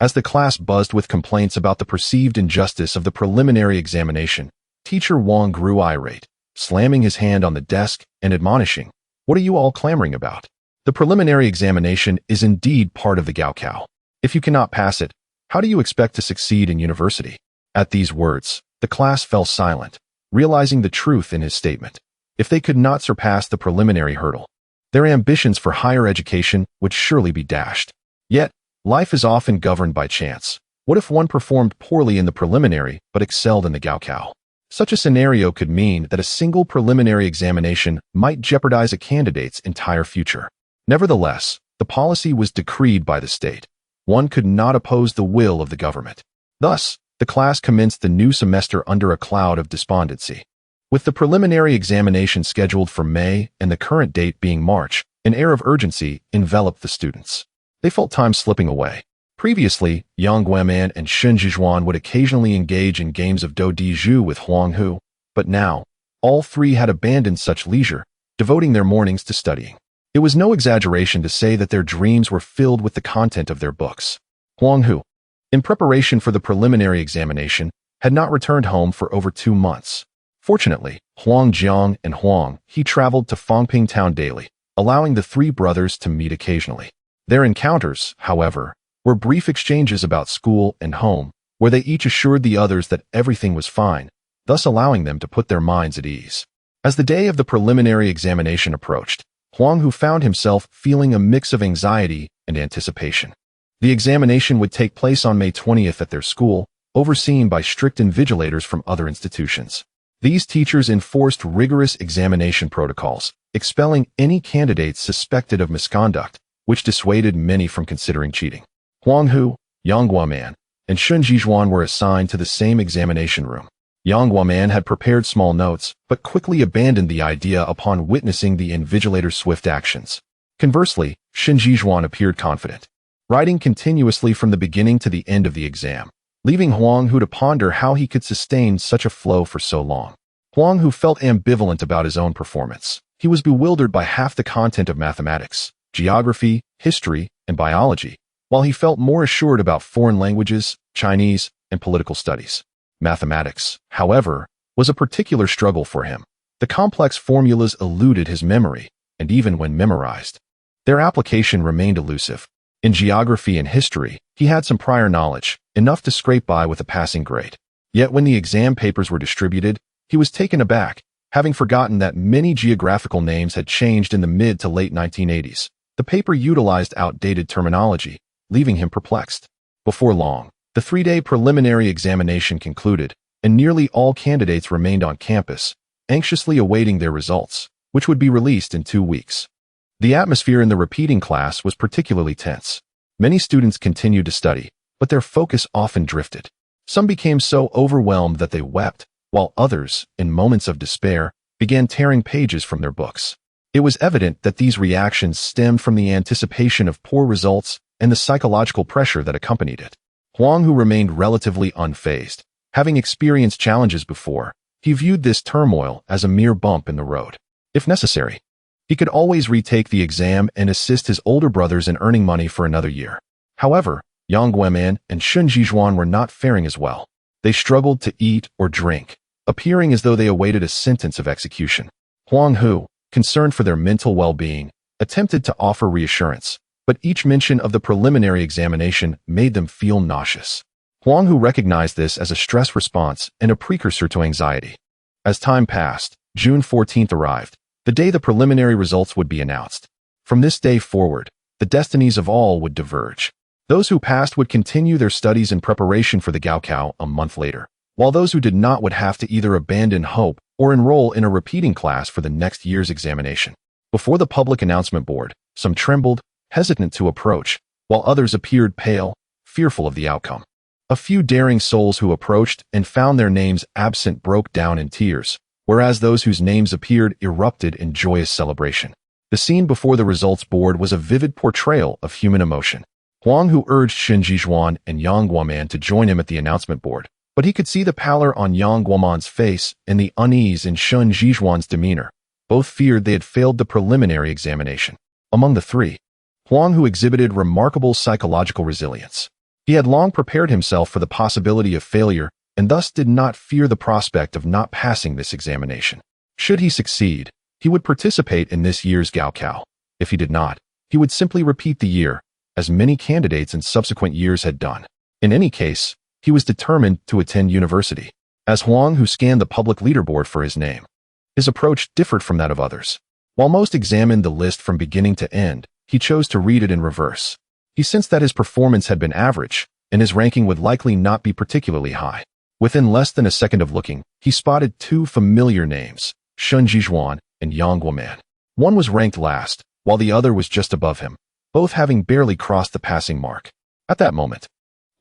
As the class buzzed with complaints about the perceived injustice of the preliminary examination, Teacher Wang grew irate, slamming his hand on the desk and admonishing, "What are you all clamoring about? The preliminary examination is indeed part of the Gaokao. If you cannot pass it, how do you expect to succeed in university?" At these words, the class fell silent, realizing the truth in his statement. If they could not surpass the preliminary hurdle, their ambitions for higher education would surely be dashed. Yet, life is often governed by chance. What if one performed poorly in the preliminary but excelled in the Gaokao? Such a scenario could mean that a single preliminary examination might jeopardize a candidate's entire future. Nevertheless, the policy was decreed by the state. One could not oppose the will of the government. Thus, the class commenced the new semester under a cloud of despondency. With the preliminary examination scheduled for May and the current date being March, an air of urgency enveloped the students. They felt time slipping away. Previously, Yang Guoman and Shun Zhizhuan would occasionally engage in games of do di zhu with Huang Hu, but now, all three had abandoned such leisure, devoting their mornings to studying. It was no exaggeration to say that their dreams were filled with the content of their books. Huang Hu, in preparation for the preliminary examination, had not returned home for over 2 months. Fortunately, Huang Jiang and Huang He traveled to Fangping town daily, allowing the three brothers to meet occasionally. Their encounters, however, were brief exchanges about school and home, where they each assured the others that everything was fine, thus allowing them to put their minds at ease. As the day of the preliminary examination approached, Huang Hu found himself feeling a mix of anxiety and anticipation. The examination would take place on May 20th at their school, overseen by strict invigilators from other institutions. These teachers enforced rigorous examination protocols, expelling any candidates suspected of misconduct, which dissuaded many from considering cheating. Huang Hu, Yang Guoman, and Shun Zhizhuan were assigned to the same examination room. Yang Guoman had prepared small notes, but quickly abandoned the idea upon witnessing the invigilator's swift actions. Conversely, Shun Zhizhuan appeared confident, writing continuously from the beginning to the end of the exam, leaving Huang Hu to ponder how he could sustain such a flow for so long. Huang Hu felt ambivalent about his own performance. He was bewildered by half the content of mathematics, geography, history, and biology, while he felt more assured about foreign languages, Chinese, and political studies. Mathematics, however, was a particular struggle for him. The complex formulas eluded his memory, and even when memorized, their application remained elusive. In geography and history, he had some prior knowledge, enough to scrape by with a passing grade. Yet when the exam papers were distributed, he was taken aback, having forgotten that many geographical names had changed in the mid to late 1980s. The paper utilized outdated terminology, leaving him perplexed. Before long, the 3-day preliminary examination concluded, and nearly all candidates remained on campus, anxiously awaiting their results, which would be released in 2 weeks. The atmosphere in the repeating class was particularly tense. Many students continued to study, but their focus often drifted. Some became so overwhelmed that they wept, while others, in moments of despair, began tearing pages from their books. It was evident that these reactions stemmed from the anticipation of poor results and the psychological pressure that accompanied it. Huang Hu remained relatively unfazed. Having experienced challenges before, he viewed this turmoil as a mere bump in the road. If necessary, he could always retake the exam and assist his older brothers in earning money for another year. However, Yang Guoman and Shun Zhizhuan were not faring as well. They struggled to eat or drink, appearing as though they awaited a sentence of execution. Huang Hu, concerned for their mental well-being, attempted to offer reassurance, but each mention of the preliminary examination made them feel nauseous. Huang Hu recognized this as a stress response and a precursor to anxiety. As time passed, June 14th arrived, the day the preliminary results would be announced. From this day forward, the destinies of all would diverge. Those who passed would continue their studies in preparation for the Gaokao a month later, while those who did not would have to either abandon hope or enroll in a repeating class for the next year's examination. Before the public announcement board, some trembled, hesitant to approach, while others appeared pale, fearful of the outcome. A few daring souls who approached and found their names absent broke down in tears, whereas those whose names appeared erupted in joyous celebration. The scene before the results board was a vivid portrayal of human emotion. Huang Hu urged Shun Zhizhuan and Yang Guoman to join him at the announcement board, but he could see the pallor on Yang Guoman's face and the unease in Shun Zhizhuan's demeanor. Both feared they had failed the preliminary examination. Among the three, Huang Hu exhibited remarkable psychological resilience. He had long prepared himself for the possibility of failure and thus did not fear the prospect of not passing this examination. Should he succeed, he would participate in this year's Gaokao. If he did not, he would simply repeat the year, as many candidates in subsequent years had done. In any case, he was determined to attend university. As Huang Hu scanned the public leaderboard for his name, his approach differed from that of others. While most examined the list from beginning to end, he chose to read it in reverse. He sensed that his performance had been average, and his ranking would likely not be particularly high. Within less than a second of looking, he spotted 2 familiar names, Shun Zhizhuan and Yang Guoman. One was ranked last, while the other was just above him, both having barely crossed the passing mark. At that moment,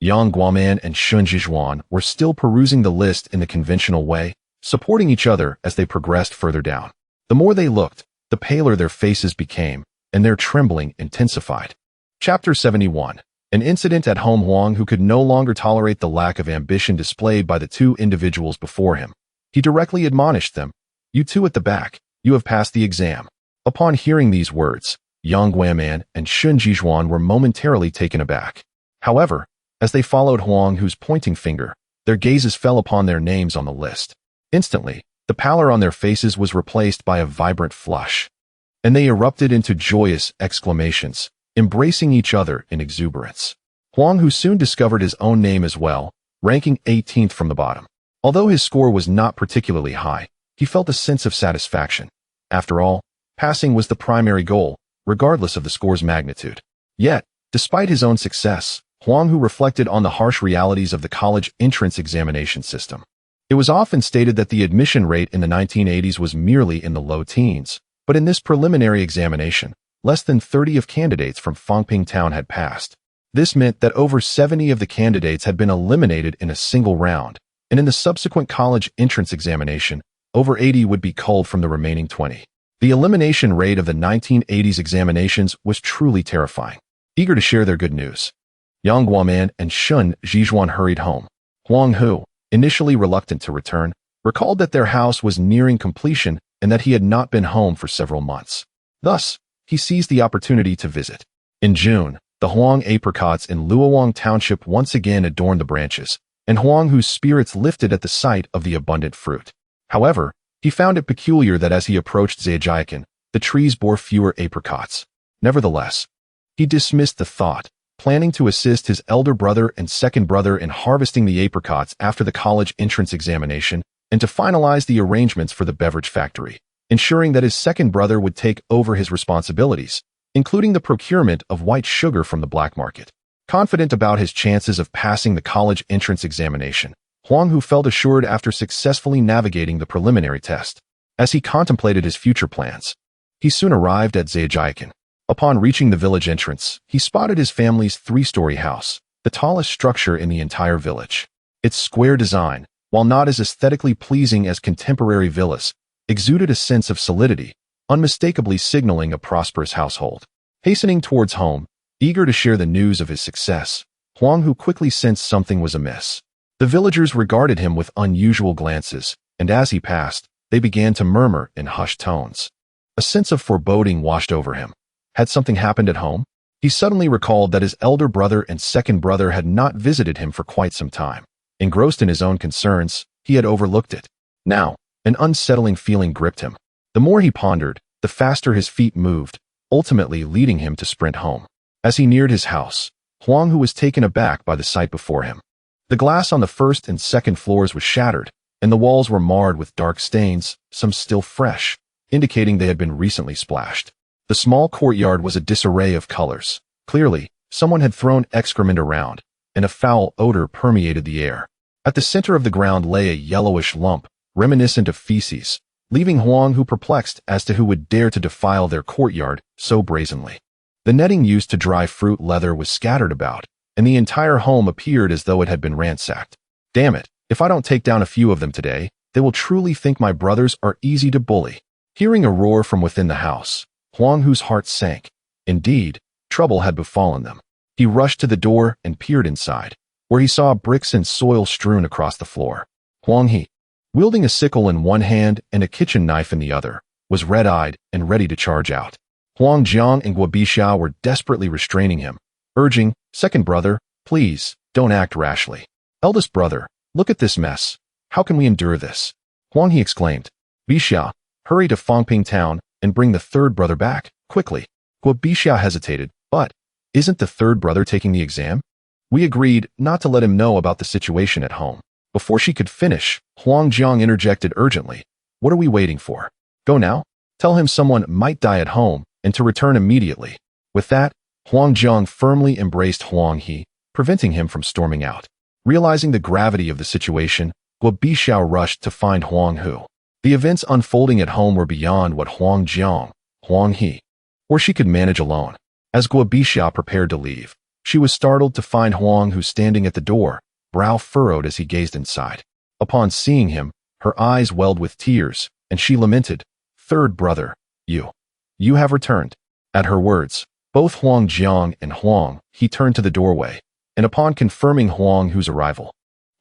Yang Guoman and Shun Zhizhuan were still perusing the list in the conventional way, supporting each other as they progressed further down. The more they looked, the paler their faces became, and their trembling intensified. Chapter 71. An incident at home. Huang Hu could no longer tolerate the lack of ambition displayed by the two individuals before him. He directly admonished them, "You two at the back, you have passed the exam." Upon hearing these words, Yang Guaman and Shun Jizhuan were momentarily taken aback. However, as they followed Huang Hu's pointing finger, their gazes fell upon their names on the list. Instantly, the pallor on their faces was replaced by a vibrant flush, and they erupted into joyous exclamations, embracing each other in exuberance. Huang Hu soon discovered his own name as well, ranking 18th from the bottom. Although his score was not particularly high, he felt a sense of satisfaction. After all, passing was the primary goal, regardless of the score's magnitude. Yet, despite his own success, Huang Hu reflected on the harsh realities of the college entrance examination system. It was often stated that the admission rate in the 1980s was merely in the low teens, but in this preliminary examination, less than 30 of candidates from Fangping Town had passed. This meant that over 70 of the candidates had been eliminated in a single round, and in the subsequent college entrance examination, over 80 would be culled from the remaining 20. The elimination rate of the 1980s examinations was truly terrifying. Eager to share their good news, Yang Guaman and Shun Jizhuan hurried home. Huang Hu, initially reluctant to return, recalled that their house was nearing completion and that he had not been home for several months. Thus, he seized the opportunity to visit. In June, the Huang apricots in Luowang Township once again adorned the branches, and Huang Hu's spirits lifted at the sight of the abundant fruit. However, he found it peculiar that as he approached Zhejiakan, the trees bore fewer apricots. Nevertheless, he dismissed the thought, planning to assist his elder brother and second brother in harvesting the apricots after the college entrance examination and to finalize the arrangements for the beverage factory, ensuring that his second brother would take over his responsibilities, including the procurement of white sugar from the black market. Confident about his chances of passing the college entrance examination, Huang Hu felt assured after successfully navigating the preliminary test. As he contemplated his future plans, he soon arrived at Zhejiakan. Upon reaching the village entrance, he spotted his family's three-story house, the tallest structure in the entire village. Its square design, while not as aesthetically pleasing as contemporary villas, exuded a sense of solidity, unmistakably signaling a prosperous household. Hastening towards home, eager to share the news of his success, Huang Hu quickly sensed something was amiss. The villagers regarded him with unusual glances, and as he passed, they began to murmur in hushed tones. A sense of foreboding washed over him. Had something happened at home? He suddenly recalled that his elder brother and second brother had not visited him for quite some time. Engrossed in his own concerns, he had overlooked it. Now, an unsettling feeling gripped him. The more he pondered, the faster his feet moved, ultimately leading him to sprint home. As he neared his house, Huang Hu was taken aback by the sight before him. The glass on the first and second floors was shattered, and the walls were marred with dark stains, some still fresh, indicating they had been recently splashed. The small courtyard was a disarray of colors. Clearly, someone had thrown excrement around, and a foul odor permeated the air. At the center of the ground lay a yellowish lump, reminiscent of feces, leaving Huang Hu perplexed as to who would dare to defile their courtyard so brazenly. The netting used to dry fruit leather was scattered about, and the entire home appeared as though it had been ransacked. Damn it, if I don't take down a few of them today, they will truly think my brothers are easy to bully. Hearing a roar from within the house, Huang Hu's heart sank. Indeed, trouble had befallen them. He rushed to the door and peered inside, where he saw bricks and soil strewn across the floor. Huang He, wielding a sickle in one hand and a kitchen knife in the other, was red-eyed and ready to charge out. Huang Jiang and Guo Bixia were desperately restraining him, urging, "Second brother, please, don't act rashly. Eldest brother, look at this mess. How can we endure this?" Huang He exclaimed. "Bixia, hurry to Fangping Town and bring the third brother back, quickly." Guo Bixia hesitated, "But, isn't the third brother taking the exam?" We agreed not to let him know about the situation at home. Before she could finish, Huang Jiang interjected urgently, "What are we waiting for? Go now. Tell him someone might die at home and to return immediately." With that, Huang Jiang firmly embraced Huang He, preventing him from storming out. Realizing the gravity of the situation, Guo Bixia rushed to find Huang Hu. The events unfolding at home were beyond what Huang Jiang, Huang He, or she could manage alone. As Guo Bixia prepared to leave, she was startled to find Huang Hu standing at the door, brow furrowed as he gazed inside. Upon seeing him, her eyes welled with tears, and she lamented, "Third brother, you have returned." At her words, Both Huang Jiang and Huang He turned to the doorway, and upon confirming Huang Hu's arrival,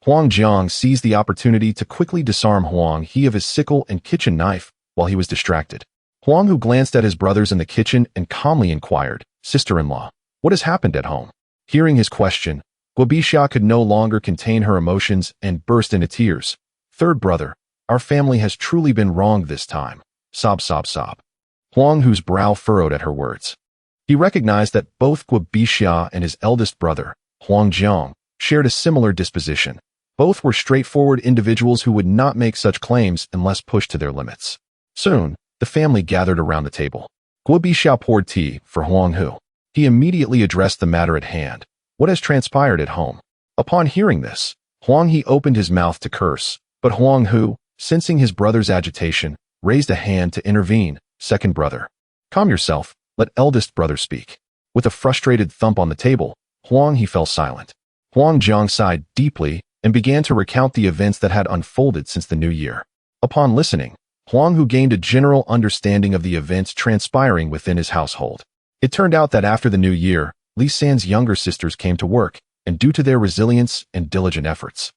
Huang Jiang seized the opportunity to quickly disarm Huang He of his sickle and kitchen knife while he was distracted. Huang Hu glanced at his brothers in the kitchen and calmly inquired, "Sister-in-law, what has happened at home?" Hearing his question, Guobixia could no longer contain her emotions and burst into tears. "Third brother, our family has truly been wronged this time." Sob, sob, sob. Huang Hu's brow furrowed at her words. He recognized that both Guobixia and his eldest brother, Huang Jiang, shared a similar disposition. Both were straightforward individuals who would not make such claims unless pushed to their limits. Soon, the family gathered around the table. Guobixia poured tea for Huang Hu. He immediately addressed the matter at hand. "What has transpired at home?" Upon hearing this, Huang He opened his mouth to curse, but Huang Hu, sensing his brother's agitation, raised a hand to intervene. "Second brother, calm yourself, let eldest brother speak." With a frustrated thump on the table, Huang He fell silent. Huang Jiang sighed deeply and began to recount the events that had unfolded since the new year. Upon listening, Huang Hu gained a general understanding of the events transpiring within his household. It turned out that after the new year, Li San's younger sisters came to work, and due to their resilience and diligent efforts,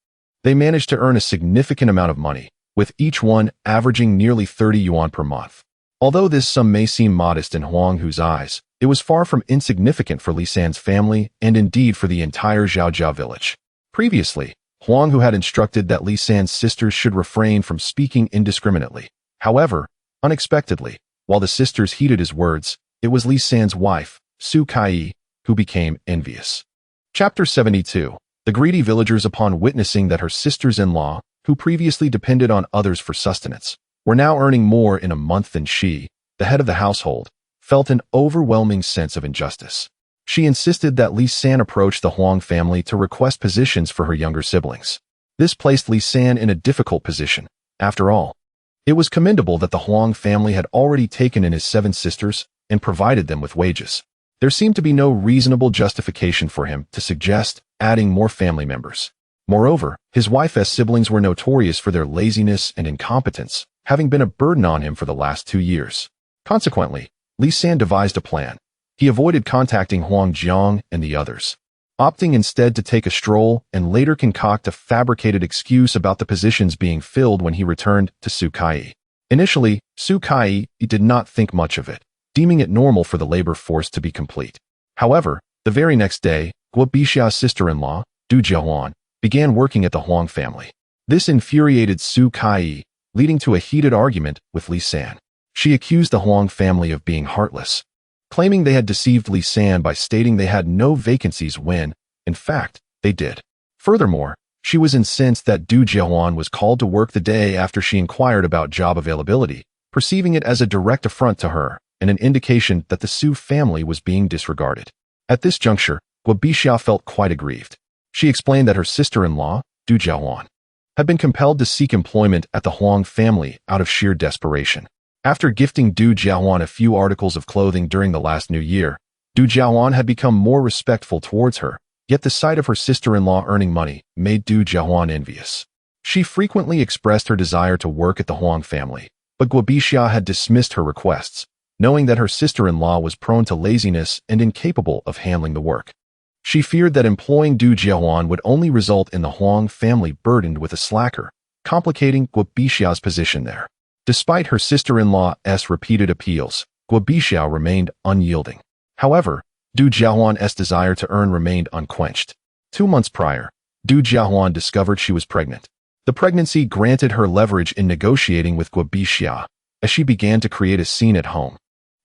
they managed to earn a significant amount of money, with each one averaging nearly 30 yuan per month. Although this sum may seem modest in Huang Hu's eyes, it was far from insignificant for Li San's family and indeed for the entire Zhaojiao village. Previously, Huang Hu had instructed that Li San's sisters should refrain from speaking indiscriminately. However, unexpectedly, while the sisters heeded his words, it was Li San's wife, Su Kai, who became envious. Chapter 72. The greedy villagers, upon witnessing that her sisters-in-law, who previously depended on others for sustenance, were now earning more in a month than she, the head of the household, felt an overwhelming sense of injustice. She insisted that Li San approach the Huang family to request positions for her younger siblings. This placed Li San in a difficult position. After all, it was commendable that the Huang family had already taken in his 7 sisters and provided them with wages. There seemed to be no reasonable justification for him to suggest adding more family members. Moreover, his wife's siblings were notorious for their laziness and incompetence, having been a burden on him for the last 2 years. Consequently, Li San devised a plan. He avoided contacting Huang Jiang and the others, opting instead to take a stroll and later concoct a fabricated excuse about the positions being filled when he returned to Su Kai. Initially, Su Kai did not think much of it, deeming it normal for the labor force to be complete. However, the very next day, Guobixia's sister-in-law, Du Jiahuan, began working at the Huang family. This infuriated Su Kai, leading to a heated argument with Li San. She accused the Huang family of being heartless, claiming they had deceived Li San by stating they had no vacancies when, in fact, they did. Furthermore, she was incensed that Du Jiahuan was called to work the day after she inquired about job availability, perceiving it as a direct affront to her and an indication that the Su family was being disregarded. At this juncture, Guobixia felt quite aggrieved. She explained that her sister-in-law, Du Jiahuan, had been compelled to seek employment at the Huang family out of sheer desperation. After gifting Du Jiahuan a few articles of clothing during the last new year, Du Jiahuan had become more respectful towards her, yet the sight of her sister-in-law earning money made Du Jiahuan envious. She frequently expressed her desire to work at the Huang family, but Guobixia had dismissed her requests, knowing that her sister-in-law was prone to laziness and incapable of handling the work. She feared that employing Du Jiahuan would only result in the Huang family burdened with a slacker, complicating Guobixia's position there. Despite her sister-in-law's repeated appeals, Guobixia remained unyielding. However, Du Jiahuan's desire to earn remained unquenched. 2 months prior, Du Jiahuan discovered she was pregnant. The pregnancy granted her leverage in negotiating with Guobixia, as she began to create a scene at home,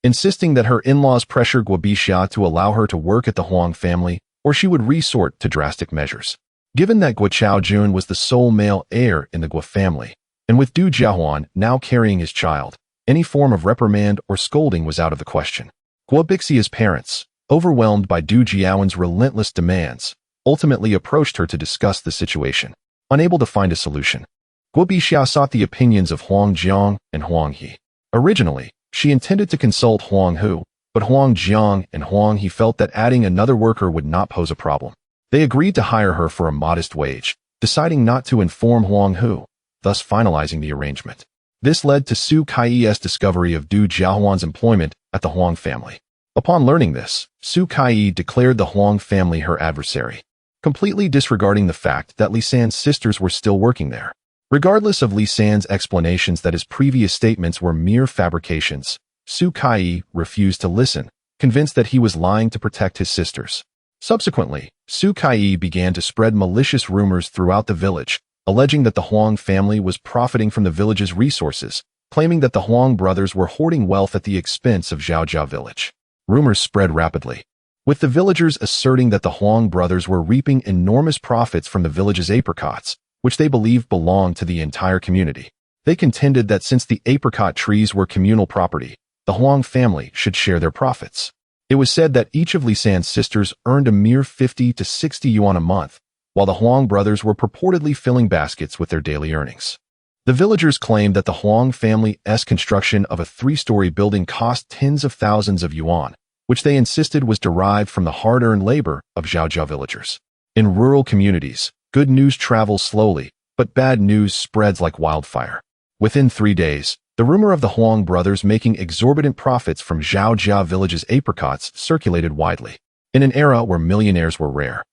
insisting that her in-laws pressure Guobixia to allow her to work at the Huang family, or she would resort to drastic measures. Given that Guo Chaojun was the sole male heir in the Guo family, and with Du Jiahuan now carrying his child, any form of reprimand or scolding was out of the question. Guobixia's parents, overwhelmed by Du Jiahuan's relentless demands, ultimately approached her to discuss the situation. Unable to find a solution, Guobixia sought the opinions of Huang Jiang and Huang He. Originally, she intended to consult Huang Hu, but Huang Jiang and Huang He felt that adding another worker would not pose a problem. They agreed to hire her for a modest wage, deciding not to inform Huang Hu, thus finalizing the arrangement. This led to Su Kai's discovery of Du Jiahuan's employment at the Huang family. Upon learning this, Su Kai declared the Huang family her adversary, completely disregarding the fact that Li San's sisters were still working there. Regardless of Li San's explanations that his previous statements were mere fabrications, Su Kai refused to listen, convinced that he was lying to protect his sisters. Subsequently, Su Kai began to spread malicious rumors throughout the village, alleging that the Huang family was profiting from the village's resources, claiming that the Huang brothers were hoarding wealth at the expense of Zhaojia village. Rumors spread rapidly, with the villagers asserting that the Huang brothers were reaping enormous profits from the village's apricots, which they believed belonged to the entire community. They contended that since the apricot trees were communal property, the Huang family should share their profits. It was said that each of Li San's sisters earned a mere 50 to 60 yuan a month, while the Huang brothers were purportedly filling baskets with their daily earnings. The villagers claimed that the Huang family's construction of a 3-story building cost tens of thousands of yuan, which they insisted was derived from the hard-earned labor of Zhaojia villagers. In rural communities, good news travels slowly, but bad news spreads like wildfire. Within 3 days, the rumor of the Huang brothers making exorbitant profits from Zhaojia village's apricots circulated widely. In an era where millionaires were rare,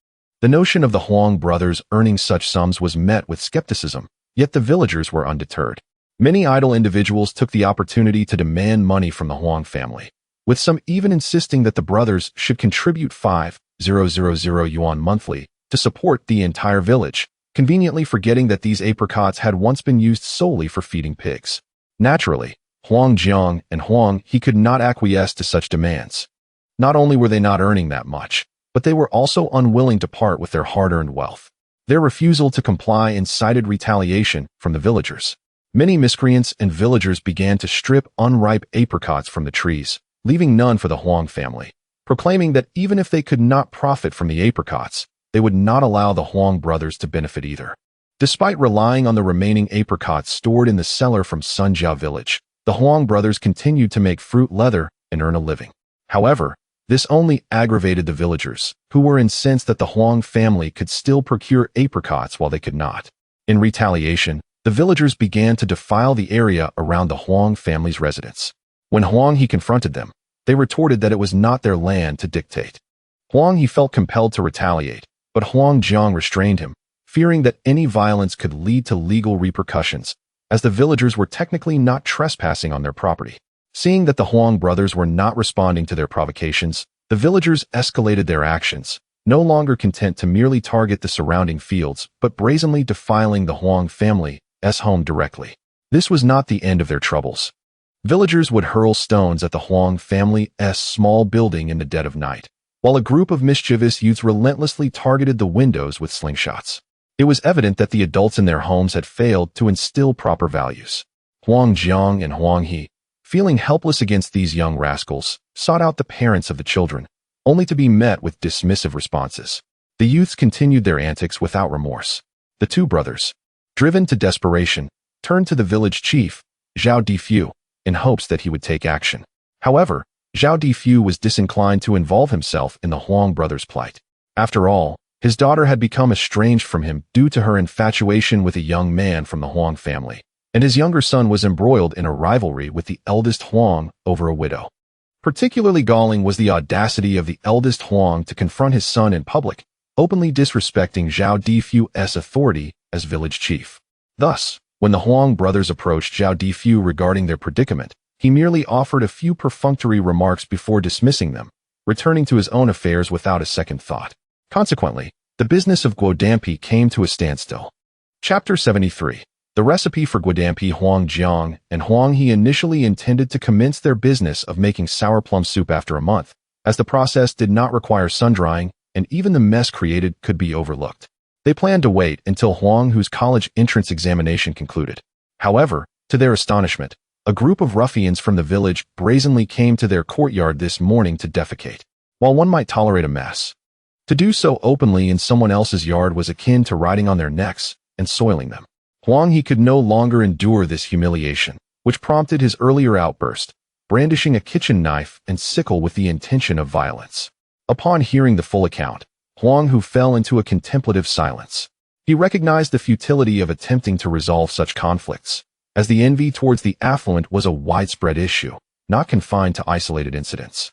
the notion of the Huang brothers earning such sums was met with skepticism, yet the villagers were undeterred. Many idle individuals took the opportunity to demand money from the Huang family, with some even insisting that the brothers should contribute 5,000 yuan monthly to support the entire village, conveniently forgetting that these apricots had once been used solely for feeding pigs. Naturally, Huang Jiang and Huang He could not acquiesce to such demands. Not only were they not earning that much, but they were also unwilling to part with their hard-earned wealth. Their refusal to comply incited retaliation from the villagers. Many miscreants and villagers began to strip unripe apricots from the trees, leaving none for the Huang family, proclaiming that even if they could not profit from the apricots, they would not allow the Huang brothers to benefit either. Despite relying on the remaining apricots stored in the cellar from Sunjia village, the Huang brothers continued to make fruit leather and earn a living. However, this only aggravated the villagers, who were incensed that the Huang family could still procure apricots while they could not. In retaliation, the villagers began to defile the area around the Huang family's residence. When Huang He confronted them, they retorted that it was not their land to dictate. Huang He felt compelled to retaliate, but Huang Jiang restrained him, fearing that any violence could lead to legal repercussions, as the villagers were technically not trespassing on their property. Seeing that the Huang brothers were not responding to their provocations, the villagers escalated their actions, no longer content to merely target the surrounding fields, but brazenly defiling the Huang family's home directly. This was not the end of their troubles. Villagers would hurl stones at the Huang family's small building in the dead of night, while a group of mischievous youths relentlessly targeted the windows with slingshots. It was evident that the adults in their homes had failed to instill proper values. Huang Jiang and Huang He, feeling helpless against these young rascals, sought out the parents of the children, only to be met with dismissive responses. The youths continued their antics without remorse. The two brothers, driven to desperation, turned to the village chief, Zhao Difu, in hopes that he would take action. However, Zhao Difu was disinclined to involve himself in the Huang brothers' plight. After all, his daughter had become estranged from him due to her infatuation with a young man from the Huang family, and his younger son was embroiled in a rivalry with the eldest Huang over a widow. Particularly galling was the audacity of the eldest Huang to confront his son in public, openly disrespecting Zhao Difu's authority as village chief. Thus, when the Huang brothers approached Zhao Difu regarding their predicament, he merely offered a few perfunctory remarks before dismissing them, returning to his own affairs without a second thought. Consequently, the business of guodampi came to a standstill. Chapter 73. The recipe for guodampi. Huang Jiang and Huang He initially intended to commence their business of making sour plum soup after a month, as the process did not require sun-drying, and even the mess created could be overlooked. They planned to wait until Huang Hu's college entrance examination concluded. However, to their astonishment, a group of ruffians from the village brazenly came to their courtyard this morning to defecate. While one might tolerate a mess, to do so openly in someone else's yard was akin to riding on their necks and soiling them. Huang He could no longer endure this humiliation, which prompted his earlier outburst, brandishing a kitchen knife and sickle with the intention of violence. Upon hearing the full account, Huang Hu fell into a contemplative silence. He recognized the futility of attempting to resolve such conflicts, as the envy towards the affluent was a widespread issue, not confined to isolated incidents.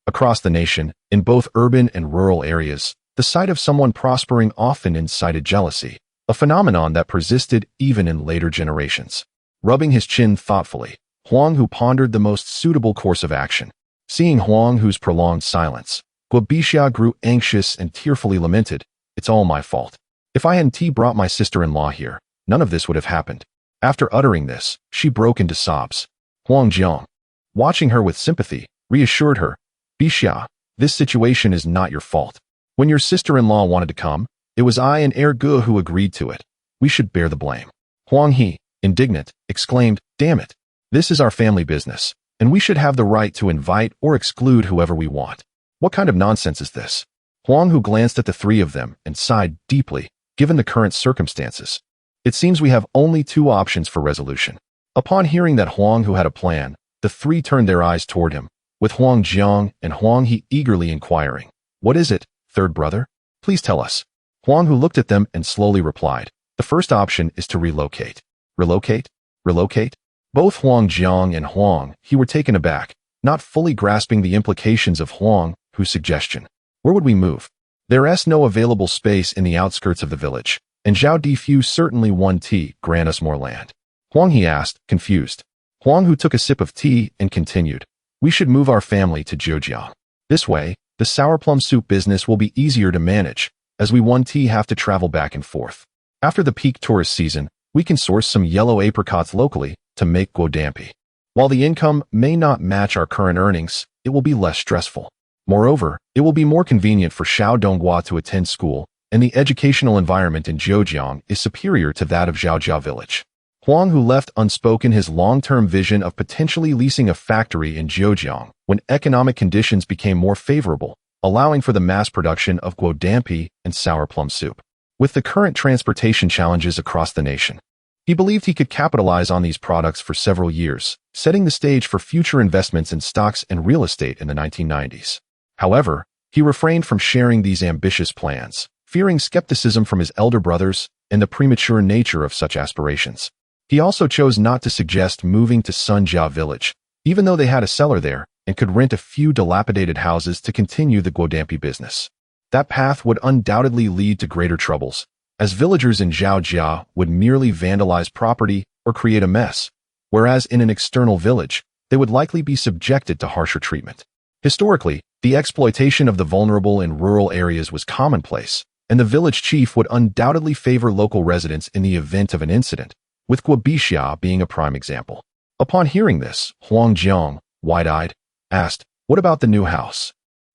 Across the nation, in both urban and rural areas, the sight of someone prospering often incited jealousy, a phenomenon that persisted even in later generations. Rubbing his chin thoughtfully, Huang Hu pondered the most suitable course of action. Seeing Huang Hu's prolonged silence, Guobixia grew anxious and tearfully lamented, "It's all my fault. If I hadn't brought my sister-in-law here, none of this would have happened." After uttering this, she broke into sobs. Huang Jiang, watching her with sympathy, reassured her, "Bixia, this situation is not your fault. When your sister-in-law wanted to come, it was I and Erge who agreed to it. We should bear the blame." Huang He, indignant, exclaimed, "Damn it. This is our family business, and we should have the right to invite or exclude whoever we want. What kind of nonsense is this?" Huang Hu glanced at the three of them and sighed deeply, given the current circumstances. It seems we have only two options for resolution. Upon hearing that Huang Hu had a plan, the three turned their eyes toward him, with Huang Jiang and Huang He eagerly inquiring, "What is it, third brother? Please tell us." Huang Hu looked at them and slowly replied, "The first option is to relocate." "Relocate? Relocate?" Both Huang Jiang and Huang He were taken aback, not fully grasping the implications of Huang Hu's suggestion. "Where would we move? There's no available space in the outskirts of the village, and Zhao Difu certainly won't grant us more land." Huang He asked, confused. Huang Hu took a sip of tea and continued, "We should move our family to Zhejiang. This way, the sour plum soup business will be easier to manage, as we won't have to travel back and forth. After the peak tourist season, we can source some yellow apricots locally to make guodampi. While the income may not match our current earnings, it will be less stressful. Moreover, it will be more convenient for Xiao Donghua to attend school, and the educational environment in Zhejiang is superior to that of Zhaojia village." Huang Hu left unspoken his long-term vision of potentially leasing a factory in Zhejiang when economic conditions became more favorable, allowing for the mass production of guodampi and sour plum soup. With the current transportation challenges across the nation, he believed he could capitalize on these products for several years, setting the stage for future investments in stocks and real estate in the 1990s. However, he refrained from sharing these ambitious plans, fearing skepticism from his elder brothers and the premature nature of such aspirations. He also chose not to suggest moving to Sunjia village, even though they had a cellar there and could rent a few dilapidated houses to continue the guodampi business. That path would undoubtedly lead to greater troubles, as villagers in Zhaojia would merely vandalize property or create a mess, whereas in an external village, they would likely be subjected to harsher treatment. Historically, the exploitation of the vulnerable in rural areas was commonplace, and the village chief would undoubtedly favor local residents in the event of an incident, with Guobixia being a prime example. Upon hearing this, Huang Jiang, wide-eyed, asked, "What about the new house?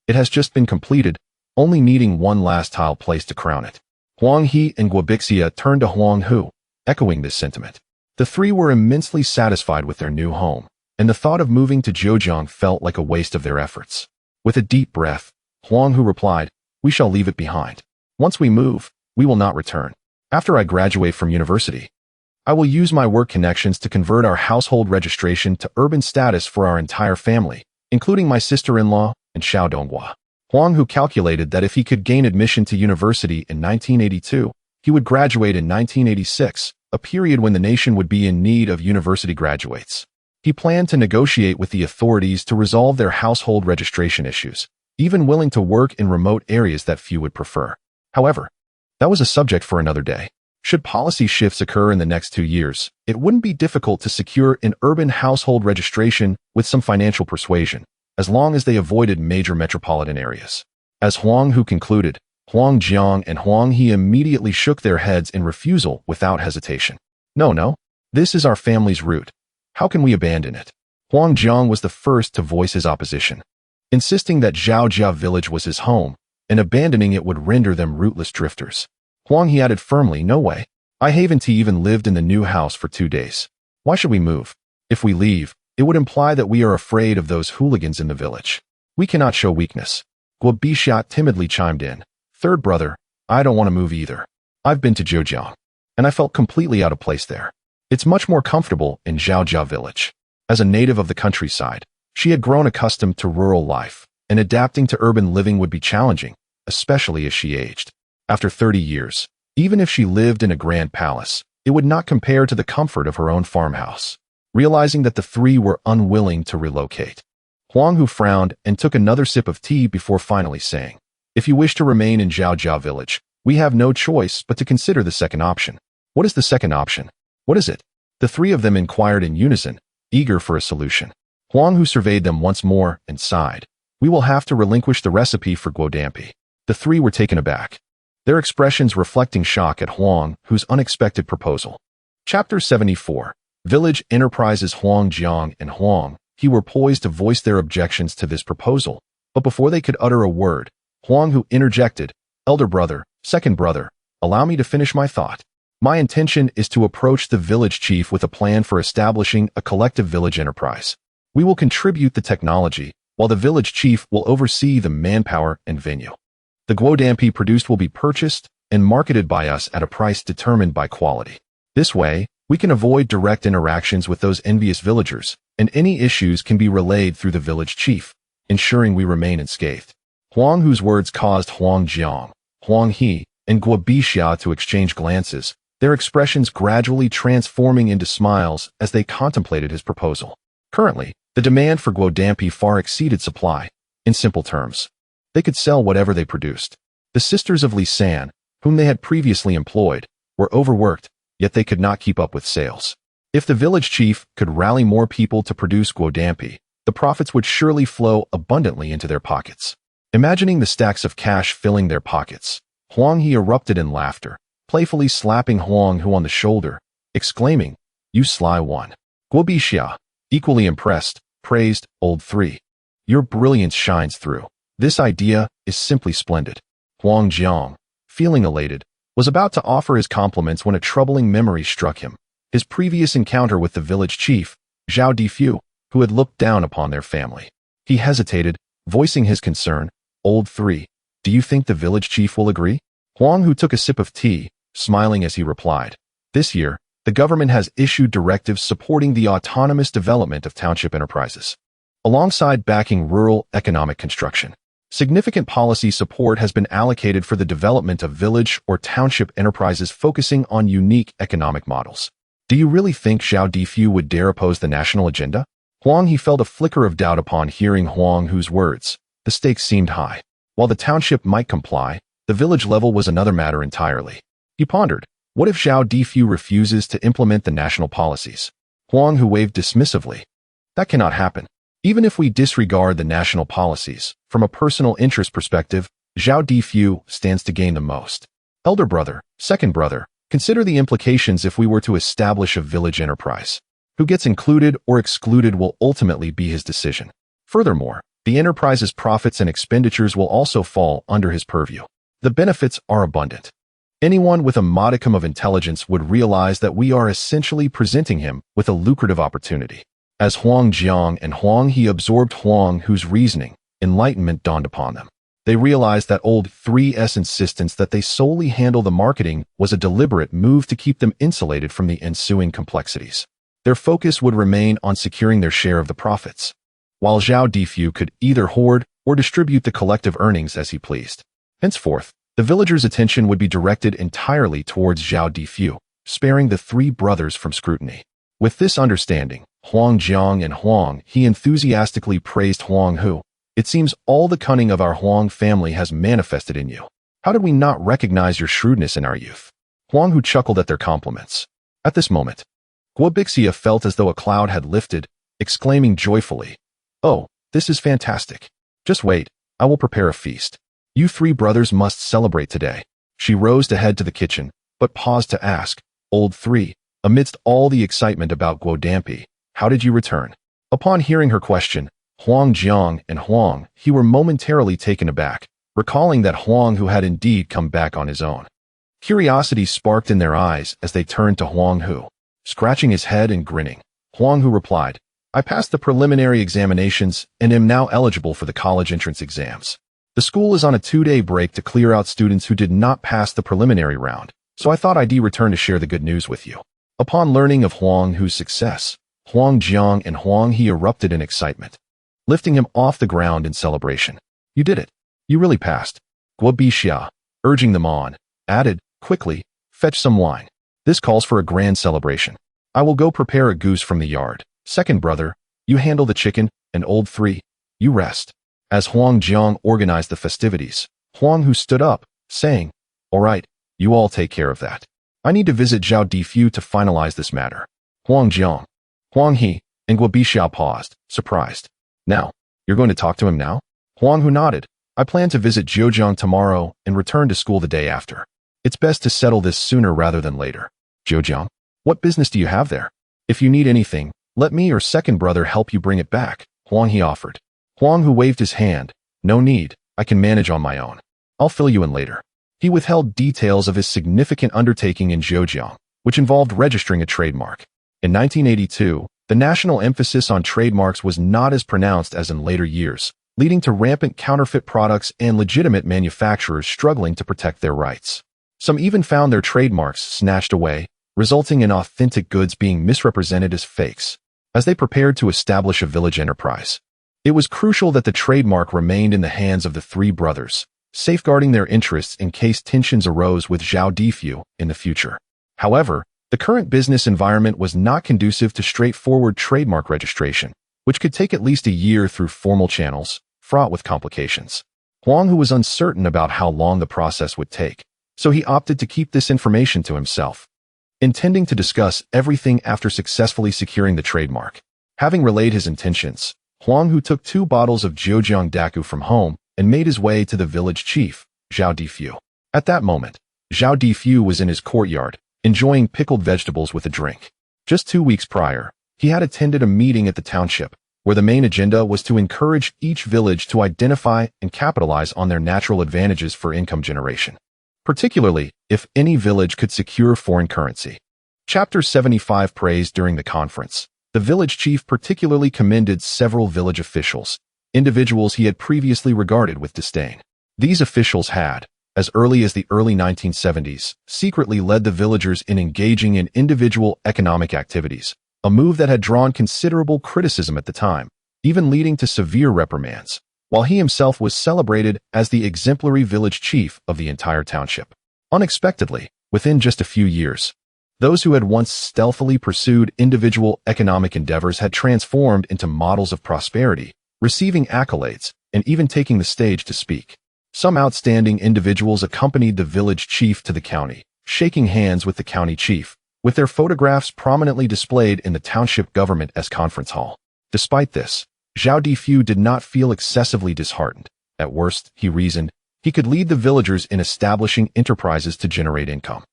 It has just been completed, only needing one last tile placed to crown it." Huang He and Guobixia turned to Huang Hu, echoing this sentiment. The three were immensely satisfied with their new home, and the thought of moving to Zhejiang felt like a waste of their efforts. With a deep breath, Huang Hu replied, "We shall leave it behind. Once we move, we will not return. After I graduate from university, I will use my work connections to convert our household registration to urban status for our entire family, including my sister-in-law and Xiao Donghua." Huang Hu calculated that if he could gain admission to university in 1982, he would graduate in 1986, a period when the nation would be in need of university graduates. He planned to negotiate with the authorities to resolve their household registration issues, even willing to work in remote areas that few would prefer. However, that was a subject for another day. Should policy shifts occur in the next 2 years, it wouldn't be difficult to secure an urban household registration with some financial persuasion, as long as they avoided major metropolitan areas. As Huang Hu concluded, Huang Jiang and Huang He immediately shook their heads in refusal without hesitation. No, this is our family's route. How can we abandon it?" Huang Jiang was the first to voice his opposition, insisting that Zhaojia village was his home, and abandoning it would render them rootless drifters. Huang He added firmly, "No way. I haven't even lived in the new house for 2 days. Why should we move? If we leave, it would imply that we are afraid of those hooligans in the village. We cannot show weakness." Guobixia timidly chimed in, "Third brother, I don't want to move either. I've been to Zhejiang, and I felt completely out of place there. It's much more comfortable in Zhaojia village." As a native of the countryside, she had grown accustomed to rural life, and adapting to urban living would be challenging, especially as she aged. After 30 years, even if she lived in a grand palace, it would not compare to the comfort of her own farmhouse. Realizing that the three were unwilling to relocate, Huang Hu frowned and took another sip of tea before finally saying, "If you wish to remain in Zhaojia village, we have no choice but to consider the second option." "What is the second option? What is it?" The three of them inquired in unison, eager for a solution. Huang Hu surveyed them once more and sighed. "We will have to relinquish the recipe for guodampi." The three were taken aback, their expressions reflecting shock at Huang Hu's unexpected proposal. Chapter 74. Village Enterprises. Huang Jiang and Huang He were poised to voice their objections to this proposal, but before they could utter a word, Huang Hu interjected, "Elder brother, second brother, allow me to finish my thought. My intention is to approach the village chief with a plan for establishing a collective village enterprise. We will contribute the technology, while the village chief will oversee the manpower and venue. The guodampi produced will be purchased and marketed by us at a price determined by quality. This way, we can avoid direct interactions with those envious villagers, and any issues can be relayed through the village chief, ensuring we remain unscathed." Huang Hu's words caused Huang Jiang, Huang He, and Guo Bixia to exchange glances, their expressions gradually transforming into smiles as they contemplated his proposal. Currently, the demand for guodampi far exceeded supply. In simple terms, they could sell whatever they produced. The sisters of Li San, whom they had previously employed, were overworked, yet they could not keep up with sales. If the village chief could rally more people to produce guodampi, the profits would surely flow abundantly into their pockets. Imagining the stacks of cash filling their pockets, Huang He erupted in laughter, playfully slapping Huang Hu on the shoulder, exclaiming, "You sly one." Guo Bixia, equally impressed, praised, "Old three. Your brilliance shines through. This idea is simply splendid." Huang Jiang, feeling elated, was about to offer his compliments when a troubling memory struck him. His previous encounter with the village chief, Zhao Difu, who had looked down upon their family. He hesitated, voicing his concern, "Old three, do you think the village chief will agree?" Huang Hu took a sip of tea, smiling as he replied, "This year, the government has issued directives supporting the autonomous development of township enterprises, alongside backing rural economic construction. Significant policy support has been allocated for the development of village or township enterprises focusing on unique economic models. Do you really think Zhao Difu would dare oppose the national agenda?" Huang He felt a flicker of doubt upon hearing Huang Hu's words. The stakes seemed high. While the township might comply, the village level was another matter entirely. He pondered, what if Zhao Difu refuses to implement the national policies? Huang Hu waved dismissively. "That cannot happen. Even if we disregard the national policies, from a personal interest perspective, Zhao Difu stands to gain the most. Elder brother, second brother, consider the implications if we were to establish a village enterprise. Who gets included or excluded will ultimately be his decision. Furthermore, the enterprise's profits and expenditures will also fall under his purview. The benefits are abundant. Anyone with a modicum of intelligence would realize that we are essentially presenting him with a lucrative opportunity." As Huang Jiang and Huang He absorbed Huang Hu's reasoning, enlightenment dawned upon them. They realized that Old 3's insistence that they solely handle the marketing was a deliberate move to keep them insulated from the ensuing complexities. Their focus would remain on securing their share of the profits, while Zhao Difu could either hoard or distribute the collective earnings as he pleased. Henceforth, the villagers' attention would be directed entirely towards Zhao Difu, sparing the three brothers from scrutiny. With this understanding, Huang Jiang and Huang He enthusiastically praised Huang Hu. "It seems all the cunning of our Huang family has manifested in you. How did we not recognize your shrewdness in our youth?" Huang Hu chuckled at their compliments. At this moment, Guo Bixia felt as though a cloud had lifted, exclaiming joyfully, "Oh, this is fantastic. Just wait, I will prepare a feast. You three brothers must celebrate today." She rose to head to the kitchen, but paused to ask, "Old three, amidst all the excitement about guodampi, how did you return?" Upon hearing her question, Huang Jiang and Huang He were momentarily taken aback, recalling that Huang Hu had indeed come back on his own. Curiosity sparked in their eyes as they turned to Huang Hu. Scratching his head and grinning, Huang Hu replied, "I passed the preliminary examinations and am now eligible for the college entrance exams. The school is on a 2-day break to clear out students who did not pass the preliminary round, so I thought I'd return to share the good news with you." Upon learning of Huang Hu's success, Huang Jiang and Huang He erupted in excitement, lifting him off the ground in celebration. "You did it. You really passed." Guo Bixia, urging them on, added, quickly, "Fetch some wine. This calls for a grand celebration. I will go prepare a goose from the yard. Second brother, you handle the chicken, and Old three, You rest." As Huang Jiang organized the festivities, Huang Hu stood up, saying, "All right, you all take care of that. I need to visit Zhao Difu to finalize this matter." Huang Jiang, Huang He, and Guo Bixiao paused, surprised. "Now, you're going to talk to him now?" Huang Hu nodded. "I plan to visit Zhejiang tomorrow and return to school the day after. It's best to settle this sooner rather than later." "Zhejiang? What business do you have there? If you need anything, let me or second brother help you bring it back," Huang He offered. Huang Hu waved his hand. "No need, I can manage on my own. I'll fill you in later." He withheld details of his significant undertaking in Zhejiang, which involved registering a trademark. In 1982, the national emphasis on trademarks was not as pronounced as in later years, leading to rampant counterfeit products and legitimate manufacturers struggling to protect their rights. Some even found their trademarks snatched away, resulting in authentic goods being misrepresented as fakes. As they prepared to establish a village enterprise, it was crucial that the trademark remained in the hands of the three brothers, safeguarding their interests in case tensions arose with Zhao Difu in the future. However, the current business environment was not conducive to straightforward trademark registration, which could take at least a year through formal channels, fraught with complications. Huang Hu was uncertain about how long the process would take, so he opted to keep this information to himself, intending to discuss everything after successfully securing the trademark. Having relayed his intentions, Huang Hu took 2 bottles of Zhejiang Daku from home and made his way to the village chief, Zhao Difu. At that moment, Zhao Difu was in his courtyard, enjoying pickled vegetables with a drink. Just 2 weeks prior, he had attended a meeting at the township, where the main agenda was to encourage each village to identify and capitalize on their natural advantages for income generation, particularly if any village could secure foreign currency. Chapter 75 praised during the conference. The village chief particularly commended several village officials, individuals he had previously regarded with disdain. These officials had, as early as the early 1970s, secretly led the villagers in engaging in individual economic activities, a move that had drawn considerable criticism at the time, even leading to severe reprimands, while he himself was celebrated as the exemplary village chief of the entire township. Unexpectedly, within just a few years, those who had once stealthily pursued individual economic endeavors had transformed into models of prosperity, receiving accolades, and even taking the stage to speak. Some outstanding individuals accompanied the village chief to the county, shaking hands with the county chief, with their photographs prominently displayed in the township government's conference hall. Despite this, Zhao Difu did not feel excessively disheartened. At worst, he reasoned, he could lead the villagers in establishing enterprises to generate income.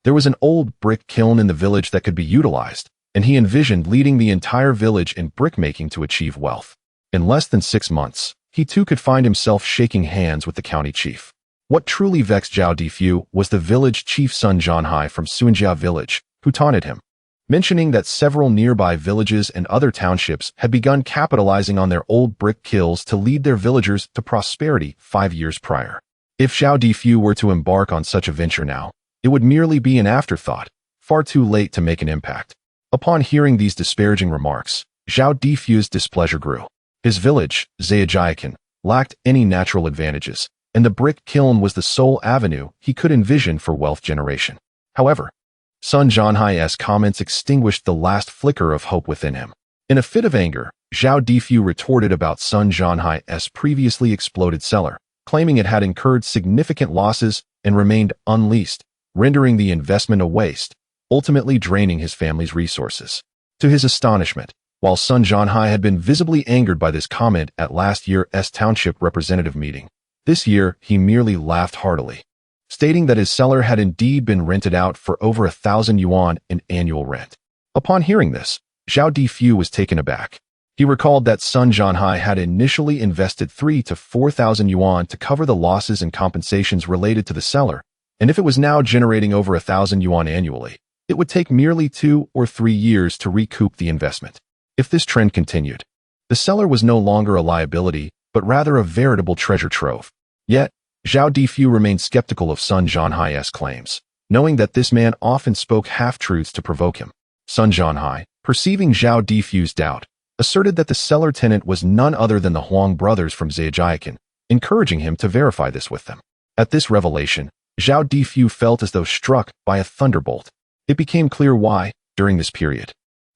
There was an old brick kiln in the village that could be utilized, and he envisioned leading the entire village in brickmaking to achieve wealth. In less than 6 months, he too could find himself shaking hands with the county chief. What truly vexed Zhao Difu was the village chief's son Zhanhai from Suanjia village, who taunted him, mentioning that several nearby villages and other townships had begun capitalizing on their old brick kilns to lead their villagers to prosperity 5 years prior. If Zhao Difu were to embark on such a venture now, it would merely be an afterthought, far too late to make an impact. Upon hearing these disparaging remarks, Zhao Difu's displeasure grew. His village, Zhejiang, lacked any natural advantages, and the brick kiln was the sole avenue he could envision for wealth generation. However, Sun Zhanhai's comments extinguished the last flicker of hope within him. In a fit of anger, Zhao Difu retorted about Sun Zhanhai's previously exploded cellar, claiming it had incurred significant losses and remained unleased, rendering the investment a waste, ultimately draining his family's resources. To his astonishment, while Sun Zhanhai had been visibly angered by this comment at last year's township representative meeting, this year he merely laughed heartily, stating that his cellar had indeed been rented out for over 1,000 yuan in annual rent. Upon hearing this, Zhao Difu was taken aback. He recalled that Sun Zhanhai had initially invested 3,000 to 4,000 yuan to cover the losses and compensations related to the cellar, and if it was now generating over 1,000 yuan annually, it would take merely 2 or 3 years to recoup the investment. If this trend continued, the cellar was no longer a liability, but rather a veritable treasure trove. Yet, Zhao Difu remained skeptical of Sun Zhanhai's claims, knowing that this man often spoke half-truths to provoke him. Sun Zhanhai, perceiving Zhao Difu's doubt, asserted that the cellar tenant was none other than the Huang brothers from Zhejiang, encouraging him to verify this with them. At this revelation, Zhao Difu felt as though struck by a thunderbolt. It became clear why, during this period,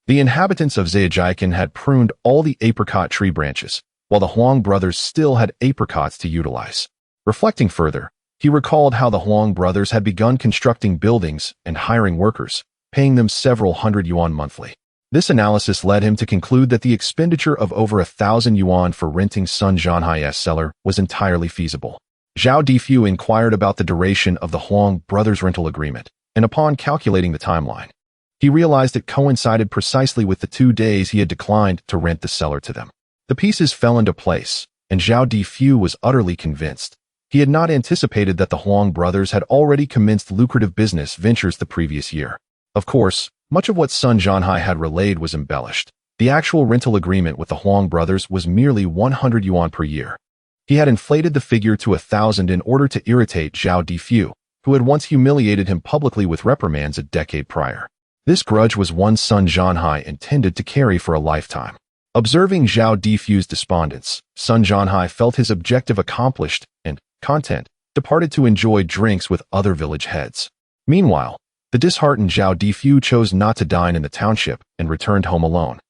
the inhabitants of Zhejiang had pruned all the apricot tree branches, while the Huang brothers still had apricots to utilize. Reflecting further, he recalled how the Huang brothers had begun constructing buildings and hiring workers, paying them several hundred yuan monthly. This analysis led him to conclude that the expenditure of over 1,000 yuan for renting Sun Zhanhai's cellar was entirely feasible. Zhao Difu inquired about the duration of the Huang brothers' rental agreement, and upon calculating the timeline, he realized it coincided precisely with the 2 days he had declined to rent the cellar to them. The pieces fell into place, and Zhao Difu was utterly convinced. He had not anticipated that the Huang brothers had already commenced lucrative business ventures the previous year. Of course, much of what Sun Zhanhai had relayed was embellished. The actual rental agreement with the Huang brothers was merely 100 yuan per year. He had inflated the figure to 1,000 in order to irritate Zhao Difu, who had once humiliated him publicly with reprimands a decade prior. This grudge was one Sun Zhanhai intended to carry for a lifetime. Observing Zhao Difu's despondence, Sun Zhanhai felt his objective accomplished and, content, departed to enjoy drinks with other village heads. Meanwhile, the disheartened Zhao Difu chose not to dine in the township and returned home alone,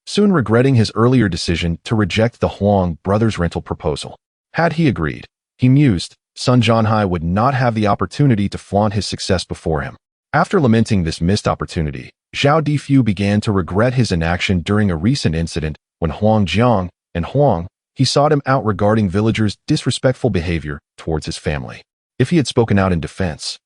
soon regretting his earlier decision to reject the Huang brothers' rental proposal. Had he agreed, he mused, Sun Zhanhai would not have the opportunity to flaunt his success before him. After lamenting this missed opportunity, Zhao Difu began to regret his inaction during a recent incident when Huang Jiang and Huang he sought him out regarding villagers' disrespectful behavior towards his family. If he had spoken out in defense,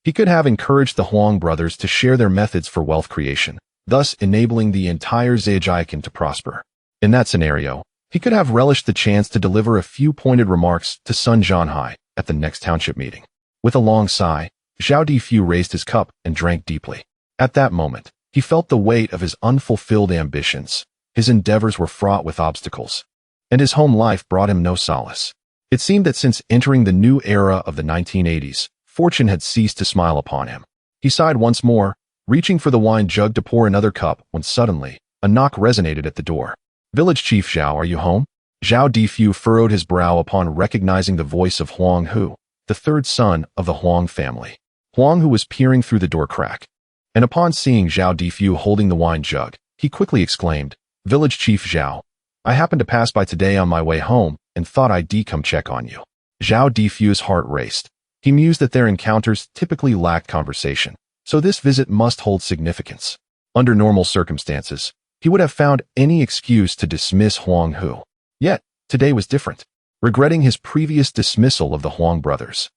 he could have encouraged the Huang brothers to share their methods for wealth creation, thus enabling the entire Zhejiang to prosper. In that scenario, he could have relished the chance to deliver a few pointed remarks to Sun Zhanhai at the next township meeting. With a long sigh, Zhao Difu raised his cup and drank deeply. At that moment, he felt the weight of his unfulfilled ambitions. His endeavors were fraught with obstacles, and his home life brought him no solace. It seemed that since entering the new era of the 1980s, fortune had ceased to smile upon him. He sighed once more, reaching for the wine jug to pour another cup when suddenly, a knock resonated at the door. "Village Chief Zhao, are you home?" Zhao Difu furrowed his brow upon recognizing the voice of Huang Hu, the third son of the Huang family. Huang Hu was peering through the door crack, and upon seeing Zhao Difu holding the wine jug, he quickly exclaimed, "Village Chief Zhao, I happened to pass by today on my way home and thought I'd come check on you." Zhao Difu's heart raced. He mused that their encounters typically lacked conversation, so this visit must hold significance. Under normal circumstances, he would have found any excuse to dismiss Huang Hu. Yet, today was different. Regretting his previous dismissal of the Huang brothers,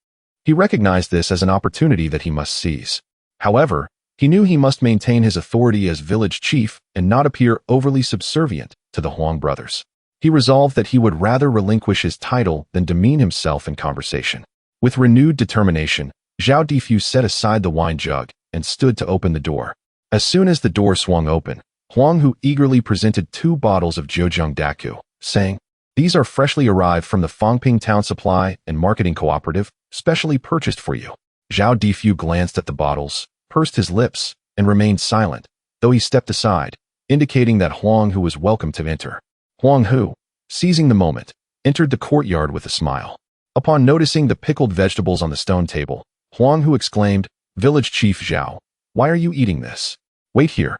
he recognized this as an opportunity that he must seize. However, he knew he must maintain his authority as village chief and not appear overly subservient to the Huang brothers. He resolved that he would rather relinquish his title than demean himself in conversation. With renewed determination, Zhao Difu set aside the wine jug and stood to open the door. As soon as the door swung open, Huang Hu eagerly presented 2 bottles of Jiuzheng Daku, saying, "These are freshly arrived from the Fangping Town Supply and Marketing Cooperative, specially purchased for you." Zhao Difu glanced at the bottles, pursed his lips, and remained silent, though he stepped aside, indicating that Huang Hu was welcome to enter. Huang Hu, seizing the moment, entered the courtyard with a smile. Upon noticing the pickled vegetables on the stone table, Huang Hu exclaimed, "Village Chief Zhao, why are you eating this? Wait here.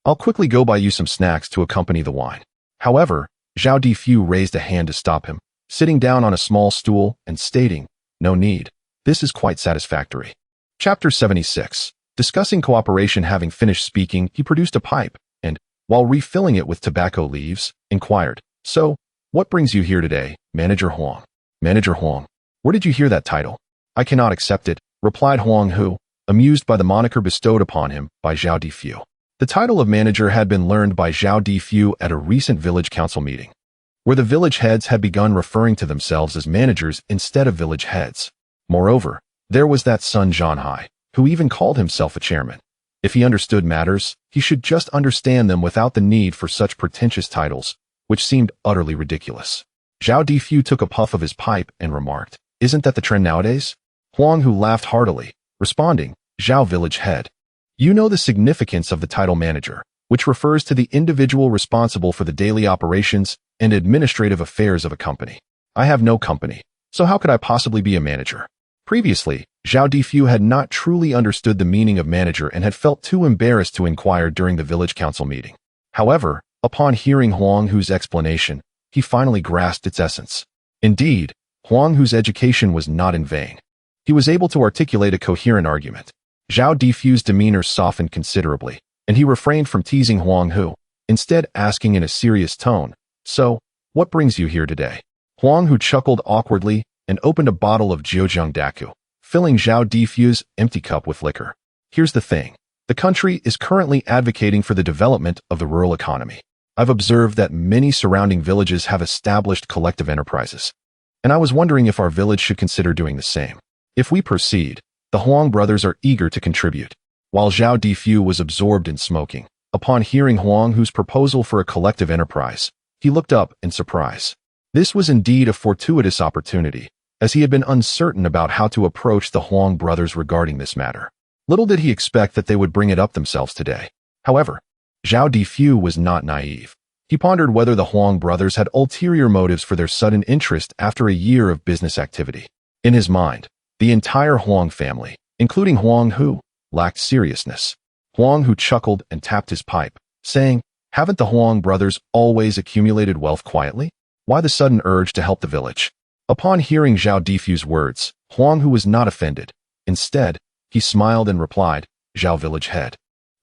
I'll quickly go buy you some snacks to accompany the wine." However, Zhao Difu raised a hand to stop him, sitting down on a small stool and stating, "No need. This is quite satisfactory." Chapter 76. Discussing cooperation. Having finished speaking, he produced a pipe and, while refilling it with tobacco leaves, inquired, "So, what brings you here today, Manager Huang?" "Manager Huang, where did you hear that title?" "I cannot accept it," replied Huang Hu, amused by the moniker bestowed upon him by Zhao Difu. The title of manager had been learned by Zhao Difu at a recent village council meeting, where the village heads had begun referring to themselves as managers instead of village heads. Moreover, there was that Sun Zhanhai, who even called himself a chairman. If he understood matters, he should just understand them without the need for such pretentious titles, which seemed utterly ridiculous. Zhao Difu took a puff of his pipe and remarked, "Isn't that the trend nowadays?" Huang Hu laughed heartily, responding, "Zhao village head. You know the significance of the title manager, which refers to the individual responsible for the daily operations and administrative affairs of a company. I have no company, so how could I possibly be a manager?" Previously, Zhao Difu had not truly understood the meaning of manager and had felt too embarrassed to inquire during the village council meeting. However, upon hearing Huang Hu's explanation, he finally grasped its essence. Indeed, Huang Hu's education was not in vain. He was able to articulate a coherent argument. Zhao Difu's demeanor softened considerably, and he refrained from teasing Huang Hu, instead asking in a serious tone, "So, what brings you here today?" Huang Hu chuckled awkwardly and opened a bottle of Jiuzheng Daku, filling Zhao Difu's empty cup with liquor. "Here's the thing. The country is currently advocating for the development of the rural economy. I've observed that many surrounding villages have established collective enterprises, and I was wondering if our village should consider doing the same. If we proceed, the Huang brothers are eager to contribute." While Zhao Difu was absorbed in smoking, upon hearing Huang Hu's proposal for a collective enterprise, he looked up in surprise. This was indeed a fortuitous opportunity, as he had been uncertain about how to approach the Huang brothers regarding this matter. Little did he expect that they would bring it up themselves today. However, Zhao Difu was not naive. He pondered whether the Huang brothers had ulterior motives for their sudden interest after a year of business activity. In his mind, the entire Huang family, including Huang Hu, lacked seriousness. Huang Hu chuckled and tapped his pipe, saying, "Haven't the Huang brothers always accumulated wealth quietly? Why the sudden urge to help the village?" Upon hearing Zhao Difu's words, Huang Hu was not offended. Instead, he smiled and replied, "Zhao village head,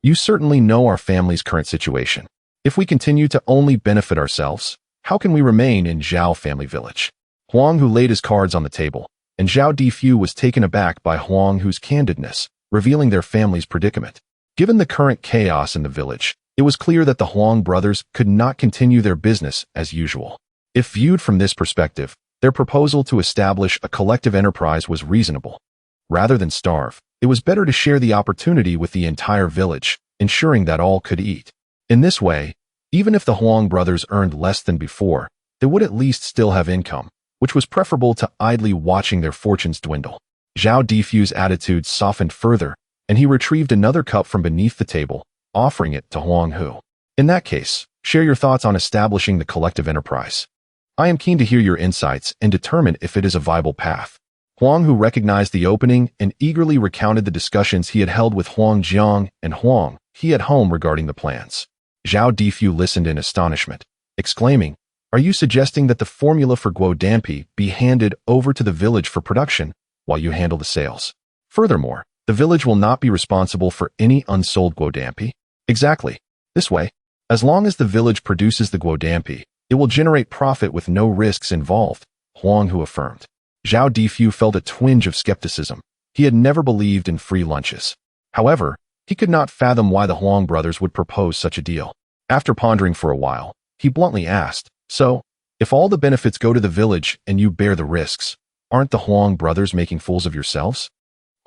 you certainly know our family's current situation. If we continue to only benefit ourselves, how can we remain in Zhao family village?" Huang Hu laid his cards on the table, and Zhao Difu was taken aback by Huang Hu's candidness, revealing their family's predicament. Given the current chaos in the village, it was clear that the Huang brothers could not continue their business as usual. If viewed from this perspective, their proposal to establish a collective enterprise was reasonable. Rather than starve, it was better to share the opportunity with the entire village, ensuring that all could eat. In this way, even if the Huang brothers earned less than before, they would at least still have income, which was preferable to idly watching their fortunes dwindle. Zhao Difu's attitude softened further, and he retrieved another cup from beneath the table, offering it to Huang Hu. "In that case, share your thoughts on establishing the collective enterprise. I am keen to hear your insights and determine if it is a viable path." Huang Hu recognized the opening and eagerly recounted the discussions he had held with Huang Jiang and Huang He at home regarding the plans. Zhao Difu listened in astonishment, exclaiming, "Are you suggesting that the formula for guodampi be handed over to the village for production, while you handle the sales? Furthermore, the village will not be responsible for any unsold guodampi?" "Exactly. This way, as long as the village produces the guodampi, it will generate profit with no risks involved," Huang Hu affirmed. Zhao Difu felt a twinge of skepticism. He had never believed in free lunches. However, he could not fathom why the Huang brothers would propose such a deal. After pondering for a while, he bluntly asked, "So, if all the benefits go to the village and you bear the risks, aren't the Huang brothers making fools of yourselves?"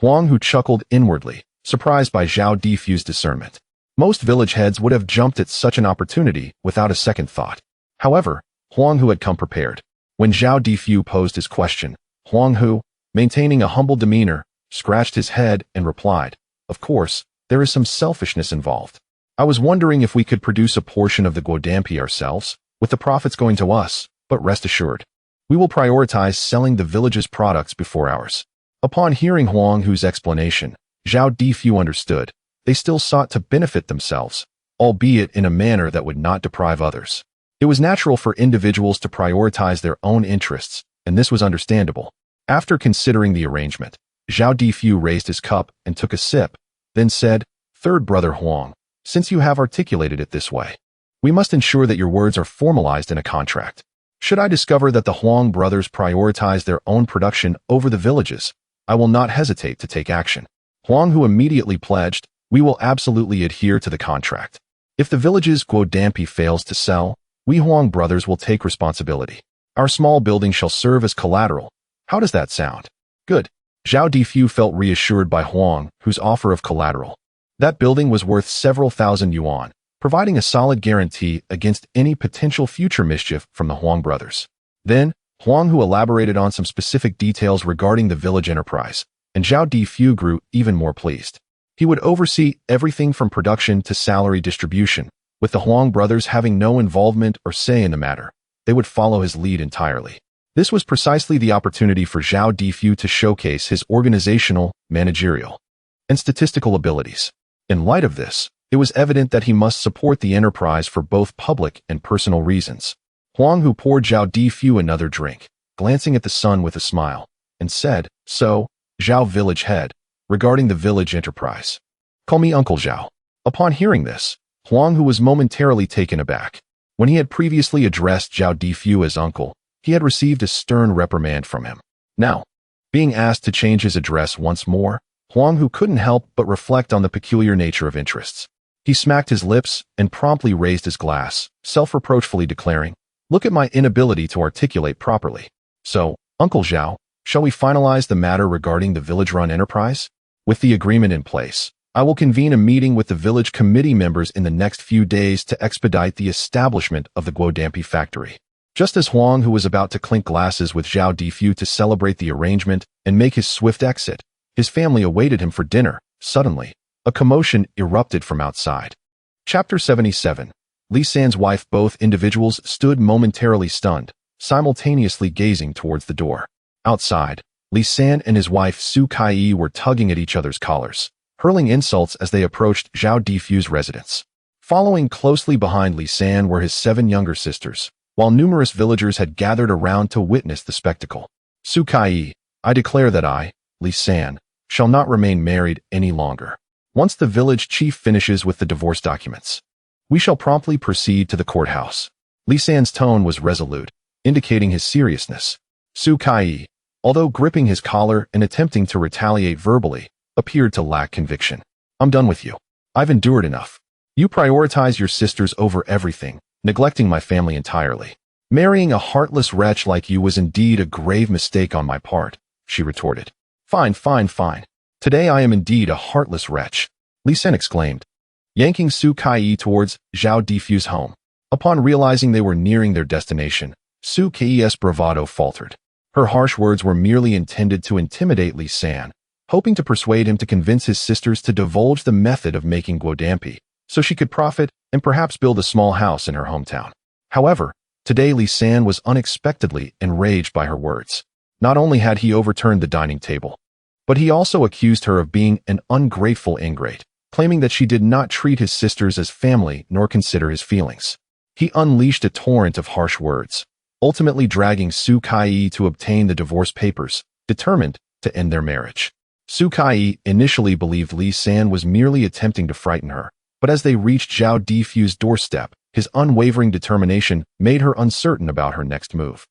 Huang Hu chuckled inwardly, surprised by Zhao Difu's discernment. Most village heads would have jumped at such an opportunity without a second thought. However, Huang Hu had come prepared. When Zhao Difu posed his question, Huang Hu, maintaining a humble demeanor, scratched his head and replied, "Of course, there is some selfishness involved. I was wondering if we could produce a portion of the guodampi ourselves, with the profits going to us, but rest assured, we will prioritize selling the village's products before ours." Upon hearing Huang Hu's explanation, Zhao Difu understood. They still sought to benefit themselves, albeit in a manner that would not deprive others. It was natural for individuals to prioritize their own interests, and this was understandable. After considering the arrangement, Zhao Difu raised his cup and took a sip, then said, "Third brother Huang, since you have articulated it this way, we must ensure that your words are formalized in a contract. Should I discover that the Huang brothers prioritize their own production over the villages, I will not hesitate to take action." Huang Hu immediately pledged, "We will absolutely adhere to the contract. If the village's guodampi fails to sell, we Huang brothers will take responsibility. Our small building shall serve as collateral. How does that sound?" "Good." Zhao Difu felt reassured by Huang Hu's offer of collateral. That building was worth several thousand yuan, providing a solid guarantee against any potential future mischief from the Huang brothers. Then, Huang Hu elaborated on some specific details regarding the village enterprise, and Zhao Difu grew even more pleased. He would oversee everything from production to salary distribution, with the Huang brothers having no involvement or say in the matter. They would follow his lead entirely. This was precisely the opportunity for Zhao Difu to showcase his organizational, managerial, and statistical abilities. In light of this, it was evident that he must support the enterprise for both public and personal reasons. Huang Hu poured Zhao Difu another drink, glancing at the son with a smile, and said, "So, Zhao village head, regarding the village enterprise. Call me Uncle Zhao." Upon hearing this, Huang Hu was momentarily taken aback. When he had previously addressed Zhao Difu as uncle, he had received a stern reprimand from him. Now, being asked to change his address once more, Huang Hu couldn't help but reflect on the peculiar nature of interests. He smacked his lips and promptly raised his glass, self-reproachfully declaring, "Look at my inability to articulate properly. So, Uncle Zhao, shall we finalize the matter regarding the village-run enterprise? With the agreement in place, I will convene a meeting with the village committee members in the next few days to expedite the establishment of the Guodampi factory." Just as Huang Hu was about to clink glasses with Zhao Difu to celebrate the arrangement and make his swift exit, his family awaited him for dinner. Suddenly, a commotion erupted from outside. Chapter 77. Li San's wife. Both individuals stood momentarily stunned, simultaneously gazing towards the door. Outside, Li San and his wife Su Kai were tugging at each other's collars, hurling insults as they approached Zhao Difu's residence. Following closely behind Li San were his 7 younger sisters, while numerous villagers had gathered around to witness the spectacle. "Su Kai, I declare that I, Li San, shall not remain married any longer. Once the village chief finishes with the divorce documents, we shall promptly proceed to the courthouse." Li San's tone was resolute, indicating his seriousness. Su Kai, although gripping his collar and attempting to retaliate verbally, appeared to lack conviction. "I'm done with you. I've endured enough. You prioritize your sisters over everything, neglecting my family entirely. Marrying a heartless wretch like you was indeed a grave mistake on my part," she retorted. Fine. Today I am indeed a heartless wretch," Li San exclaimed, yanking Su Kai towards Zhao Difu's home. Upon realizing they were nearing their destination, Su Kai's bravado faltered. Her harsh words were merely intended to intimidate Li San, hoping to persuade him to convince his sisters to divulge the method of making guodampi, so she could profit and perhaps build a small house in her hometown. However, today Li San was unexpectedly enraged by her words. Not only had he overturned the dining table, but he also accused her of being an ungrateful ingrate, claiming that she did not treat his sisters as family nor consider his feelings. He unleashed a torrent of harsh words, ultimately dragging Su Kai to obtain the divorce papers, determined to end their marriage. Su Kai initially believed Li San was merely attempting to frighten her, but as they reached Zhao Difu's doorstep, his unwavering determination made her uncertain about her next move.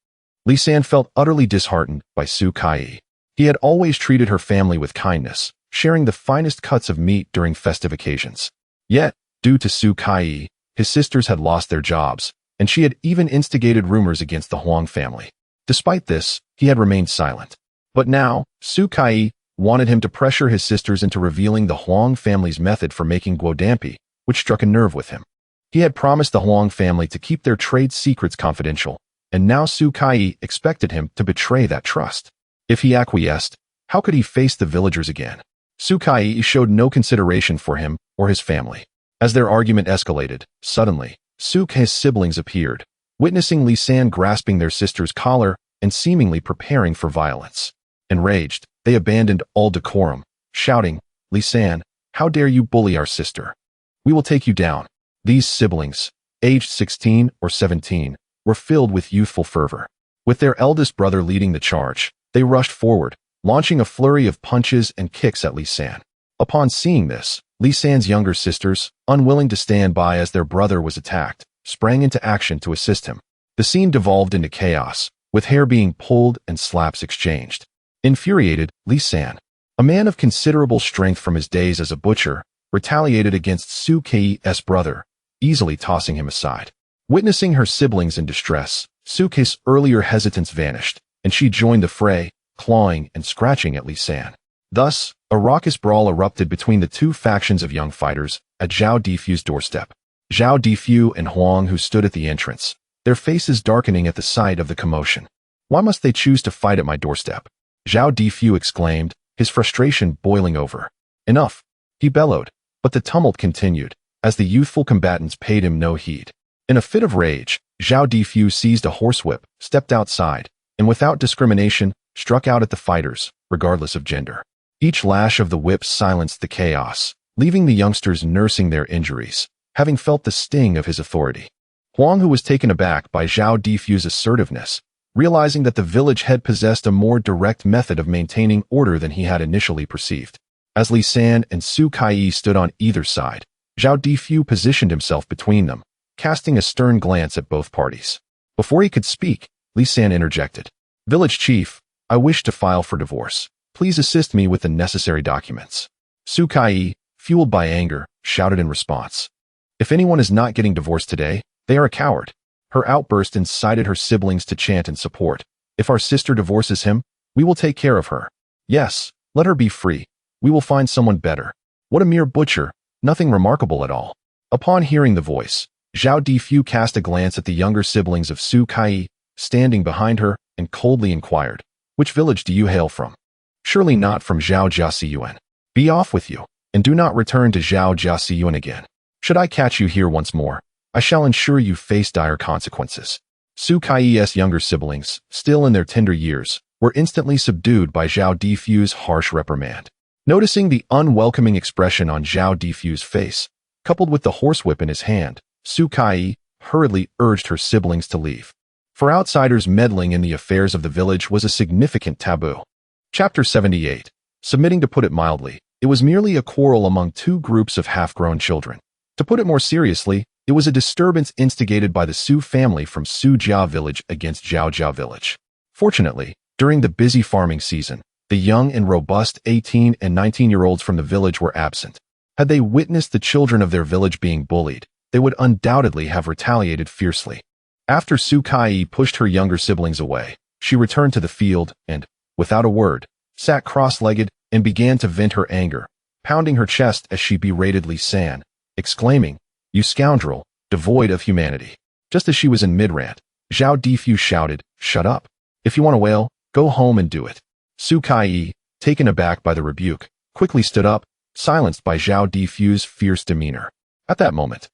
Li San felt utterly disheartened by Su Kai. He had always treated her family with kindness, sharing the finest cuts of meat during festive occasions. Yet, due to Su Kai, his sisters had lost their jobs, and she had even instigated rumors against the Huang family. Despite this, he had remained silent. But now, Su Kai wanted him to pressure his sisters into revealing the Huang family's method for making guodampi, which struck a nerve with him. He had promised the Huang family to keep their trade secrets confidential, and now Su Kai expected him to betray that trust. If he acquiesced, how could he face the villagers again? Su Kai showed no consideration for him or his family. As their argument escalated, suddenly, Su Kai's siblings appeared, witnessing Li San grasping their sister's collar and seemingly preparing for violence. Enraged, they abandoned all decorum, shouting, "Li San, how dare you bully our sister? We will take you down." These siblings, aged 16 or 17, were filled with youthful fervor. With their eldest brother leading the charge, they rushed forward, launching a flurry of punches and kicks at Li San. Upon seeing this, Li San's younger sisters, unwilling to stand by as their brother was attacked, sprang into action to assist him. The scene devolved into chaos, with hair being pulled and slaps exchanged. Infuriated, Li San, a man of considerable strength from his days as a butcher, retaliated against Su Kai's brother, easily tossing him aside. Witnessing her siblings in distress, Su Kai's earlier hesitance vanished, and she joined the fray, clawing and scratching at Li San. Thus, a raucous brawl erupted between the two factions of young fighters at Zhao Difu's doorstep. Zhao Difu and Huang Hu stood at the entrance, their faces darkening at the sight of the commotion. "Why must they choose to fight at my doorstep?" Zhao Difu exclaimed, his frustration boiling over. "Enough," he bellowed, but the tumult continued, as the youthful combatants paid him no heed. In a fit of rage, Zhao Difu seized a horsewhip, stepped outside, and without discrimination, struck out at the fighters, regardless of gender. Each lash of the whip silenced the chaos, leaving the youngsters nursing their injuries, having felt the sting of his authority. Huang Hu was taken aback by Zhao Difu's assertiveness, realizing that the village head possessed a more direct method of maintaining order than he had initially perceived. As Li San and Su Kai stood on either side, Zhao Difu positioned himself between them, casting a stern glance at both parties. Before he could speak, Li San interjected. "Village chief, I wish to file for divorce. Please assist me with the necessary documents." Su Kai, fueled by anger, shouted in response. "If anyone is not getting divorced today, they are a coward." Her outburst incited her siblings to chant in support. "If our sister divorces him, we will take care of her. Yes, let her be free. We will find someone better. What a mere butcher, nothing remarkable at all." Upon hearing the voice, Zhao Difu cast a glance at the younger siblings of Su Kai, standing behind her, and coldly inquired, "Which village do you hail from?" "Surely not from Zhao Jiasiyuan. Be off with you, and do not return to Zhao Jiasiyuan again. Should I catch you here once more, I shall ensure you face dire consequences." Su Kai's younger siblings, still in their tender years, were instantly subdued by Zhao Difu's harsh reprimand. Noticing the unwelcoming expression on Zhao Difu's face, coupled with the horsewhip in his hand, Su Kai hurriedly urged her siblings to leave. For outsiders, meddling in the affairs of the village was a significant taboo. Chapter 78. Submitting. To put it mildly, it was merely a quarrel among two groups of half-grown children. To put it more seriously, it was a disturbance instigated by the Su family from Su Jia village against Zhao Jia village. Fortunately, during the busy farming season, the young and robust 18 and 19-year-olds from the village were absent. Had they witnessed the children of their village being bullied, they would undoubtedly have retaliated fiercely. After Su Kai pushed her younger siblings away, she returned to the field and, without a word, sat cross-legged and began to vent her anger, pounding her chest as she berated Li San, exclaiming, "You scoundrel, devoid of humanity." Just as she was in mid-rant, Zhao Difu shouted, "Shut up. If you want to wail, go home and do it." Su Kai, taken aback by the rebuke, quickly stood up, silenced by Zhao Difu's fierce demeanor. At that moment,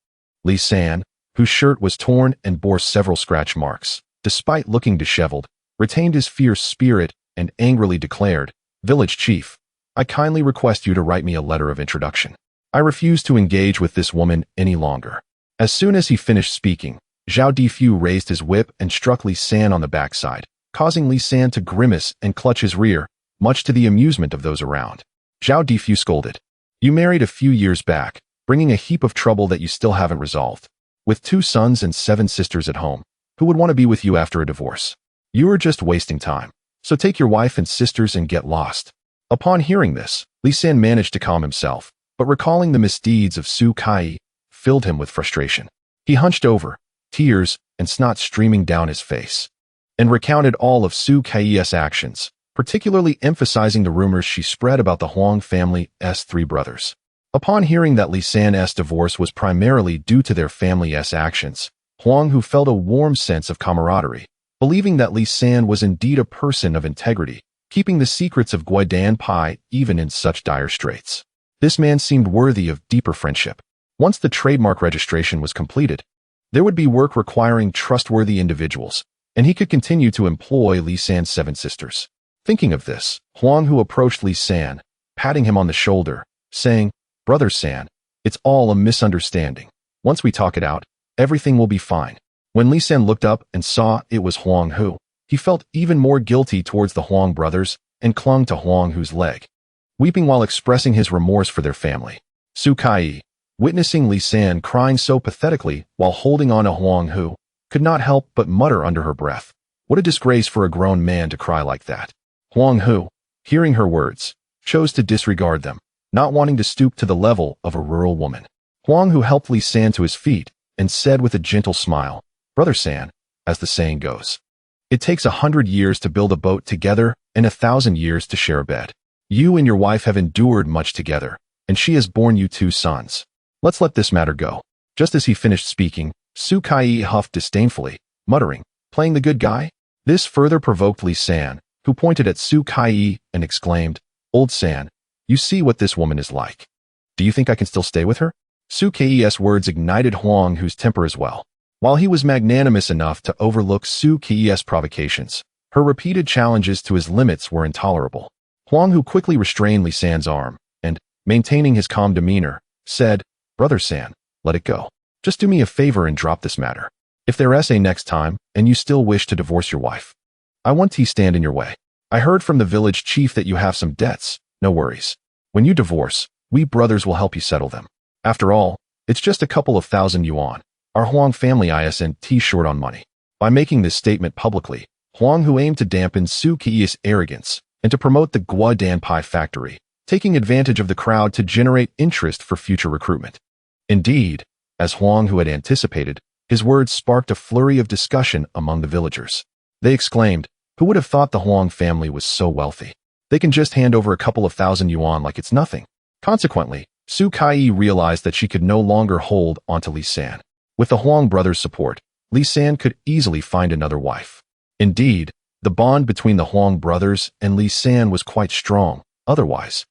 Li San, whose shirt was torn and bore several scratch marks, despite looking disheveled, retained his fierce spirit and angrily declared, "Village chief, I kindly request you to write me a letter of introduction. I refuse to engage with this woman any longer." As soon as he finished speaking, Zhao Difu raised his whip and struck Li San on the backside, causing Li San to grimace and clutch his rear, much to the amusement of those around. Zhao Difu scolded, "You married a few years back, bringing a heap of trouble that you still haven't resolved. With 2 sons and 7 sisters at home, who would want to be with you after a divorce? You are just wasting time. So take your wife and sisters and get lost." Upon hearing this, Li San managed to calm himself, but recalling the misdeeds of Su Kai filled him with frustration. He hunched over, tears and snot streaming down his face, and recounted all of Su Kai's actions, particularly emphasizing the rumors she spread about the Huang family's 3 brothers. Upon hearing that Li San's divorce was primarily due to their family's actions, Huang Hu felt a warm sense of camaraderie, believing that Li San was indeed a person of integrity, keeping the secrets of Guidan Pai even in such dire straits. This man seemed worthy of deeper friendship. Once the trademark registration was completed, there would be work requiring trustworthy individuals, and he could continue to employ Li San's 7 sisters. Thinking of this, Huang Hu approached Li San, patting him on the shoulder, saying, "Brother San, it's all a misunderstanding. Once we talk it out, everything will be fine." When Li San looked up and saw it was Huang Hu, he felt even more guilty towards the Huang brothers and clung to Huang Hu's leg, weeping while expressing his remorse for their family. Su Kai, witnessing Li San crying so pathetically while holding on to Huang Hu, could not help but mutter under her breath, "What a disgrace for a grown man to cry like that." Huang Hu, hearing her words, chose to disregard them, not wanting to stoop to the level of a rural woman. Huang Hu helped Li San to his feet and said with a gentle smile, "Brother San, as the saying goes, it takes 100 years to build a boat together and 1,000 years to share a bed. You and your wife have endured much together, and she has borne you 2 sons. Let's let this matter go." Just as he finished speaking, Su Kai huffed disdainfully, muttering, "Playing the good guy?" This further provoked Li San, who pointed at Su Kai and exclaimed, "Old San, you see what this woman is like. Do you think I can still stay with her?" Su Kai's words ignited Huang Hu's temper as well. While he was magnanimous enough to overlook Su Kai's provocations, her repeated challenges to his limits were intolerable. Huang Hu quickly restrained Li San's arm and, maintaining his calm demeanor, said, "Brother San, let it go. Just do me a favor and drop this matter." If there is a next time, and you still wish to divorce your wife, I won't stand in your way. I heard from the village chief that you have some debts. No worries. When you divorce, we brothers will help you settle them. After all, it's just a couple of thousand yuan. Our Huang family isn't short on money. By making this statement publicly, Huang Hu aimed to dampen Su Qi's arrogance and to promote the Guodan pie factory, taking advantage of the crowd to generate interest for future recruitment. Indeed, as Huang Hu had anticipated, his words sparked a flurry of discussion among the villagers. They exclaimed, "Who would have thought the Huang family was so wealthy? They can just hand over a couple of thousand yuan like it's nothing." Consequently, Su Kai realized that she could no longer hold onto Li San. With the Huang brothers' support, Li San could easily find another wife. Indeed, the bond between the Huang brothers and Li San was quite strong. Otherwise,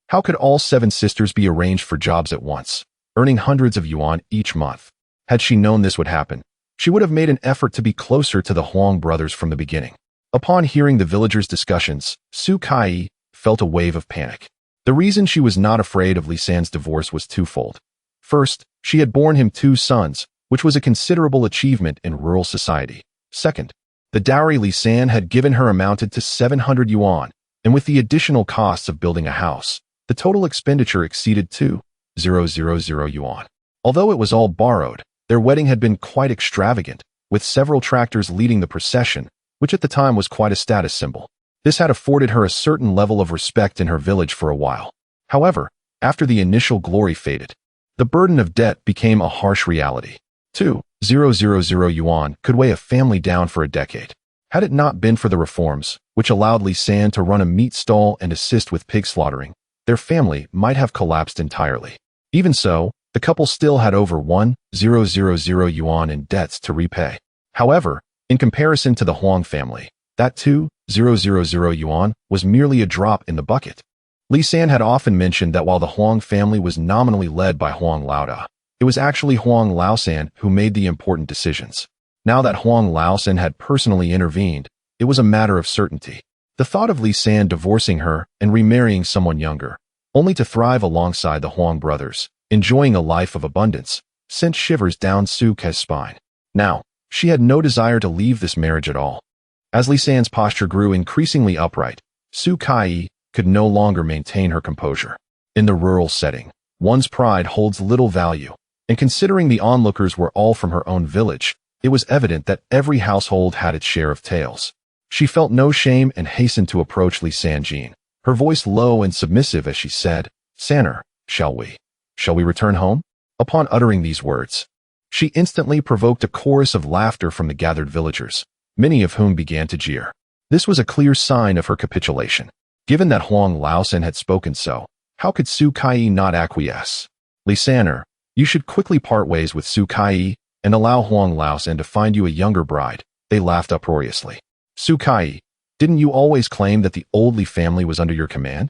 how could all 7 sisters be arranged for jobs at once, earning hundreds of yuan each month? Had she known this would happen, she would have made an effort to be closer to the Huang brothers from the beginning. Upon hearing the villagers' discussions, Su Kai felt a wave of panic. The reason she was not afraid of Li San's divorce was twofold. First, she had borne him 2 sons, which was a considerable achievement in rural society. Second, the dowry Li San had given her amounted to 700 yuan, and with the additional costs of building a house, the total expenditure exceeded 2,000 yuan. Although it was all borrowed, their wedding had been quite extravagant, with several tractors leading the procession, which at the time was quite a status symbol. This had afforded her a certain level of respect in her village for a while. However, after the initial glory faded, the burden of debt became a harsh reality. 2,000 yuan could weigh a family down for a decade. Had it not been for the reforms, which allowed Li San to run a meat stall and assist with pig slaughtering, their family might have collapsed entirely. Even so, the couple still had over 1,000 yuan in debts to repay. However, in comparison to the Huang family, that 2,000 yuan was merely a drop in the bucket. Li San had often mentioned that while the Huang family was nominally led by Huang Laoda, it was actually Huang Laosan who made the important decisions. Now that Huang Laosan had personally intervened, it was a matter of certainty. The thought of Li San divorcing her and remarrying someone younger, only to thrive alongside the Huang brothers, enjoying a life of abundance, sent shivers down Su Ke's spine. Now, she had no desire to leave this marriage at all. As Li San's posture grew increasingly upright, Su Kai could no longer maintain her composure. In the rural setting, one's pride holds little value, and considering the onlookers were all from her own village, it was evident that every household had its share of tales. She felt no shame and hastened to approach Li Sanjin, her voice low and submissive as she said, "Sanner, shall we return home?" Upon uttering these words, she instantly provoked a chorus of laughter from the gathered villagers, many of whom began to jeer. This was a clear sign of her capitulation. Given that Huang Laosan had spoken so, how could Su Kai not acquiesce? "Li Sanner, you should quickly part ways with Su Kai and allow Huang Laosan to find you a younger bride," they laughed uproariously. "Su Kai, didn't you always claim that the old Li family was under your command?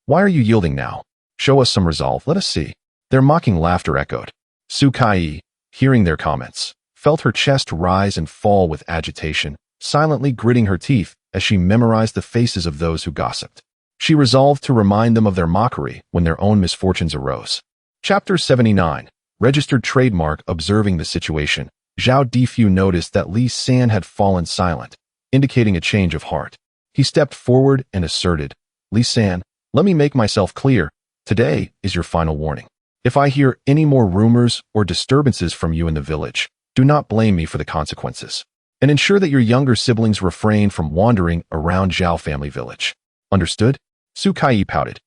Why are you yielding now? Show us some resolve, let us see." Their mocking laughter echoed. Su Kai, hearing their comments, felt her chest rise and fall with agitation, silently gritting her teeth as she memorized the faces of those who gossiped. She resolved to remind them of their mockery when their own misfortunes arose. Chapter 79. Registered Trademark. Observing the situation, Zhao Difu noticed that Li San had fallen silent, indicating a change of heart. He stepped forward and asserted, "Li San, let me make myself clear. Today is your final warning. If I hear any more rumors or disturbances from you in the village, do not blame me for the consequences, and ensure that your younger siblings refrain from wandering around Zhao family village. Understood?" Su Kai pouted,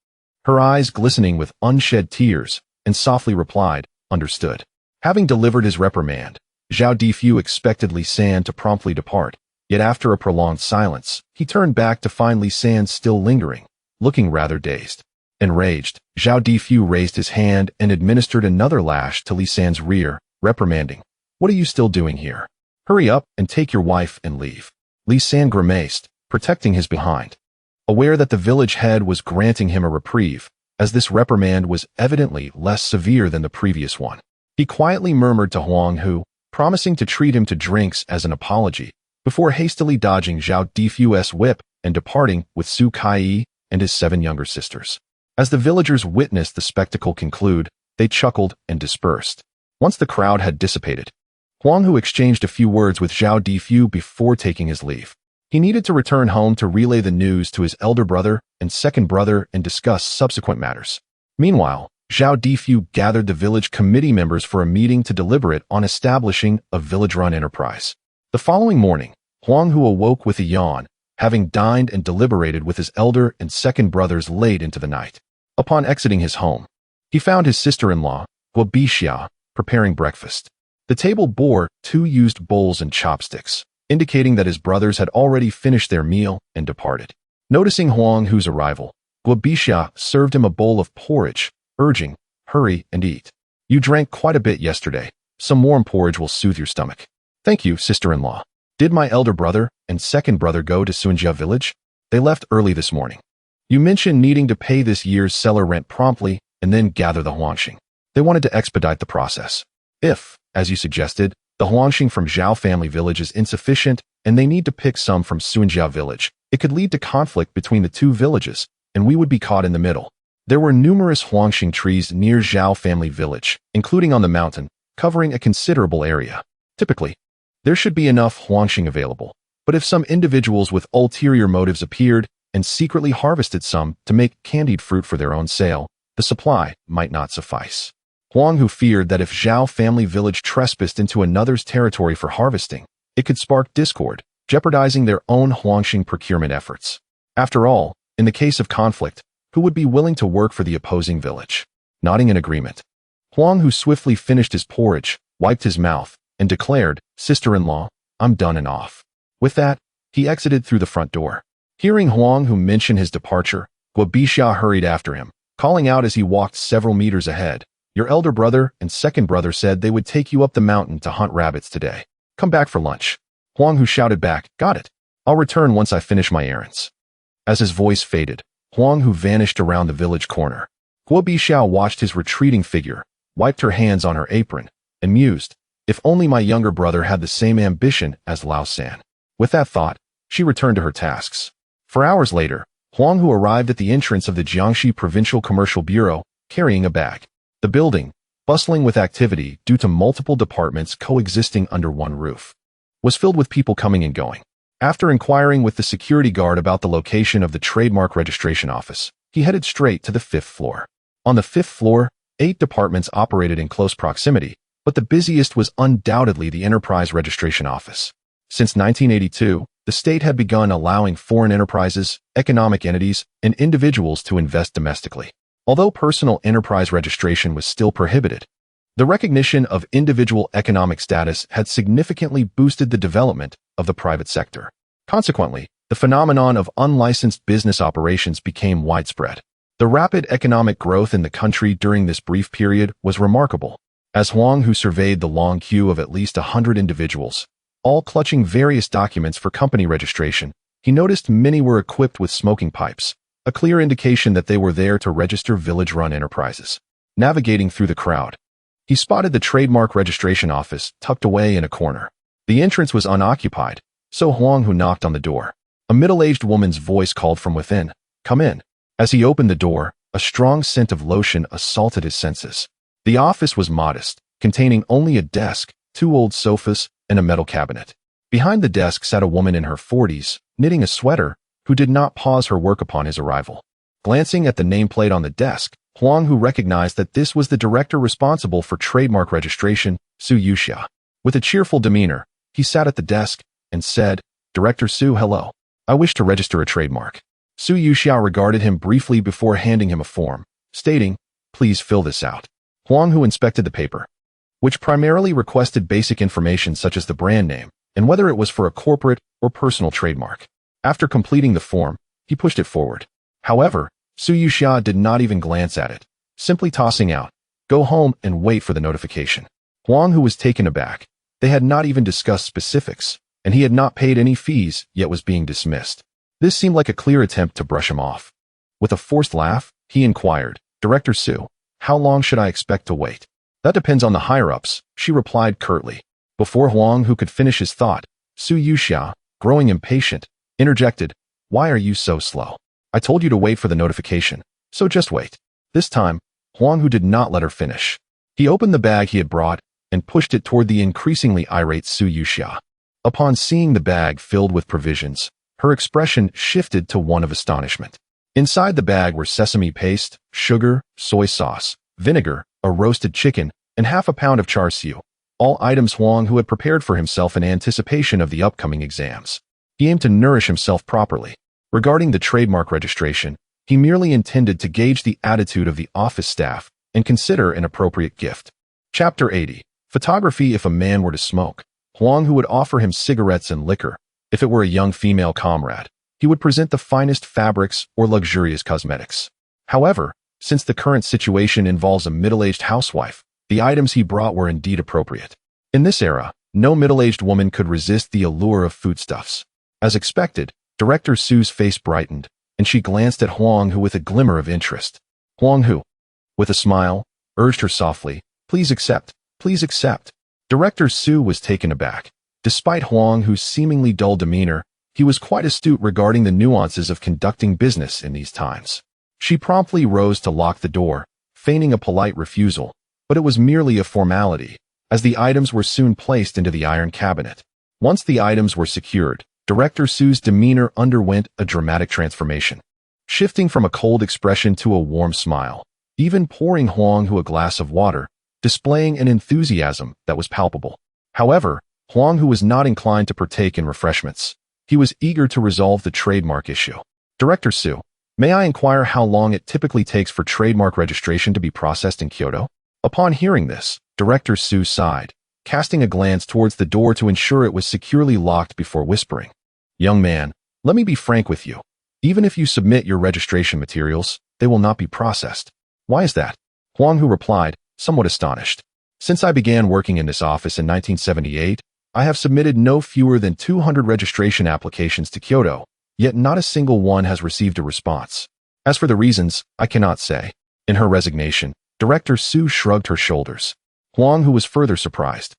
her eyes glistening with unshed tears, and softly replied, "Understood." Having delivered his reprimand, Zhao Difu expected Li San to promptly depart, yet after a prolonged silence, he turned back to find Li San still lingering, looking rather dazed. Enraged, Zhao Difu raised his hand and administered another lash to Li San's rear, reprimanding, "What are you still doing here? Hurry up and take your wife and leave." Li San grimaced, protecting his behind, aware that the village head was granting him a reprieve, as this reprimand was evidently less severe than the previous one. He quietly murmured to Huang Hu, promising to treat him to drinks as an apology, before hastily dodging Zhao Difu's whip and departing with Su Kai and his 7 younger sisters. As the villagers witnessed the spectacle conclude, they chuckled and dispersed. Once the crowd had dissipated, Huang Hu exchanged a few words with Zhao Difu before taking his leave. He needed to return home to relay the news to his elder brother and second brother and discuss subsequent matters. Meanwhile, Zhao Difu gathered the village committee members for a meeting to deliberate on establishing a village-run enterprise. The following morning, Huang Hu awoke with a yawn, having dined and deliberated with his elder and second brothers late into the night. Upon exiting his home, he found his sister-in-law, Guobixia, preparing breakfast. The table bore 2 used bowls and chopsticks, indicating that his brothers had already finished their meal and departed. Noticing Huang Hu's arrival, Guobixia served him a bowl of porridge, urging, "Hurry and eat. You drank quite a bit yesterday. Some warm porridge will soothe your stomach." "Thank you, sister-in-law. Did my elder brother and second brother go to Sunjia village? They left early this morning. You mentioned needing to pay this year's cellar rent promptly and then gather the huangxing. They wanted to expedite the process. If, as you suggested, the huangxing from Zhao family village is insufficient and they need to pick some from Sunjia village, it could lead to conflict between the 2 villages, and we would be caught in the middle." There were numerous huangxing trees near Zhao family village, including on the mountain, covering a considerable area. Typically, there should be enough huangxing available, but if some individuals with ulterior motives appeared and secretly harvested some to make candied fruit for their own sale, the supply might not suffice. Huang Hu feared that if Zhao family village trespassed into another's territory for harvesting, it could spark discord, jeopardizing their own huangxing procurement efforts. After all, in the case of conflict, who would be willing to work for the opposing village? Nodding in agreement, Huang Hu swiftly finished his porridge, wiped his mouth, and declared, "Sister-in-law, I'm done and off." With that, he exited through the front door. Hearing Huang Hu mention his departure, Guobixia hurried after him, calling out as he walked several meters ahead, "Your elder brother and second brother said they would take you up the mountain to hunt rabbits today. Come back for lunch." Huang Hu shouted back, "Got it. I'll return once I finish my errands." As his voice faded, Huang Hu vanished around the village corner. Guobixia watched his retreating figure, wiped her hands on her apron, and mused, "If only my younger brother had the same ambition as Lao San." With that thought, she returned to her tasks. For hours later, Huang Hu arrived at the entrance of the Jiangxi Provincial Commercial Bureau, carrying a bag. The building, bustling with activity due to multiple departments coexisting under one roof, was filled with people coming and going. After inquiring with the security guard about the location of the trademark registration office, he headed straight to the 5th floor. On the 5th floor, 8 departments operated in close proximity, but the busiest was undoubtedly the enterprise registration office. Since 1982, the state had begun allowing foreign enterprises, economic entities, and individuals to invest domestically. Although personal enterprise registration was still prohibited, the recognition of individual economic status had significantly boosted the development of the private sector. Consequently, the phenomenon of unlicensed business operations became widespread. The rapid economic growth in the country during this brief period was remarkable. As Huang Hu surveyed the long queue of at least 100 individuals, all clutching various documents for company registration, he noticed many were equipped with smoking pipes, a clear indication that they were there to register village-run enterprises. Navigating through the crowd, he spotted the trademark registration office tucked away in a corner. The entrance was unoccupied, so Huang Hu knocked on the door. A middle-aged woman's voice called from within, "Come in." As he opened the door, a strong scent of lotion assaulted his senses. The office was modest, containing only a desk, 2 old sofas, and a metal cabinet. Behind the desk sat a woman in her 40s, knitting a sweater, who did not pause her work upon his arrival. Glancing at the nameplate on the desk, Huang Hu recognized that this was the director responsible for trademark registration, Su Yuxia. With a cheerful demeanor, he sat at the desk and said, "Director Su, hello. I wish to register a trademark." Su Yuxia regarded him briefly before handing him a form, stating, "Please fill this out." Huang Hu inspected the paper, which primarily requested basic information such as the brand name and whether it was for a corporate or personal trademark. After completing the form, he pushed it forward. However, Su Yuxia did not even glance at it, simply tossing out, "Go home and wait for the notification." Huang Hu was taken aback. They had not even discussed specifics, and he had not paid any fees, yet was being dismissed. This seemed like a clear attempt to brush him off. With a forced laugh, he inquired, "Director Su, how long should I expect to wait?" "That depends on the higher-ups," she replied curtly. Before Huang Hu could finish his thought, Su Yuxia, growing impatient, interjected, "Why are you so slow? I told you to wait for the notification, so just wait." This time, Huang Hu did not let her finish. He opened the bag he had brought and pushed it toward the increasingly irate Su Yuxia. Upon seeing the bag filled with provisions, her expression shifted to one of astonishment. Inside the bag were sesame paste, sugar, soy sauce, vinegar, a roasted chicken, and half a pound of char siu, all items Huang Hu had prepared for himself in anticipation of the upcoming exams. He aimed to nourish himself properly. Regarding the trademark registration, he merely intended to gauge the attitude of the office staff and consider an appropriate gift. Chapter 80. Photography. If a man were to smoke, Huang Hu would offer him cigarettes and liquor. If it were a young female comrade, he would present the finest fabrics or luxurious cosmetics. However, since the current situation involves a middle-aged housewife, the items he brought were indeed appropriate. In this era, no middle-aged woman could resist the allure of foodstuffs. As expected, Director Su's face brightened, and she glanced at Huang Hu with a glimmer of interest. Huang Hu, with a smile, urged her softly, "Please accept, please accept." Director Su was taken aback. Despite Huang Hu's seemingly dull demeanor, he was quite astute regarding the nuances of conducting business in these times. She promptly rose to lock the door, feigning a polite refusal, but it was merely a formality, as the items were soon placed into the iron cabinet. Once the items were secured, Director Su's demeanor underwent a dramatic transformation, shifting from a cold expression to a warm smile, even pouring Huang Hu a glass of water, displaying an enthusiasm that was palpable. However, Huang Hu was not inclined to partake in refreshments. He was eager to resolve the trademark issue. "Director Su, may I inquire how long it typically takes for trademark registration to be processed in Kyoto?" Upon hearing this, Director Su sighed, casting a glance towards the door to ensure it was securely locked before whispering, "Young man, let me be frank with you. Even if you submit your registration materials, they will not be processed." "Why is that?" Huang Hu replied, somewhat astonished. "Since I began working in this office in 1978, I have submitted no fewer than 200 registration applications to Kyoto, yet not a single one has received a response. As for the reasons, I cannot say." In her resignation, Director Su shrugged her shoulders. Huang Hu was further surprised.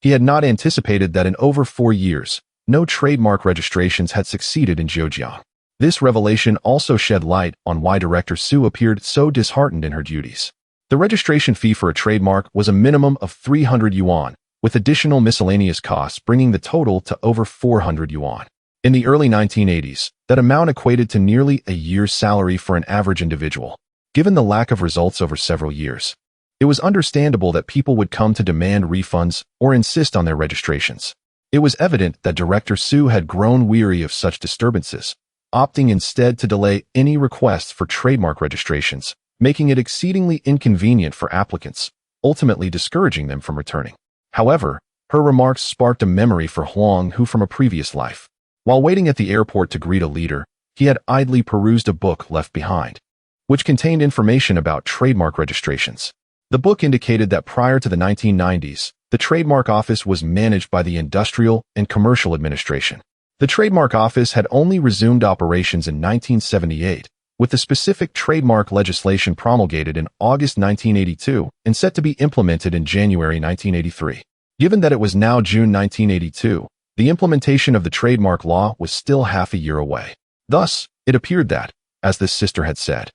He had not anticipated that in over 4 years, no trademark registrations had succeeded in Zhejiang. This revelation also shed light on why Director Su appeared so disheartened in her duties. The registration fee for a trademark was a minimum of 300 yuan, with additional miscellaneous costs bringing the total to over 400 yuan. In the early 1980s, that amount equated to nearly a year's salary for an average individual. Given the lack of results over several years, it was understandable that people would come to demand refunds or insist on their registrations. It was evident that Director Su had grown weary of such disturbances, opting instead to delay any requests for trademark registrations, making it exceedingly inconvenient for applicants, ultimately discouraging them from returning. However, her remarks sparked a memory for Huang Hu from a previous life. While waiting at the airport to greet a leader, he had idly perused a book left behind, which contained information about trademark registrations. The book indicated that prior to the 1990s, the Trademark Office was managed by the Industrial and Commercial Administration. The Trademark Office had only resumed operations in 1978, with the specific trademark legislation promulgated in August 1982 and set to be implemented in January 1983. Given that it was now June 1982, the implementation of the trademark law was still half a year away. Thus, it appeared that, as this sister had said,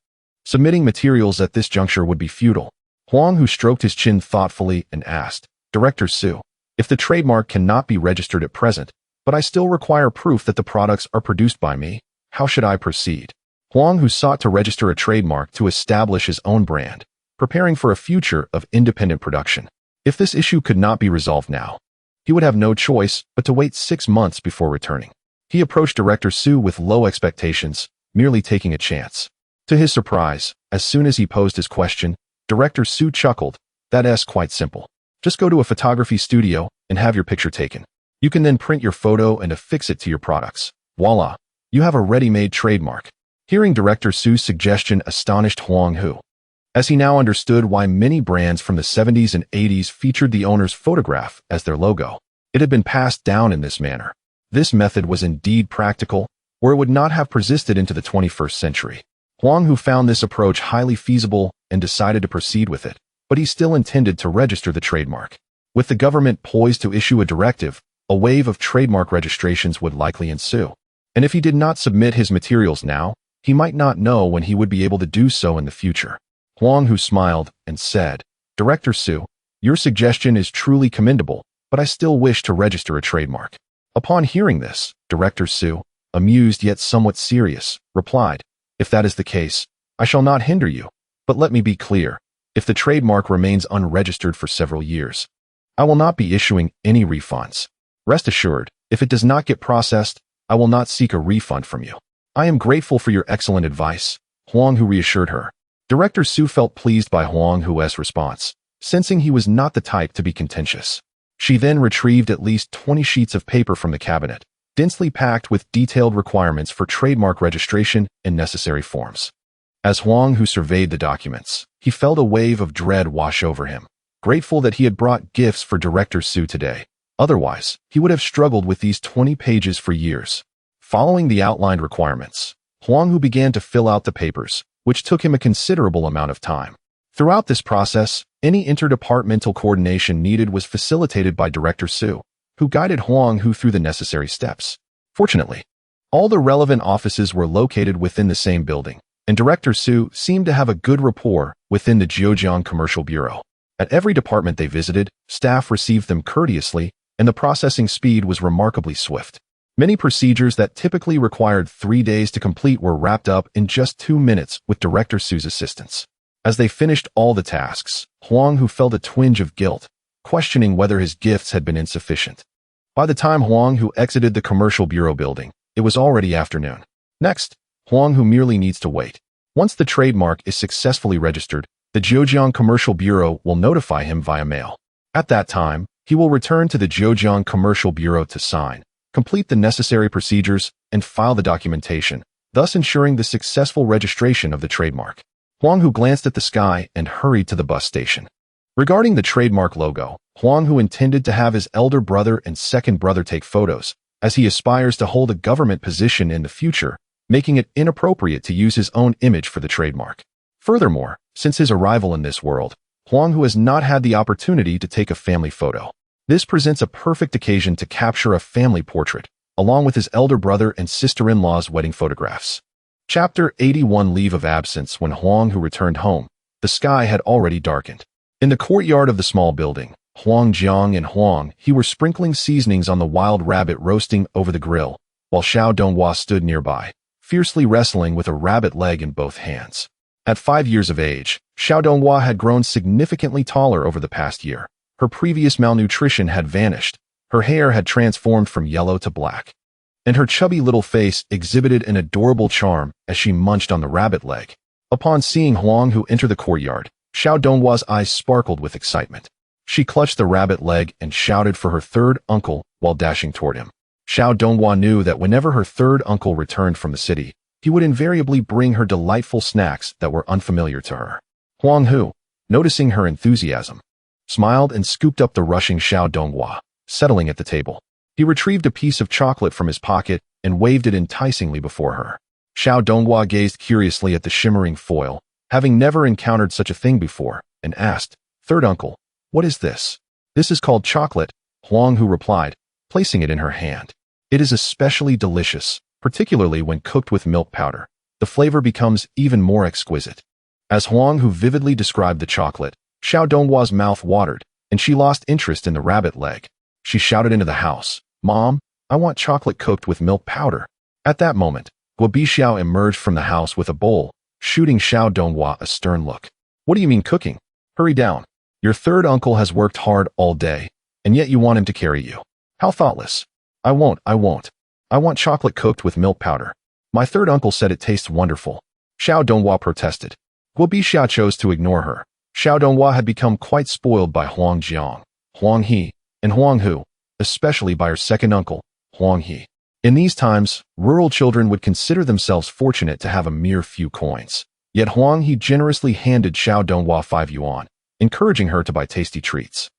submitting materials at this juncture would be futile. Huang Hu stroked his chin thoughtfully and asked, "Director Su, if the trademark cannot be registered at present, but I still require proof that the products are produced by me, how should I proceed?" Huang Hu sought to register a trademark to establish his own brand, preparing for a future of independent production. If this issue could not be resolved now, he would have no choice but to wait 6 months before returning. He approached Director Su with low expectations, merely taking a chance. To his surprise, as soon as he posed his question, Director Su chuckled, "That's quite simple. Just go to a photography studio and have your picture taken. You can then print your photo and affix it to your products. Voila, you have a ready-made trademark." Hearing Director Su's suggestion astonished Huang Hu, as he now understood why many brands from the 70s and 80s featured the owner's photograph as their logo. It had been passed down in this manner. This method was indeed practical, or it would not have persisted into the 21st century. Huang Hu found this approach highly feasible and decided to proceed with it, but he still intended to register the trademark. With the government poised to issue a directive, a wave of trademark registrations would likely ensue. And if he did not submit his materials now, he might not know when he would be able to do so in the future. Huang Hu smiled and said, "Director Su, Your suggestion is truly commendable, but I still wish to register a trademark. Upon hearing this, Director Su, amused yet somewhat serious, replied, if that is the case, I shall not hinder you. But let me be clear, if the trademark remains unregistered for several years, I will not be issuing any refunds. Rest assured, if it does not get processed, I will not seek a refund from you. I am grateful for your excellent advice, Huang Hu reassured her. Director Su felt pleased by Huang Hu's response, sensing he was not the type to be contentious. She then retrieved at least 20 sheets of paper from the cabinet, densely packed with detailed requirements for trademark registration and necessary forms. As Huang Hu surveyed the documents, he felt a wave of dread wash over him, grateful that he had brought gifts for Director Su today. Otherwise, he would have struggled with these 20 pages for years. Following the outlined requirements, Huang Hu began to fill out the papers, which took him a considerable amount of time. Throughout this process, any interdepartmental coordination needed was facilitated by Director Su, who guided Huang Hu through the necessary steps. Fortunately, all the relevant offices were located within the same building, and Director Su seemed to have a good rapport within the Zhejiang Commercial Bureau. At every department they visited, staff received them courteously, and the processing speed was remarkably swift. Many procedures that typically required 3 days to complete were wrapped up in just 2 minutes with Director Su's assistance. As they finished all the tasks, Huang Hu felt a twinge of guilt, questioning whether his gifts had been insufficient. By the time Huang Hu exited the Commercial Bureau building, it was already afternoon. Next, Huang Hu merely needs to wait. Once the trademark is successfully registered, the Zhejiang Commercial Bureau will notify him via mail. At that time, he will return to the Zhejiang Commercial Bureau to sign, complete the necessary procedures, and file the documentation, thus ensuring the successful registration of the trademark. Huang Hu glanced at the sky and hurried to the bus station. Regarding the trademark logo, Huang Hu intended to have his elder brother and second brother take photos, as he aspires to hold a government position in the future, making it inappropriate to use his own image for the trademark. Furthermore, since his arrival in this world, Huang Hu has not had the opportunity to take a family photo. This presents a perfect occasion to capture a family portrait, along with his elder brother and sister-in-law's wedding photographs. Chapter 81 Leave of Absence. When Huang Hu returned home, the sky had already darkened. In the courtyard of the small building, Huang Jiang and Huang He were sprinkling seasonings on the wild rabbit roasting over the grill, while Xiao Donghua stood nearby, fiercely wrestling with a rabbit leg in both hands. At 5 years of age, Xiao Donghua had grown significantly taller over the past year. Her previous malnutrition had vanished, her hair had transformed from yellow to black, and her chubby little face exhibited an adorable charm as she munched on the rabbit leg. Upon seeing Huang Hu enter the courtyard, Xiao Donghua's eyes sparkled with excitement. She clutched the rabbit leg and shouted for her third uncle while dashing toward him. Xiao Donghua knew that whenever her third uncle returned from the city, he would invariably bring her delightful snacks that were unfamiliar to her. Huang Hu, noticing her enthusiasm, smiled and scooped up the rushing Xiao Donghua, settling at the table. He retrieved a piece of chocolate from his pocket and waved it enticingly before her. Xiao Donghua gazed curiously at the shimmering foil, having never encountered such a thing before, and asked, "Third uncle, what is this?" "This is called chocolate," Huang Hu replied, placing it in her hand. "It is especially delicious, particularly when cooked with milk powder. The flavor becomes even more exquisite." As Huang Hu vividly described the chocolate, Xiao Donghua's mouth watered, and she lost interest in the rabbit leg. She shouted into the house, "Mom, I want chocolate cooked with milk powder." At that moment, Guo Bixiao emerged from the house with a bowl, shooting Xiao Donghua a stern look. "What do you mean cooking? Hurry down. Your third uncle has worked hard all day, and yet you want him to carry you. How thoughtless." I won't. I want chocolate cooked with milk powder. My third uncle said it tastes wonderful." Xiao Donghua protested. Guo Bixiao chose to ignore her. Xiao Donghua had become quite spoiled by Huang Jiang, Huang He, and Huang Hu, especially by her second uncle, Huang He. In these times, rural children would consider themselves fortunate to have a mere few coins. Yet Huang He generously handed Xiao Donghua 5 yuan, encouraging her to buy tasty treats,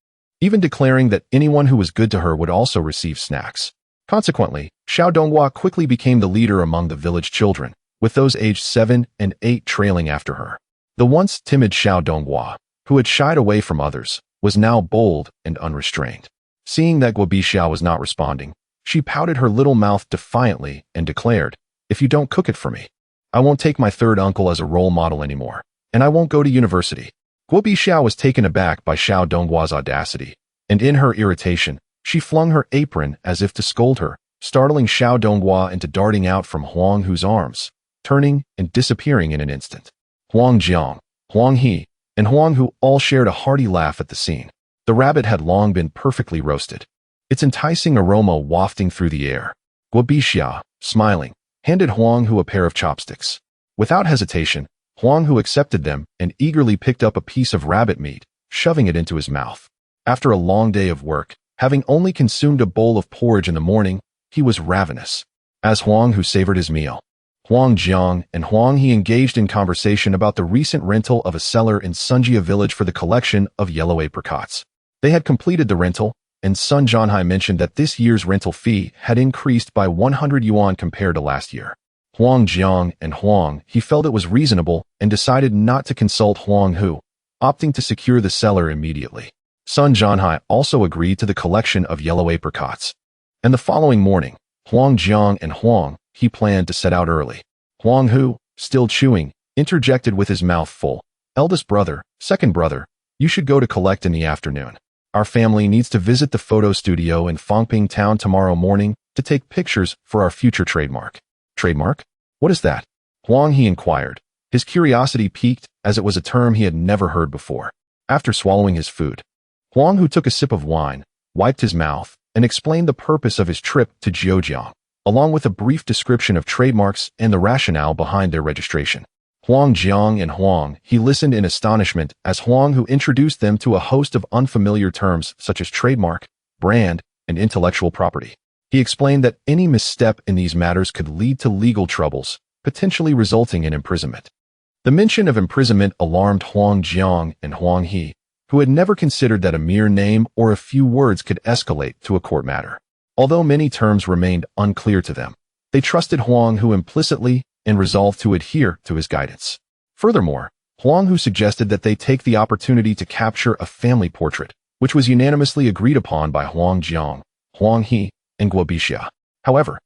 even declaring that anyone who was good to her would also receive snacks. Consequently, Xiao Donghua quickly became the leader among the village children, with those aged 7 and 8 trailing after her. The once timid Xiao Donghua, who had shied away from others, was now bold and unrestrained. Seeing that Guo Bixiao was not responding, she pouted her little mouth defiantly and declared, "If you don't cook it for me, I won't take my third uncle as a role model anymore, and I won't go to university." Guo Bixiao was taken aback by Xiao Donggua's audacity, and in her irritation, she flung her apron as if to scold her, startling Xiao Donghua into darting out from Huang Hu's arms, turning and disappearing in an instant. Huang Jiang, Huang He, and Huang Hu all shared a hearty laugh at the scene. The rabbit had long been perfectly roasted, its enticing aroma wafting through the air. Guo Bixiao, smiling, handed Huang Hu a pair of chopsticks. Without hesitation, Huang Hu accepted them and eagerly picked up a piece of rabbit meat, shoving it into his mouth. After a long day of work, having only consumed a bowl of porridge in the morning, he was ravenous. As Huang Hu savored his meal, Huang Jiang and Huang He engaged in conversation about the recent rental of a cellar in Sunjia village for the collection of yellow apricots. They had completed the rental, and Sun Zhanhai mentioned that this year's rental fee had increased by 100 yuan compared to last year. Huang Jiang and Huang He felt it was reasonable and decided not to consult Huang Hu, opting to secure the cellar immediately. Sun Zhanhai also agreed to the collection of yellow apricots. And the following morning, Huang Jiang and Huang He planned to set out early. Huang Hu, still chewing, interjected with his mouth full. Eldest brother, second brother, you should go to collect in the afternoon. Our family needs to visit the photo studio in Fangping town tomorrow morning to take pictures for our future trademark. Trademark? What is that? Huang He inquired. His curiosity piqued as it was a term he had never heard before. After swallowing his food, Huang Hu took a sip of wine, wiped his mouth, and explained the purpose of his trip to Zhejiang, along with a brief description of trademarks and the rationale behind their registration. Huang Jiang and Huang He listened in astonishment as Huang Hu introduced them to a host of unfamiliar terms such as trademark, brand, and intellectual property. He explained that any misstep in these matters could lead to legal troubles, potentially resulting in imprisonment. The mention of imprisonment alarmed Huang Jiang and Huang He, who had never considered that a mere name or a few words could escalate to a court matter. Although many terms remained unclear to them, they trusted Huang Hu implicitly and resolved to adhere to his guidance. Furthermore, Huang Hu suggested that they take the opportunity to capture a family portrait, which was unanimously agreed upon by Huang Jiang, Huang He, and Guo Bixiao. However,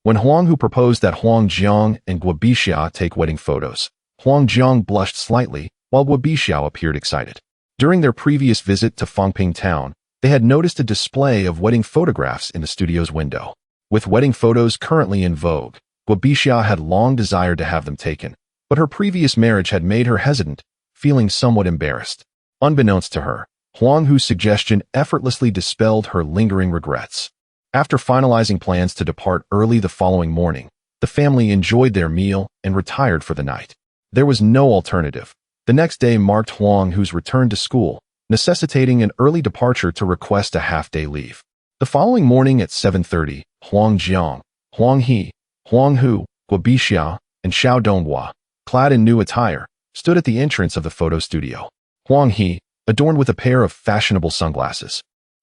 when Huang Hu proposed that Huang Jiang and Guo Bixiao take wedding photos, Huang Jiang blushed slightly, while Guo Bixiao appeared excited. During their previous visit to Fangping town, they had noticed a display of wedding photographs in the studio's window. With wedding photos currently in vogue, Guo Bixiao had long desired to have them taken, but her previous marriage had made her hesitant, feeling somewhat embarrassed. Unbeknownst to her, Huang Hu's suggestion effortlessly dispelled her lingering regrets. After finalizing plans to depart early the following morning, the family enjoyed their meal and retired for the night. There was no alternative. The next day marked Huang Hu's return to school, necessitating an early departure to request a half-day leave. The following morning at 7:30, Huang Jiang, Huang He, Huang Hu, Guo Bixiao, and Xiao Donghua, clad in new attire, stood at the entrance of the photo studio. Huang He, adorned with a pair of fashionable sunglasses,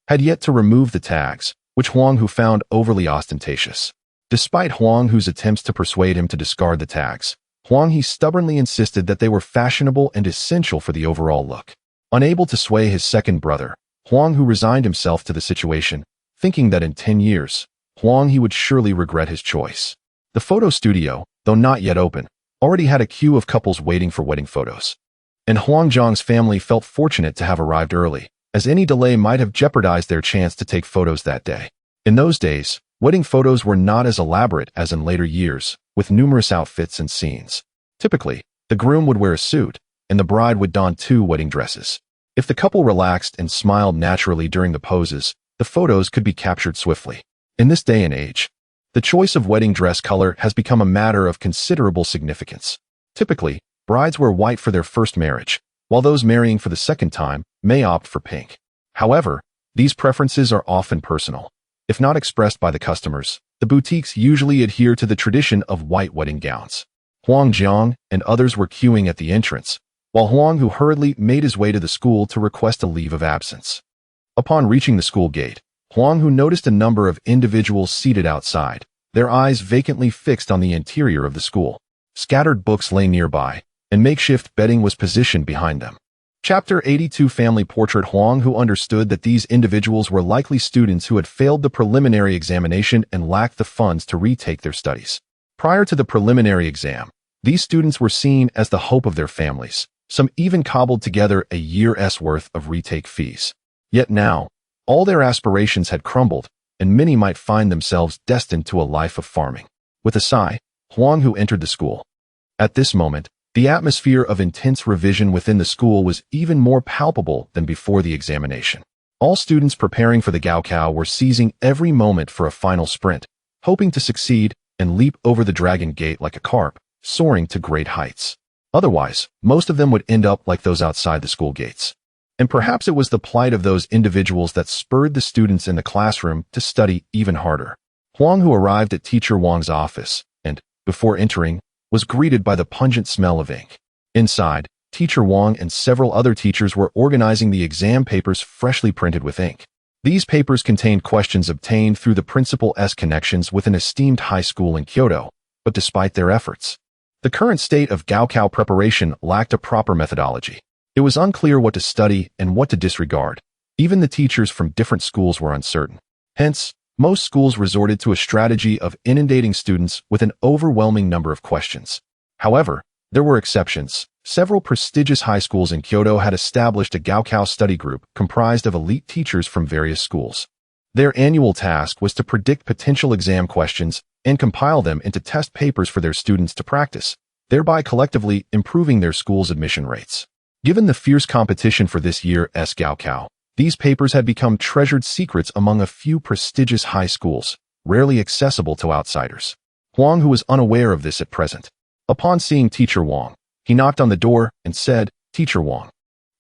had yet to remove the tags, which Huang Hu found overly ostentatious. Despite Huang Hu's attempts to persuade him to discard the tags, Huang He stubbornly insisted that they were fashionable and essential for the overall look. Unable to sway his second brother, Huang Hu resigned himself to the situation, thinking that in 10 years, Huang He would surely regret his choice. The photo studio, though not yet open, already had a queue of couples waiting for wedding photos. And Huang Zhang's family felt fortunate to have arrived early, as any delay might have jeopardized their chance to take photos that day. In those days, wedding photos were not as elaborate as in later years, with numerous outfits and scenes. Typically, the groom would wear a suit, and the bride would don 2 wedding dresses. If the couple relaxed and smiled naturally during the poses, the photos could be captured swiftly. In this day and age, the choice of wedding dress color has become a matter of considerable significance. Typically, brides wear white for their first marriage, while those marrying for the second time may opt for pink. However, these preferences are often personal. If not expressed by the customers, the boutiques usually adhere to the tradition of white wedding gowns. Huang Jiang and others were queuing at the entrance, while Huang Hu hurriedly made his way to the school to request a leave of absence. Upon reaching the school gate, Huang Hu noticed a number of individuals seated outside, their eyes vacantly fixed on the interior of the school. Scattered books lay nearby, and makeshift bedding was positioned behind them. Chapter 82 Family Portrait. Huang Hu understood that these individuals were likely students who had failed the preliminary examination and lacked the funds to retake their studies. Prior to the preliminary exam, these students were seen as the hope of their families, Some even cobbled together a year's worth of retake fees. Yet now, all their aspirations had crumbled, and many might find themselves destined to a life of farming. With a sigh, Huang Hu entered the school. At this moment, the atmosphere of intense revision within the school was even more palpable than before the examination. All students preparing for the Gaokao were seizing every moment for a final sprint, hoping to succeed and leap over the dragon gate like a carp, soaring to great heights. Otherwise, most of them would end up like those outside the school gates. And perhaps it was the plight of those individuals that spurred the students in the classroom to study even harder. Huang Hu arrived at Teacher Wang's office and, before entering, was greeted by the pungent smell of ink. Inside, Teacher Wang and several other teachers were organizing the exam papers freshly printed with ink. These papers contained questions obtained through the principal's connections with an esteemed high school in Kyoto, but despite their efforts, the current state of Gaokao preparation lacked a proper methodology. It was unclear what to study and what to disregard. Even the teachers from different schools were uncertain. Hence, most schools resorted to a strategy of inundating students with an overwhelming number of questions. However, there were exceptions. Several prestigious high schools in Kyoto had established a Gaokao study group comprised of elite teachers from various schools. Their annual task was to predict potential exam questions and compile them into test papers for their students to practice, thereby collectively improving their school's admission rates. Given the fierce competition for this year's Gaokao, these papers had become treasured secrets among a few prestigious high schools, rarely accessible to outsiders. Huang Hu was unaware of this at present. Upon seeing Teacher Wang, he knocked on the door and said, "Teacher Wang,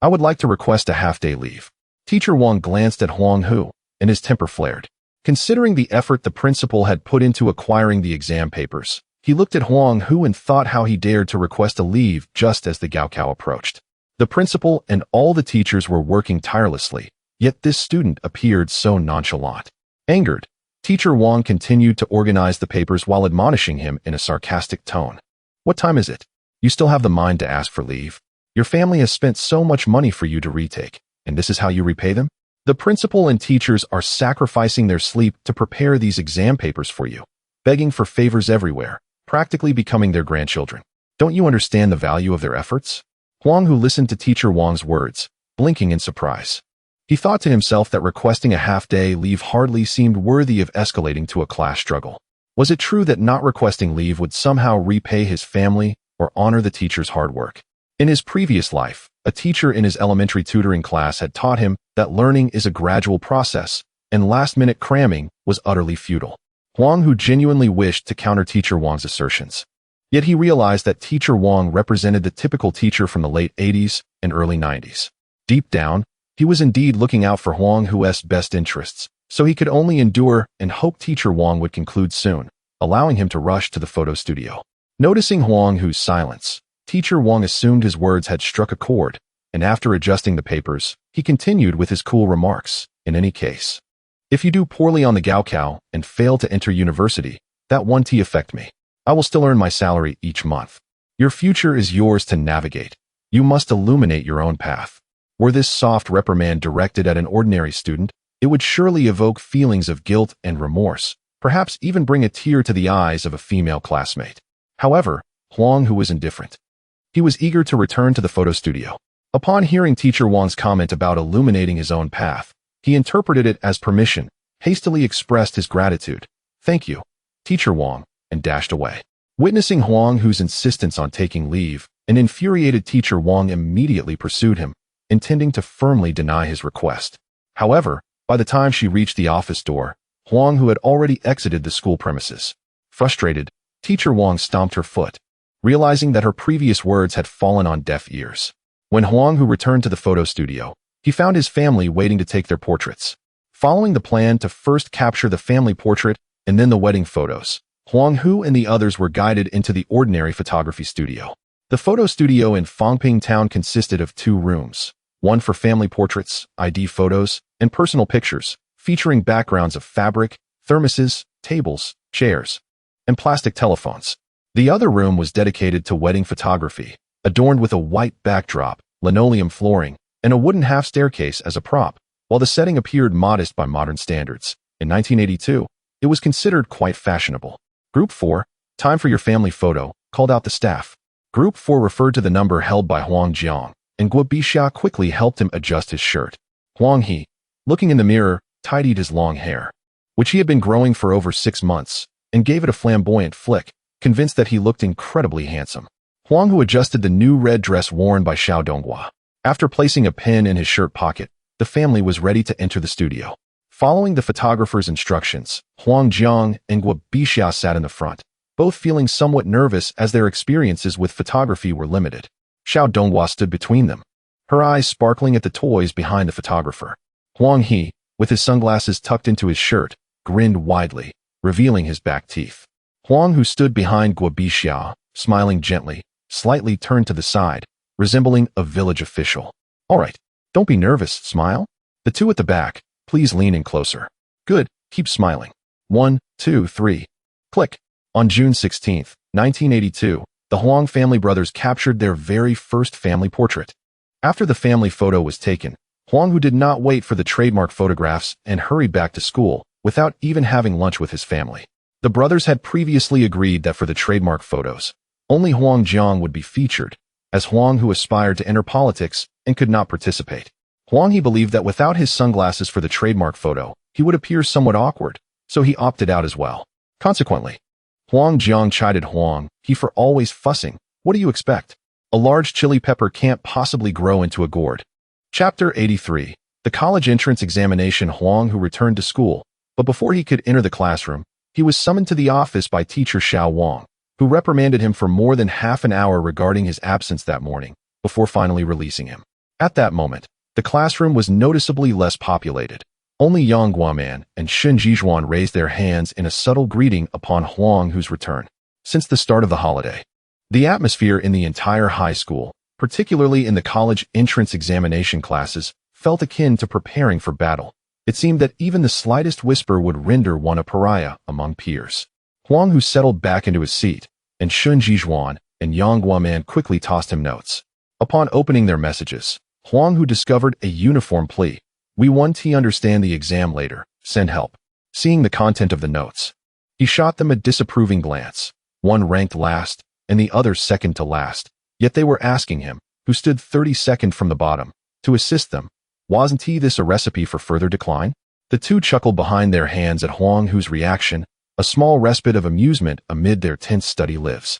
I would like to request a half-day leave." Teacher Wang glanced at Huang Hu, and his temper flared. Considering the effort the principal had put into acquiring the exam papers, he looked at Huang Hu and thought how he dared to request a leave just as the Gaokao approached. The principal and all the teachers were working tirelessly, yet this student appeared so nonchalant. Angered, Teacher Wang continued to organize the papers while admonishing him in a sarcastic tone. "What time is it? You still have the mind to ask for leave? Your family has spent so much money for you to retake, and this is how you repay them? The principal and teachers are sacrificing their sleep to prepare these exam papers for you, begging for favors everywhere, practically becoming their grandchildren. Don't you understand the value of their efforts?" Huang Hu listened to Teacher Wang's words, blinking in surprise. He thought to himself that requesting a half-day leave hardly seemed worthy of escalating to a class struggle. Was it true that not requesting leave would somehow repay his family or honor the teacher's hard work? In his previous life, a teacher in his elementary tutoring class had taught him that learning is a gradual process, and last-minute cramming was utterly futile. Huang Hu genuinely wished to counter Teacher Wang's assertions. Yet he realized that Teacher Wang represented the typical teacher from the late 80s and early 90s. Deep down, he was indeed looking out for Huang Hu's best interests, so he could only endure and hope Teacher Wang would conclude soon, allowing him to rush to the photo studio. Noticing Huang Hu's silence, Teacher Wang assumed his words had struck a chord, and after adjusting the papers, he continued with his cool remarks. "In any case, if you do poorly on the Gaokao and fail to enter university, that won't affect me. I will still earn my salary each month. Your future is yours to navigate. You must illuminate your own path." Were this soft reprimand directed at an ordinary student, it would surely evoke feelings of guilt and remorse, perhaps even bring a tear to the eyes of a female classmate. However, Huang Hu was indifferent. He was eager to return to the photo studio. Upon hearing Teacher Wang's comment about illuminating his own path, he interpreted it as permission, hastily expressed his gratitude. "Thank you, Teacher Wang," and dashed away. Witnessing Huang Hu's insistence on taking leave, an infuriated Teacher Wang immediately pursued him, intending to firmly deny his request. However, by the time she reached the office door, Huang Hu had already exited the school premises. Frustrated, Teacher Wang stomped her foot, realizing that her previous words had fallen on deaf ears. When Huang Hu returned to the photo studio, he found his family waiting to take their portraits. Following the plan to first capture the family portrait and then the wedding photos, Huang Hu and the others were guided into the ordinary photography studio. The photo studio in Fangping Town consisted of 2 rooms, one for family portraits, ID photos, and personal pictures, featuring backgrounds of fabric, thermoses, tables, chairs, and plastic telephones. The other room was dedicated to wedding photography, adorned with a white backdrop, linoleum flooring, and a wooden half-staircase as a prop. While the setting appeared modest by modern standards, in 1982, it was considered quite fashionable. "Group 4, time for your family photo," called out the staff. Group 4 referred to the number held by Huang Jiang, and Guo Bixia quickly helped him adjust his shirt. Huang He, looking in the mirror, tidied his long hair, which he had been growing for over 6 months, and gave it a flamboyant flick, convinced that he looked incredibly handsome. Huang Hu adjusted the new red dress worn by Xiao Donghua. After placing a pin in his shirt pocket, the family was ready to enter the studio. Following the photographer's instructions, Huang Jiang and Guo Bixia sat in the front, both feeling somewhat nervous as their experiences with photography were limited. Xiao Donghua stood between them, her eyes sparkling at the toys behind the photographer. Huang He, with his sunglasses tucked into his shirt, grinned widely, revealing his back teeth. Huang Hu stood behind Guo Bixia, smiling gently, slightly turned to the side, resembling a village official. All right, don't be nervous, smile. The two at the back, please lean in closer. Good, keep smiling. 1, 2, 3. Click. On June 16, 1982, the Huang family brothers captured their very first family portrait. After the family photo was taken, Huang Hu did not wait for the trademark photographs and hurried back to school without even having lunch with his family. The brothers had previously agreed that for the trademark photos, only Huang Jiang would be featured, as Huang Hu aspired to enter politics and could not participate. Huang He believed that without his sunglasses for the trademark photo, he would appear somewhat awkward, so he opted out as well. Consequently, Huang Jiang chided Huang He for always fussing. What do you expect? A large chili pepper can't possibly grow into a gourd. Chapter 83. The college entrance examination. Huang Hu returned to school, but before he could enter the classroom, he was summoned to the office by teacher Xiao Wang, who reprimanded him for more than half an hour regarding his absence that morning, before finally releasing him. At that moment, the classroom was noticeably less populated. Only Yang Guaman and Shen Jizhuan raised their hands in a subtle greeting upon Huang Hu's return. Since the start of the holiday, the atmosphere in the entire high school, particularly in the college entrance examination classes, felt akin to preparing for battle. It seemed that even the slightest whisper would render one a pariah among peers. Huang Hu settled back into his seat, and Shen Jizhuan and Yang Guaman quickly tossed him notes. Upon opening their messages, Huang Hu discovered a uniform plea. We want to understand the exam later. Send help. Seeing the content of the notes, he shot them a disapproving glance. One ranked last, and the other second to last. Yet they were asking him, who stood 32nd from the bottom, to assist them. Wasn't this a recipe for further decline? The two chuckled behind their hands at Huang Hu's reaction, a small respite of amusement amid their tense study lives.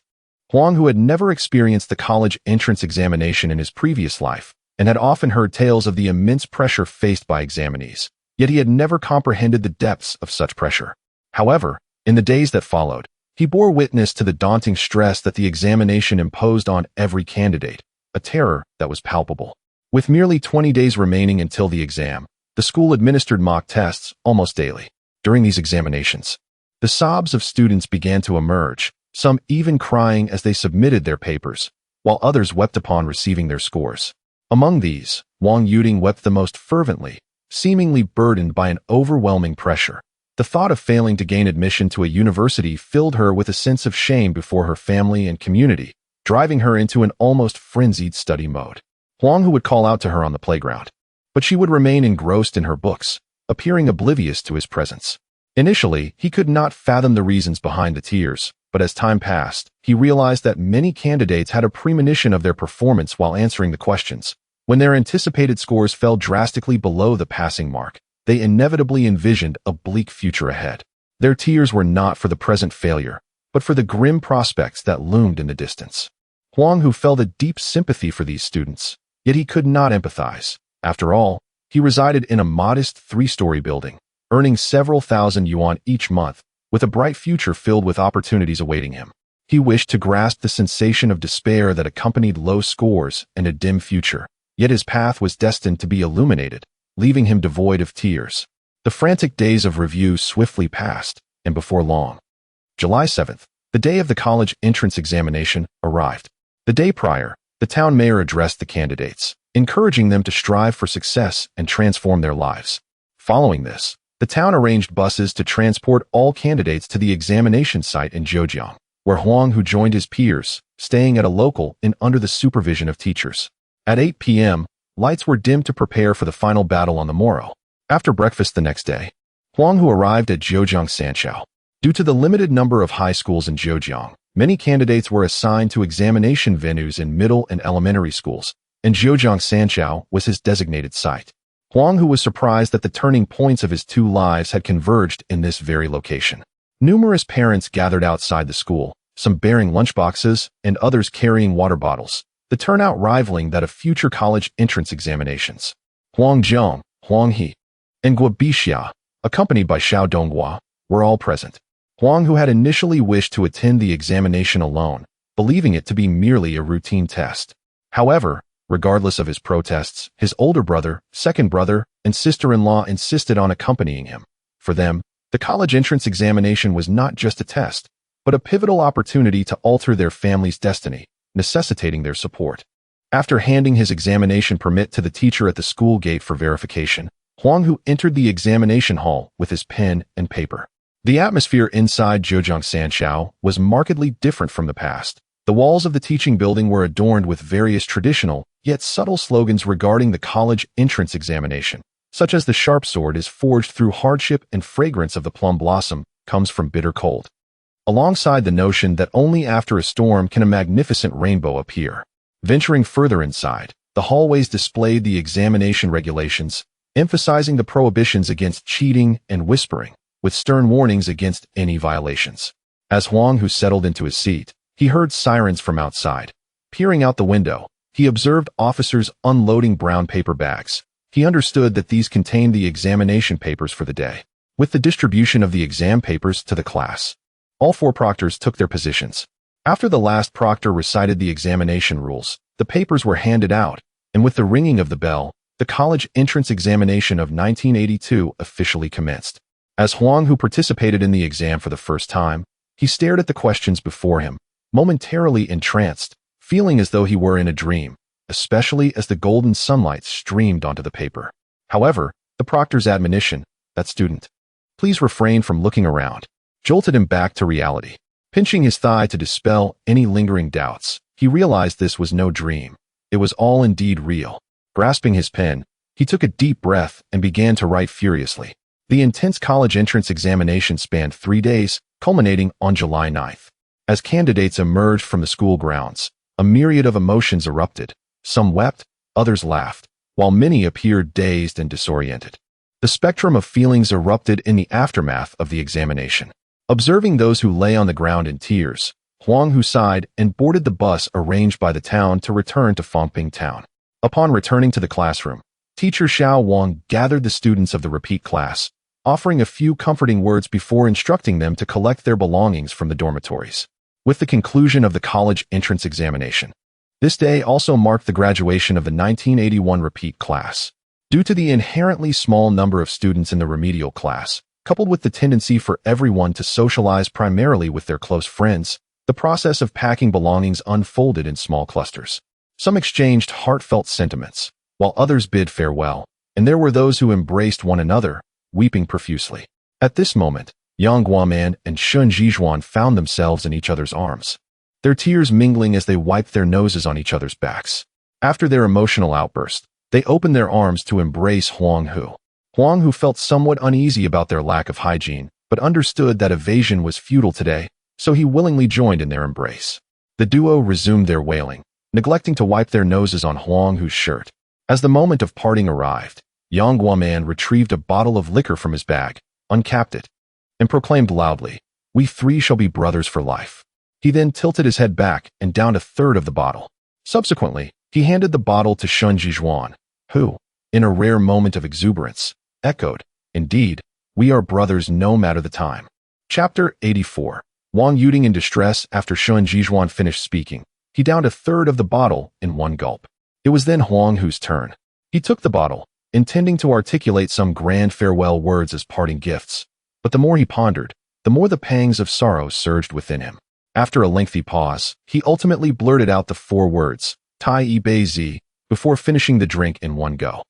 Huang Hu had never experienced the college entrance examination in his previous life, and had often heard tales of the immense pressure faced by examinees, yet he had never comprehended the depths of such pressure. However, in the days that followed, he bore witness to the daunting stress that the examination imposed on every candidate, a terror that was palpable. With merely 20 days remaining until the exam, the school administered mock tests almost daily. During these examinations, the sobs of students began to emerge, some even crying as they submitted their papers, while others wept upon receiving their scores. Among these, Wang Yuding wept the most fervently, seemingly burdened by an overwhelming pressure. The thought of failing to gain admission to a university filled her with a sense of shame before her family and community, driving her into an almost frenzied study mode. Huang Hu would call out to her on the playground, but she would remain engrossed in her books, appearing oblivious to his presence. Initially, he could not fathom the reasons behind the tears, but as time passed, he realized that many candidates had a premonition of their performance while answering the questions. When their anticipated scores fell drastically below the passing mark, they inevitably envisioned a bleak future ahead. Their tears were not for the present failure, but for the grim prospects that loomed in the distance. Huang Hu felt a deep sympathy for these students, yet he could not empathize. After all, he resided in a modest 3-story building, earning several thousand yuan each month, with a bright future filled with opportunities awaiting him. He wished to grasp the sensation of despair that accompanied low scores and a dim future, yet his path was destined to be illuminated, leaving him devoid of tears. The frantic days of review swiftly passed, and before long, July 7th, the day of the college entrance examination, arrived. The day prior, the town mayor addressed the candidates, encouraging them to strive for success and transform their lives. Following this, the town arranged buses to transport all candidates to the examination site in Zhejiang, where Huang Hu joined his peers, staying at a local inn under the supervision of teachers. At 8 p.m., lights were dimmed to prepare for the final battle on the morrow. After breakfast the next day, Huang Hu arrived at Zhejiang Sanchao. Due to the limited number of high schools in Zhejiang, Many candidates were assigned to examination venues in middle and elementary schools, and Zhejiang Sanchao was his designated site. Huang Hu was surprised that the turning points of his two lives had converged in this very location. Numerous parents gathered outside the school, some bearing lunchboxes and others carrying water bottles, the turnout rivaling that of future college entrance examinations. Huang Zhong, Huang He, and Guo Bixia, accompanied by Xiao Donghua, were all present. Huang Hu had initially wished to attend the examination alone, believing it to be merely a routine test. However, regardless of his protests, his older brother, second brother, and sister-in-law insisted on accompanying him. For them, the college entrance examination was not just a test, but a pivotal opportunity to alter their family's destiny, necessitating their support. After handing his examination permit to the teacher at the school gate for verification, Huang Hu entered the examination hall with his pen and paper. The atmosphere inside Zhejiang Sanchao was markedly different from the past. The walls of the teaching building were adorned with various traditional, yet subtle slogans regarding the college entrance examination, such as the sharp sword is forged through hardship and fragrance of the plum blossom comes from bitter cold. Alongside the notion that only after a storm can a magnificent rainbow appear. Venturing further inside, the hallways displayed the examination regulations, emphasizing the prohibitions against cheating and whispering, with stern warnings against any violations. As Huang Hu settled into his seat, he heard sirens from outside. Peering out the window, he observed officers unloading brown paper bags. He understood that these contained the examination papers for the day. With the distribution of the exam papers to the class, all four proctors took their positions. After the last proctor recited the examination rules, the papers were handed out, and with the ringing of the bell, the college entrance examination of 1982 officially commenced. As Huang Hu participated in the exam for the first time, he stared at the questions before him, momentarily entranced, feeling as though he were in a dream, especially as the golden sunlight streamed onto the paper. However, the proctor's admonition, "That student, please refrain from looking around," jolted him back to reality. Pinching his thigh to dispel any lingering doubts, he realized this was no dream. It was all indeed real. Grasping his pen, he took a deep breath and began to write furiously. The intense college entrance examination spanned 3 days, culminating on July 9th. As candidates emerged from the school grounds, a myriad of emotions erupted. Some wept, others laughed, while many appeared dazed and disoriented. The spectrum of feelings erupted in the aftermath of the examination. Observing those who lay on the ground in tears, Huang Hu sighed and boarded the bus arranged by the town to return to Fangping Town. Upon returning to the classroom, teacher Xiao Wang gathered the students of the repeat class, offering a few comforting words before instructing them to collect their belongings from the dormitories. With the conclusion of the college entrance examination, this day also marked the graduation of the 1981 repeat class. Due to the inherently small number of students in the remedial class, coupled with the tendency for everyone to socialize primarily with their close friends, the process of packing belongings unfolded in small clusters. Some exchanged heartfelt sentiments, while others bid farewell, and there were those who embraced one another, weeping profusely. At this moment, Yang Guoman and Shun Zhizhuan found themselves in each other's arms, their tears mingling as they wiped their noses on each other's backs. After their emotional outburst, they opened their arms to embrace Huang Hu. Huang Hu felt somewhat uneasy about their lack of hygiene, but understood that evasion was futile today, so he willingly joined in their embrace. The duo resumed their wailing, neglecting to wipe their noses on Huang Hu's shirt. As the moment of parting arrived, Yang Guoman retrieved a bottle of liquor from his bag, uncapped it, and proclaimed loudly, "We three shall be brothers for life." He then tilted his head back and downed a third of the bottle. Subsequently, he handed the bottle to Shun Zhizhuan, who, in a rare moment of exuberance, echoed, "Indeed, we are brothers no matter the time." Chapter 84. Wang Yuding in distress after Shun Zhizhuan finished speaking. He downed a third of the bottle in one gulp. It was then Huang Hu's turn. He took the bottle, intending to articulate some grand farewell words as parting gifts. But the more he pondered, the more the pangs of sorrow surged within him. After a lengthy pause, he ultimately blurted out the 4 words, "Tai yi bei zi," before finishing the drink in one go.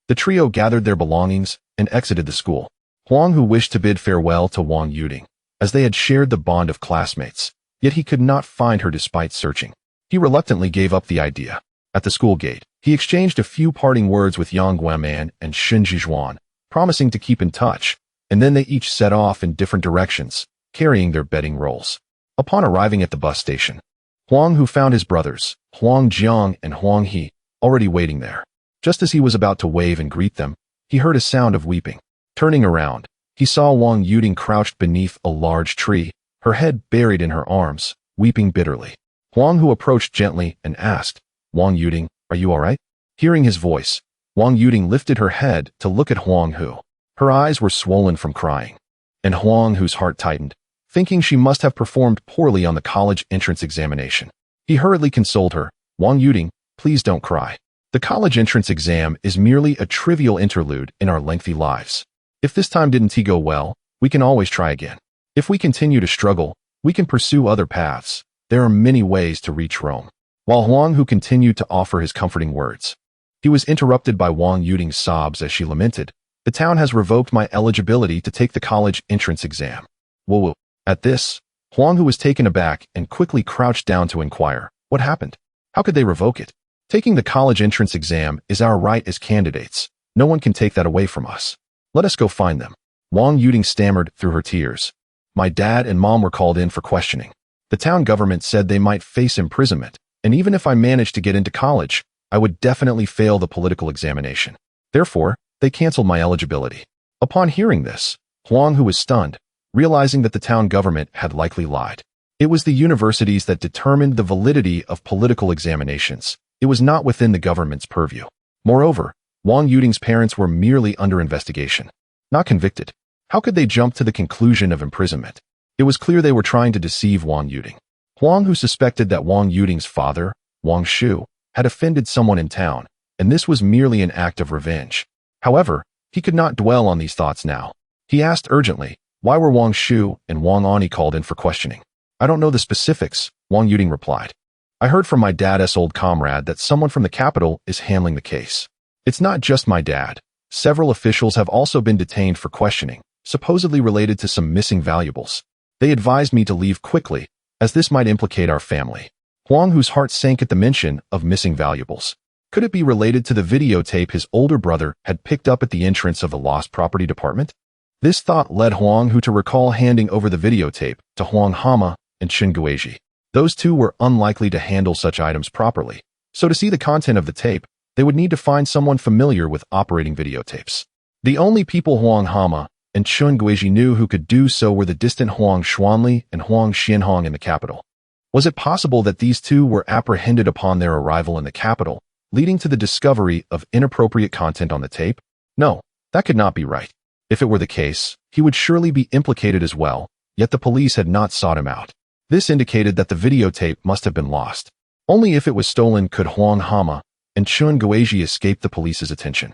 The trio gathered their belongings and exited the school. Huang Hu wished to bid farewell to Wang Yuding, as they had shared the bond of classmates, yet he could not find her despite searching. He reluctantly gave up the idea. At the school gate, he exchanged a few parting words with Yang Guoman and Shun Zhizhuan, promising to keep in touch, and then they each set off in different directions, carrying their bedding rolls. Upon arriving at the bus station, Huang Hu found his brothers, Huang Jiang and Huang He, already waiting there. Just as he was about to wave and greet them, he heard a sound of weeping. Turning around, he saw Wang Yuding crouched beneath a large tree, her head buried in her arms, weeping bitterly. Huang Hu approached gently and asked, "Wang Yuding, are you all right?" Hearing his voice, Wang Yuding lifted her head to look at Huang Hu. Her eyes were swollen from crying, and Huang Hu's heart tightened, thinking she must have performed poorly on the college entrance examination. He hurriedly consoled her, "Wang Yuding, please don't cry. The college entrance exam is merely a trivial interlude in our lengthy lives. If this time didn't go well, we can always try again. If we continue to struggle, we can pursue other paths. There are many ways to reach Rome." While Huang Hu continued to offer his comforting words, he was interrupted by Wang Yuding's sobs as she lamented, "The town has revoked my eligibility to take the college entrance exam." Whoa. At this, Huang Hu was taken aback and quickly crouched down to inquire, "What happened? How could they revoke it? Taking the college entrance exam is our right as candidates. No one can take that away from us. Let us go find them." Wang Yuding stammered through her tears. "My dad and mom were called in for questioning. The town government said they might face imprisonment, and even if I managed to get into college, I would definitely fail the political examination. Therefore, they canceled my eligibility." Upon hearing this, Huang Hu was stunned, realizing that the town government had likely lied. It was the universities that determined the validity of political examinations. It was not within the government's purview. Moreover, Wang Yuding's parents were merely under investigation, not convicted. How could they jump to the conclusion of imprisonment? It was clear they were trying to deceive Wang Yuding. Huang Hu suspected that Wang Yuding's father, Wang Shu, had offended someone in town, and this was merely an act of revenge. However, he could not dwell on these thoughts now. He asked urgently, "Why were Wang Shu and Wang Ani called in for questioning?" "I don't know the specifics," Wang Yuding replied. "I heard from my dad's old comrade that someone from the capital is handling the case. It's not just my dad. Several officials have also been detained for questioning, supposedly related to some missing valuables. They advised me to leave quickly, as this might implicate our family." Huang Hu's heart sank at the mention of missing valuables. Could it be related to the videotape his older brother had picked up at the entrance of the lost property department? This thought led Huang Hu to recall handing over the videotape to Huang Hama and Chen Guizhi. Those two were unlikely to handle such items properly, so to see the content of the tape, they would need to find someone familiar with operating videotapes. The only people Huang Hama and Chen Guizhi knew who could do so were the distant Huang Xuanli and Huang Xianhong in the capital. Was it possible that these two were apprehended upon their arrival in the capital, leading to the discovery of inappropriate content on the tape? No, that could not be right. If it were the case, he would surely be implicated as well, yet the police had not sought him out. This indicated that the videotape must have been lost. Only if it was stolen could Huang Hama and Chen Guizhi escape the police's attention.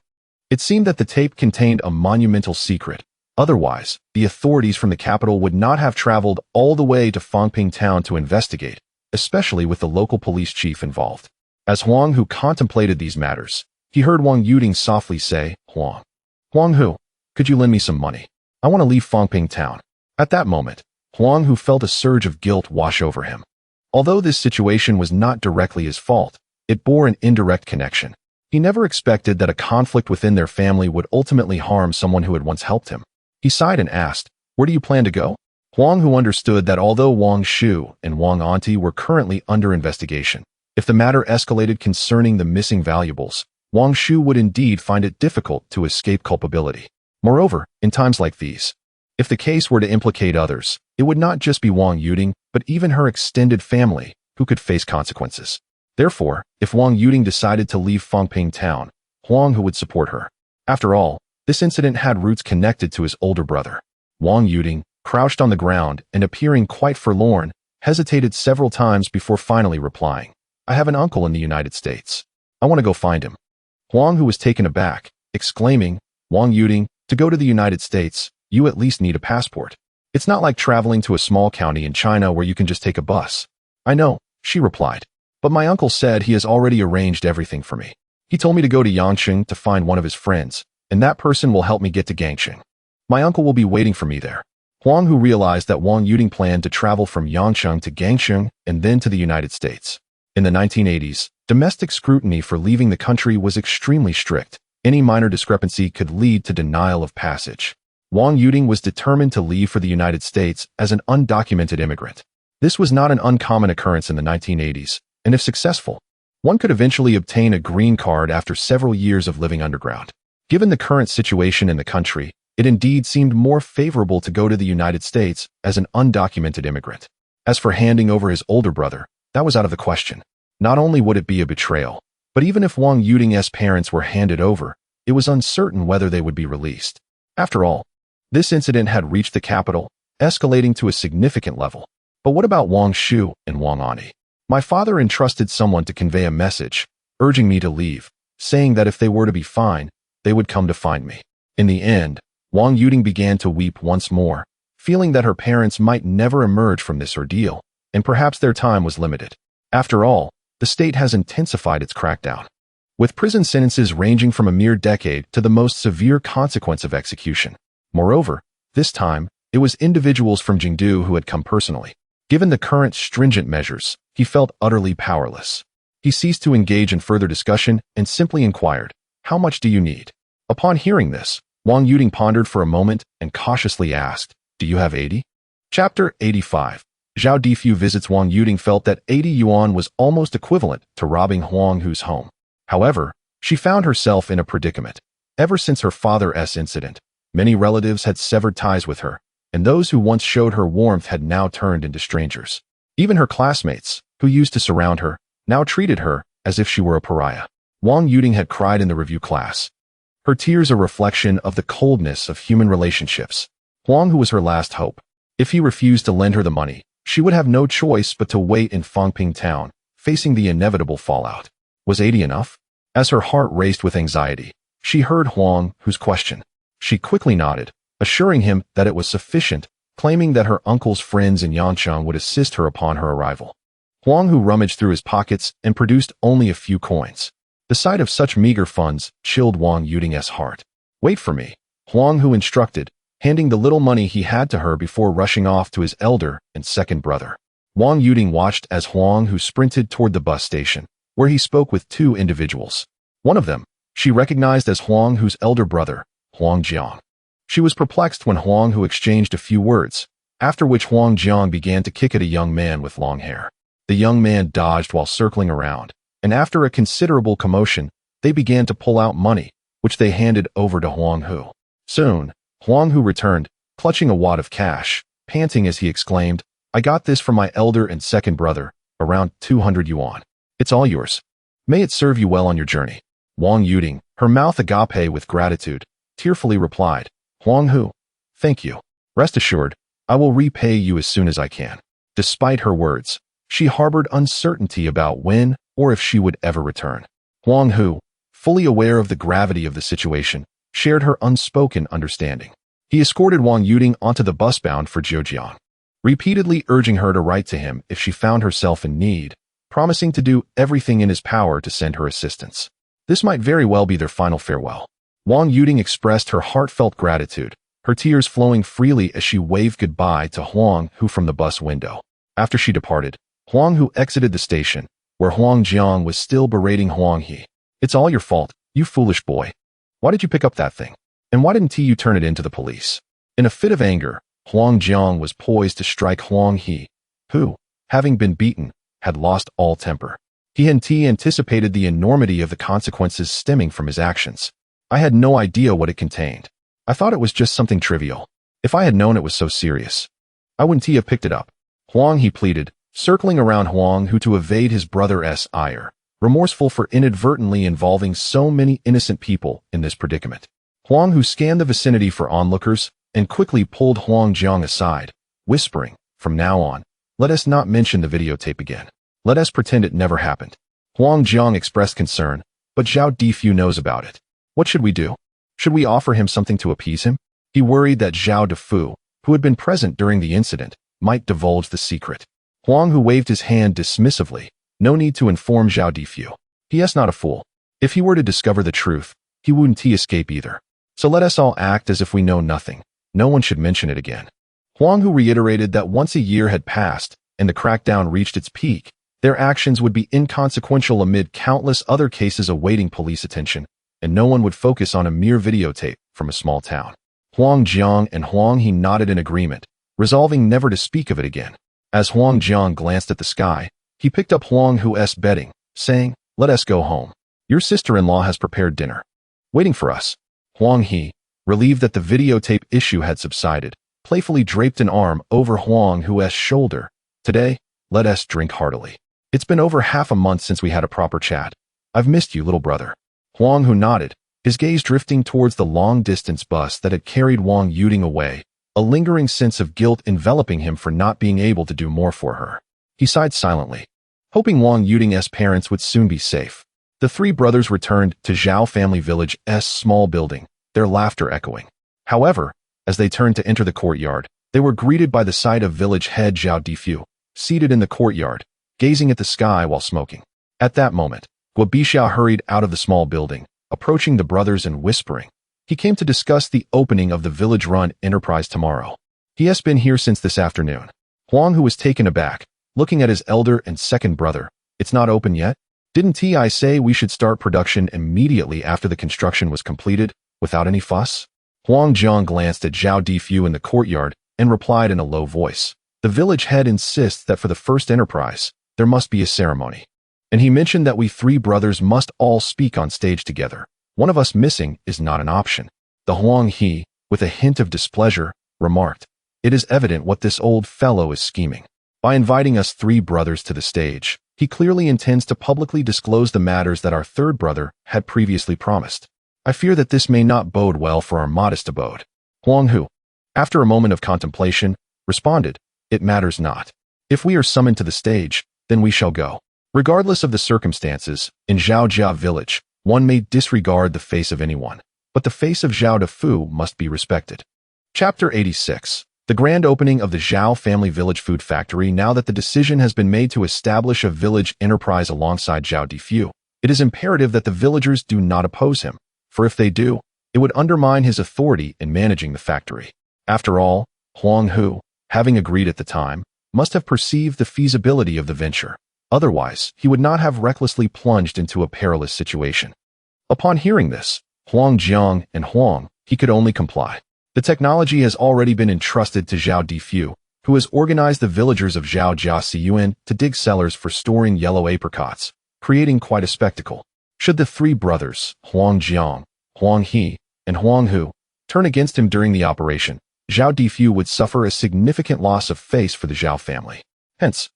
It seemed that the tape contained a monumental secret. Otherwise, the authorities from the capital would not have traveled all the way to Fangping town to investigate, especially with the local police chief involved. As Huang Hu contemplated these matters, he heard Wang Yuding softly say, Huang Hu, could you lend me some money? I want to leave Fangping town." At that moment, Huang Hu felt a surge of guilt wash over him. Although this situation was not directly his fault, it bore an indirect connection. He never expected that a conflict within their family would ultimately harm someone who had once helped him. He sighed and asked, "Where do you plan to go?" Huang Hu understood that although Wang Shu and Wang Anti were currently under investigation, if the matter escalated concerning the missing valuables, Wang Shu would indeed find it difficult to escape culpability. Moreover, in times like these, if the case were to implicate others, it would not just be Wang Yuding, but even her extended family, who could face consequences. Therefore, if Wang Yuding decided to leave Fangping town, Huang Hu would support her. After all, this incident had roots connected to his older brother. Wang Yuding, crouched on the ground and appearing quite forlorn, hesitated several times before finally replying, "I have an uncle in the United States. I want to go find him." Huang Hu was taken aback, exclaiming, "Wang Yuding, to go to the United States, you at least need a passport. It's not like traveling to a small county in China where you can just take a bus." "I know," she replied, "but my uncle said he has already arranged everything for me. He told me to go to Yangcheng to find one of his friends, and that person will help me get to Gangcheng. My uncle will be waiting for me there." Huang Hu realized that Wang Yuding planned to travel from Yangcheng to Gangcheng and then to the United States. In the 1980s, domestic scrutiny for leaving the country was extremely strict. Any minor discrepancy could lead to denial of passage. Wang Yuding was determined to leave for the United States as an undocumented immigrant. This was not an uncommon occurrence in the 1980s, and if successful, one could eventually obtain a green card after several years of living underground. Given the current situation in the country, it indeed seemed more favorable to go to the United States as an undocumented immigrant. As for handing over his older brother, that was out of the question. Not only would it be a betrayal, but even if Huang Yuting's parents were handed over, it was uncertain whether they would be released. After all, this incident had reached the capital, escalating to a significant level. But what about Huang Hu and Huang Ani? My father entrusted someone to convey a message, urging me to leave, saying that if they were to be fine, they would come to find me. In the end, Huang Yuting began to weep once more, feeling that her parents might never emerge from this ordeal, and perhaps their time was limited. After all, the state has intensified its crackdown, with prison sentences ranging from a mere decade to the most severe consequence of execution. Moreover, this time, it was individuals from Jingdu who had come personally. Given the current stringent measures, he felt utterly powerless. He ceased to engage in further discussion and simply inquired, "How much do you need?" Upon hearing this, Huang Yuting pondered for a moment and cautiously asked, "Do you have 80? Chapter 85. Zhao Difu visits Huang Yuting felt that 80 yuan was almost equivalent to robbing Huang Hu's home. However, she found herself in a predicament. Ever since her father's incident, many relatives had severed ties with her, and those who once showed her warmth had now turned into strangers. Even her classmates, who used to surround her, now treated her as if she were a pariah. Huang Yuting had cried in the review class, her tears a reflection of the coldness of human relationships. Huang Hu was her last hope. If he refused to lend her the money, she would have no choice but to wait in Fangping town, facing the inevitable fallout. Was 80 enough? As her heart raced with anxiety, she heard Huang Hu's question. She quickly nodded, assuring him that it was sufficient, claiming that her uncle's friends in Yancheng would assist her upon her arrival. Huang Hu rummaged through his pockets and produced only a few coins. The sight of such meager funds chilled Huang Yuting's heart. "Wait for me," Huang Hu instructed, handing the little money he had to her before rushing off to his elder and second brother. Huang Yuting watched as Huang Hu sprinted toward the bus station, where he spoke with two individuals. One of them, she recognized as Huang Hu's elder brother, Huang Jiang. She was perplexed when Huang Hu exchanged a few words, after which Huang Jiang began to kick at a young man with long hair. The young man dodged while circling around, and after a considerable commotion, they began to pull out money, which they handed over to Huang Hu. Soon, Huang Hu returned, clutching a wad of cash, panting as he exclaimed, "I got this from my elder and second brother, around 200 yuan. It's all yours. May it serve you well on your journey." Huang Yuting, her mouth agape with gratitude, tearfully replied, "Huang Hu, thank you. Rest assured, I will repay you as soon as I can." Despite her words, she harbored uncertainty about when or if she would ever return. Huang Hu, fully aware of the gravity of the situation, shared her unspoken understanding. He escorted Huang Yuting onto the bus bound for Zhejiang, repeatedly urging her to write to him if she found herself in need, promising to do everything in his power to send her assistance. This might very well be their final farewell. Huang Yuting expressed her heartfelt gratitude, her tears flowing freely as she waved goodbye to Huang Hu from the bus window. After she departed, Huang Hu exited the station, where Huang Jiang was still berating Huang He. "It's all your fault, you foolish boy. Why did you pick up that thing? And why didn't you turn it in to the police?" In a fit of anger, Huang Jiang was poised to strike Huang He, who, having been beaten, had lost all temper. He anticipated the enormity of the consequences stemming from his actions. "I had no idea what it contained. I thought it was just something trivial. If I had known it was so serious, I wouldn't have picked it up." Huang He pleaded, circling around Huang Hu to evade his brother's ire, remorseful for inadvertently involving so many innocent people in this predicament. Huang Hu scanned the vicinity for onlookers and quickly pulled Huang Jiang aside, whispering, "From now on, let us not mention the videotape again. Let us pretend it never happened." Huang Jiang expressed concern, "But Zhao Difu knows about it. What should we do? Should we offer him something to appease him?" He worried that Zhao Difu, who had been present during the incident, might divulge the secret. Huang Hu waved his hand dismissively. No need to inform Zhao Difu. He is not a fool. If he were to discover the truth, he wouldn't escape either. So let us all act as if we know nothing. No one should mention it again. Huang Hu reiterated that once a year had passed and the crackdown reached its peak, their actions would be inconsequential amid countless other cases awaiting police attention, and no one would focus on a mere videotape from a small town. Huang Jiang and Huang He nodded in agreement, resolving never to speak of it again. As Huang Jiang glanced at the sky, he picked up Huang Hu's bedding, saying, "Let us go home. Your sister-in-law has prepared dinner, waiting for us." Huang He, relieved that the videotape issue had subsided, playfully draped an arm over Huang Hu's shoulder. "Today, let us drink heartily. It's been over half a month since we had a proper chat. I've missed you, little brother." Huang Hu nodded, his gaze drifting towards the long-distance bus that had carried Wang Yuding away, a lingering sense of guilt enveloping him for not being able to do more for her. He sighed silently, hoping Wang Yuding's parents would soon be safe. The three brothers returned to Zhao Family Village's small building, their laughter echoing. However, as they turned to enter the courtyard, they were greeted by the sight of village head Zhao Difu, seated in the courtyard, gazing at the sky while smoking. At that moment, Guobishao hurried out of the small building, approaching the brothers and whispering. He came to discuss the opening of the village-run enterprise tomorrow. He has been here since this afternoon. Huang Hu was taken aback, looking at his elder and second brother. "It's not open yet? Didn't I say we should start production immediately after the construction was completed, without any fuss?" Huang Jiang glanced at Zhao Difu in the courtyard and replied in a low voice. "The village head insists that for the first enterprise, there must be a ceremony. And he mentioned that we three brothers must all speak on stage together. One of us missing is not an option." The Huang He, with a hint of displeasure, remarked, "It is evident what this old fellow is scheming. By inviting us three brothers to the stage, he clearly intends to publicly disclose the matters that our third brother had previously promised. I fear that this may not bode well for our modest abode." Huang Hu, after a moment of contemplation, responded, "It matters not. If we are summoned to the stage, then we shall go. Regardless of the circumstances, in Zhaojia village, one may disregard the face of anyone, but the face of Zhao Defu must be respected." Chapter 86. The grand opening of the Zhao Family Village Food Factory. Now that the decision has been made to establish a village enterprise alongside Zhao Difu, it is imperative that the villagers do not oppose him, for if they do, it would undermine his authority in managing the factory. After all, Huang Hu, having agreed at the time, must have perceived the feasibility of the venture. Otherwise, he would not have recklessly plunged into a perilous situation. Upon hearing this, Huang Jiang and Huang He could only comply. The technology has already been entrusted to Zhao Difu, who has organized the villagers of Zhao Jiaxiyuan to dig cellars for storing yellow apricots, creating quite a spectacle. Should the three brothers, Huang Jiang, Huang He, and Huang Hu, turn against him during the operation, Zhao Difu would suffer a significant loss of face for the Zhao family. Hence,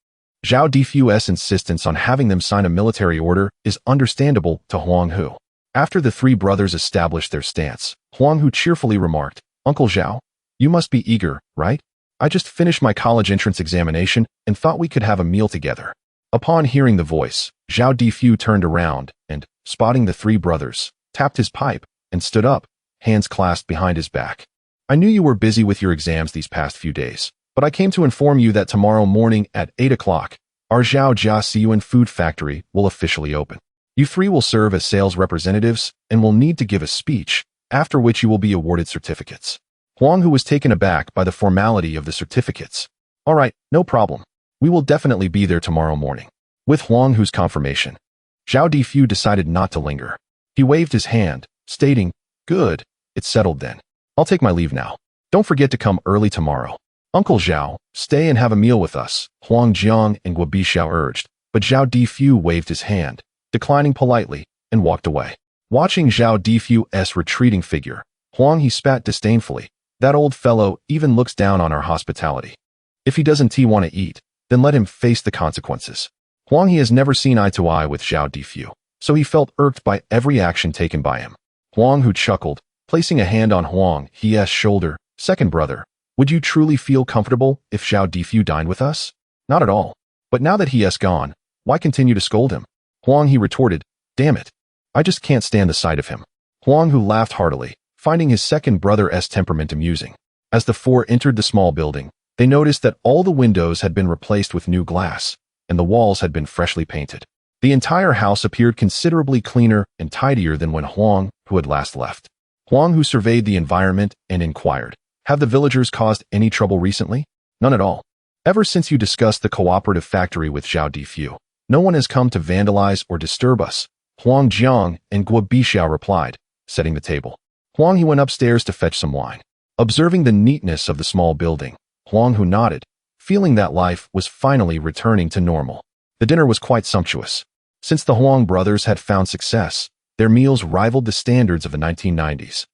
Zhao Difu's insistence on having them sign a military order is understandable to Huang Hu. After the three brothers established their stance, Huang Hu cheerfully remarked, "Uncle Zhao, you must be eager, right? I just finished my college entrance examination and thought we could have a meal together." Upon hearing the voice, Zhao Difu turned around and, spotting the three brothers, tapped his pipe and stood up, hands clasped behind his back. "I knew you were busy with your exams these past few days, but I came to inform you that tomorrow morning at 8 o'clock, our Zhao Jiaxiyuan food factory will officially open. You three will serve as sales representatives and will need to give a speech, after which you will be awarded certificates." Huang Hu was taken aback by the formality of the certificates. "All right, no problem. We will definitely be there tomorrow morning." With Huang Hu's confirmation, Zhao Difu decided not to linger. He waved his hand, stating, "Good, it's settled then. I'll take my leave now. Don't forget to come early tomorrow." "Uncle Zhao, stay and have a meal with us," Huang Jiang and Guobishao urged, but Zhao Difu waved his hand, declining politely, and walked away. Watching Zhao Difu's retreating figure, Huang He spat disdainfully. "That old fellow even looks down on our hospitality. If he doesn't want to eat, then let him face the consequences." Huang He has never seen eye to eye with Zhao Difu, so he felt irked by every action taken by him. Huang Hu chuckled, placing a hand on Huang He's shoulder. "Second brother, would you truly feel comfortable if Zhao Difu dined with us?" "Not at all. But now that he has gone, why continue to scold him?" Huang He retorted, "Damn it. I just can't stand the sight of him." Huang Hu laughed heartily, finding his second brother's temperament amusing. As the four entered the small building, they noticed that all the windows had been replaced with new glass, and the walls had been freshly painted. The entire house appeared considerably cleaner and tidier than when Huang Hu had last left. Huang Hu surveyed the environment and inquired, "Have the villagers caused any trouble recently?" "None at all. Ever since you discussed the cooperative factory with Zhao Difu, no one has come to vandalize or disturb us," Huang Jiang and Guobishao replied, setting the table. Huang He went upstairs to fetch some wine. Observing the neatness of the small building, Huang Hu nodded, feeling that life was finally returning to normal. The dinner was quite sumptuous. Since the Huang brothers had found success, their meals rivaled the standards of the 1990s,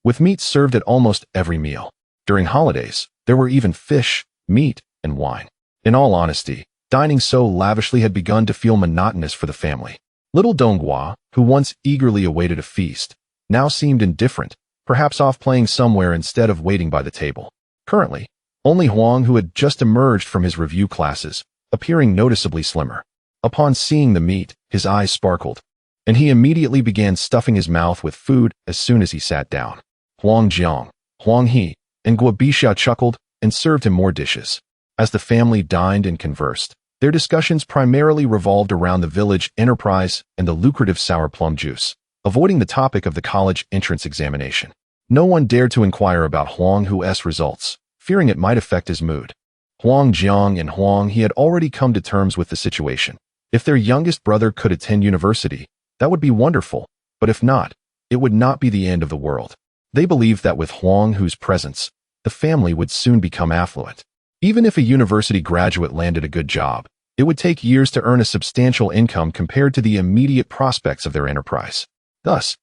with meat served at almost every meal. During holidays, there were even fish, meat, and wine. In all honesty, dining so lavishly had begun to feel monotonous for the family. Little Donghua, who once eagerly awaited a feast, now seemed indifferent, perhaps off playing somewhere instead of waiting by the table. Currently, only Huang, who had just emerged from his review classes, appearing noticeably slimmer. Upon seeing the meat, his eyes sparkled, and he immediately began stuffing his mouth with food as soon as he sat down. Huang Jiang, Huang He, and Guobixia chuckled and served him more dishes. As the family dined and conversed, their discussions primarily revolved around the village enterprise and the lucrative sour plum juice, avoiding the topic of the college entrance examination. No one dared to inquire about Huang Hu's results, fearing it might affect his mood. Huang Jiang and Huang He had already come to terms with the situation. If their youngest brother could attend university, that would be wonderful, but if not, it would not be the end of the world. They believed that with Huang Hu's presence, the family would soon become affluent. Even if a university graduate landed a good job, it would take years to earn a substantial income compared to the immediate prospects of their enterprise. Thus,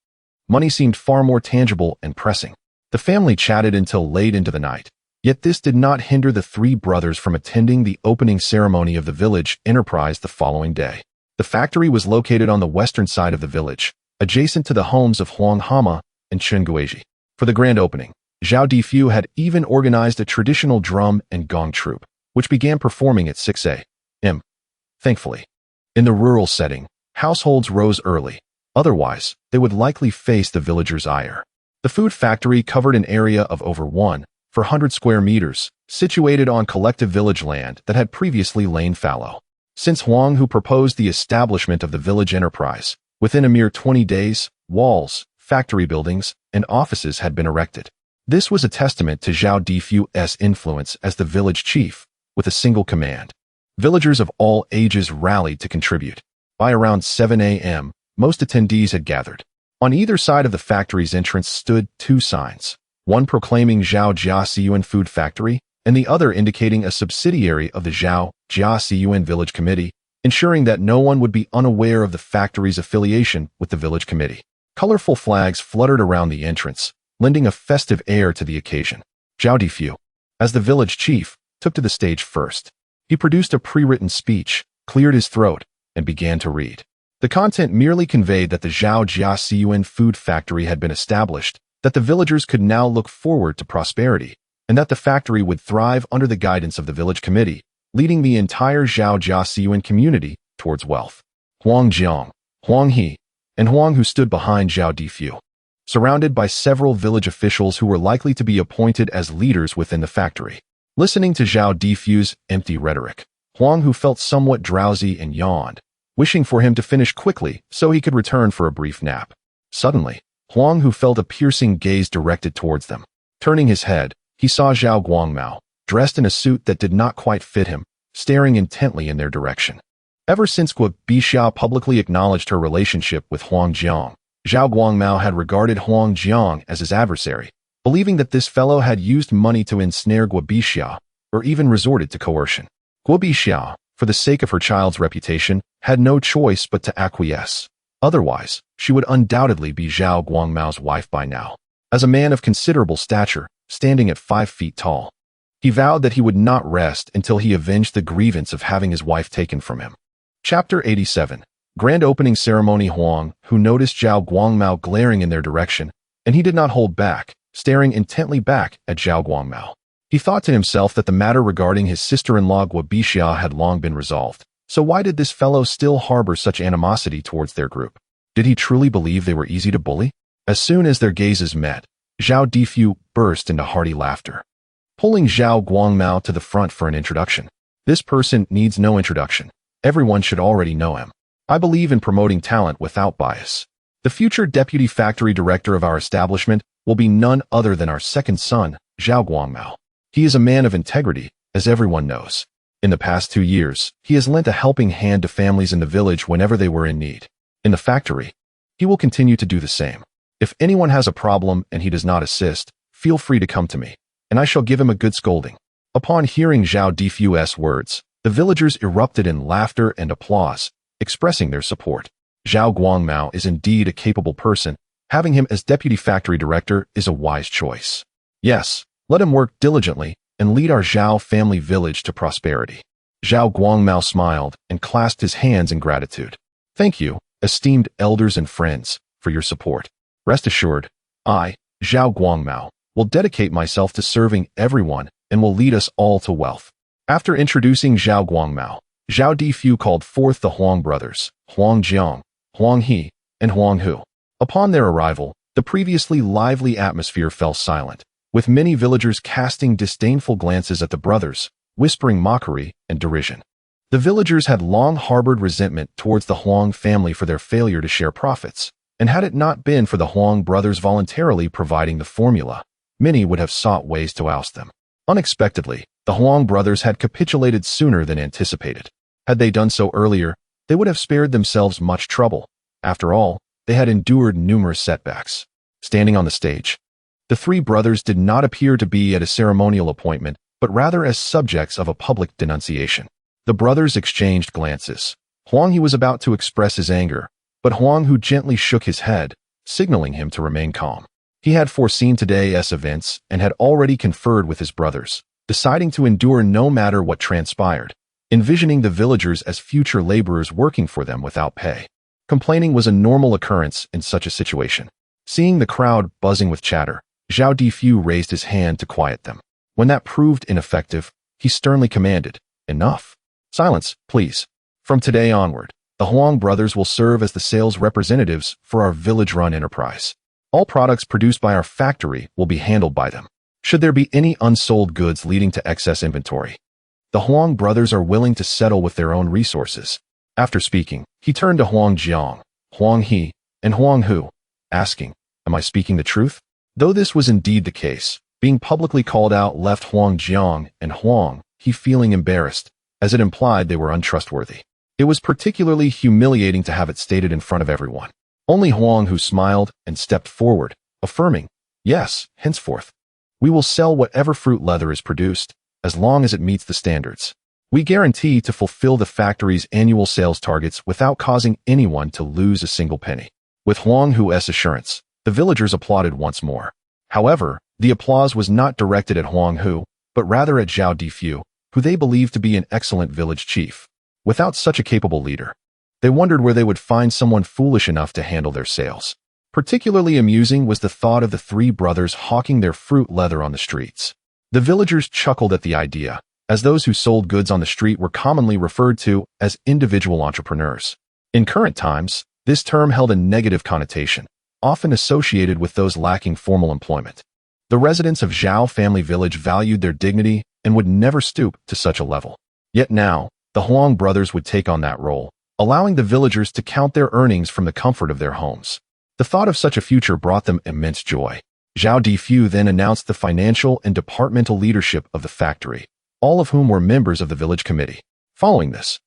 money seemed far more tangible and pressing. The family chatted until late into the night, yet this did not hinder the three brothers from attending the opening ceremony of the village enterprise the following day. The factory was located on the western side of the village, adjacent to the homes of Huang Hama and Chen Guizhi. For the grand opening, Zhao Difu had even organized a traditional drum and gong troupe, which began performing at 6 a.m. Thankfully, in the rural setting, households rose early. Otherwise, they would likely face the villagers' ire. The food factory covered an area of over 100 square meters, situated on collective village land that had previously lain fallow. Since Huang Hu proposed the establishment of the village enterprise, within a mere 20 days, walls, factory buildings, and offices had been erected. This was a testament to Zhao Difu's influence as the village chief, with a single command. Villagers of all ages rallied to contribute. By around 7 a.m., most attendees had gathered. On either side of the factory's entrance stood two signs, one proclaiming Zhao Jiasiyuan Food Factory, and the other indicating a subsidiary of the Zhao Jiasiyuan Village Committee, ensuring that no one would be unaware of the factory's affiliation with the village committee. Colorful flags fluttered around the entrance, lending a festive air to the occasion. Zhao Difu, as the village chief, took to the stage first. He produced a pre-written speech, cleared his throat, and began to read. The content merely conveyed that the Zhao Jiasiyuan Food Factory had been established, that the villagers could now look forward to prosperity, and that the factory would thrive under the guidance of the village committee, leading the entire Zhao Jiasiyuan community towards wealth. Huang Jiang, Huang He, and Huang Hu stood behind Zhao Difu, surrounded by several village officials who were likely to be appointed as leaders within the factory. Listening to Zhao Difu's empty rhetoric, Huang Hu felt somewhat drowsy and yawned, wishing for him to finish quickly so he could return for a brief nap. Suddenly, Huang Hu felt a piercing gaze directed towards them. Turning his head, he saw Zhao Guangmao, dressed in a suit that did not quite fit him, staring intently in their direction. Ever since Guobixia publicly acknowledged her relationship with Huang Jiang, Zhao Guangmao had regarded Huang Jiang as his adversary, believing that this fellow had used money to ensnare Guobixia, or even resorted to coercion. Guobixia, for the sake of her child's reputation, had no choice but to acquiesce. Otherwise, she would undoubtedly be Zhao Guangmao's wife by now. As a man of considerable stature, standing at 5 feet tall, he vowed that he would not rest until he avenged the grievance of having his wife taken from him. Chapter 87. Grand Opening Ceremony. Huang Hu noticed Zhao Guangmao glaring in their direction, and he did not hold back, staring intently back at Zhao Guangmao. He thought to himself that the matter regarding his sister-in-law Guobixia had long been resolved, so why did this fellow still harbor such animosity towards their group? Did he truly believe they were easy to bully? As soon as their gazes met, Zhao Difu burst into hearty laughter, pulling Zhao Guangmao to the front for an introduction. This person needs no introduction. Everyone should already know him. I believe in promoting talent without bias. The future deputy factory director of our establishment will be none other than our second son, Zhao Guangmao. He is a man of integrity, as everyone knows. In the past 2 years, he has lent a helping hand to families in the village whenever they were in need. In the factory, he will continue to do the same. If anyone has a problem and he does not assist, feel free to come to me, and I shall give him a good scolding. Upon hearing Zhao Difu's words, the villagers erupted in laughter and applause, expressing their support. Zhao Guangmao is indeed a capable person. Having him as deputy factory director is a wise choice. Yes, let him work diligently and lead our Zhao family village to prosperity. Zhao Guangmao smiled and clasped his hands in gratitude. Thank you, esteemed elders and friends, for your support. Rest assured, I, Zhao Guangmao, will dedicate myself to serving everyone and will lead us all to wealth. After introducing Zhao Guangmao, Zhao Difu called forth the Huang brothers, Huang Jiang, Huang He, and Huang Hu. Upon their arrival, the previously lively atmosphere fell silent, with many villagers casting disdainful glances at the brothers, whispering mockery and derision. The villagers had long harbored resentment towards the Huang family for their failure to share profits, and had it not been for the Huang brothers voluntarily providing the formula, many would have sought ways to oust them. Unexpectedly, the Huang brothers had capitulated sooner than anticipated. Had they done so earlier, they would have spared themselves much trouble. After all, they had endured numerous setbacks. Standing on the stage, the three brothers did not appear to be at a ceremonial appointment, but rather as subjects of a public denunciation. The brothers exchanged glances. Huang He was about to express his anger, but Huang Hu gently shook his head, signaling him to remain calm. He had foreseen today's events and had already conferred with his brothers, deciding to endure no matter what transpired, envisioning the villagers as future laborers working for them without pay. Complaining was a normal occurrence in such a situation. Seeing the crowd buzzing with chatter, Zhao Difu raised his hand to quiet them. When that proved ineffective, he sternly commanded, "Enough. Silence, please. From today onward, the Huang brothers will serve as the sales representatives for our village-run enterprise. All products produced by our factory will be handled by them. Should there be any unsold goods leading to excess inventory, the Huang brothers are willing to settle with their own resources." After speaking, he turned to Huang Jiang, Huang He, and Huang Hu, asking, "Am I speaking the truth?" Though this was indeed the case, being publicly called out left Huang Jiang and Huang He feeling embarrassed, as it implied they were untrustworthy. It was particularly humiliating to have it stated in front of everyone. Only Huang Hu smiled and stepped forward, affirming, "Yes, henceforth, we will sell whatever fruit leather is produced, as long as it meets the standards. We guarantee to fulfill the factory's annual sales targets without causing anyone to lose a single penny." With Huang Hu's assurance, the villagers applauded once more. However, the applause was not directed at Huang Hu, but rather at Zhao Difu, who they believed to be an excellent village chief. Without such a capable leader, they wondered where they would find someone foolish enough to handle their sales. Particularly amusing was the thought of the three brothers hawking their fruit leather on the streets. The villagers chuckled at the idea, as those who sold goods on the street were commonly referred to as individual entrepreneurs. In current times, this term held a negative connotation, often associated with those lacking formal employment. The residents of Zhao family village valued their dignity and would never stoop to such a level. Yet now, the Huang brothers would take on that role, allowing the villagers to count their earnings from the comfort of their homes. The thought of such a future brought them immense joy. Zhao Difu then announced the financial and departmental leadership of the factory, all of whom were members of the village committee. Following this,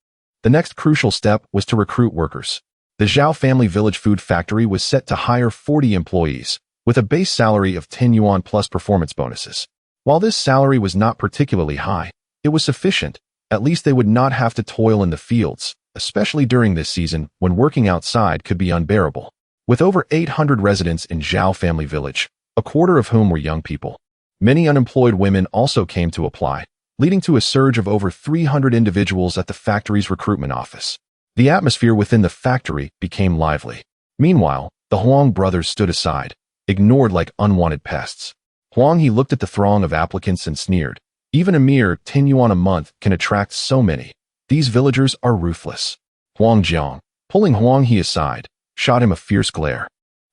the next crucial step was to recruit workers. The Zhao family village food factory was set to hire 40 employees, with a base salary of 10 yuan plus performance bonuses. While this salary was not particularly high, it was sufficient. At least they would not have to toil in the fields, especially during this season when working outside could be unbearable. With over 800 residents in Zhao family village, a quarter of whom were young people, many unemployed women also came to apply, leading to a surge of over 300 individuals at the factory's recruitment office. The atmosphere within the factory became lively. Meanwhile, the Huang brothers stood aside, ignored like unwanted pests. Huang He looked at the throng of applicants and sneered. Even a mere 10 yuan a month can attract so many. These villagers are ruthless. Huang Jiang, pulling Huang He aside, shot him a fierce glare,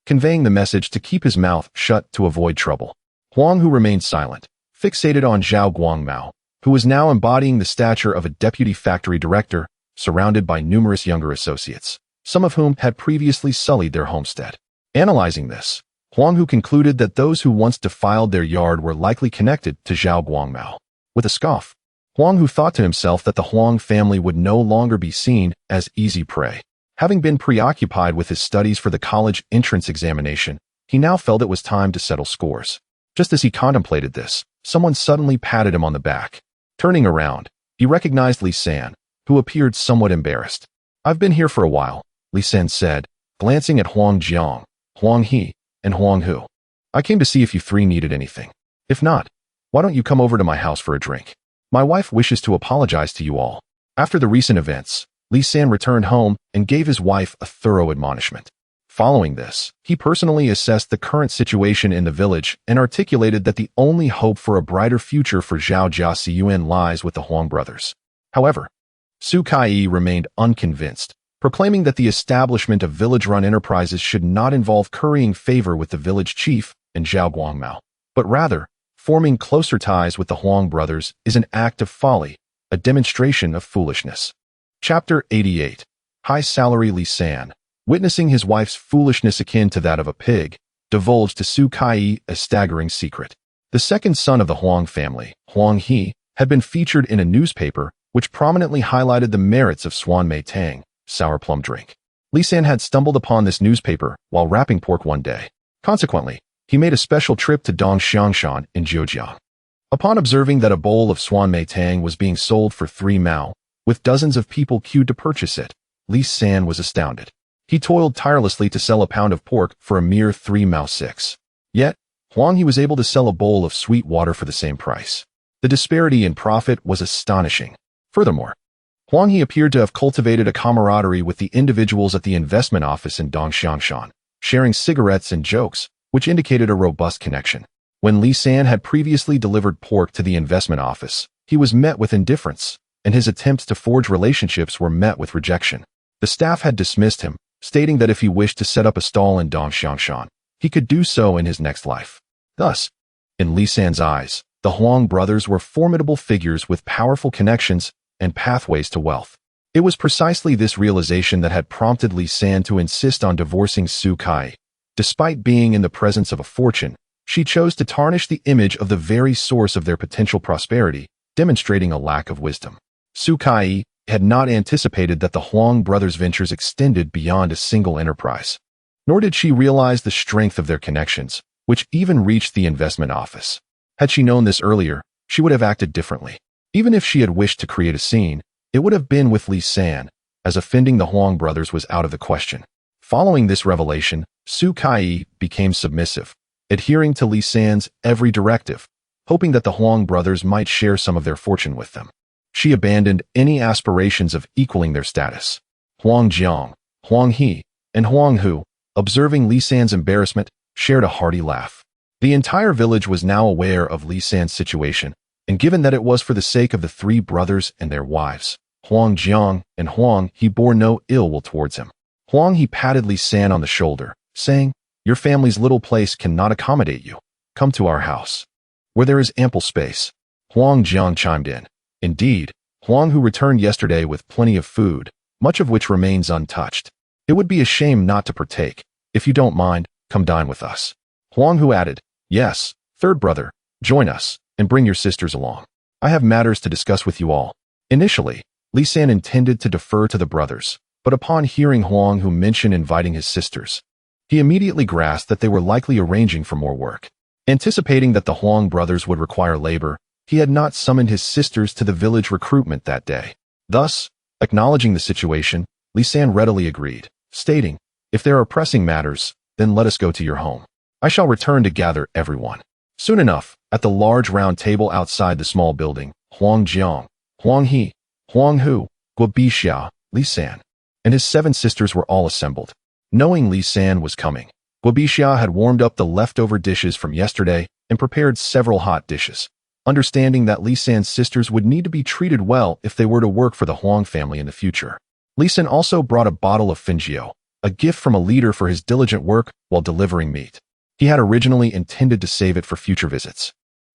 conveying the message to keep his mouth shut to avoid trouble. Huang Hu remained silent, fixated on Zhao Guangmao, who was now embodying the stature of a deputy factory director, surrounded by numerous younger associates, some of whom had previously sullied their homestead. Analyzing this, Huang Hu concluded that those who once defiled their yard were likely connected to Zhao Guangmao. With a scoff, Huang Hu thought to himself that the Huang family would no longer be seen as easy prey. Having been preoccupied with his studies for the college entrance examination, he now felt it was time to settle scores. Just as he contemplated this, someone suddenly patted him on the back. Turning around, he recognized Li San, who appeared somewhat embarrassed. "I've been here for a while," Li San said, glancing at Huang Jiang, Huang He, and Huang Hu. "I came to see if you three needed anything. If not, why don't you come over to my house for a drink? My wife wishes to apologize to you all." After the recent events, Li San returned home and gave his wife a thorough admonishment. Following this, he personally assessed the current situation in the village and articulated that the only hope for a brighter future for Zhao Jiaxiyuan lies with the Huang brothers. However, Su Kai remained unconvinced, proclaiming that the establishment of village-run enterprises should not involve currying favor with the village chief and Zhao Guangmao, but rather, forming closer ties with the Huang brothers is an act of folly, a demonstration of foolishness. Chapter 88. High-salary Li San, witnessing his wife's foolishness akin to that of a pig, divulged to Su Kai a staggering secret. The second son of the Huang family, Huang He, had been featured in a newspaper which prominently highlighted the merits of Swan Mei Tang, sour plum drink. Li San had stumbled upon this newspaper while wrapping pork one day. Consequently, he made a special trip to Dongxiangshan in Zhejiang. Upon observing that a bowl of Swan Mei Tang was being sold for 3 mao, with dozens of people queued to purchase it, Li San was astounded. He toiled tirelessly to sell a pound of pork for a mere 3 mao 6. Yet, Huang He was able to sell a bowl of sweet water for the same price. The disparity in profit was astonishing. Furthermore, Huang He appeared to have cultivated a camaraderie with the individuals at the investment office in Dongxiangshan, sharing cigarettes and jokes, which indicated a robust connection. When Li San had previously delivered pork to the investment office, he was met with indifference, and his attempts to forge relationships were met with rejection. The staff had dismissed him, stating that if he wished to set up a stall in Dongxiangshan, he could do so in his next life. Thus, in Li San's eyes, the Huang brothers were formidable figures with powerful connections and pathways to wealth. It was precisely this realization that had prompted Li San to insist on divorcing Su Kai. Despite being in the presence of a fortune, she chose to tarnish the image of the very source of their potential prosperity, demonstrating a lack of wisdom. Su Kai had not anticipated that the Huang brothers' ventures extended beyond a single enterprise. Nor did she realize the strength of their connections, which even reached the investment office. Had she known this earlier, she would have acted differently. Even if she had wished to create a scene, it would have been with Li San, as offending the Huang brothers was out of the question. Following this revelation, Su Kai became submissive, adhering to Li San's every directive, hoping that the Huang brothers might share some of their fortune with them. She abandoned any aspirations of equaling their status. Huang Jiang, Huang He, and Huang Hu, observing Li San's embarrassment, shared a hearty laugh. The entire village was now aware of Li San's situation, and given that it was for the sake of the 3 brothers and their wives, Huang Jiang and Huang He bore no ill will towards him. Huang He patted Li San on the shoulder, saying, "Your family's little place cannot accommodate you. Come to our house, where there is ample space." Huang Jiang chimed in. Indeed, Huang Hu returned yesterday with plenty of food, much of which remains untouched. It would be a shame not to partake. If you don't mind, come dine with us. Huang Hu added, "Yes, third brother, join us, and bring your sisters along. I have matters to discuss with you all." Initially, Li San intended to defer to the brothers, but upon hearing Huang Hu mention inviting his sisters, he immediately grasped that they were likely arranging for more work. Anticipating that the Huang brothers would require labor, he had not summoned his sisters to the village recruitment that day. Thus, acknowledging the situation, Li San readily agreed, stating, "If there are pressing matters, then let us go to your home. I shall return to gather everyone." Soon enough, at the large round table outside the small building, Huang Jiang, Huang He, Huang Hu, Guo Bixia, Li San, and his 7 sisters were all assembled. Knowing Li San was coming, Guo Bixia had warmed up the leftover dishes from yesterday and prepared several hot dishes. Understanding that Li San's sisters would need to be treated well if they were to work for the Huang family in the future, Li San also brought a bottle of Fingio, a gift from a leader for his diligent work while delivering meat. He had originally intended to save it for future visits,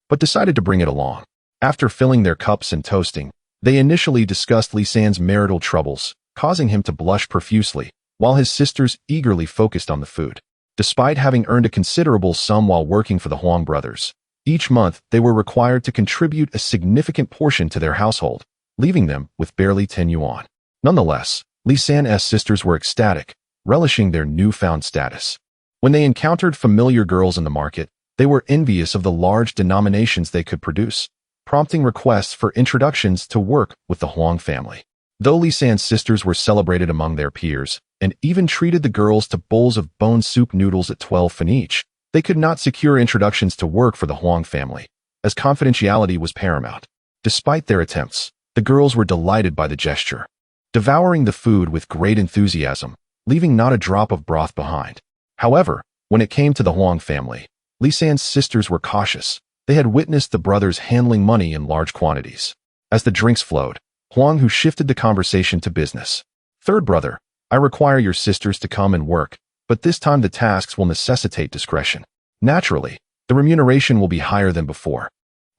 but decided to bring it along. After filling their cups and toasting, they initially discussed Li San's marital troubles, causing him to blush profusely, while his sisters eagerly focused on the food. Despite having earned a considerable sum while working for the Huang brothers, each month they were required to contribute a significant portion to their household, leaving them with barely 10 yuan. Nonetheless, Li San's sisters were ecstatic, relishing their newfound status. When they encountered familiar girls in the market, they were envious of the large denominations they could produce, prompting requests for introductions to work with the Huang family. Though Li San's sisters were celebrated among their peers, and even treated the girls to bowls of bone soup noodles at 12 fen each, they could not secure introductions to work for the Huang family, as confidentiality was paramount. Despite their attempts, the girls were delighted by the gesture, devouring the food with great enthusiasm, leaving not a drop of broth behind. However, when it came to the Huang family, Li San's sisters were cautious. They had witnessed the brothers handling money in large quantities. As the drinks flowed, Huang Hu shifted the conversation to business. "Third brother, I require your sisters to come and work, but this time the tasks will necessitate discretion. Naturally, the remuneration will be higher than before.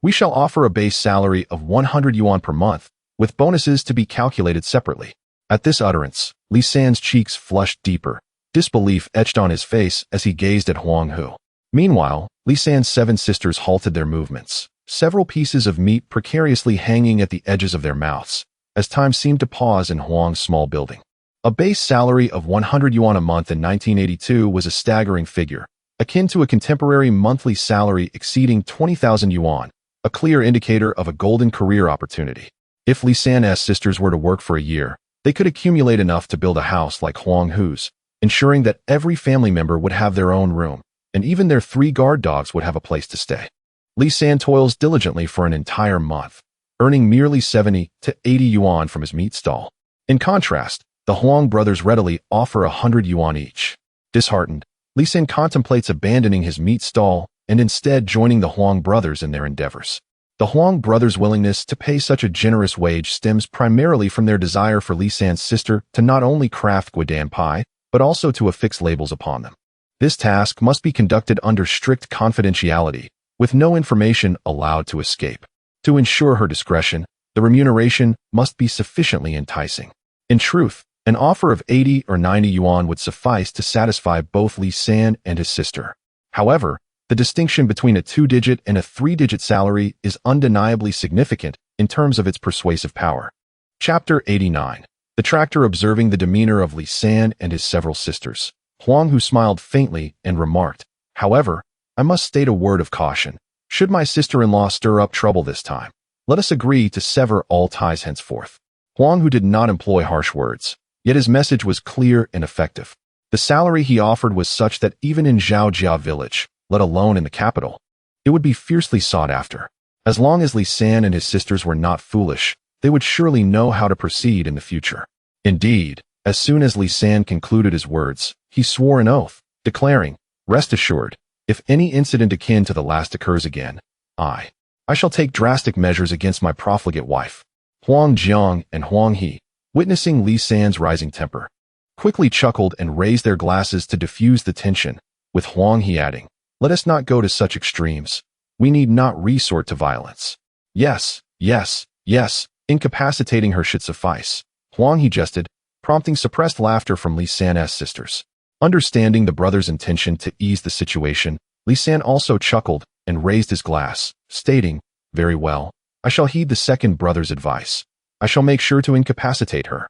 We shall offer a base salary of 100 yuan per month, with bonuses to be calculated separately." At this utterance, Li San's cheeks flushed deeper. Disbelief etched on his face as he gazed at Huang Hu. Meanwhile, Li San's 7 sisters halted their movements, several pieces of meat precariously hanging at the edges of their mouths, as time seemed to pause in Huang's small building. A base salary of 100 yuan a month in 1982 was a staggering figure, akin to a contemporary monthly salary exceeding 20,000 yuan, a clear indicator of a golden career opportunity. If Li San's sisters were to work for a year, they could accumulate enough to build a house like Huang Hu's, ensuring that every family member would have their own room, and even their 3 guard dogs would have a place to stay. Li San toils diligently for an entire month, earning merely 70 to 80 yuan from his meat stall. In contrast, the Huang brothers readily offer 100 yuan each. Disheartened, Li San contemplates abandoning his meat stall and instead joining the Huang brothers in their endeavors. The Huang brothers' willingness to pay such a generous wage stems primarily from their desire for Li San's sister to not only craft guodan pie, but also to affix labels upon them. This task must be conducted under strict confidentiality, with no information allowed to escape. To ensure her discretion, the remuneration must be sufficiently enticing. In truth, an offer of 80 or 90 yuan would suffice to satisfy both Li San and his sister. However, the distinction between a 2-digit and a 3-digit salary is undeniably significant in terms of its persuasive power. Chapter 89. The tractor observing the demeanor of Li San and his several sisters. Huang Hu smiled faintly and remarked, "However, I must state a word of caution. Should my sister-in-law stir up trouble this time, let us agree to sever all ties henceforth." Huang Hu did not employ harsh words, yet his message was clear and effective. The salary he offered was such that even in Zhaojia village, let alone in the capital, it would be fiercely sought after. As long as Li San and his sisters were not foolish, they would surely know how to proceed in the future. Indeed, as soon as Li San concluded his words, he swore an oath, declaring, "Rest assured, if any incident akin to the last occurs again, I shall take drastic measures against my profligate wife." Huang Jiang and Huang He, witnessing Li San's rising temper, quickly chuckled and raised their glasses to diffuse the tension, with Huang He adding, "Let us not go to such extremes. We need not resort to violence." "Yes, yes, yes, incapacitating her should suffice," Huang He jested, prompting suppressed laughter from Li San's sisters. Understanding the brothers' intention to ease the situation, Li San also chuckled and raised his glass, stating, "Very well, I shall heed the second brother's advice. I shall make sure to incapacitate her."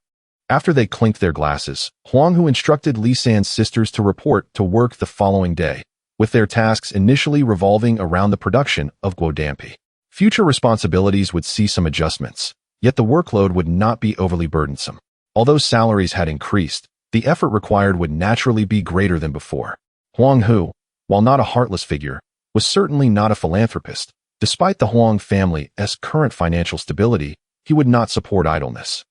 After they clinked their glasses, Huang Hu instructed Li San's sisters to report to work the following day, with their tasks initially revolving around the production of guodampi. Future responsibilities would see some adjustments, yet the workload would not be overly burdensome. Although salaries had increased, the effort required would naturally be greater than before. Huang Hu, while not a heartless figure, was certainly not a philanthropist. Despite the Huang family's current financial stability, he would not support idleness.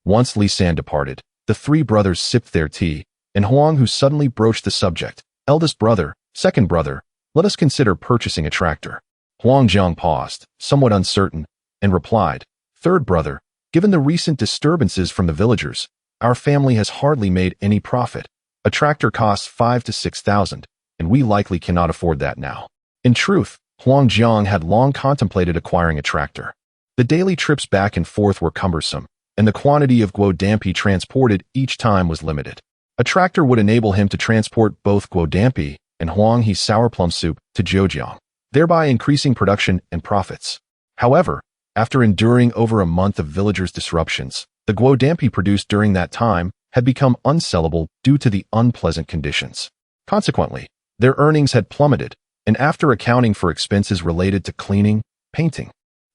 Once Li San departed, the 3 brothers sipped their tea, and Huang Hu suddenly broached the subject. "Eldest brother, second brother, let us consider purchasing a tractor." Huang Jiang paused, somewhat uncertain, and replied, "Third brother, given the recent disturbances from the villagers, our family has hardly made any profit. A tractor costs 5,000 to 6,000, and we likely cannot afford that now." In truth, Huang Jiang had long contemplated acquiring a tractor. The daily trips back and forth were cumbersome, and the quantity of guodampi transported each time was limited. A tractor would enable him to transport both guodampi and Huang He sour plum soup to Zhejiang, thereby increasing production and profits. However, after enduring over a month of villagers' disruptions, the guodampi produced during that time had become unsellable due to the unpleasant conditions. Consequently, their earnings had plummeted, and after accounting for expenses related to cleaning, painting,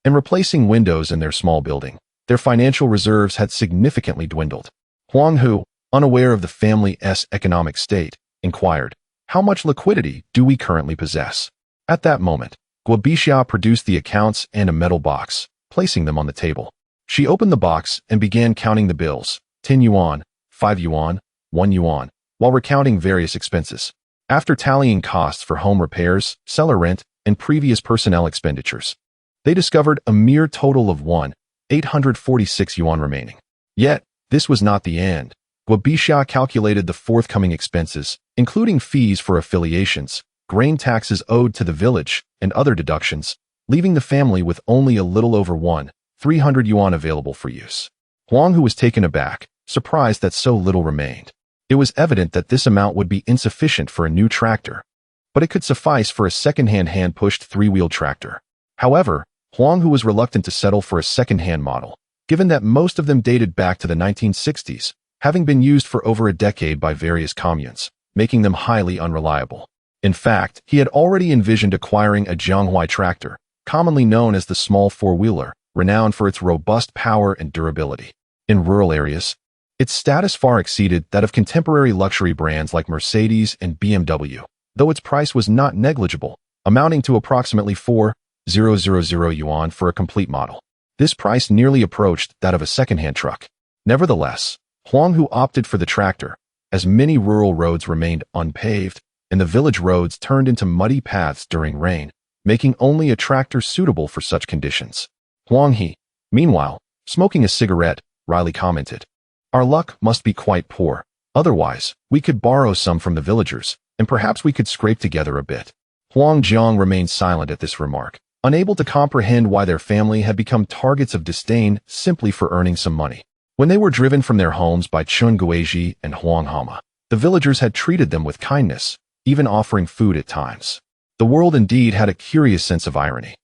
and replacing windows in their small building. Their financial reserves had significantly dwindled. Huang Hu, unaware of the family's economic state, inquired, "How much liquidity do we currently possess?" At that moment, Guobixia produced the accounts and a metal box, placing them on the table. She opened the box and began counting the bills, 10 yuan, 5 yuan, 1 yuan, while recounting various expenses. After tallying costs for home repairs, cellar rent, and previous personnel expenditures, they discovered a mere total of 846 yuan remaining. Yet, this was not the end. Guobixia calculated the forthcoming expenses, including fees for affiliations, grain taxes owed to the village, and other deductions, leaving the family with only a little over 300 yuan available for use. Huang Hu was taken aback, surprised that so little remained. It was evident that this amount would be insufficient for a new tractor, but it could suffice for a second-hand hand-pushed three-wheeled tractor. However, Huang Hu was reluctant to settle for a second-hand model, given that most of them dated back to the 1960s, having been used for over a decade by various communes, making them highly unreliable. In fact, he had already envisioned acquiring a Jianghuai tractor, commonly known as the small four-wheeler, renowned for its robust power and durability. In rural areas, its status far exceeded that of contemporary luxury brands like Mercedes and BMW, though its price was not negligible, amounting to approximately 4,000 yuan for a complete model. This price nearly approached that of a second-hand truck. Nevertheless, Huang Hu opted for the tractor, as many rural roads remained unpaved, and the village roads turned into muddy paths during rain, making only a tractor suitable for such conditions. Huang He, meanwhile, smoking a cigarette, wryly commented, "Our luck must be quite poor. Otherwise, we could borrow some from the villagers, and perhaps we could scrape together a bit." Huang Jiang remained silent at this remark, unable to comprehend why their family had become targets of disdain simply for earning some money. When they were driven from their homes by Chun Guizhi and Huang Hama, the villagers had treated them with kindness, even offering food at times. The world indeed had a curious sense of irony.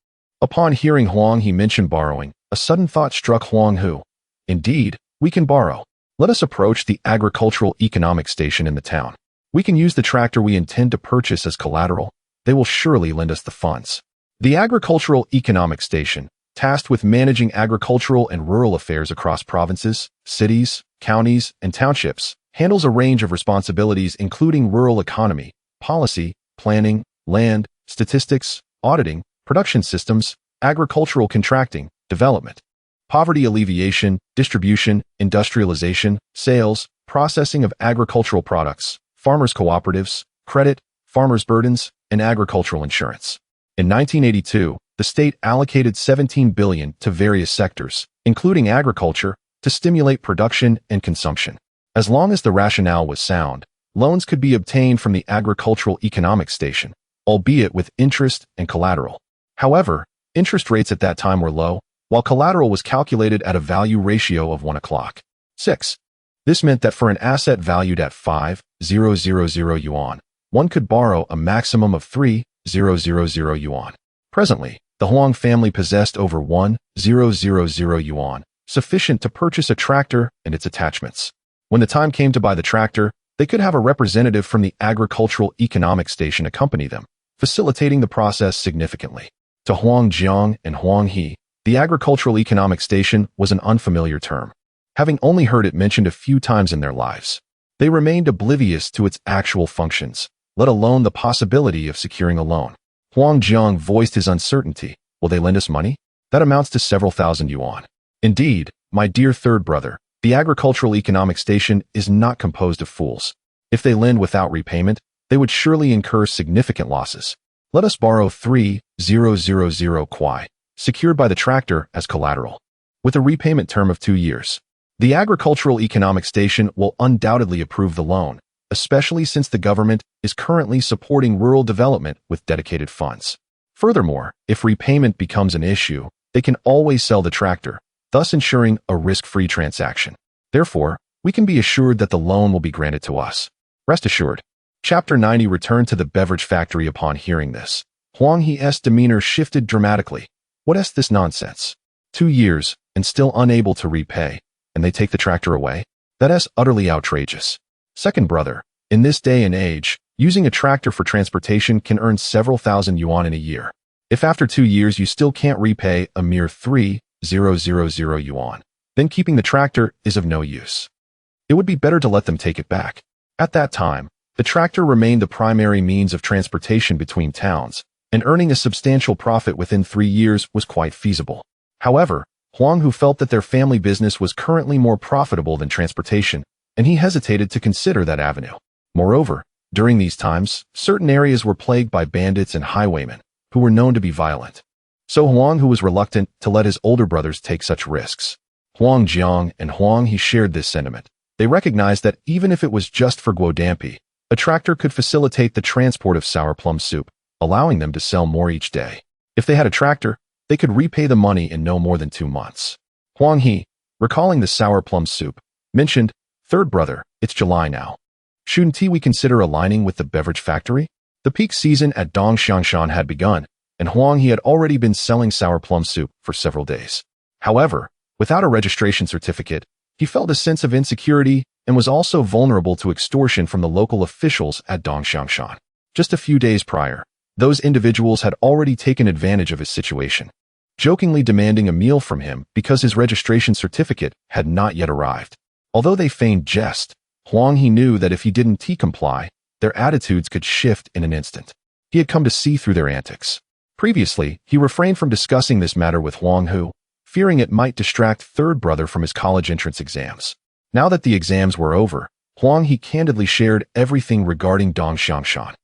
Upon hearing Huang He mention borrowing, a sudden thought struck Huang Hu. "Indeed, we can borrow. Let us approach the agricultural economic station in the town. We can use the tractor we intend to purchase as collateral. They will surely lend us the funds." The agricultural economic station, tasked with managing agricultural and rural affairs across provinces, cities, counties, and townships, handles a range of responsibilities including rural economy, policy, planning, land, statistics, auditing, production systems, agricultural contracting, development, poverty alleviation, distribution, industrialization, sales, processing of agricultural products, farmers' cooperatives, credit, farmers' burdens, and agricultural insurance. In 1982, the state allocated 17 billion to various sectors, including agriculture, to stimulate production and consumption. As long as the rationale was sound, loans could be obtained from the agricultural economic station, albeit with interest and collateral. However, interest rates at that time were low, while collateral was calculated at a value ratio of 1:6. This meant that for an asset valued at 5,000 yuan, one could borrow a maximum of 3,000 yuan. Presently, the Huang family possessed over 1,000 yuan, sufficient to purchase a tractor and its attachments. When the time came to buy the tractor, they could have a representative from the agricultural economic station accompany them, facilitating the process significantly. To Huang Jiang and Huang He, the agricultural economic station was an unfamiliar term. Having only heard it mentioned a few times in their lives, they remained oblivious to its actual functions, let alone the possibility of securing a loan. Huang Jiang voiced his uncertainty. "Will they lend us money? That amounts to several thousand yuan." "Indeed, my dear third brother, the agricultural economic station is not composed of fools. If they lend without repayment, they would surely incur significant losses. Let us borrow 3,000 kwai, secured by the tractor as collateral, with a repayment term of 2 years. The agricultural economic station will undoubtedly approve the loan, especially since the government is currently supporting rural development with dedicated funds. Furthermore, if repayment becomes an issue, they can always sell the tractor, thus ensuring a risk-free transaction. Therefore, we can be assured that the loan will be granted to us. Rest assured." Chapter 90 returned to the beverage factory upon hearing this. Huang He's demeanor shifted dramatically. "What is this nonsense? 2 years, and still unable to repay, and they take the tractor away? That is utterly outrageous. Second brother, in this day and age, using a tractor for transportation can earn several thousand yuan in a year. If after 2 years you still can't repay a mere 3,000 yuan, then keeping the tractor is of no use. It would be better to let them take it back. At that time, the tractor remained the primary means of transportation between towns, and earning a substantial profit within 3 years was quite feasible. However, Huang Hu felt that their family business was currently more profitable than transportation, and he hesitated to consider that avenue. Moreover, during these times, certain areas were plagued by bandits and highwaymen, who were known to be violent. So Huang Hu was reluctant to let his older brothers take such risks. Huang Jiang and Huang He shared this sentiment. They recognized that even if it was just for guodampi, a tractor could facilitate the transport of sour plum soup, allowing them to sell more each day. If they had a tractor, they could repay the money in no more than 2 months. Huang He, recalling the sour plum soup, mentioned, "Third brother, it's July now. Shouldn't we consider aligning with the beverage factory?" The peak season at Dongxiangshan had begun, and Huang He had already been selling sour plum soup for several days. However, without a registration certificate, he felt a sense of insecurity and was also vulnerable to extortion from the local officials at Dongxiangshan. Just a few days prior, those individuals had already taken advantage of his situation, jokingly demanding a meal from him because his registration certificate had not yet arrived. Although they feigned jest, Huang He knew that if he didn't comply, their attitudes could shift in an instant. He had come to see through their antics. Previously, he refrained from discussing this matter with Huang Hu, fearing it might distract third brother from his college entrance exams. Now that the exams were over, Huang He candidly shared everything regarding Dongxiangshan.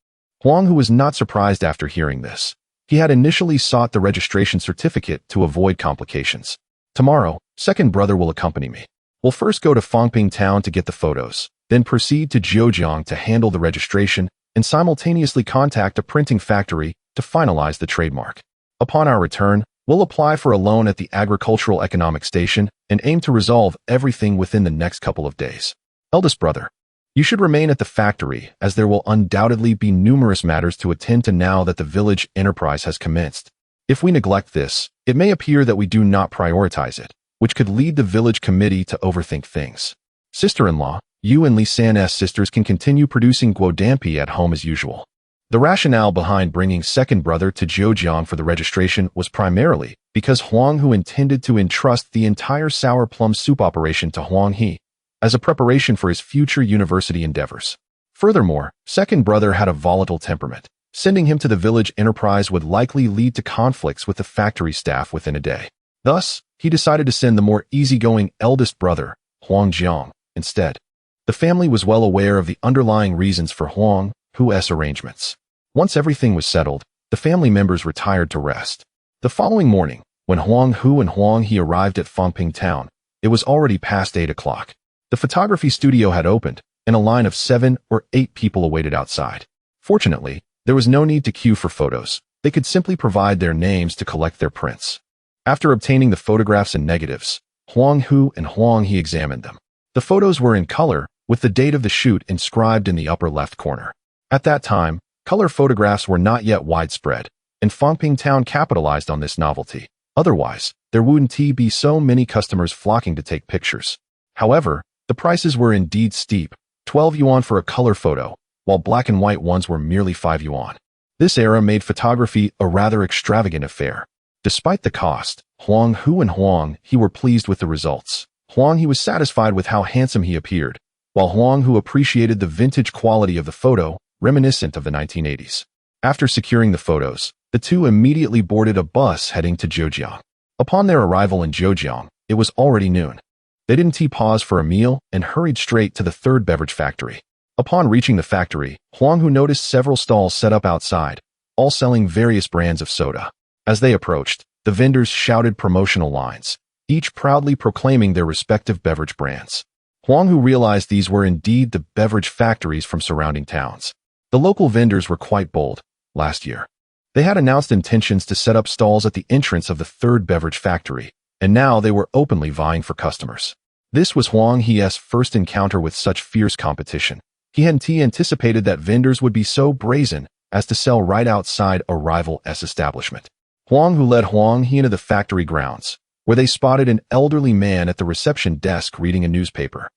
Huang Hu was not surprised after hearing this. He had initially sought the registration certificate to avoid complications. "Tomorrow, second brother will accompany me. We'll first go to Fangping town to get the photos, then proceed to Zhejiang to handle the registration and simultaneously contact a printing factory to finalize the trademark. Upon our return, we'll apply for a loan at the Agricultural Economic Station and aim to resolve everything within the next couple of days. Eldest brother, you should remain at the factory as there will undoubtedly be numerous matters to attend to now that the village enterprise has commenced. If we neglect this, it may appear that we do not prioritize it, which could lead the village committee to overthink things. Sister-in-law, you and Li San's sisters can continue producing guodampi at home as usual." The rationale behind bringing second brother to Zhejiang for the registration was primarily because Huang Hu intended to entrust the entire sour plum soup operation to Huang He as a preparation for his future university endeavors. Furthermore, second brother had a volatile temperament. Sending him to the village enterprise would likely lead to conflicts with the factory staff within a day. Thus, he decided to send the more easygoing eldest brother, Huang Jiang, instead. The family was well aware of the underlying reasons for Huang Hu's arrangements. Once everything was settled, the family members retired to rest. The following morning, when Huang Hu and Huang He arrived at Fangping town, it was already past 8 o'clock. The photography studio had opened, and a line of 7 or 8 people awaited outside. Fortunately, there was no need to queue for photos. They could simply provide their names to collect their prints. After obtaining the photographs and negatives, Huang Hu and Huang He examined them. The photos were in color, with the date of the shoot inscribed in the upper left corner. At that time, color photographs were not yet widespread, and Fangping town capitalized on this novelty. Otherwise, there wouldn't be so many customers flocking to take pictures. However, the prices were indeed steep, 12 yuan for a color photo, while black and white ones were merely 5 yuan. This era made photography a rather extravagant affair. Despite the cost, Huang Hu and Huang He were pleased with the results. Huang He was satisfied with how handsome he appeared, while Huang Hu appreciated the vintage quality of the photo, reminiscent of the 1980s. After securing the photos, the two immediately boarded a bus heading to Zhejiang. Upon their arrival in Zhejiang, it was already noon. They didn't pause for a meal and hurried straight to the third beverage factory. Upon reaching the factory, Huang Hu noticed several stalls set up outside, all selling various brands of soda. As they approached, the vendors shouted promotional lines, each proudly proclaiming their respective beverage brands. Huang Hu realized these were indeed the beverage factories from surrounding towns. The local vendors were quite bold. Last year, they had announced intentions to set up stalls at the entrance of the third beverage factory, and now they were openly vying for customers. This was Huang He's first encounter with such fierce competition. He hadn't anticipated that vendors would be so brazen as to sell right outside a rival's establishment. Huang Hu led Huang He into the factory grounds, where they spotted an elderly man at the reception desk reading a newspaper.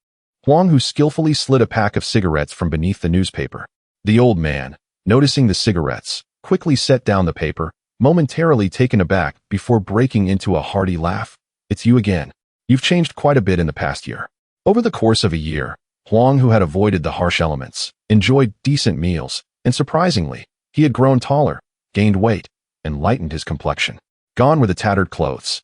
Huang Hu skillfully slid a pack of cigarettes from beneath the newspaper. The old man, noticing the cigarettes, quickly set down the paper, momentarily taken aback before breaking into a hearty laugh. It's you again. You've changed quite a bit in the past year. Over the course of a year, Huang, who had avoided the harsh elements, enjoyed decent meals, and surprisingly, he had grown taller, gained weight, and lightened his complexion. Gone were the tattered clothes.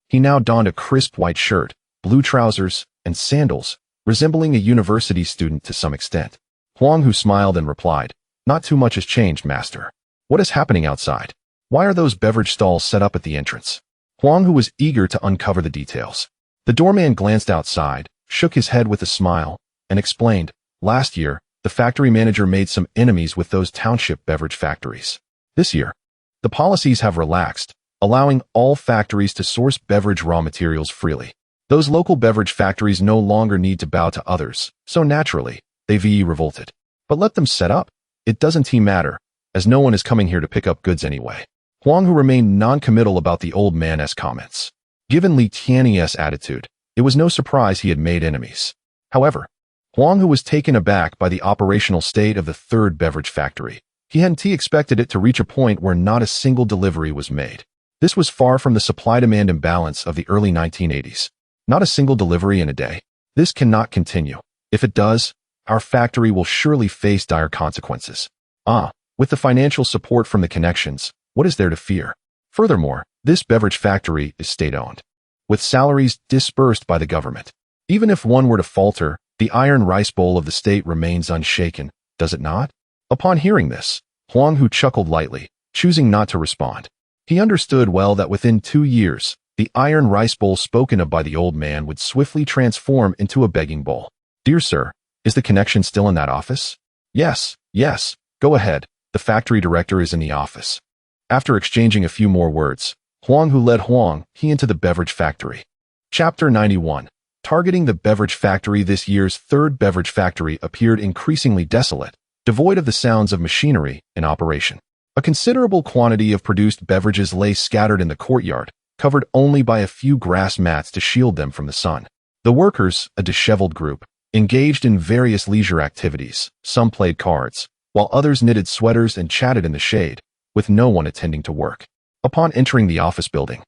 He now donned a crisp white shirt, blue trousers, and sandals, resembling a university student to some extent. Huang Hu smiled and replied, "Not too much has changed, master. What is happening outside? Why are those beverage stalls set up at the entrance?" Huang Hu was eager to uncover the details. The doorman glanced outside, shook his head with a smile, and explained, "Last year, the factory manager made some enemies with those township beverage factories. This year, the policies have relaxed, allowing all factories to source beverage raw materials freely. Those local beverage factories no longer need to bow to others, so naturally, they've revolted. But let them set up. It doesn't matter, as no one is coming here to pick up goods anyway." Huang Hu remained non-committal about the old man's comments. Given Li Tianyi's attitude, it was no surprise he had made enemies. However, Huang Hu was taken aback by the operational state of the third beverage factory. He hadn't expected it to reach a point where not a single delivery was made. This was far from the supply-demand imbalance of the early 1980s. Not a single delivery in a day. This cannot continue. If it does, our factory will surely face dire consequences. With the financial support from the connections, what is there to fear? Furthermore, this beverage factory is state-owned, with salaries disbursed by the government. Even if one were to falter, the iron rice bowl of the state remains unshaken, does it not? Upon hearing this, Huang Hu chuckled lightly, choosing not to respond. He understood well that within 2 years, the iron rice bowl spoken of by the old man would swiftly transform into a begging bowl. "Dear sir, is the connection still in that office?" Yes, go ahead. The factory director is in the office." After exchanging a few more words, Huang Hu led Huang He into the beverage factory. Chapter 91. Targeting the beverage factory. This year's third beverage factory appeared increasingly desolate, devoid of the sounds of machinery in operation. A considerable quantity of produced beverages lay scattered in the courtyard, covered only by a few grass mats to shield them from the sun. The workers, a disheveled group, engaged in various leisure activities. Some played cards, while others knitted sweaters and chatted in the shade, with no one attending to work. Upon entering the office building,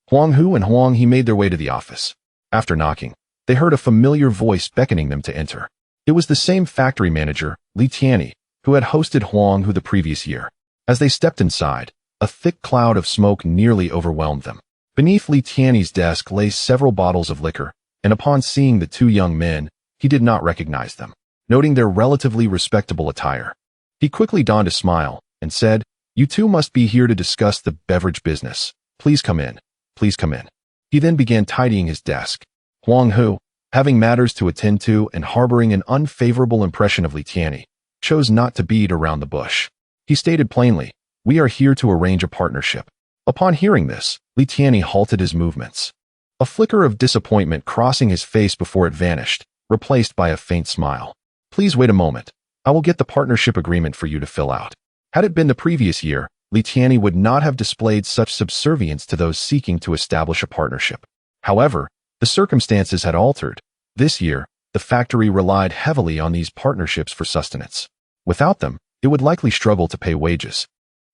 Huang Hu and Huang He made their way to the office. After knocking, they heard a familiar voice beckoning them to enter. It was the same factory manager, Li Tianyi, who had hosted Huang Hu the previous year. As they stepped inside, a thick cloud of smoke nearly overwhelmed them. Beneath Li Tianyi's desk lay several bottles of liquor, and upon seeing the two young men, he did not recognize them. Noting their relatively respectable attire, he quickly donned a smile and said, "You two must be here to discuss the beverage business. Please come in. Please come in." He then began tidying his desk. Huang Hu, having matters to attend to and harboring an unfavorable impression of Li Tianyi, chose not to beat around the bush. He stated plainly, "We are here to arrange a partnership." Upon hearing this, Li Tianyi halted his movements, a flicker of disappointment crossing his face before it vanished, replaced by a faint smile. "Please wait a moment. I will get the partnership agreement for you to fill out." Had it been the previous year, Li Tianyi would not have displayed such subservience to those seeking to establish a partnership. However, the circumstances had altered. This year, the factory relied heavily on these partnerships for sustenance. Without them, it would likely struggle to pay wages.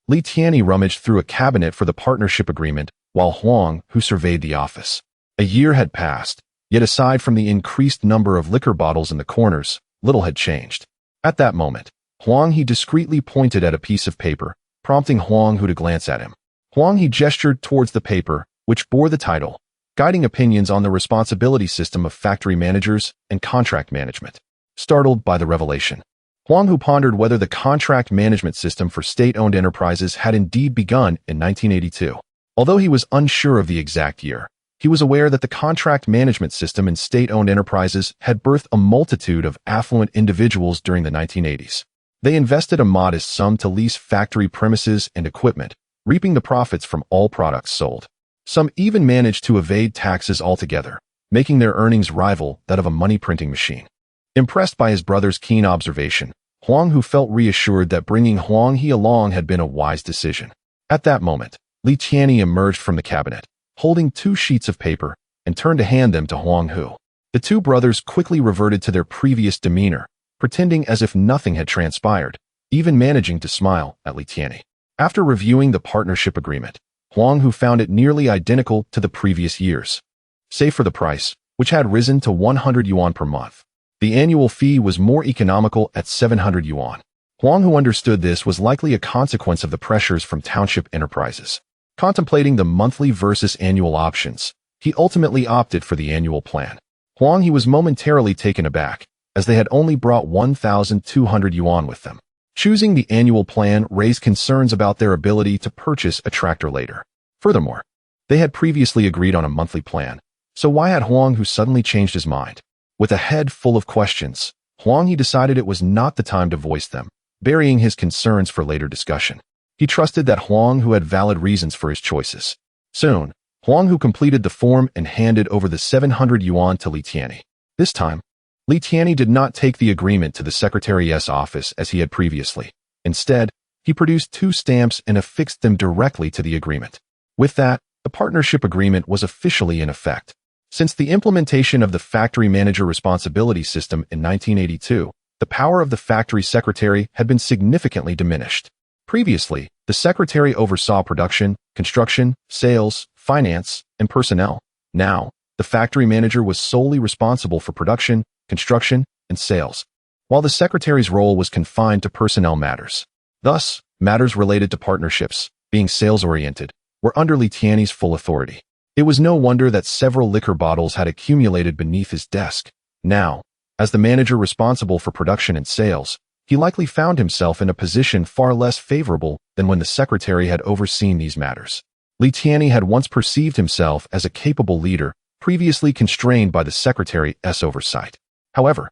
Li Tianyi rummaged through a cabinet for the partnership agreement, while Huang Hu surveyed the office. A year had passed, yet aside from the increased number of liquor bottles in the corners, little had changed. At that moment, Huang He discreetly pointed at a piece of paper, prompting Huang Hu to glance at him. Huang He gestured towards the paper, which bore the title, Guiding Opinions on the Responsibility System of Factory Managers and Contract Management. Startled by the revelation, Huang Hu pondered whether the contract management system for state-owned enterprises had indeed begun in 1982. Although he was unsure of the exact year, he was aware that the contract management system in state-owned enterprises had birthed a multitude of affluent individuals during the 1980s. They invested a modest sum to lease factory premises and equipment, reaping the profits from all products sold. Some even managed to evade taxes altogether, making their earnings rival that of a money-printing machine. Impressed by his brother's keen observation, Huang Hu felt reassured that bringing Huang He along had been a wise decision. At that moment, Li Tianyi emerged from the cabinet, holding 2 sheets of paper, and turned to hand them to Huang Hu. The two brothers quickly reverted to their previous demeanor, pretending as if nothing had transpired, even managing to smile at Li Tianyi. After reviewing the partnership agreement, Huang Hu found it nearly identical to the previous years, save for the price, which had risen to 100 yuan per month. The annual fee was more economical at 700 yuan. Huang Hu understood this was likely a consequence of the pressures from township enterprises. Contemplating the monthly versus annual options, he ultimately opted for the annual plan. Huang He was momentarily taken aback, as they had only brought 1,200 yuan with them. Choosing the annual plan raised concerns about their ability to purchase a tractor later. Furthermore, they had previously agreed on a monthly plan, so why had Huang Hu suddenly changed his mind? With a head full of questions, Huang He decided it was not the time to voice them, burying his concerns for later discussion. He trusted that Huang Hu had valid reasons for his choices. Soon, Huang Hu completed the form and handed over the 700 yuan to Li Tianyi. This time, Li Tianyi did not take the agreement to the secretary's office as he had previously. Instead, he produced 2 stamps and affixed them directly to the agreement. With that, the partnership agreement was officially in effect. Since the implementation of the factory manager responsibility system in 1982, the power of the factory secretary had been significantly diminished. Previously, the secretary oversaw production, construction, sales, finance, and personnel. Now, the factory manager was solely responsible for production, construction, and sales, while the secretary's role was confined to personnel matters. Thus, matters related to partnerships, being sales-oriented, were under Li Tianyi's full authority. It was no wonder that several liquor bottles had accumulated beneath his desk. Now, as the manager responsible for production and sales, he likely found himself in a position far less favorable than when the secretary had overseen these matters. Li Tianyi had once perceived himself as a capable leader, previously constrained by the secretary's oversight. However,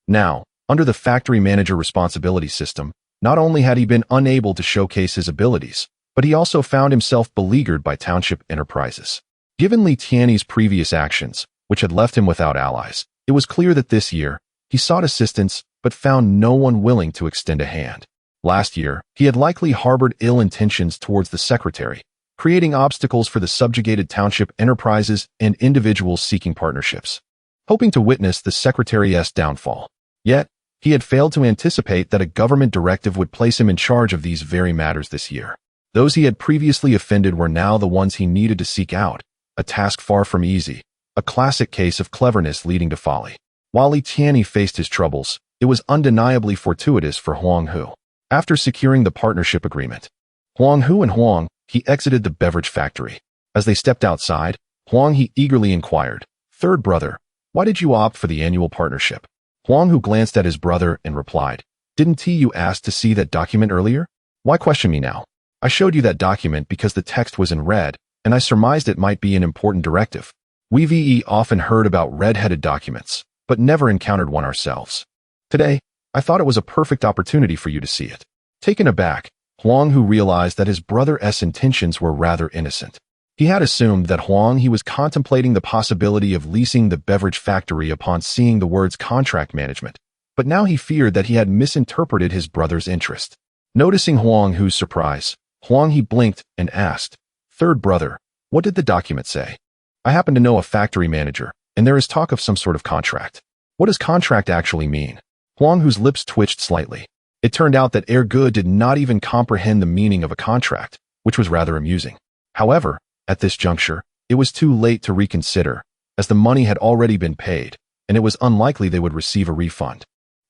now, under the factory manager responsibility system, not only had he been unable to showcase his abilities, but he also found himself beleaguered by township enterprises. Given Li Tianyi's previous actions, which had left him without allies, it was clear that this year, he sought assistance but found no one willing to extend a hand. Last year, he had likely harbored ill intentions towards the secretary, creating obstacles for the subjugated township enterprises and individuals seeking partnerships, hoping to witness the secretary's downfall. Yet, he had failed to anticipate that a government directive would place him in charge of these very matters this year. Those he had previously offended were now the ones he needed to seek out, a task far from easy, a classic case of cleverness leading to folly. While Li Tianyi faced his troubles, it was undeniably fortuitous for Huang Hu. After securing the partnership agreement, Huang Hu and Huang He exited the beverage factory. As they stepped outside, Huang He eagerly inquired, "Third brother, why did you opt for the annual partnership?" Huang Hu glanced at his brother and replied, "Didn't you ask to see that document earlier? Why question me now? I showed you that document because the text was in red, and I surmised it might be an important directive. We've often heard about red-headed documents, but never encountered one ourselves. Today, I thought it was a perfect opportunity for you to see it." Taken aback, Huang Hu realized that his brother's intentions were rather innocent. He had assumed that Huang He was contemplating the possibility of leasing the beverage factory upon seeing the words contract management, but now he feared that he had misinterpreted his brother's interest. Noticing Huang Hu's surprise, Huang He blinked and asked, "Third brother, what did the document say? I happen to know a factory manager, and there is talk of some sort of contract. What does contract actually mean?" Huang Hu's lips twitched slightly. It turned out that Erge did not even comprehend the meaning of a contract, which was rather amusing. However, at this juncture, it was too late to reconsider, as the money had already been paid, and it was unlikely they would receive a refund.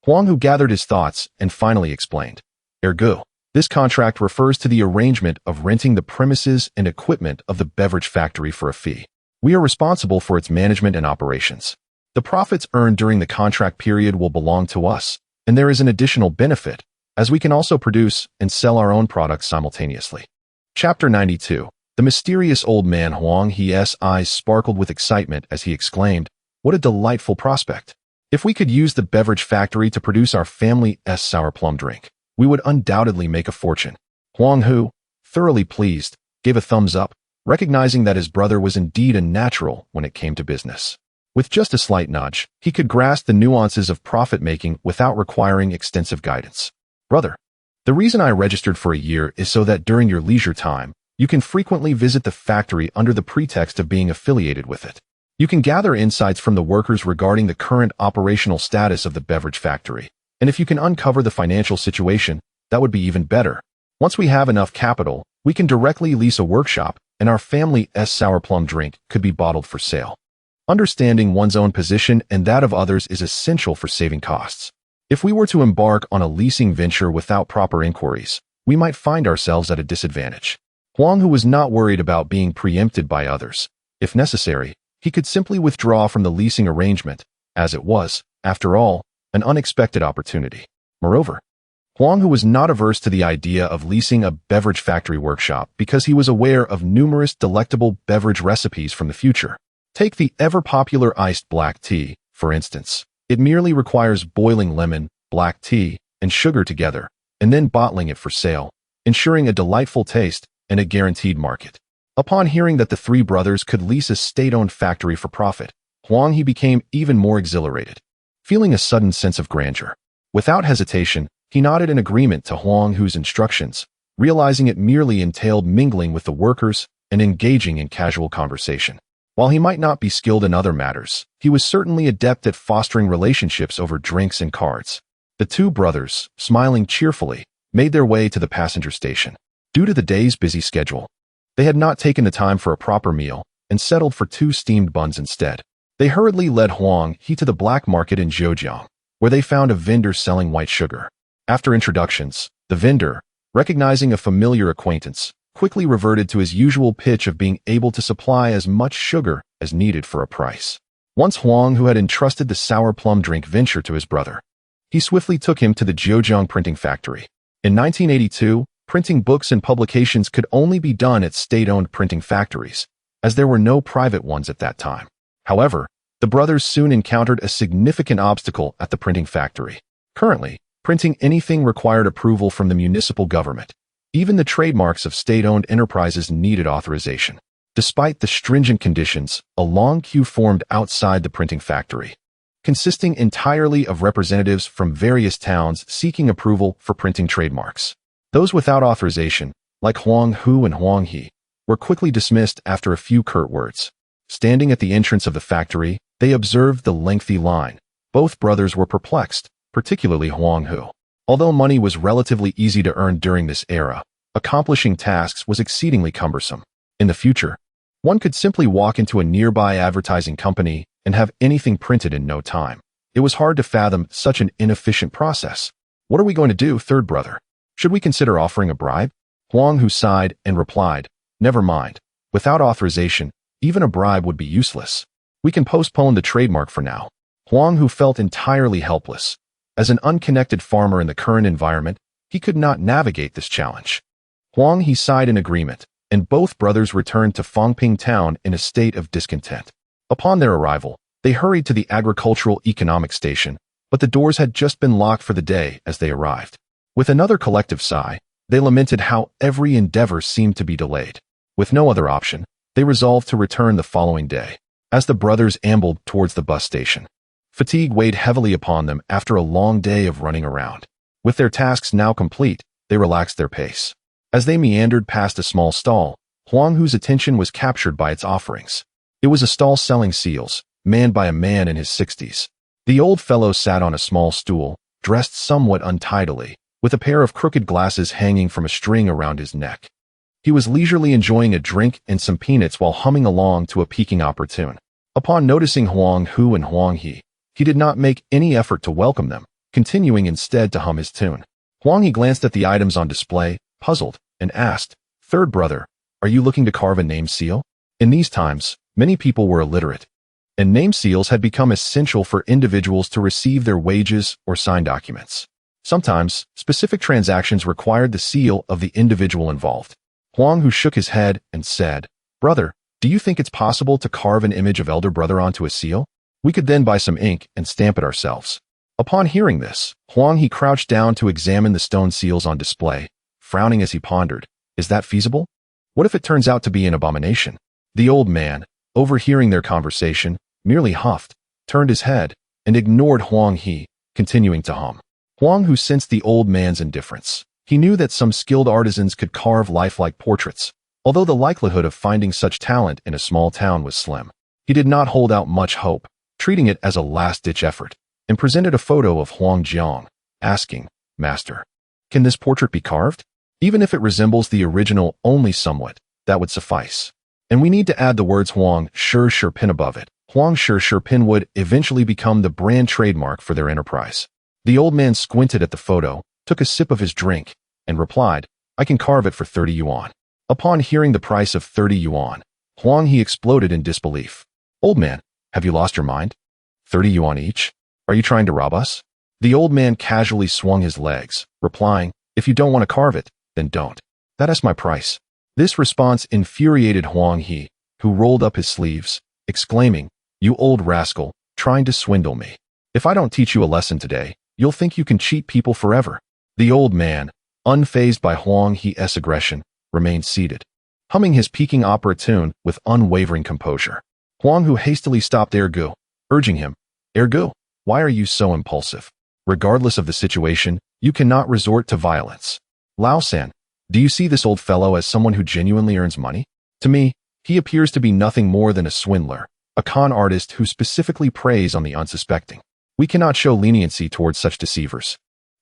Huang Hu gathered his thoughts and finally explained, "Erge, this contract refers to the arrangement of renting the premises and equipment of the beverage factory for a fee. We are responsible for its management and operations. The profits earned during the contract period will belong to us, and there is an additional benefit, as we can also produce and sell our own products simultaneously." Chapter 92. The mysterious old man. Huang He's eyes sparkled with excitement as he exclaimed, "What a delightful prospect! If we could use the beverage factory to produce our family's sour plum drink, we would undoubtedly make a fortune." Huang Hu, thoroughly pleased, gave a thumbs up, recognizing that his brother was indeed a natural when it came to business. With just a slight nudge, he could grasp the nuances of profit-making without requiring extensive guidance. "Brother, the reason I registered for a year is so that during your leisure time, you can frequently visit the factory under the pretext of being affiliated with it. You can gather insights from the workers regarding the current operational status of the beverage factory, and if you can uncover the financial situation, that would be even better. Once we have enough capital, we can directly lease a workshop, and our family's sour plum drink could be bottled for sale. Understanding one's own position and that of others is essential for saving costs. If we were to embark on a leasing venture without proper inquiries, we might find ourselves at a disadvantage. Huang Hu was not worried about being preempted by others. If necessary, he could simply withdraw from the leasing arrangement, as it was, after all, an unexpected opportunity. Moreover, Huang Hu was not averse to the idea of leasing a beverage factory workshop because he was aware of numerous delectable beverage recipes from the future. Take the ever-popular iced black tea, for instance. It merely requires boiling lemon, black tea, and sugar together, and then bottling it for sale, ensuring a delightful taste and a guaranteed market. Upon hearing that the three brothers could lease a state-owned factory for profit, Huang He became even more exhilarated, feeling a sudden sense of grandeur. Without hesitation, he nodded in agreement to Huang Hu's instructions, realizing it merely entailed mingling with the workers and engaging in casual conversation. While he might not be skilled in other matters, he was certainly adept at fostering relationships over drinks and cards. The two brothers, smiling cheerfully, made their way to the passenger station. Due to the day's busy schedule, they had not taken the time for a proper meal and settled for 2 steamed buns instead. They hurriedly led Huang He to the black market in Zhejiang, where they found a vendor selling white sugar. After introductions, the vendor, recognizing a familiar acquaintance, quickly reverted to his usual pitch of being able to supply as much sugar as needed for a price. Once Huang Hu had entrusted the sour plum drink venture to his brother, he swiftly took him to the Zhejiang printing factory. In 1982, printing books and publications could only be done at state-owned printing factories, as there were no private ones at that time. However, the brothers soon encountered a significant obstacle at the printing factory. Currently, printing anything required approval from the municipal government. Even the trademarks of state-owned enterprises needed authorization. Despite the stringent conditions, a long queue formed outside the printing factory, consisting entirely of representatives from various towns seeking approval for printing trademarks. Those without authorization, like Huang Hu and Huang He, were quickly dismissed after a few curt words. Standing at the entrance of the factory, they observed the lengthy line. Both brothers were perplexed, particularly Huang Hu. Although money was relatively easy to earn during this era, accomplishing tasks was exceedingly cumbersome. In the future, one could simply walk into a nearby advertising company and have anything printed in no time. It was hard to fathom such an inefficient process. What are we going to do, third brother? Should we consider offering a bribe? Huang Hu sighed and replied, never mind. Without authorization, even a bribe would be useless. We can postpone the trademark for now. Huang Hu felt entirely helpless. As an unconnected farmer in the current environment, he could not navigate this challenge. Huang He sighed in agreement, and both brothers returned to Fangping town in a state of discontent. Upon their arrival, they hurried to the agricultural economic station, but the doors had just been locked for the day as they arrived. With another collective sigh, they lamented how every endeavor seemed to be delayed. With no other option, they resolved to return the following day. As the brothers ambled towards the bus station, fatigue weighed heavily upon them after a long day of running around. With their tasks now complete, they relaxed their pace. As they meandered past a small stall, Huang Hu's attention was captured by its offerings. It was a stall selling seals, manned by a man in his 60s. The old fellow sat on a small stool, dressed somewhat untidily, with a pair of crooked glasses hanging from a string around his neck. He was leisurely enjoying a drink and some peanuts while humming along to a Peking opera tune. Upon noticing Huang Hu and Huang He, he did not make any effort to welcome them, continuing instead to hum his tune. Huang He glanced at the items on display, puzzled, and asked, "Third brother, are you looking to carve a name seal?" In these times, many people were illiterate, and name seals had become essential for individuals to receive their wages or sign documents. Sometimes, specific transactions required the seal of the individual involved. Huang Hu shook his head and said, "Brother, do you think it's possible to carve an image of elder brother onto a seal? We could then buy some ink and stamp it ourselves." Upon hearing this, Huang He crouched down to examine the stone seals on display, frowning as he pondered, "Is that feasible? What if it turns out to be an abomination?" The old man, overhearing their conversation, merely huffed, turned his head, and ignored Huang He, continuing to hum. Huang Hu sensed the old man's indifference. He knew that some skilled artisans could carve lifelike portraits, although the likelihood of finding such talent in a small town was slim. He did not hold out much hope, treating it as a last-ditch effort, and presented a photo of Huang Jiang, asking, "Master, can this portrait be carved?" Even if it resembles the original only somewhat, that would suffice. And we need to add the words Huang Hu pin above it. Huang Hu pin would eventually become the brand trademark for their enterprise. The old man squinted at the photo, took a sip of his drink, and replied, "I can carve it for 30 yuan. Upon hearing the price of 30 yuan, Huang He exploded in disbelief. "Old man, have you lost your mind? 30 yuan each? Are you trying to rob us?" The old man casually swung his legs, replying, "If you don't want to carve it, then don't. That is my price." This response infuriated Huang He, who rolled up his sleeves, exclaiming, "You old rascal, trying to swindle me. If I don't teach you a lesson today, you'll think you can cheat people forever." The old man, unfazed by Huang He's aggression, remained seated, humming his peaking opera tune with unwavering composure. Huang Hu hastily stopped Ergu, urging him, "Ergu, why are you so impulsive? Regardless of the situation, you cannot resort to violence. Lao San, do you see this old fellow as someone who genuinely earns money? To me, he appears to be nothing more than a swindler, a con artist who specifically preys on the unsuspecting. We cannot show leniency towards such deceivers."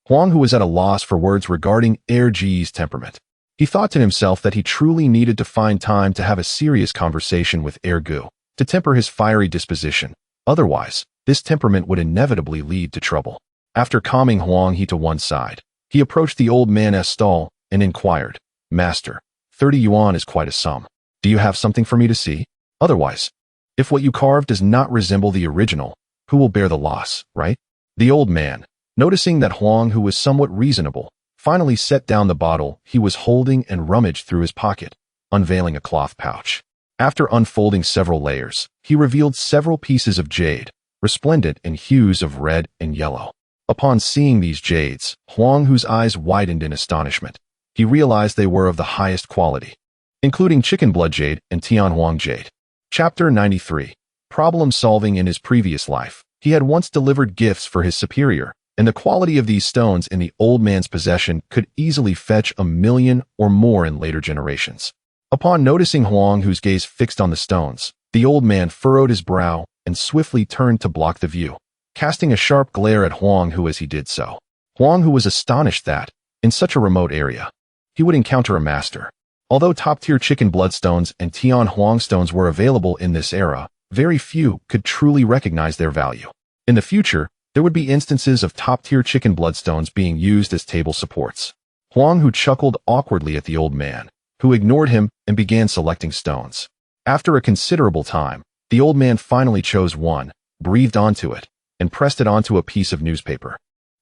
Huang Hu was at a loss for words regarding Ergu's temperament. He thought to himself that he truly needed to find time to have a serious conversation with Ergu, to temper his fiery disposition. Otherwise, this temperament would inevitably lead to trouble. After calming Huang He to one side, he approached the old man's stall and inquired, "Master, 30 yuan is quite a sum. Do you have something for me to see? Otherwise, if what you carved does not resemble the original, who will bear the loss, right?" The old man, noticing that Huang Hu was somewhat reasonable, finally set down the bottle he was holding and rummaged through his pocket, unveiling a cloth pouch. After unfolding several layers, he revealed several pieces of jade, resplendent in hues of red and yellow. Upon seeing these jades, Huang Hu's eyes widened in astonishment. He realized they were of the highest quality, including chicken blood jade and Tianhuang jade. Chapter 93. Problem solving. In his previous life, he had once delivered gifts for his superior, and the quality of these stones in the old man's possession could easily fetch 1,000,000 or more in later generations. Upon noticing Huang Hu's gaze fixed on the stones, the old man furrowed his brow and swiftly turned to block the view, casting a sharp glare at Huang Hu as he did so. Huang Hu was astonished that, in such a remote area, he would encounter a master. Although top-tier chicken bloodstones and Tianhuang stones were available in this era, very few could truly recognize their value. In the future, there would be instances of top-tier chicken bloodstones being used as table supports. Huang Hu chuckled awkwardly at the old man, who ignored him and began selecting stones. After a considerable time, the old man finally chose one, breathed onto it, and pressed it onto a piece of newspaper.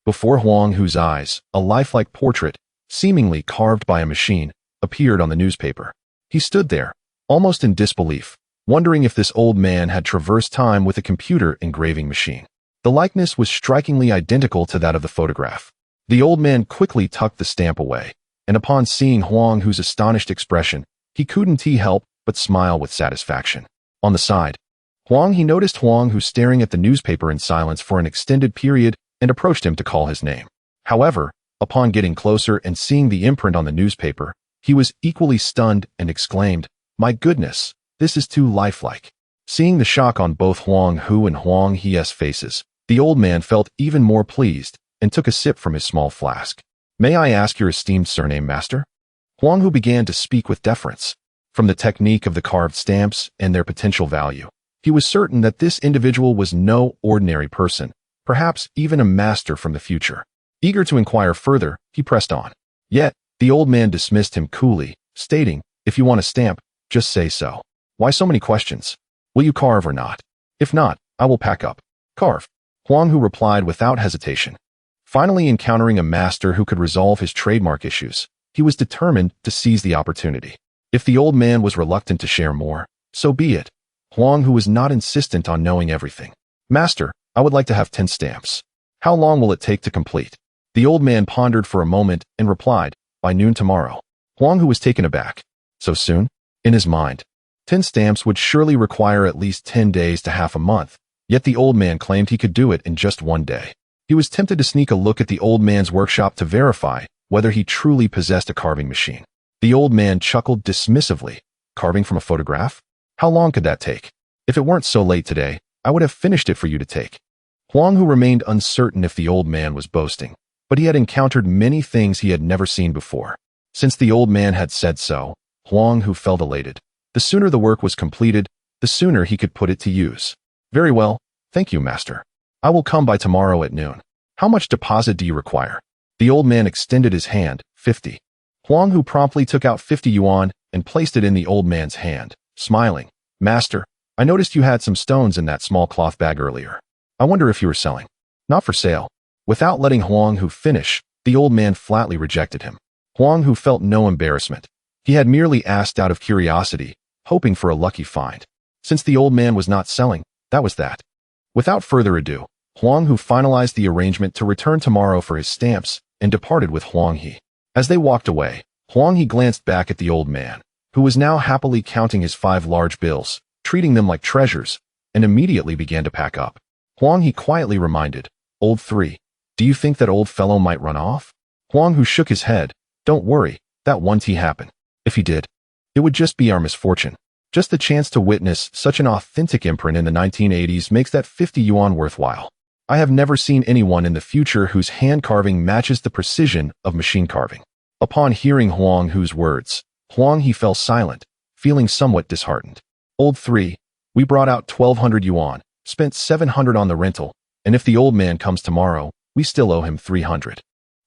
Before Huang Hu's eyes, a lifelike portrait, seemingly carved by a machine, appeared on the newspaper. He stood there, almost in disbelief, wondering if this old man had traversed time with a computer engraving machine. The likeness was strikingly identical to that of the photograph. The old man quickly tucked the stamp away, and upon seeing Huang Hu's astonished expression, he couldn't help but smile with satisfaction. On the side, He noticed Huang Hu staring at the newspaper in silence for an extended period and approached him to call his name. However, upon getting closer and seeing the imprint on the newspaper, he was equally stunned and exclaimed, "My goodness, this is too lifelike." Seeing the shock on both Huang Hu and Huang He's faces, the old man felt even more pleased and took a sip from his small flask. "May I ask your esteemed surname, master?" Huang Hu began to speak with deference. From the technique of the carved stamps and their potential value, he was certain that this individual was no ordinary person, perhaps even a master from the future. Eager to inquire further, he pressed on. Yet, the old man dismissed him coolly, stating, "If you want a stamp, just say so. Why so many questions? Will you carve or not? If not, I will pack up." "Carve," Huang Hu replied without hesitation. Finally encountering a master who could resolve his trademark issues, he was determined to seize the opportunity. If the old man was reluctant to share more, so be it. Huang Hu was not insistent on knowing everything. "Master, I would like to have 10 stamps. How long will it take to complete?" The old man pondered for a moment and replied, "By noon tomorrow." Huang Hu was taken aback. So soon? In his mind, 10 stamps would surely require at least 10 days to half a month, yet the old man claimed he could do it in just one day. He was tempted to sneak a look at the old man's workshop to verify whether he truly possessed a carving machine. The old man chuckled dismissively. "Carving from a photograph? How long could that take? If it weren't so late today, I would have finished it for you to take." Huang Hu remained uncertain if the old man was boasting, but he had encountered many things he had never seen before. Since the old man had said so, Huang Hu felt elated. The sooner the work was completed, the sooner he could put it to use. Very well, thank you, master. I will come by tomorrow at noon. How much deposit do you require? The old man extended his hand, 50. Huang Hu promptly took out 50 yuan and placed it in the old man's hand, smiling. Master, I noticed you had some stones in that small cloth bag earlier. I wonder if you were selling. Not for sale. Without letting Huang Hu finish, the old man flatly rejected him. Huang Hu felt no embarrassment. He had merely asked out of curiosity, hoping for a lucky find. Since the old man was not selling, that was that. Without further ado, Huang Hu finalized the arrangement to return tomorrow for his stamps and departed with Huang He. As they walked away, Huang He glanced back at the old man, who was now happily counting his 5 large bills, treating them like treasures, and immediately began to pack up. Huang He quietly reminded, Old 3, do you think that old fellow might run off? Huang Hu shook his head. Don't worry, that won't happen. If he did, it would just be our misfortune. Just the chance to witness such an authentic imprint in the 1980s makes that 50 yuan worthwhile. I have never seen anyone in the future whose hand carving matches the precision of machine carving. Upon hearing Huang Hu's words, Huang He fell silent, feeling somewhat disheartened. Old 3, we brought out 1,200 yuan, spent 700 on the rental, and if the old man comes tomorrow, we still owe him 300.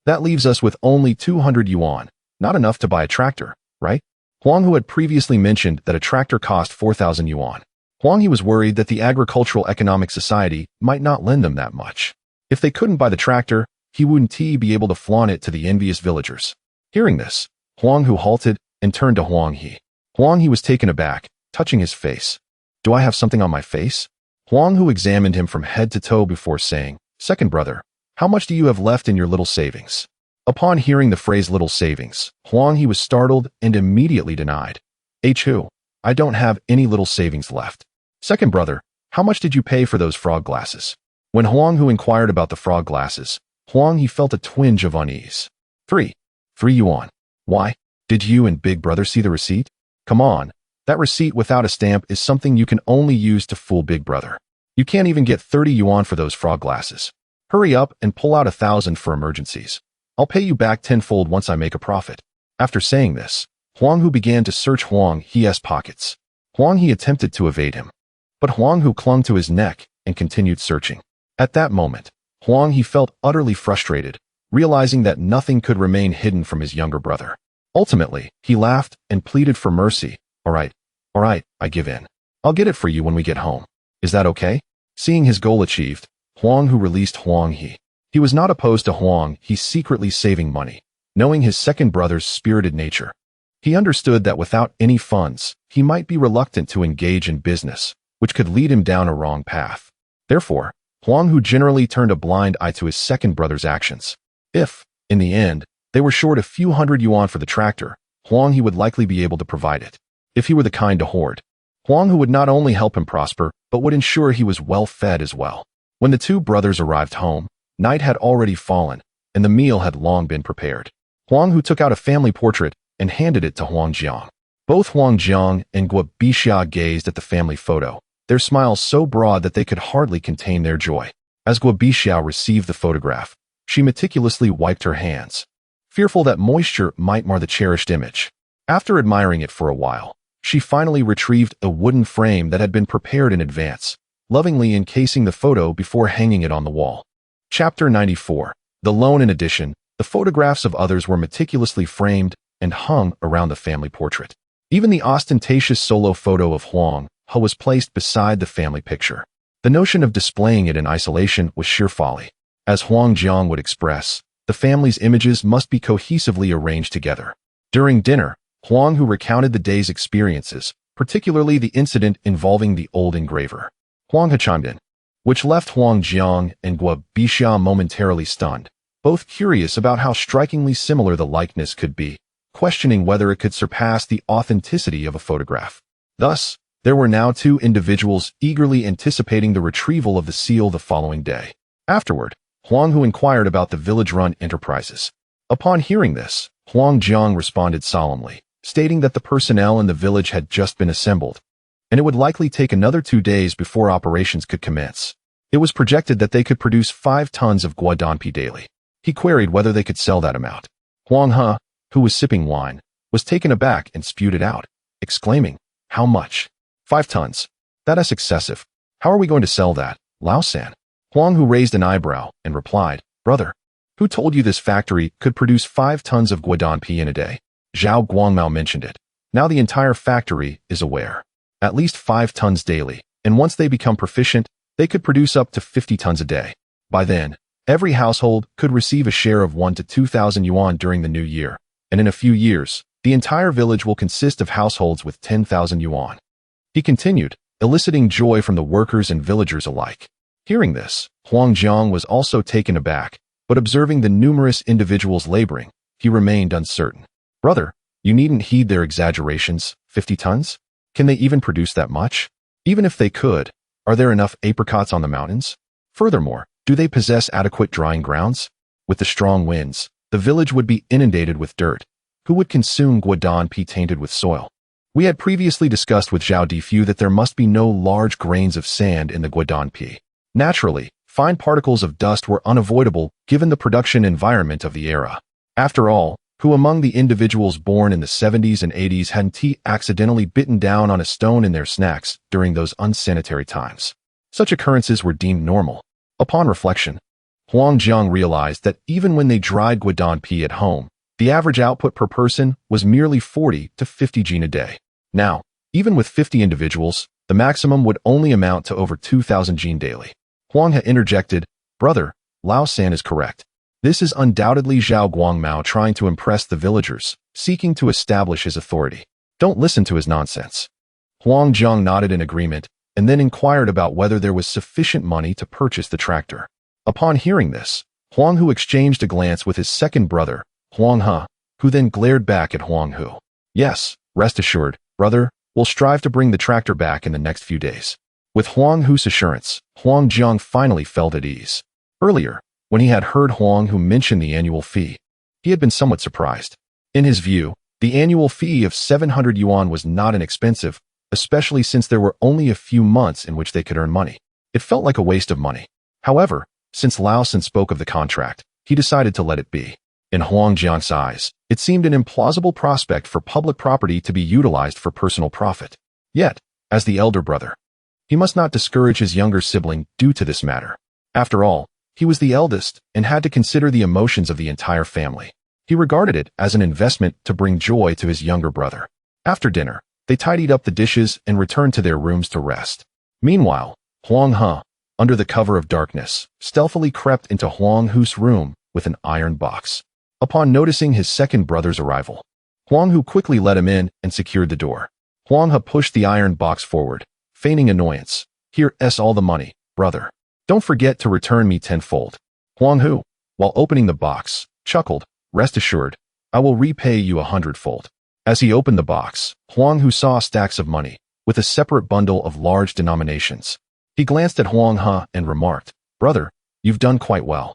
That leaves us with only 200 yuan, not enough to buy a tractor, right? Huang Hu had previously mentioned that a tractor cost 4,000 yuan. Huang He was worried that the Agricultural Economic Society might not lend them that much. If they couldn't buy the tractor, he wouldn't be able to flaunt it to the envious villagers. Hearing this, Huang Hu halted and turned to Huang He. Huang He was taken aback, touching his face. Do I have something on my face? Huang Hu examined him from head to toe before saying, Second brother, how much do you have left in your little savings? Upon hearing the phrase little savings, Huang He was startled and immediately denied. Hu, I don't have any little savings left. Second brother, how much did you pay for those frog glasses? When Huang Hu inquired about the frog glasses, Huang He felt a twinge of unease. 3 yuan. Why? Did you and big brother see the receipt? Come on, that receipt without a stamp is something you can only use to fool big brother. You can't even get 30 yuan for those frog glasses. Hurry up and pull out 1,000 for emergencies. I'll pay you back tenfold once I make a profit. After saying this, Huang Hu began to search Huang He's pockets. Huang He attempted to evade him, but Huang Hu clung to his neck and continued searching. At that moment, Huang He felt utterly frustrated, realizing that nothing could remain hidden from his younger brother. Ultimately, he laughed and pleaded for mercy. All right, I give in. I'll get it for you when we get home. Is that okay? Seeing his goal achieved, Huang Hu released Huang He. He was not opposed to Huang He secretly saving money, knowing his second brother's spirited nature. He understood that without any funds, he might be reluctant to engage in business, which could lead him down a wrong path. Therefore, Huang Hu generally turned a blind eye to his second brother's actions. If, in the end, they were short a few hundred yuan for the tractor, Huang He would likely be able to provide it. If he were the kind to hoard, Huang Hu would not only help him prosper, but would ensure he was well fed as well. When the two brothers arrived home, night had already fallen, and the meal had long been prepared. Huang Hu took out a family portrait and handed it to Huang Jiang. Both Huang Jiang and Guo Bixia gazed at the family photo, their smiles so broad that they could hardly contain their joy. As Guo Bixia received the photograph, she meticulously wiped her hands, fearful that moisture might mar the cherished image. After admiring it for a while, she finally retrieved a wooden frame that had been prepared in advance, lovingly encasing the photo before hanging it on the wall. Chapter 94. The Loan. In addition, the photographs of others were meticulously framed and hung around the family portrait. Even the ostentatious solo photo of Huang Hu was placed beside the family picture. The notion of displaying it in isolation was sheer folly. As Huang Jiang would express, the family's images must be cohesively arranged together. During dinner, Huang Hu recounted the day's experiences, particularly the incident involving the old engraver. Huang Hu chimed in, which left Huang Jiang and Guo Bixia momentarily stunned, both curious about how strikingly similar the likeness could be, questioning whether it could surpass the authenticity of a photograph. Thus, there were now two individuals eagerly anticipating the retrieval of the seal the following day. Afterward, Huang Hu inquired about the village-run enterprises. Upon hearing this, Huang Jiang responded solemnly, stating that the personnel in the village had just been assembled, and it would likely take another 2 days before operations could commence. It was projected that they could produce 5 tons of guadonpi daily. He queried whether they could sell that amount. Huang Hu, who was sipping wine, was taken aback and spewed it out, exclaiming, "How much?" 5 tons. That is excessive. How are we going to sell that, Lao-san? Huang Hu raised an eyebrow and replied, "Brother, who told you this factory could produce 5 tons of guadagni in a day?" Zhao Guangmao mentioned it. Now the entire factory is aware. At least 5 tons daily, and once they become proficient, they could produce up to 50 tons a day. By then, every household could receive a share of 1 to 2,000 yuan during the new year, and in a few years, the entire village will consist of households with 10,000 yuan. He continued, eliciting joy from the workers and villagers alike. Hearing this, Huang Jiang was also taken aback, but observing the numerous individuals laboring, he remained uncertain. "Brother, you needn't heed their exaggerations. 50 tons? Can they even produce that much? Even if they could, are there enough apricots on the mountains? Furthermore, do they possess adequate drying grounds? With the strong winds, the village would be inundated with dirt. Who would consume guadagni tainted with soil?" We had previously discussed with Zhao Difu that there must be no large grains of sand in the guadagni. Naturally, fine particles of dust were unavoidable given the production environment of the era. After all, who among the individuals born in the 70s and 80s hadn't accidentally bitten down on a stone in their snacks during those unsanitary times? Such occurrences were deemed normal. Upon reflection, Huang Jiang realized that even when they dried guadagni at home, the average output per person was merely 40 to 50 jin a day. Now, even with 50 individuals, the maximum would only amount to over 2,000 jin daily. Huang had interjected, "Brother, Lao-san is correct. This is undoubtedly Zhao Guangmao trying to impress the villagers, seeking to establish his authority. Don't listen to his nonsense." Huang Jiang nodded in agreement, and then inquired about whether there was sufficient money to purchase the tractor. Upon hearing this, Huang Hu exchanged a glance with his second brother, Huang Hu, who then glared back at Huang Hu. "Yes, rest assured, brother, we'll strive to bring the tractor back in the next few days." With Huang Hu's assurance, Huang Jiang finally felt at ease. Earlier, when he had heard Huang Hu mention the annual fee, he had been somewhat surprised. In his view, the annual fee of 700 yuan was not inexpensive, especially since there were only a few months in which they could earn money. It felt like a waste of money. However, since Lao-san spoke of the contract, he decided to let it be. In Huang Jiang's eyes, it seemed an implausible prospect for public property to be utilized for personal profit. Yet, as the elder brother, he must not discourage his younger sibling due to this matter. After all, he was the eldest and had to consider the emotions of the entire family. He regarded it as an investment to bring joy to his younger brother. After dinner, they tidied up the dishes and returned to their rooms to rest. Meanwhile, Huang Hu, under the cover of darkness, stealthily crept into Huang Hu's room with an iron box. Upon noticing his second brother's arrival, Huang Hu quickly let him in and secured the door. Huang Hu pushed the iron box forward, feigning annoyance. "Here's all the money, brother. Don't forget to return me tenfold." Huang Hu, while opening the box, chuckled, "Rest assured, I will repay you 100-fold." As he opened the box, Huang Hu saw stacks of money, with a separate bundle of large denominations. He glanced at Huang Hu and remarked, "Brother, you've done quite well.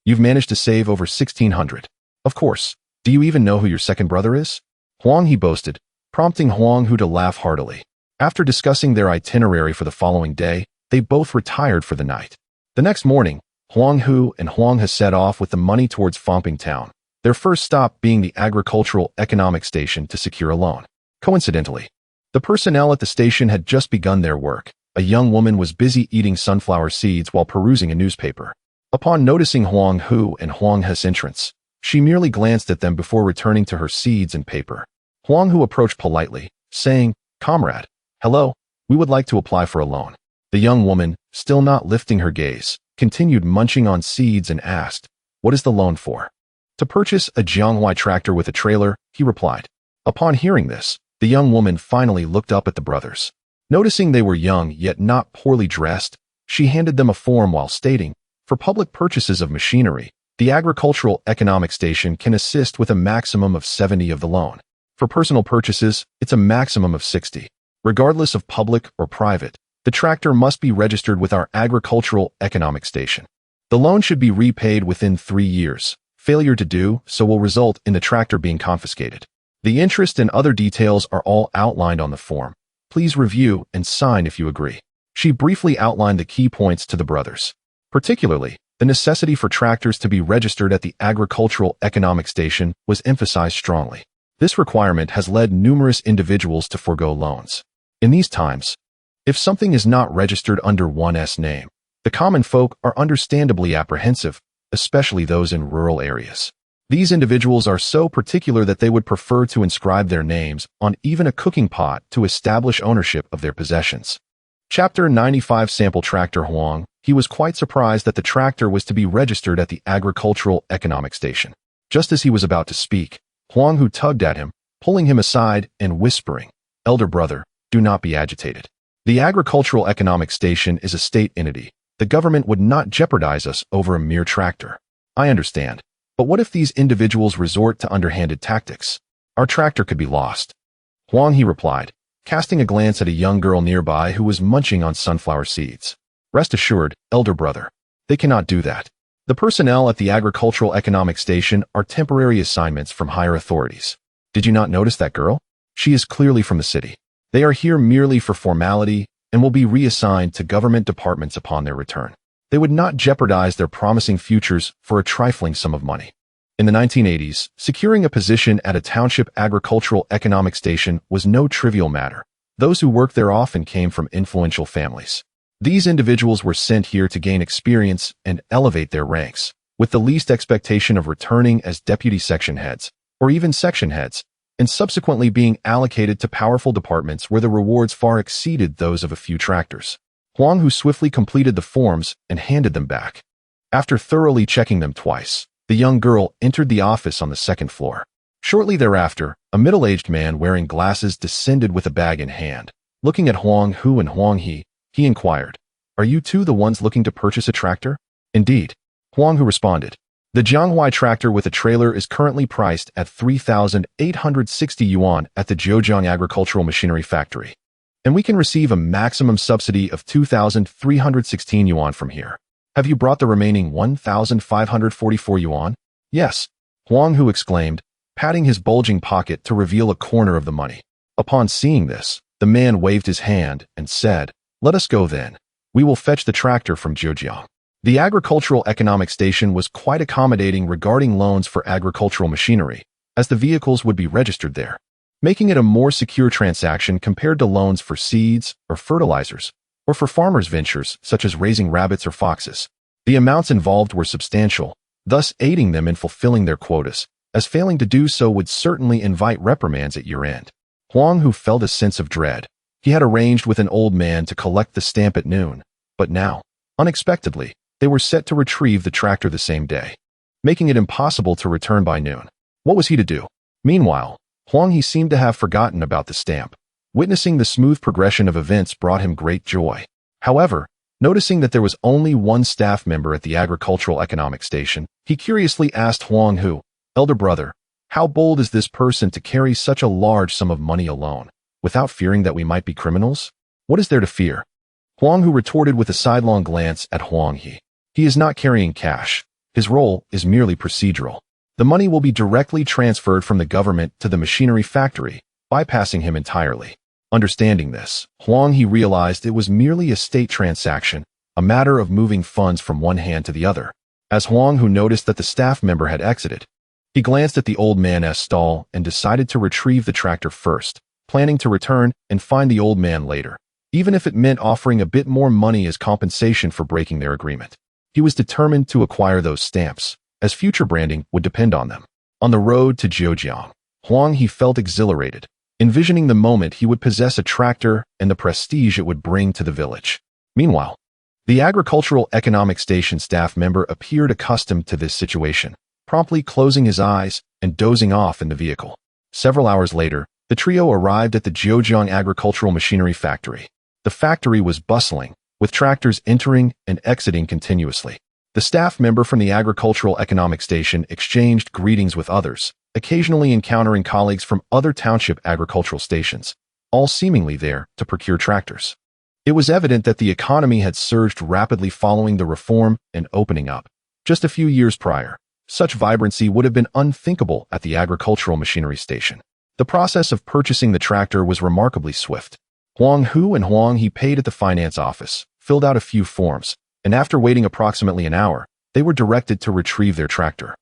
You've managed to save over 1,600. Of course, do you even know who your second brother is?" Huang He boasted, prompting Huang Hu to laugh heartily. After discussing their itinerary for the following day, they both retired for the night. The next morning, Huang Hu and Huang He set off with the money towards Fangping town, their first stop being the agricultural economic station to secure a loan. Coincidentally, the personnel at the station had just begun their work. A young woman was busy eating sunflower seeds while perusing a newspaper. Upon noticing Huang Hu and Huang He's entrance, she merely glanced at them before returning to her seeds and paper. Huang Hu approached politely, saying, "Comrade, hello, we would like to apply for a loan." The young woman, still not lifting her gaze, continued munching on seeds and asked, "What is the loan for?" "To purchase a Jianghuai tractor with a trailer," he replied. Upon hearing this, the young woman finally looked up at the brothers. Noticing they were young yet not poorly dressed, she handed them a form while stating, "For public purchases of machinery, the Agricultural Economic Station can assist with a maximum of 70 of the loan. For personal purchases, it's a maximum of 60. Regardless of public or private, the tractor must be registered with our Agricultural Economic Station. The loan should be repaid within 3 years. Failure to do so will result in the tractor being confiscated. The interest and other details are all outlined on the form. Please review and sign if you agree." She briefly outlined the key points to the brothers. Particularly, The necessity for tractors to be registered at the Agricultural Economic Station was emphasized strongly. This requirement has led numerous individuals to forego loans. In these times, if something is not registered under one's name, the common folk are understandably apprehensive, especially those in rural areas. These individuals are so particular that they would prefer to inscribe their names on even a cooking pot to establish ownership of their possessions. Chapter 95 Sample Tractor Huang. He was quite surprised that the tractor was to be registered at the Agricultural Economic Station. Just as he was about to speak, Huang Hu tugged at him, pulling him aside and whispering, "Elder brother, do not be agitated. The Agricultural Economic Station is a state entity. The government would not jeopardize us over a mere tractor. I understand. But what if these individuals resort to underhanded tactics? Our tractor could be lost." Huang He replied, casting a glance at a young girl nearby who was munching on sunflower seeds. "Rest assured, elder brother, they cannot do that. The personnel at the Agricultural Economic Station are temporary assignments from higher authorities. Did you not notice that girl? She is clearly from the city. They are here merely for formality and will be reassigned to government departments upon their return. They would not jeopardize their promising futures for a trifling sum of money." In the 1980s, securing a position at a township agricultural economic station was no trivial matter. Those who worked there often came from influential families. These individuals were sent here to gain experience and elevate their ranks, with the least expectation of returning as deputy section heads, or even section heads, and subsequently being allocated to powerful departments where the rewards far exceeded those of a few tractors. Huang Hu swiftly completed the forms and handed them back. After thoroughly checking them twice, the young girl entered the office on the second floor. Shortly thereafter, a middle-aged man wearing glasses descended with a bag in hand. Looking at Huang Hu and Huang He inquired, "Are you two the ones looking to purchase a tractor?" "Indeed," Huang Hu responded. "The Jianghuai tractor with a trailer is currently priced at 3,860 yuan at the Zhejiang Agricultural Machinery Factory, and we can receive a maximum subsidy of 2,316 yuan from here. Have you brought the remaining 1,544 yuan?" "Yes," Huang Hu exclaimed, patting his bulging pocket to reveal a corner of the money. Upon seeing this, the man waved his hand and said, "Let us go then. We will fetch the tractor from Zhejiang." The Agricultural Economic Station was quite accommodating regarding loans for agricultural machinery, as the vehicles would be registered there, making it a more secure transaction compared to loans for seeds or fertilizers, or for farmers' ventures such as raising rabbits or foxes. The amounts involved were substantial, thus aiding them in fulfilling their quotas, as failing to do so would certainly invite reprimands at year-end. Huang Hu felt a sense of dread. He had arranged with an old man to collect the stamp at noon, but now, unexpectedly, they were set to retrieve the tractor the same day, making it impossible to return by noon. What was he to do? Meanwhile, Huang He seemed to have forgotten about the stamp. Witnessing the smooth progression of events brought him great joy. However, noticing that there was only one staff member at the Agricultural Economic Station, he curiously asked Huang Hu, "Elder brother, how bold is this person to carry such a large sum of money alone, without fearing that we might be criminals? What is there to fear?" Huang Hu retorted with a sidelong glance at Huang He. "He is not carrying cash. His role is merely procedural. The money will be directly transferred from the government to the machinery factory, bypassing him entirely." Understanding this, Huang He realized it was merely a state transaction, a matter of moving funds from one hand to the other. As Huang Hu noticed that the staff member had exited, he glanced at the old man's stall and decided to retrieve the tractor first, planning to return and find the old man later, even if it meant offering a bit more money as compensation for breaking their agreement. He was determined to acquire those stamps, as future branding would depend on them. On the road to Zhejiang, Huang He felt exhilarated, envisioning the moment he would possess a tractor and the prestige it would bring to the village. Meanwhile, the Agricultural Economic Station staff member appeared accustomed to this situation, promptly closing his eyes and dozing off in the vehicle. Several hours later, the trio arrived at the Zhejiang Agricultural Machinery Factory. The factory was bustling, with tractors entering and exiting continuously. The staff member from the Agricultural Economic Station exchanged greetings with others, occasionally encountering colleagues from other township agricultural stations, all seemingly there to procure tractors. It was evident that the economy had surged rapidly following the reform and opening up. Just a few years prior, such vibrancy would have been unthinkable at the agricultural machinery station. The process of purchasing the tractor was remarkably swift. Huang Hu and Huang He paid at the finance office, filled out a few forms, and after waiting approximately an hour, they were directed to retrieve their tractor.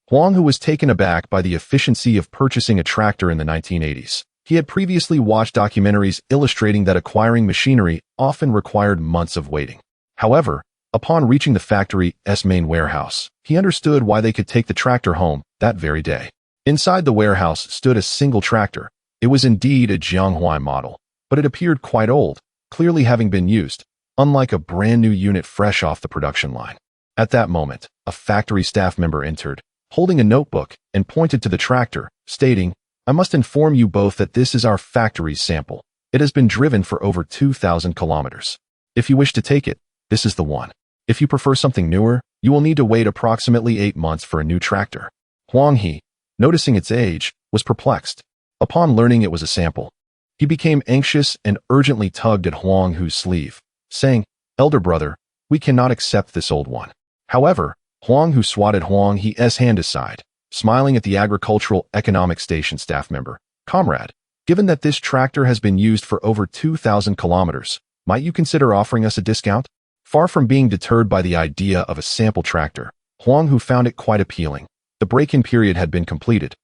Huang Hu was taken aback by the efficiency of purchasing a tractor in the 1980s. He had previously watched documentaries illustrating that acquiring machinery often required months of waiting. However, upon reaching the factory's main warehouse, he understood why they could take the tractor home that very day. Inside the warehouse stood a single tractor. It was indeed a Jianghuai model, but it appeared quite old, clearly having been used, unlike a brand new unit fresh off the production line. At that moment, a factory staff member entered, holding a notebook, and pointed to the tractor, stating, "I must inform you both that this is our factory's sample. It has been driven for over 2,000 kilometers. If you wish to take it, this is the one. If you prefer something newer, you will need to wait approximately 8 months for a new tractor." Huang He, noticing its age, was perplexed. Upon learning it was a sample, he became anxious and urgently tugged at Huang Hu's sleeve, saying, "Elder brother, we cannot accept this old one." However, Huang Hu swatted Huang He's hand aside, smiling at the Agricultural Economic Station staff member. "Comrade, given that this tractor has been used for over 2,000 kilometers, might you consider offering us a discount?" Far from being deterred by the idea of a sample tractor, Huang Hu found it quite appealing. The break-in period had been completed,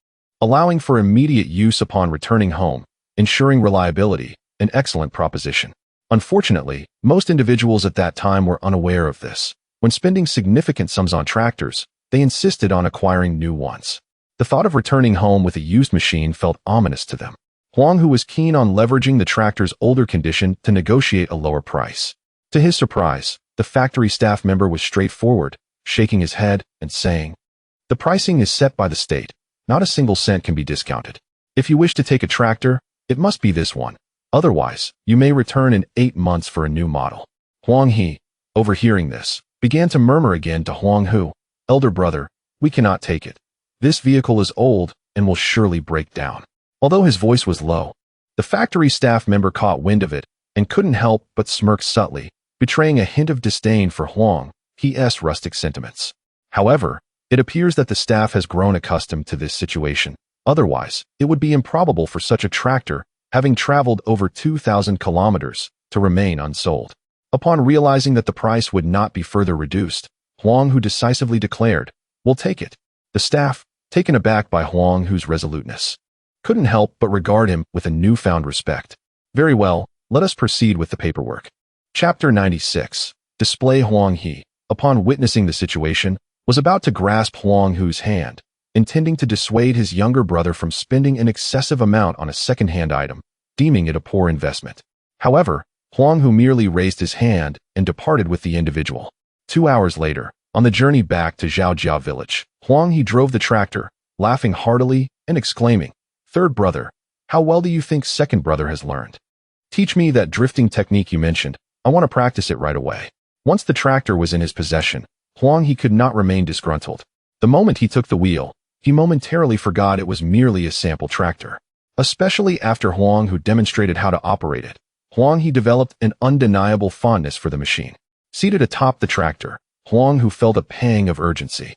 allowing for immediate use upon returning home, ensuring reliability, an excellent proposition. Unfortunately, most individuals at that time were unaware of this. When spending significant sums on tractors, they insisted on acquiring new ones. The thought of returning home with a used machine felt ominous to them. Huang Hu was keen on leveraging the tractor's older condition to negotiate a lower price. To his surprise, the factory staff member was straightforward, shaking his head and saying, "The pricing is set by the state. Not a single cent can be discounted. If you wish to take a tractor, it must be this one. Otherwise, you may return in 8 months for a new model." Huang He, overhearing this, began to murmur again to Huang Hu, "Elder brother, we cannot take it. This vehicle is old and will surely break down." Although his voice was low, the factory staff member caught wind of it and couldn't help but smirk subtly, betraying a hint of disdain for Huang He's rustic sentiments. However, it appears that the staff has grown accustomed to this situation. Otherwise, it would be improbable for such a tractor, having traveled over 2,000 kilometers, to remain unsold. Upon realizing that the price would not be further reduced, Huang Hu decisively declared, "We'll take it." The staff, taken aback by Huang Hu's resoluteness, couldn't help but regard him with a newfound respect. "Very well, let us proceed with the paperwork." Chapter 96. Display. Huang He, upon witnessing the situation, was about to grasp Huang Hu's hand, intending to dissuade his younger brother from spending an excessive amount on a second-hand item, deeming it a poor investment. However, Huang Hu merely raised his hand and departed with the individual. 2 hours later, on the journey back to Zhaojia village, Huang He drove the tractor, laughing heartily and exclaiming, "Third brother, how well do you think second brother has learned? Teach me that drifting technique you mentioned. I want to practice it right away." Once the tractor was in his possession, Huang He could not remain disgruntled. The moment he took the wheel, he momentarily forgot it was merely a sample tractor. Especially after Huang Hu demonstrated how to operate it, Huang He developed an undeniable fondness for the machine. Seated atop the tractor, Huang Hu felt a pang of urgency.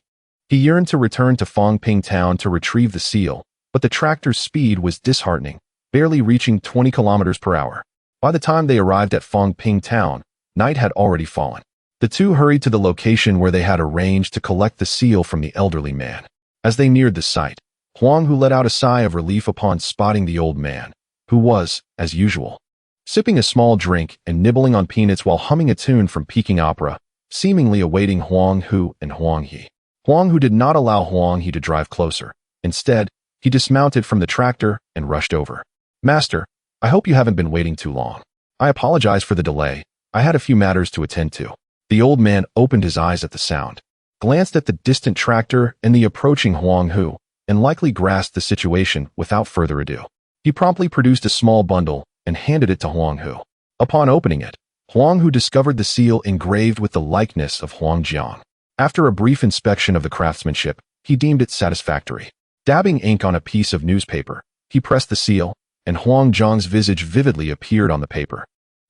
He yearned to return to Fangping town to retrieve the seal, but the tractor's speed was disheartening, barely reaching 20 kilometers per hour. By the time they arrived at Fangping town, night had already fallen. The two hurried to the location where they had arranged to collect the seal from the elderly man. As they neared the site, Huang Hu let out a sigh of relief upon spotting the old man, who was, as usual, sipping a small drink and nibbling on peanuts while humming a tune from Peking opera, seemingly awaiting Huang Hu and Huang He. Huang Hu did not allow Huang He to drive closer. Instead, he dismounted from the tractor and rushed over. "Master, I hope you haven't been waiting too long. I apologize for the delay. I had a few matters to attend to." The old man opened his eyes at the sound, glanced at the distant tractor and the approaching Huang Hu, and likely grasped the situation without further ado. He promptly produced a small bundle and handed it to Huang Hu. Upon opening it, Huang Hu discovered the seal engraved with the likeness of Huang Jiang. After a brief inspection of the craftsmanship, he deemed it satisfactory. Dabbing ink on a piece of newspaper, he pressed the seal, and Huang Jiang's visage vividly appeared on the paper,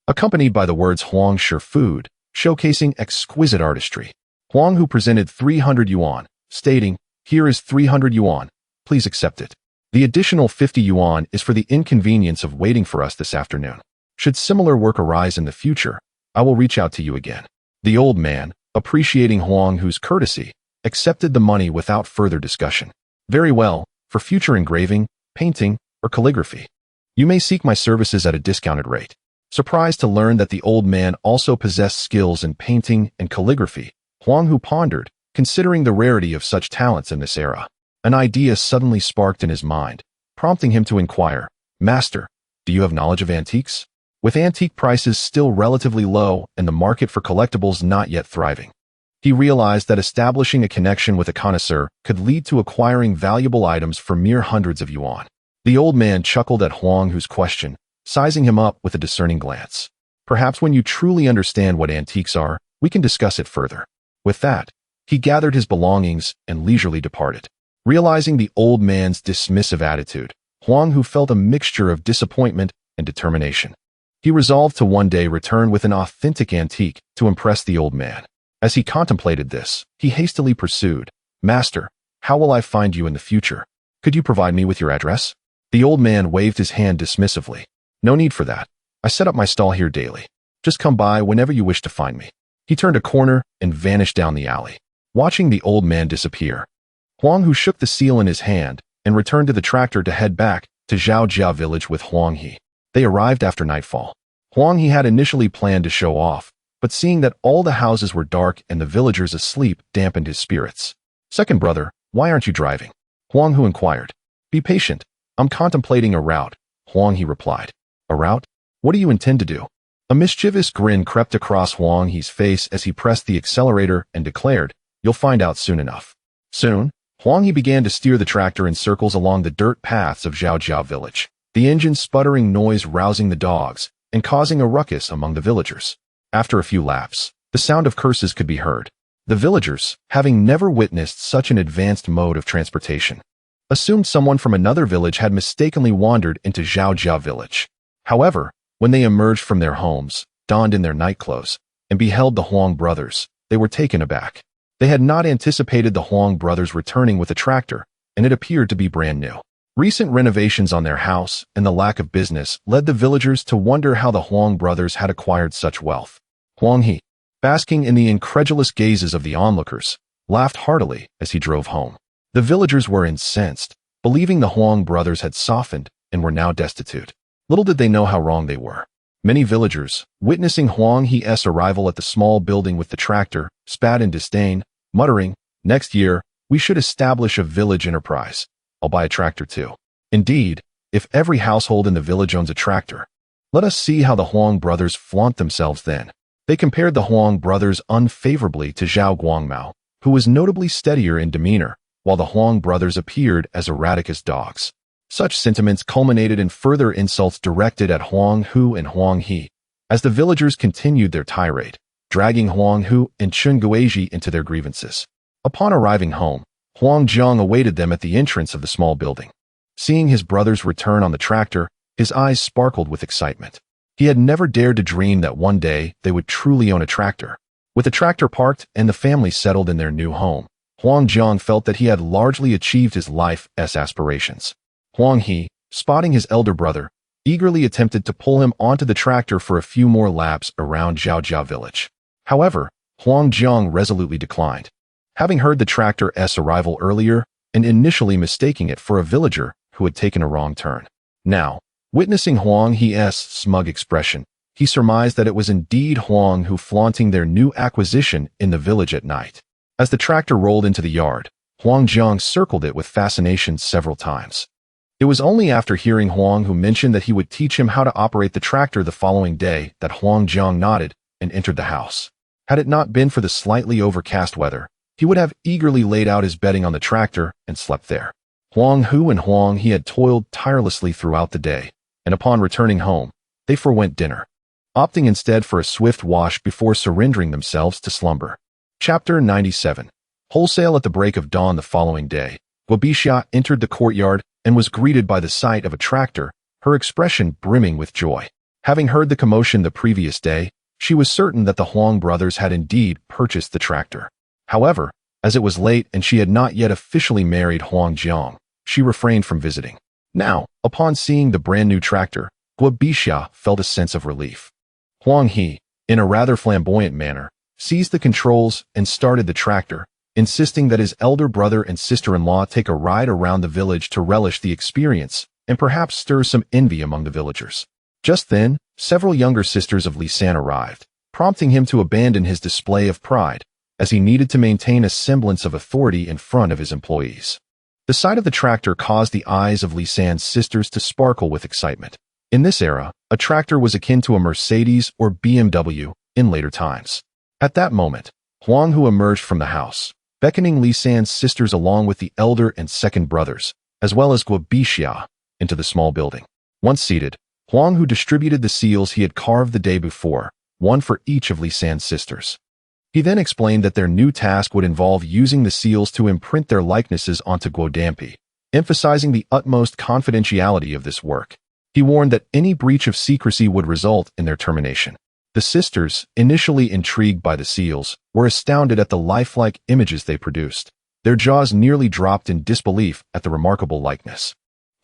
accompanied by the words Huang Shi Food, showcasing exquisite artistry. Huang Hu presented 300 yuan, stating, "Here is 300 yuan, please accept it. The additional 50 yuan is for the inconvenience of waiting for us this afternoon. Should similar work arise in the future, I will reach out to you again." The old man, appreciating Huang Hu's courtesy, accepted the money without further discussion. Very well, for future engraving, painting, or calligraphy. You may seek my services at a discounted rate. Surprised to learn that the old man also possessed skills in painting and calligraphy, Huang Hu pondered, considering the rarity of such talents in this era. An idea suddenly sparked in his mind, prompting him to inquire, "Master, do you have knowledge of antiques?" With antique prices still relatively low and the market for collectibles not yet thriving, he realized that establishing a connection with a connoisseur could lead to acquiring valuable items for mere hundreds of yuan. The old man chuckled at Huang Hu's question, sizing him up with a discerning glance. "Perhaps when you truly understand what antiques are, we can discuss it further." With that, he gathered his belongings and leisurely departed. Realizing the old man's dismissive attitude, Huang Hu felt a mixture of disappointment and determination. He resolved to one day return with an authentic antique to impress the old man. As he contemplated this, he hastily pursued, "Master, how will I find you in the future? Could you provide me with your address?" The old man waved his hand dismissively. "No need for that. I set up my stall here daily. Just come by whenever you wish to find me." He turned a corner and vanished down the alley. Watching the old man disappear, Huang Hu shook the seal in his hand and returned to the tractor to head back to Zhaojia village with Huang He. They arrived after nightfall. Huang He had initially planned to show off, but seeing that all the houses were dark and the villagers asleep dampened his spirits. "Second brother, why aren't you driving?" Huang Hu inquired. "Be patient. I'm contemplating a route," Huang He replied. "A route? What do you intend to do?" A mischievous grin crept across Huang He's face as he pressed the accelerator and declared, "You'll find out soon enough." Soon, Huang He began to steer the tractor in circles along the dirt paths of Zhaojia village, the engine's sputtering noise rousing the dogs and causing a ruckus among the villagers. After a few laps, the sound of curses could be heard. The villagers, having never witnessed such an advanced mode of transportation, assumed someone from another village had mistakenly wandered into Zhaojia village. However, when they emerged from their homes, donned in their night clothes, and beheld the Huang brothers, they were taken aback. They had not anticipated the Huang brothers returning with a tractor, and it appeared to be brand new. Recent renovations on their house and the lack of business led the villagers to wonder how the Huang brothers had acquired such wealth. Huang He, basking in the incredulous gazes of the onlookers, laughed heartily as he drove home. The villagers were incensed, believing the Huang brothers had softened and were now destitute. Little did they know how wrong they were. Many villagers, witnessing Huang He's arrival at the small building with the tractor, spat in disdain, muttering, "Next year, we should establish a village enterprise. I'll buy a tractor too." Indeed, if every household in the village owns a tractor, let us see how the Huang brothers flaunt themselves then. They compared the Huang brothers unfavorably to Zhao Guangmao, who was notably steadier in demeanor, while the Huang brothers appeared as erratic as dogs. Such sentiments culminated in further insults directed at Huang Hu and Huang He, as the villagers continued their tirade, dragging Huang Hu and Chun Guizhi into their grievances. Upon arriving home, Huang Zhang awaited them at the entrance of the small building. Seeing his brothers return on the tractor, his eyes sparkled with excitement. He had never dared to dream that one day they would truly own a tractor. With the tractor parked and the family settled in their new home, Huang Zhang felt that he had largely achieved his life's aspirations. Huang He, spotting his elder brother, eagerly attempted to pull him onto the tractor for a few more laps around Zhaojia village. However, Huang Zhang resolutely declined. Having heard the tractor's arrival earlier and initially mistaking it for a villager who had taken a wrong turn. Now, witnessing Huang He's smug expression, he surmised that it was indeed Huang Hu flaunting their new acquisition in the village at night. As the tractor rolled into the yard, Huang Zhang circled it with fascination several times. It was only after hearing Huang Hu mention that he would teach him how to operate the tractor the following day that Huang Zhang nodded and entered the house. Had it not been for the slightly overcast weather, he would have eagerly laid out his bedding on the tractor and slept there. Huang Hu and Huang He had toiled tirelessly throughout the day, and upon returning home, they forwent dinner, opting instead for a swift wash before surrendering themselves to slumber. Chapter 97. Wholesale at the break of dawn the following day, Guobixia entered the courtyard and was greeted by the sight of a tractor, her expression brimming with joy. Having heard the commotion the previous day, she was certain that the Huang brothers had indeed purchased the tractor. However, as it was late and she had not yet officially married Huang Jiang, she refrained from visiting. Now, upon seeing the brand new tractor, Guobixia felt a sense of relief. Huang He, in a rather flamboyant manner, seized the controls, and started the tractor, insisting that his elder brother and sister-in-law take a ride around the village to relish the experience and perhaps stir some envy among the villagers. Just then, several younger sisters of Lisan arrived, prompting him to abandon his display of pride, as he needed to maintain a semblance of authority in front of his employees. The sight of the tractor caused the eyes of Lisan's sisters to sparkle with excitement. In this era, a tractor was akin to a Mercedes or BMW in later times. At that moment, Huang Hu emerged from the house, beckoning Lisan's sisters along with the elder and second brothers, as well as Guobixia, into the small building. Once seated, Huang Hu distributed the seals he had carved the day before, one for each of Lisan's sisters. He then explained that their new task would involve using the seals to imprint their likenesses onto Guodampi, emphasizing the utmost confidentiality of this work. He warned that any breach of secrecy would result in their termination. The sisters, initially intrigued by the seals, were astounded at the lifelike images they produced. Their jaws nearly dropped in disbelief at the remarkable likeness.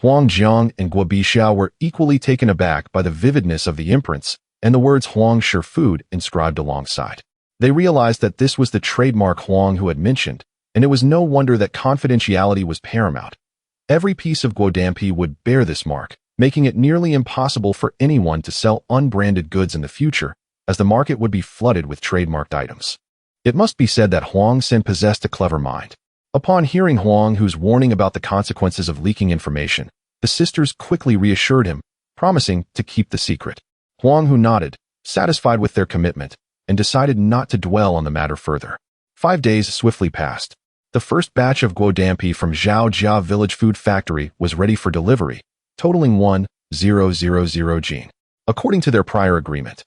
Huang Jiang and Guobixia were equally taken aback by the vividness of the imprints and the words Huang Shi Food inscribed alongside. They realized that this was the trademark Huang Hu had mentioned, and it was no wonder that confidentiality was paramount. Every piece of Guodampi would bear this mark, making it nearly impossible for anyone to sell unbranded goods in the future, as the market would be flooded with trademarked items. It must be said that Huang Sen possessed a clever mind. Upon hearing Huang Hu's warning about the consequences of leaking information, the sisters quickly reassured him, promising to keep the secret. Huang Hu nodded, satisfied with their commitment, and decided not to dwell on the matter further. 5 days swiftly passed. The first batch of Guodampi from Zhaojia Village Food Factory was ready for delivery, totaling 1,000 jin. According to their prior agreement,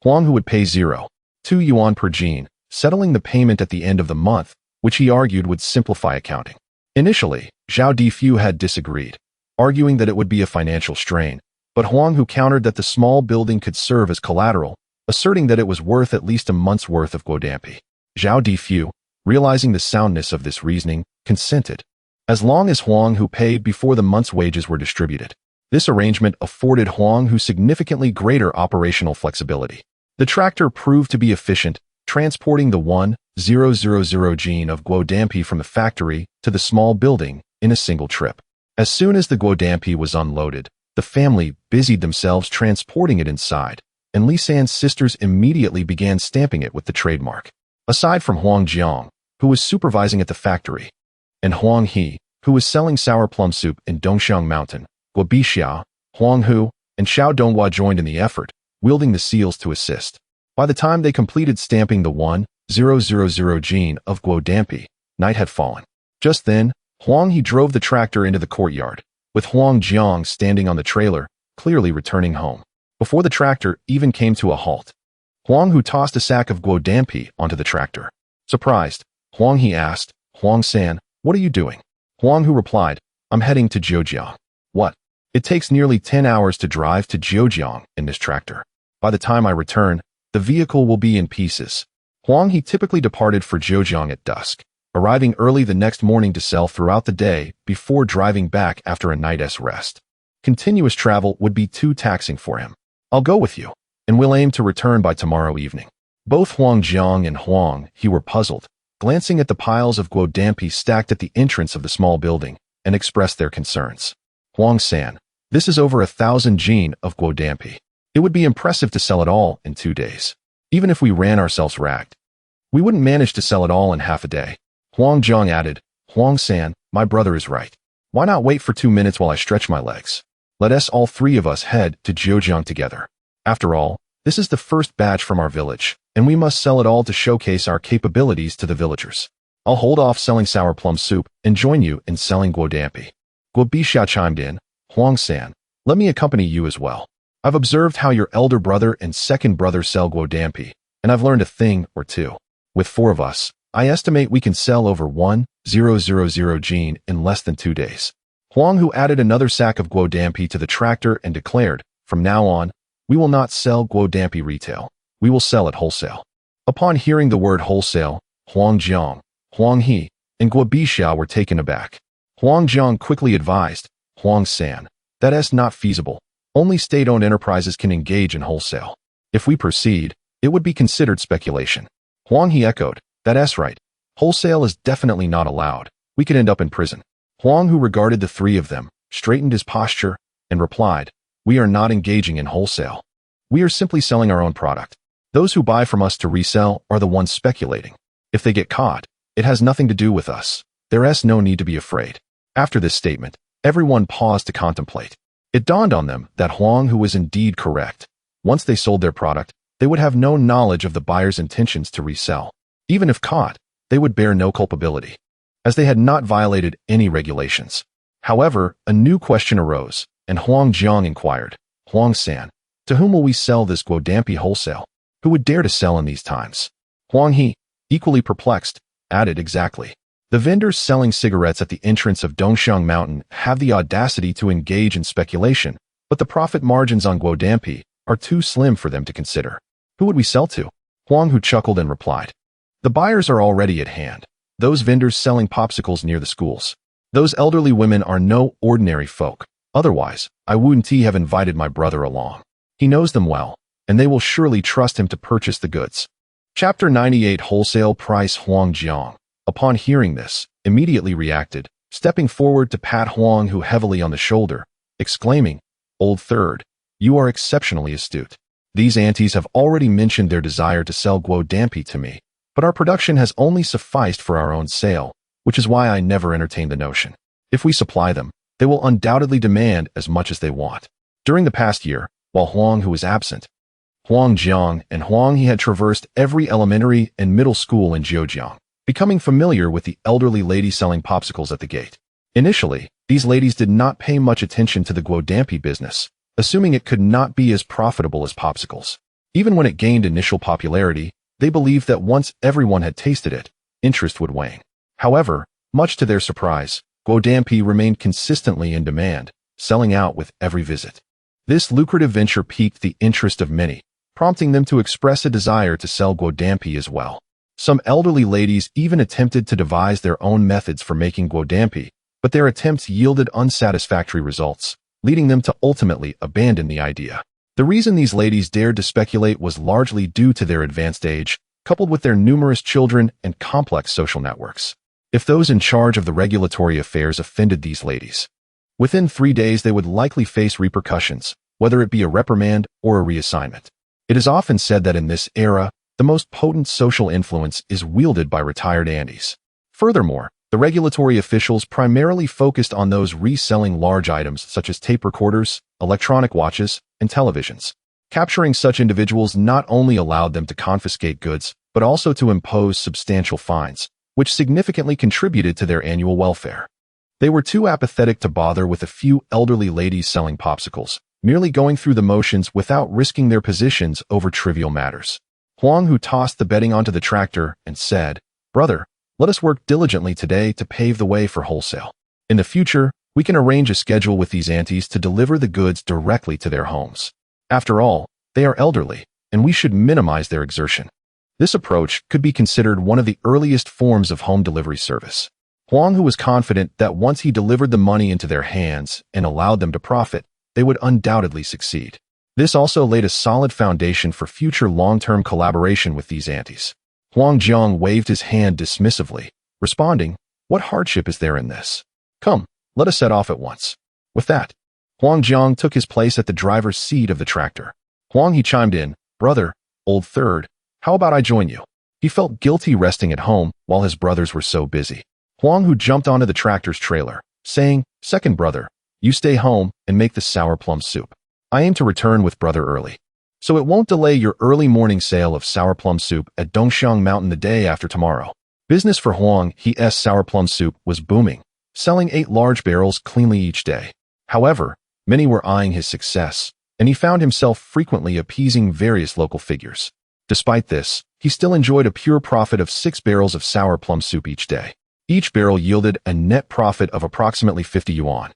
Huang Hu would pay 0.2 yuan per jin, settling the payment at the end of the month, which he argued would simplify accounting. Initially, Zhao Difu had disagreed, arguing that it would be a financial strain, but Huang Hu countered that the small building could serve as collateral, asserting that it was worth at least a month's worth of Guodampi. Zhao Difu, realizing the soundness of this reasoning, consented, as long as Huang Hu paid before the month's wages were distributed. This arrangement afforded Huang Hu significantly greater operational flexibility. The tractor proved to be efficient, transporting the 1,000 jin of Guodampi from the factory to the small building in a single trip. As soon as the Guodampi was unloaded, the family busied themselves transporting it inside, and Lisan's sisters immediately began stamping it with the trademark. Aside from Huang Jiang, who was supervising at the factory, and Huang He, who was selling sour plum soup in Dongxiang Mountain, Guobixia, Huang Hu, and Xiao Donghua joined in the effort, wielding the seals to assist. By the time they completed stamping the 1,000 jin of Guodampi, night had fallen. Just then, Huang He drove the tractor into the courtyard, with Huang Jiang standing on the trailer, clearly returning home. Before the tractor even came to a halt, Huang Hu tossed a sack of Guodampi onto the tractor. Surprised, Huang He asked, "Huang San, what are you doing?" Huang Hu replied, "I'm heading to Zhejiang." "What?" "It takes nearly 10 hours to drive to Zhejiang in this tractor. By the time I return, the vehicle will be in pieces." Huang He typically departed for Zhejiang at dusk, arriving early the next morning to sell throughout the day before driving back after a night's rest. Continuous travel would be too taxing for him. "I'll go with you, and we'll aim to return by tomorrow evening." Both Huang Jiang and Huang He were puzzled, glancing at the piles of Guodampi stacked at the entrance of the small building, and expressed their concerns. "Huang San, this is over 1,000 jin of Guodampi. It would be impressive to sell it all in 2 days. Even if we ran ourselves ragged, we wouldn't manage to sell it all in half a day." Huang Jiang added, "Huang San, my brother is right. Why not wait for 2 minutes while I stretch my legs? Let us all 3 of us head to Zhejiang together. After all, this is the first batch from our village, and we must sell it all to showcase our capabilities to the villagers. I'll hold off selling sour plum soup and join you in selling Guodampi." Guobixia chimed in, "Huang San, let me accompany you as well. I've observed how your elder brother and second brother sell Guodampi, and I've learned a thing or two. With 4 of us, I estimate we can sell over 1,000 jin in less than 2 days." Huang Hu added another sack of Guodampi to the tractor and declared, "From now on, we will not sell Guodampi retail. We will sell it wholesale." Upon hearing the word wholesale, Huang Jiang, Huang He, and Guobixia were taken aback. Huang Jiang quickly advised, "Huang San, that is not feasible. Only state-owned enterprises can engage in wholesale. If we proceed, it would be considered speculation." Huang He echoed, "That's right. Wholesale is definitely not allowed. We could end up in prison." Huang Hu regarded the three of them, straightened his posture, and replied, "We are not engaging in wholesale. We are simply selling our own product. Those who buy from us to resell are the ones speculating. If they get caught, it has nothing to do with us. There's no need to be afraid." After this statement, everyone paused to contemplate. It dawned on them that Huang Hu was indeed correct. Once they sold their product, they would have no knowledge of the buyer's intentions to resell. Even if caught, they would bear no culpability, as they had not violated any regulations. However, a new question arose, and Huang Jiang inquired, "Huang-san, to whom will we sell this guodampi wholesale? Who would dare to sell in these times?" Huang He, equally perplexed, added, "Exactly. The vendors selling cigarettes at the entrance of Dongxiang Mountain have the audacity to engage in speculation, but the profit margins on guodampi are too slim for them to consider. Who would we sell to?" Huang Hu chuckled and replied, "The buyers are already at hand. Those vendors selling popsicles near the schools. Those elderly women are no ordinary folk. Otherwise, I wouldn't have invited my brother along. He knows them well, and they will surely trust him to purchase the goods." Chapter 98 Wholesale Price. Huang Jiang, upon hearing this, immediately reacted, stepping forward to pat Huang Hu heavily on the shoulder, exclaiming, "Old third, you are exceptionally astute. These aunties have already mentioned their desire to sell guodampi to me, but our production has only sufficed for our own sale, which is why I never entertained the notion. If we supply them, they will undoubtedly demand as much as they want." During the past year, while Huang Hu was absent, Huang Jiang and Huang He had traversed every elementary and middle school in Zhejiang, becoming familiar with the elderly lady selling popsicles at the gate. Initially, these ladies did not pay much attention to the guodampi business, assuming it could not be as profitable as popsicles. Even when it gained initial popularity, they believed that once everyone had tasted it, interest would wane. However, much to their surprise, guodampi remained consistently in demand, selling out with every visit. This lucrative venture piqued the interest of many, prompting them to express a desire to sell guodampi as well. Some elderly ladies even attempted to devise their own methods for making guodampi, but their attempts yielded unsatisfactory results, leading them to ultimately abandon the idea. The reason these ladies dared to speculate was largely due to their advanced age, coupled with their numerous children and complex social networks. If those in charge of the regulatory affairs offended these ladies, within 3 days they would likely face repercussions, whether it be a reprimand or a reassignment. It is often said that in this era, the most potent social influence is wielded by retired aunties. Furthermore, the regulatory officials primarily focused on those reselling large items such as tape recorders, electronic watches, and televisions. Capturing such individuals not only allowed them to confiscate goods, but also to impose substantial fines, which significantly contributed to their annual welfare. They were too apathetic to bother with a few elderly ladies selling popsicles, merely going through the motions without risking their positions over trivial matters. Huang Hu tossed the bedding onto the tractor and said, "Brother, let us work diligently today to pave the way for wholesale. In the future, we can arrange a schedule with these aunties to deliver the goods directly to their homes. After all, they are elderly, and we should minimize their exertion." This approach could be considered one of the earliest forms of home delivery service. Huang Hu was confident that once he delivered the money into their hands and allowed them to profit, they would undoubtedly succeed. This also laid a solid foundation for future long-term collaboration with these aunties. Huang Jiang waved his hand dismissively, responding, "What hardship is there in this? Come, let us set off at once." With that, Huang Jiang took his place at the driver's seat of the tractor. Huang He chimed in, "Brother, old third, how about I join you?" He felt guilty resting at home while his brothers were so busy. Huang Hu jumped onto the tractor's trailer, saying, "Second brother, you stay home and make the sour plum soup. I aim to return with brother early, so it won't delay your early morning sale of sour plum soup at Dongxiang Mountain the day after tomorrow." Business for Huang He's sour plum soup was booming, selling 8 large barrels cleanly each day. However, many were eyeing his success, and he found himself frequently appeasing various local figures. Despite this, he still enjoyed a pure profit of 6 barrels of sour plum soup each day. Each barrel yielded a net profit of approximately 50 yuan,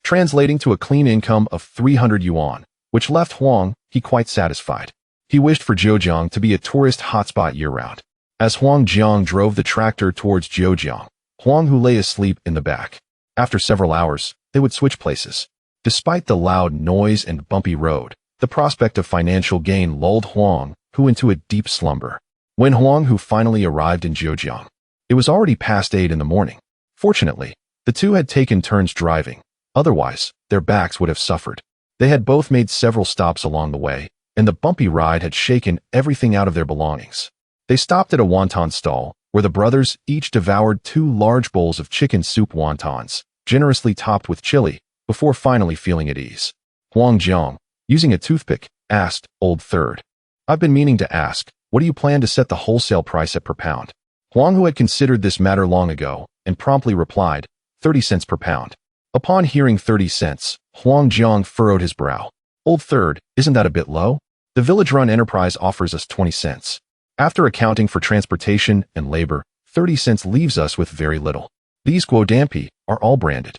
translating to a clean income of 300 yuan, which left Huang He quite satisfied. He wished for Zhejiang to be a tourist hotspot year-round. As Huang Jiang drove the tractor towards Zhejiang, Huang Hu lay asleep in the back. After several hours, they would switch places. Despite the loud noise and bumpy road, the prospect of financial gain lulled Huang Hu into a deep slumber. When Huang Hu finally arrived in Zhejiang, it was already past 8 in the morning. Fortunately, the two had taken turns driving. Otherwise, their backs would have suffered. They had both made several stops along the way, and the bumpy ride had shaken everything out of their belongings. They stopped at a wonton stall, where the brothers each devoured 2 large bowls of chicken soup wontons, generously topped with chili, before finally feeling at ease. Huang Jiang, using a toothpick, asked, "Old Third, I've been meaning to ask, what do you plan to set the wholesale price at per pound?" Huang Hu had considered this matter long ago, and promptly replied, 30 cents per pound. Upon hearing 30 cents, Huang Jiang furrowed his brow. "Old Third, isn't that a bit low? The village-run enterprise offers us 20 cents. After accounting for transportation and labor, 30 cents leaves us with very little. These guodampi are all branded,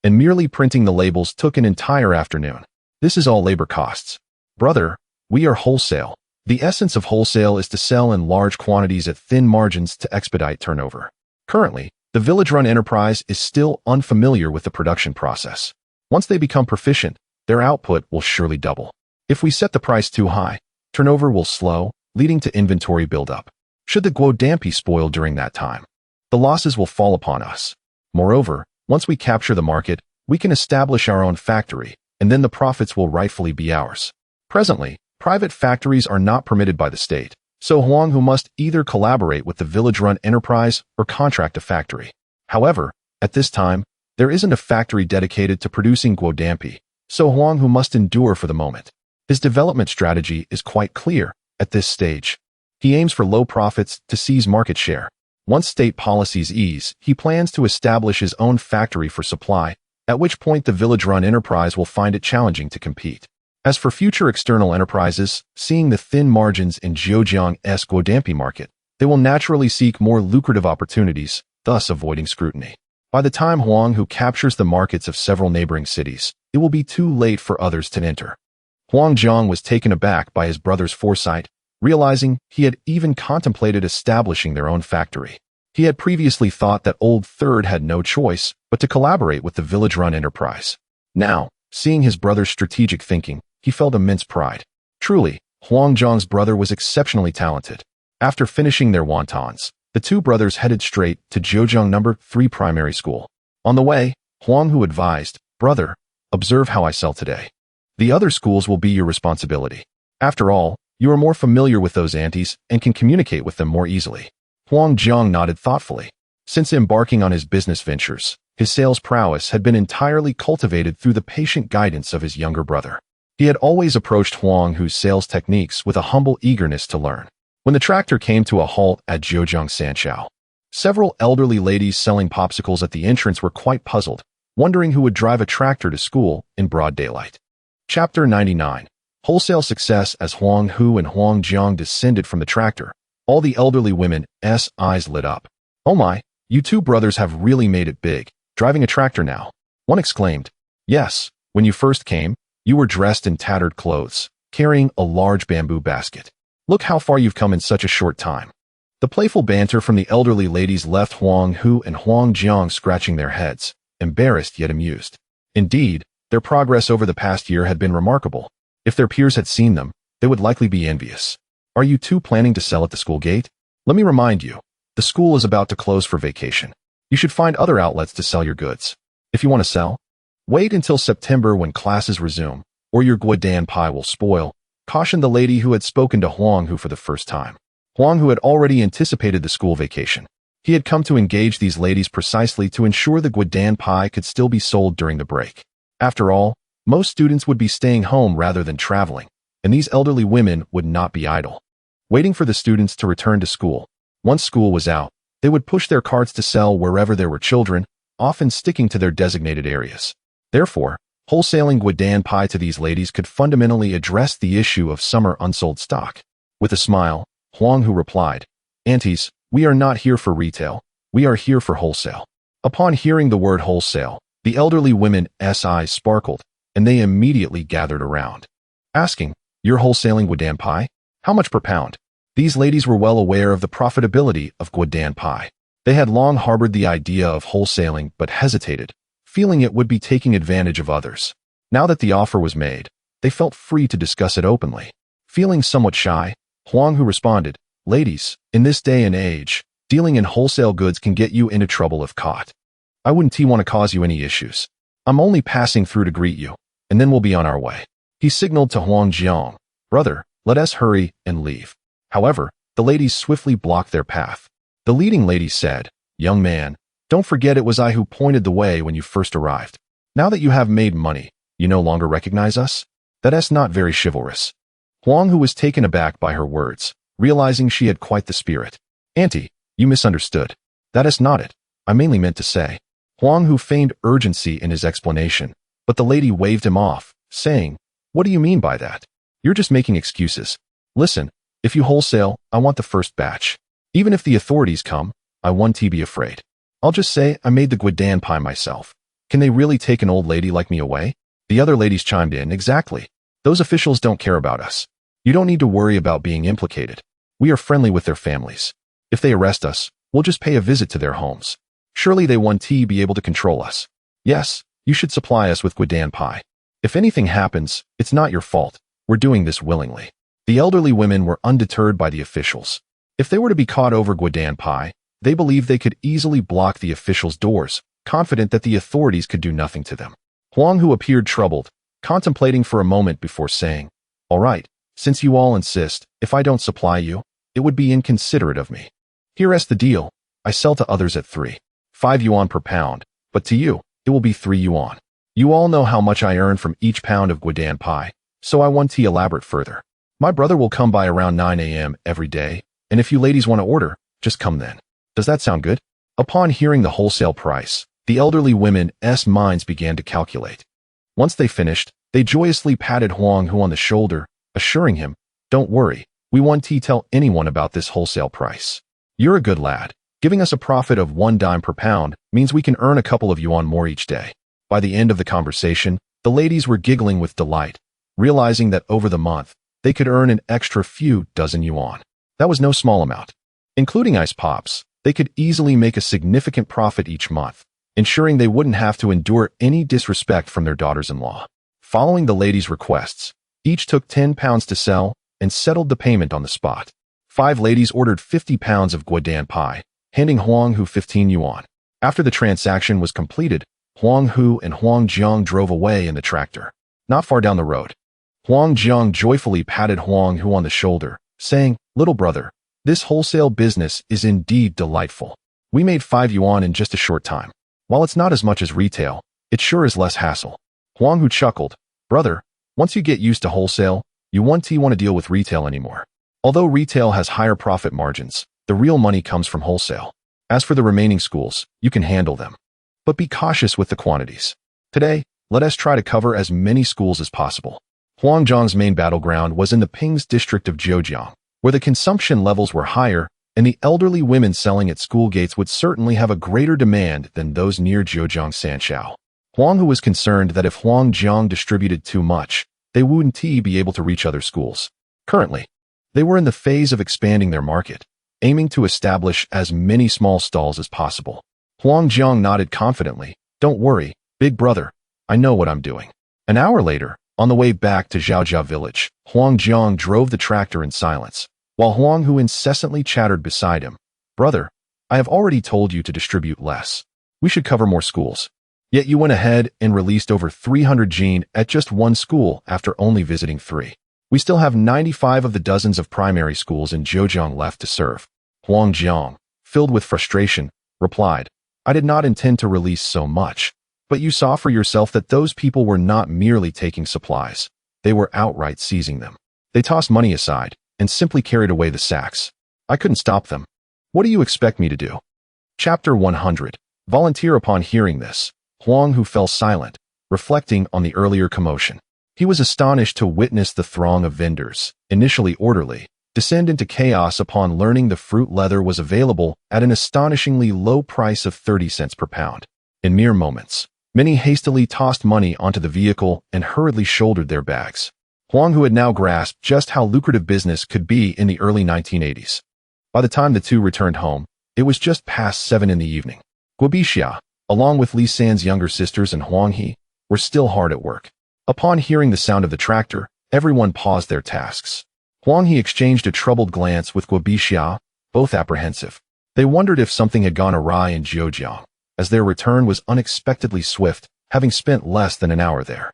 and merely printing the labels took an entire afternoon. This is all labor costs. Brother, we are wholesale. The essence of wholesale is to sell in large quantities at thin margins to expedite turnover. Currently, the village-run enterprise is still unfamiliar with the production process. Once they become proficient, their output will surely double. If we set the price too high, turnover will slow, leading to inventory buildup. Should the guodampi spoil during that time, the losses will fall upon us. Moreover, once we capture the market, we can establish our own factory, and then the profits will rightfully be ours. Presently, private factories are not permitted by the state, so Huang Hu must either collaborate with the village-run enterprise or contract a factory. However, at this time, there isn't a factory dedicated to producing guodampi, so Huang Hu must endure for the moment. His development strategy is quite clear. At this stage, he aims for low profits to seize market share. Once state policies ease, he plans to establish his own factory for supply, at which point the village-run enterprise will find it challenging to compete. As for future external enterprises, seeing the thin margins in Zhejiang's guodampi market, they will naturally seek more lucrative opportunities, thus avoiding scrutiny. By the time Huang Hu captures the markets of several neighboring cities, it will be too late for others to enter. Huang Jiang was taken aback by his brother's foresight, realizing he had even contemplated establishing their own factory. He had previously thought that Old Third had no choice but to collaborate with the village-run enterprise. Now, seeing his brother's strategic thinking, he felt immense pride. Truly, Huang Jiang's brother was exceptionally talented. After finishing their wontons, the two brothers headed straight to Zhejiang No. 3 primary school. On the way, Huang Hu advised, "Brother, observe how I sell today. The other schools will be your responsibility. After all, you are more familiar with those aunties and can communicate with them more easily." Huang Jiang nodded thoughtfully. Since embarking on his business ventures, his sales prowess had been entirely cultivated through the patient guidance of his younger brother. He had always approached Huang Hu's sales techniques with a humble eagerness to learn. When the tractor came to a halt at Zhejiang Sanchao, several elderly ladies selling popsicles at the entrance were quite puzzled, wondering who would drive a tractor to school in broad daylight. Chapter 99. Wholesale success. As Huang Hu and Huang Jiang descended from the tractor, all the elderly women's eyes lit up. "Oh my, you two brothers have really made it big, driving a tractor now." One exclaimed. "Yes, when you first came, you were dressed in tattered clothes, carrying a large bamboo basket. Look how far you've come in such a short time." The playful banter from the elderly ladies left Huang Hu and Huang Jiang scratching their heads, embarrassed yet amused. Indeed, their progress over the past year had been remarkable. If their peers had seen them, they would likely be envious. "Are you two planning to sell at the school gate? Let me remind you, the school is about to close for vacation. You should find other outlets to sell your goods. If you want to sell, wait until September when classes resume, or your guodampi will spoil," cautioned the lady who had spoken to Huang Hu for the first time. Huang Hu had already anticipated the school vacation. He had come to engage these ladies precisely to ensure the guodampi could still be sold during the break. After all, most students would be staying home rather than traveling, and these elderly women would not be idle, waiting for the students to return to school. Once school was out, they would push their carts to sell wherever there were children, often sticking to their designated areas. Therefore, wholesaling guodampi to these ladies could fundamentally address the issue of summer unsold stock. With a smile, Huang Hu replied, "Aunties, we are not here for retail, we are here for wholesale." Upon hearing the word wholesale, the elderly women's eyes sparkled, and they immediately gathered around, asking, "You're wholesaling guodampi? How much per pound?" These ladies were well aware of the profitability of guodampi. They had long harbored the idea of wholesaling but hesitated, feeling it would be taking advantage of others. Now that the offer was made, they felt free to discuss it openly. Feeling somewhat shy, Huang Hu responded, Ladies, in this day and age, dealing in wholesale goods can get you into trouble if caught. I wouldn't want to cause you any issues. I'm only passing through to greet you, and then we'll be on our way. He signaled to Huang Jiang, brother, let us hurry and leave. However, the ladies swiftly blocked their path. The leading lady said, young man, don't forget it was I who pointed the way when you first arrived. Now that you have made money, you no longer recognize us? That's not very chivalrous. Huang Hu was taken aback by her words, realizing she had quite the spirit. Auntie, you misunderstood. That is not it. I mainly meant to say. Huang Hu feigned urgency in his explanation, but the lady waved him off, saying, what do you mean by that? You're just making excuses. Listen, if you wholesale, I want the first batch. Even if the authorities come, I won't be afraid. I'll just say I made the guidan pie myself. Can they really take an old lady like me away? The other ladies chimed in, exactly. Those officials don't care about us. You don't need to worry about being implicated. We are friendly with their families. If they arrest us, we'll just pay a visit to their homes. Surely they won't be able to control us. Yes, you should supply us with guidan pie. If anything happens, it's not your fault. We're doing this willingly. The elderly women were undeterred by the officials. If they were to be caught over guidan pie, they believed they could easily block the officials' doors, confident that the authorities could do nothing to them. Huang Hu appeared troubled, contemplating for a moment before saying, all right, since you all insist, if I don't supply you, it would be inconsiderate of me. Here's the deal. I sell to others at 3.5 yuan per pound, but to you, it will be 3 yuan. You all know how much I earn from each pound of guidan pie, so I won't elaborate further. My brother will come by around 9 a.m. every day, and if you ladies want to order, just come then. Does that sound good? Upon hearing the wholesale price, the elderly women's minds began to calculate. Once they finished, they joyously patted Huang Hu on the shoulder, assuring him, don't worry, we won't tell anyone about this wholesale price. You're a good lad. Giving us a profit of 1 dime per pound means we can earn a couple of yuan more each day. By the end of the conversation, the ladies were giggling with delight, realizing that over the month, they could earn an extra few dozen yuan. That was no small amount. Including ice pops, they could easily make a significant profit each month, ensuring they wouldn't have to endure any disrespect from their daughters-in-law. Following the ladies' requests, each took 10 pounds to sell and settled the payment on the spot. 5 ladies ordered 50 pounds of guidan pie, handing Huang Hu 15 yuan. After the transaction was completed, Huang Hu and Huang Jiang drove away in the tractor. Not far down the road, Huang Jiang joyfully patted Huang Hu on the shoulder, saying, little brother, this wholesale business is indeed delightful. We made 5 yuan in just a short time. While it's not as much as retail, it sure is less hassle. Huang Hu chuckled, brother, once you get used to wholesale, you won't want to deal with retail anymore. Although retail has higher profit margins, the real money comes from wholesale. As for the remaining schools, you can handle them. But be cautious with the quantities. Today, let us try to cover as many schools as possible. Huang Jiang's main battleground was in the Ping's district of Zhejiang, where the consumption levels were higher, and the elderly women selling at school gates would certainly have a greater demand than those near Zhejiang Sanshao. Huang Hu was concerned that if Huang Jiang distributed too much, they wouldn't be able to reach other schools. Currently, they were in the phase of expanding their market, aiming to establish as many small stalls as possible. Huang Jiang nodded confidently, don't worry, big brother, I know what I'm doing. An hour later, on the way back to Zhaojia village, Huang Jiang drove the tractor in silence, while Huang Hu incessantly chattered beside him. Brother, I have already told you to distribute less. We should cover more schools. Yet you went ahead and released over 300 jin at just one school after only visiting 3. We still have 95 of the dozens of primary schools in Zhejiang left to serve. Huang Jiang, filled with frustration, replied, I did not intend to release so much, but you saw for yourself that those people were not merely taking supplies. They were outright seizing them. They tossed money aside and simply carried away the sacks. I couldn't stop them. What do you expect me to do? Chapter 100. Volunteer. Upon hearing this, Huang Hu fell silent, reflecting on the earlier commotion. He was astonished to witness the throng of vendors, initially orderly, descend into chaos upon learning the fruit leather was available at an astonishingly low price of 30 cents per pound. In mere moments, many hastily tossed money onto the vehicle and hurriedly shouldered their bags. Huang Hu had now grasped just how lucrative business could be in the early 1980s. By the time the two returned home, it was just past 7 in the evening. Guobixia, along with Li San's younger sisters and Huang He, were still hard at work. Upon hearing the sound of the tractor, everyone paused their tasks. Huang He exchanged a troubled glance with Guo Bixia, both apprehensive. They wondered if something had gone awry in Zhejiang, as their return was unexpectedly swift, having spent less than an hour there.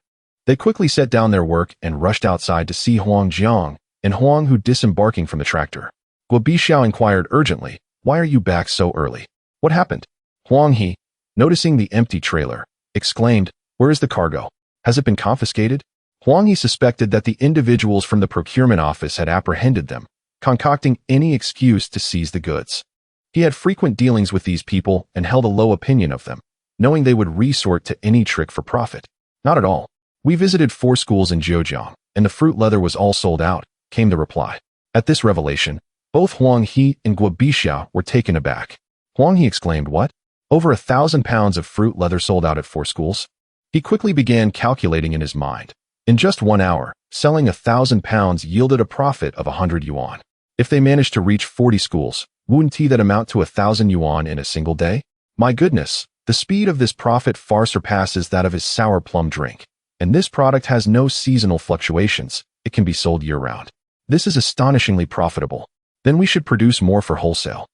They quickly set down their work and rushed outside to see Huang Jiang and Huang Hu disembarking from the tractor. Guo Bixia inquired urgently, "Why are you back so early? What happened?" Huang He, noticing the empty trailer, exclaimed, "Where is the cargo? Has it been confiscated?" Huang He suspected that the individuals from the procurement office had apprehended them, concocting any excuse to seize the goods. He had frequent dealings with these people and held a low opinion of them, knowing they would resort to any trick for profit. "Not at all. We visited 4 schools in Zhejiang, and the fruit leather was all sold out," came the reply. At this revelation, both Huang He and Guo Bixia were taken aback. Huang He exclaimed, "What? Over 1,000 pounds of fruit leather sold out at 4 schools?" He quickly began calculating in his mind. In just 1 hour, selling 1,000 pounds yielded a profit of 100 yuan. If they managed to reach 40 schools, wouldn't that amount to 1,000 yuan in a single day? My goodness, the speed of this profit far surpasses that of his sour plum drink. And this product has no seasonal fluctuations. It can be sold year-round. This is astonishingly profitable. Then we should produce more for wholesale.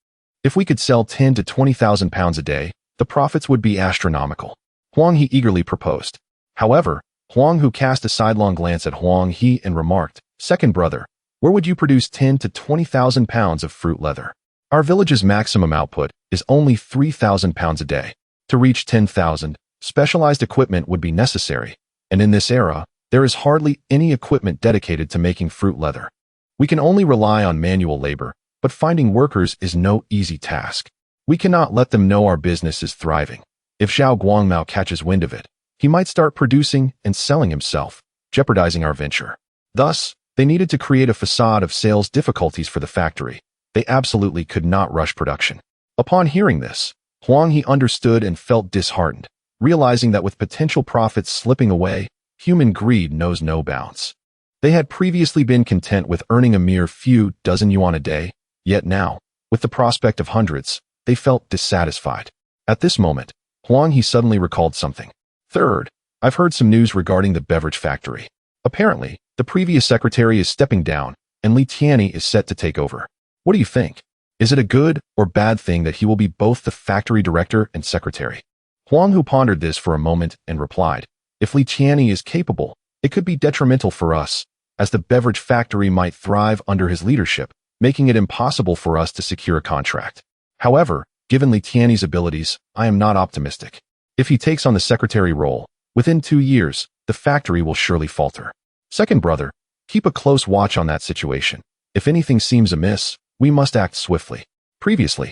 If we could sell 10 to 20,000 pounds a day, the profits would be astronomical. Huang He eagerly proposed. However, Huang Hu cast a sidelong glance at Huang He and remarked, "Second brother, where would you produce 10 to 20,000 pounds of fruit leather? Our village's maximum output is only 3,000 pounds a day. To reach 10,000, specialized equipment would be necessary, and in this era, there is hardly any equipment dedicated to making fruit leather. We can only rely on manual labor, but finding workers is no easy task. We cannot let them know our business is thriving. If Zhao Guangmao catches wind of it, he might start producing and selling himself, jeopardizing our venture." Thus, they needed to create a facade of sales difficulties for the factory. They absolutely could not rush production. Upon hearing this, Huang He understood and felt disheartened, realizing that with potential profits slipping away, human greed knows no bounds. They had previously been content with earning a mere few dozen yuan a day, yet now, with the prospect of hundreds, they felt dissatisfied. At this moment, Huang He suddenly recalled something. "Third, I've heard some news regarding the beverage factory. Apparently, the previous secretary is stepping down, and Li Tianyi is set to take over. What do you think? Is it a good or bad thing that he will be both the factory director and secretary?" Huang Hu pondered this for a moment and replied, "If Li Tianyi is capable, it could be detrimental for us, as the beverage factory might thrive under his leadership, making it impossible for us to secure a contract. However, given Li Tianyi's abilities, I am not optimistic. If he takes on the secretary role, within 2 years, the factory will surely falter. Second brother, keep a close watch on that situation. If anything seems amiss, we must act swiftly." Previously,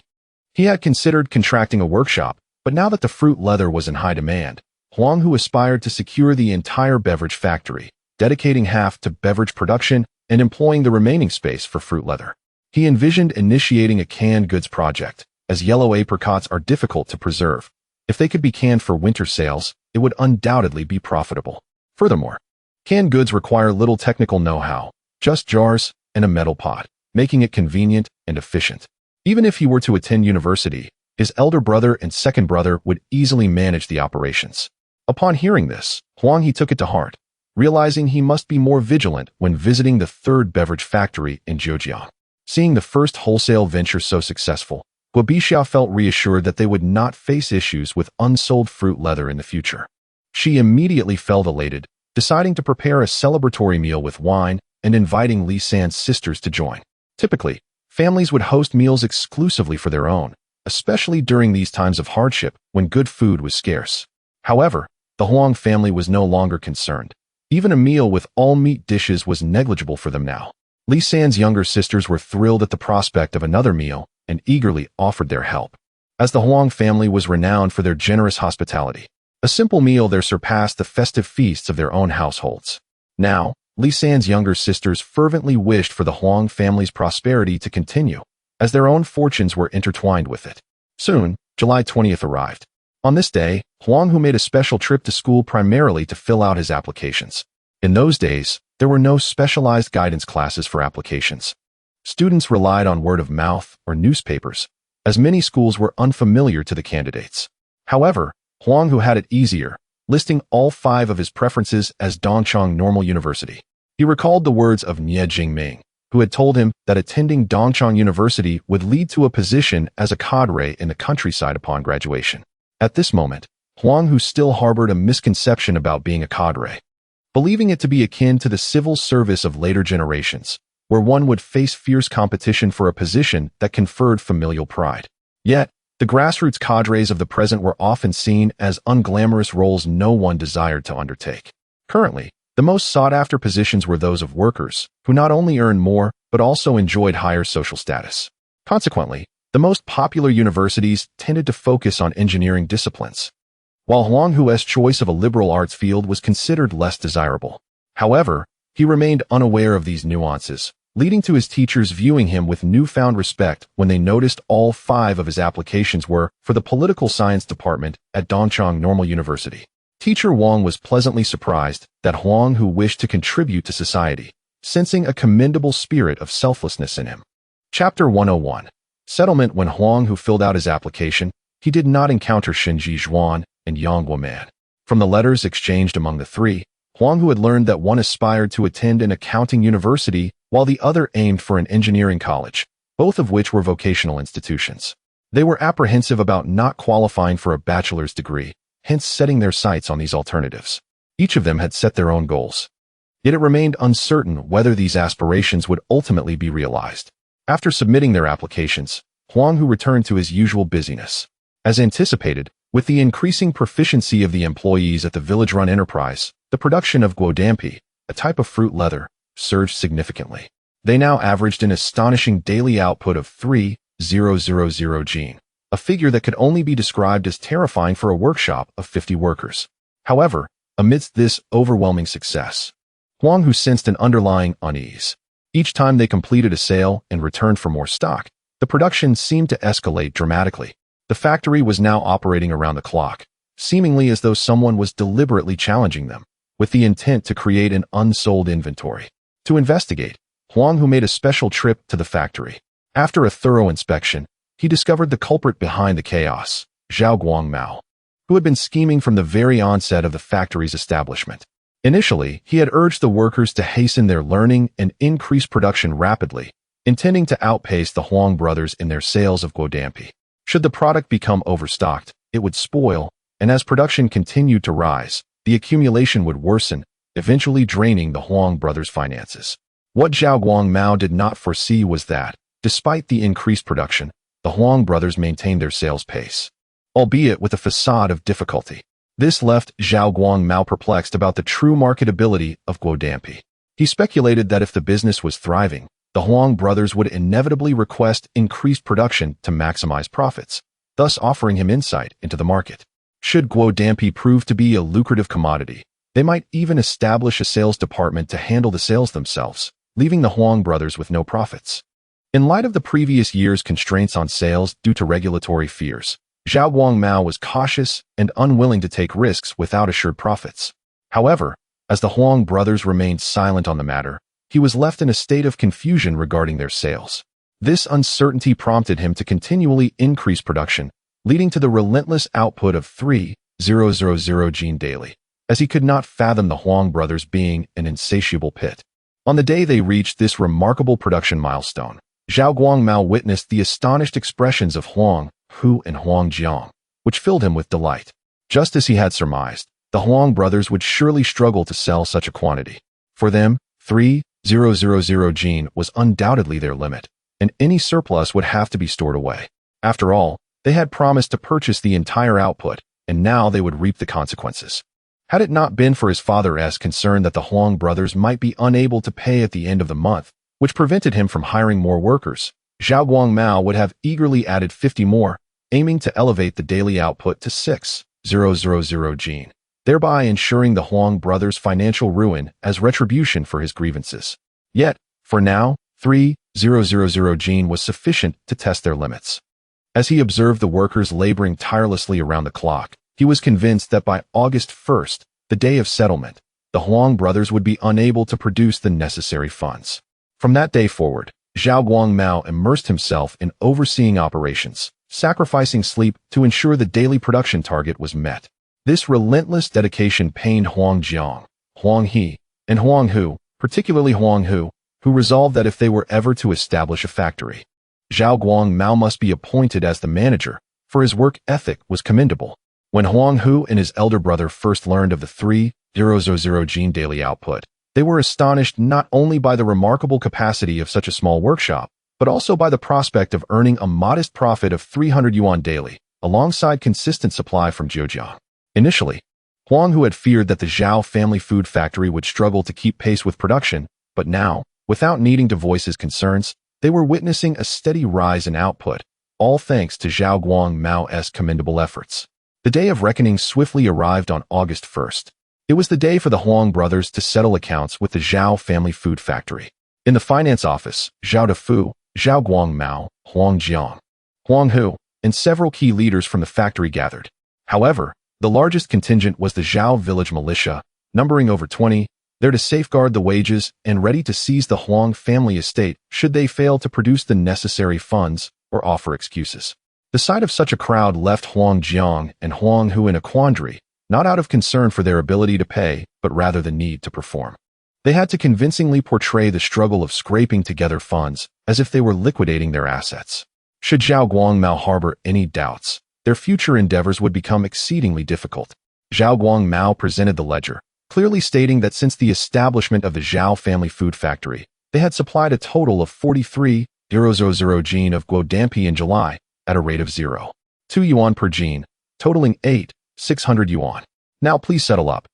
he had considered contracting a workshop, but now that the fruit leather was in high demand, Huang Hu aspired to secure the entire beverage factory, dedicating half to beverage production and employing the remaining space for fruit leather. He envisioned initiating a canned goods project, as yellow apricots are difficult to preserve. If they could be canned for winter sales, it would undoubtedly be profitable. Furthermore, canned goods require little technical know-how, just jars and a metal pot, making it convenient and efficient. Even if he were to attend university, his elder brother and second brother would easily manage the operations. Upon hearing this, Huang He took it to heart, realizing he must be more vigilant when visiting the 3rd beverage factory in Zhejiang. Seeing the first wholesale venture so successful, Guo Bixia felt reassured that they would not face issues with unsold fruit leather in the future. She immediately felt elated, deciding to prepare a celebratory meal with wine and inviting Li San's sisters to join. Typically, families would host meals exclusively for their own, especially during these times of hardship when good food was scarce. However, the Huang family was no longer concerned. Even a meal with all meat dishes was negligible for them now. Li San's younger sisters were thrilled at the prospect of another meal and eagerly offered their help. As the Huang family was renowned for their generous hospitality, a simple meal there surpassed the festive feasts of their own households. Now, Li San's younger sisters fervently wished for the Huang family's prosperity to continue, as their own fortunes were intertwined with it. Soon, July 20th arrived. On this day, Huang Hu made a special trip to school primarily to fill out his applications. In those days, there were no specialized guidance classes for applications. Students relied on word of mouth or newspapers, as many schools were unfamiliar to the candidates. However, Huang Hu had it easier, listing all 5 of his preferences as Dongchang Normal University. He recalled the words of Nie Jingming, who had told him that attending Dongchang University would lead to a position as a cadre in the countryside upon graduation. At this moment, Huang Hu still harbored a misconception about being a cadre, believing it to be akin to the civil service of later generations, where one would face fierce competition for a position that conferred familial pride. Yet, the grassroots cadres of the present were often seen as unglamorous roles no one desired to undertake. Currently, the most sought-after positions were those of workers, who not only earned more, but also enjoyed higher social status. Consequently, the most popular universities tended to focus on engineering disciplines, while Huang Hu's choice of a liberal arts field was considered less desirable. However, he remained unaware of these nuances, leading to his teachers viewing him with newfound respect when they noticed all 5 of his applications were for the political science department at Dongchang Normal University. Teacher Wang was pleasantly surprised that Huang Hu wished to contribute to society, sensing a commendable spirit of selflessness in him. Chapter 101. Settlement. When Huang Hu filled out his application, he did not encounter Shenji Zhuan and Yang Guoman. From the letters exchanged among the 3, Huang Hu had learned that one aspired to attend an accounting university while the other aimed for an engineering college, both of which were vocational institutions. They were apprehensive about not qualifying for a bachelor's degree, hence setting their sights on these alternatives. Each of them had set their own goals. Yet it remained uncertain whether these aspirations would ultimately be realized. After submitting their applications, Huang Hu returned to his usual busyness. As anticipated, with the increasing proficiency of the employees at the village-run enterprise, the production of guodampi, a type of fruit leather, surged significantly. They now averaged an astonishing daily output of 3,000 gene, a figure that could only be described as terrifying for a workshop of 50 workers. However, amidst this overwhelming success, Huang Hu sensed an underlying unease. Each time they completed a sale and returned for more stock, the production seemed to escalate dramatically. The factory was now operating around the clock, seemingly as though someone was deliberately challenging them, with the intent to create an unsold inventory. To investigate, Huang Hu made a special trip to the factory. After a thorough inspection, he discovered the culprit behind the chaos, Zhao Guangmao, who had been scheming from the very onset of the factory's establishment. Initially, he had urged the workers to hasten their learning and increase production rapidly, intending to outpace the Huang brothers in their sales of guodampi. Should the product become overstocked, it would spoil, and as production continued to rise, the accumulation would worsen, eventually draining the Huang brothers' finances. What Zhao Guangmao did not foresee was that, despite the increased production, the Huang brothers maintained their sales pace, albeit with a facade of difficulty. This left Zhao Guangmao perplexed about the true marketability of guodampi. He speculated that if the business was thriving, the Huang brothers would inevitably request increased production to maximize profits, thus offering him insight into the market. Should guodampi prove to be a lucrative commodity, they might even establish a sales department to handle the sales themselves, leaving the Huang brothers with no profits. In light of the previous year's constraints on sales due to regulatory fears, Zhao Guangmao was cautious and unwilling to take risks without assured profits. However, as the Huang brothers remained silent on the matter, he was left in a state of confusion regarding their sales. This uncertainty prompted him to continually increase production, leading to the relentless output of 3,000 gene daily, as he could not fathom the Huang brothers being an insatiable pit. On the day they reached this remarkable production milestone, Zhao Guangmao witnessed the astonished expressions of Huang Hu and Huang Jiang, which filled him with delight. Just as he had surmised, the Huang brothers would surely struggle to sell such a quantity. For them, 3,000 gene was undoubtedly their limit, and any surplus would have to be stored away. After all, they had promised to purchase the entire output, and now they would reap the consequences. Had it not been for his father's concern that the Huang brothers might be unable to pay at the end of the month, which prevented him from hiring more workers, Zhao Guangmao would have eagerly added 50 more, aiming to elevate the daily output to 6,000 gene, thereby ensuring the Huang brothers' financial ruin as retribution for his grievances. Yet, for now, 3,000 gene was sufficient to test their limits. As he observed the workers laboring tirelessly around the clock, he was convinced that by August 1st, the day of settlement, the Huang brothers would be unable to produce the necessary funds. From that day forward, Zhao Guangmao immersed himself in overseeing operations, sacrificing sleep to ensure the daily production target was met. This relentless dedication pained Huang Jiang, Huang He, and Huang Hu, particularly Huang Hu, who resolved that if they were ever to establish a factory, Zhao Guangmao must be appointed as the manager, for his work ethic was commendable. When Huang Hu and his elder brother first learned of the 3,000 gene daily output, they were astonished not only by the remarkable capacity of such a small workshop, but also by the prospect of earning a modest profit of 300 yuan daily, alongside consistent supply from Zhejiang. Initially, Huang Hu had feared that the Zhao family food factory would struggle to keep pace with production, but now, without needing to voice his concerns, they were witnessing a steady rise in output, all thanks to Zhao Guangmao's commendable efforts. The day of reckoning swiftly arrived on August 1st. It was the day for the Huang brothers to settle accounts with the Zhao family food factory. In the finance office, Zhao Defu, Zhao Guangmao, Huang Jiang, Huang Hu, and several key leaders from the factory gathered. However, the largest contingent was the Zhao village militia, numbering over 20, there to safeguard the wages and ready to seize the Huang family estate should they fail to produce the necessary funds or offer excuses. The sight of such a crowd left Huang Jiang and Huang Hu in a quandary, not out of concern for their ability to pay, but rather the need to perform. They had to convincingly portray the struggle of scraping together funds as if they were liquidating their assets. Should Zhao Guangmao harbor any doubts, their future endeavors would become exceedingly difficult. Zhao Guangmao presented the ledger, clearly stating that since the establishment of the Zhao family food factory, they had supplied a total of 43,000 gene of guodampi in July at a rate of 0.2 yuan per gene, totaling 8,600 yuan. Now please settle up,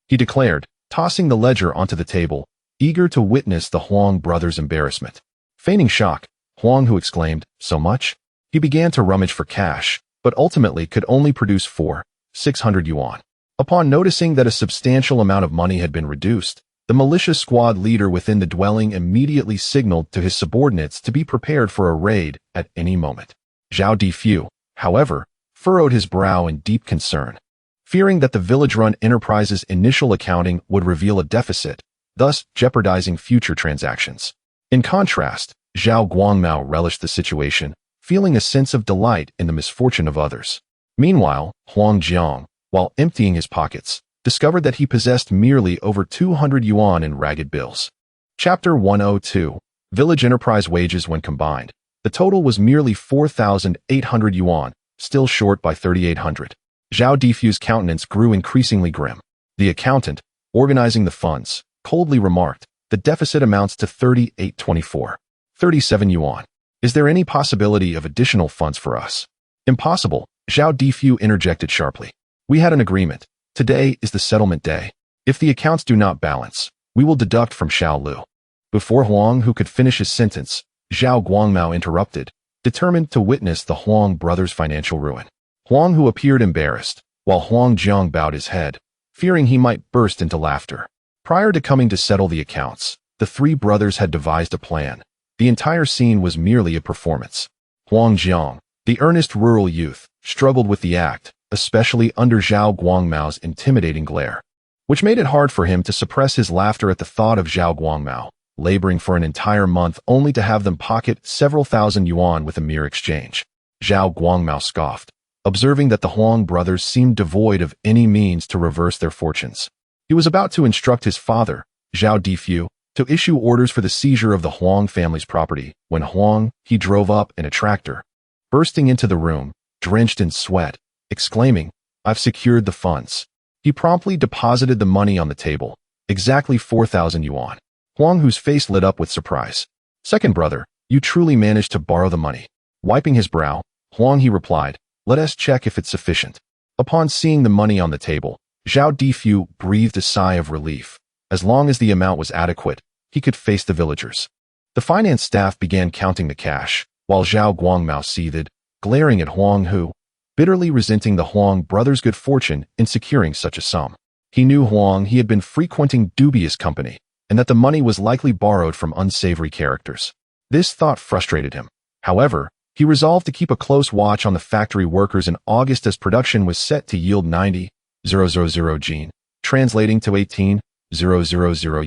he declared, tossing the ledger onto the table, eager to witness the Huang brothers' embarrassment. Feigning shock, Huang Hu exclaimed, "So much?" He began to rummage for cash, but ultimately could only produce 4,600 yuan. Upon noticing that a substantial amount of money had been reduced, the militia squad leader within the dwelling immediately signaled to his subordinates to be prepared for a raid at any moment. Zhao Defu, however, furrowed his brow in deep concern, fearing that the village-run enterprise's initial accounting would reveal a deficit, thus jeopardizing future transactions. In contrast, Zhao Guangmao relished the situation, feeling a sense of delight in the misfortune of others. Meanwhile, Huang Jiang, while emptying his pockets, discovered that he possessed merely over 200 yuan in ragged bills. Chapter 102. Village enterprise wages when combined. The total was merely 4,800 yuan, still short by 3,800. Zhao Defu's countenance grew increasingly grim. The accountant, organizing the funds, coldly remarked, "The deficit amounts to 3,824. 37 yuan. Is there any possibility of additional funds for us?" "Impossible," Zhao Defu interjected sharply. "We had an agreement. Today is the settlement day. If the accounts do not balance, we will deduct from Xiaolu." Before Huang Hu could finish his sentence, Zhao Guangmao interrupted, determined to witness the Huang brothers' financial ruin. Huang Hu appeared embarrassed, while Huang Jiang bowed his head, fearing he might burst into laughter. Prior to coming to settle the accounts, the three brothers had devised a plan. The entire scene was merely a performance. Huang Jiang, the earnest rural youth, struggled with the act, especially under Zhao Guangmao's intimidating glare, which made it hard for him to suppress his laughter at the thought of Zhao Guangmao, laboring for an entire month only to have them pocket several thousand yuan with a mere exchange. Zhao Guangmao scoffed, observing that the Huang brothers seemed devoid of any means to reverse their fortunes. He was about to instruct his father, Zhao Defu, to issue orders for the seizure of the Huang family's property, when he drove up in a tractor, bursting into the room, drenched in sweat, exclaiming, "I've secured the funds." He promptly deposited the money on the table, exactly 4,000 yuan. Huang Hu's face lit up with surprise. "Second brother, you truly managed to borrow the money." Wiping his brow, Huang He replied, "Let us check if it's sufficient." Upon seeing the money on the table, Zhao Defu breathed a sigh of relief. As long as the amount was adequate, he could face the villagers. The finance staff began counting the cash, while Zhao Guangmao seethed, glaring at Huang Hu, bitterly resenting the Huang brothers' good fortune in securing such a sum. He knew He had been frequenting dubious company, and that the money was likely borrowed from unsavory characters. This thought frustrated him. However, he resolved to keep a close watch on the factory workers in August as production was set to yield 90,000 gene, translating to 18,000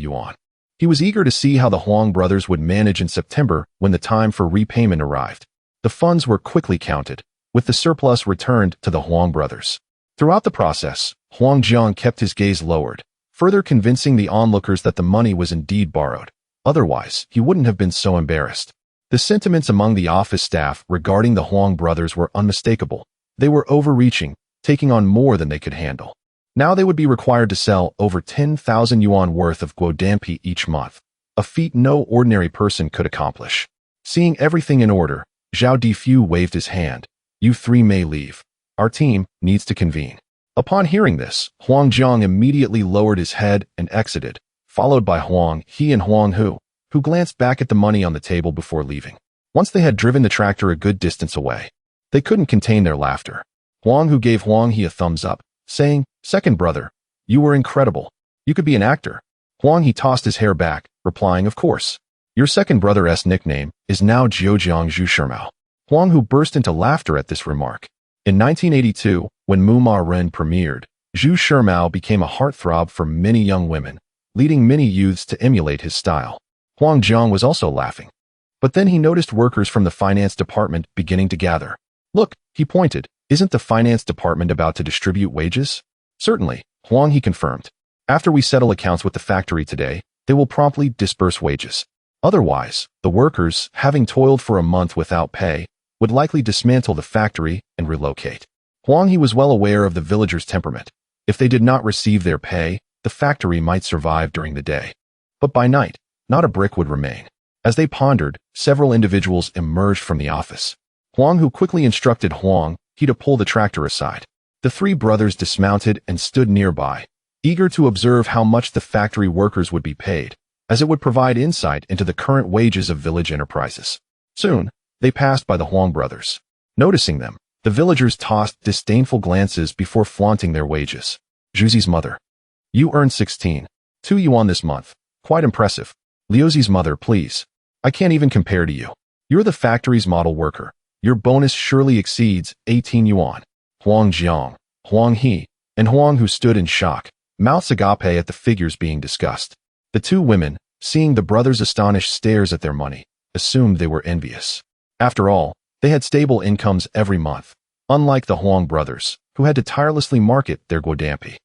yuan. He was eager to see how the Huang brothers would manage in September when the time for repayment arrived. The funds were quickly counted, with the surplus returned to the Huang brothers. Throughout the process, Huang Jiang kept his gaze lowered, further convincing the onlookers that the money was indeed borrowed. Otherwise, he wouldn't have been so embarrassed. The sentiments among the office staff regarding the Huang brothers were unmistakable. They were overreaching, taking on more than they could handle. Now they would be required to sell over 10,000 yuan worth of guodampi each month, a feat no ordinary person could accomplish. Seeing everything in order, Zhao Difu waved his hand. You three may leave. Our team needs to convene. Upon hearing this, Huang Jiang immediately lowered his head and exited, followed by Huang He and Huang Hu, who glanced back at the money on the table before leaving. Once they had driven the tractor a good distance away, they couldn't contain their laughter. Huang Hu gave Huang He a thumbs up, saying, "Second brother, you were incredible. You could be an actor." Huang He tossed his hair back, replying, "Of course. Your second brother's nickname is now Jiujiang Zhu Shimao." Huang Hu burst into laughter at this remark. In 1982, when Mu Ma Ren premiered, Zhu Shimao became a heartthrob for many young women, leading many youths to emulate his style. Huang Jiang was also laughing. But then he noticed workers from the finance department beginning to gather. "Look," he pointed, "isn't the finance department about to distribute wages?" "Certainly," Huang He confirmed. "After we settle accounts with the factory today, they will promptly disburse wages. Otherwise, the workers, having toiled for a month without pay, would likely dismantle the factory and relocate." Huang He was well aware of the villagers' temperament. If they did not receive their pay, the factory might survive during the day. But by night, not a brick would remain. As they pondered, several individuals emerged from the office. Huang Hu quickly instructed Huang He to pull the tractor aside. The three brothers dismounted and stood nearby, eager to observe how much the factory workers would be paid, as it would provide insight into the current wages of village enterprises. Soon, they passed by the Huang brothers. Noticing them, the villagers tossed disdainful glances before flaunting their wages. Zhuzi's mother. "You earned 16.2 yuan this month. Quite impressive." Liuzi's mother, "Please. I can't even compare to you. You're the factory's model worker. Your bonus surely exceeds 18 yuan. Huang Jiang, Huang He, and Huang Hu stood in shock, mouths agape at the figures being discussed. The two women, seeing the brothers' astonished stares at their money, assumed they were envious. After all, they had stable incomes every month, unlike the Huang brothers, who had to tirelessly market their guodampi.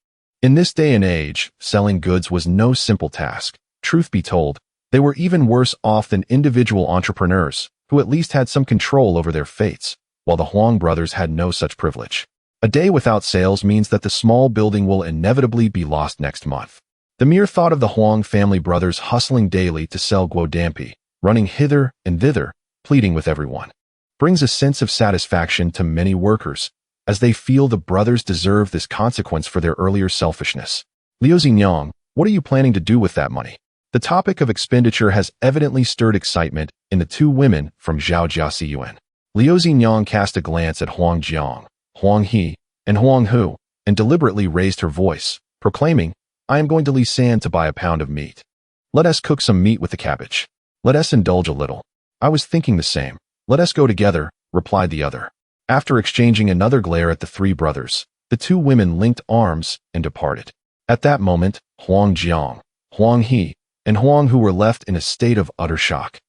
In this day and age, selling goods was no simple task. Truth be told, they were even worse off than individual entrepreneurs, who at least had some control over their fates, while the Huang brothers had no such privilege. A day without sales means that the small building will inevitably be lost next month. The mere thought of the Huang family brothers hustling daily to sell guodampi, running hither and thither, pleading with everyone, brings a sense of satisfaction to many workers, as they feel the brothers deserve this consequence for their earlier selfishness. Liu Xingyang, what are you planning to do with that money? The topic of expenditure has evidently stirred excitement in the two women from Zhaojiasi Yuan. Liu Xingyang cast a glance at Huang Jiang, Huang He, and Huang Hu, and deliberately raised her voice, proclaiming, "I am going to Lisan to buy a pound of meat. Let us cook some meat with the cabbage. Let us indulge a little." "I was thinking the same. Let us go together," replied the other. After exchanging another glare at the three brothers, the two women linked arms and departed. At that moment, Huang Jiang, Huang He, and Huang Hu were left in a state of utter shock.